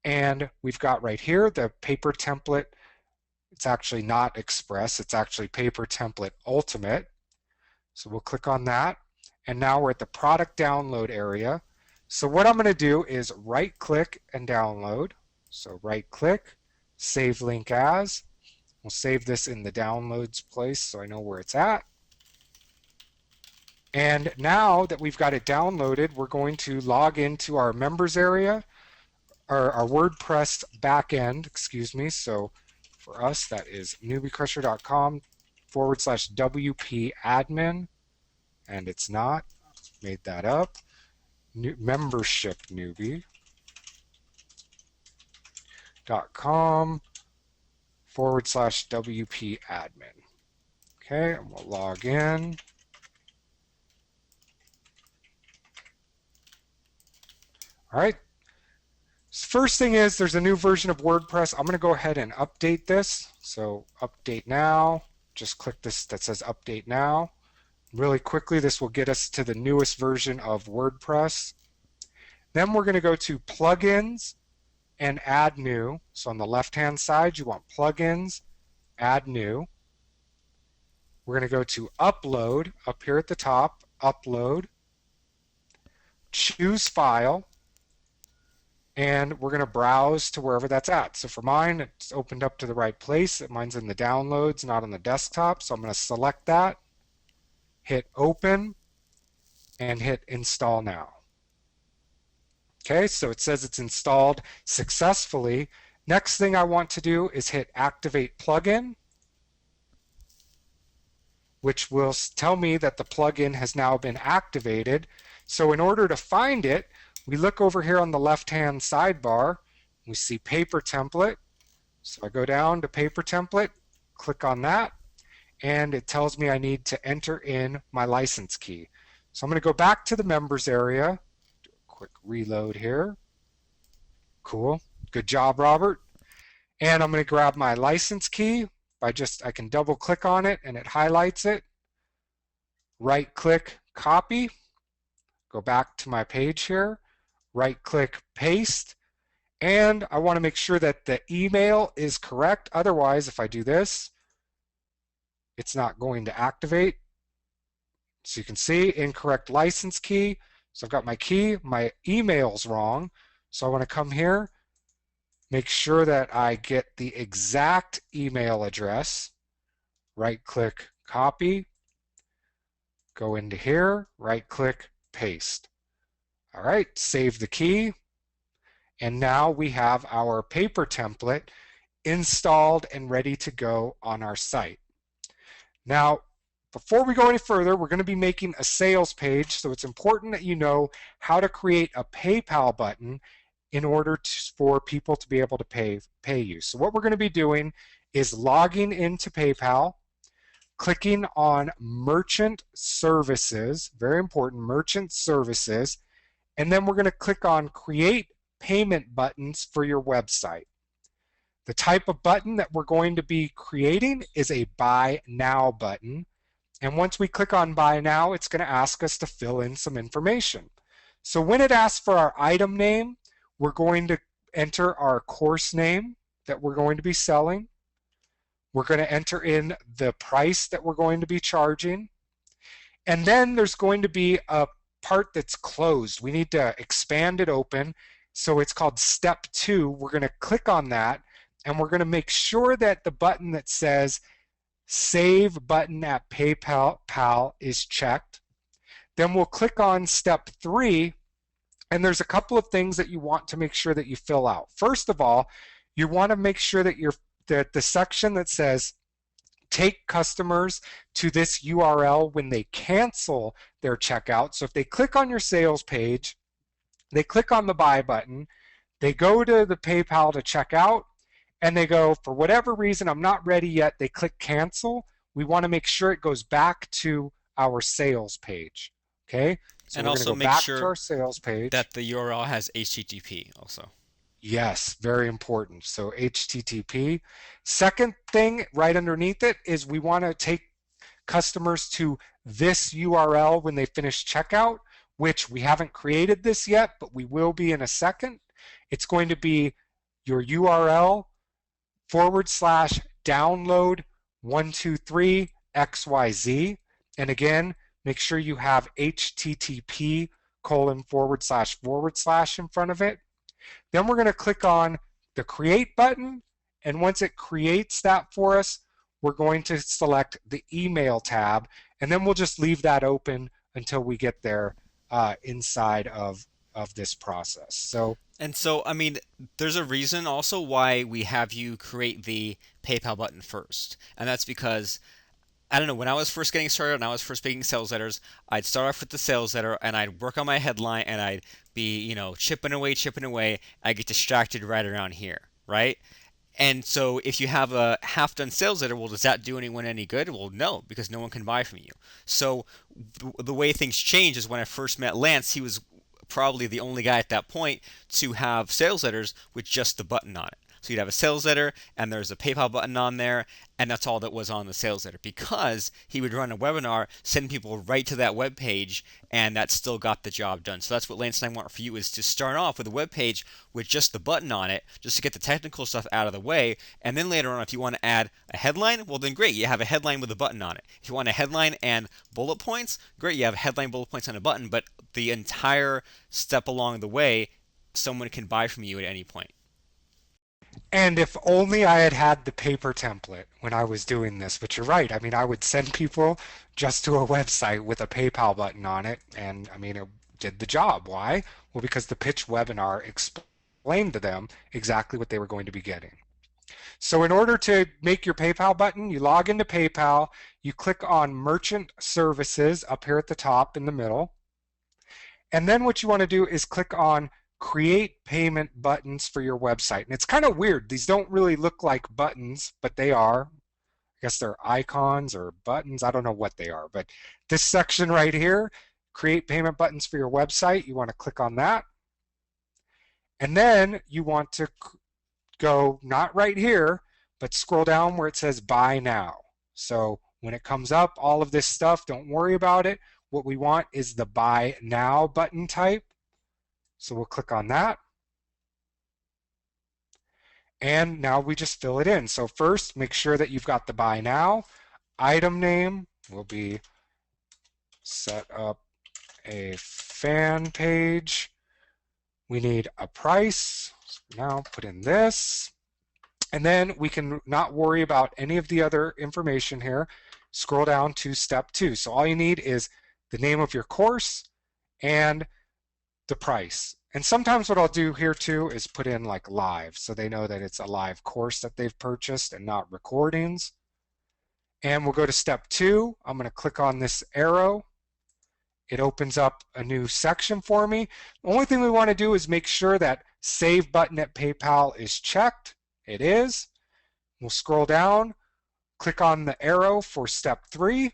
And we've got right here the paper template. It's actually not Express. It's actually paper template ultimate. So we'll click on that. And now we're at the product download area. So what I'm going to do is right click and download. So right click, save link as. We'll save this in the downloads place so I know where it's at. And now that we've got it downloaded, we're going to log into our members area, our WordPress backend, excuse me. So for us, that is newbiecrusher.com/WP admin. And it's not. Made that up. Membership newbie.com/WP admin. Okay, and we'll log in. All right. First thing is there's a new version of WordPress. I'm going to go ahead and update this. So update now. Just click this that says update now. Really quickly, this will get us to the newest version of WordPress. Then we're going to go to plugins and add new. So on the left-hand side, you want plugins, add new. We're going to go to upload up here at the top, upload, choose file, and we're going to browse to wherever that's at. So for mine, it's opened up to the right place. Mine's in the downloads, not on the desktop. So I'm going to select that, hit open, and hit install now. Okay, so it says it's installed successfully. Next thing I want to do is hit activate plugin, which will tell me that the plugin has now been activated. So in order to find it, we look over here on the left-hand sidebar. We see paper template. So I go down to paper template, click on that, and it tells me I need to enter in my license key. So I'm going to go back to the members area. Quick reload here. Cool. Good job, Robert. And I'm going to grab my license key I can double click on it and it highlights it. Right click, copy. Go back to my page here. Right click, paste. And I want to make sure that the email is correct. Otherwise, if I do this, it's not going to activate. So you can see incorrect license key. So I've got my key, my email's wrong. So I want to come here, make sure that I get the exact email address. Right click, copy. Go into here, right click, paste. All right, save the key. And now we have our paper template installed and ready to go on our site. Now, before we go any further, we're going to be making a sales page, so it's important that you know how to create a PayPal button in order for people to be able to pay you. So what we're going to be doing is logging into PayPal, clicking on Merchant Services, very important, Merchant Services, and then we're going to click on Create Payment Buttons for your website. The type of button that we're going to be creating is a Buy Now button. And once we click on Buy Now, it's going to ask us to fill in some information. So when it asks for our item name, we're going to enter our course name that we're going to be selling. We're going to enter in the price that we're going to be charging. And then there's going to be a part that's closed. We need to expand it open. So it's called Step 2. We're going to click on that, and we're going to make sure that the button that says Save Button at PayPal is checked. Then we'll click on Step 3, and there's a couple of things that you want to make sure that you fill out. First of all, you want to make sure that the section that says take customers to this URL when they cancel their checkout. So if they click on your sales page, they click on the buy button, they go to the PayPal to check out, and they go, for whatever reason, I'm not ready yet, they click cancel. We want to make sure it goes back to our sales page. Okay, so And we're going to also go make back to sure our sales page. that the URL has HTTP also. Yes, very important. So HTTP. Second thing right underneath it is we want to take customers to this URL when they finish checkout, which we haven't created this yet, but we will be in a second. It's going to be your URL /download 123 XYZ. And again, make sure you have HTTP :/ in front of it. Then we're going to click on the Create button, and once it creates that for us, we're going to select the Email tab, and then we'll just leave that open until we get there inside of this process. So, And so, I mean, there's a reason also why we have you create the PayPal button first. And that's because, I don't know, when I was first getting started and I was first making sales letters, I'd start off with the sales letter and I'd work on my headline and I'd be, chipping away, chipping away. I get distracted right around here, right? And so if you have a half done sales letter, well, does that do anyone any good? Well, no, because no one can buy from you. So the way things change is when I first met Lance, he was probably the only guy at that point to have sales letters with just the button on it. So you'd have a sales letter and there's a PayPal button on there, and that's all that was on the sales letter because he would run a webinar, send people right to that web page, and that still got the job done. So that's what Lance and I want for you is to start off with a web page with just the button on it, just to get the technical stuff out of the way, and then later on, if you want to add a headline, well then great, you have a headline with a button on it. If you want a headline and bullet points, great, you have a headline, bullet points, and a button, but the entire step along the way, someone can buy from you at any point. and if only I had had the paper template when I was doing this, but you're right. I mean, I would send people just to a website with a PayPal button on it, and I mean, it did the job. Why? Well, because the pitch webinar explained to them exactly what they were going to be getting. So in order to make your PayPal button, you log into PayPal, you click on Merchant Services up here at the top in the middle, and then what you want to do is click on Create Payment Buttons for your website. And it's kind of weird. These don't really look like buttons, but they are. guess they're icons or buttons. I don't know what they are, but this section right here, create payment buttons for your website, you want to click on that. And then you want to go not right here, but scroll down where it says buy now. So when it comes up, all of this stuff, don't worry about it. What we want is the buy now button type. So we'll click on that. And now we just fill it in. So first, make sure that you've got the buy now. Item name will be set up a fan page. We need a price. So now put in this. And then we can not worry about any of the other information here. Scroll down to step 2. So all you need is the name of your course and the price. And sometimes what I'll do here too is put in like live, so they know that it's a live course that they've purchased and not recordings. And we'll go to step 2. I'm going to click on this arrow. It opens up a new section for me. The only thing we want to do is make sure that save button at PayPal is checked. It is. We'll scroll down, click on the arrow for step 3,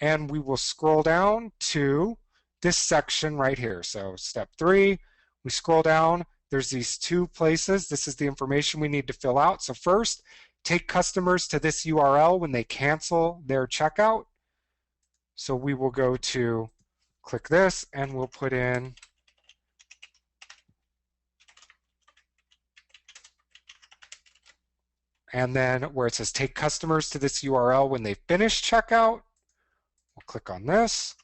and we will scroll down to this section right here. So step 3, we scroll down, there's these 2 places. This is the information we need to fill out. So first, take customers to this URL when they cancel their checkout. So we will go to click this and we'll put in and then where it says take customers to this URL when they finish checkout, we'll click on this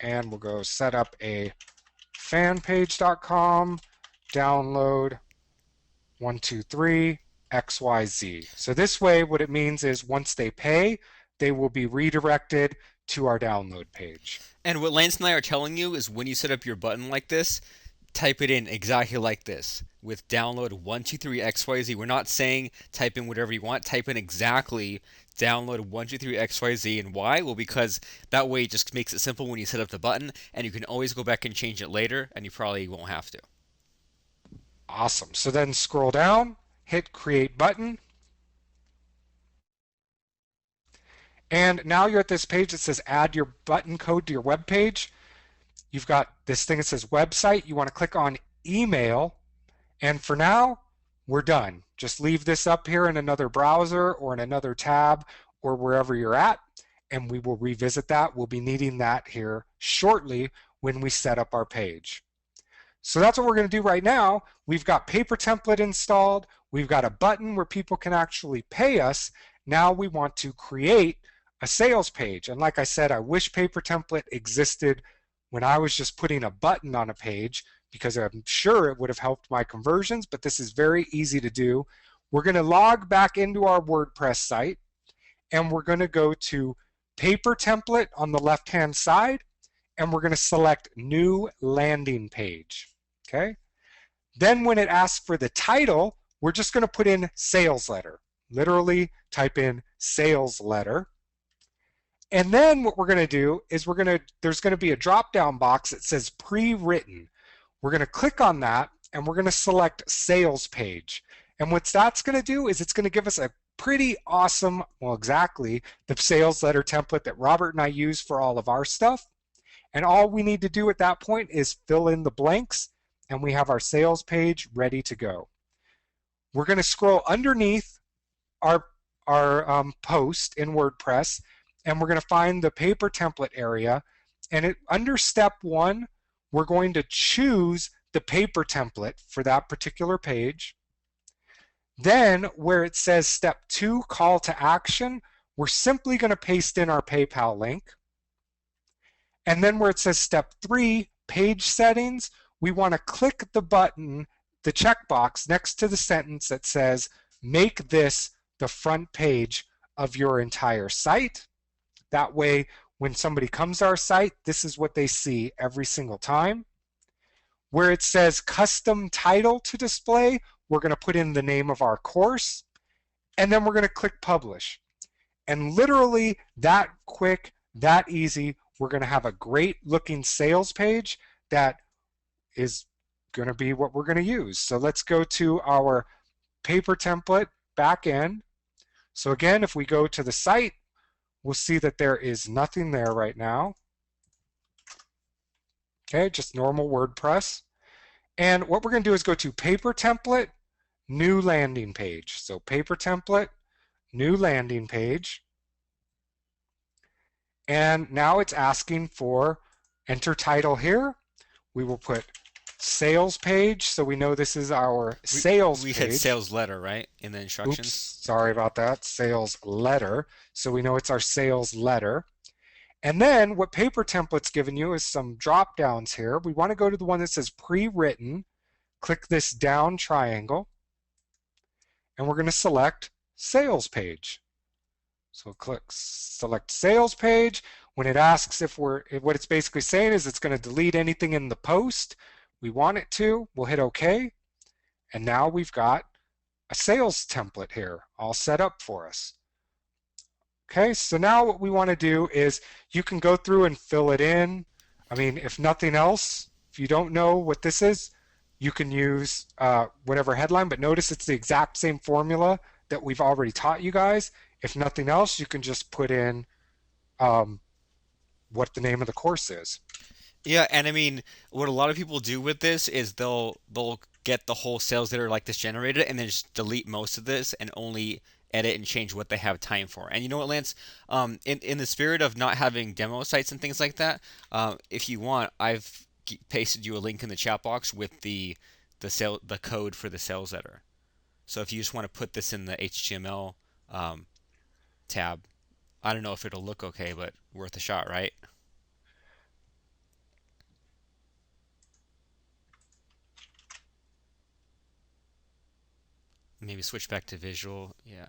and we'll go set up a fanpage.com download 123 XYZ. So this way what it means is once they pay, they will be redirected to our download page. And what Lance and I are telling you is when you set up your button like this, type it in exactly like this with download 123XYZ. We're not saying type in whatever you want, type in exactly download 123XYZ. And why? Well, because that way it just makes it simple when you set up the button and you can always go back and change it later and you probably won't have to. Awesome. So then scroll down, hit create button. And now you're at this page that says add your button code to your web page. You've got this thing that says website. You want to click on email. And for now, we're done. Just leave this up here in another browser or in another tab or wherever you're at, and we will revisit that. We'll be needing that here shortly when we set up our page. So that's what we're going to do right now. We've got paper template installed. We've got a button where people can actually pay us. Now we want to create a sales page. And like I said, I wish paper template existed when I was just putting a button on a page, because I'm sure it would have helped my conversions, but this is very easy to do. We're going to log back into our WordPress site, and we're going to go to paper template on the left-hand side, and we're going to select new landing page. Okay? Then when it asks for the title, we're just going to put in sales letter. Literally type in sales letter. And then what we're going to do is there's going to be a drop-down box that says pre-written. We're going to click on that and we're going to select sales page. And what that's going to do is it's going to give us a pretty awesome, well, exactly the sales letter template that Robert and I use for all of our stuff. And all we need to do at that point is fill in the blanks and we have our sales page ready to go. We're going to scroll underneath our post in WordPress and we're going to find the paper template area, and under step 1 we're going to choose the paper template for that particular page. Then where it says step 2 call to action, we're simply going to paste in our PayPal link. And then where it says step 3 page settings, we want to click the button, the checkbox next to the sentence that says make this the front page of your entire site. That way, when somebody comes to our site, this is what they see every single time. Where it says custom title to display, we're going to put in the name of our course, and then we're going to click publish. And literally that quick, that easy, we're going to have a great looking sales page that is going to be what we're going to use. So let's go to our paper template back in. So again, if we go to the site, we'll see that there is nothing there right now. Okay, just normal WordPress. And what we're going to do is go to paper template, new landing page. So paper template, new landing page. And now it's asking for enter title here. We will put sales page, so we know this is our We sales we had page. sales letter, right? In the Oops, instructions. sorry about that. Sales letter. So we know it's our sales letter. And then what paper template's given you is some drop downs here. We want to go to the one that says pre-written. Click this down triangle, and we're going to select sales page. So click select sales page. When it asks if what it's basically saying is it's going to delete anything in the post. We want it to. We'll hit OK. And now we've got a sales template here all set up for us. Okay, so now what we want to do is you can go through and fill it in. I mean, if nothing else, if you don't know what this is, you can use whatever headline, but notice it's the exact same formula that we've already taught you guys. If nothing else, you can just put in um, what the name of the course is. Yeah, and I mean, what a lot of people do with this is they'll get the whole sales that are like this generated and then just delete most of this and only edit and change what they have time for. And you know what, Lance? In the spirit of not having demo sites and things like that, if you want, I've pasted you a link in the chat box with the code for the sales editor. So if you just want to put this in the HTML tab, I don't know if it'll look okay, but worth a shot, right? Maybe switch back to visual. Yeah.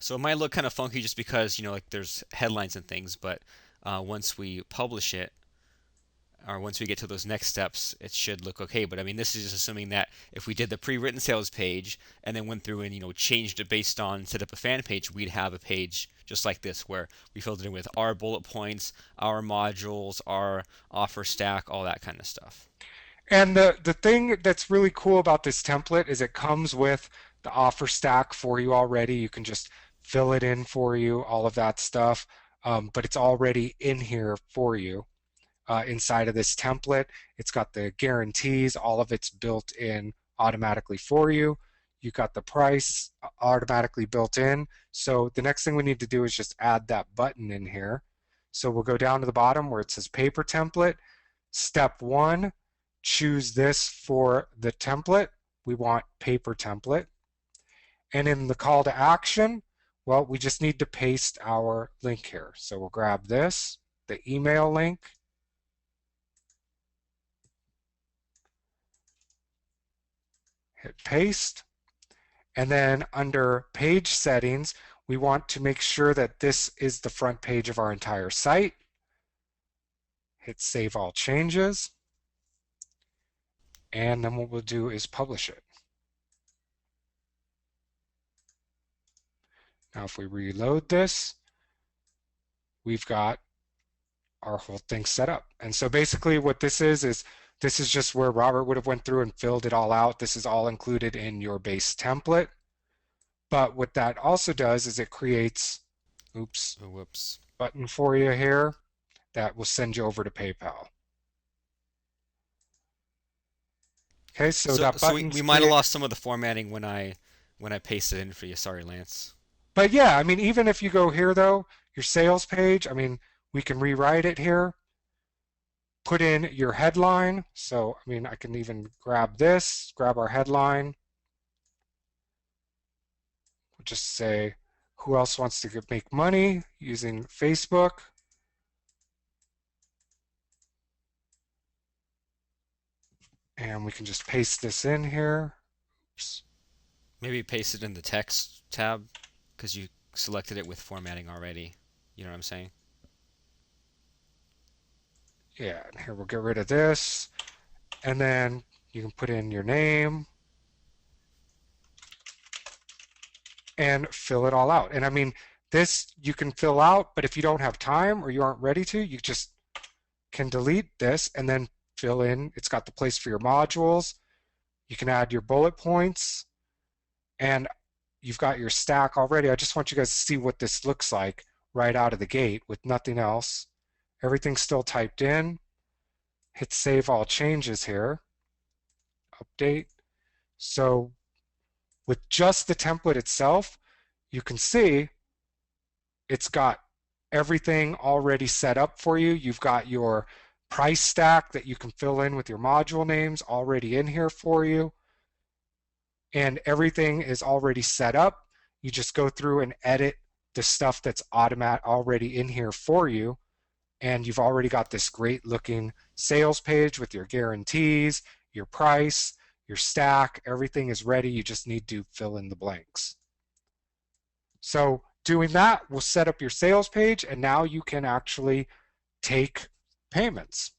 So it might look kind of funky just because, like there's headlines and things, but once we publish it, or once we get to those next steps, it should look okay. But I mean, this is just assuming that if we did the pre-written sales page and then went through and, changed it based on set up a fan page, we'd have a page just like this where we filled it in with our bullet points, our modules, our offer stack, all that kind of stuff. And the thing that's really cool about this template is it comes with the offer stack for you already. You can just fill it in for you, all of that stuff. But it's already in here for you inside of this template. It's got the guarantees, all of it's built in automatically for you. You got the price automatically built in. So the next thing we need to do is just add that button in here. So we'll go down to the bottom where it says paper template. Step 1, choose this for the template. We want paper template. And in the call to action, well, we just need to paste our link here. So we'll grab this, the email link, hit paste, and then under page settings, we want to make sure that this is the front page of our entire site. Hit save all changes, and then what we'll do is publish it. Now if we reload this, we've got our whole thing set up. And so basically what this is this is just where Robert would have went through and filled it all out. This is all included in your base template. But what that also does is it creates, oops, Oh, whoops. button for you here that will send you over to PayPal. Okay, so So that so we, button's we might have create. lost some of the formatting when I pasted it in for you. Sorry, Lance. But yeah, I mean, even if you go here though, your sales page, I mean, we can rewrite it here, put in your headline. So, I mean, I can even grab this, grab our headline, we'll just say, who else wants to make money using Facebook? And we can just paste this in here. Oops. Maybe paste it in the text tab because you selected it with formatting already. You know what I'm saying? Yeah, and here we'll get rid of this. And then you can put in your name and fill it all out. And I mean, this you can fill out, but if you don't have time or you aren't ready to, you just can delete this and then fill in. It's got the place for your modules. You can add your bullet points. And you've got your stack already. I just want you guys to see what this looks like right out of the gate with nothing else. Everything's still typed in. Hit save all changes here. Update. So with just the template itself, you can see it's got everything already set up for you. You've got your price stack that you can fill in with your module names already in here for you. And everything is already set up. You just go through and edit the stuff that's already in here for you. And you've already got this great looking sales page with your guarantees, your price, your stack, everything is ready. You just need to fill in the blanks. So doing that will set up your sales page, and now you can actually take payments.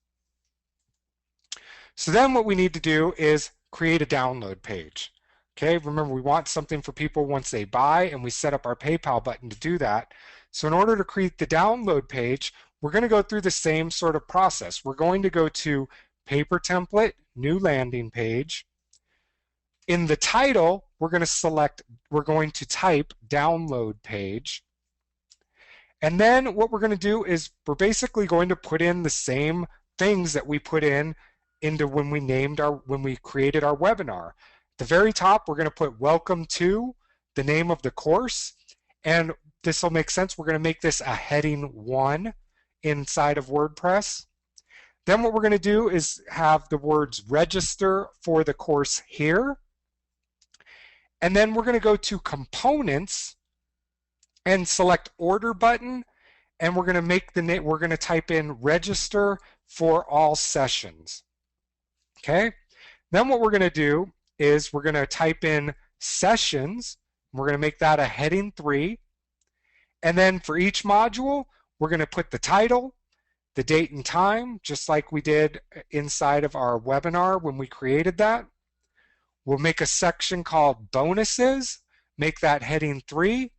So then what we need to do is create a download page. Okay, remember we want something for people once they buy, and we set up our PayPal button to do that. So in order to create the download page, we're going to go through the same sort of process. We're going to go to paper template, new landing page. In the title, we're going to type download page. And then what we're going to do is we're basically going to put in the same things that we put in into when we created our webinar. At the very top, we're going to put welcome to, the name of the course, and this will make sense. We're going to make this a heading 1 inside of WordPress. Then what we're going to do is have the words register for the course here. And then we're going to go to components and select order button, and we're going to type in register for all sessions. Okay? Then what we're going to do is we're going to type in sessions. We're going to make that a heading 3. And then for each module, we're going to put the title, the date and time, just like we did inside of our webinar when we created that. We'll make a section called bonuses, make that heading 3.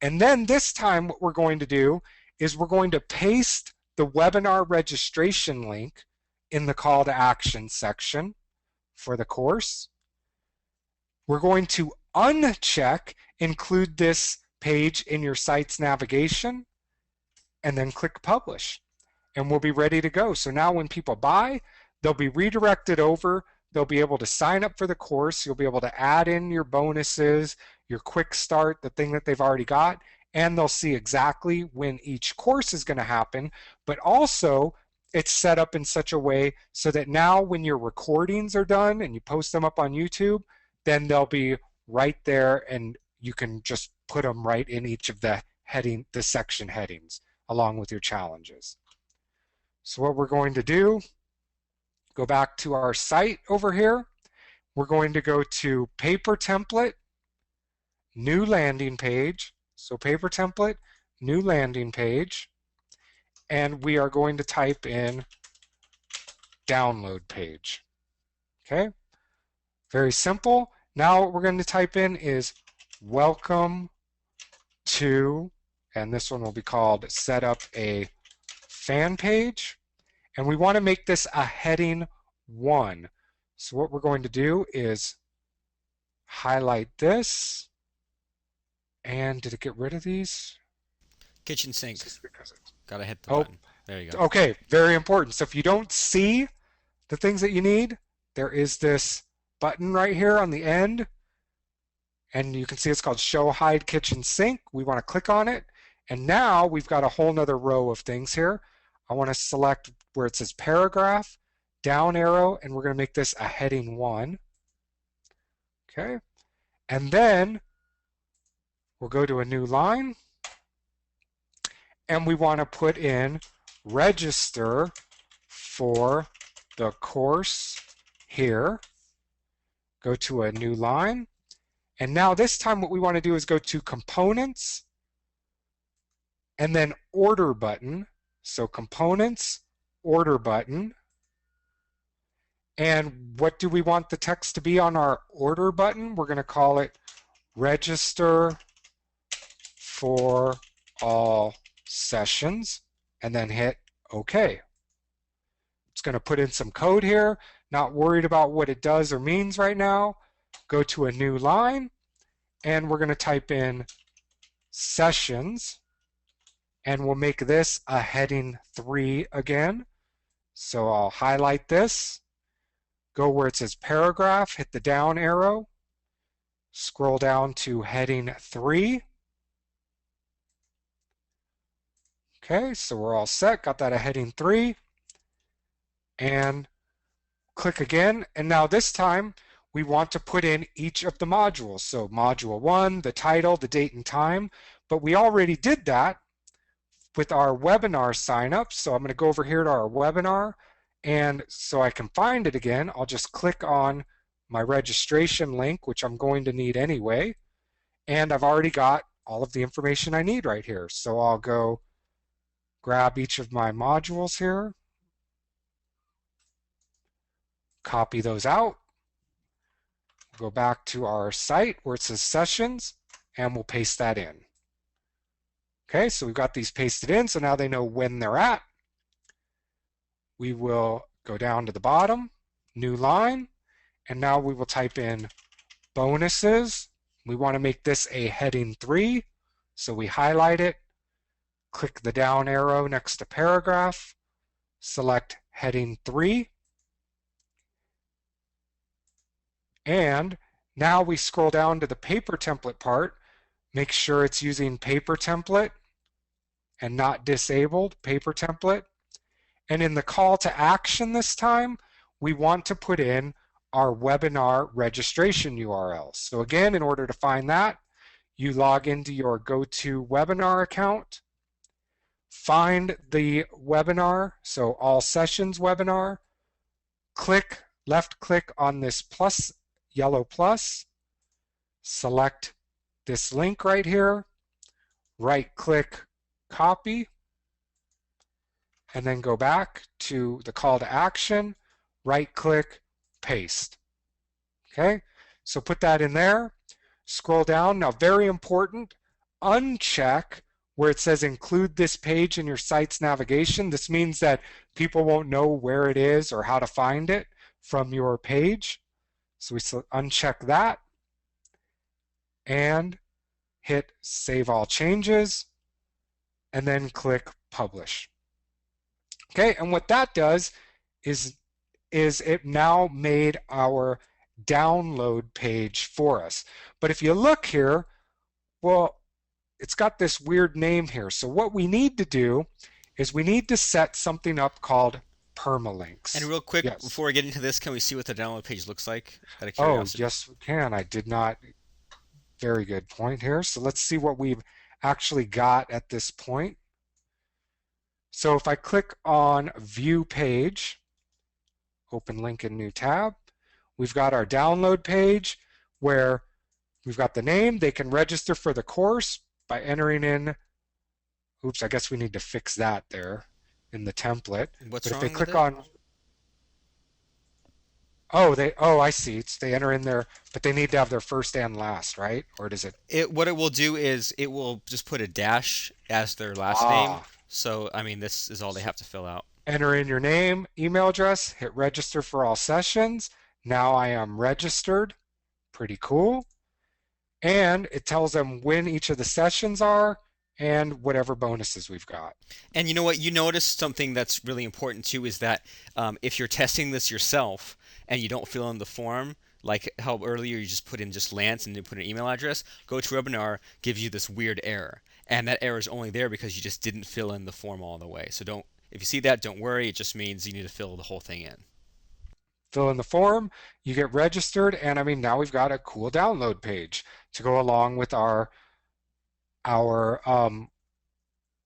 And then this time what we're going to do is we're going to paste the webinar registration link in the call to action section for the course. We're going to uncheck include this page in your site's navigation, and then click publish. And we'll be ready to go. So now when people buy, they'll be redirected over. They'll be able to sign up for the course. You'll be able to add in your bonuses, your quick start, the thing that they've already got, and they'll see exactly when each course is going to happen. But also, it's set up in such a way so that now when your recordings are done and you post them up on YouTube, then they'll be right there and you can just put them right in each of the section headings along with your challenges. So what we're going to do, go back to our site over here. We're going to go to paper template, new landing page. So paper template, new landing page. And we are going to type in download page. Okay, very simple. Now what we're going to type in is welcome to, and this one will be called set up a fan page. And we want to make this a heading 1. So what we're going to do is highlight this. And did it get rid of these? Kitchen sink. Gotta hit the Oh, button. There you go. okay, very important. So if you don't see the things that you need, there is this button right here on the end. And you can see it's called Show Hide Kitchen Sink. We want to click on it. And now we've got a whole nother row of things here. I want to select where it says paragraph, down arrow, and we're going to make this a heading 1. Okay. And then we'll go to a new line. And we want to put in register for the course here. Go to a new line. And now this time what we want to do is go to components and then order button. So components, order button. And what do we want the text to be on our order button? We're going to call it register for all sessions and then hit OK. It's going to put in some code here. Not worried about what it does or means right now. Go to a new line. and we're going to type in sessions, and we'll make this a heading 3 again. So I'll highlight this, go where it says paragraph, hit the down arrow, scroll down to heading 3. Okay, so we're all set, got that at heading 3, and click again. And now this time we want to put in each of the modules. So module 1, the title, the date and time, but we already did that with our webinar sign up. So I'm going to go over here to our webinar, and so I can find it again, I'll just click on my registration link, which I'm going to need anyway, and I've already got all of the information I need right here. So I'll go grab each of my modules here, copy those out, go back to our site where it says sessions, and we'll paste that in. Okay, so we've got these pasted in, so now they know when they're at. We will go down to the bottom, new line, and now we will type in bonuses. We want to make this a heading 3, so we highlight it, click the down arrow next to paragraph, select heading 3, and now we scroll down to the paper template part, make sure it's using paper template and not disabled paper template. And in the call to action this time, we want to put in our webinar registration URL. So again, in order to find that, you log into your GoToWebinar account, find the webinar, so all sessions webinar, left click on this plus, yellow plus, select this link right here, right click, copy, and then go back to the call to action, right click, paste. Okay, so put that in there, scroll down. Now, very important, uncheck where it says include this page in your site's navigation. This means that people won't know where it is or how to find it from your page. So we uncheck that and hit save all changes and then click publish. Okay, and what that does is it now made our download page for us. But if you look here, well, it's got this weird name here. So what we need to do is we need to set something up called And permalinks. real quick, Yes. before we get into this, can we see what the download page looks like out of Oh, curiosity? yes, we can. I did not. Very good point here. So let's see what we've actually got at this point. So if I click on View Page, open link in new tab, we've got our download page where we've got the name. They can register for the course by entering in, oops, I guess we need to fix that there in the template. What's But if they wrong with click it? on, I see. They enter in there, but they need to have their first and last, right? Or does it, What it will do is it will just put a dash as their last name. ah, So, I mean, this is all they have to fill out. enter in your name, email address, hit register for all sessions. Now I am registered. Pretty cool. And it tells them when each of the sessions are and whatever bonuses we've got. And you know what? You noticed something that's really important too is that if you're testing this yourself and you don't fill in the form, like how earlier you just put in just Lance and then put an email address, GoToWebinar gives you this weird error. And that error is only there because you just didn't fill in the form all the way. So don't, if you see that, don't worry. It just means you need to fill the whole thing in. Fill in the form, you get registered, and I mean, now we've got a cool download page to go along with our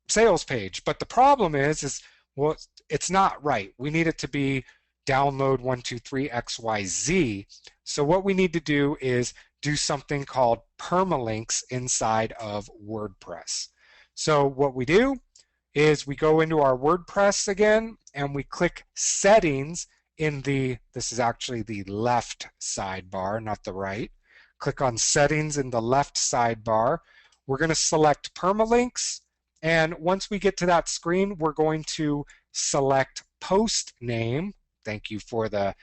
sales page. But the problem is well, it's not right. We need it to be download 123XYZ. So what we need to do is do something called permalinks inside of WordPress. So what we do is we go into our WordPress again and we click settings in this is actually the left sidebar, not the right. Click on settings in the left sidebar. We're going to select permalinks. And once we get to that screen, we're going to select post name. Thank you for the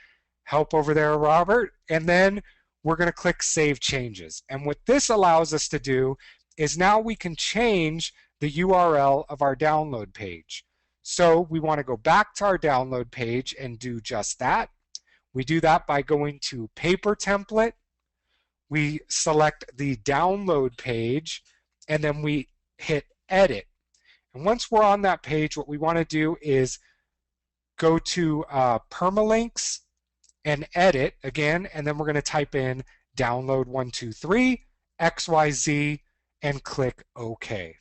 help over there, Robert. And then we're going to click Save Changes. And what this allows us to do is now we can change the URL of our download page. So we want to go back to our download page and do just that. We do that by going to Paper Template. We select the download page, and then we hit Edit. And once we're on that page, what we want to do is go to Permalinks and Edit again, and then we're going to type in download 123 XYZ and click OK.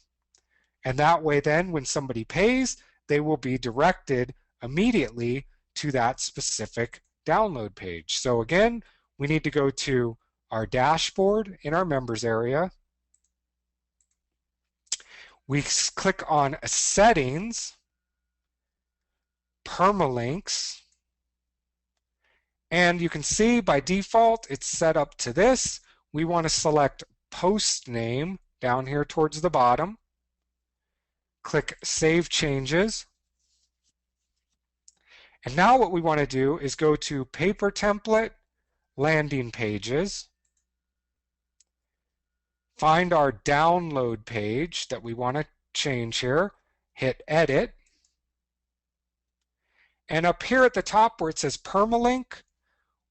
And that way then when somebody pays, they will be directed immediately to that specific download page. So again, we need to go to our dashboard in our members area. We click on Settings, Permalinks, and you can see by default it's set up to this. We want to select Post Name down here towards the bottom. Click Save Changes. And now what we want to do is go to Paper Template, Landing Pages, find our download page that we want to change here, hit Edit, and up here at the top where it says Permalink,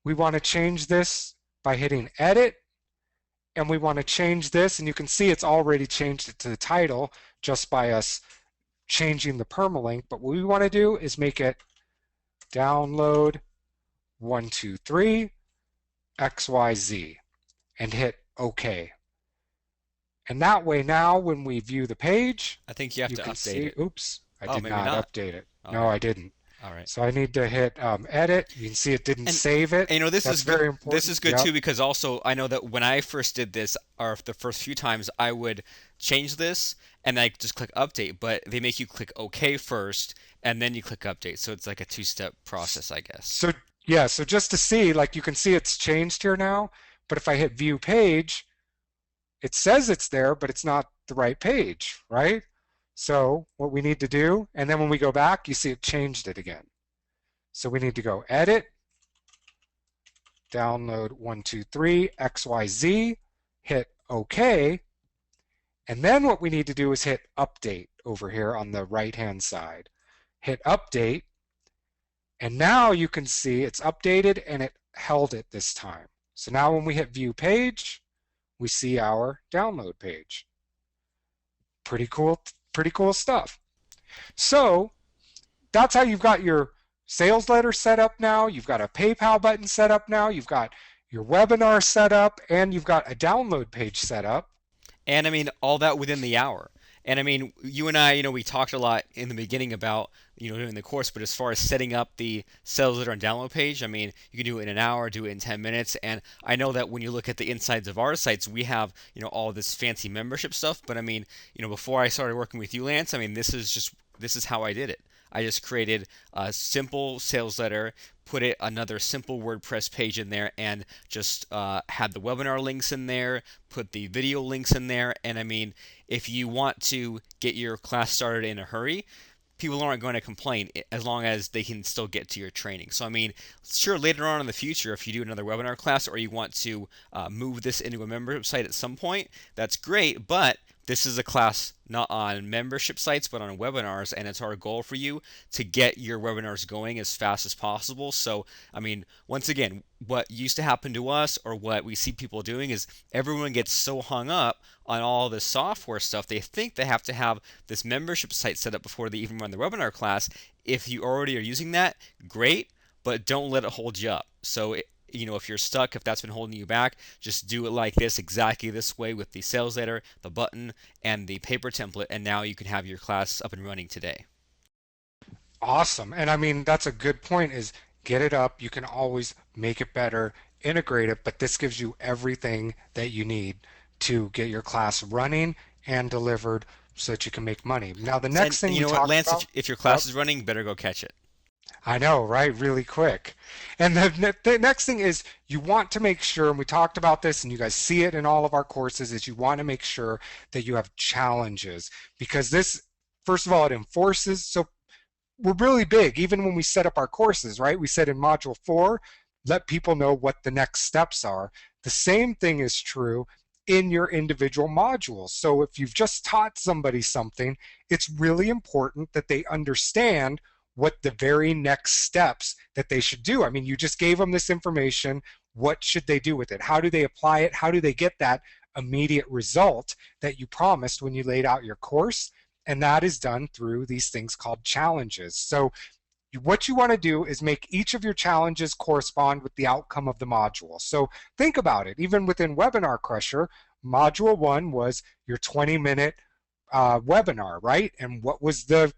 we want to change this by hitting Edit, and we want to change this, and you can see it's already changed it to the title just by us changing the permalink, but what we want to do is make it download 123 XYZ and hit OK. And that way now when we view the page, I think you have you to can update see, it. oops, I Oh, did maybe not not. update it. All No, right. I didn't. All right. So I need to hit Edit. You can see it didn't And save it. this That's is good. very This important. is good Yep. too because also I know that when I first did this, or the first few times, I would change this and I just click update, but they make you click OK first and then you click update. So it's like a two-step process, I guess. So yeah, so just to see, like you can see it's changed here now, but if I hit View Page, it says it's there, but it's not the right page, right? So what we need to do, and then when we go back, you see it changed it again. So we need to go Edit, download 123 XYZ, hit OK, and then what we need to do is hit Update over here on the right-hand side. Hit Update, and now you can see it's updated and it held it this time. So now when we hit View Page, we see our download page. Pretty cool stuff. So that's how you've got your sales letter set up now. You've got a PayPal button set up now. You've got your webinar set up, and you've got a download page set up. And I mean, all that within the hour. And I mean, you and I, we talked a lot in the beginning about, doing the course, but as far as setting up the sales letter and download page, I mean, you can do it in an hour, do it in 10 minutes. And I know that when you look at the insides of our sites, we have, all this fancy membership stuff. But I mean, before I started working with you, Lance, I mean, this is how I did it. I just created a simple sales letter, put it another simple WordPress page in there, and just had the webinar links in there, put the video links in there. And I mean, if you want to get your class started in a hurry, people aren't going to complain as long as they can still get to your training. So, I mean, sure, later on in the future, if you do another webinar class or you want to move this into a membership site at some point, that's great. But this is a class not on membership sites, but on webinars, and it's our goal for you to get your webinars going as fast as possible. So, I mean, once again, what used to happen to us or what we see people doing is everyone gets so hung up on all this software stuff, they think they have to have this membership site set up before they even run the webinar class. If you already are using that, great, but don't let it hold you up. So, if you're stuck, if that's been holding you back, just do it like this, exactly this way with the sales letter, the button, and the paper template, and now you can have your class up and running today. Awesome. And I mean, that's a good point is get it up. You can always make it better, integrate it, but this gives you everything that you need to get your class running and delivered so that you can make money. Now, the And next thing you we know what, talked Lance, about, if your class yep, is running, better go catch it. I know, right? Really quick. And the next thing is you want to make sure, and we talked about this, and you guys see it in all of our courses, is you want to make sure that you have challenges because this, first of all, it enforces. So we're really big, even when we set up our courses, right? We said in module 4, let people know what the next steps are. The same thing is true in your individual modules. So if you've just taught somebody something, it's really important that they understand what the very next steps that they should do. I mean, you just gave them this information. What should they do with it? How do they apply it? How do they get that immediate result that you promised when you laid out your course? And that is done through these things called challenges. So what you want to do is make each of your challenges correspond with the outcome of the module. So think about it. Even within Webinar Crusher, module one was your 20-minute webinar, right? And what was the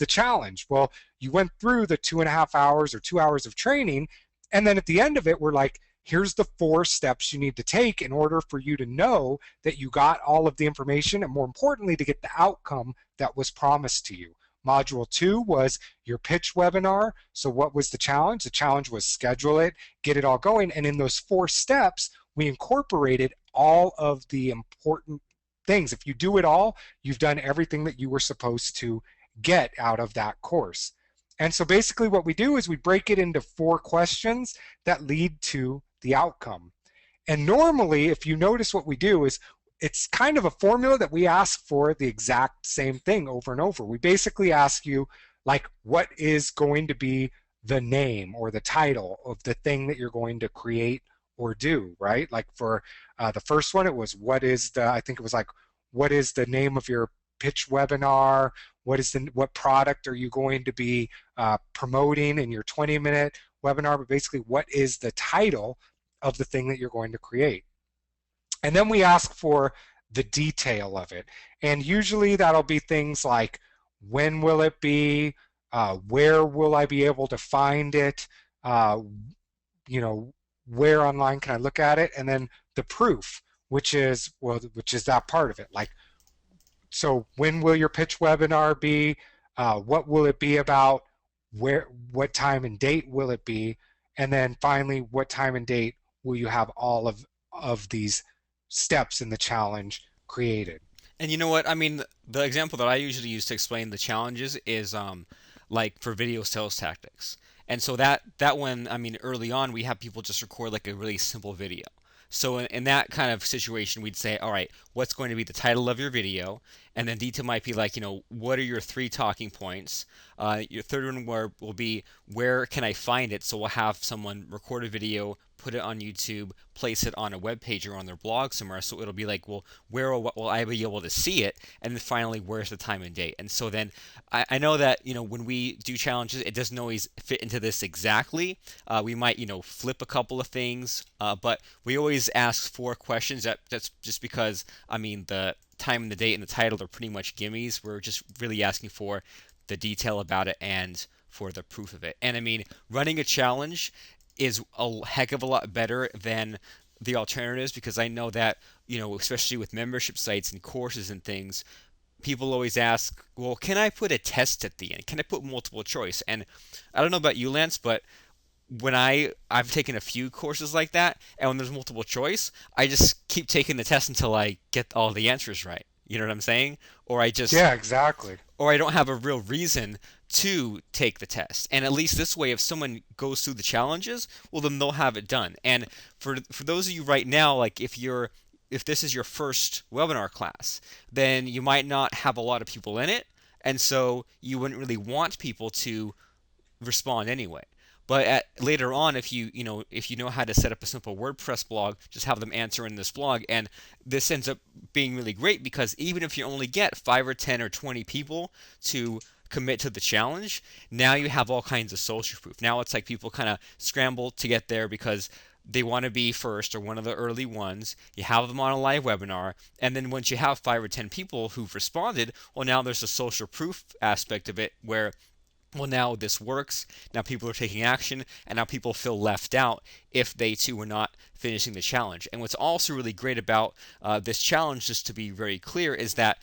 challenge? Well, you went through the 2.5 hours or 2 hours of training, and then at the end of it, we're like, here's the 4 steps you need to take in order for you to know that you got all of the information, and more importantly, to get the outcome that was promised to you. Module two was your pitch webinar. So what was the challenge? The challenge was schedule it, get it all going. And in those 4 steps, we incorporated all of the important things. If you do it all, you've done everything that you were supposed to get out of that course. And so basically what we do is we break it into 4 questions that lead to the outcome. And normally, if you notice what we do is it's kind of a formula that we ask for the exact same thing over and over. We basically ask you, like, what is going to be the name or the title of the thing that you're going to create or do, right? Like for the first one, it was I think it was like, what is the name of your pitch webinar? What product are you going to be promoting in your 20-minute webinar? But basically, what is the title of the thing that you're going to create? And then we ask for the detail of it. And usually that'll be things like, when will it be? Where will I be able to find it? Uh, you know, where online can I look at it? And then the proof, which is that part of it. Like, so when will your pitch webinar be? What will it be about? What time and date will it be? And then finally, what time and date will you have all of these steps in the challenge created? And you know what? I mean, the example that I usually use to explain the challenges is like for video sales tactics. And so that one, I mean, early on we have people just record like a really simple video. So in that kind of situation, we'd say, all right, what's going to be the title of your video? And then detail might be like, what are your 3 talking points? Your third one will be, where can I find it? So we'll have someone record a video, put it on YouTube, place it on a web page or on their blog somewhere. So it'll be like, well, where will I be able to see it? And then finally, where's the time and date? And so then I know that, when we do challenges, it doesn't always fit into this exactly. We might, flip a couple of things, but we always ask 4 questions. That's just because, I mean, the time and the date and the title are pretty much gimmies. We're just really asking for the detail about it and for the proof of it. And I mean, running a challenge is a heck of a lot better than the alternatives, because I know that, especially with membership sites and courses and things, people always ask, well, can I put a test at the end? Can I put multiple choice? And I don't know about you, Lance, but when I've taken a few courses like that, and when there's multiple choice, I just keep taking the test until I get all the answers right. You know what I'm saying? Or I just Yeah, exactly. or I don't have a real reason to take the test. And at least this way, if someone goes through the challenges, well, then they'll have it done. And for those of you right now, like if this is your first webinar class, then you might not have a lot of people in it, and so you wouldn't really want people to respond anyway. But later on, if you know how to set up a simple WordPress blog, just have them answer in this blog, and this ends up being really great, because even if you only get 5 or 10 or 20 people to commit to the challenge, now you have all kinds of social proof. Now it's like people kind of scramble to get there because they want to be first or one of the early ones. You have them on a live webinar, and then once you have 5 or 10 people who've responded, well, now there's a social proof aspect of it where, well, now this works. Now people are taking action, and now people feel left out if they too are not finishing the challenge. And what's also really great about this challenge, just to be very clear, is that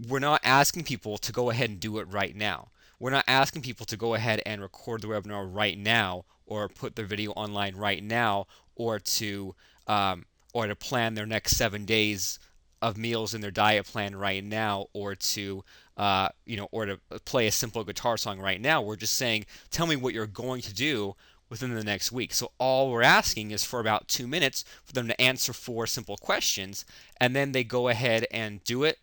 we're not asking people to go ahead and do it right now. We're not asking people to go ahead and record the webinar right now, or put their video online right now, or to um, or to plan their next 7 days of meals in their diet plan right now, or to or to play a simple guitar song right now. We're just saying, tell me what you're going to do within the next week. So all we're asking is for about 2 minutes for them to answer four simple questions, and then they go ahead and do it.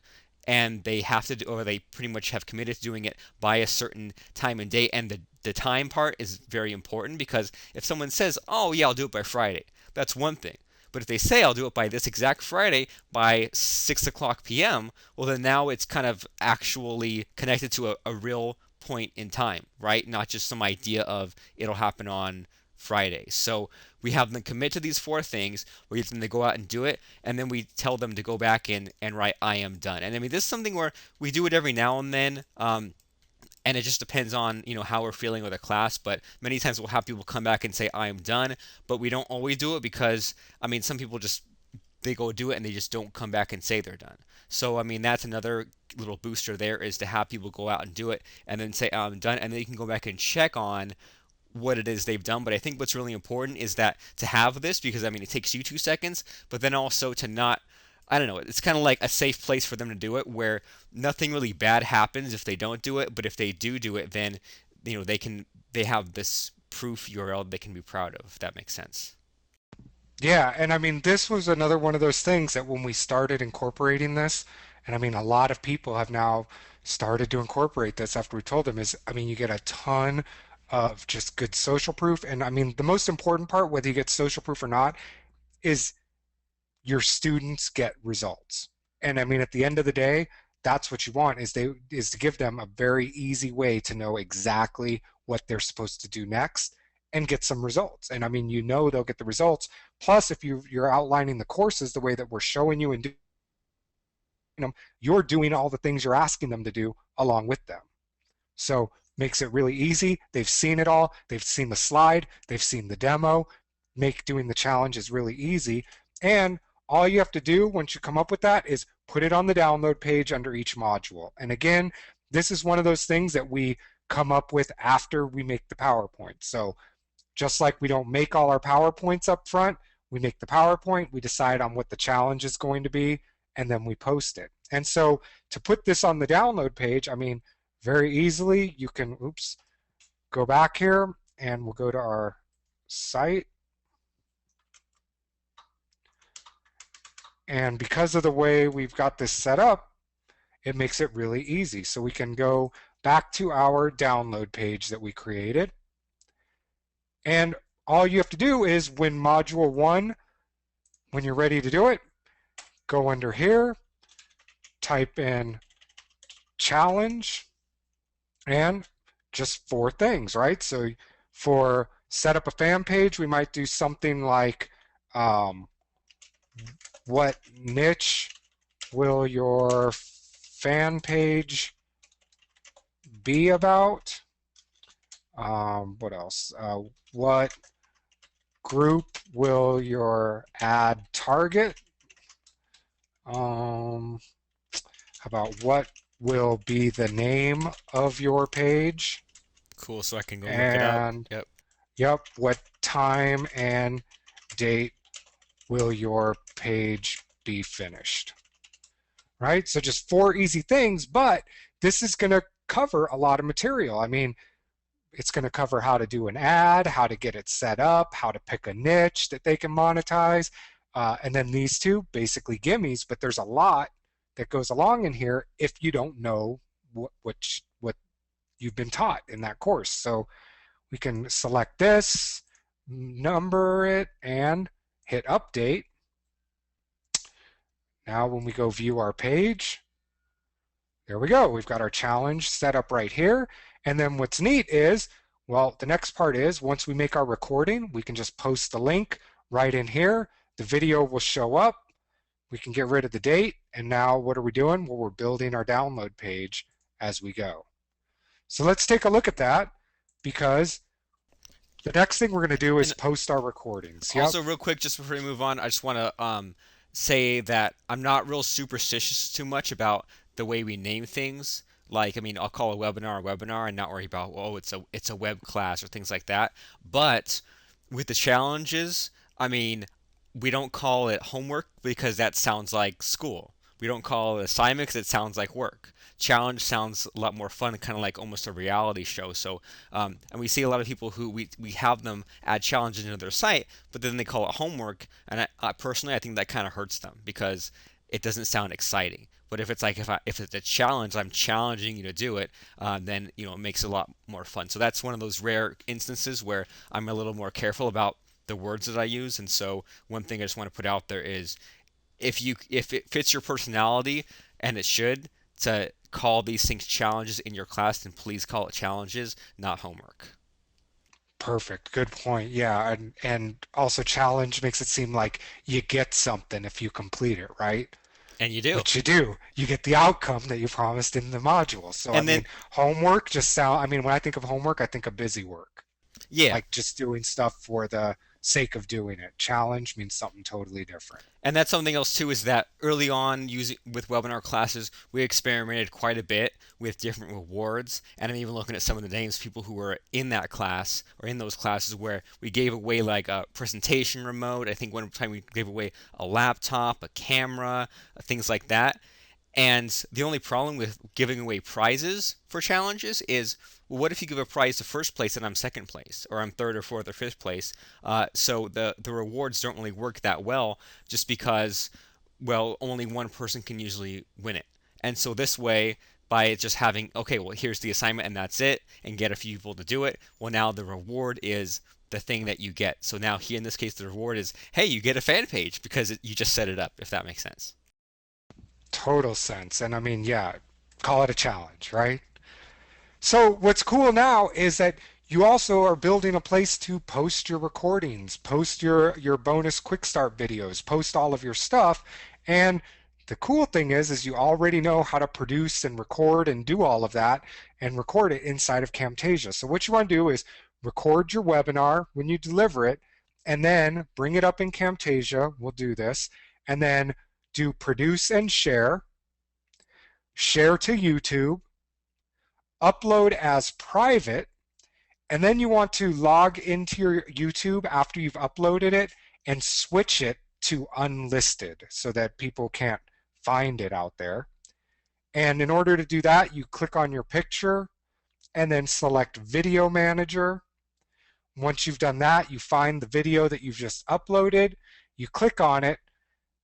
And they have to do, or they pretty much have committed to doing it by a certain time and date. And the time part is very important because if someone says, oh, yeah, I'll do it by Friday, that's one thing. But if they say I'll do it by this exact Friday by 6 o'clock p.m., well, then now it's kind of actually connected to a real point in time, right? Not just some idea of it'll happen on Friday. So we have them commit to these four things. We get them to go out and do it, and then we tell them to go back in and write "I am done." And I mean, this is something where we do it every now and then. And it just depends on how we're feeling with a class, but many times we'll have people come back and say I am done, but we don't always do it because I mean some people just they go do it and they just don't come back and say they're done. So I mean that's another little booster there is to have people go out and do it and then say I'm done, and then you can go back and check on what it is they've done. But I think what's really important is that to have this, because I mean it takes you 2 seconds, but then also to not, I don't know, it's kind of like a safe place for them to do it where nothing really bad happens if they don't do it, but if they do it, then they have this proof URL they can be proud of, if that makes sense. Yeah, and I mean, this was another one of those things that when we started incorporating this, and I mean, a lot of people have now started to incorporate this after we told them is, I mean, you get a ton of just good social proof. And I mean, the most important part, whether you get social proof or not, is your students get results. And I mean, at the end of the day, that's what you want is to give them a very easy way to know exactly what they're supposed to do next and get some results. And I mean, they'll get the results. Plus, if you're outlining the courses the way that we're showing you and doing them, you're doing all the things you're asking them to do along with them. So makes it really easy. They've seen it all. They've seen the slide. They've seen the demo. Make doing the challenge is really easy. And all you have to do once you come up with that is put it on the download page under each module. And again, this is one of those things that we come up with after we make the PowerPoint. So just like we don't make all our PowerPoints up front, we make the PowerPoint, we decide on what the challenge is going to be, and then we post it. And so to put this on the download page, I mean, very easily you can, go back here and we'll go to our site. And because of the way we've got this set up, it makes it really easy. So we can go back to our download page that we created. And all you have to do is when module 1, when you're ready to do it, go under here, type in challenge, and just 4 things, right? So for set up a fan page, we might do something like what niche will your fan page be about? What else? What group will your ad target? How about what will be the name of your page? Cool, so I can go look it up. And Yep. yep, what time and date will your page be finished? Right? So just 4 easy things, but this is going to cover a lot of material. I mean, it's going to cover how to do an ad, how to get it set up, how to pick a niche that they can monetize. And then these 2 basically gimmies, but there's a lot that goes along in here if you don't know what you've been taught in that course. So we can select this, number it, and hit update. Now when we go view our page, there we go. We've got our challenge set up right here. And then what's neat is, well, the next part is once we make our recording, we can just post the link right in here. The video will show up. We can get rid of the date. And now what are we doing? Well, we're building our download page as we go. So let's take a look at that because the next thing we're going to do is And post our recordings. Yep. also, real quick, just before we move on, I just want to say that I'm not real superstitious too much about the way we name things. Like, I mean, I'll call a webinar and not worry about, oh, it's a web class or things like that. But with the challenges, I mean, we don't call it homework because that sounds like school. We don't call it assignment because it sounds like work. challenge sounds a lot more fun, kind of like almost a reality show. So, and we see a lot of people who we have them add challenges into their site, but then they call it homework. And personally, I think that kind of hurts them because it doesn't sound exciting. But if it's like if it's a challenge, I'm challenging you to do it, then it makes it a lot more fun. So that's one of those rare instances where I'm a little more careful about the words that I use. And so one thing I just want to put out there is if it fits your personality, and it should, to call these things challenges in your class, then please call it challenges, not homework. Perfect. Good point. Yeah, and also challenge makes it seem like you get something if you complete it, right? And you do. Which you do. You get the outcome that you promised in the module. So I And then mean, homework just sound I mean, when I think of homework, I think of busy work. yeah, Like just doing stuff for the sake of doing it. Challenge means something totally different. and that's something else too, is that early on using with webinar classes, we experimented quite a bit with different rewards. And I'm even looking at some of the names of people who were in that class or in those classes where we gave away like a presentation remote. I think one time we gave away a laptop, a camera, things like that. And the only problem with giving away prizes for challenges is, well, what if you give a prize to first place and I'm second place, or I'm third or fourth or fifth place? So the rewards don't really work that well, just because, well, only one person can usually win it. And so this way, by just having, okay, well, here's the assignment and that's it, and get a few people to do it, well, now the reward is the thing that you get. So now here in this case, the reward is, hey, you get a fan page because you just set it up, if that makes sense. Total sense. And I mean, yeah, call it a challenge, right? So what's cool now is that you also are building a place to post your recordings, post your bonus quick start videos, post all of your stuff. And the cool thing is you already know how to produce and record and do all of that and record it inside of Camtasia. So what you want to do is record your webinar when you deliver it and then bring it up in Camtasia. We'll do this. And then do produce and share, share to YouTube, upload as private, and then you want to log into your YouTube after you've uploaded it and switch it to unlisted so that people can't find it out there. And in order to do that, you click on your picture and then select Video Manager. Once you've done that, you find the video that you've just uploaded, you click on it,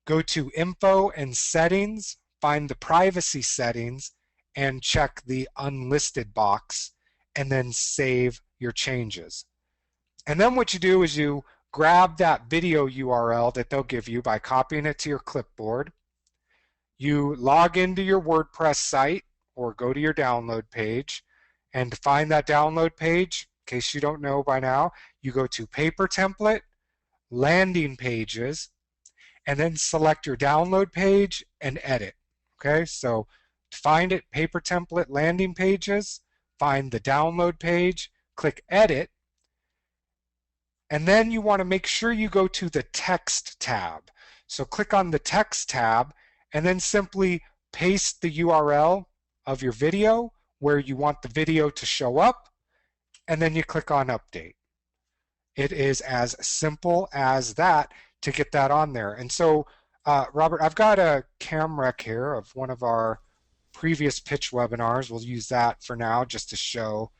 go to Info and Settings, find the privacy settings, and check the unlisted box, and then save your changes. And then what you do is you grab that video URL that they'll give you by copying it to your clipboard. You log into your WordPress site or go to your download page. And to find that download page, in case you don't know by now, you go to Paper Template, Landing Pages, and then select your download page and edit. Okay, so to find it, Paper Template, Landing Pages, find the download page, click Edit, and then you want to make sure you go to the Text tab. So click on the Text tab and then simply paste the URL of your video where you want the video to show up, and then you click on Update. It is as simple as that to get that on there. And so, Robert, I've got a cam rec here of one of our previous pitch webinars. We'll use that for now just to show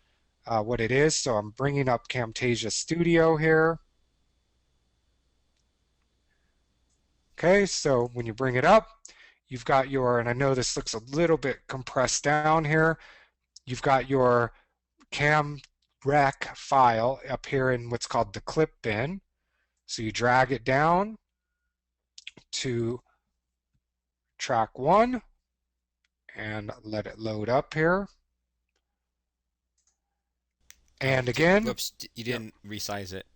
what it is. So I'm bringing up Camtasia Studio here. Okay, so when you bring it up, you've got your, and I know this looks a little bit compressed down here, you've got your cam rec file up here in what's called the clip bin. So you drag it down to track 1 and let it load up here. Oh, And again, whoops, you yep. didn't resize it.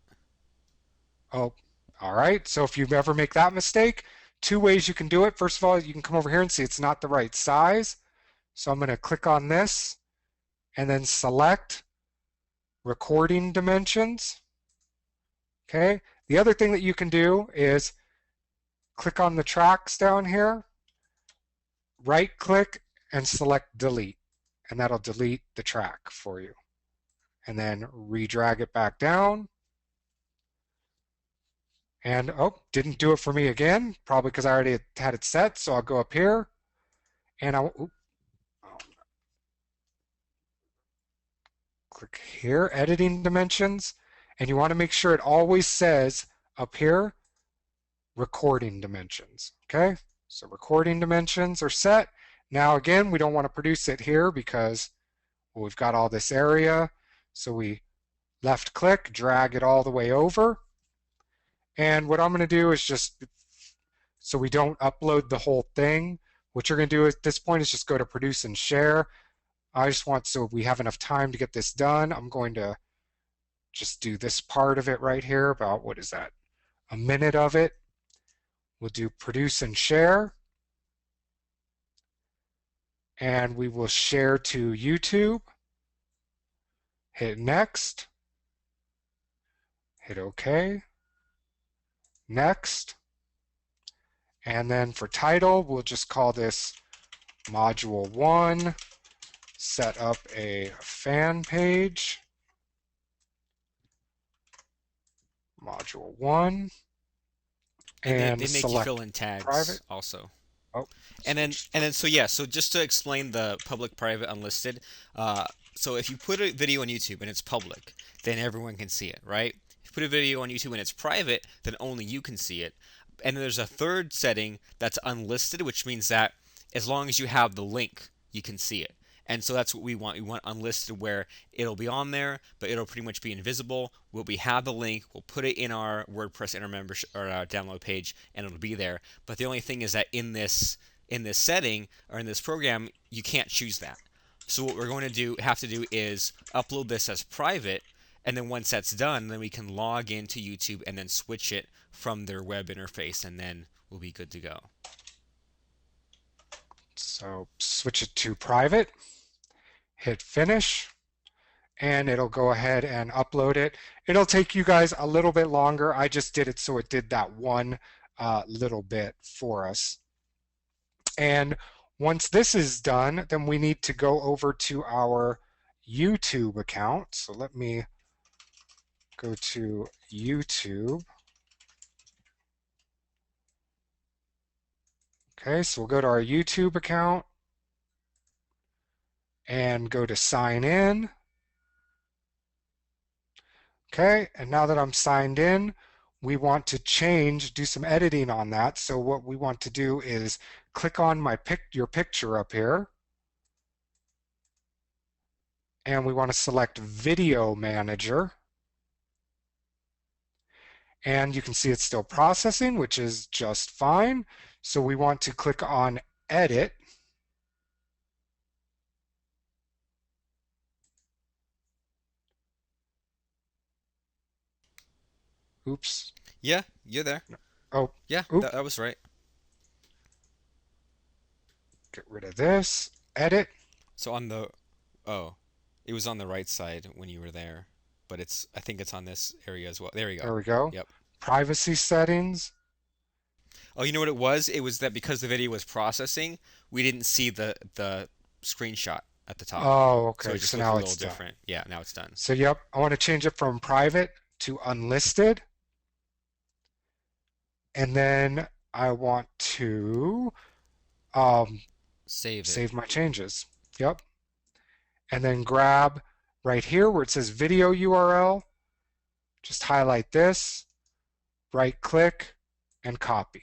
Oh, all right. So if you ever make that mistake, two ways you can do it. First of all, you can come over here and see it's not the right size. So I'm going to click on this and then select recording dimensions. Okay. The other thing that you can do is click on the tracks down here, right click and select delete, and that'll delete the track for you. And then re-drag it back down. And oh, didn't do it for me again, probably because I already had it set. So I'll go up here and I'll Click here, editing dimensions, and you want to make sure it always says up here, recording dimensions. Okay, so recording dimensions are set. Now again, we don't want to produce it here because well, we've got all this area. So we left click, drag it all the way over. And what I'm going to do is just, so we don't upload the whole thing, what you're going to do at this point is just go to produce and share. I just want, so we have enough time to get this done, I'm going to just do this part of it right here, about, what is that, a minute of it. We'll do produce and share, and we will share to YouTube. Hit next, hit OK, next, and then for title, we'll just call this Module 1, set up a fan page, Module 1, And and they make you fill select in tags private. also. Oh, And switch. then so yeah, so just to explain the public, private, unlisted. So if you put a video on YouTube and it's public, then everyone can see it, right? If you put a video on YouTube and it's private, then only you can see it. And then there's a third setting that's unlisted, which means that as long as you have the link, you can see it. And so that's what we want. We want unlisted where it'll be on there, but it'll pretty much be invisible. We have the link, we'll put it in our WordPress in our membership or our download page, and it'll be there. But the only thing is that in this setting or in this program, you can't choose that. So what we're going to have to do is upload this as private, and then once that's done, then we can log into YouTube and then switch it from their web interface, and then we'll be good to go. So switch it to private, hit finish, and it'll go ahead and upload it. It'll take you guys a little bit longer. I just did it so it did that one little bit for us. And once this is done, then we need to go over to our YouTube account. So let me go to YouTube. Okay, so we'll go to our YouTube account and go to sign in. Okay, and now that I'm signed in, we want to do some editing on that. So what we want to do is click on your picture up here, and we want to select Video Manager. And you can see it's still processing, which is just fine. So we want to click on Edit. Oops. Yeah, you're there. Oh, Yeah, oop. that was right. Get rid of this. Edit. So on the oh, it was on the right side when you were there, but I think it's on this area as well. There you go. There we go. Yep. Privacy settings. Oh, you know what it was? It was that because the video was processing, we didn't see the screenshot at the top. Oh, So okay. it just So looked a now little it's done. different. Yeah, now it's done. So, yep, I want to change it from private to unlisted. And then I want to um, Save it. save my changes. Yep. And then grab right here where it says video URL. Just highlight this, right click, and copy.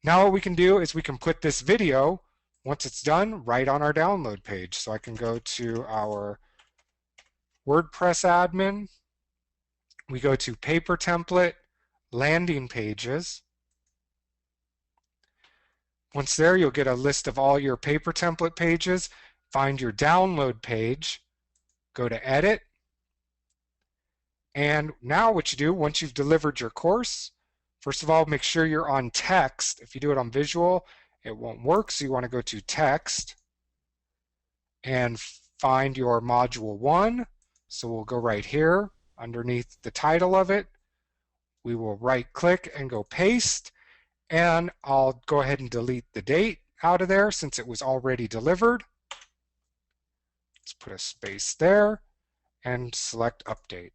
Now what we can do is we can put this video, once it's done, right on our download page. So I can go to our WordPress admin. We go to paper template, landing pages. Once there, you'll get a list of all your paper template pages. Find your download page, go to edit. And now what you do, once you've delivered your course, first of all, make sure you're on text. If you do it on visual, it won't work. So you want to go to text and find your module 1. So we'll go right here underneath the title of it. We will right click and go paste. And I'll go ahead and delete the date out of there since it was already delivered. Let's put a space there and select update.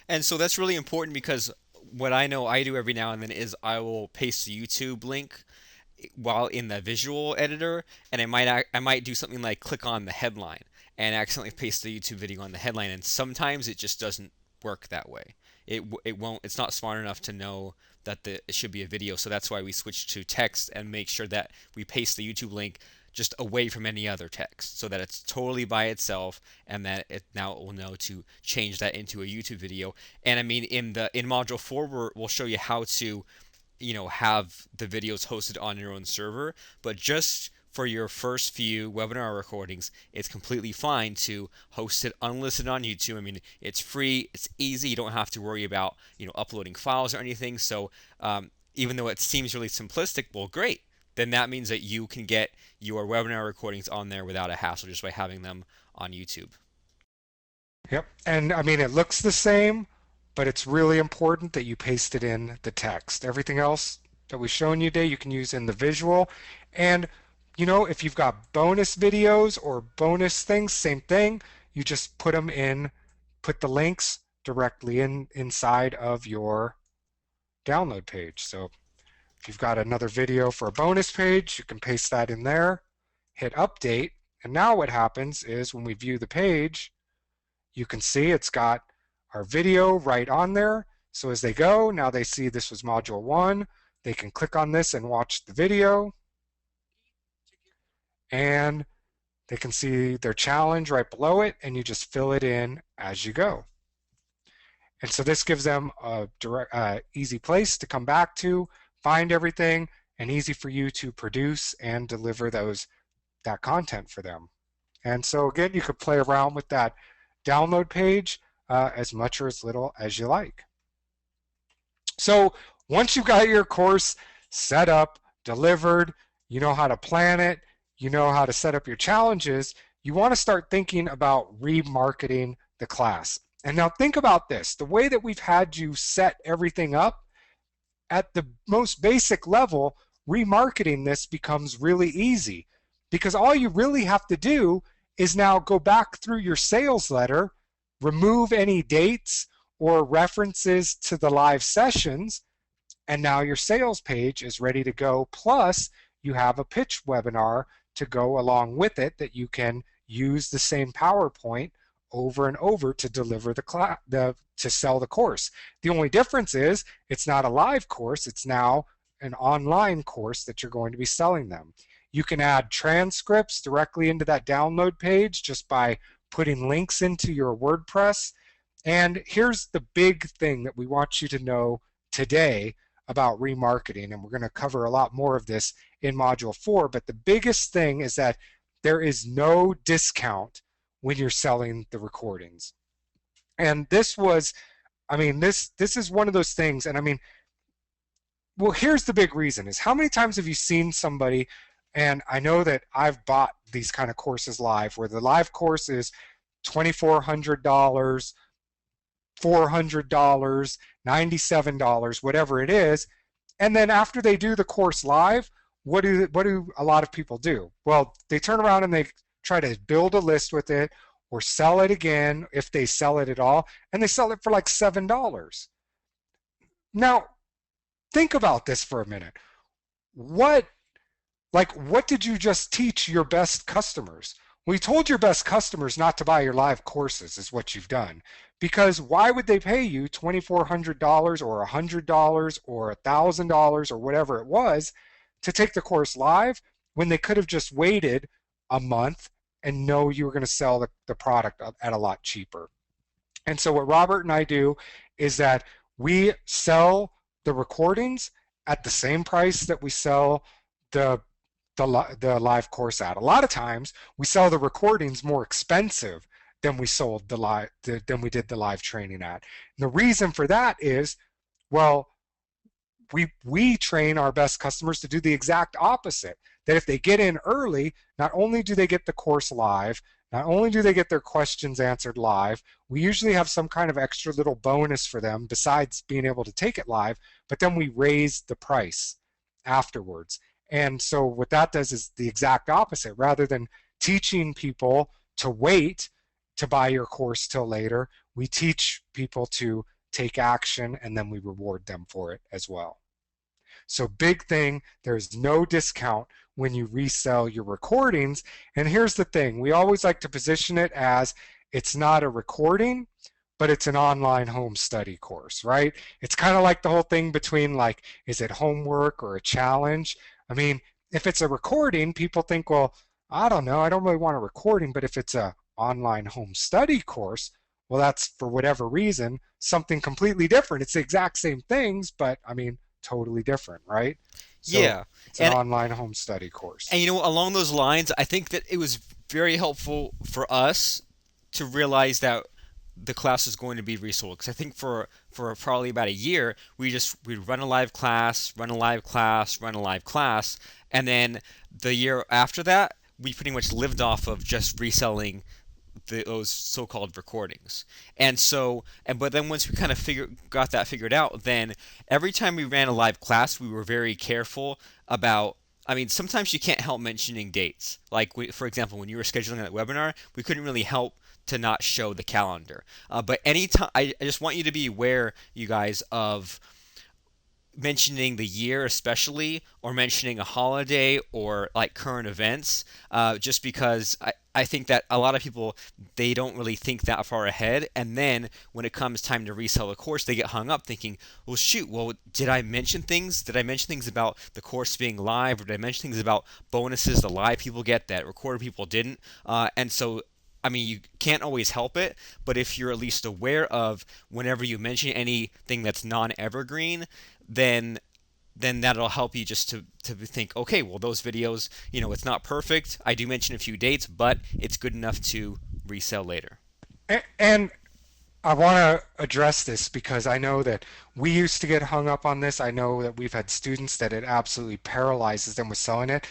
And so that's really important because what I know I do every now and then is I will paste the YouTube link while in the visual editor, and I might do something like click on the headline, and accidentally paste the YouTube video on the headline. And sometimes it just doesn't work that way. It won't. It's not smart enough to know that it should be a video. So that's why we switch to text and make sure that we paste the YouTube link just away from any other text, so that it's totally by itself, and that now it will know to change that into a YouTube video. And I mean, in module 4, we'll show you how to have the videos hosted on your own server, but just for your first few webinar recordings, it's completely fine to host it unlisted on YouTube. I mean, it's free, it's easy, you don't have to worry about uploading files or anything. So even though it seems really simplistic, well, great. Then that means that you can get your webinar recordings on there without a hassle, just by having them on YouTube. Yep. And I mean, it looks the same, but it's really important that you paste it in the text. Everything else that we've shown you today, you can use in the visual. And, if you've got bonus videos or bonus things, same thing. You just put the links directly inside of your download page. So if you've got another video for a bonus page, you can paste that in there, hit update. And now what happens is when we view the page, you can see it's got our video right on there. So as they go, now they see this was module 1. They can click on this and watch the video. And they can see their challenge right below it, and you just fill it in as you go. And so this gives them a easy place to come back to, find everything, and easy for you to produce and deliver that content for them. And so again, you could play around with that download page as much or as little as you like. So once you've got your course set up, delivered, you know how to plan it, you know how to set up your challenges, you want to start thinking about remarketing the class. And now think about this. The way that we've had you set everything up, at the most basic level, remarketing this becomes really easy, because all you really have to do is now go back through your sales letter, remove any dates or references to the live sessions, and now your sales page is ready to go. Plus, you have a pitch webinar to go along with it that you can use the same PowerPoint over and over to deliver to sell the course. The only difference is it's not a live course, it's now an online course that you're going to be selling them. You can add transcripts directly into that download page just by putting links into your WordPress. And here's the big thing that we want you to know today about remarketing, and we're going to cover a lot more of this in Module 4, but the biggest thing is that there is no discount when you're selling the recordings. And this is one of those things, and I mean, well, here's the big reason is how many times have you seen somebody, and I know that I've bought these kind of courses live, where the live course is $2,400, $400, $97, whatever it is, and then after they do the course live, what do a lot of people do? Well, they turn around and they try to build a list with it or sell it again, if they sell it at all, and they sell it for like $7. Now, think about this for a minute. What did you just teach your best customers? We told your best customers not to buy your live courses is what you've done. Because why would they pay you $2,400 or $100 or $1,000 or whatever it was to take the course live when they could have just waited a month and know you were going to sell the product at a lot cheaper? And so what Robert and I do is that we sell the recordings at the same price that we sell the live course at. A lot of times we sell the recordings more expensive than we did the live training at. And the reason for that is, well, we train our best customers to do the exact opposite. That if they get in early, not only do they get the course live, not only do they get their questions answered live, we usually have some kind of extra little bonus for them besides being able to take it live, but then we raise the price afterwards. And so what that does is the exact opposite. Rather than teaching people to wait to buy your course till later, we teach people to take action, and then we reward them for it as well. So big thing, there's no discount when you resell your recordings. And here's the thing, we always like to position it as it's not a recording, but it's an online home study course, right? It's kind of like the whole thing between like, is it homework or a challenge? I mean, if it's a recording, people think, well, I don't know, I don't really want a recording, but if it's a online home study course, well, that's for whatever reason something completely different. It's the exact same things, but I mean, totally different, right? So Yeah. it's an And online home study course. And you know, along those lines, I think that it was very helpful for us to realize that the class was going to be resold. Because I think for probably about a year, we'd run a live class, run a live class, run a live class, and then the year after that, we pretty much lived off of just reselling those so-called recordings. And so, and but then once we kind of got that figured out, then every time we ran a live class, we were very careful about. I mean, sometimes you can't help mentioning dates. Like, for example, when you were scheduling that webinar, we couldn't really help to not show the calendar. But anytime, I just want you to be aware, you guys, of mentioning the year especially, or mentioning a holiday or like current events, just because I think that a lot of people, they don't really think that far ahead, and then when it comes time to resell a course, they get hung up thinking, well, shoot, well, did I mention things about the course being live, or did I mention things about bonuses the live people get that recorded people didn't? And so, I mean, you can't always help it, but if you're at least aware of whenever you mention anything that's non-evergreen, then that'll help you just to think, okay, well, those videos, it's not perfect. I do mention a few dates, but it's good enough to resell later. And I want to address this because I know that we used to get hung up on this. I know that we've had students that it absolutely paralyzes them with selling it.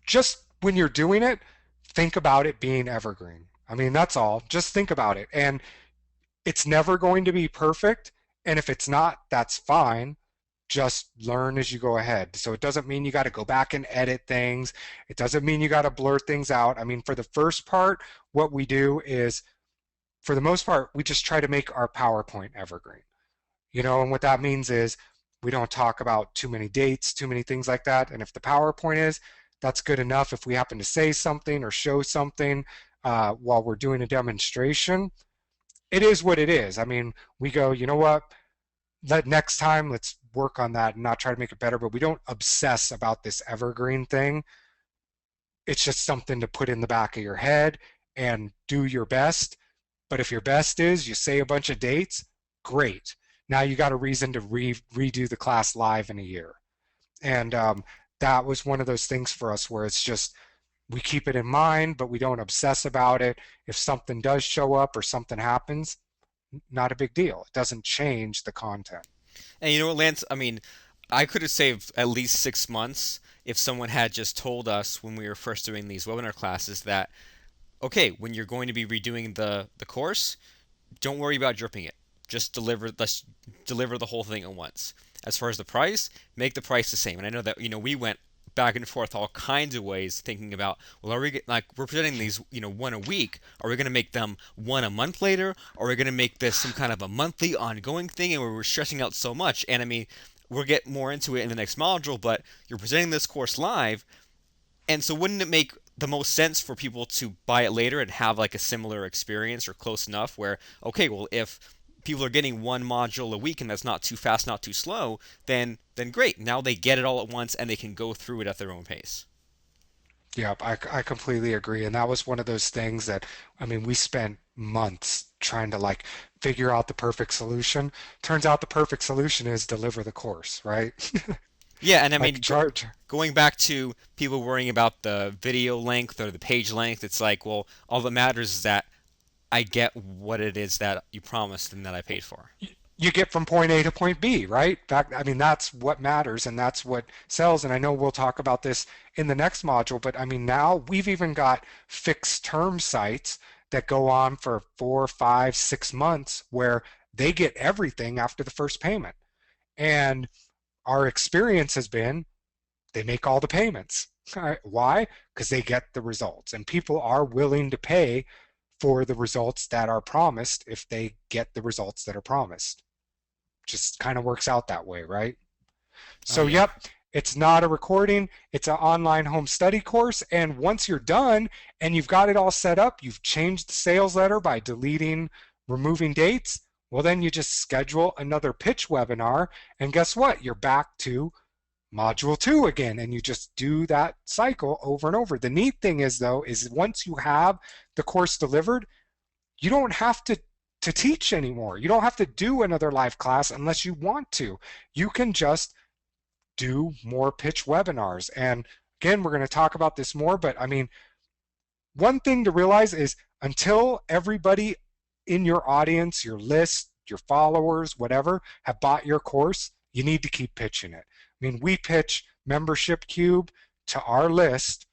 Just when you're doing it, think about it being evergreen. I mean, that's all. Just think about it. And it's never going to be perfect. And if it's not, that's fine. Just learn as you go ahead. So it doesn't mean you got to go back and edit things. It doesn't mean you got to blur things out. I mean, for the first part, what we do is, for the most part, we just try to make our PowerPoint evergreen. And what that means is we don't talk about too many dates, too many things like that. And if the PowerPoint is, that's good enough. If we happen to say something or show something while we're doing a demonstration, it is what it is. I mean, we go, you know what? Next time, let's work on that and not try to make it better. But we don't obsess about this evergreen thing. It's just something to put in the back of your head and do your best. But if your best is you say a bunch of dates, great. Now you got a reason to redo the class live in a year. And that was one of those things for us where it's just we keep it in mind, but we don't obsess about it. If something does show up or something happens, not a big deal. It doesn't change the content. And you know what, Lance? I mean, I could have saved at least 6 months if someone had just told us when we were first doing these webinar classes that, okay, when you're going to be redoing the course, don't worry about dripping it. Just let's deliver the whole thing at once. As far as the price, make the price the same. And I know that we went back and forth all kinds of ways thinking about, well, are we like we're presenting these one a week, are we going to make them one a month later, or are we going to make this some kind of a monthly ongoing thing, and we're stressing out so much. And I mean, we'll get more into it in the next module, but you're presenting this course live, and so wouldn't it make the most sense for people to buy it later and have like a similar experience or close enough where, okay, well, if people are getting one module a week and that's not too fast, not too slow, then great. Now they get it all at once and they can go through it at their own pace. Yep, I completely agree. And that was one of those things that, I mean, we spent months trying to like figure out the perfect solution. Turns out the perfect solution is deliver the course, right? Yeah, and I Like mean, charge. going back to people worrying about the video length or the page length, it's like, well, all that matters is that I get what it is that you promised and that I paid for. You get from point A to point B, right? Fact, I mean, that's what matters and that's what sells. And I know we'll talk about this in the next module, but I mean, now we've even got fixed term sites that go on for 4, 5, 6 months where they get everything after the first payment. And our experience has been they make all the payments. All right. Why? Because they get the results. And people are willing to pay for the results that are promised if they get the results that are promised. Just kind of works out that way, right? Oh So, yeah. yep, It's not a recording, it's an online home study course. And once you're done and you've got it all set up, you've changed the sales letter by deleting, removing dates, well, then you just schedule another pitch webinar. And guess what? You're back to module two again, and you just do that cycle over and over. The neat thing is, though, is once you have the course delivered, you don't have to teach anymore. You don't have to do another live class unless you want to. You can just do more pitch webinars. And again, we're going to talk about this more, but I mean, one thing to realize is until everybody in your audience, your list, your followers, whatever, have bought your course, you need to keep pitching it. I mean, we pitch Membership Cube to our list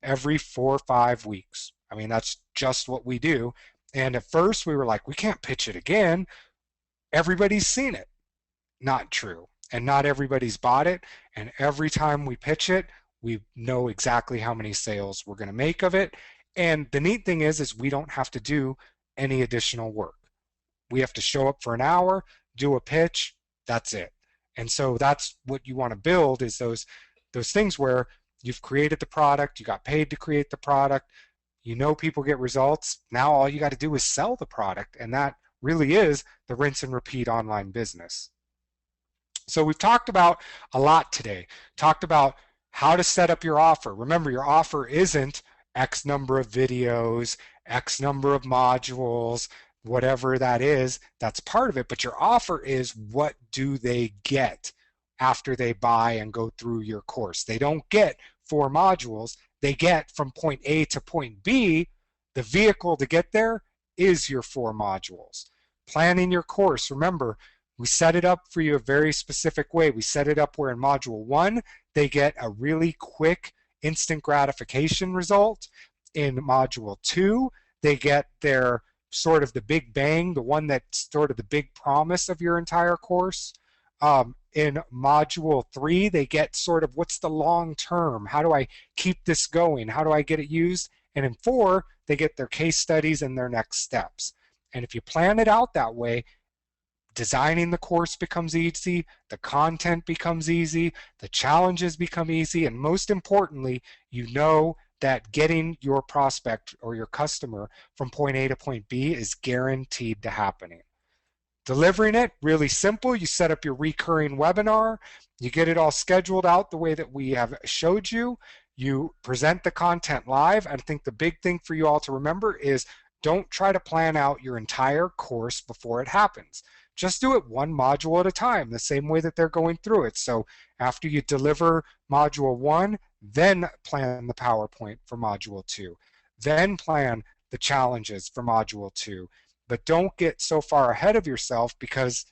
every 4 or 5 weeks. I mean, that's just what we do. And at first we were like, we can't pitch it again. Everybody's seen it. Not true. And not everybody's bought it. And every time we pitch it, we know exactly how many sales we're going to make of it. And the neat thing is we don't have to do any additional work. We have to show up for an hour, do a pitch, that's it. And so that's what you want to build, is those things where you've created the product, you got paid to create the product, you know people get results. Now all you got to do is sell the product, and that really is the rinse and repeat online business. So we've talked about a lot today. Talked about how to set up your offer. Remember, your offer isn't X number of videos, X number of modules, whatever that is, that's part of it. But your offer is, what do they get after they buy and go through your course? They don't get 4 modules. They get from point A to point B. The vehicle to get there is your 4 modules. Planning your course. Remember, we set it up for you a very specific way. We set it up where in module 1, they get a really quick instant gratification result. In module 2, they get their sort of the big bang, the one that's sort of the big promise of your entire course. In module 3, they get sort of, what's the long term? How do I keep this going? How do I get it used? And in 4, they get their case studies and their next steps. And if you plan it out that way, designing the course becomes easy, the content becomes easy, the challenges become easy, and most importantly, you know that getting your prospect or your customer from point A to point B is guaranteed to happening. Delivering it, really simple. You set up your recurring webinar, you get it all scheduled out the way that we have showed you, you present the content live. I think the big thing for you all to remember is, don't try to plan out your entire course before it happens. Just do it 1 module at a time, the same way that they're going through it. So after you deliver module 1, then plan the PowerPoint for module 2. Then plan the challenges for module 2. But don't get so far ahead of yourself, because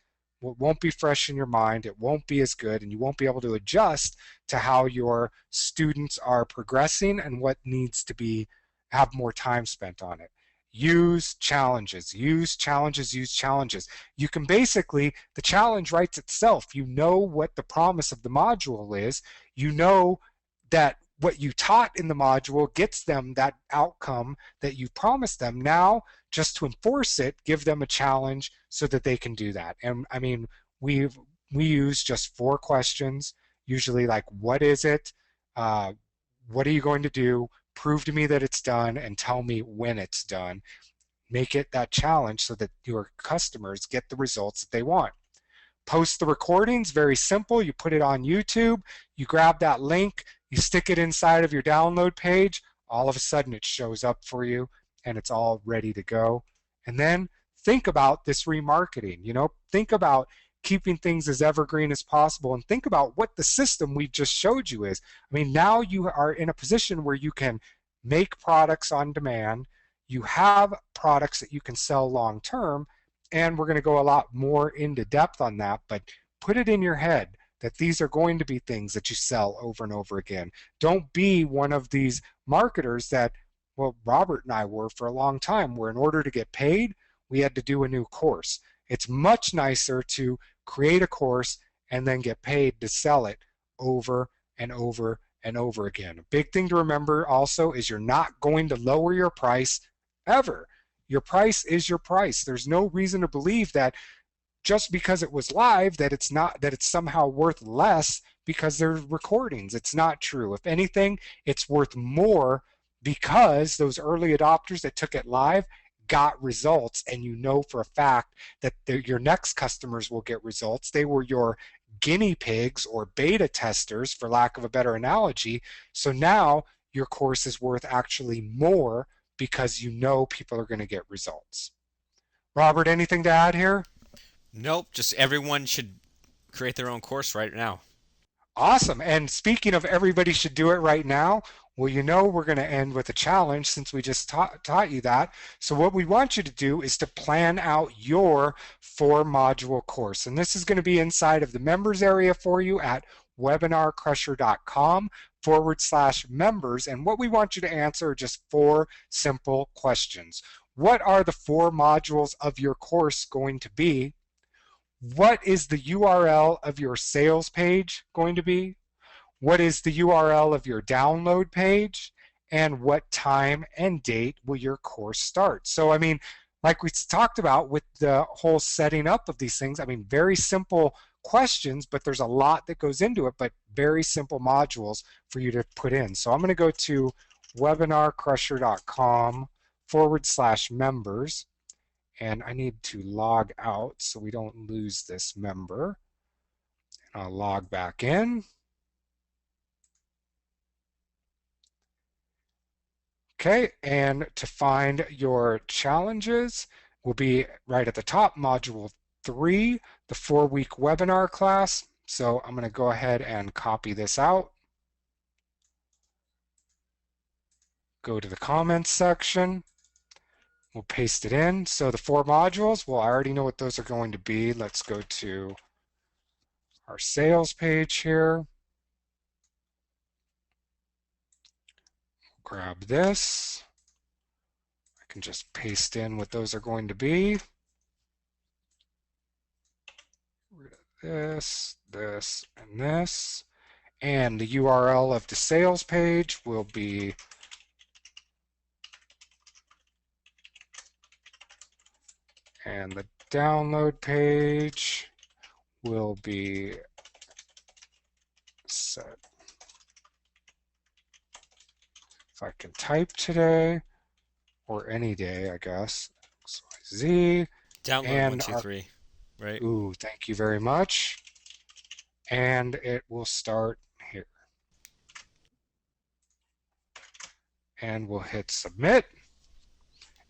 it won't be fresh in your mind, it won't be as good, and you won't be able to adjust to how your students are progressing and what needs to be have more time spent on it. Use challenges, use challenges, use challenges. You can basically, the challenge writes itself. You know what the promise of the module is. You know that what you taught in the module gets them that outcome that you promised them. Now, just to enforce it, give them a challenge so that they can do that. And I mean, we use just 4 questions, usually like, what is it? What are you going to do? Prove to me that it's done, and tell me when it's done. Make it that challenge so that your customers get the results that they want. Post the recordings, very simple. You put it on YouTube, you grab that link, you stick it inside of your download page, all of a sudden it shows up for you and it's all ready to go. And then think about this remarketing, think about keeping things as evergreen as possible, and think about what the system we've just showed you is. I mean, now you are in a position where you can make products on demand, you have products that you can sell long term, and we're going to go a lot more into depth on that, but put it in your head that these are going to be things that you sell over and over again. Don't be one of these marketers that, well, Robert and I were for a long time, where in order to get paid, we had to do a new course. It's much nicer to create a course and then get paid to sell it over and over and over again. A big thing to remember also is, you're not going to lower your price ever. Your price is your price. There's no reason to believe that just because it was live that it's somehow worth less because they're recordings. It's not true. If anything, it's worth more because those early adopters that took it live got results, and you know for a fact that your next customers will get results. They were your guinea pigs or beta testers, for lack of a better analogy. So now your course is worth actually more because you know people are going to get results. Robert, anything to add here? Nope, just everyone should create their own course right now. Awesome. And speaking of everybody should do it right now, well, you know we're going to end with a challenge since we just taught you that. So what we want you to do is to plan out your 4 module course. And this is going to be inside of the members area for you at webinarcrusher.com/members. And what we want you to answer are just 4 simple questions. What are the 4 modules of your course going to be? What is the URL of your sales page going to be? What is the URL of your download page? And what time and date will your course start? So, I mean, like we talked about with the whole setting up of these things, I mean, very simple questions, but there's a lot that goes into it, but very simple modules for you to put in. So I'm going to go to webinarcrusher.com/members. And I need to log out so we don't lose this member. And I'll log back in. Okay, and to find your challenges will be right at the top, module 3, the 4-week webinar class. So I'm going to go ahead and copy this out. Go to the comments section. We'll paste it in. So the 4 modules, well, I already know what those are going to be. Let's go to our sales page here. Grab this. I can just paste in what those are going to be. Rid of this, this, and this. And the URL of the sales page will be and the download page will be set. If I can type today, or any day, I guess, XYZ, Download one and two three, right? ooh, thank you very much. And it will start here. And we'll hit submit.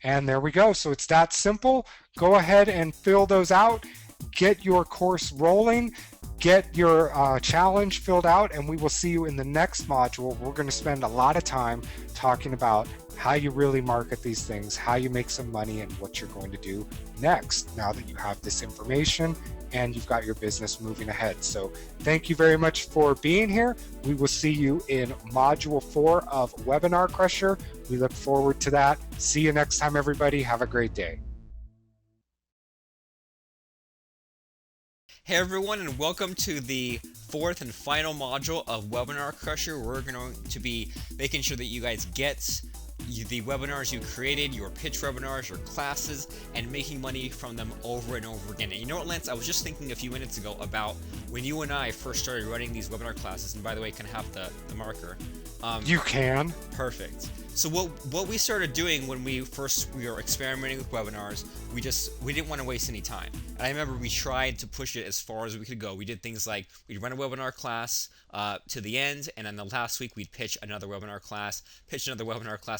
And there we go. So it's that simple. Go ahead and fill those out. Get your course rolling. Get your challenge filled out, and we will see you in the next module. We're going to spend a lot of time talking about how you really market these things, how you make some money, and what you're going to do next now that you have this information and you've got your business moving ahead. So thank you very much for being here. We will see you in module 4 of Webinar Crusher. We look forward to that. See you next time, everybody. Have a great day. Hey everyone, and welcome to the 4th and final module of Webinar Crusher. We're going to be making sure that you guys get the webinars you created, your pitch webinars, your classes, and making money from them over and over again. And you know what, Lance? I was just thinking a few minutes ago about when you and I first started running these webinar classes. And by the way, can I have the marker? You can. Perfect. So what we started doing when we were experimenting with webinars, we didn't want to waste any time. And I remember we tried to push it as far as we could go. We did things like we'd run a webinar class to the end, and then the last week we'd pitch another webinar class.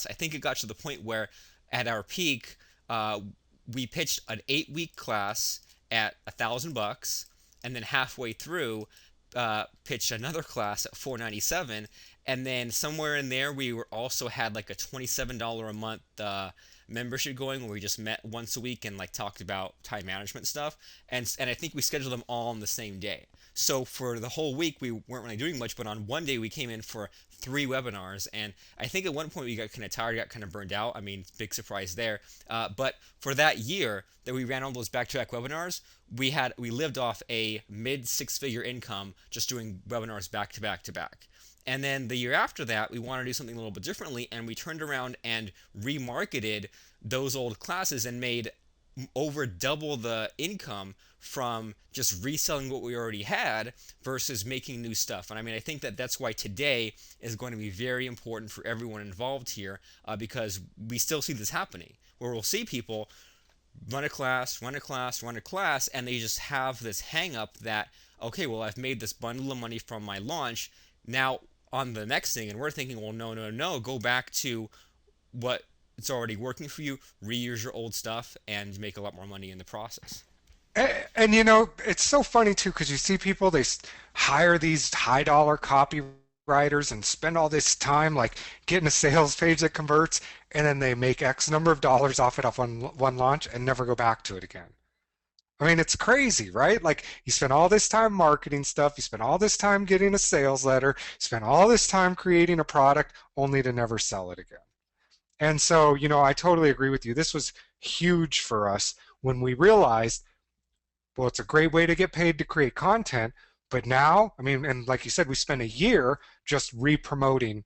I think it got to the point where at our peak, we pitched an 8-week class at $1,000, and then halfway through, pitched another class at $497. And then somewhere in there, we were also had like a $27 a month membership going, where we just met once a week and like talked about time management stuff. And I think we scheduled them all on the same day. So for the whole week, we weren't really doing much. But on one day, we came in for 3 webinars, and I think at one point we got kind of tired, got kind of burned out. I mean, big surprise there. But for that year that we ran all those back-to-back webinars, we lived off a mid-6-figure income just doing webinars back to back to back. And then the year after that, we wanted to do something a little bit differently, and we turned around and remarketed those old classes and made over double the income from just reselling what we already had versus making new stuff. And I mean, I think that that's why today is going to be very important for everyone involved here, because we still see this happening where we'll see people run a class, run a class, run a class, and they just have this hang up that, okay, well, I've made this bundle of money from my launch. Now, on the next thing, and we're thinking, well, no, no, no, go back to what it's already working for you, reuse your old stuff, and make a lot more money in the process. And, it's so funny too because you see people hire these high dollar copywriters and spend all this time like getting a sales page that converts, and then they make X number of dollars off it off one launch and never go back to it again. I mean, it's crazy, right? Like you spend all this time marketing stuff, you spend all this time getting a sales letter, you spend all this time creating a product only to never sell it again. And so, I totally agree with you. This was huge for us when we realized, well, it's a great way to get paid to create content. But now, I mean, and like you said, we spent a year just re-promoting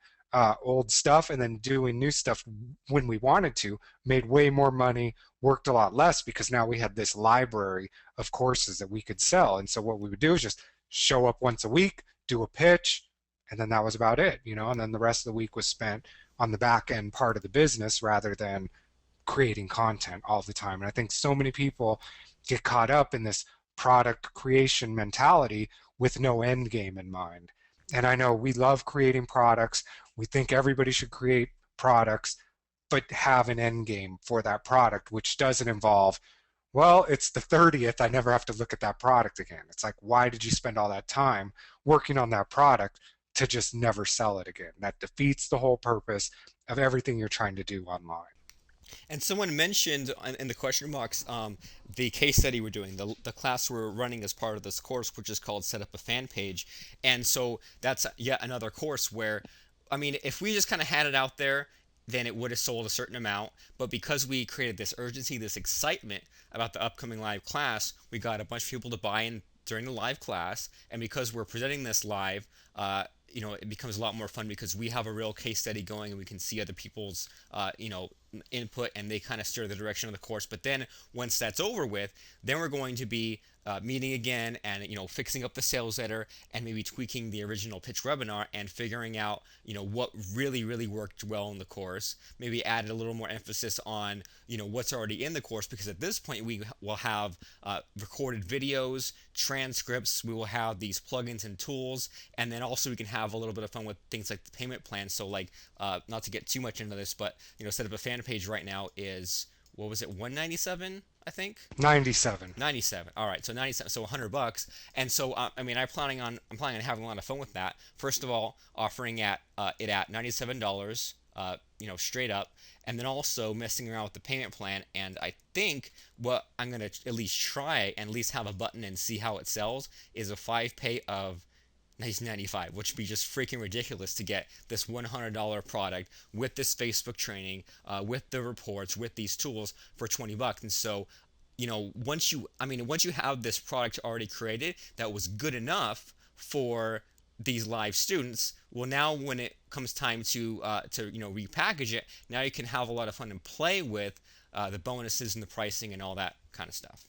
old stuff and then doing new stuff when we wanted to, made way more money, worked a lot less because now we had this library of courses that we could sell. And so what we would do is just show up once a week, do a pitch, and then that was about it, and then the rest of the week was spent on the back end part of the business rather than creating content all the time. And I think so many people get caught up in this product creation mentality with no end game in mind. And I know we love creating products. We think everybody should create products, but have an end game for that product, which doesn't involve, well, it's the 30th. I never have to look at that product again. It's like, why did you spend all that time working on that product to just never sell it again? That defeats the whole purpose of everything you're trying to do online. And someone mentioned in the question box the case study we're doing, the class we're running as part of this course, which is called Set Up a Fan Page. And so that's yet another course where, I mean, if we just kind of had it out there, then it would have sold a certain amount. But because we created this urgency, this excitement about the upcoming live class, we got a bunch of people to buy in during the live class. And because we're presenting this live, it becomes a lot more fun because we have a real case study going and we can see other people's, input, and they kind of steer the direction of the course. But then once that's over with, then we're going to be meeting again and fixing up the sales letter and maybe tweaking the original pitch webinar and figuring out what really worked well in the course. Maybe add a little more emphasis on what's already in the course, because at this point we will have recorded videos, transcripts, we will have these plugins and tools, and then also we can have a little bit of fun with things like the payment plan. So like, not to get too much into this, but Set Up a Fan Page right now is, what was it, 197, I think? 97. 97. All right, so 97, so $100. And so I'm planning on having a lot of fun with that. First of all, offering it at $97, straight up, and then also messing around with the payment plan. And I think what I'm gonna at least try and at least have a button and see how it sells is a 5 pay of 1995, which would be just freaking ridiculous to get this $100 product with this Facebook training, with the reports, with these tools for $20. And so, once you have this product already created that was good enough for these live students, well, now when it comes time to repackage it, now you can have a lot of fun and play with the bonuses and the pricing and all that kind of stuff.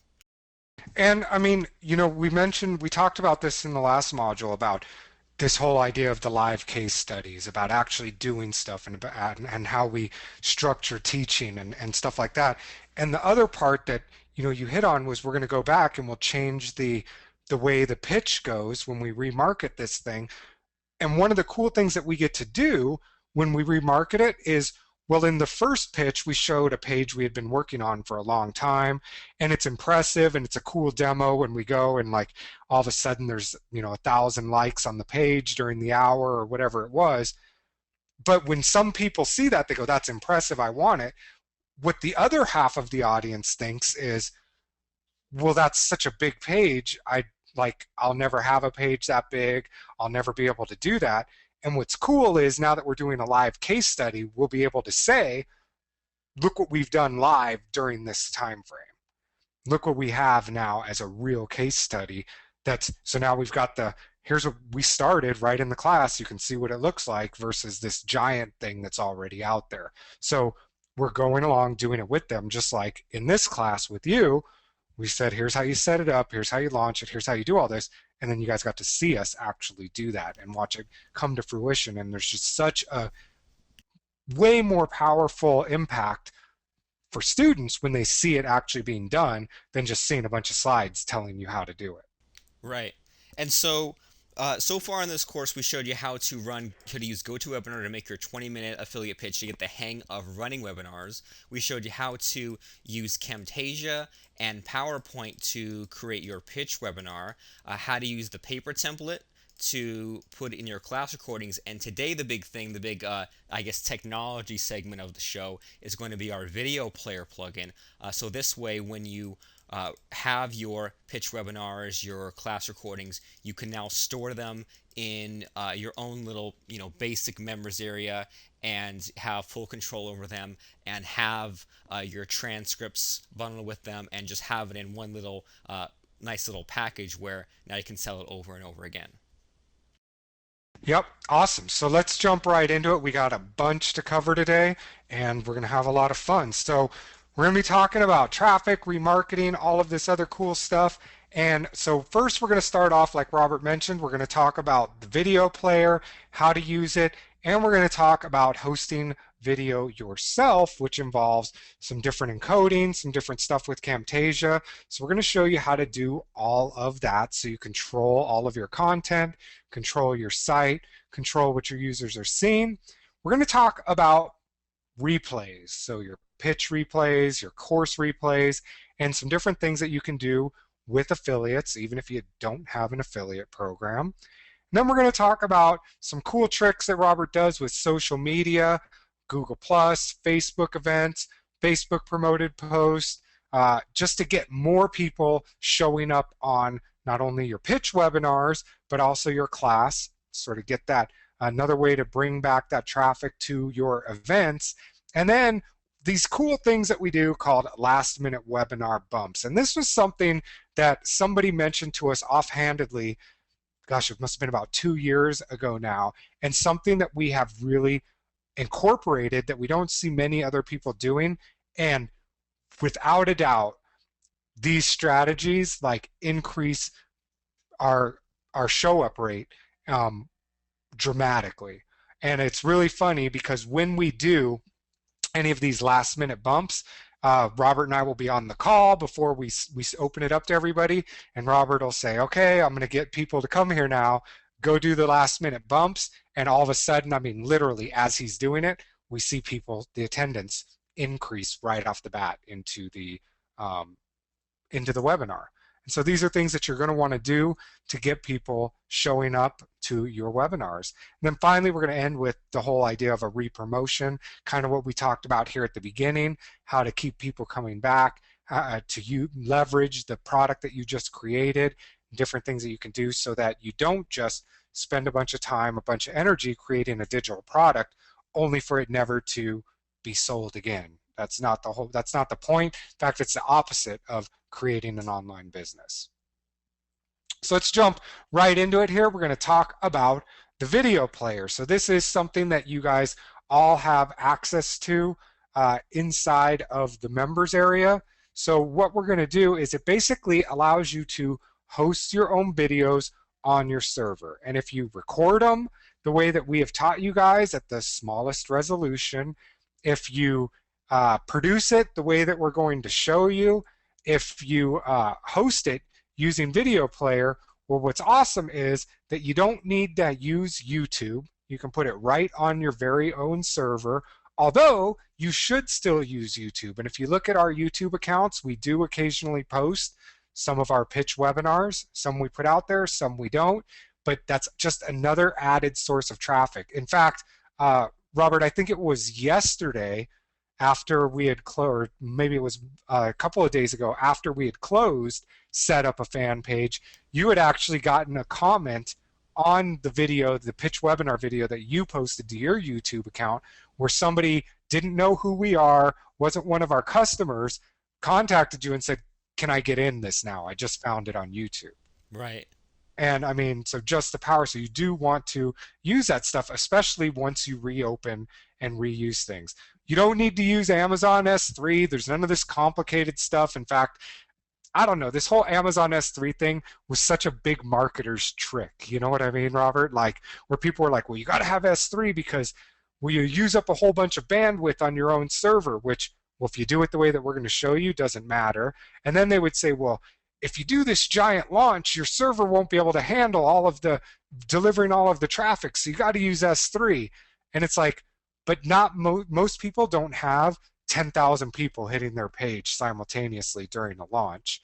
And I mean, we talked about this in the last module about this whole idea of the live case studies, about actually doing stuff and how we structure teaching and stuff like that. And the other part that, you hit on was we're going to go back and we'll change the way the pitch goes when we remarket this thing. And one of the cool things that we get to do when we remarket it is, well, in the first pitch, we showed a page we had been working on for a long time, and it's impressive and it's a cool demo. And we go and like all of a sudden there's 1,000 likes on the page during the hour or whatever it was. But when some people see that, they go, "That's impressive. I want it." What the other half of the audience thinks is, well, that's such a big page. I'll never have a page that big. I'll never be able to do that. And what's cool is now that we're doing a live case study, we'll be able to say, look what we've done live during this time frame. Look what we have now as a real case study. So now we've got here's what we started right in the class. You can see what it looks like versus this giant thing that's already out there. So we're going along doing it with them, just like in this class with you. We said, here's how you set it up, here's how you launch it, here's how you do all this. And then you guys got to see us actually do that and watch it come to fruition. And there's just such a way more powerful impact for students when they see it actually being done than just seeing a bunch of slides telling you how to do it. Right. And so far in this course, we showed you how to use GoToWebinar to make your 20-minute affiliate pitch to get the hang of running webinars. We showed you how to use Camtasia and PowerPoint to create your pitch webinar, how to use the paper template to put in your class recordings. And today, the big thing, the big, I guess, technology segment of the show is going to be our video player plugin. So this way, when you have your pitch webinars, your class recordings, you can now store them in your own little, basic members area and have full control over them and have your transcripts bundled with them and just have it in one little nice little package where now you can sell it over and over again. Yep, awesome. So let's jump right into it. We got a bunch to cover today, and we're going to have a lot of fun. So we're going to be talking about traffic, remarketing, all of this other cool stuff. And so first, we're going to start off, like Robert mentioned, we're going to talk about the video player, how to use it, and we're going to talk about hosting video yourself, which involves some different encoding, some different stuff with Camtasia. So we're going to show you how to do all of that so you control all of your content, control your site, control what your users are seeing. We're going to talk about replays, so your pitch replays, your course replays, and some different things that you can do with affiliates, even if you don't have an affiliate program. And then we're going to talk about some cool tricks that Robert does with social media, Google Plus, Facebook events, Facebook promoted posts, just to get more people showing up on not only your pitch webinars, but also your class, sort of get that another way to bring back that traffic to your events. And then these cool things that we do called last minute webinar bumps. And this was something that somebody mentioned to us offhandedly, gosh, it must have been about 2 years ago now, and something that we have really incorporated that we don't see many other people doing. And without a doubt, these strategies like increase our show up rate um, dramatically. And it's really funny because when we do any of these last minute bumps, Robert and I will be on the call before we open it up to everybody, and Robert will say, okay, I'm going to get people to come here now, go do the last minute bumps, and all of a sudden, I mean, literally as he's doing it, we see people, the attendance increase right off the bat um, into the webinar. And so these are things that you're going to want to do to get people showing up to your webinars. And then finally, we're going to end with the whole idea of a re-promotion, kind of what we talked about here at the beginning, how to keep people coming back, to leverage the product that you just created, different things that you can do so that you don't just spend a bunch of time, a bunch of energy creating a digital product only for it never to be sold again. That's not the point. In fact, it's the opposite of creating an online business. So let's jump right into it here. We're going to talk about the video player. So this is something that you guys all have access to inside of the members area. So what we're going to do is it basically allows you to host your own videos on your server. And if you record them the way that we have taught you guys at the smallest resolution, if you produce it the way that we're going to show you, if you host it using Video Player, well, what's awesome is that you don't need to use YouTube. You can put it right on your very own server, although you should still use YouTube. And if you look at our YouTube accounts, we do occasionally post some of our pitch webinars. Some we put out there, some we don't, but that's just another added source of traffic. In fact, Robert, I think it was yesterday after we had closed, maybe it was a couple of days ago after we had closed, set up a fan page, you had actually gotten a comment on the video, the pitch webinar video that you posted to your YouTube account, where somebody didn't know who we are, wasn't one of our customers, contacted you and said, can I get in this now? I just found it on YouTube. Right. And I mean, so just the power. So you do want to use that stuff, especially once you reopen and reuse things. You don't need to use Amazon S3. There's none of this complicated stuff. In fact, I don't know, this whole Amazon S3 thing was such a big marketer's trick. You know what I mean, Robert? Like, where people were like, well, you got to have S3 because well, you use up a whole bunch of bandwidth on your own server, which, well, if you do it the way that we're going to show you, doesn't matter. And then they would say, well, if you do this giant launch, your server won't be able to handle all of the delivering all of the traffic. So you got to use S3. And it's like, but not most people don't have 10,000 people hitting their page simultaneously during a launch.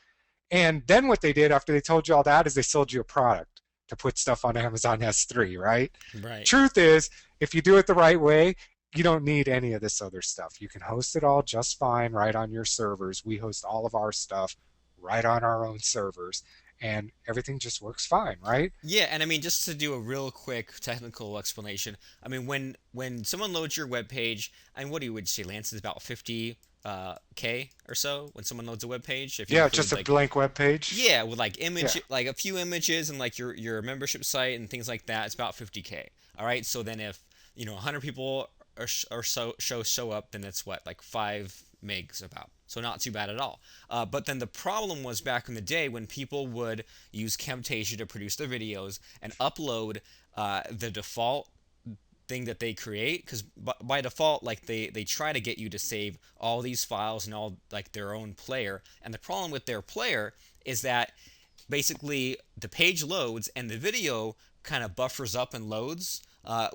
And then what they did after they told you all that is they sold you a product to put stuff on Amazon S3, right? Right. Truth is, if you do it the right way, you don't need any of this other stuff. You can host it all just fine right on your servers. We host all of our stuff right on our own servers, and everything just works fine, right? Yeah, and I mean, just to do a real quick technical explanation, I mean, when someone loads your web page, and what do you would say, Lance, is about 50 K or so when someone loads a web page, if you Yeah, just include a like, blank web page. yeah, with like Yeah. image, like a few images and like your membership site and things like that, it's about 50K. All right, so then if 100 people or so show up, then it's what, like 5 megs about. So not too bad at all. But then the problem was back in the day when people would use Camtasia to produce their videos and upload the default thing that they create, because by default, like they try to get you to save all these files and all like their own player. And the problem with their player is that basically the page loads and the video kind of buffers up and loads,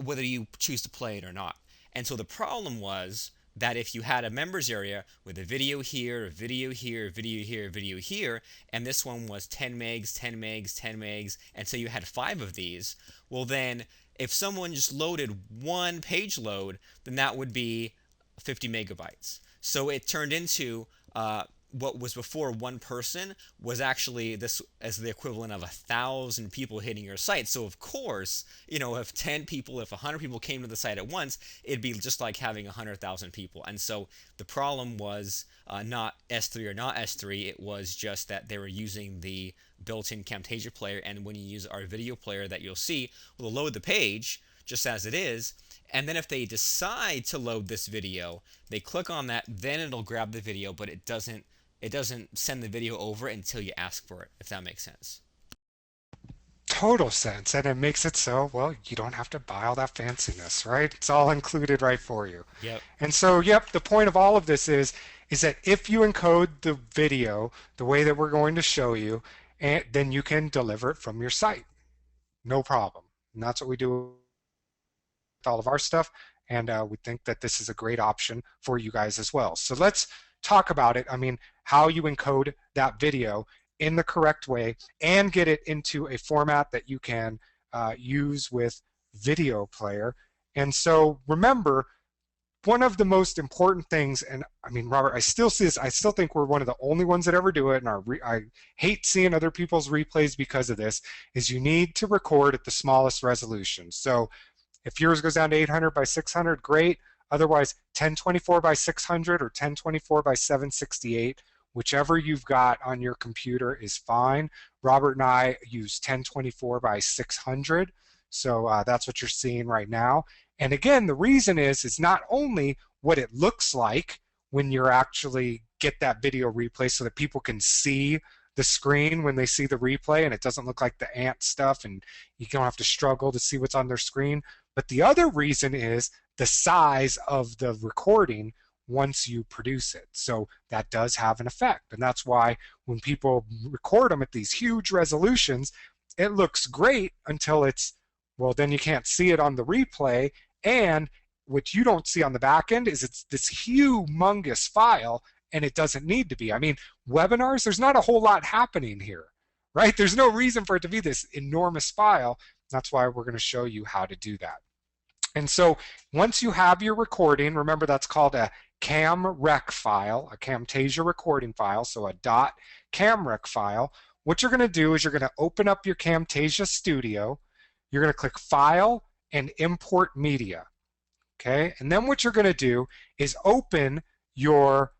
whether you choose to play it or not. And so the problem was that if you had a members area with a video here, a video here, a video here, a video here, and this one was 10 megs, 10 megs, 10 megs, and so you had 5 of these, well then if someone just loaded one page load, then that would be 50 megabytes. So it turned into what was before one person was actually this as the equivalent of 1,000 people hitting your site. So of course, if 10 people, if 100 people came to the site at once, it'd be just like having 100,000 people. And so the problem was not S3 or not S3. It was just that they were using the built-in Camtasia player, and when you use our video player that you'll see, will load the page just as it is. And then if they decide to load this video, they click on that, then it'll grab the video, but it doesn't send the video over until you ask for it, if that makes sense. Total sense. And it makes it so, well, you don't have to buy all that fanciness, right? It's all included right for you. Yep. And so, yep, the point of all of this is that if you encode the video the way that we're going to show you, and then you can deliver it from your site. No problem. And that's what we do with all of our stuff. And we think that this is a great option for you guys as well. So let's talk about it. I mean, how you encode that video in the correct way and get it into a format that you can use with video player. And so remember, one of the most important things, and I mean, Robert, I still see this, I still think we're one of the only ones that ever do it, and I hate seeing other people's replays because of this, is you need to record at the smallest resolution. So if yours goes down to 800 by 600, great. Otherwise, 1024 by 600 or 1024 by 768, whichever you've got on your computer is fine. Robert and I use 1024 by 600, so that's what you're seeing right now. And again, the reason is not only what it looks like when you're actually get that video replay so that people can see the screen when they see the replay and it doesn't look like the ant stuff and you don't have to struggle to see what's on their screen. But the other reason is the size of the recording once you produce it. So that does have an effect. And that's why when people record them at these huge resolutions, it looks great until it's, well, then you can't see it on the replay. And what you don't see on the back end is it's this humongous file, and it doesn't need to be. I mean, webinars, there's not a whole lot happening here, right? There's no reason for it to be this enormous file. That's why we're going to show you how to do that. And so once you have your recording, remember that's called a camrec file, a Camtasia recording file, so a .camrec file. What you're going to do is you're going to open up your Camtasia Studio. You're going to click File and Import Media. Okay, and then what you're going to do is open your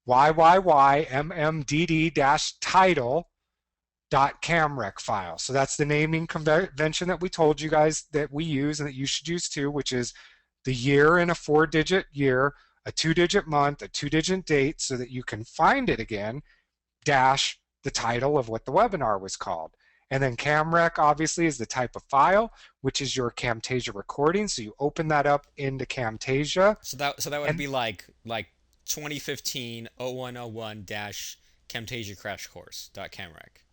YYYMMDD-title.camrec file. So that's the naming convention that we told you guys that we use and that you should use too, which is the year in a 4-digit year a 2-digit month, a 2-digit date so that you can find it again, dash the title of what the webinar was called. And then CamRec obviously is the type of file, which is your Camtasia recording. So you open that up into Camtasia. So that would And be like 2015 0101 dash Camtasia Crash Course dot camrec.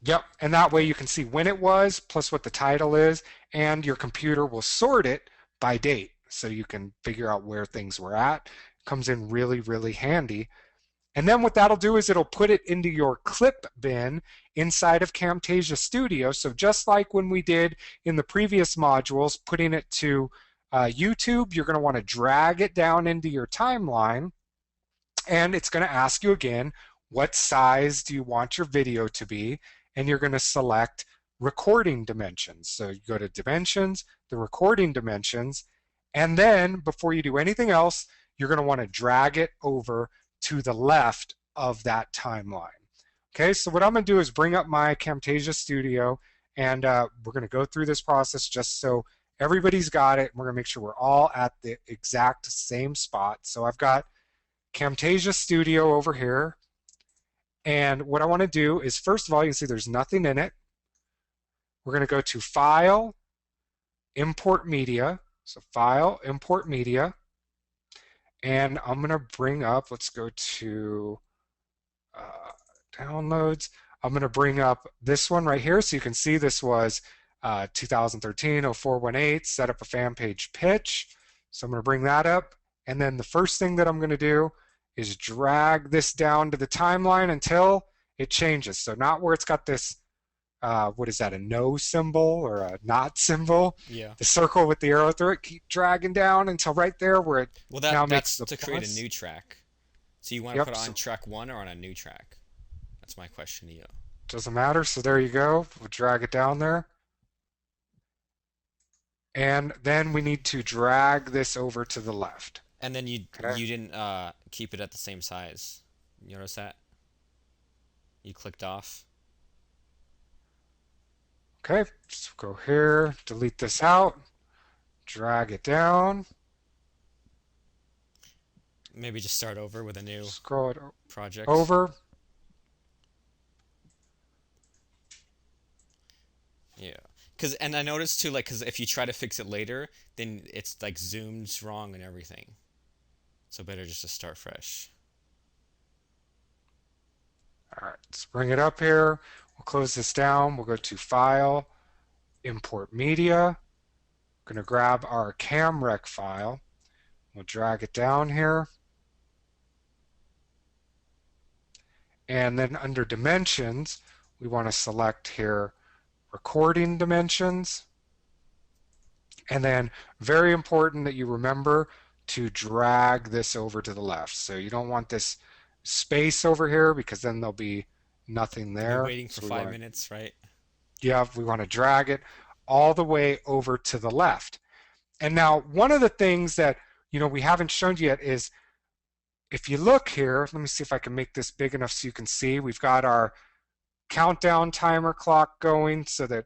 yep, and that way Cool. you can see when it was, plus what the title is, and your computer will sort it by date. So you can figure out where things were at. Comes in really, really handy. And then what that'll do is it'll put it into your clip bin inside of Camtasia Studio. So just like when we did in the previous modules, putting it to YouTube, you're going to want to drag it down into your timeline, and it's going to ask you again, what size do you want your video to be? And you're going to select recording dimensions. So you go to dimensions, the recording dimensions, and then before you do anything else, you're going to want to drag it over to the left of that timeline. Okay, so what I'm going to do is bring up my Camtasia Studio, and we're going to go through this process just so everybody's got it. We're going to make sure we're all at the exact same spot. So I've got Camtasia Studio over here, and what I want to do is, first of all, you can see there's nothing in it. We're going to go to File, Import Media. So File, Import Media. And I'm going to bring up, let's go to Downloads. I'm going to bring up this one right here. So you can see this was 2013 0418, set up a fan page pitch. So I'm going to bring that up. And then the first thing that I'm going to do is drag this down to the timeline until it changes. So not where it's got this, what is that, a no symbol or a not symbol? Yeah. The circle with the arrow through it, keep dragging down until right there where it Well, now makes that's the to create a plus. new track. So you want to put Yep, it on so track one or on a new track? That's my question to you. doesn't matter. So there you go. We'll drag it down there. And then we need to drag this over to the left. And then you Okay. you didn't keep it at the same size. You notice that? You clicked off. Okay. So go here, delete this out, drag it down, Maybe just start over with a new scroll it project. over. Yeah. And I noticed too, like, cause if you try to fix it later, then it's like zoomed wrong and everything. So better just to start fresh. All right, let's bring it up here. We'll close this down. We'll go to File, Import Media. We're going to grab our CamRec file. We'll drag it down here. And then under Dimensions, we want to select here Recording Dimensions. And then very important that you remember to drag this over to the left. So you don't want this space over here because then there'll be nothing You'll be there. waiting for So 5 minutes, right? we want to drag it all the way over to the left. And now one of the things that we haven't shown you yet is if you look here, let me see if I can make this big enough so you can see. We've got our countdown timer clock going so that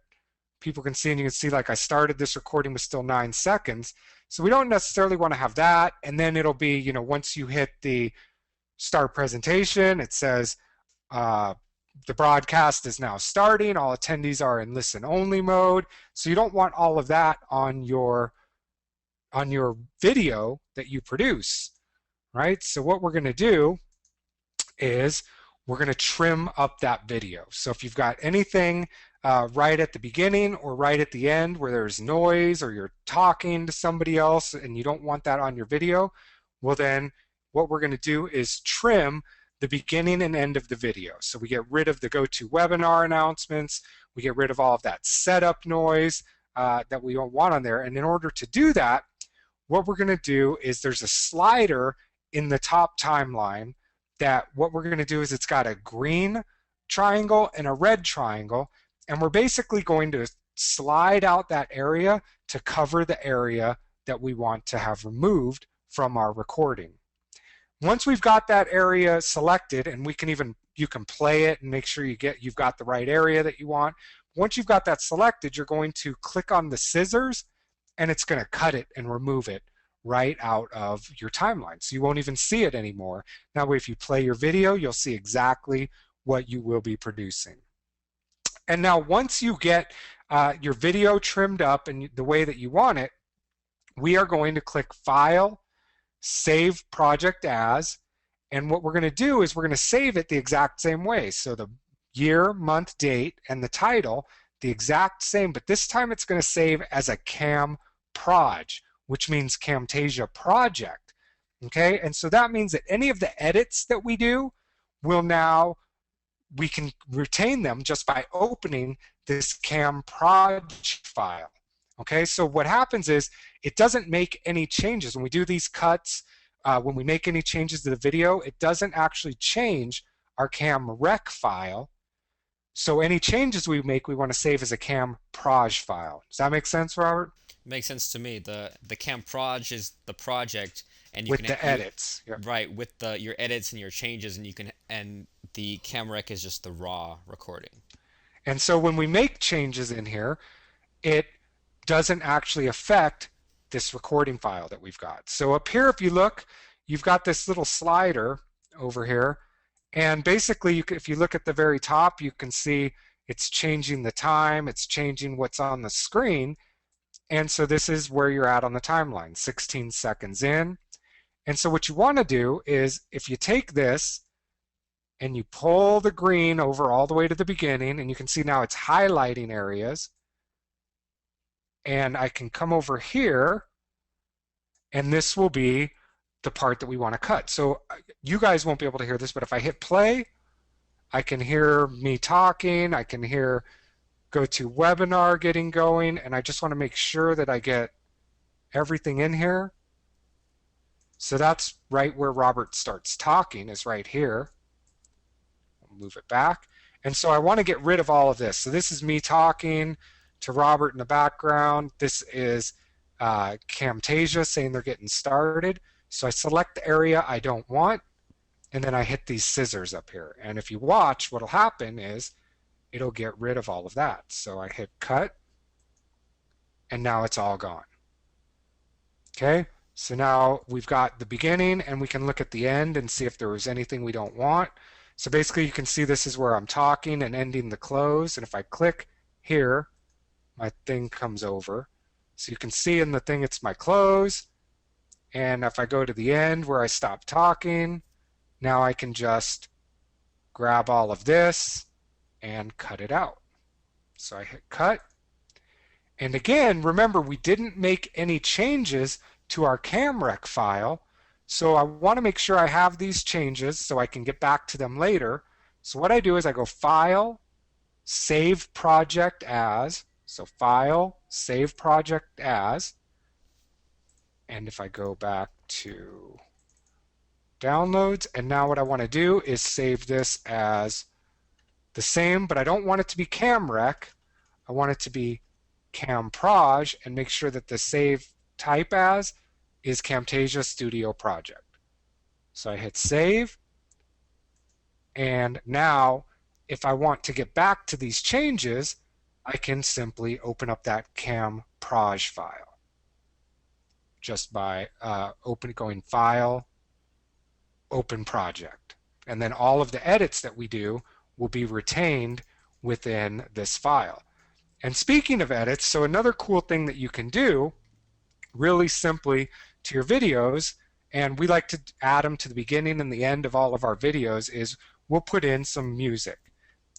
people can see, and you can see like I started this recording with still 9 seconds. So we don't necessarily want to have that. And then it'll be, once you hit the start presentation, it says the broadcast is now starting. All attendees are in listen only mode. So you don't want all of that on your video that you produce, right? So what we're going to do is we're going to trim up that video. So if you've got anything right at the beginning or right at the end where there's noise or you're talking to somebody else and you don't want that on your video, well then what we're going to do is trim the beginning and end of the video. So we get rid of the GoToWebinar announcements, we get rid of all of that setup noise that we don't want on there. And in order to do that, what we're going to do is there's a slider in the top timeline that what we're going to do is it's got a green triangle and a red triangle, and we're basically going to slide out that area to cover the area that we want to have removed from our recording. Once we've got that area selected, and you can play it and make sure you've got the right area that you want. Once you've got that selected, you're going to click on the scissors and it's going to cut it and remove it right out of your timeline. So you won't even see it anymore. That way, if you play your video, you'll see exactly what you will be producing. And now once you get your video trimmed up and the way that you want it, we are going to click File, Save Project As, and what we're going to do is we're going to save it the exact same way. So the year, month, date, and the title, the exact same, but this time it's going to save as a Cam Proj, which means Camtasia project. Okay, and so that means that any of the edits that we do will now, we can retain them just by opening this Cam project file. Okay, so what happens is it doesn't make any changes when we do these cuts. When we make any changes to the video, it doesn't actually change our cam rec file. So any changes we make, we want to save as a cam proj file. Does that make sense, Robert? Makes sense to me. The camp proj is the project, and you With can the you edits. Yep. right with the your edits and your changes, and you can and the cam rec is just the raw recording. And so when we make changes in here, it doesn't actually affect this recording file that we've got. So up here, if you look, you've got this little slider over here. And basically, if you look at the very top, you can see it's changing the time, it's changing what's on the screen. And so this is where you're at on the timeline, 16 seconds in. And so what you want to do is if you take this and you pull the green over all the way to the beginning, and you can see now it's highlighting areas. And I can come over here, and this will be the part that we want to cut. So you guys won't be able to hear this, but if I hit play, I can hear me talking, I can hear go to webinar getting going, and I just want to make sure that I get everything in here. So that's right where Robert starts talking, is right here. I'll move it back. And so I want to get rid of all of this. So this is me talking to Robert in the background. This is Camtasia saying they're getting started. So I select the area I don't want, and then I hit these scissors up here. And if you watch, what'll happen is it'll get rid of all of that. So I hit cut, and now it's all gone. Okay, so now we've got the beginning, and we can look at the end and see if there was anything we don't want. So basically you can see this is where I'm talking and ending the close, and if I click here, my thing comes over. So you can see in the thing it's my close, and if I go to the end where I stop talking, now I can just grab all of this and cut it out. So I hit cut. And again, remember, we didn't make any changes to our camrec file. So I want to make sure I have these changes so I can get back to them later. So what I do is I go File, Save Project As. So File, Save Project As. And if I go back to Downloads, and now what I want to do is save this as the same, but I don't want it to be camrec. I want it to be camproj, and make sure that the save type as is Camtasia Studio Project. So I hit save, and now if I want to get back to these changes, I can simply open up that camproj file just by going File, Open Project. And then all of the edits that we do will be retained within this file. And speaking of edits, so another cool thing that you can do really simply to your videos, and we like to add them to the beginning and the end of all of our videos, is we'll put in some music.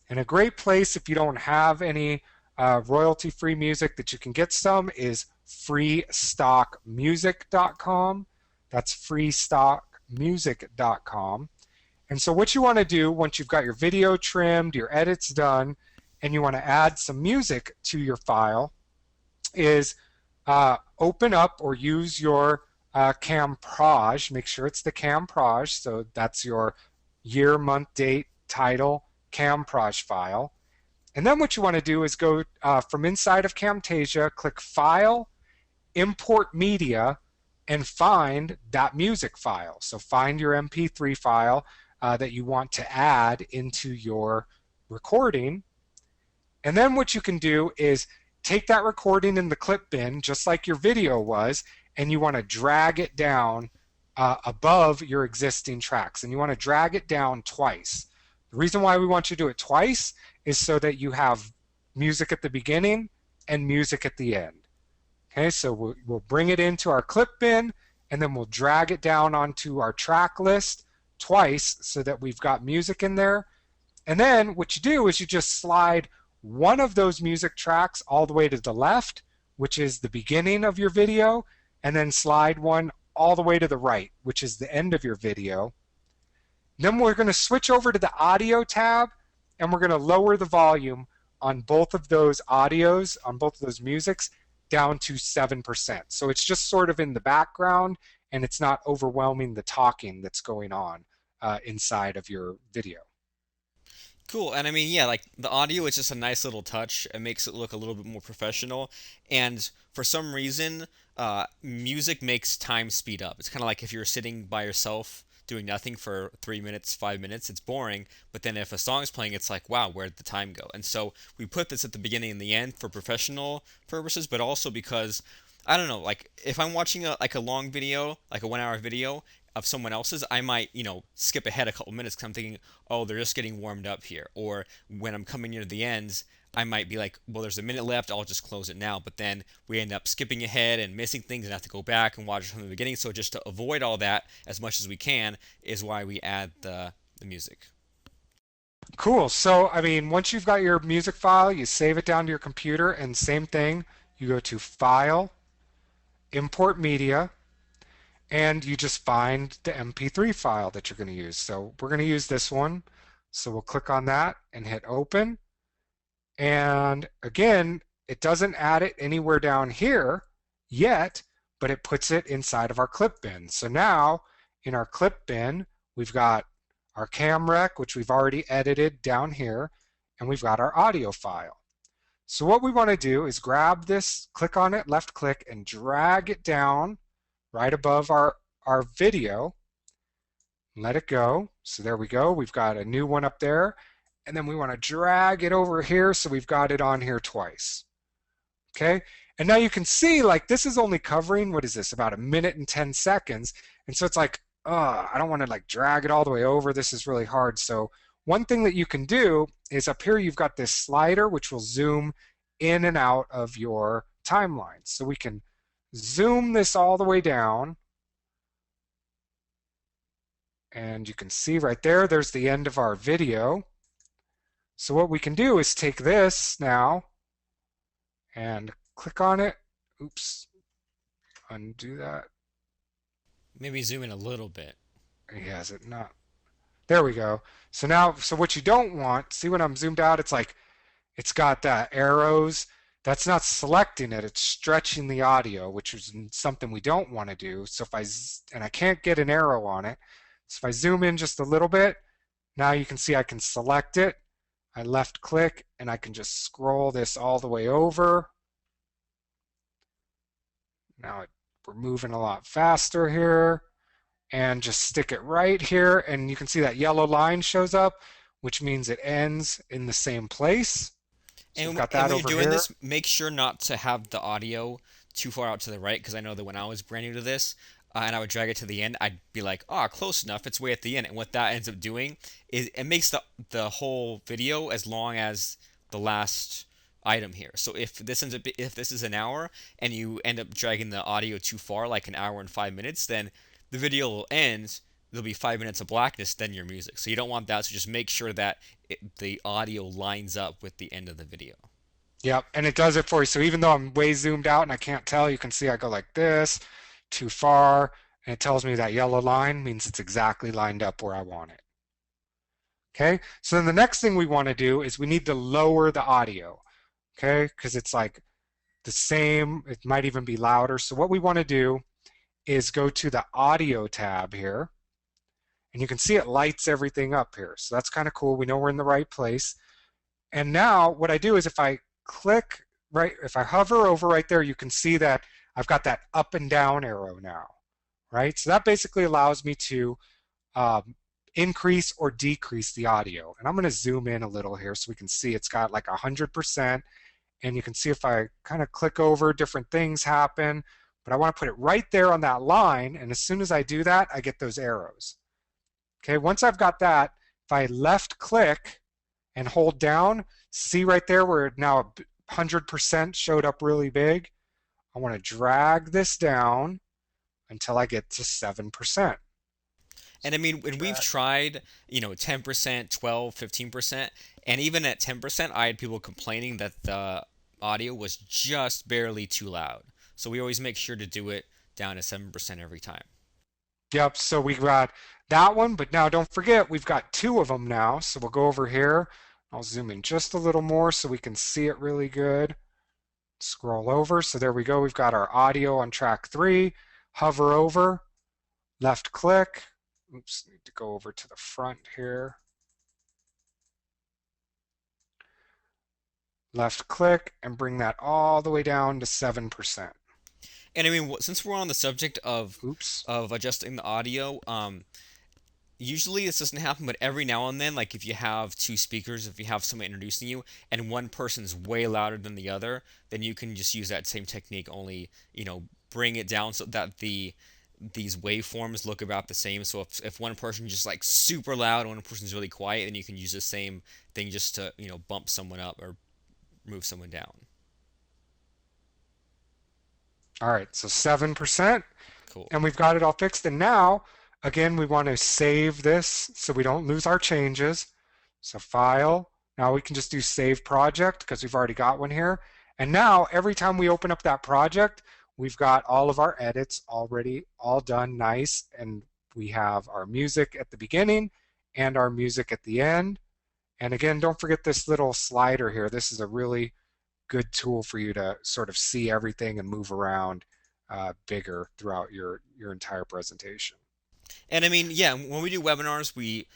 And a great place if you don't have any royalty-free music that you can get some is freestockmusic.com. That's freestockmusic.com. And so what you want to do once you've got your video trimmed, your edits done, and you want to add some music to your file is open up or use your camproj. Make sure it's the camproj. So that's your year, month, date, title, camproj file. And then what you want to do is go from inside of Camtasia, click File, Import Media, and find that music file. So find your MP3 file that you want to add into your recording. And then what you can do is take that recording in the clip bin, just like your video was, and you want to drag it down above your existing tracks. And you want to drag it down twice. The reason why we want you to do it twice is so that you have music at the beginning and music at the end. Okay, so we'll bring it into our clip bin and then we'll drag it down onto our track list twice so that we've got music in there. And then what you do is you just slide one of those music tracks all the way to the left, which is the beginning of your video, and then slide one all the way to the right, which is the end of your video. Then we're going to switch over to the audio tab and we're going to lower the volume on both of those audios, on both of those musics, down to 7%. So it's just sort of in the background and it's not overwhelming the talking that's going on inside of your video. Cool. And I mean, yeah, like the audio is just a nice little touch. It makes it look a little bit more professional. And for some reason, music makes time speed up. It's kind of like if you're sitting by yourself doing nothing for 3 minutes, 5 minutes, it's boring. But then if a song's playing, it's like, wow, where'd the time go? And so we put this at the beginning and the end for professional purposes, but also because I don't know, like if I'm watching a long video, like a 1 hour video of someone else's, I might, skip ahead a couple minutes because I'm thinking, oh, they're just getting warmed up here. Or when I'm coming near the ends, I might be like, well, there's a minute left, I'll just close it now. But then we end up skipping ahead and missing things and have to go back and watch it from the beginning. So just to avoid all that as much as we can is why we add the music. Cool. So, I mean, once you've got your music file, you save it down to your computer, and same thing, you go to File, Import Media, and you just find the MP3 file that you're going to use. So, we're going to use this one. So, we'll click on that and hit Open. And again, it doesn't add it anywhere down here yet, but it puts it inside of our clip bin. So now in our clip bin, we've got our cam rec, which we've already edited down here, and we've got our audio file. So what we want to do is grab this, click on it, left click, and drag it down right above our video. Let it go. So there we go. We've got a new one up there. And then we want to drag it over here so we've got it on here twice. Okay, and now you can see like this is only covering, what is this, about a minute and 10 seconds. And so it's like, I don't want to like drag it all the way over. This is really hard. So one thing that you can do is up here you've got this slider which will zoom in and out of your timeline. So we can zoom this all the way down. And you can see right there, there's the end of our video. So what we can do is take this now and click on it. Oops, undo that. Maybe zoom in a little bit. He has it not. There we go. So now, so what you don't want, see when I'm zoomed out, it's like, it's got the arrows. That's not selecting it, it's stretching the audio, which is something we don't want to do. So if and I can't get an arrow on it. So if I zoom in just a little bit, now you can see I can select it. I left click and I can just scroll this all the way over. Now we're moving a lot faster here and just stick it right here. And you can see that yellow line shows up, which means it ends in the same place. So we've got And that when you're over doing here. this, make sure not to have the audio too far out to the right, because I know that when I was brand new to this, and I would drag it to the end, I'd be like, "Oh, close enough. It's way at the end." And what that ends up doing is it makes the whole video as long as the last item here. So if this is an hour and you end up dragging the audio too far, like an hour and 5 minutes, then the video will end. There'll be 5 minutes of blackness, then your music. So you don't want that. So just make sure that the audio lines up with the end of the video. Yep, and it does it for you. So even though I'm way zoomed out and I can't tell, you can see I go like this, too far, and it tells me that yellow line means it's exactly lined up where I want it. Okay, so then the next thing we want to do is we need to lower the audio, okay, because it's like the same, it might even be louder. So what we want to do is go to the audio tab here, and you can see it lights everything up here. So that's kind of cool. We know we're in the right place. And now what I do is if I click right, if I hover over right there, you can see that I've got that up and down arrow now, right? So that basically allows me to um, increase or decrease the audio. And I'm going to zoom in a little here so we can see it's got like 100%. And you can see if I kind of click over, different things happen. but I want to put it right there on that line. And as soon as I do that, I get those arrows. Okay, once I've got that, if I left click and hold down, see right there where now 100% showed up really big. I want to drag this down until I get to 7%. And I mean, when we've Drag. tried, 10%, 12, 15%, and even at 10%, I had people complaining that the audio was just barely too loud. So we always make sure to do it down to 7% every time. Yep, so we got that one, but now don't forget, we've got two of them now. So we'll go over here. I'll zoom in just a little more so we can see it really good. Scroll over. So there we go. We've got our audio on track 3. Hover over, left click. Oops, need to go over to the front here. Left click and bring that all the way down to 7%. And I mean, since we're on the subject of Oops. adjusting the audio, usually this doesn't happen, but every now and then, like if you have two speakers, if you have someone introducing you, and one person's way louder than the other, then you can just use that same technique. Only bring it down so that these waveforms look about the same. So if one person's just like super loud and one person's really quiet, then you can use the same thing just to bump someone up or move someone down. All right, so 7%. Cool. And we've got it all fixed. And now, again, we want to save this so we don't lose our changes. So File. Now we can just do Save Project because we've already got one here. And now every time we open up that project, we've got all of our edits already all done nice. And we have our music at the beginning and our music at the end. And again, don't forget this little slider here. This is a really good tool for you to sort of see everything and move around bigger throughout your entire presentation. And I mean, yeah, when we do webinars, we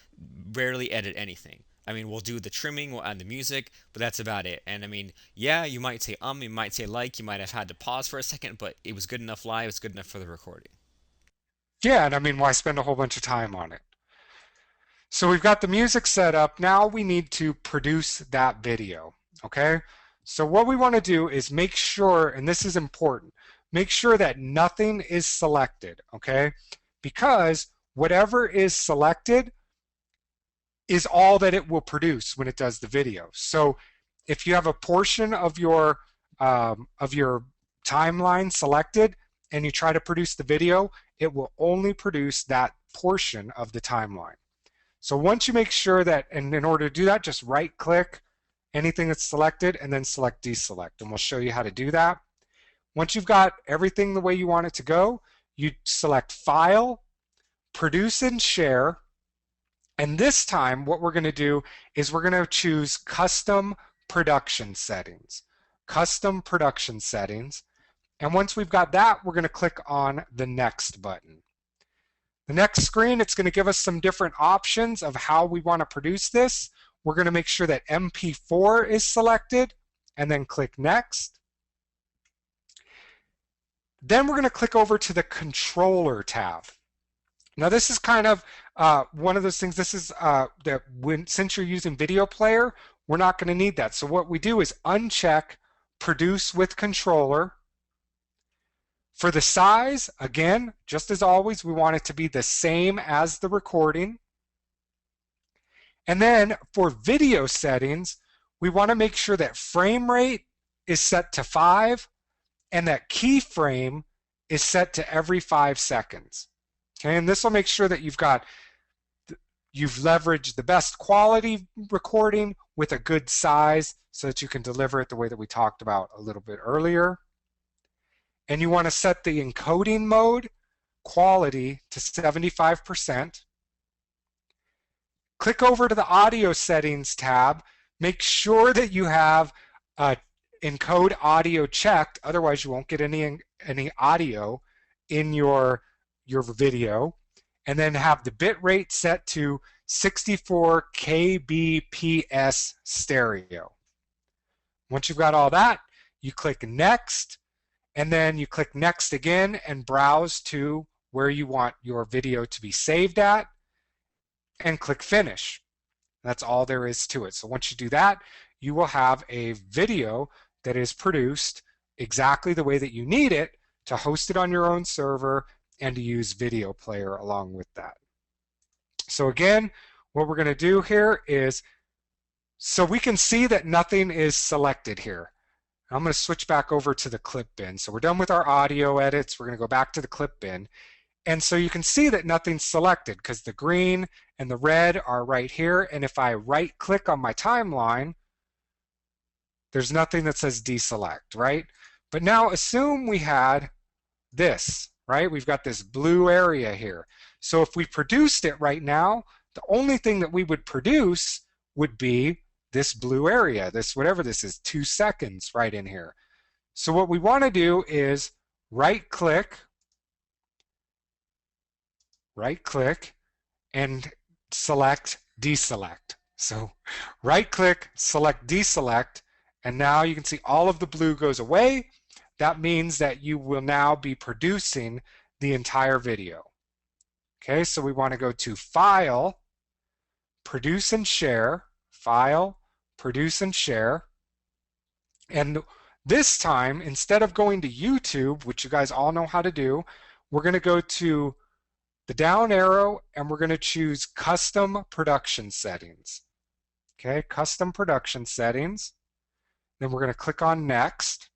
rarely edit anything. I mean, we'll do the trimming, we'll add the music, but that's about it. And I mean, yeah, you might say you might say like, you might have had to pause for a second, but it was good enough live, it's good enough for the recording. Yeah, and I mean, why spend a whole bunch of time on it? So we've got the music set up. Now we need to produce that video, okay? So what we want to do is make sure, and this is important, make sure that nothing is selected, okay? Because whatever is selected is all that it will produce when it does the video. So if you have a portion of your timeline selected and you try to produce the video, it will only produce that portion of the timeline. So once you make sure that, and in order to do that, just right click anything that's selected and then select deselect, and we'll show you how to do that. Once you've got everything the way you want it to go, you select File, Produce and Share, and this time what we're going to do is we're going to choose Custom Production Settings. Custom Production Settings, and once we've got that, we're going to click on the Next button. The next screen, it's going to give us some different options of how we want to produce this. We're going to make sure that MP4 is selected and then click Next. Then we're going to click over to the Controller tab. Now this is kind of one of those things, this is that since you're using Video Player, we're not going to need that. So what we do is uncheck Produce with Controller. For the size, again, just as always, we want it to be the same as the recording. And then for video settings, we want to make sure that frame rate is set to 5 and that keyframe is set to every 5 seconds. Okay, and this will make sure that you've leveraged the best quality recording with a good size so that you can deliver it the way that we talked about a little bit earlier. And you want to set the encoding mode quality to 75%. Click over to the audio settings tab. Make sure that you have encode audio checked, otherwise you won't get any audio in your video. And then have the bit rate set to 64 kbps stereo. Once you've got all that, you click Next, and then you click Next again and browse to where you want your video to be saved at, and click Finish. That's all there is to it. So once you do that, you will have a video that is produced exactly the way that you need it to host it on your own server, and to use video player along with that. So again, what we're going to do here is, so we can see that nothing is selected here. I'm going to switch back over to the clip bin. So we're done with our audio edits. We're going to go back to the clip bin. And so you can see that nothing's selected because the green and the red are right here. And if I right click on my timeline, there's nothing that says deselect, right? But now assume we had this, right? We've got this blue area here. So if we produced it right now, the only thing that we would produce would be this blue area, this whatever this is, 2 seconds right in here. So what we want to do is right click, and select deselect. So right click, select deselect, and now you can see all of the blue goes away. That means that you will now be producing the entire video. Okay, so we want to go to File, Produce and Share, File, Produce and Share. And this time, instead of going to YouTube, which you guys all know how to do, we're going to go to the down arrow and we're going to choose Custom Production Settings. Okay, Custom Production Settings. Then we're going to click on Next.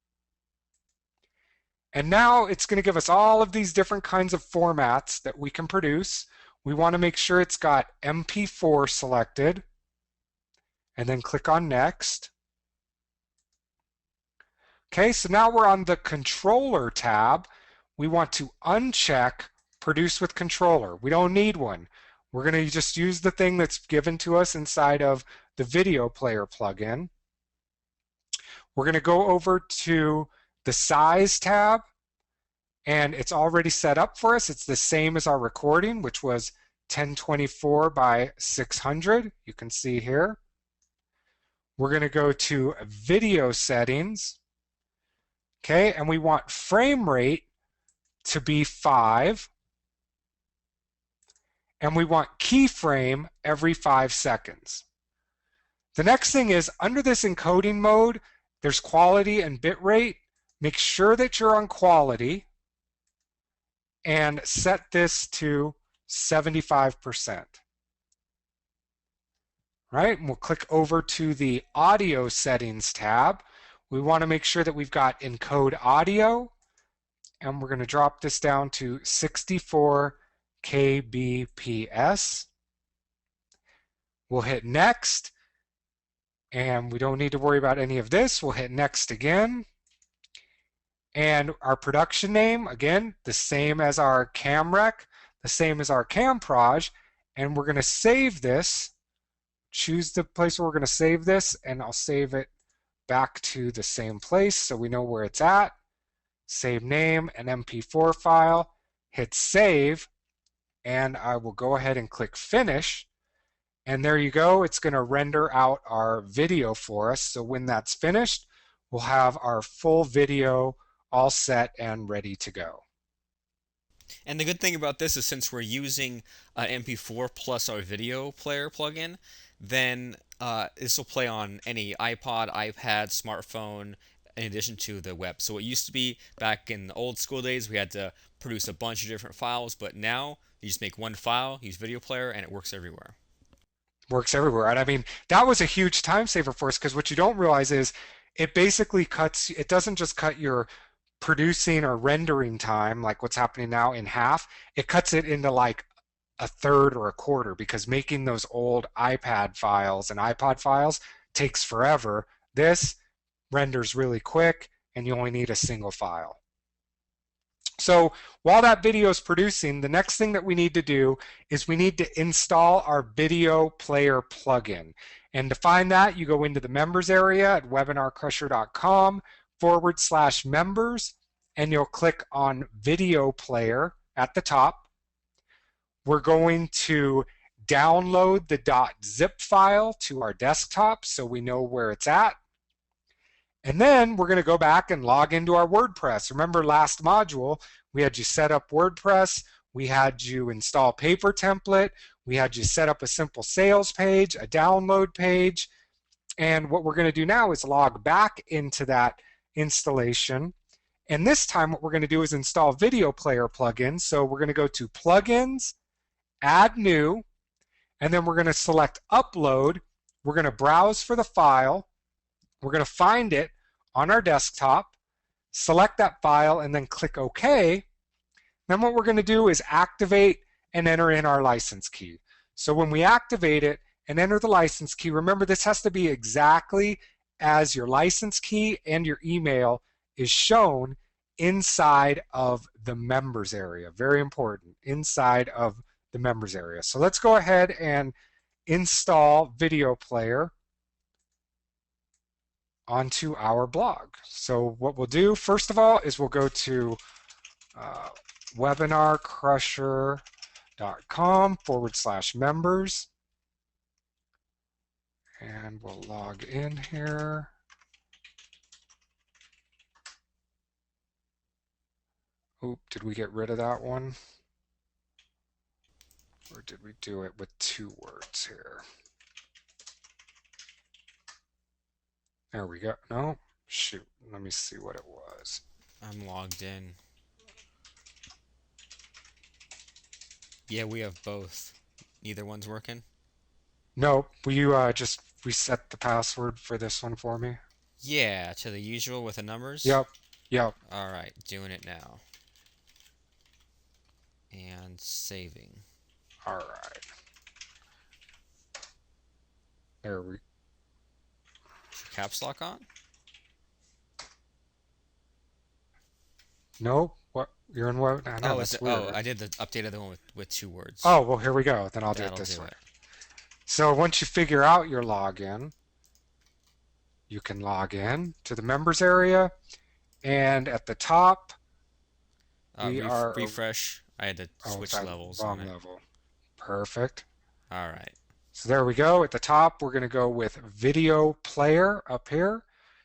And now it's going to give us all of these different kinds of formats that we can produce. We want to make sure it's got MP4 selected, and then click on Next. Okay, so now we're on the Controller tab. We want to uncheck Produce with Controller. We don't need one. We're going to just use the thing that's given to us inside of the Video Player plugin. We're going to go over to the Size tab, and it's already set up for us. It's the same as our recording, which was 1024 by 600. You can see here. We're going to go to Video Settings. Okay, and we want frame rate to be 5. And we want keyframe every 5 seconds. The next thing is, under this encoding mode, there's quality and bitrate. Make sure that you're on quality and set this to 75%. Right, and we'll click over to the Audio Settings tab. We want to make sure that we've got Encode Audio, and we're going to drop this down to 64 kbps. We'll hit Next, and we don't need to worry about any of this. We'll hit Next again. And our production name, again, the same as our CamRec, the same as our CamProj, and we're going to save this. Choose the place where we're going to save this, and I'll save it back to the same place so we know where it's at. Save name, an MP4 file, hit save, and I will go ahead and click Finish. And there you go. It's going to render out our video for us. So when that's finished, we'll have our full video all set and ready to go. And the good thing about this is, since we're using MP4 plus our video player plugin, then this will play on any iPod, iPad, smartphone, in addition to the web. So it used to be back in the old school days, we had to produce a bunch of different files, but now you just make one file, use video player, and it works everywhere. Works everywhere. And I mean, that was a huge time saver for us, because what you don't realize is it basically cuts, it doesn't just cut your producing or rendering time, like what's happening now, in half. It cuts it into like a third or a quarter, because making those old iPad files and iPod files takes forever. This renders really quick, and you only need a single file. So while that video is producing, the next thing that we need to do is we need to install our video player plugin. And to find that, you go into the members area at webinarcrusher.com/members, and you'll click on video player at the top. We're going to download the .zip file to our desktop so we know where it's at. And then we're going to go back and log into our WordPress. Remember last module, we had you set up WordPress, we had you install Paper Template, we had you set up a simple sales page, a download page, and what we're going to do now is log back into that installation, And this time what we're going to do is install video player plugins. So we're going to go to plugins, add new, and then we're going to select upload. We're going to browse for the file. We're going to find it on our desktop, select that file, and then click OK. Then what we're going to do is activate and enter in our license key. So when we activate it and enter the license key, remember this has to be exactly as your license key and your email is shown inside of the members area. Very important, inside of the members area. So let's go ahead and install video player onto our blog. So what we'll do first of all is we'll go to uh, webinarcrusher.com/members, and we'll log in here. Oop, did we get rid of that one? Or did we do it with 2 words here? There we go. No, shoot. Let me see what it was. I'm logged in. Yeah, we have both. Neither one's working? Nope. Will you just reset the password for this one for me? Yeah, to the usual with the numbers. Yep. Yep. Alright, doing it now. And saving. All right. There we. Is your caps lock on? Nope. What? You're in what? I know Oh, that's oh, weird. I did the updated the one with 2 words. Oh, well, here we go. Then I'll do it That'll this do way. it. So once you figure out your login, you can log in to the members area, and at the top we are. Refresh. I had to Oh, is switch that levels on wrong it. level? Perfect. Alright. So there we go. At the top, we're going to go with video player up here.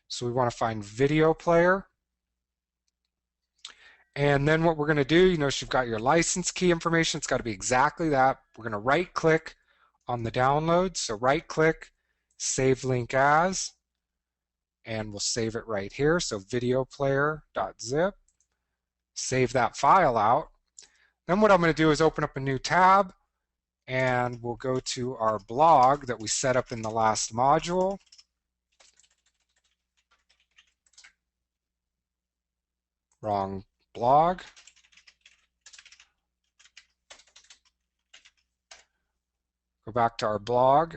So we want to find video player. And then what we're going to do, you notice you've got your license key information. It's got to be exactly that. We're going to right click on the download. So right click, save link as, and we'll save it right here. So videoplayer.zip, save that file out. Then what I'm going to do is open up a new tab, and we'll go to our blog that we set up in the last module. Wrong blog. Go back to our blog,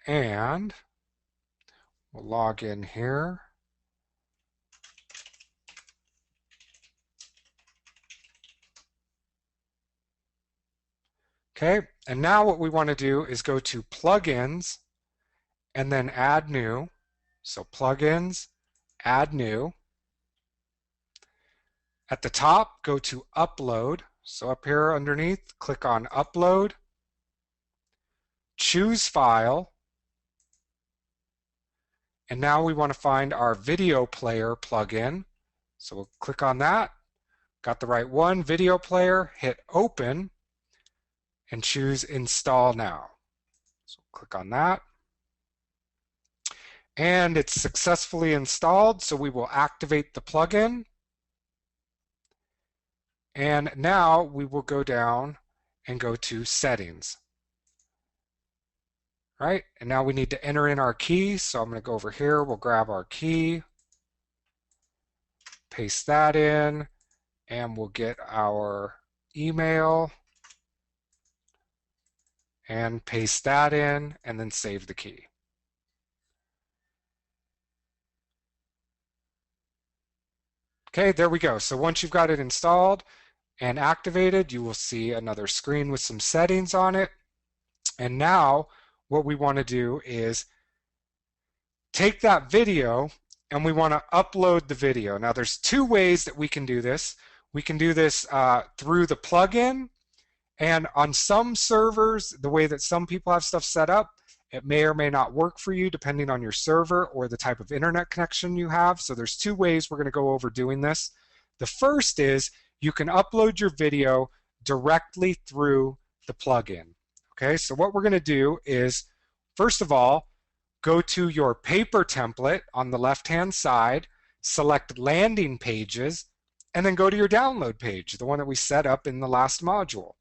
and we'll log in here. Okay, and now what we want to do is go to plugins and then add new. So plugins, add new. At the top, go to upload. So up here underneath, click on upload, choose file, and now we want to find our video player plugin. So we'll click on that. Got the right one, video player, hit open, and choose install now. So click on that. And it's successfully installed, so we will activate the plugin. And now we will go down and go to settings. Right, and now we need to enter in our key. So I'm going to go over here, we'll grab our key, paste that in, and we'll get our email and paste that in, and then save the key. Okay, there we go. So once you've got it installed and activated, you will see another screen with some settings on it. And now what we want to do is take that video and we want to upload the video. Now there's 2 ways that we can do this. We can do this through the plugin, and on some servers, the way that some people have stuff set up, it may or may not work for you depending on your server or the type of internet connection you have. So there's 2 ways we're going to go over doing this. The first is you can upload your video directly through the plugin. Okay, so what we're going to do is, first of all, go to your paper template on the left-hand side. select landing pages, and then go to your download page, the one that we set up in the last module.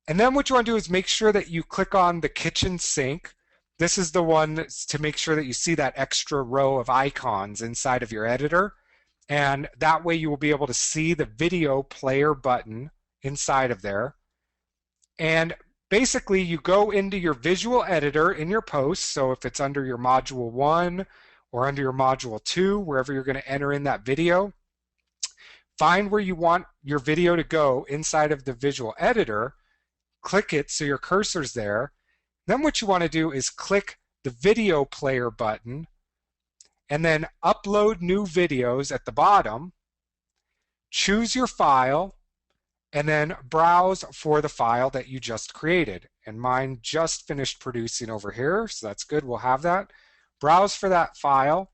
And then what you want to do is make sure that you click on the kitchen sink. This is the one to make sure that you see that extra row of icons inside of your editor. And that way you will be able to see the video player button inside of there. And basically you go into your visual editor in your post. So if it's under your module 1 or under your module 2, wherever you're going to enter in that video, find where you want your video to go inside of the visual editor, click it so your cursor's there. Then what you want to do is click the video player button and then upload new videos at the bottom, choose your file, and then browse for the file that you just created. And mine just finished producing over here, so that's good, we'll have that. Browse for that file,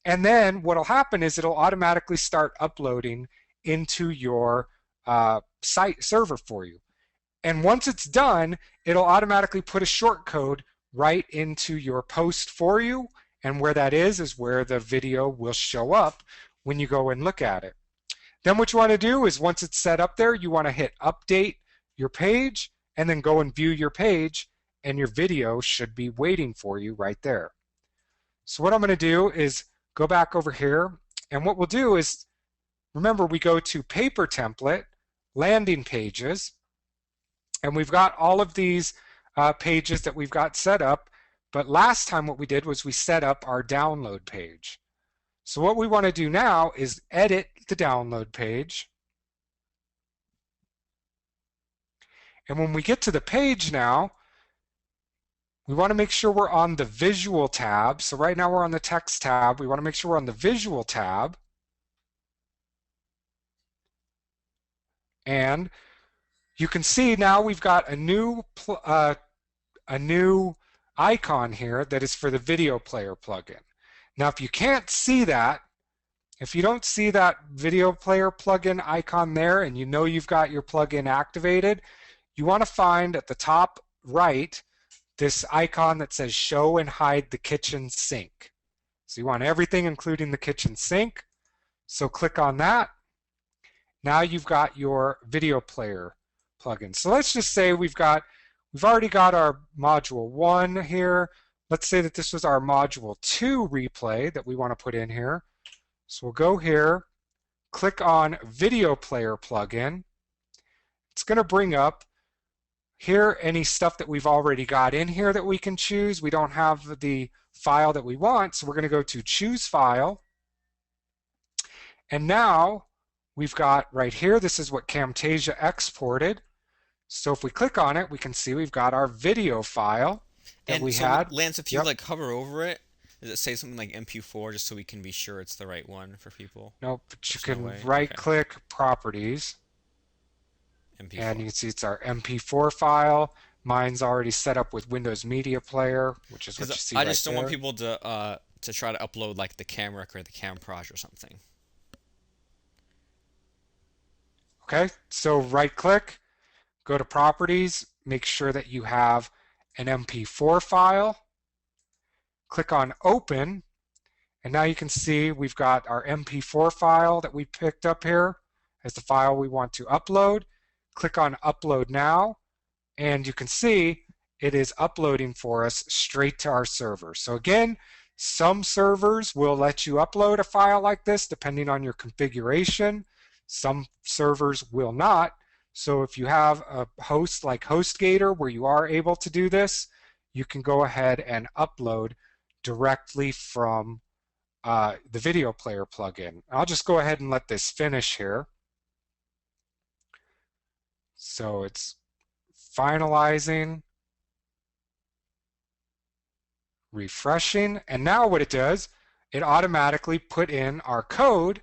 and then what'll happen is it'll automatically start uploading into your site server for you. And once it's done, it'll automatically put a shortcode right into your post for you. And where that is where the video will show up when you go and look at it. Then what you want to do is once it's set up there, you want to hit update your page and then go and view your page, and your video should be waiting for you right there. So what I'm going to do is go back over here, and what we'll do is, remember, we go to paper template, landing pages, and we've got all of these pages that we've got set up. But last time what we did was we set up our download page. So what we want to do now is edit the download page. And when we get to the page now, we want to make sure we're on the visual tab. So right now we're on the text tab. We want to make sure we're on the visual tab. And you can see now we've got a new icon here that is for the video player plugin. Now, if you can't see that, if you don't see that video player plugin icon there and you know you've got your plugin activated, you want to find at the top right this icon that says show and hide the kitchen sink. So you want everything including the kitchen sink. So click on that. Now you've got your video player plugin. So let's just say we've already got our module 1 here. Let's say that this was our module 2 replay that we want to put in here. So we'll go here, click on video player plugin. It's going to bring up here any stuff that we've already got in here that we can choose. We don't have the file that we want, so we're going to go to choose file. And now we've got right here, this is what Camtasia exported. So if we click on it, we can see we've got our video file that And we so, had. Lance, if you Yep. like hover over it, does it say something like MP4 just so we can be sure it's the right one for people? Nope, but you There's no can way. right Okay. click properties and you MP4. can see it's our MP4 file. Mine's already set up with Windows Media Player, which is what Because you see I right just don't want there. people to try to upload like the Camrec or the Camproj or something. Okay, so right click, go to properties, make sure that you have an MP4 file, click on open, and now you can see we've got our MP4 file that we picked up here as the file we want to upload. Click on upload now, and you can see it is uploading for us straight to our server. So again, some servers will let you upload a file like this depending on your configuration. Some servers will not. So if you have a host like HostGator where you are able to do this, you can go ahead and upload directly from the video player plugin. I'll just go ahead and let this finish here. So it's finalizing, refreshing, and now what it does, it automatically put in our code.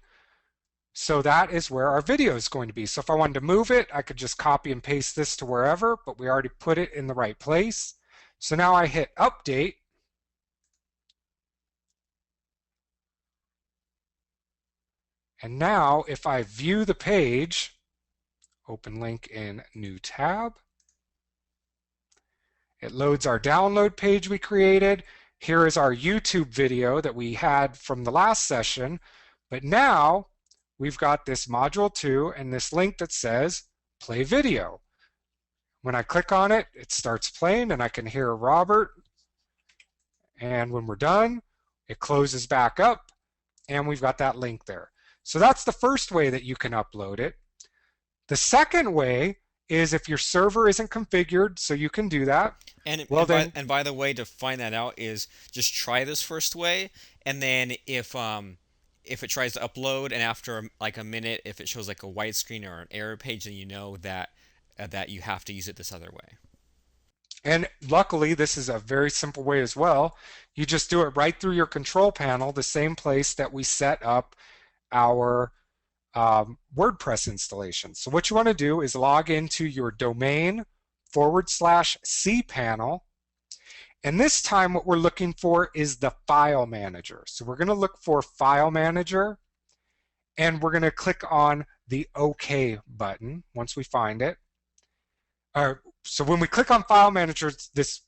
So that is where our video is going to be. So if I wanted to move it, I could just copy and paste this to wherever, but we already put it in the right place. So now I hit update. And now if I view the page, open link in new tab, it loads our download page we created. Here is our YouTube video that we had from the last session, but now we've got this module 2 and this link that says play video. When I click on it, it starts playing and I can hear Robert. And when we're done, it closes back up and we've got that link there. So that's the first way that you can upload it. The second way is if your server isn't configured, so you can do that. And Well then, and by the way, to find that out is just try this first way, and then if it tries to upload and after like a minute, if it shows like a white screen or an error page, then you know that that you have to use it this other way. and luckily this is a very simple way as well. You just do it right through your control panel, the same place that we set up our WordPress installation. So what you want to do is log into your domain/cpanel. And this time what we're looking for is the file manager. So we're going to look for file manager and we're going to click on the OK button once we find it. So when we click on file manager, this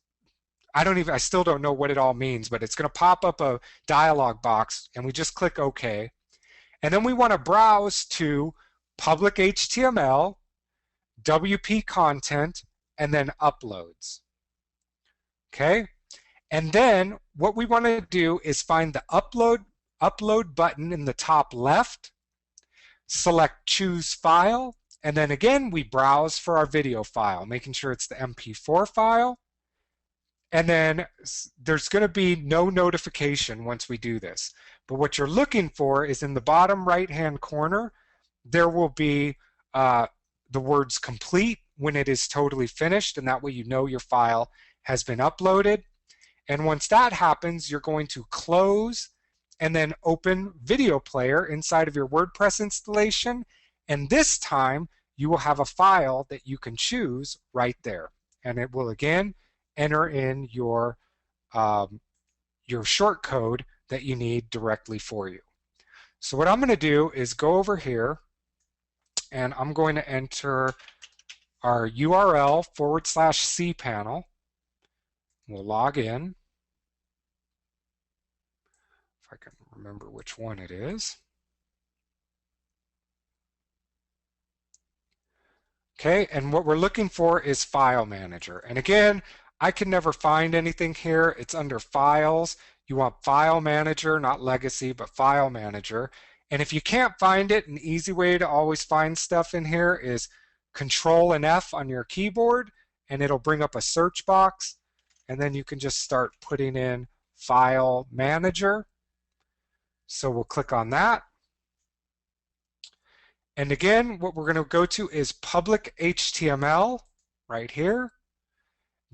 I still don't know what it all means, but it's going to pop up a dialog box and we just click OK. And then we want to browse to public HTML, WP content, and then uploads. Okay? And then what we want to do is find the upload button in the top left, select choose file, and then again we browse for our video file, making sure it's the MP4 file. And then there's going to be no notification once we do this. But what you're looking for is in the bottom right-hand corner, there will be the words complete when it is totally finished, and that way you know your file has been uploaded. And once that happens, you're going to close and then open Video Player inside of your WordPress installation. And this time, you will have a file that you can choose right there. And it will again enter in your short code that you need directly for you. So what I'm going to do is go over here and I'm going to enter our URL/cpanel. We'll log in. If I can remember which one it is. Okay, and what we're looking for is File Manager. And again, I can never find anything here. It's under Files. You want File Manager, not Legacy, but File Manager. And if you can't find it, an easy way to always find stuff in here is Control and F on your keyboard, and it'll bring up a search box. And then you can just start putting in File Manager. So we'll click on that. And again, what we're going to go to is public HTML right here,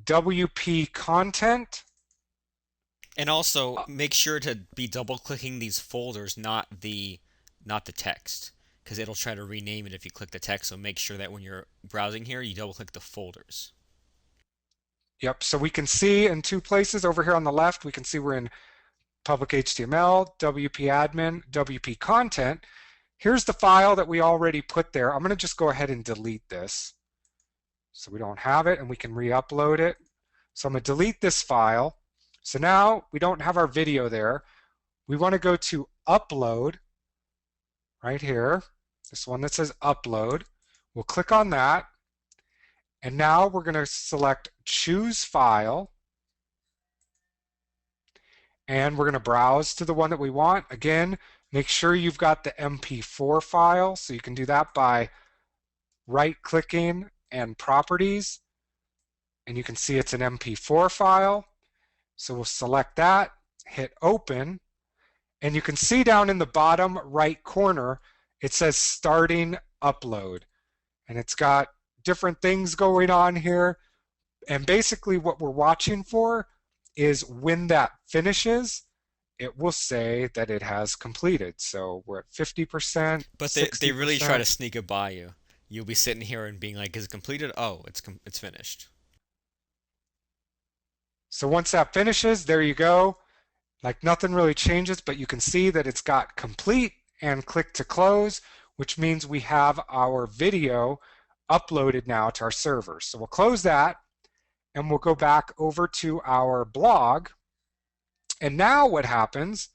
WP content. And also make sure to be double clicking these folders, not the text, because it'll try to rename it if you click the text. So make sure that when you're browsing here, you double click the folders. Yep, so we can see in two places over here on the left, we can see we're in public HTML, WP admin, WP content. Here's the file that we already put there. I'm going to just go ahead and delete this so we don't have it and we can re-upload it. So I'm going to delete this file. So now we don't have our video there. We want to go to upload right here, this one that says upload. We'll click on that. And now we're going to select choose file. And we're going to browse to the one that we want. Again, make sure you've got the MP4 file. So you can do that by right-clicking and properties. And you can see it's an MP4 file. So we'll select that, hit open. And you can see down in the bottom right corner, it says starting upload. And it's got different things going on here. And basically what we're watching for is when that finishes, it will say that it has completed. So we're at 50%, But they really try to 60%. sneak it by you. You'll be sitting here and being like, "Is it completed? Oh, it's finished." So once that finishes, there you go. Like nothing really changes, but you can see that it's got complete and click to close, which means we have our video uploaded now to our server. So we'll close that and we'll go back over to our blog. And now what happens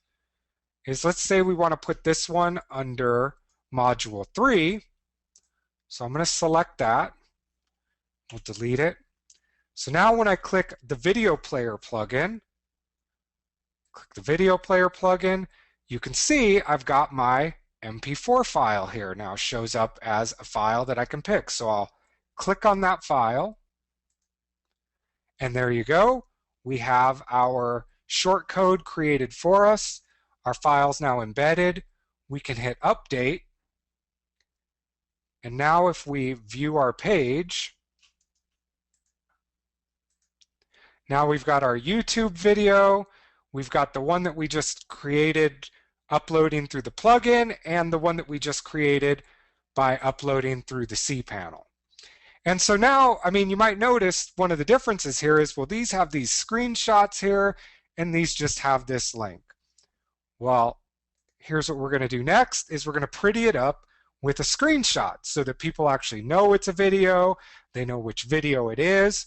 is, let's say we want to put this one under module 3. So I'm going to select that. We'll delete it. So now when I click the video player plugin, you can see I've got my MP4 file here now. Shows up as a file that I can pick. So I'll click on that file, and there you go. We have our short code created for us. Our file's now embedded. We can hit update. And now if we view our page, now we've got our YouTube video. We've got the one that we just created uploading through the plugin, and the one that we just created by uploading through the cPanel. And so now, I mean, you might notice one of the differences here is, well, these have these screenshots here, and these just have this link. Well, here's what we're going to do next is we're going to pretty it up with a screenshot so that people actually know it's a video, they know which video it is.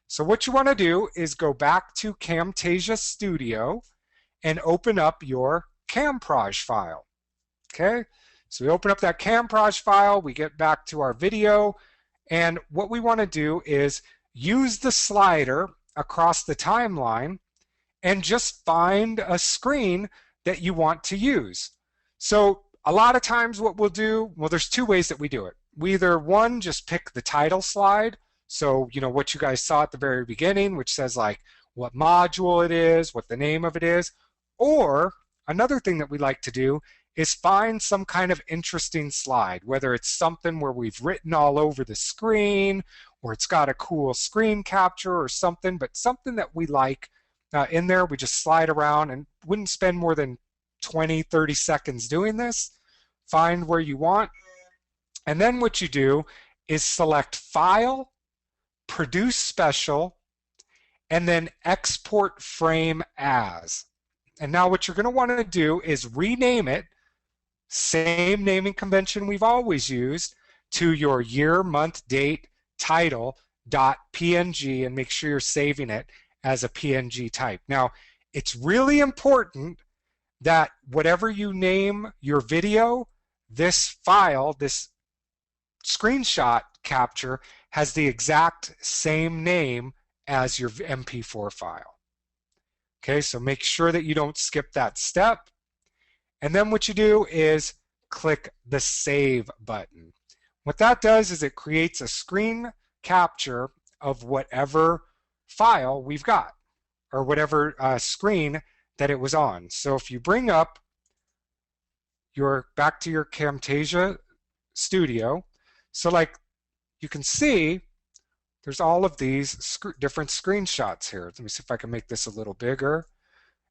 So what you want to do is go back to Camtasia Studio and open up your Camproj file. Okay, so we open up that Camproj file, we get back to our video, and what we want to do is use the slider across the timeline and just find a screen that you want to use. So a lot of times what we'll do, well, there's two ways that we do it. We either, one, just pick the title slide. So, you know, what you guys saw at the very beginning, which says like what module it is, what the name of it is. Or another thing that we like to do is find some kind of interesting slide, whether it's something where we've written all over the screen, or it's got a cool screen capture or something, but something that we like in there. We just slide around and wouldn't spend more than 20, 30 seconds doing this. Find where you want. And then what you do is select File, Produce Special, and then Export Frame As. And now what you're going to want to do is rename it, same naming convention we've always used, to your year, month, date, title, .png, and make sure you're saving it as a PNG type. Now, it's really important that whatever you name your video, this file, this screenshot capture, has the exact same name as your MP4 file. Okay, so make sure that you don't skip that step. And then what you do is click the Save button. What that does is it creates a screen capture of whatever file we've got, or whatever screen that it was on. So if you bring up back to your Camtasia Studio, so like you can see there's all of these different screenshots here. Let me see if I can make this a little bigger.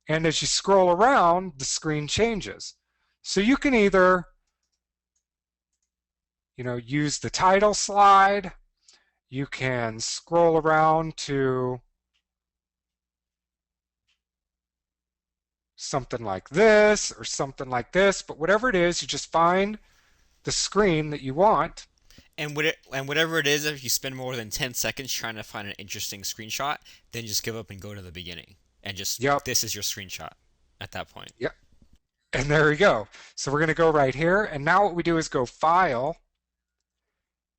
And as you scroll around, the screen changes. So you can either, you know, use the title slide. You can scroll around to something like this or something like this, but whatever it is, you just find the screen that you want. And whatever it is, if you spend more than 10 seconds trying to find an interesting screenshot, then just give up and go to the beginning. And just, Yep, this is your screenshot at that point. yep. And there we go. So we're going to go right here. And now what we do is go File,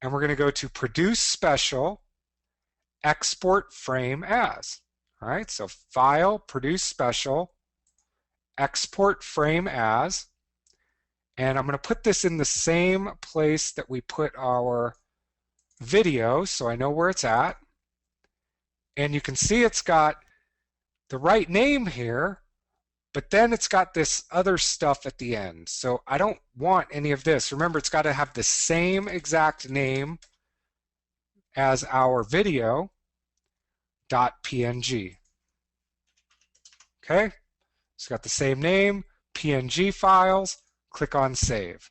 and we're going to go to Produce Special, Export Frame As. All right, so File, Produce Special, Export Frame As. And I'm going to put this in the same place that we put our video, so I know where it's at. And you can see it's got the right name here, but then it's got this other stuff at the end. So I don't want any of this. Remember, it's got to have the same exact name as our video .png. Okay, it's got the same name, PNG files. Click on Save.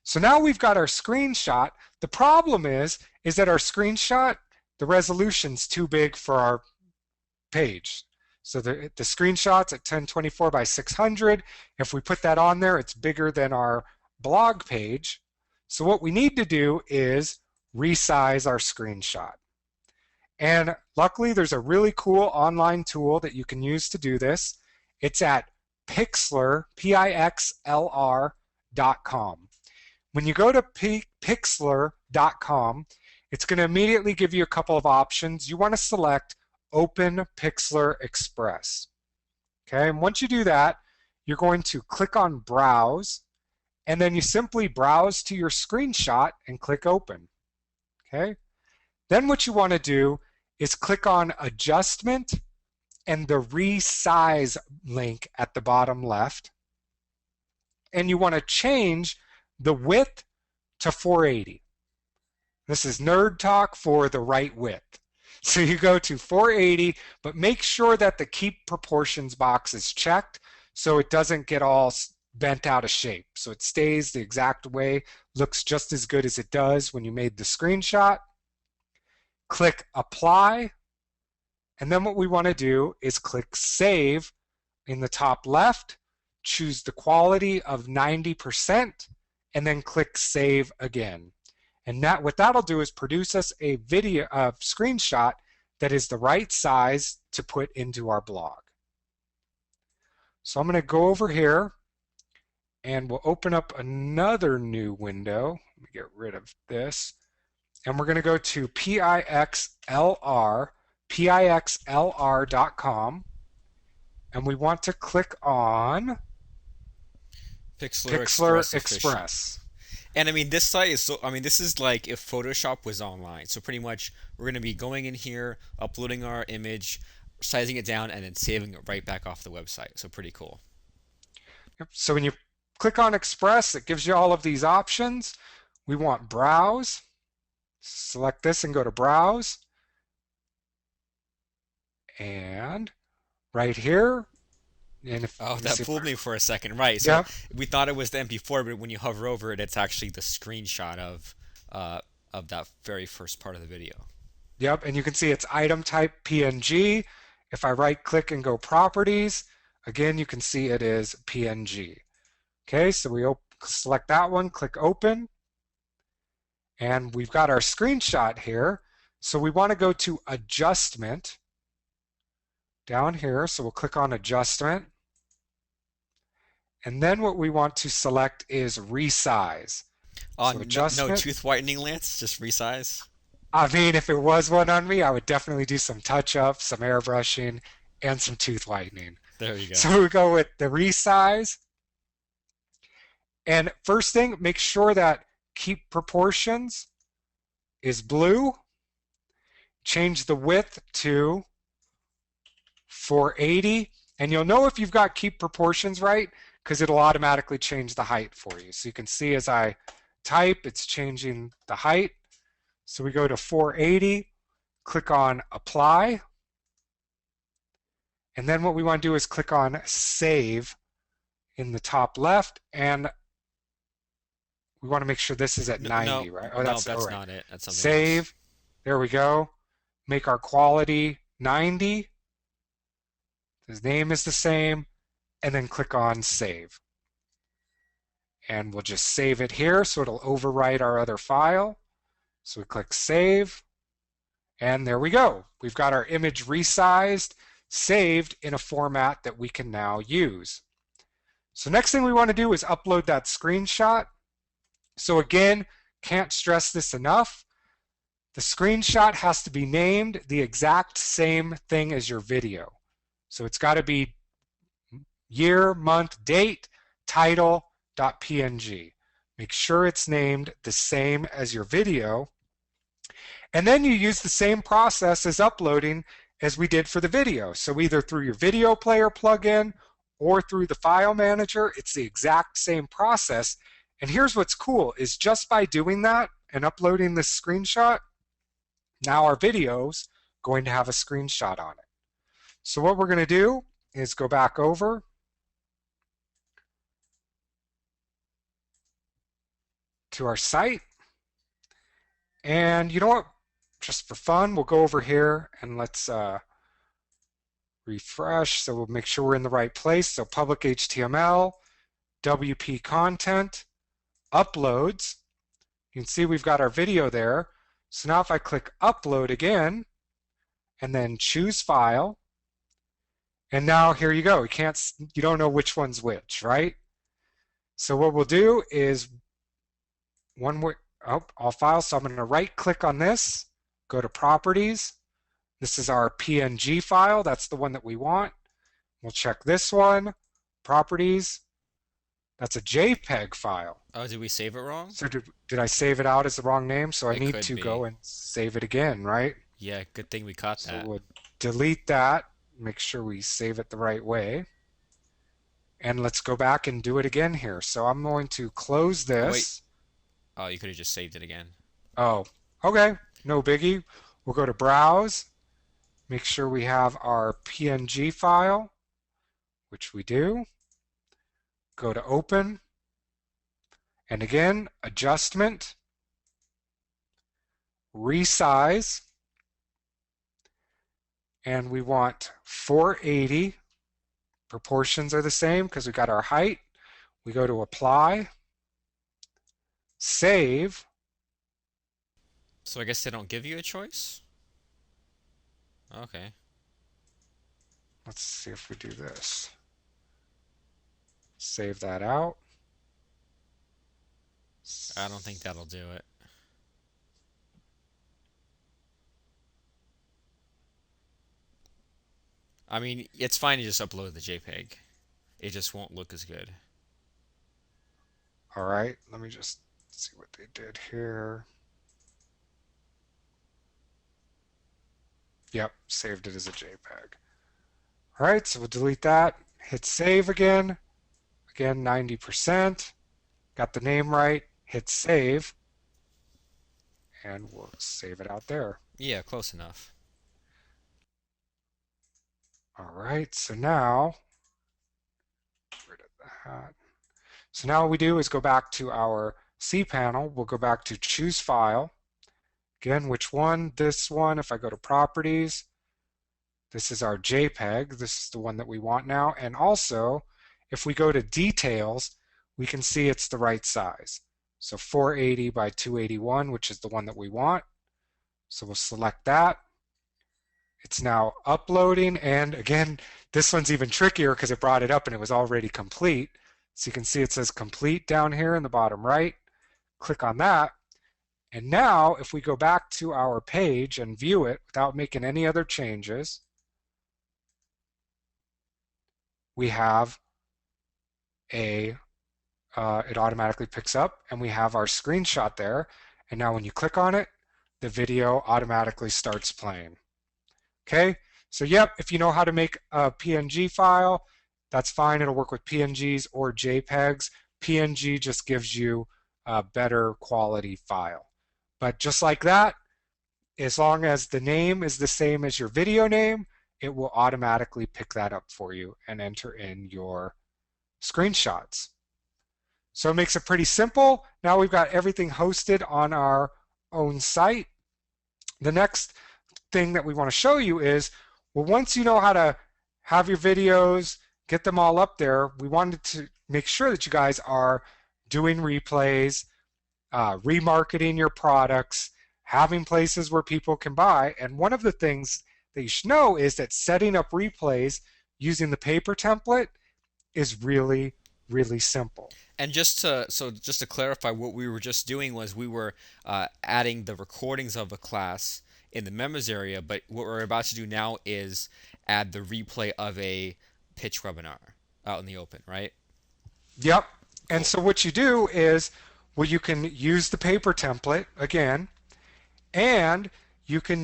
So now we've got our screenshot. The problem is that our screenshot, the resolution's too big for our page. So the screenshot's at 1024 by 600. If we put that on there, it's bigger than our blog page. So what we need to do is resize our screenshot. And luckily, there's a really cool online tool that you can use to do this. It's at Pixlr, Pixlr.com. When you go to Pixlr.com, it's going to immediately give you a couple of options. You want to select Open Pixlr Express. Okay, and once you do that, you're going to click on Browse, and then you simply browse to your screenshot and click Open. Okay, then what you want to do is click on Adjustment and the Resize link at the bottom left, and you want to change the width to 480. This is nerd talk for the right width. So you go to 480, but make sure that the keep proportions box is checked so it doesn't get all bent out of shape. So it stays the exact way, looks just as good as it does when you made the screenshot. Click Apply, and then what we want to do is click Save in the top left, choose the quality of 90%, and then click Save again. And what that'll do is produce us a video screenshot that is the right size to put into our blog. So I'm going to go over here and we'll open up another new window. Let me get rid of this. And we're going to go to pixlr.com, and we want to click on Pixlr Pixlr Express Official. Express. And I mean, this site is so, I mean, this is like if Photoshop was online. So pretty much we're going to be going in here, uploading our image, sizing it down, and then saving it right back off the website. So pretty cool. So when you click on Express, it gives you all of these options. We want Browse. Select this and go to Browse. And right here, and if Oh, let me that see if fooled me for a second. Right. So yep, we thought it was the MP4, but when you hover over it, it's actually the screenshot uh, of that very first part of the video. yep, and you can see it's item type PNG. If I right click and go Properties, again you can see it is PNG. Okay, so we select that one, click Open, and we've got our screenshot here. So we want to go to Adjustment down here. So we'll click on Adjustment. And then what we want to select is Resize. So No, no Adjustment. tooth whitening, Lance. Just resize. I mean, if it was one on me, I would definitely do some touch-ups, some airbrushing, and some tooth whitening. There you go. So we go with the Resize. And first thing, make sure that Keep Proportions is blue. Change the width to 480. And you'll know if you've got Keep Proportions right because it'll automatically change the height for you. So you can see as I type, it's changing the height. So we go to 480, click on Apply. And then what we want to do is click on Save in the top left, and we want to make sure this is at No, 90, no, right? Oh, no, that's all that's right. not it. That's something else. Save. There we go. Make our quality 90. His name is the same, and then click on Save. And we'll just save it here so it'll overwrite our other file. So we click Save, and there we go. We've got our image resized, saved in a format that we can now use. So next thing we want to do is upload that screenshot. So again, can't stress this enough. The screenshot has to be named the exact same thing as your video. So it's got to be year, month, date, title.png. Make sure it's named the same as your video. And then you use the same process as uploading as we did for the video. So either through your video player plugin or through the file manager, it's the exact same process. And here's what's cool is just by doing that and uploading this screenshot, now our video's going to have a screenshot on it. So what we're going to do is go back over to our site. And you know what? Just for fun, we'll go over here and let's refresh. So we'll make sure we're in the right place. So public HTML, WP content, uploads. You can see we've got our video there. So now if I click upload again and then choose file, And now here you go. You don't know which one's which, right? So what we'll do is one more, oh, all files. So I'm going to right click on this, go to properties. This is our PNG file. That's the one that we want. We'll check this one, properties. That's a JPEG file. Oh, did we save it wrong? So did I save it out as the wrong name? So I It need could to be. go and save it again, right? Yeah, good thing we caught So that. we'll delete that, make sure we save it the right way. And let's go back and do it again here. So I'm going to close Oh, wait. this. Oh, you could have just saved it again. Oh, okay, no biggie. We'll go to Browse, make sure we have our PNG file, which we do. Go to Open, and again, Adjustment, Resize, and we want 480. Proportions are the same because we got our height. We go to Apply, Save. So I guess they don't give you a choice? Okay. Let's see if we do this. Save that out. I don't think that'll do it. I mean, it's fine to just upload the JPEG. It just won't look as good. All right, let me just see what they did here. Yep, saved it as a JPEG. All right, so we'll delete that. Hit save again. Again, 90%. Got the name right. Hit save, and we'll save it out there. Yeah, close enough. All right, so now, rid of that. So now what we do is go back to our cPanel. We'll go back to Choose File. Again, which one? This one. If I go to Properties, this is our JPEG. This is the one that we want now. And also, if we go to Details, we can see it's the right size. So 480 by 281, which is the one that we want. So we'll select that. It's now uploading. And again, this one's even trickier because it brought it up and it was already complete. So you can see it says complete down here in the bottom right. Click on that. And now if we go back to our page and view it without making any other changes, we have a, it automatically picks up and we have our screenshot there. And now when you click on it, the video automatically starts playing. Okay, so yep, if you know how to make a PNG file, that's fine. It'll work with PNGs or JPEGs. PNG just gives you a better quality file. But just like that, as long as the name is the same as your video name, it will automatically pick that up for you and enter in your screenshots. So it makes it pretty simple. Now we've got everything hosted on our own site. The next thing that we want to show you is, well, once you know how to have your videos, get them all up there, we wanted to make sure that you guys are doing replays, remarketing your products, having places where people can buy. And one of the things that you should know is that setting up replays using the paper template is really, really simple. And just to clarify, what we were just doing was we were adding the recordings of a class in the members area, but what we're about to do now is add the replay of a pitch webinar out in the open, right? Yep. And Cool. so what you do is, well, you can use the paper template again, and you can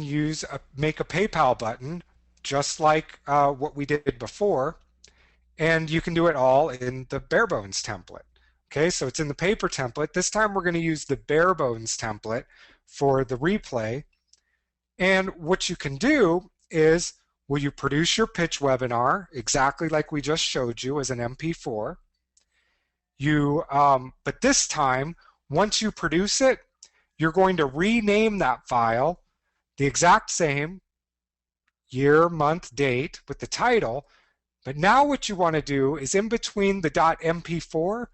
make a PayPal button just like what we did before, and you can do it all in the bare bones template. Okay, so it's in the paper template. This time we're going to use the bare bones template for the replay. And what you can do is, will you produce your pitch webinar exactly like we just showed you as an MP4? But this time, once you produce it, you're going to rename that file the exact same year, month, date with the title. But now what you want to do is in between the .mp4,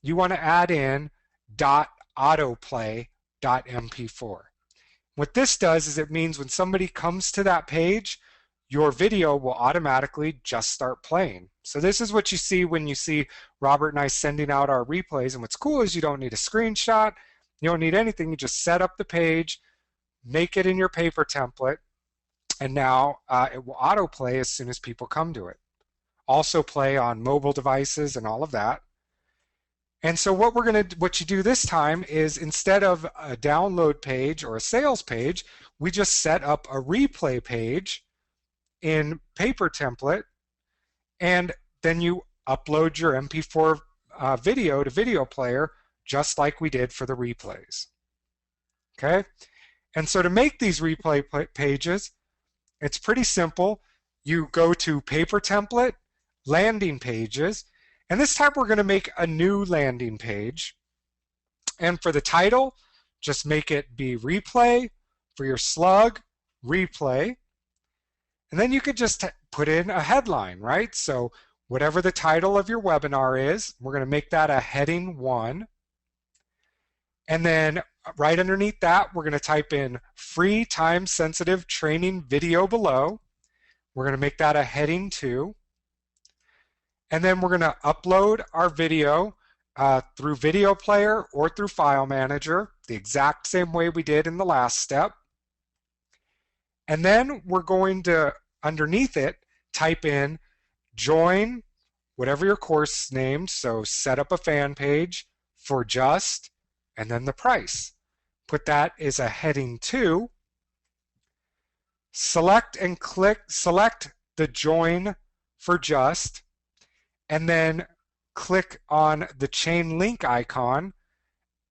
you want to add in .autoplay.mp4. What this does is it means when somebody comes to that page, your video will automatically just start playing. So this is what you see when you see Robert and I sending out our replays. And what's cool is you don't need a screenshot. You don't need anything. You just set up the page, make it in your paper template, and now it will autoplay as soon as people come to it. Also play on mobile devices and all of that. And so what you do this time is instead of a download page or a sales page, we just set up a replay page in paper template, and then you upload your MP4 video to video player just like we did for the replays. Okay? And so to make these replay pages, it's pretty simple. You go to paper template, landing pages, and this time we're going to make a new landing page. And for the title, just make it be replay. For your slug, replay. And then you could just put in a headline, right? So whatever the title of your webinar is, we're going to make that a heading 1. And then right underneath that, we're going to type in free time-sensitive training video below. We're going to make that a heading 2. And then we're going to upload our video through video player or through file manager, the exact same way we did in the last step. And then we're going to, underneath it, type in join whatever your course named. So set up a fan page for just, and then the price. Put that as a heading 2. Select the join for just, and then click on the chain link icon.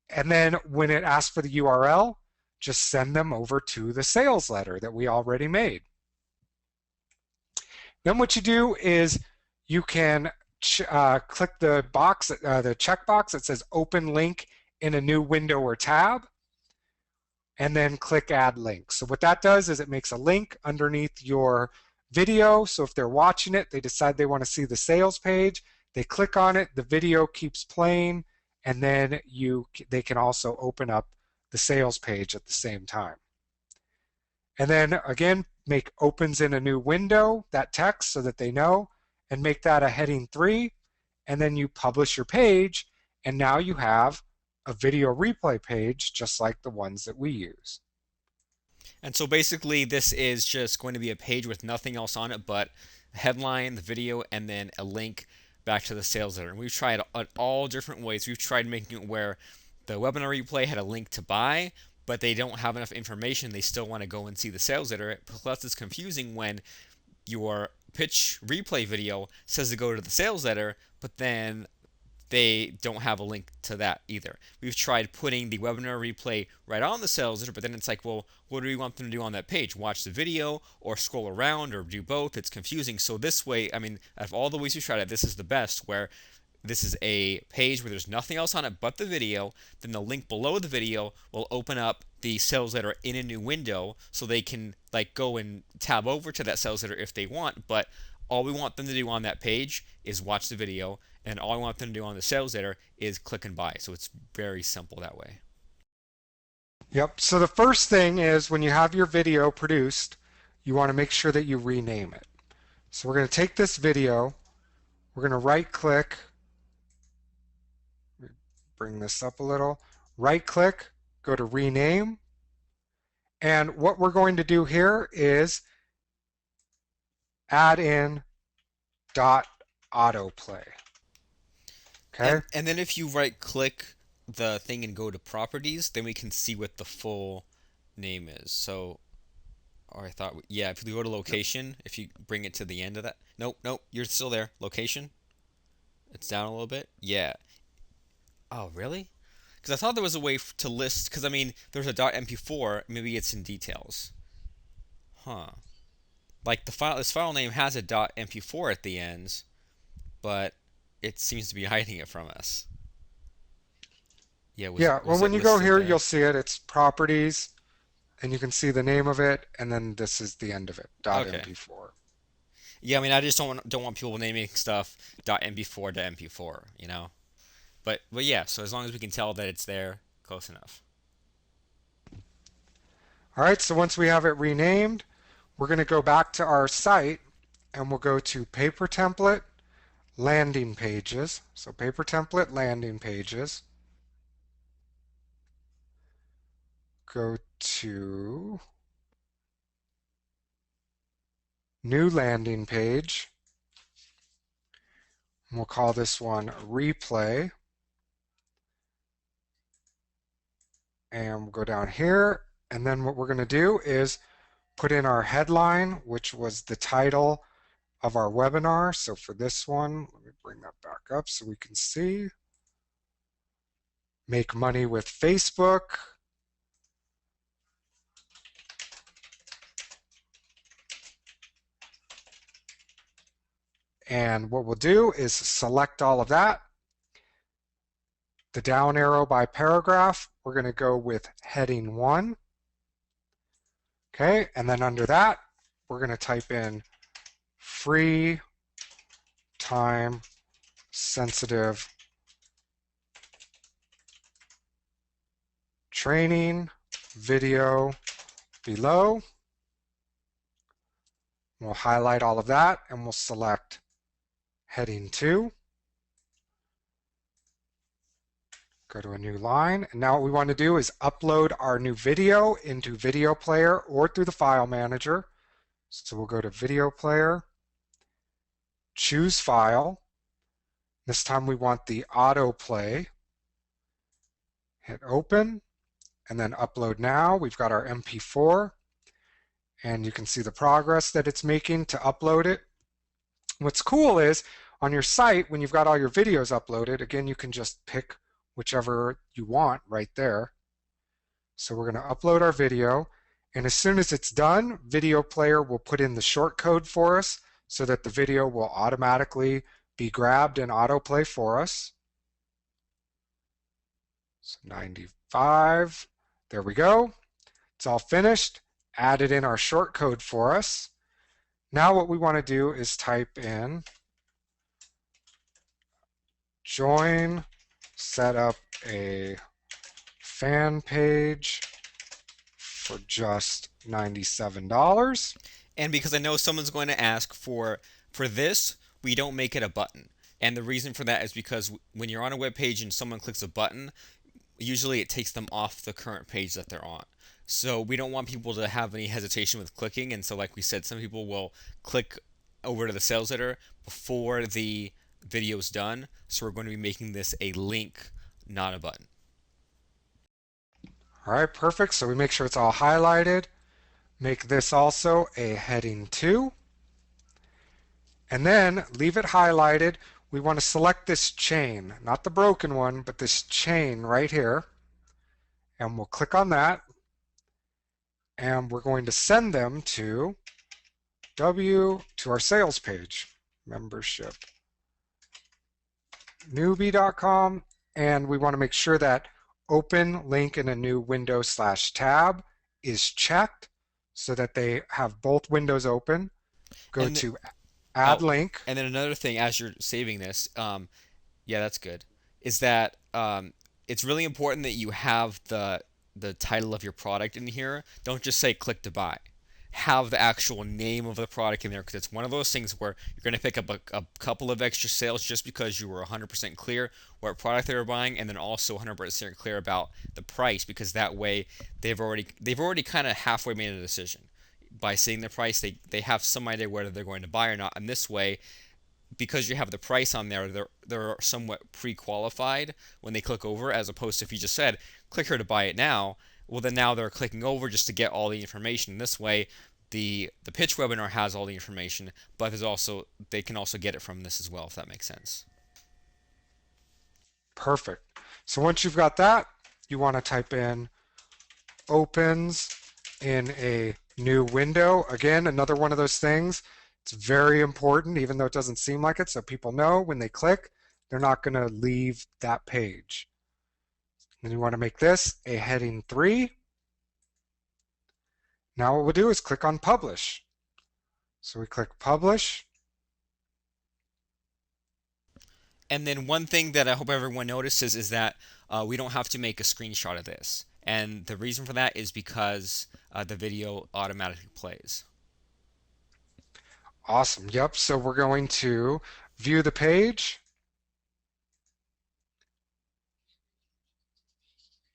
And then when it asks for the URL, just send them over to the sales letter that we already made. Then what you do is you can click the box, the checkbox that says open link in a new window or tab, and then click add link. So what that does is it makes a link underneath your video. So if they're watching it, they decide they want to see the sales page, they click on it, the video keeps playing, and then they can also open up the sales page at the same time. And then again, make opens in a new window, that text, so that they know, and make that a heading 3, and then you publish your page, and now you have a video replay page just like the ones that we use. And so basically, this is just going to be a page with nothing else on it but a headline, the video, and then a link back to the sales letter. And we've tried all different ways. We've tried making it where the webinar replay had a link to buy, but they don't have enough information. They still want to go and see the sales letter. Plus, it's confusing when your pitch replay video says to go to the sales letter, but then they don't have a link to that either. We've tried putting the webinar replay right on the sales letter, but then it's like, well, what do we want them to do on that page? Watch the video or scroll around or do both? It's confusing. So this way, I mean, out of all the ways we've tried it, this is the best, where this is a page where there's nothing else on it but the video. Then the link below the video will open up the sales letter in a new window, so they can like go and tab over to that sales letter if they want. But all we want them to do on that page is watch the video, and all I want them to do on the sales letter is click and buy. So it's very simple that way. Yep, so the first thing is when you have your video produced, you want to make sure that you rename it. So we're going to take this video, we're going to right click, bring this up a little, right click, go to rename, and what we're going to do here is add in dot autoplay. Okay. And then if you right click the thing and go to properties, then we can see what the full name is. So, or I thought, yeah, if you go to location, if you bring it to the end of that, nope, you're still there. Location, it's down a little bit. Yeah. Oh, really? Because I thought there was a way to list. Because I mean, there's a .mp4. Maybe it's in details. Huh. Like the file, this file name has a .mp4 at the end, but it seems to be hiding it from us. Yeah, Yeah, well, was it when you go listed here, you'll there? see it. It's properties, and you can see the name of it, and then this is the end of it, Okay. .mp4. Yeah, I mean, I just don't want people naming stuff .mp4 to mp4, you know. But yeah, so as long as we can tell that it's there, close enough. All right, so once we have it renamed, we're going to go back to our site and we'll go to paper template, landing pages. So paper template, landing pages. Go to new landing page. We'll call this one replay. And we'll go down here. And then what we're going to do is put in our headline, which was the title of our webinar. So for this one, let me bring that back up so we can see. Make money with Facebook. And what we'll do is select all of that. The down arrow by paragraph, we're going to go with heading 1. Okay, and then under that, we're going to type in free time sensitive training video below. We'll highlight all of that and we'll select heading 2. Go to a new line, and now what we want to do is upload our new video into video player or through the file manager. So we'll go to video player, choose file. This time we want the autoplay. Hit open and then upload now. We've got our MP4 and you can see the progress that it's making to upload it. What's cool is on your site, when you've got all your videos uploaded, again, you can just pick whichever you want right there. So we're going to upload our video, and as soon as it's done, video player will put in the short code for us so that the video will automatically be grabbed and autoplay for us. So 95, there we go. It's all finished. Added in our short code for us. Now what we want to do is type in join, set up a fan page for just $97. And because I know someone's going to ask for this, we don't make it a button. And the reason for that is because when you're on a web page and someone clicks a button, usually it takes them off the current page that they're on. So we don't want people to have any hesitation with clicking. And so, like we said, some people will click over to the sales letter before the video is done. So we're going to be making this a link, not a button. All right, perfect. So we make sure it's all highlighted. Make this also a heading 2. And then leave it highlighted. We want to select this chain, not the broken one, but this chain right here. And we'll click on that. And we're going to send them to our sales page, membership newbie.com. And we want to make sure that open link in a new window / tab is checked so that they have both windows open. Go And to add oh, link. and then another thing as you're saving this, yeah, that's good, is that it's really important that you have the title of your product in here. Don't just say click to buy. Have the actual name of the product in there because it's one of those things where you're going to pick up a couple of extra sales just because you were 100% clear what product they were buying, and then also 100% clear about the price, because that way they've already kind of halfway made a decision by seeing the price. They have some idea whether they're going to buy or not, and this way, because you have the price on there, they're somewhat pre-qualified when they click over, as opposed to if you just said click here to buy it now. Well, then now they're clicking over just to get all the information. This way, the pitch webinar has all the information, but they can also get it from this as well, if that makes sense. Perfect. So once you've got that, you want to type in opens in a new window. Again, another one of those things. It's very important, even though it doesn't seem like it, so people know when they click, they're not going to leave that page. Then you want to make this a heading 3. Now what we'll do is click on publish. So we click publish. And then one thing that I hope everyone notices is that we don't have to make a screenshot of this. And the reason for that is because the video automatically plays. Awesome. Yep. So we're going to view the page.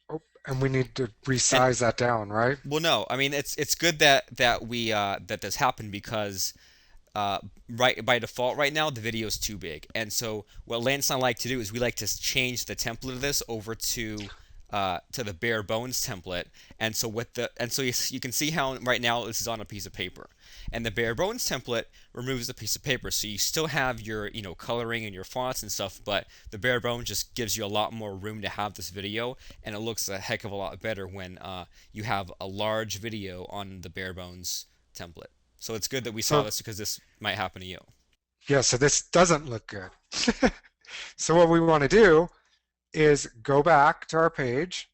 Oh, and we need to And resize that down, right? well, no, I mean it's good that we that this happened because uh, right by default right now the video is too big, and so what Lance and I like to do is we like to change the template of this over to the bare bones template. And so with the and so you can see how right now this is on a piece of paper, and the bare bones template removes the piece of paper, so you still have your coloring and your fonts and stuff, but the bare bones just gives you a lot more room to have this video, and it looks a heck of a lot better when you have a large video on the bare bones template. So it's good that we saw So this because this might happen to you. yeah, so this doesn't look good. So what we want to do is go back to our page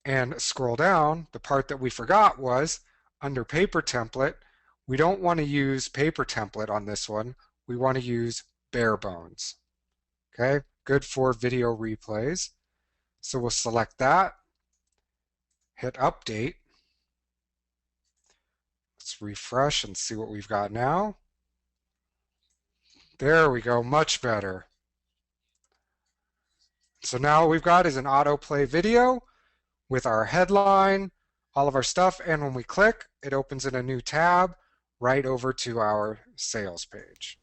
and scroll down. The part that we forgot was under paper template. We don't want to use paper template on this one. We want to use bare bones. Okay, good for video replays. So we'll select that, hit update. Let's refresh and see what we've got now. There we go, much better. So now what we've got is an autoplay video with our headline, all of our stuff, and when we click, it opens in a new tab right over to our sales page.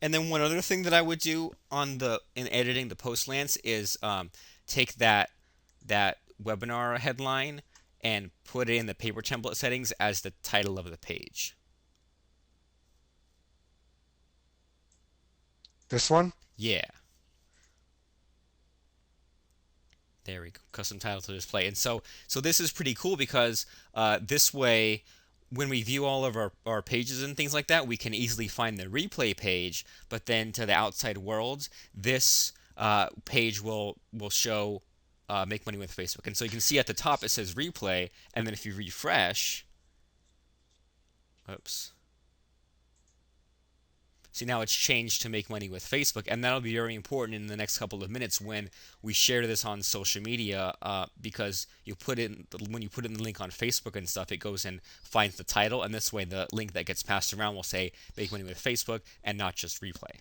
And then one other thing that I would do on the in editing the post, Lance, is take that webinar headline and put it in the paper template settings as the title of the page. This one? Yeah, there we go. Custom title to display. And so this is pretty cool because this way, when we view all of our pages and things like that, we can easily find the replay page. But then to the outside world, this page will show make money with Facebook. And so you can see at the top it says replay, and then if you refresh, oops. See, now it's changed to make money with Facebook, and that'll be very important in the next couple of minutes when we share this on social media. Because when you put in the link on Facebook and stuff, it goes and finds the title, and this way the link that gets passed around will say "Make money with Facebook" and not just replay.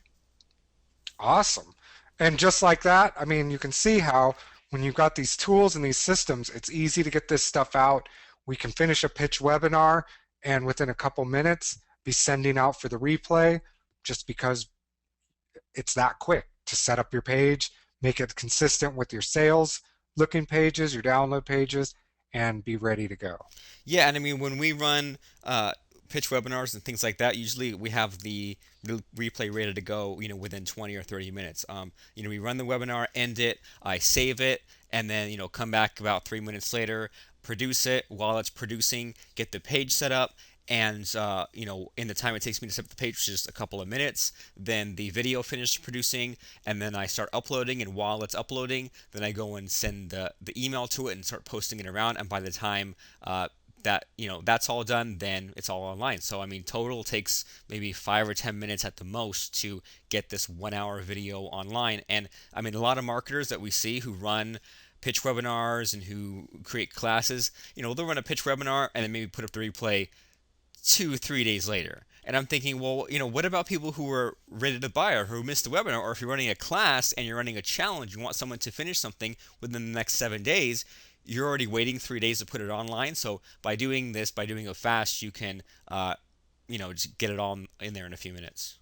Awesome. And just like that, I mean, you can see how when you've got these tools and these systems, it's easy to get this stuff out. We can finish a pitch webinar and within a couple minutes be sending out for the replay just because it's that quick to set up your page, make it consistent with your sales looking pages, your download pages, and be ready to go. Yeah, and I mean when we run pitch webinars and things like that, usually we have the replay ready to go, within 20 or 30 minutes. We run the webinar, end it, I save it, and then come back about 3 minutes later, produce it. While it's producing, get the page set up. And in the time it takes me to set up the page, which is a couple of minutes, then the video finished producing, and then I start uploading. And while it's uploading, then I go and send the email to it and start posting it around. And by the time that's all done, then it's all online. So I mean, total takes maybe 5 or 10 minutes at the most to get this 1 hour video online. And I mean, a lot of marketers that we see who run pitch webinars and who create classes, they'll run a pitch webinar and then maybe put up the replay 2 3 days later. And I'm thinking, well, what about people who are ready to buy or who missed the webinar? Or if you're running a class and you're running a challenge, you want someone to finish something within the next 7 days, you're already waiting 3 days to put it online. So by doing this, by doing it fast, you can, just get it all in there in a few minutes.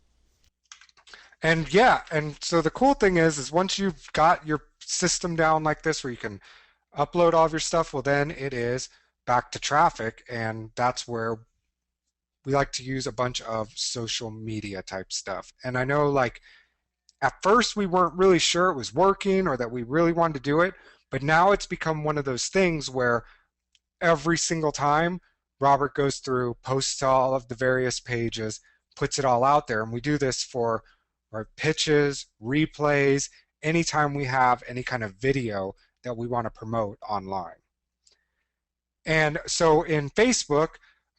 And yeah, and so the cool thing is once you've got your system down like this where you can upload all of your stuff, well then it is back to traffic, and that's where we like to use a bunch of social media type stuff. And I know like at first we weren't really sure it was working or that we really wanted to do it, but now it's become one of those things where every single time Robert goes through, posts all of the various pages, puts it all out there, and we do this for our pitches, replays, anytime we have any kind of video that we want to promote online. And so in Facebook,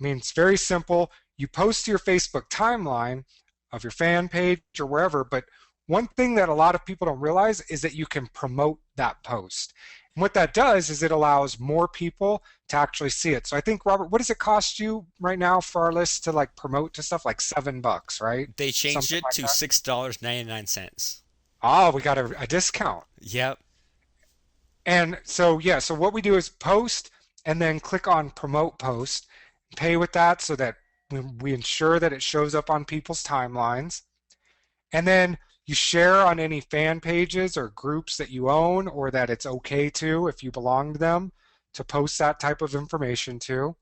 I mean, it's very simple. You post to your Facebook timeline of your fan page or wherever, but one thing that a lot of people don't realize is that you can promote that post. what that does is it allows more people to actually see it. So I think, Robert, what does it cost you right now for our list to like promote to stuff like $7, right? They changed Something it like to that. $6.99. Oh, we got a discount. Yep. And so, yeah, so what we do is post and then click on promote post, pay with that so that we ensure that it shows up on people's timelines. And then you share on any fan pages or groups that you own or that it's okay to, if you belong to them, to post that type of information to.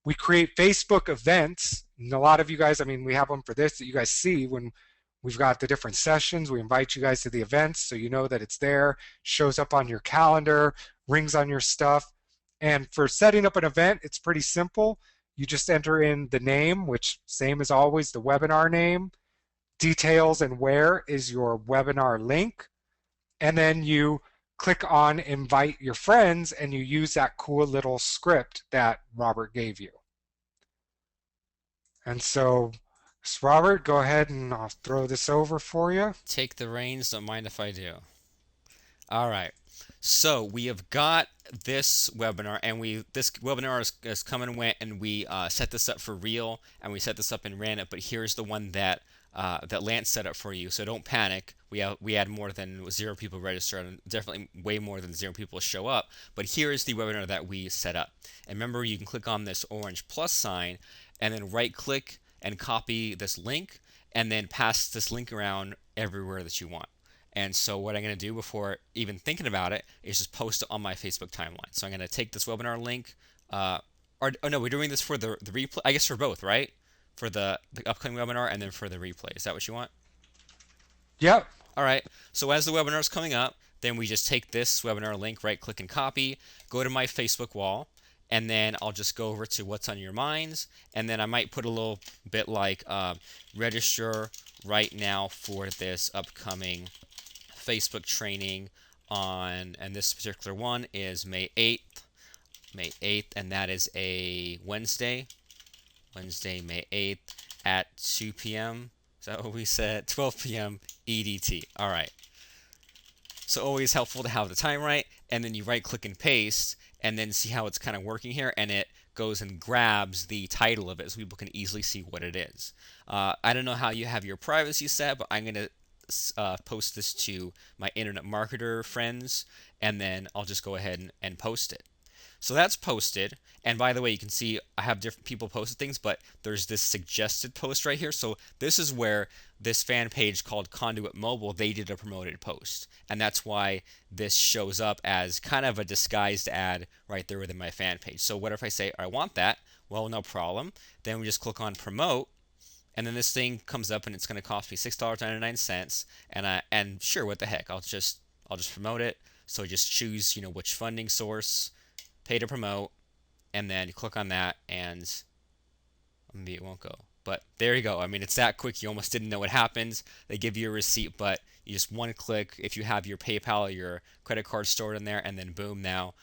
We create Facebook events. And a lot of you guys, I mean, we have them for this that you guys see when we've got the different sessions. We invite you guys to the events so you know that it's there, shows up on your calendar, rings on your stuff. And for setting up an event, it's pretty simple. You just enter in the name, which same as always, the webinar name, details, and where is your webinar link. And then you click on invite your friends and you use that cool little script that Robert gave you. And so, Robert, go ahead and I'll throw this over for you. Take the reins, don't mind if I do. All right. So we have got this webinar, and this webinar is come and went, and we set this up for real, and we set this up and ran it. But here's the one that that Lance set up for you. So don't panic. We had more than 0 people register, and definitely way more than 0 people show up. But here is the webinar that we set up. And remember, you can click on this orange plus sign, and then right click and copy this link, and then pass this link around everywhere that you want. And so what I'm going to do before even thinking about it is just post it on my Facebook timeline. So I'm going to take this webinar link, or oh no, we're doing this for the replay. I guess for both, right? For the upcoming webinar and then for the replay. Is that what you want? Yep. All right. So as the webinar is coming up, then we just take this webinar link, right click and copy, go to my Facebook wall, and then I'll just go over to what's on your minds, and then I might put a little bit like register right now for this upcoming Facebook training on, and this particular one is May 8th, and that is a Wednesday, May 8th at 2 p.m. Is that what we said? 12 p.m. EDT. All right. So always helpful to have the time right, and then you right click and paste, and then see how it's kind of working here, and it goes and grabs the title of it so people can easily see what it is. I don't know how you have your privacy set, but I'm going to post this to my internet marketer friends, and then I'll just go ahead and post it. So that's posted. And by the way, you can see I have different people posted things, but there's this suggested post right here. So this is where this fan page called Conduit Mobile, they did a promoted post. And that's why this shows up as kind of a disguised ad right there within my fan page. So what if I say I want that? Well, no problem. Then we just click on promote, and then this thing comes up and it's going to cost me $6.99, and sure, what the heck, I'll just promote it. So just choose, which funding source, pay to promote, and then you click on that, and maybe it won't go. But there you go. I mean, it's that quick. You almost didn't know what happens. They give you a receipt, but you just one click. If you have your PayPal or your credit card stored in there, and then boom, now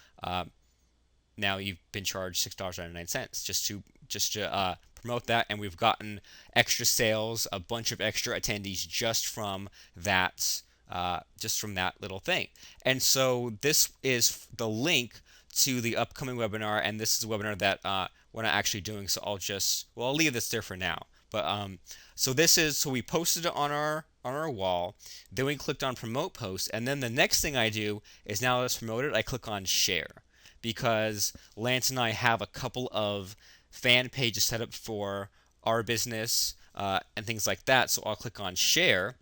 you've been charged $6.99 just to promote that, and we've gotten extra sales, a bunch of extra attendees just from that little thing. And so this is the link to the upcoming webinar, and this is a webinar that we're not actually doing, so I'll leave this there for now. But so we posted it on our wall, then we clicked on promote post, and then the next thing I do is, now that it's promoted, I click on share, because Lance and I have a couple of fan pages set up for our business and things like that. So I'll click on share,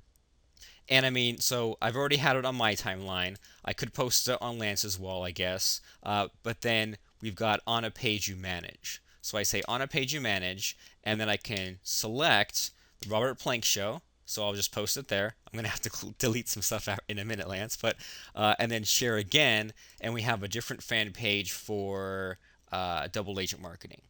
and I mean, so I've already had it on my timeline. I could post it on Lance's wall, I guess. But then we've got on a page you manage. So I say on a page you manage, and then I can select the Robert Plank Show. So I'll just post it there. I'm gonna have to delete some stuff out in a minute, Lance. But and then share again, and we have a different fan page for double agent marketing.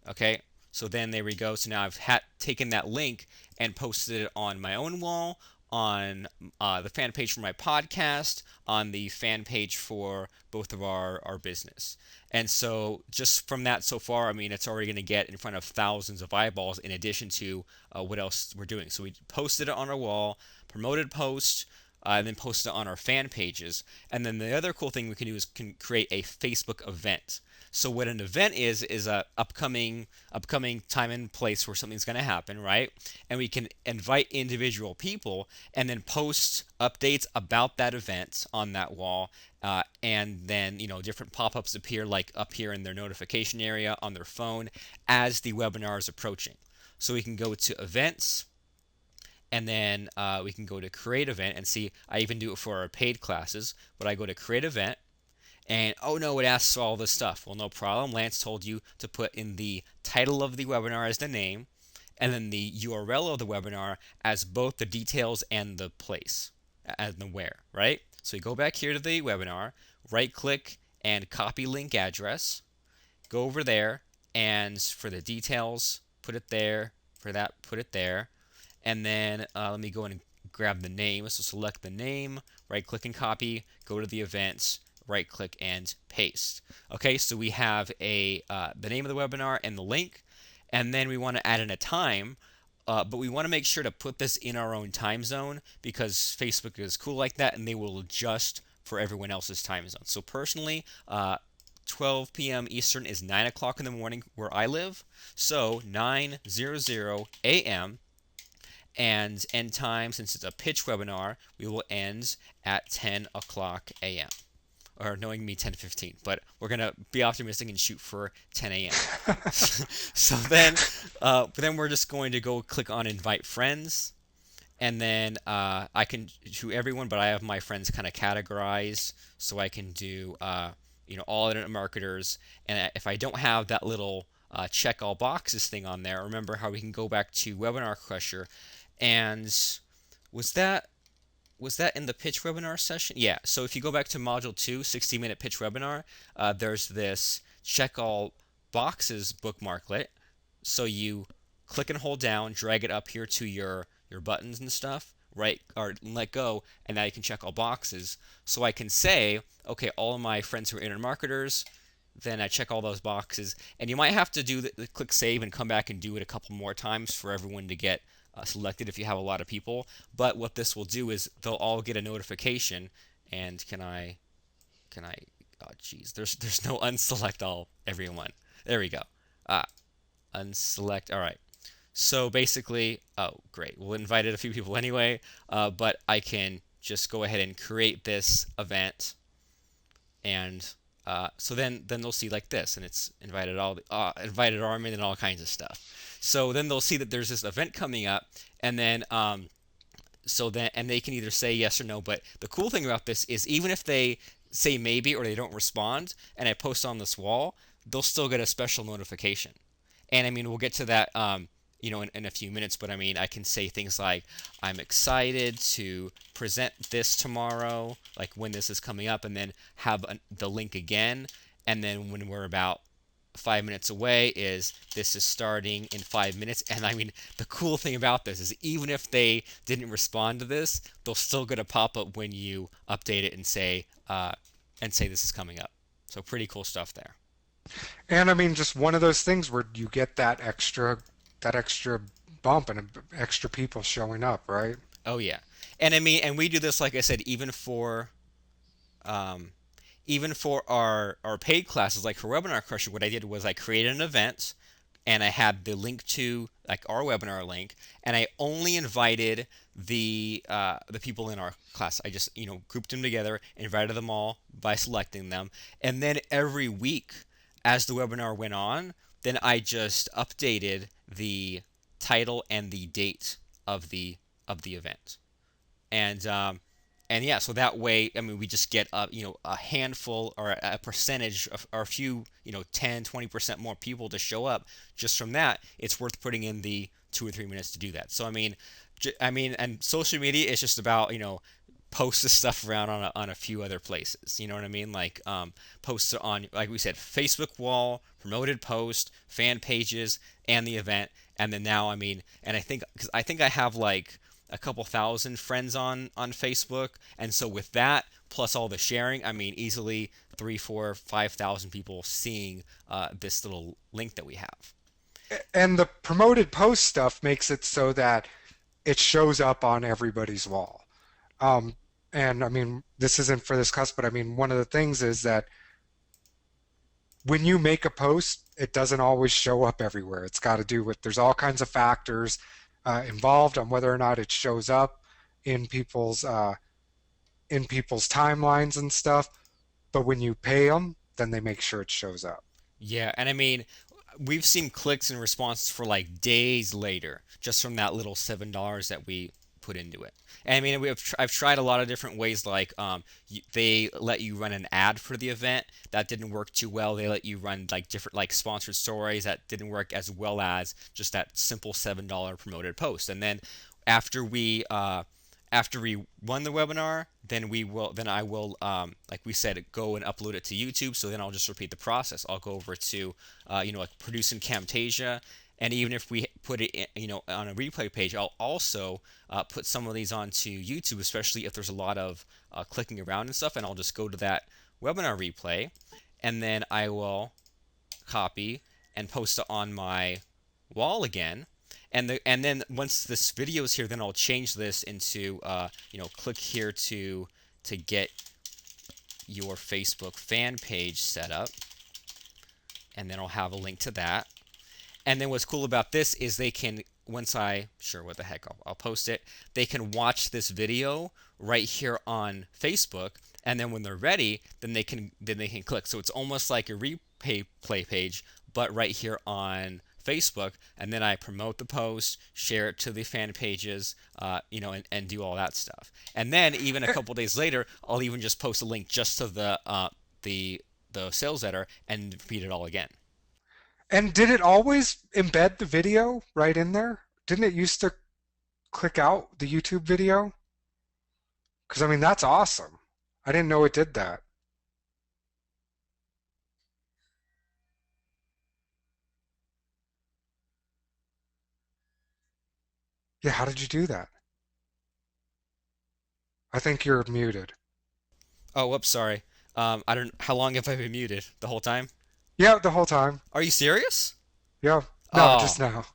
Okay. So then there we go. So now I've taken that link and posted it on my own wall, on the fan page for my podcast, on the fan page for both of our business. And so just from that so far, I mean, it's already going to get in front of thousands of eyeballs in addition to what else we're doing. So we posted it on our wall, promoted post, and then post it on our fan pages. And then the other cool thing we can do is can create a Facebook event. So what an event is a upcoming time and place where something's going to happen, right? And we can invite individual people and then post updates about that event on that wall. And then different pop-ups appear like up here in their notification area on their phone as the webinar is approaching. So we can go to events, and then we can go to create event and see. I even do it for our paid classes, but I go to create event, and oh no, it asks all this stuff. Well, no problem. Lance told you to put in the title of the webinar as the name, and then the URL of the webinar as both the details and the place, and the where, right? So you go back here to the webinar, right click and copy link address, go over there, and for the details, put it there. For that, put it there. And then let me go in and grab the name. So select the name, right click and copy, go to the events, right click and paste. Okay, so we have the name of the webinar and the link, and then we want to add in a time. But we want to make sure to put this in our own time zone because Facebook is cool like that, and they will adjust for everyone else's time zone. So personally, 12 p.m. Eastern is 9 o'clock in the morning where I live. So 9:00 a.m. and end time, since it's a pitch webinar, we will end at 10 o'clock a.m. Or knowing me, 10:15, but we're gonna be optimistic and shoot for 10 a.m. So then we're just going to go click on invite friends, and then I can to everyone, but I have my friends kind of categorized, so I can do all internet marketers. And if I don't have that little check all boxes thing on there, remember how we can go back to Webinar Crusher, and was that was that in the pitch webinar session? Yeah. So if you go back to module 2, 60-minute pitch webinar, there's this check all boxes bookmarklet. So you click and hold down, drag it up here to your buttons and stuff, right? Or let go, and now you can check all boxes. So I can say, okay, all of my friends who are internet marketers, then I check all those boxes, and you might have to do the click save and come back and do it a couple more times for everyone to get selected if you have a lot of people. But what this will do is they'll all get a notification. And can I oh geez, there's no unselect all everyone. There we go. Ah, unselect. All right. So basically, oh great, we'll invite a few people anyway. But I can just go ahead and create this event, and so then they'll see like this, and it's invited Armin and all kinds of stuff. So then they'll see that there's this event coming up, and then and they can either say yes or no. But the cool thing about this is even if they say maybe or they don't respond, and I post on this wall, they'll still get a special notification. And I mean, we'll get to that in a few minutes, but I mean, I can say things like, I'm excited to present this tomorrow, like when this is coming up, and then have the link again. And then when we're about 5 minutes away, is this is starting in 5 minutes. And I mean, the cool thing about this is even if they didn't respond to this, they'll still get a pop-up when you update it and say this is coming up. So pretty cool stuff there. And I mean, just one of those things where you get that extra bump and extra people showing up, right? Oh yeah. And I mean, and we do this, like I said, um, even for our paid classes, like for Webinar Crusher, what I did was I created an event, and I had the link to like our webinar link, and I only invited the people in our class. I just grouped them together, invited them all by selecting them, and then every week as the webinar went on, then I just updated the title and the date of the event. And yeah, so that way, I mean, we just get a handful or a percentage of, or a few 10-20% more people to show up. Just from that, it's worth putting in the 2 or 3 minutes to do that. So and social media is just about post this stuff around on a few other places. You know what I mean? Like posts on, like we said, Facebook wall, promoted post, fan pages, and the event. And then now, I mean, and I think I have like a couple thousand friends on Facebook, and so with that plus all the sharing, I mean, easily 3, 4, 5,000 people seeing this little link that we have. And the promoted post stuff makes it so that it shows up on everybody's wall. And I mean, this isn't for this class, but I mean, one of the things is that when you make a post, it doesn't always show up everywhere. It's got to do with, there's all kinds of factors involved on whether or not it shows up in people's timelines and stuff. But when you pay them, then they make sure it shows up. Yeah, and I mean, we've seen clicks and responses for like days later, just from that little $7 that we put into it. And I mean, I've tried a lot of different ways. Like, they let you run an ad for the event that didn't work too well. They let you run like different like sponsored stories that didn't work as well as just that simple $7 promoted post. And then after we after we run the webinar, then I will, like we said, go and upload it to YouTube. So then I'll just repeat the process. I'll go over to like produce in Camtasia, and even if we put it in, on a replay page, I'll also put some of these onto YouTube, especially if there's a lot of clicking around and stuff. And I'll just go to that webinar replay, and then I will copy and post it on my wall again. And then once this video is here, then I'll change this into click here to get your Facebook fan page set up, and then I'll have a link to that. And then what's cool about this is they can, once I, sure, what the heck, I'll post it, they can watch this video right here on Facebook, and then when they're ready, then they can click. So it's almost like a replay page, but right here on Facebook, and then I promote the post, share it to the fan pages, and do all that stuff. And then even a couple days later, I'll even just post a link just to the the sales letter and repeat it all again. And did it always embed the video right in there? Didn't it used to click out the YouTube video? Because I mean, that's awesome. I didn't know it did that. Yeah, how did you do that? I think you're muted. Oh, whoops, sorry. I don't. How long have I been muted? The whole time? Yeah, the whole time. Are you serious? Yeah. No, Oh, just now.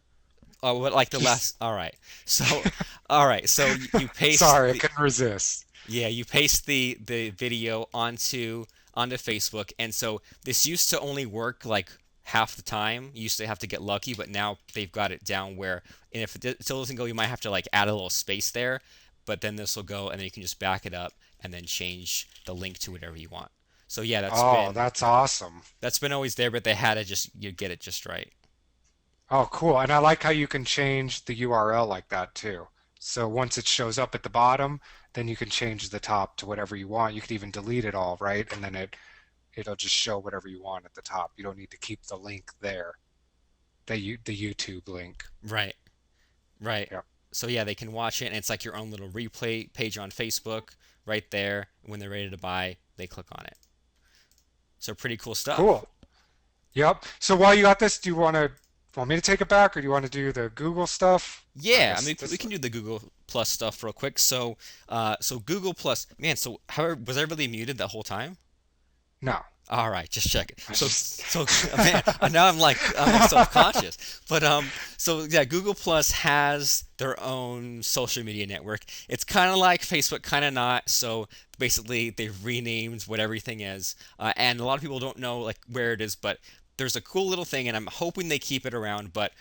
oh, what like the Just last? All right. So, all right. So you paste sorry, I the couldn't resist. yeah, you paste the video onto Facebook, and so this used to only work like half the time. You used to have to get lucky, but now they've got it down where, and if it still doesn't go, you might have to like add a little space there, but then this will go, and then you can just back it up and then change the link to whatever you want. So yeah, Oh, that's awesome. that's been always there, but they had to just you get it just right. Oh, cool. And I like how you can change the URL like that too. So once it shows up at the bottom, then you can change the top to whatever you want. You could even delete it all, right? And then it'll just show whatever you want at the top. You don't need to keep the link there, the YouTube link. Right, right. Yep. So yeah, they can watch it, and it's like your own little replay page on Facebook right there. When they're ready to buy, they click on it. So pretty cool stuff. Cool. Yep. So while you got this, do you want me to take it back, or do you want to do the Google stuff? I Yeah, I guess mean we this. can do the Google Plus stuff real quick. So Google Plus, man. So how was I really muted that whole time? No. All right, just check it. I So, just. so man, now I'm like self-conscious. But so yeah, Google Plus has their own social media network. It's kind of like Facebook, kind of not. So basically, they've renamed what everything is, and a lot of people don't know like where it is. But there's a cool little thing, and I'm hoping they keep it around. But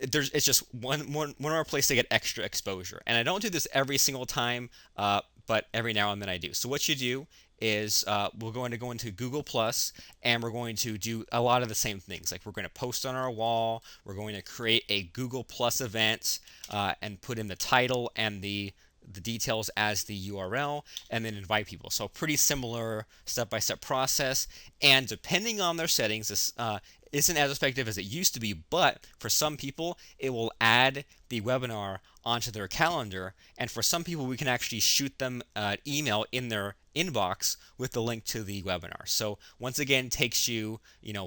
it's just one more place to get extra exposure. And I don't do this every single time, but every now and then I do. So what you do is we're going to go into Google Plus, and we're going to do a lot of the same things. Like we're going to post on our wall. We're going to create a Google Plus event and put in the title and the details as the URL, and then invite people. So pretty similar step-by-step process. And depending on their settings, this isn't as effective as it used to be, but for some people, it will add the webinar onto their calendar. And for some people, we can actually shoot them an email in their inbox with the link to the webinar. So once again, takes you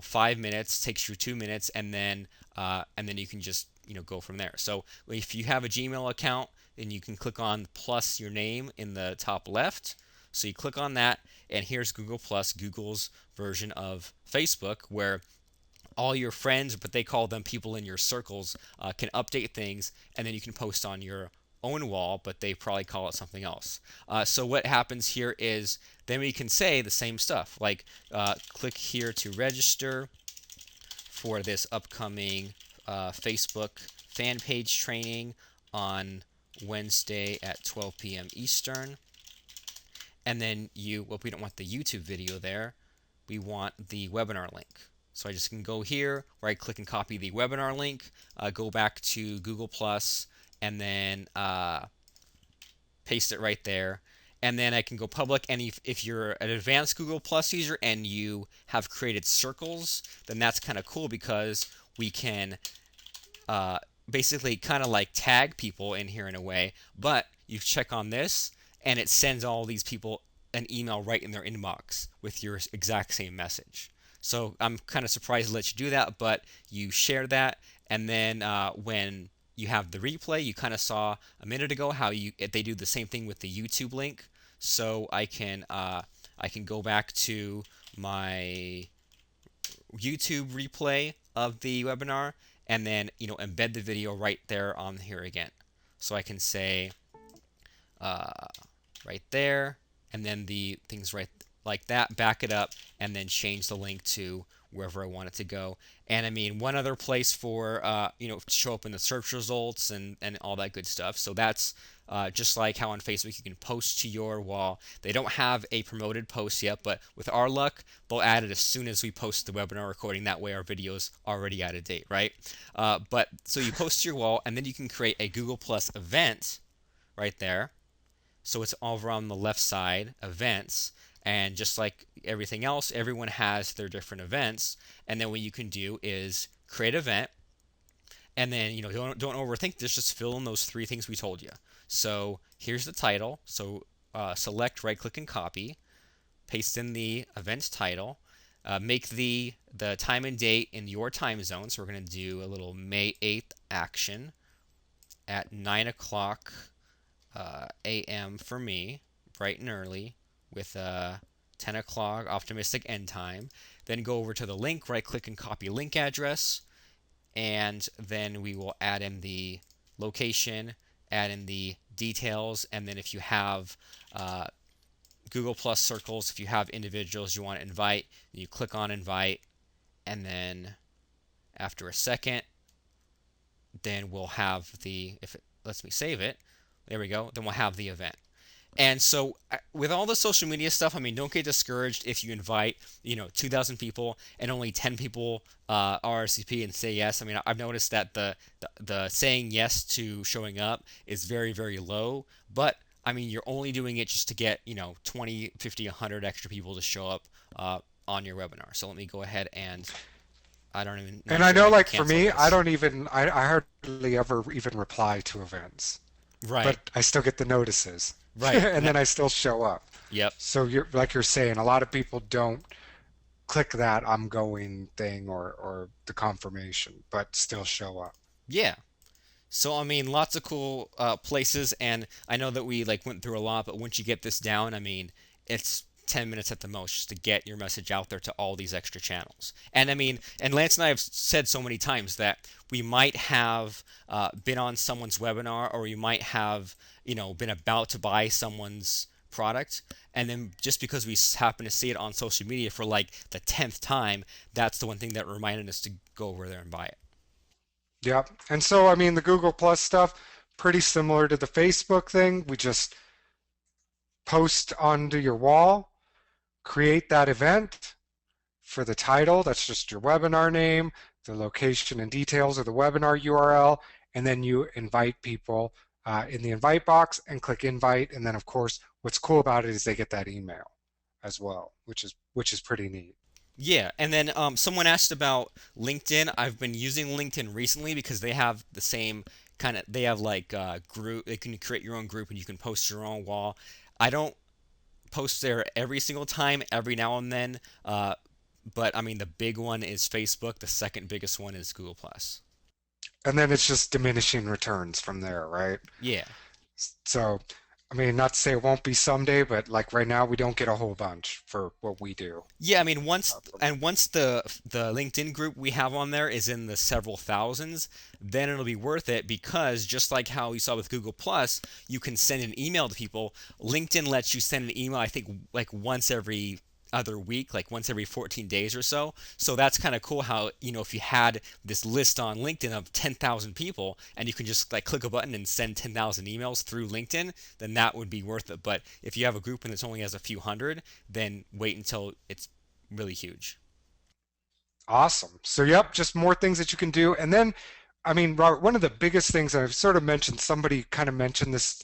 5 minutes, takes you 2 minutes, and then you can just go from there. So if you have a Gmail account, then you can click on plus your name in the top left. So you click on that, and here's Google Plus, Google's version of Facebook, where all your friends, but they call them people in your circles, can update things, and then you can post on your own wall, but they probably call it something else. So what happens here is then we can say the same stuff, like click here to register for this upcoming Facebook fan page training on Wednesday at 12 p.m. Eastern. And then well, we don't want the YouTube video there. We want the webinar link. So I just can go here, right click and copy the webinar link, go back to Google Plus, and then paste it right there. And then I can go public. And if you're an advanced Google Plus user and you have created circles, then that's kind of cool because we can uh, basically kind of like tag people in here in a way. But you check on this, and it sends all these people an email right in their inbox with your exact same message. So I'm kind of surprised to let you do that, but you share that, and then when you have the replay, you kind of saw a minute ago how they do the same thing with the YouTube link. So I can go back to my YouTube replay of the webinar and then embed the video right there on here again. So I can say uh, right there, and then the things right like that, back it up, and then change the link to wherever I want it to go. And I mean, one other place for to show up in the search results and all that good stuff. So that's just like how on Facebook you can post to your wall. They don't have a promoted post yet, but with our luck, they'll add it as soon as we post the webinar recording. That way, our video's already out of date, right? But so you post to your wall, and then you can create a Google Plus event right there. So it's over on the left side, events, and just like everything else, everyone has their different events. And then what you can do is create an event, and then don't overthink this. Just fill in those three things we told you. So here's the title. So select, right click, and copy. Paste in the event's title. Make the time and date in your time zone. So we're going to do a little May 8th action at 9 o'clock a.m. for me, bright and early, with a 10 o'clock optimistic end time. Then go over to the link, right click and copy link address, and then we will add in the location, add in the details, and then if you have Google Plus circles, if you have individuals you want to invite, you click on invite, and then after a second, then we'll have if it lets me save it, there we go, then we'll have the event. And so with all the social media stuff, I mean, don't get discouraged if you invite, 2,000 people and only 10 people RSVP and say yes. I mean, I've noticed that the saying yes to showing up is very, very low. But, I mean, you're only doing it just to get, 20, 50, 100 extra people to show up on your webinar. So let me go ahead and I don't even, And not I sure if know, I can like for cancel me, this. I hardly ever even reply to events, Right, but I still get the notices, right. and then I still show up. Yep. So you're saying, a lot of people don't click that I'm going thing or the confirmation, but still show up. Yeah. So I mean, lots of cool places, and I know that we like went through a lot, but once you get this down, I mean, it's 10 minutes at the most just to get your message out there to all these extra channels. And I mean, and Lance and I have said so many times that we might have been on someone's webinar, or you might have, been about to buy someone's product, and then just because we happen to see it on social media for like the 10th time, that's the one thing that reminded us to go over there and buy it. Yep. And so, I mean, the Google Plus stuff, pretty similar to the Facebook thing. We just post onto your wall, create that event for the title. That's just your webinar name, the location and details of the webinar URL, and then you invite people in the invite box and click invite. And then, of course, what's cool about it is they get that email as well, which is pretty neat. Yeah, and then someone asked about LinkedIn. I've been using LinkedIn recently because they have the same kind of. They have like group. They can create your own group and you can post your own wall. I don't post there every single time. Every now and then, but I mean the big one is Facebook. The second biggest one is Google Plus. And then it's just diminishing returns from there, right? Yeah. So I mean, not to say it won't be someday, but like right now, we don't get a whole bunch for what we do. Yeah, I mean From once the LinkedIn group we have on there is in the several thousands, then it'll be worth it because just like how you saw with Google Plus, you can send an email to people. LinkedIn lets you send an email I think like once every other week, like once every 14 days or so. So that's kind of cool how, if you had this list on LinkedIn of 10,000 people and you can just like click a button and send 10,000 emails through LinkedIn, then that would be worth it. But if you have a group and it's only has a few hundred, then wait until it's really huge. Awesome. So, yep, just more things that you can do. And then, I mean, Robert, one of the biggest things I've sort of mentioned, somebody kind of mentioned this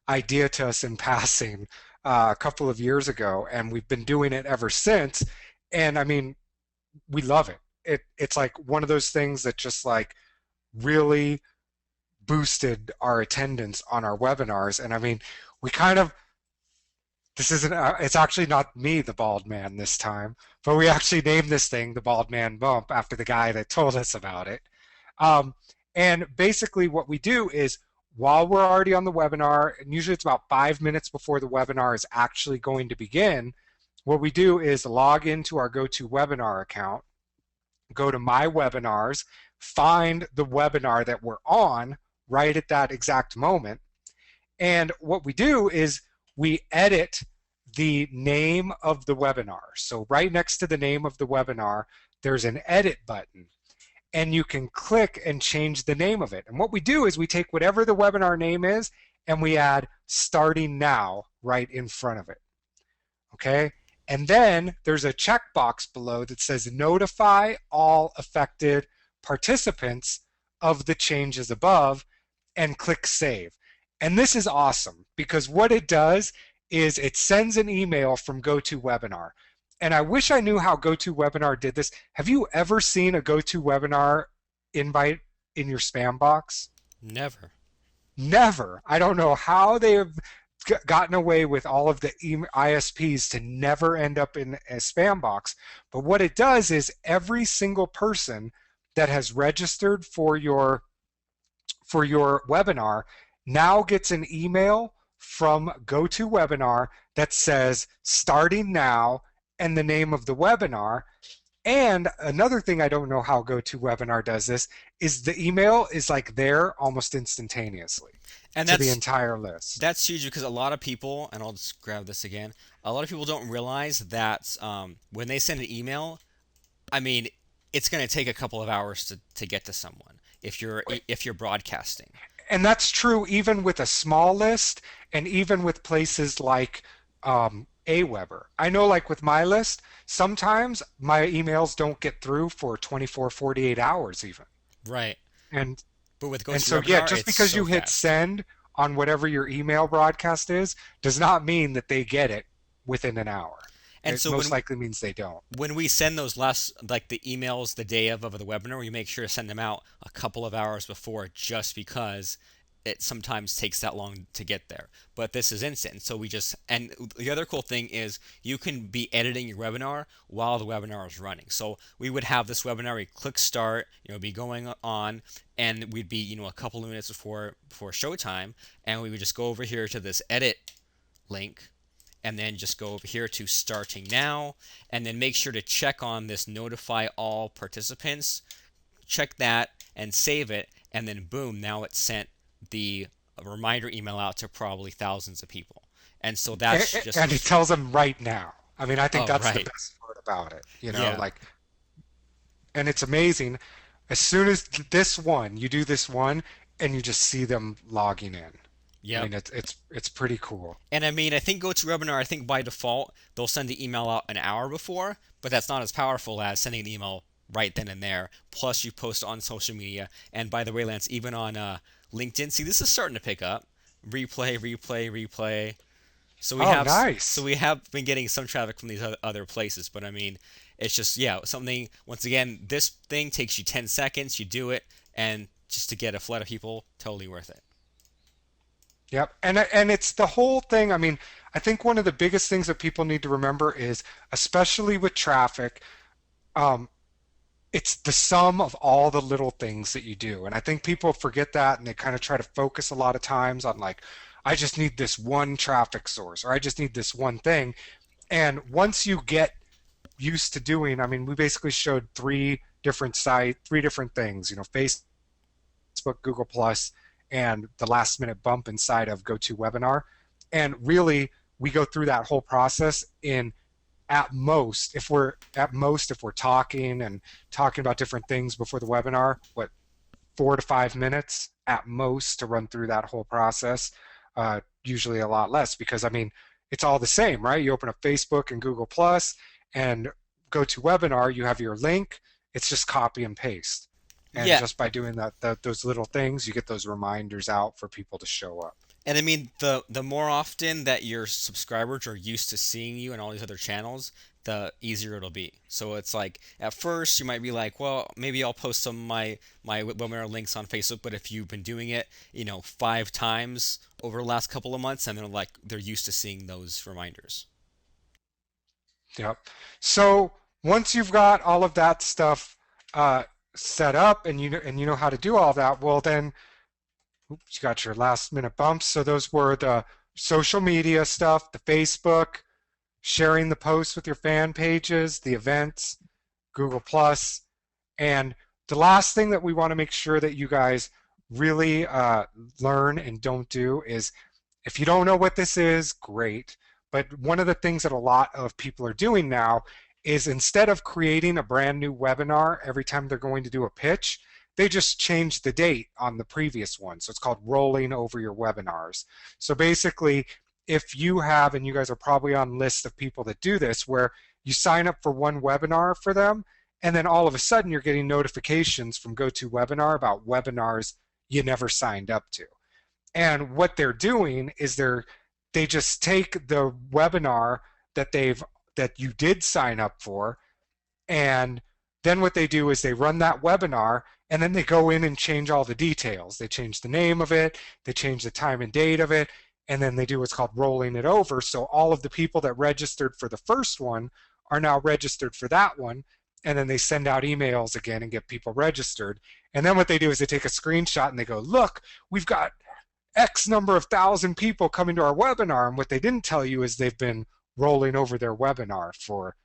idea to us in passing a couple of years ago, and we've been doing it ever since. And I mean, we love it. It's like one of those things that just like really boosted our attendance on our webinars. And I mean, we kind of this isn't, it's actually not me, the bald man this time, but we actually named this thing the Bald Man Bump after the guy that told us about it. Um, and basically, what we do is while we're already on the webinar, and usually it's about 5 minutes before the webinar is actually going to begin, what we do is log into our GoToWebinar account, go to My Webinars, find the webinar that we're on right at that exact moment, and what we do is we edit the name of the webinar. So right next to the name of the webinar, there's an edit button and you can click and change the name of it. And what we do is we take whatever the webinar name is and we add starting now right in front of it. Okay? And then there's a checkbox below that says notify all affected participants of the changes above and click save. And this is awesome because what it does is it sends an email from GoToWebinar. And I wish I knew how GoToWebinar did this. Have you ever seen a GoToWebinar invite in your spam box? Never. Never. I don't know how they have gotten away with all of the ISPs to never end up in a spam box. But what it does is every single person that has registered for your webinar now gets an email from GoToWebinar that says starting now and the name of the webinar. And another thing I don't know how GoToWebinar does this is the email is like there almost instantaneously And to the entire list. that's huge because a lot of people, and I'll just grab this again. A lot of people don't realize that when they send an email, I mean, it's going to take a couple of hours to get to someone if you're broadcasting. And that's true even with a small list and even with places like Aweber. I know like with my list, sometimes my emails don't get through for 24, 48 hours even. Right. And But with and so yeah, GoToWebinar, just it's because so you hit fast. send on whatever your email broadcast is does not mean that they get it within an hour. And It so most likely means they don't. when we send those last like the emails the day of the webinar, we make sure to send them out a couple of hours before just because it sometimes takes that long to get there. But this is instant. So we just and the other cool thing is you can be editing your webinar while the webinar is running. So we would have this webinar, we click start, be going on and we'd be, a couple of minutes before showtime and we would just go over here to this edit link and then just go over here to starting now and then make sure to check on this notify all participants, check that and save it, and then boom, now it's sent the reminder email out to probably thousands of people. And so that's just And it tells them right now. I mean, I think oh that's the right. best part about it, Yeah. like, and it's amazing. As soon as this one, you do this one, and you just see them logging in. I Yep. mean, it's pretty cool. And I mean, I think GoToWebinar, I think by default, they'll send the email out an hour before, but that's not as powerful as sending an email right then and there. Plus, you post on social media. And by the way, Lance, even on LinkedIn, see, this is starting to pick up. Replay, replay, replay. Oh, So nice. we have been getting some traffic from these other places, but I mean, it's just yeah, something. Once again, this thing takes you 10 seconds. You do it, and just to get a flood of people, totally worth it. Yep. And it's the whole thing. I mean, I think one of the biggest things that people need to remember is, especially with traffic, um, it's the sum of all the little things that you do. And I think people forget that and they kind of try to focus a lot of times on like, I just need this one traffic source, or I just need this one thing. And once you get used to doing, I mean, we basically showed three different things, Facebook, Google Plus, and the last minute bump inside of GoToWebinar. And really, we go through that whole process in if we're talking and talking about different things before the webinar, what, 4 to 5 minutes at most to run through that whole process. Usually a lot less because I mean it's all the same, right? You open up Facebook and Google Plus and go to webinar, you have your link, it's just copy and paste. And Yeah, just by doing those little things, you get those reminders out for people to show up. and I mean the more often that your subscribers are used to seeing you and all these other channels, the easier it'll be. So it's like at first you might be like, well, maybe I'll post some of my webinar links on Facebook, but if you've been doing it, 5 times over the last couple of months, and they're used to seeing those reminders. Yep. So once you've got all of that stuff uh, set up and you know how to do all that, well then oops, you got your last minute bumps. So those were the social media stuff, the Facebook, sharing the posts with your fan pages, the events, Google Plus, and the last thing that we want to make sure that you guys really learn and don't do is if you don't know what this is, great. But one of the things that a lot of people are doing now is instead of creating a brand new webinar every time they're going to do a pitch, they just change the date on the previous one. So it's called rolling over your webinars. So basically, if you have, and you guys are probably on lists of people that do this, where you sign up for one webinar for them, and then all of a sudden you're getting notifications from GoToWebinar about webinars you never signed up to. And what they're doing is they just take the webinar that you did sign up for, and then what they do is they run that webinar and then they go in and change all the details. They change the name of it, they change the time and date of it, and then they do what's called rolling it over. So all of the people that registered for the first one are now registered for that one. And then they send out emails again and get people registered. And then what they do is they take a screenshot and they go, look, we've got X number of thousand people coming to our webinar. And what they didn't tell you is they've been rolling over their webinar for,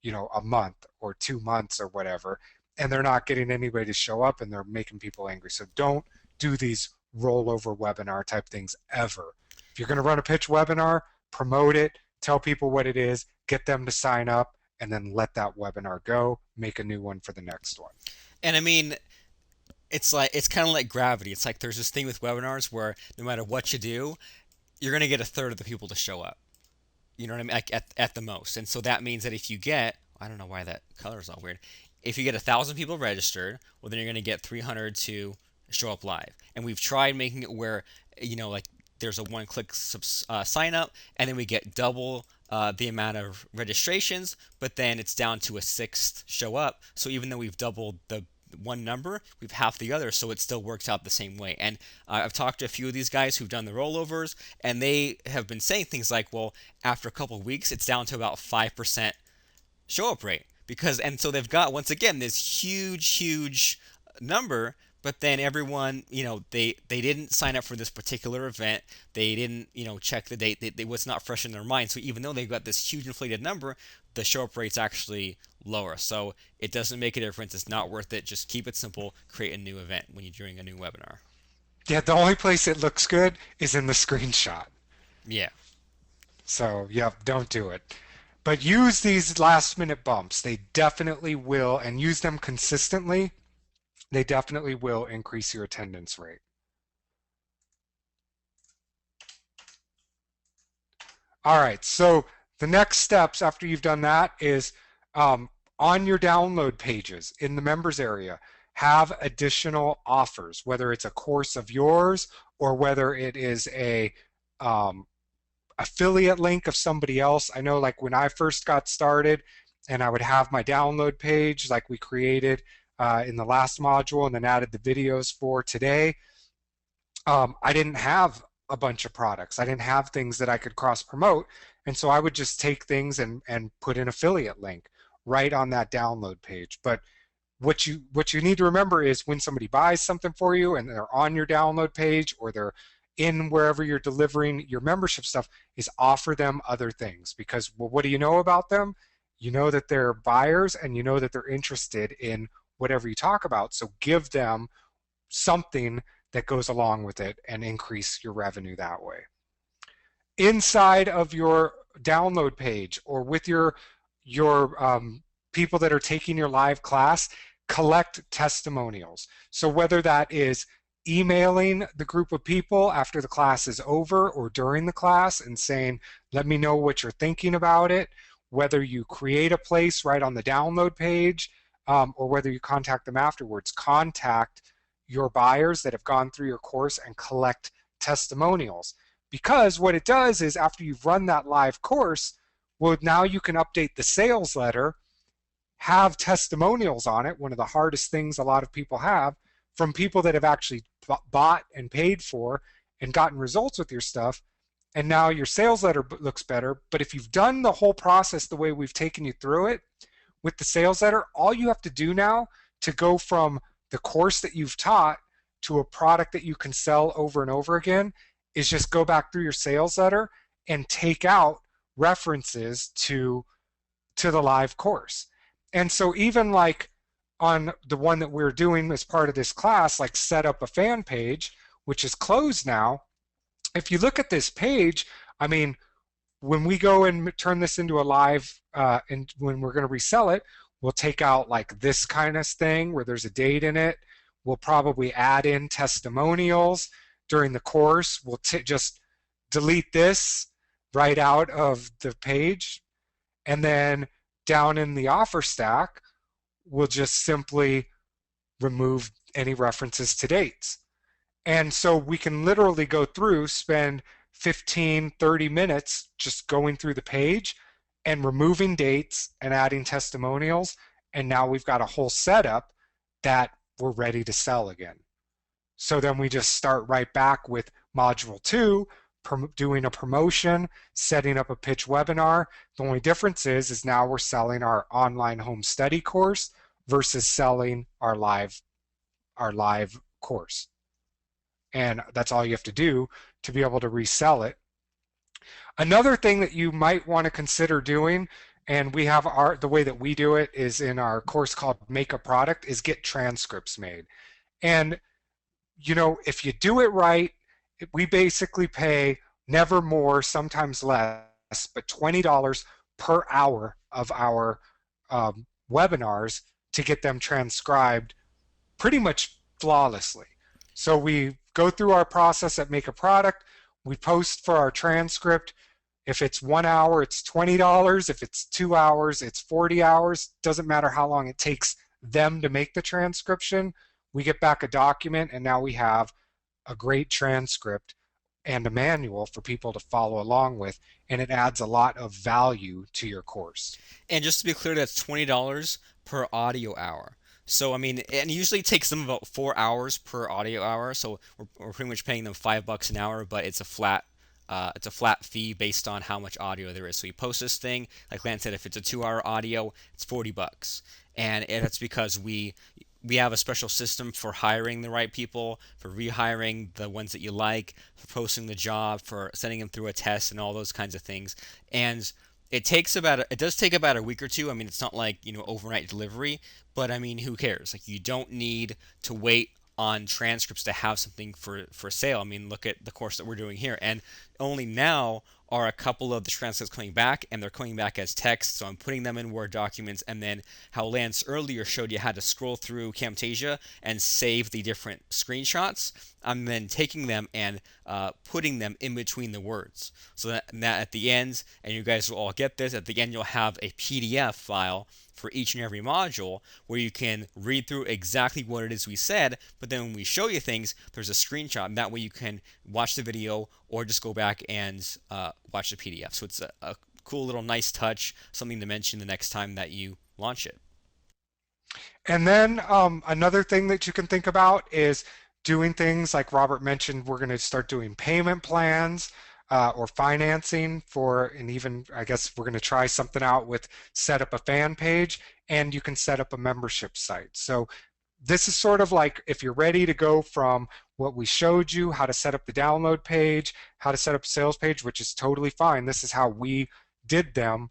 a month or 2 months or whatever. And they're not getting anybody to show up and they're making people angry. So don't do these rollover webinar type things ever. If you're going to run a pitch webinar, promote it, tell people what it is, get them to sign up, and then let that webinar go. Make a new one for the next one. And I mean, it's kind of like gravity. It's like there's this thing with webinars where no matter what you do, you're going to get a third of the people to show up. You know what I mean? Like at the most. And so that means that if you get, I don't know why that color is all weird. If you get 1,000 people registered, well, then you're going to get 300 to show up live. And we've tried making it where, like there's a one-click sign up, and then we get double the amount of registrations, but then it's down to a sixth show up. So even though we've doubled the one number, we've half the other, so it still works out the same way. And I've talked to a few of these guys who've done the rollovers, and they have been saying things like, well, after a couple of weeks, it's down to about 5% show up rate. And so they've got, once again, this huge number, but then everyone, they didn't sign up for this particular event. They didn't, check the date. They was not fresh in their mind. So even though they've got this huge inflated number, the show up rate's actually lower. So it doesn't make a difference. It's not worth it. Just keep it simple. Create a new event when you're doing a new webinar. Yeah, the only place it looks good is in the screenshot. Yeah. So, yeah, don't do it. But use these last minute bumps. They definitely will, and use them consistently. They definitely will increase your attendance rate. All right, so the next steps after you've done that is on your download pages in the members area, have additional offers, whether it's a course of yours or whether it is a affiliate link of somebody else. I know like when I first got started and I would have my download page like we created in the last module and then added the videos for today, I didn't have a bunch of products. I didn't have things that I could cross promote. And so I would just take things and put an affiliate link right on that download page. But what you need to remember is when somebody buys something for you and they're on your download page or they're in wherever you're delivering your membership stuff is offer them other things because, well, what do you know about them? You know that they're buyers and you know that they're interested in whatever you talk about. So give them something that goes along with it and increase your revenue that way. Inside of your download page or with your people that are taking your live class, collect testimonials. So whether that is emailing the group of people after the class is over or during the class and saying, let me know what you're thinking about it, whether you create a place right on the download page, or whether you contact them afterwards, contact your buyers that have gone through your course and collect testimonials. Because what it does is after you've run that live course, well, now you can update the sales letter, have testimonials on it, one of the hardest things a lot of people have, from people that have actually bought and paid for and gotten results with your stuff. And now your sales letter looks better. But if you've done the whole process the way we've taken you through it with the sales letter, all you have to do now to go from the course that you've taught to a product that you can sell over and over again is just go back through your sales letter and take out references to the live course. And so even like on the one that we're doing as part of this class, like set up a fan page, which is closed now, if you look at this page, I mean, when we go and turn this into a live, and when we're going to resell it, we'll take out like this kind of thing where there's a date in it. We'll probably add in testimonials during the course. We'll just delete this right out of the page. And then down in the offer stack, we'll just simply remove any references to dates. And so we can literally go through, spend 15, 30 minutes just going through the page and removing dates and adding testimonials. And now we've got a whole setup that we're ready to sell again. So then we just start right back with module 2, doing a promotion, setting up a pitch webinar. The only difference is now we're selling our online home study course versus selling our live course. And that's all you have to do to be able to resell it. Another thing that you might want to consider doing, and we have the way that we do it is in our course called Make a Product, is get transcripts made. And you know, if you do it right, we basically pay never more, sometimes less, but $20 per hour of our webinars to get them transcribed pretty much flawlessly. So we go through our process at Make a Product. We post for our transcript. If it's 1 hour, it's $20. If it's 2 hours, it's 40 hours. Doesn't matter how long it takes them to make the transcription. We get back a document, and now we have a great transcript and a manual for people to follow along with, and it adds a lot of value to your course. And just to be clear, that's $20 per audio hour. So I mean, and it usually takes them about 4 hours per audio hour. So we're pretty much paying them $5 an hour, but it's a flat fee based on how much audio there is. So you post this thing, like Lance said, if it's a 2 hour audio, it's $40, and it's because we have a special system for hiring the right people, for rehiring the ones that you like, for posting the job, for sending them through a test, and all those kinds of things. And it does take about a week or two. I mean, it's not like, overnight delivery, but I mean, who cares? Like, you don't need to wait on transcripts to have something for sale. I mean, look at the course that we're doing here, and only now are a couple of the transcripts coming back, and they're coming back as text, so I'm putting them in Word documents, and then how Lance earlier showed you how to scroll through Camtasia and save the different screenshots, I'm then taking them and putting them in between the words. So that at the end, and you guys will all get this, at the end you'll have a PDF file for each and every module where you can read through exactly what it is we said, but then when we show you things, there's a screenshot, and that way you can watch the video or just go back and watch the PDF. So it's a cool little nice touch, something to mention the next time that you launch it. And then another thing that you can think about is doing things like Robert mentioned. We're going to start doing payment plans or financing for, and even I guess we're going to try something out with set up a fan page, and you can set up a membership site. So this is sort of like if you're ready to go from what we showed you, how to set up the download page, how to set up a sales page, which is totally fine. This is how we did them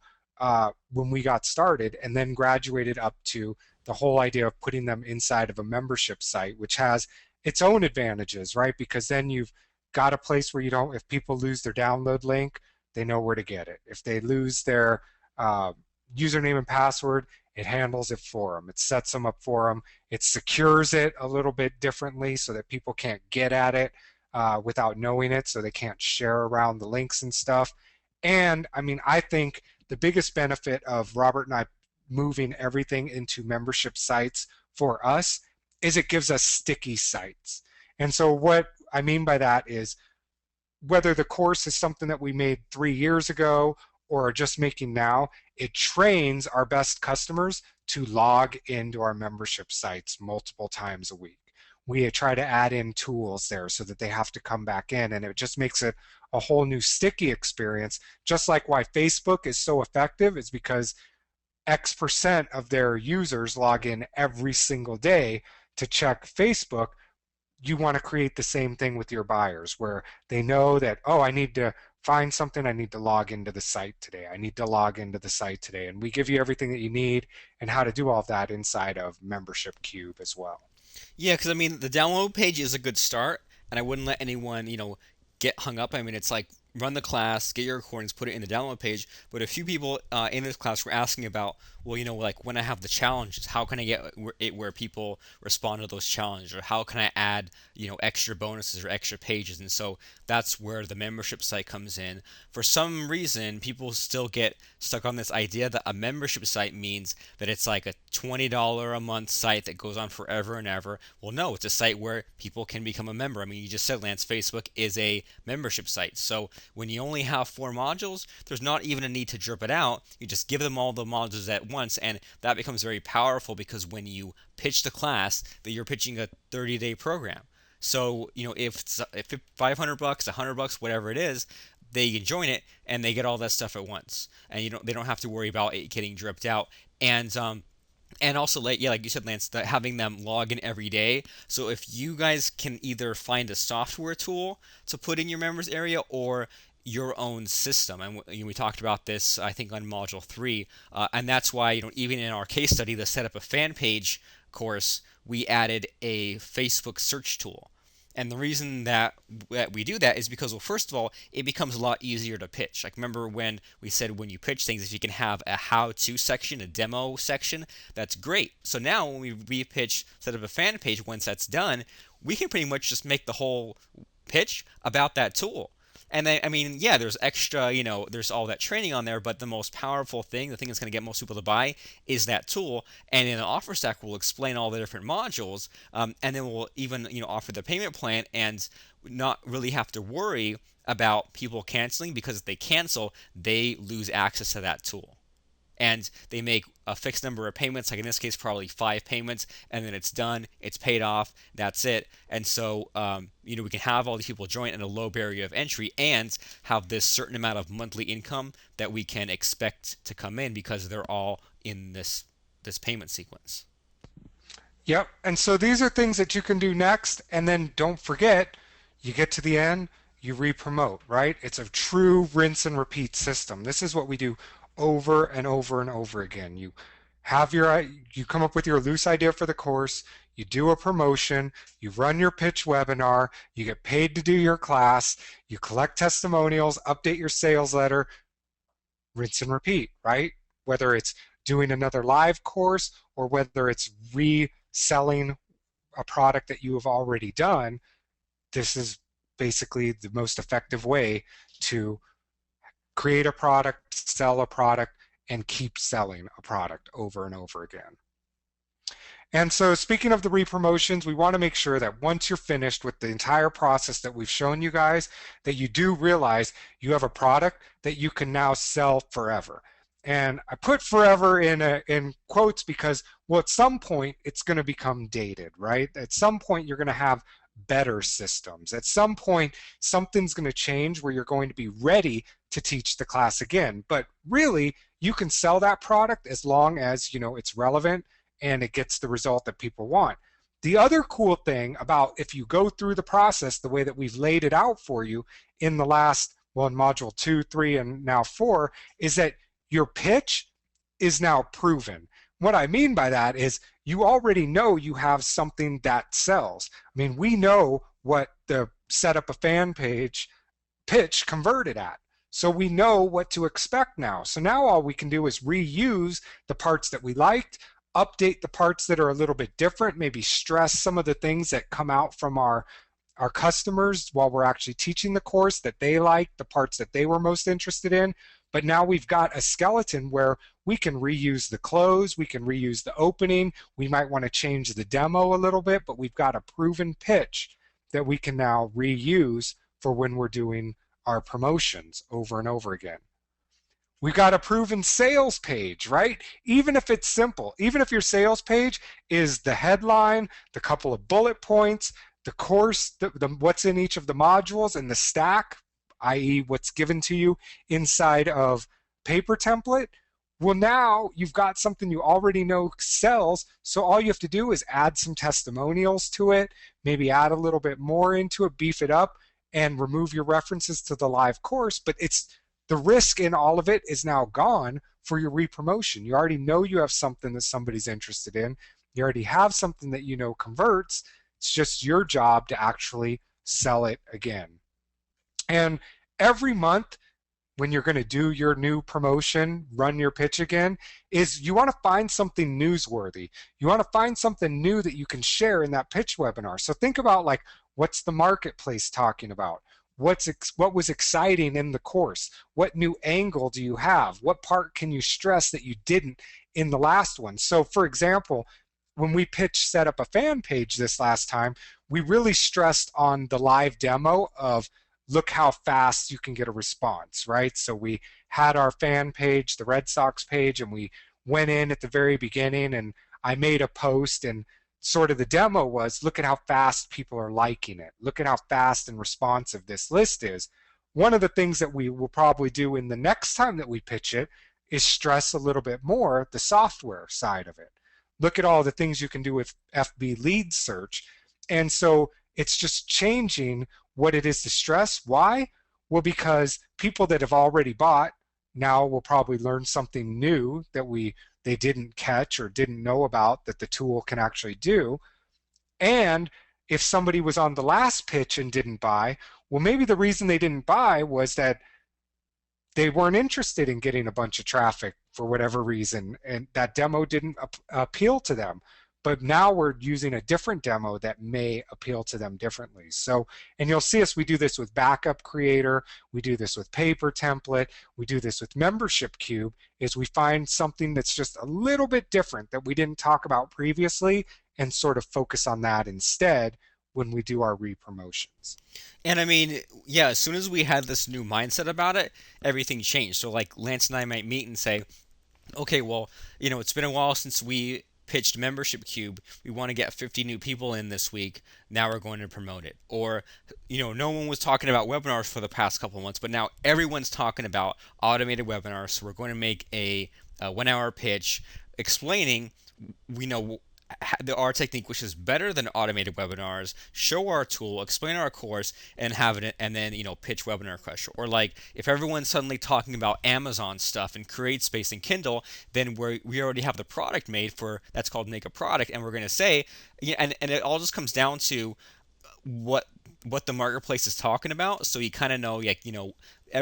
when we got started, and then graduated up to the whole idea of putting them inside of a membership site, which has its own advantages, right? Because then you've got a place where you don't, if people lose their download link, they know where to get it. If they lose their uh, username and password, it handles it for them. It sets them up for them. It secures it a little bit differently so that people can't get at it without knowing it, so they can't share around the links and stuff. And I mean, I think the biggest benefit of Robert and I moving everything into membership sites for us is it gives us sticky sites. And so what I mean by that is whether the course is something that we made 3 years ago or are just making now, it trains our best customers to log into our membership sites multiple times a week. We try to add in tools there so that they have to come back in, and it just makes it a whole new sticky experience. Just like why Facebook is so effective is because X% of their users log in every single day to check Facebook. You want to create the same thing with your buyers where they know that, oh, I need to find something, I need to log into the site today. I need to log into the site today. And we give you everything that you need and how to do all of that inside of Membership Cube as well. Yeah, because I mean, the download page is a good start, and I wouldn't let anyone, get hung up. I mean, it's like run the class, get your recordings, put it in the download page. But a few people in this class were asking about, well, like when I have the challenges, how can I get it where people respond to those challenges, or how can I add, extra bonuses or extra pages? And so that's where the membership site comes in. For some reason, people still get stuck on this idea that a membership site means that it's like a $20 a month site that goes on forever and ever. Well, no, it's a site where people can become a member. I mean, you just said, Lance, Facebook is a membership site. So when you only have 4 modules, there's not even a need to drip it out. You just give them all the modules at once, and that becomes very powerful because when you pitch the class, that you're pitching a 30-day program. So, if 500 bucks, 100 bucks, whatever it is, they can join it and they get all that stuff at once, and they don't have to worry about it getting dripped out. And also, like you said, Lance, that having them log in every day. So if you guys can either find a software tool to put in your members area or your own system, and we talked about this, I think, on module 3, and that's why, even in our case study, the set up a fan page course, we added a Facebook search tool. And the reason that we do that is because, well, first of all, it becomes a lot easier to pitch. Like, remember when we said when you pitch things, if you can have a how-to section, a demo section, that's great. So now when we re-pitch, set up a fan page, once that's done, we can pretty much just make the whole pitch about that tool. And then, I mean, yeah, there's extra, there's all that training on there, but the most powerful thing, the thing that's going to get most people to buy, is that tool. And in the offer stack, we'll explain all the different modules, and then we'll even, offer the payment plan and not really have to worry about people canceling, because if they cancel, they lose access to that tool, and they make a fixed number of payments, like in this case probably 5 payments, and then it's done, it's paid off, that's it. And so we can have all these people join at a low barrier of entry and have this certain amount of monthly income that we can expect to come in because they're all in this payment sequence. Yep. And so these are things that you can do next. And then don't forget, you get to the end, you re-promote, right? It's a true rinse and repeat system. This is what we do over and over and over again. You come up with your loose idea for the course, you do a promotion, you run your pitch webinar, you get paid to do your class, you collect testimonials, update your sales letter, rinse and repeat, right? Whether it's doing another live course or whether it's reselling a product that you have already done, this is basically the most effective way to create a product, sell a product, and keep selling a product over and over again. And so speaking of the repromotions, we want to make sure that once you're finished with the entire process that we've shown you guys, that you do realize you have a product that you can now sell forever. And I put forever in quotes because, well, at some point it's going to become dated, right? At some point you're going to have better systems. At some point something's going to change where you're going to be ready to teach the class again. But really, you can sell that product as long as it's relevant and it gets the result that people want. The other cool thing about if you go through the process the way that we've laid it out for you in the last, well, in module 2, 3, and now 4, is that your pitch is now proven. What I mean by that is you already know you have something that sells. I mean, we know what the set up a fan page pitch converted at. So we know what to expect now. So now all we can do is reuse the parts that we liked, update the parts that are a little bit different, maybe stress some of the things that come out from our customers while we're actually teaching the course that they like, the parts that they were most interested in. But now we've got a skeleton where we can reuse the close, we can reuse the opening, we might want to change the demo a little bit, but we've got a proven pitch that we can now reuse for when we're doing our promotions over and over again. We've got a proven sales page, right? Even if it's simple, even if your sales page is the headline, the couple of bullet points, the course, what's in each of the modules, and the stack, i.e., what's given to you inside of paper template. Well, now you've got something you already know sells, so all you have to do is add some testimonials to it, maybe add a little bit more into it, beef it up, and remove your references to the live course. But it's the risk in all of it is now gone for your repromotion. You already know you have something that somebody's interested in. You already have something that you know converts. It's just your job to actually sell it again. And every month, when you're going to do your new promotion, run your pitch again, is you want to find something newsworthy. You want to find something new that you can share in that pitch webinar. So think about like, what's the marketplace talking about? What was exciting in the course? What new angle do you have? What part can you stress that you didn't in the last one? So for example, when we pitched set up a fan page this last time, we really stressed on the live demo of look how fast you can get a response, right? So we had our fan page, the Red Sox page, and we went in at the very beginning and I made a post and sort of the demo was look at how fast people are liking it. Look at how fast and responsive this list is. One of the things that we will probably do in the next time that we pitch it is stress a little bit more the software side of it. Look at all the things you can do with FB lead search. And so it's just changing what it is to stress. Why? Well, because people that have already bought now will probably learn something new that they didn't catch or didn't know about that the tool can actually do. And if somebody was on the last pitch and didn't buy, well, maybe the reason they didn't buy was that they weren't interested in getting a bunch of traffic for whatever reason, and that demo didn't appeal to them. But now we're using a different demo that may appeal to them differently. So, and you'll see us, we do this with Backup Creator, we do this with Paper Template, we do this with Membership Cube, is we find something that's just a little bit different that we didn't talk about previously and sort of focus on that instead when we do our re-promotions. And I mean, yeah, as soon as we had this new mindset about it, everything changed. So like Lance and I might meet and say, okay, well, it's been a while since we pitched Membership Cube. We want to get 50 new people in this week. Now we're going to promote it. Or, no one was talking about webinars for the past couple of months, but now everyone's talking about automated webinars. So we're going to make a 1 hour pitch explaining, we know our technique, which is better than automated webinars, show our tool, explain our course, and have it, and then pitch Webinar Crusher. Or like if everyone's suddenly talking about Amazon stuff and CreateSpace and Kindle, then we already have the product made for that's called make a product, and we're going to say, yeah, and it all just comes down to what the marketplace is talking about, so you kind of know, like,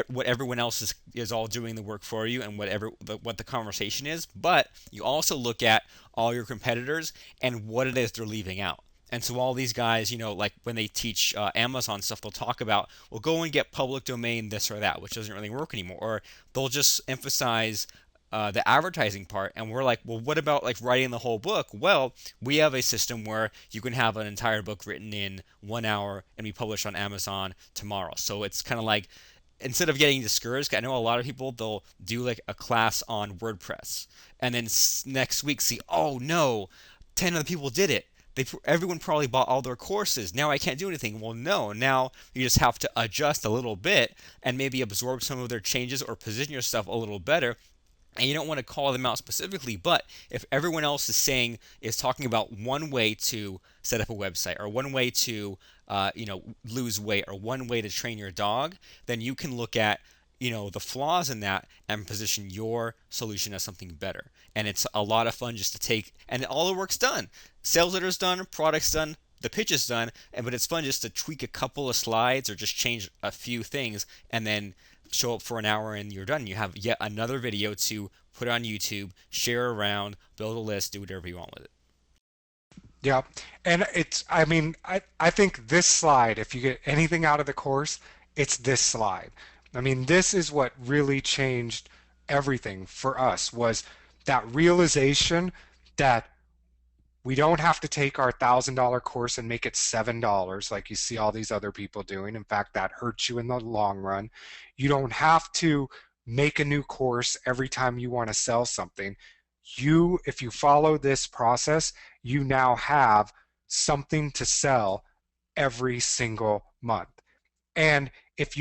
what everyone else is all doing the work for you, and what the conversation is. But you also look at all your competitors and what it is they're leaving out. And so all these guys, like when they teach Amazon stuff, they'll talk about, well, go and get public domain this or that, which doesn't really work anymore. Or they'll just emphasize the advertising part, and we're like, well, what about like writing the whole book? Well, we have a system where you can have an entire book written in 1 hour and be published on Amazon tomorrow. So it's kind of like, instead of getting discouraged, I know a lot of people, they'll do like a class on WordPress and then next week see, oh no, 10 other people did it. Everyone probably bought all their courses. Now I can't do anything. Well, no. Now you just have to adjust a little bit and maybe absorb some of their changes or position yourself a little better and you don't want to call them out specifically, but if everyone else is talking about one way to set up a website, or one way to lose weight, or one way to train your dog, then you can look at the flaws in that and position your solution as something better. And it's a lot of fun just to take, and all the work's done. Sales letter's done, product's done, the pitch is done, but it's fun just to tweak a couple of slides or just change a few things, and then show up for an hour and you're done. You have yet another video to put on YouTube, share around, build a list, do whatever you want with it. Yeah. And I mean, I think this slide, if you get anything out of the course, it's this slide. I mean, this is what really changed everything for us, was that realization that we don't have to take our $1,000 course and make it $7 like you see all these other people doing. In fact, that hurts you in the long run. You don't have to make a new course every time you want to sell something. If you follow this process, you now have something to sell every single month. And if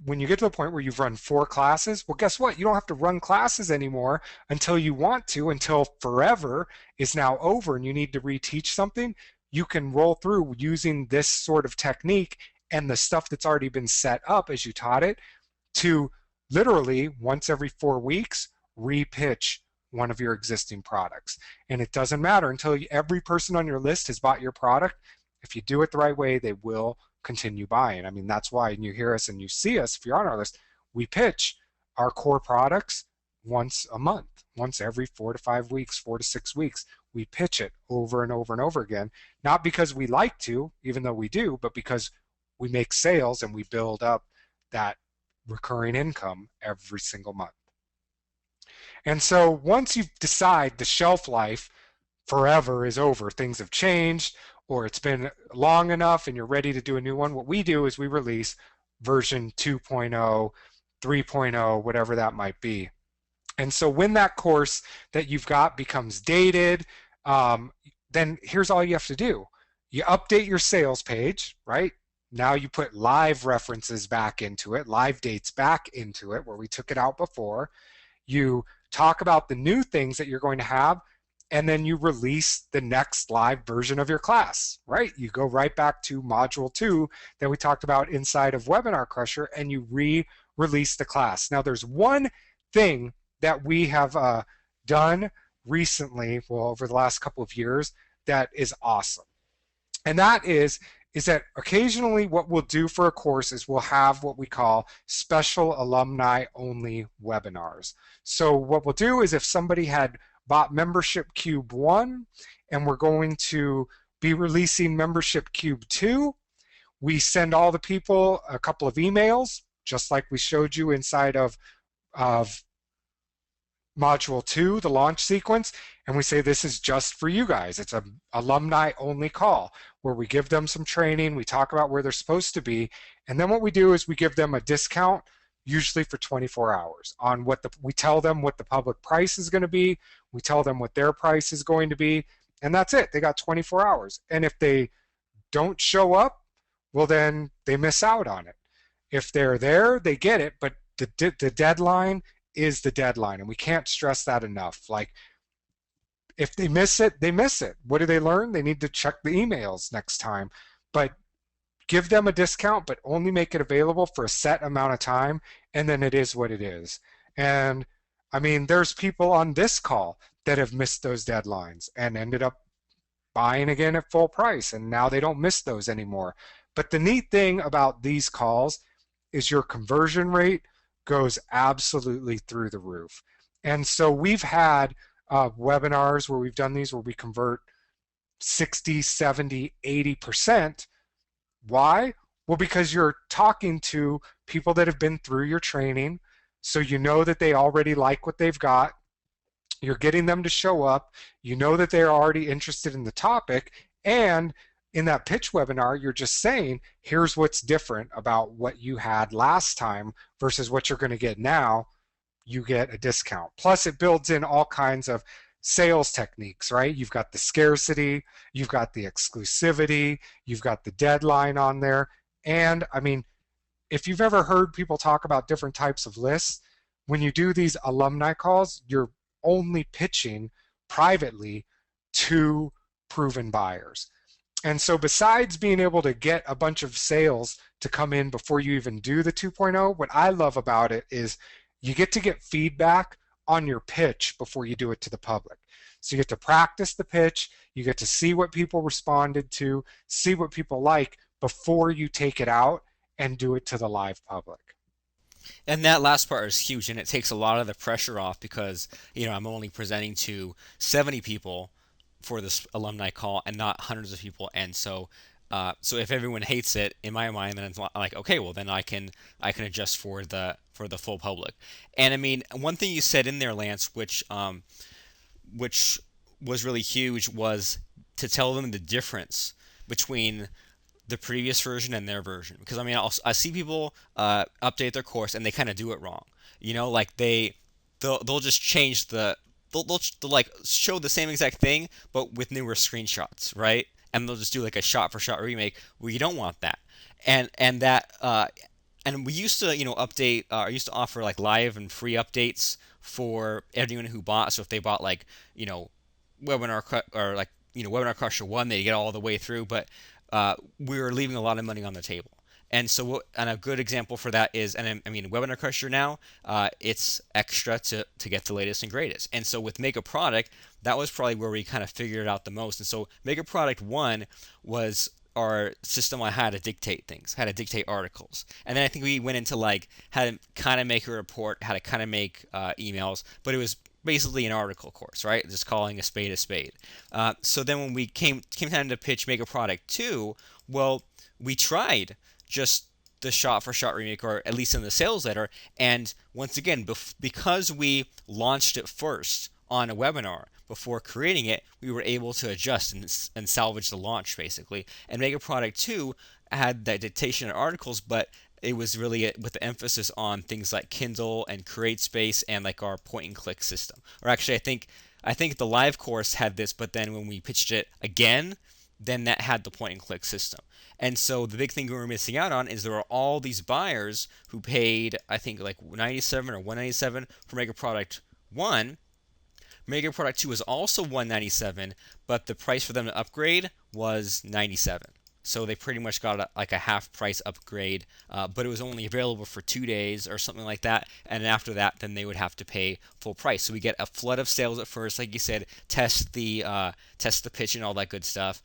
when you get to the point where you've run 4 classes, well, guess what? You don't have to run classes anymore until you want to, until forever is now over and you need to reteach something. You can roll through using this sort of technique and the stuff that's already been set up as you taught it to literally once every 4 weeks repitch one of your existing products. And it doesn't matter until every person on your list has bought your product. If you do it the right way, they will continue buying. I mean, that's why when you hear us and you see us, if you're on our list, we pitch our core products once a month, once every 4 to 5 weeks, 4 to 6 weeks. We pitch it over and over and over again, not because we like to, even though we do, but because we make sales and we build up that recurring income every single month. And so once you decide the shelf life forever is over, things have changed, or it's been long enough and you're ready to do a new one, what we do is we release version 2.0, 3.0, whatever that might be. And so when that course that you've got becomes dated, then here's all you have to do. You update your sales page, right? Now you put live references back into it, live dates back into it, where we took it out before. You talk about the new things that you're going to have, and then you release the next live version of your class, right? You go right back to module 2 that we talked about inside of Webinar Crusher, and you re-release the class. Now there's one thing that we have done recently, well, over the last couple of years, that is awesome. And that is that occasionally what we'll do for a course is we'll have what we call special alumni only webinars. So what we'll do is if somebody had bought Membership Cube 1 and we're going to be releasing Membership Cube 2, we send all the people a couple of emails, just like we showed you inside of Module 2, the launch sequence, and we say this is just for you guys. It's an alumni only call where we give them some training, we talk about where they're supposed to be, and then what we do is we give them a discount, usually for 24 hours, on we tell them what the public price is going to be, we tell them what their price is going to be, and that's it. They got 24 hours. And if they don't show up, well, then they miss out on it. If they're there, they get it, but the deadline is the deadline, and we can't stress that enough. Like, if they miss it, they miss it. What do they learn? They need to check the emails next time. But give them a discount, but only make it available for a set amount of time, and then it is what it is. And I mean, there's people on this call that have missed those deadlines and ended up buying again at full price, and now they don't miss those anymore. But the neat thing about these calls is your conversion rate goes absolutely through the roof. And so we've had webinars where we've done these where we convert 60, 70, 80%. Why? Well, because you're talking to people that have been through your training, so you know that they already like what they've got. You're getting them to show up. You know that they're already interested in the topic, and in that pitch webinar, you're just saying, here's what's different about what you had last time versus what you're going to get now. You get a discount. Plus, it builds in all kinds of sales techniques, right? You've got the scarcity, you've got the exclusivity, you've got the deadline on there. And I mean, if you've ever heard people talk about different types of lists, when you do these alumni calls, you're only pitching privately to proven buyers. And so, besides being able to get a bunch of sales to come in before you even do the 2.0, what I love about it is you get to get feedback on your pitch before you do it to the public. So, you get to practice the pitch, you get to see what people responded to, see what people like before you take it out and do it to the live public. And that last part is huge, and it takes a lot of the pressure off because I'm only presenting to 70 people for this alumni call and not hundreds of people, and so if everyone hates it, in my mind, then it's like, okay, well then I can adjust for the full public. And I mean, one thing you said in there, Lance, which was really huge, was to tell them the difference between the previous version and their version, because I mean I see people update their course and they kind of do it wrong. Like they'll just change they'll like show the same exact thing but with newer screenshots, right? And they'll just do like a shot for shot remake where you don't want that. And we used to update used to offer like live and free updates for anyone who bought. So if they bought like you know or like Webinar Crusher 1, they get all the way through, but we were leaving a lot of money on the table. And a good example for that is, and I mean, Webinar Crusher now, it's extra to get the latest and greatest. And so with Make a Product, that was probably where we kind of figured it out the most. And so Make a Product 1 was our system on how to dictate things, how to dictate articles. And then I think we went into like how to kind of make a report, how to kind of make emails, but it was basically an article course, right? Just calling a spade a spade. So then when we came time to pitch Make a Product 2, well, we tried just the shot for shot remake, or at least in the sales letter. And once again, because we launched it first on a webinar before creating it, we were able to adjust and salvage the launch basically. And Make a Product 2 had that dictation and articles, but it was really with the emphasis on things like Kindle and CreateSpace and like our point and click system. Or actually, I think the live course had this, but then when we pitched it again, then that had the point and click system. And so the big thing we were missing out on is there were all these buyers who paid, I think, like 97 or 197 for Make a Product 1. Make a Product 2 was also 197, but the price for them to upgrade was 97. So they pretty much got like a half price upgrade, but it was only available for 2 days or something like that. And after that, then they would have to pay full price. So we get a flood of sales at first, like you said, test the pitch and all that good stuff.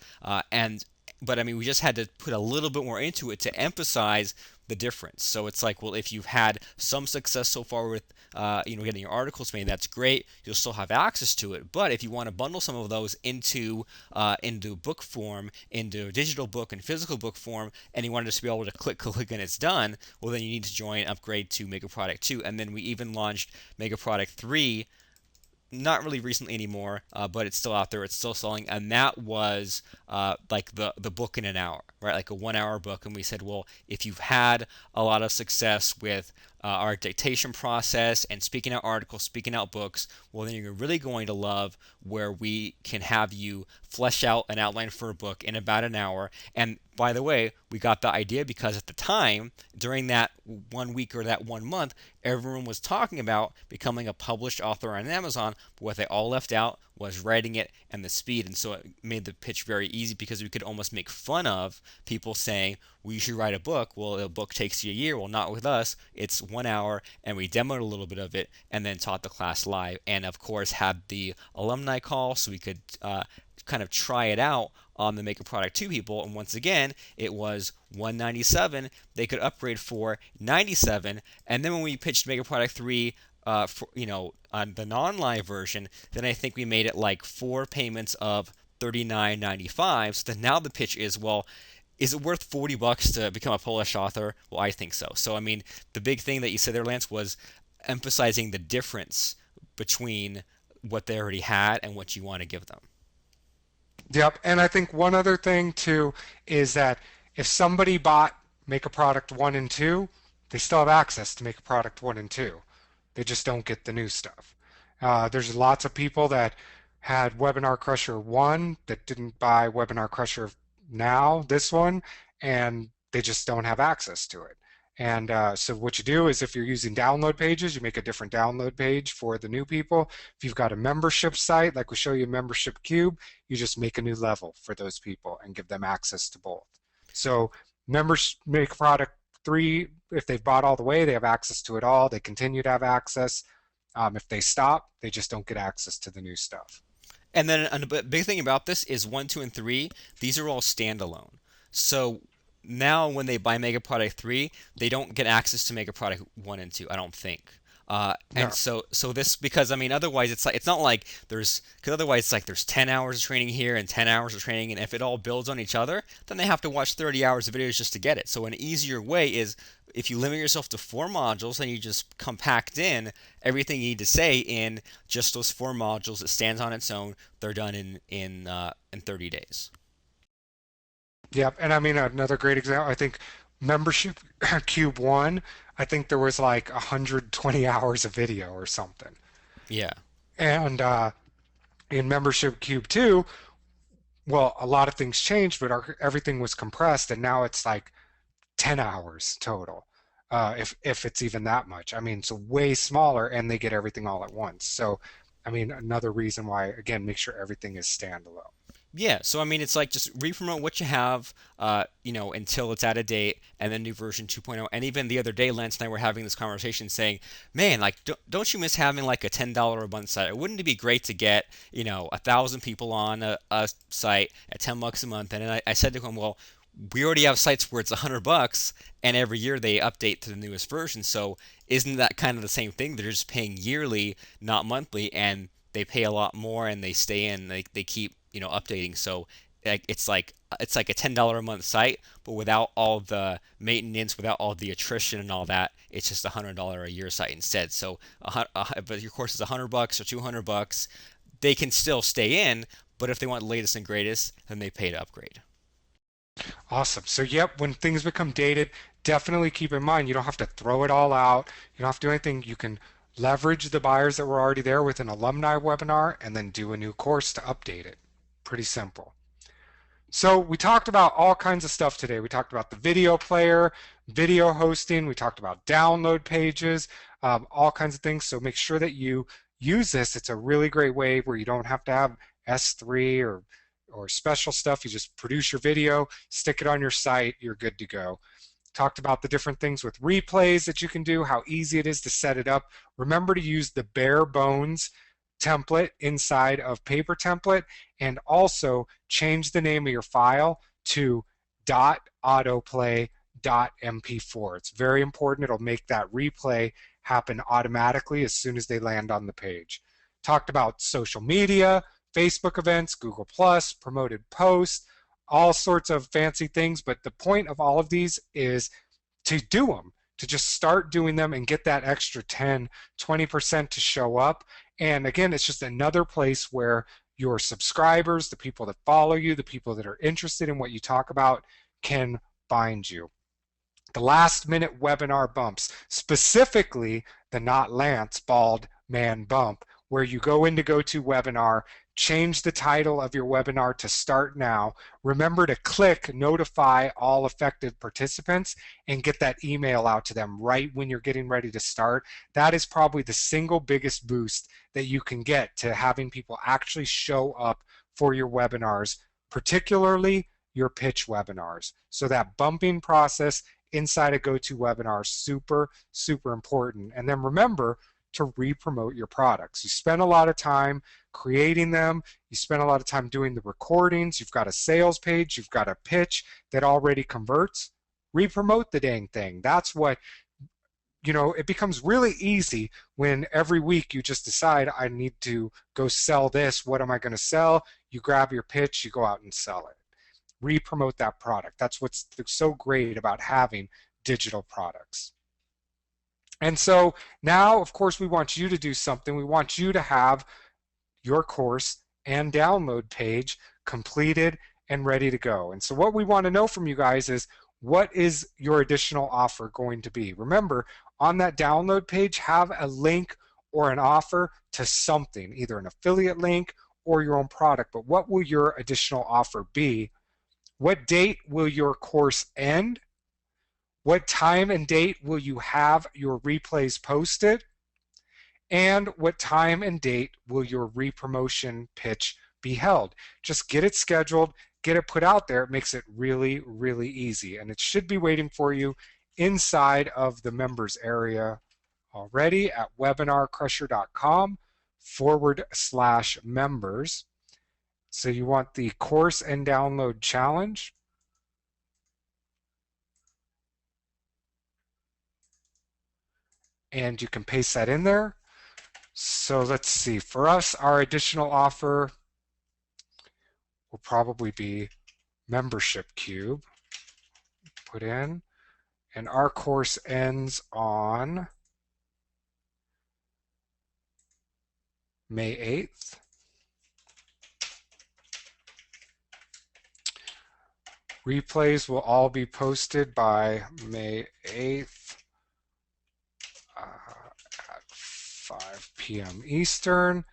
But I mean, we just had to put a little bit more into it to emphasize the difference. So it's like, well, if you've had some success so far with getting your articles made, that's great. You'll still have access to it. But if you want to bundle some of those into book form, into digital book and physical book form, and you want to just be able to click, and it's done, well, then you need to join, upgrade to Make a Product 2. And then we even launched Make a Product 3, not really recently anymore, but it's still out there. It's still selling, and that was like the book in an hour, right? Like a 1 hour book. And we said, well, if you've had a lot of success with our dictation process and speaking out articles, speaking out books, well, then you're really going to love where we can have you flesh out an outline for a book in about an hour. And by the way, we got the idea because at the time, during that 1 week or that 1 month, everyone was talking about becoming a published author on Amazon, but what they all left out was writing it and the speed. And so it made the pitch very easy because we could almost make fun of people saying, well, you should write a book. Well, a book takes you a year. Well, not with us. It's 1 hour, and we demoed a little bit of it and then taught the class live. And of course, had the alumni call so we could kind of try it out on the Make a Product 2 people. And once again, it was 197. They could upgrade for 97. And then when we pitched Make a Product 3, on the non-live version, then I think we made it like 4 payments of $39.95. So then now the pitch is, well, is it worth $40 to become a Polish author? Well, I think so. So I mean, the big thing that you said there, Lance, was emphasizing the difference between what they already had and what you want to give them. Yep. And I think one other thing too is that if somebody bought Make a Product 1 and 2, they still have access to Make a Product 1 and 2. They just don't get the new stuff. There's lots of people that had Webinar Crusher 1 that didn't buy Webinar Crusher now, this one, and they just don't have access to it. And so what you do is if you're using download pages, you make a different download page for the new people. If you've got a membership site, like we show you membership cube, you just make a new level for those people and give them access to both. So members make product three. If they've bought all the way, they have access to it all. They continue to have access. If they stop, they just don't get access to the new stuff. And then a big thing about this is one, two, and three. These are all standalone. So now when they buy Mega Product 3, they don't get access to Mega Product 1 and 2, I don't think. And No. so this, because I mean otherwise it's like it's not like there's, because otherwise it's like there's 10 hours of training here and 10 hours of training, and if it all builds on each other, then they have to watch 30 hours of videos just to get it. So an easier way is if you limit yourself to four modules, then you just compact in everything you need to say in just those four modules. It stands on its own. They're done in 30 days. Yep. And I mean, another great example, I think membership cube one, I think there was like 120 hours of video or something. Yeah. And in membership cube two, well, a lot of things changed, but everything was compressed, and now it's like 10 hours total. If it's even that much. I mean, it's way smaller, and they get everything all at once. So, I mean, another reason why, again, make sure everything is standalone. Yeah, so I mean, it's like just re-promote what you have, until it's out of date, and then new version 2.0. And even the other day, Lance and I were having this conversation, saying, "Man, like, don't you miss having like a $10 a month site? Wouldn't it be great to get, 1,000 people on a site at $10 a month?" And I said to him, "Well, we already have sites where it's $100, and every year they update to the newest version. So isn't that kind of the same thing? They're just paying yearly, not monthly, and they pay a lot more, and they stay in. They keep updating. So it's like a $10 a month site, but without all the maintenance, without all the attrition and all that, it's just $100 a year site instead. So but your course is $100 or $200, they can still stay in, but if they want the latest and greatest, then they pay to upgrade." Awesome. So, yep, when things become dated, definitely keep in mind you don't have to throw it all out. You don't have to do anything. You can leverage the buyers that were already there with an alumni webinar and then do a new course to update it. Pretty simple. So we talked about all kinds of stuff today. We talked about the video player, video hosting. We talked about download pages, all kinds of things. So make sure that you use this. It's a really great way where you don't have to have S3 or special stuff. You just produce your video, stick it on your site, you're good to go. Talked about the different things with replays that you can do, how easy it is to set it up. Remember to use the bare bones template inside of paper template, and also change the name of your file to .autoplay.mp4. It's very important. It'll make that replay happen automatically as soon as they land on the page. Talked about social media, Facebook events, Google Plus, promoted posts, all sorts of fancy things, but the point of all of these is to do them, to just start doing them and get that extra 10, 20% to show up. And again, it's just another place where your subscribers, the people that follow you, the people that are interested in what you talk about, can find you. The last minute webinar bumps, specifically the Not Lance Bald Man bump, where you go into GoToWebinar, change the title of your webinar to Start Now. Remember to click Notify All Affected Participants and get that email out to them right when you're getting ready to start. That is probably the single biggest boost that you can get to having people actually show up for your webinars, particularly your pitch webinars. So that bumping process inside a GoToWebinar is super, super important. And then remember to re-promote your products. You spend a lot of time creating them. You spend a lot of time doing the recordings. You've got a sales page. You've got a pitch that already converts. Re-promote the dang thing. That's what, it becomes really easy when every week you just decide, I need to go sell this. What am I going to sell? You grab your pitch, you go out and sell it. Re-promote that product. That's what's so great about having digital products. And so now, of course, we want you to do something. We want you to have your course and download page completed and ready to go. And so what we want to know from you guys is, what is your additional offer going to be? Remember, on that download page, have a link or an offer to something, either an affiliate link or your own product. But what will your additional offer be? What date will your course end? What time and date will you have your replays posted? And what time and date will your repromotion pitch be held? Just get it scheduled, get it put out there. It makes it really, really easy. And it should be waiting for you inside of the members area already at webinarcrusher.com/members. So you want the course and download challenge. And you can paste that in there. So let's see. For us, our additional offer will probably be membership cube. Put in. And our course ends on May 8th. Replays will all be posted by May 8th at 5 p.m. Eastern.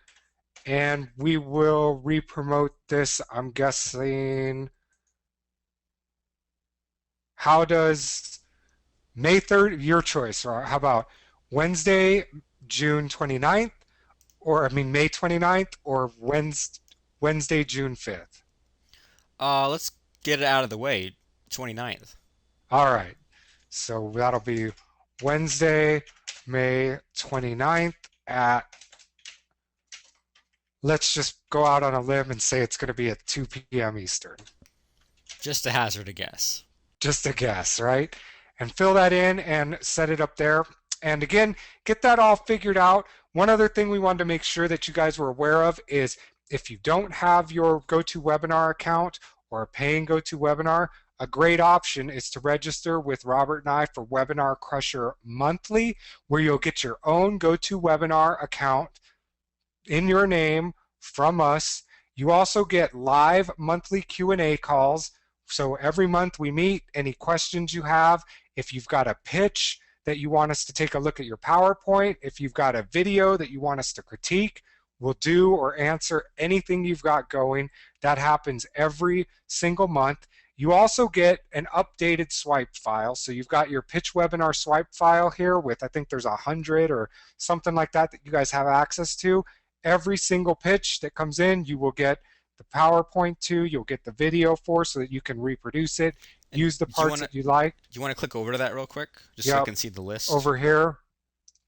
And we will re-promote this, I'm guessing. How does May 3rd, your choice, or how about Wednesday, June 29th, or I mean May 29th, or Wednesday, June 5th? Let's get it out of the way. 29th. All right. So that'll be Wednesday, May 29th at, let's just go out on a limb and say it's going to be at 2 p.m. Eastern. Just to hazard a guess. Just a guess, right? And fill that in and set it up there. And again, get that all figured out. One other thing we wanted to make sure that you guys were aware of is if you don't have your GoToWebinar account or a paying GoToWebinar, a great option is to register with Robert and I for Webinar Crusher Monthly, where you'll get your own GoToWebinar account in your name from us. You also get live monthly Q&A calls. So every month we meet, any questions you have, if you've got a pitch that you want us to take a look at your PowerPoint, if you've got a video that you want us to critique, we'll do or answer anything you've got going. That happens every single month. You also get an updated swipe file. So you've got your pitch webinar swipe file here with, I think there's 100 or something like that that you guys have access to. Every single pitch that comes in, you will get the PowerPoint to, you'll get the video for so that you can reproduce it, And use the do you parts want to that you like. do you want to click over to that real quick, just so I Yep, can see the list? over here.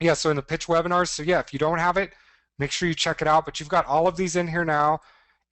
Yeah, so in the pitch webinars, so yeah, if you don't have it, make sure you check it out. But you've got all of these in here now,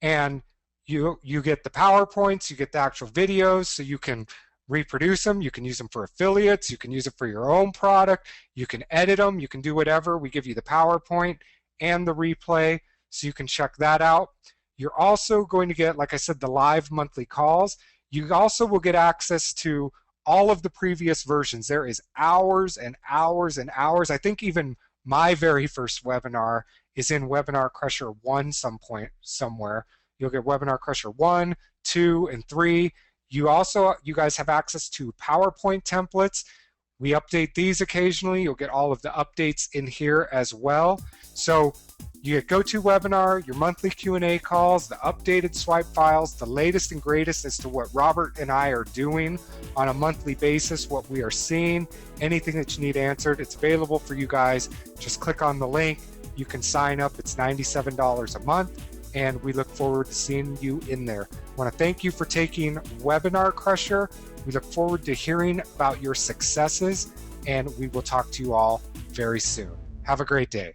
and you get the PowerPoints, you get the actual videos, so you can reproduce them. You can use them for affiliates. You can use it for your own product. You can edit them. You can do whatever. We give you the PowerPoint and the replay, so you can check that out. You're also going to get, like I said, the live monthly calls. You also will get access to all of the previous versions. There is hours and hours and hours. I think even my very first webinar is in Webinar Crusher 1 some point somewhere. You'll get Webinar Crusher 1, 2, and 3. You guys have access to PowerPoint templates. We update these occasionally. You'll get all of the updates in here as well. So you get GoToWebinar, your monthly Q&A calls, the updated swipe files, the latest and greatest as to what Robert and I are doing on a monthly basis, what we are seeing, anything that you need answered. It's available for you guys. Just click on the link. You can sign up. It's $97 a month, and we look forward to seeing you in there. I want to thank you for taking Webinar Crusher. We look forward to hearing about your successes, and we will talk to you all very soon. Have a great day.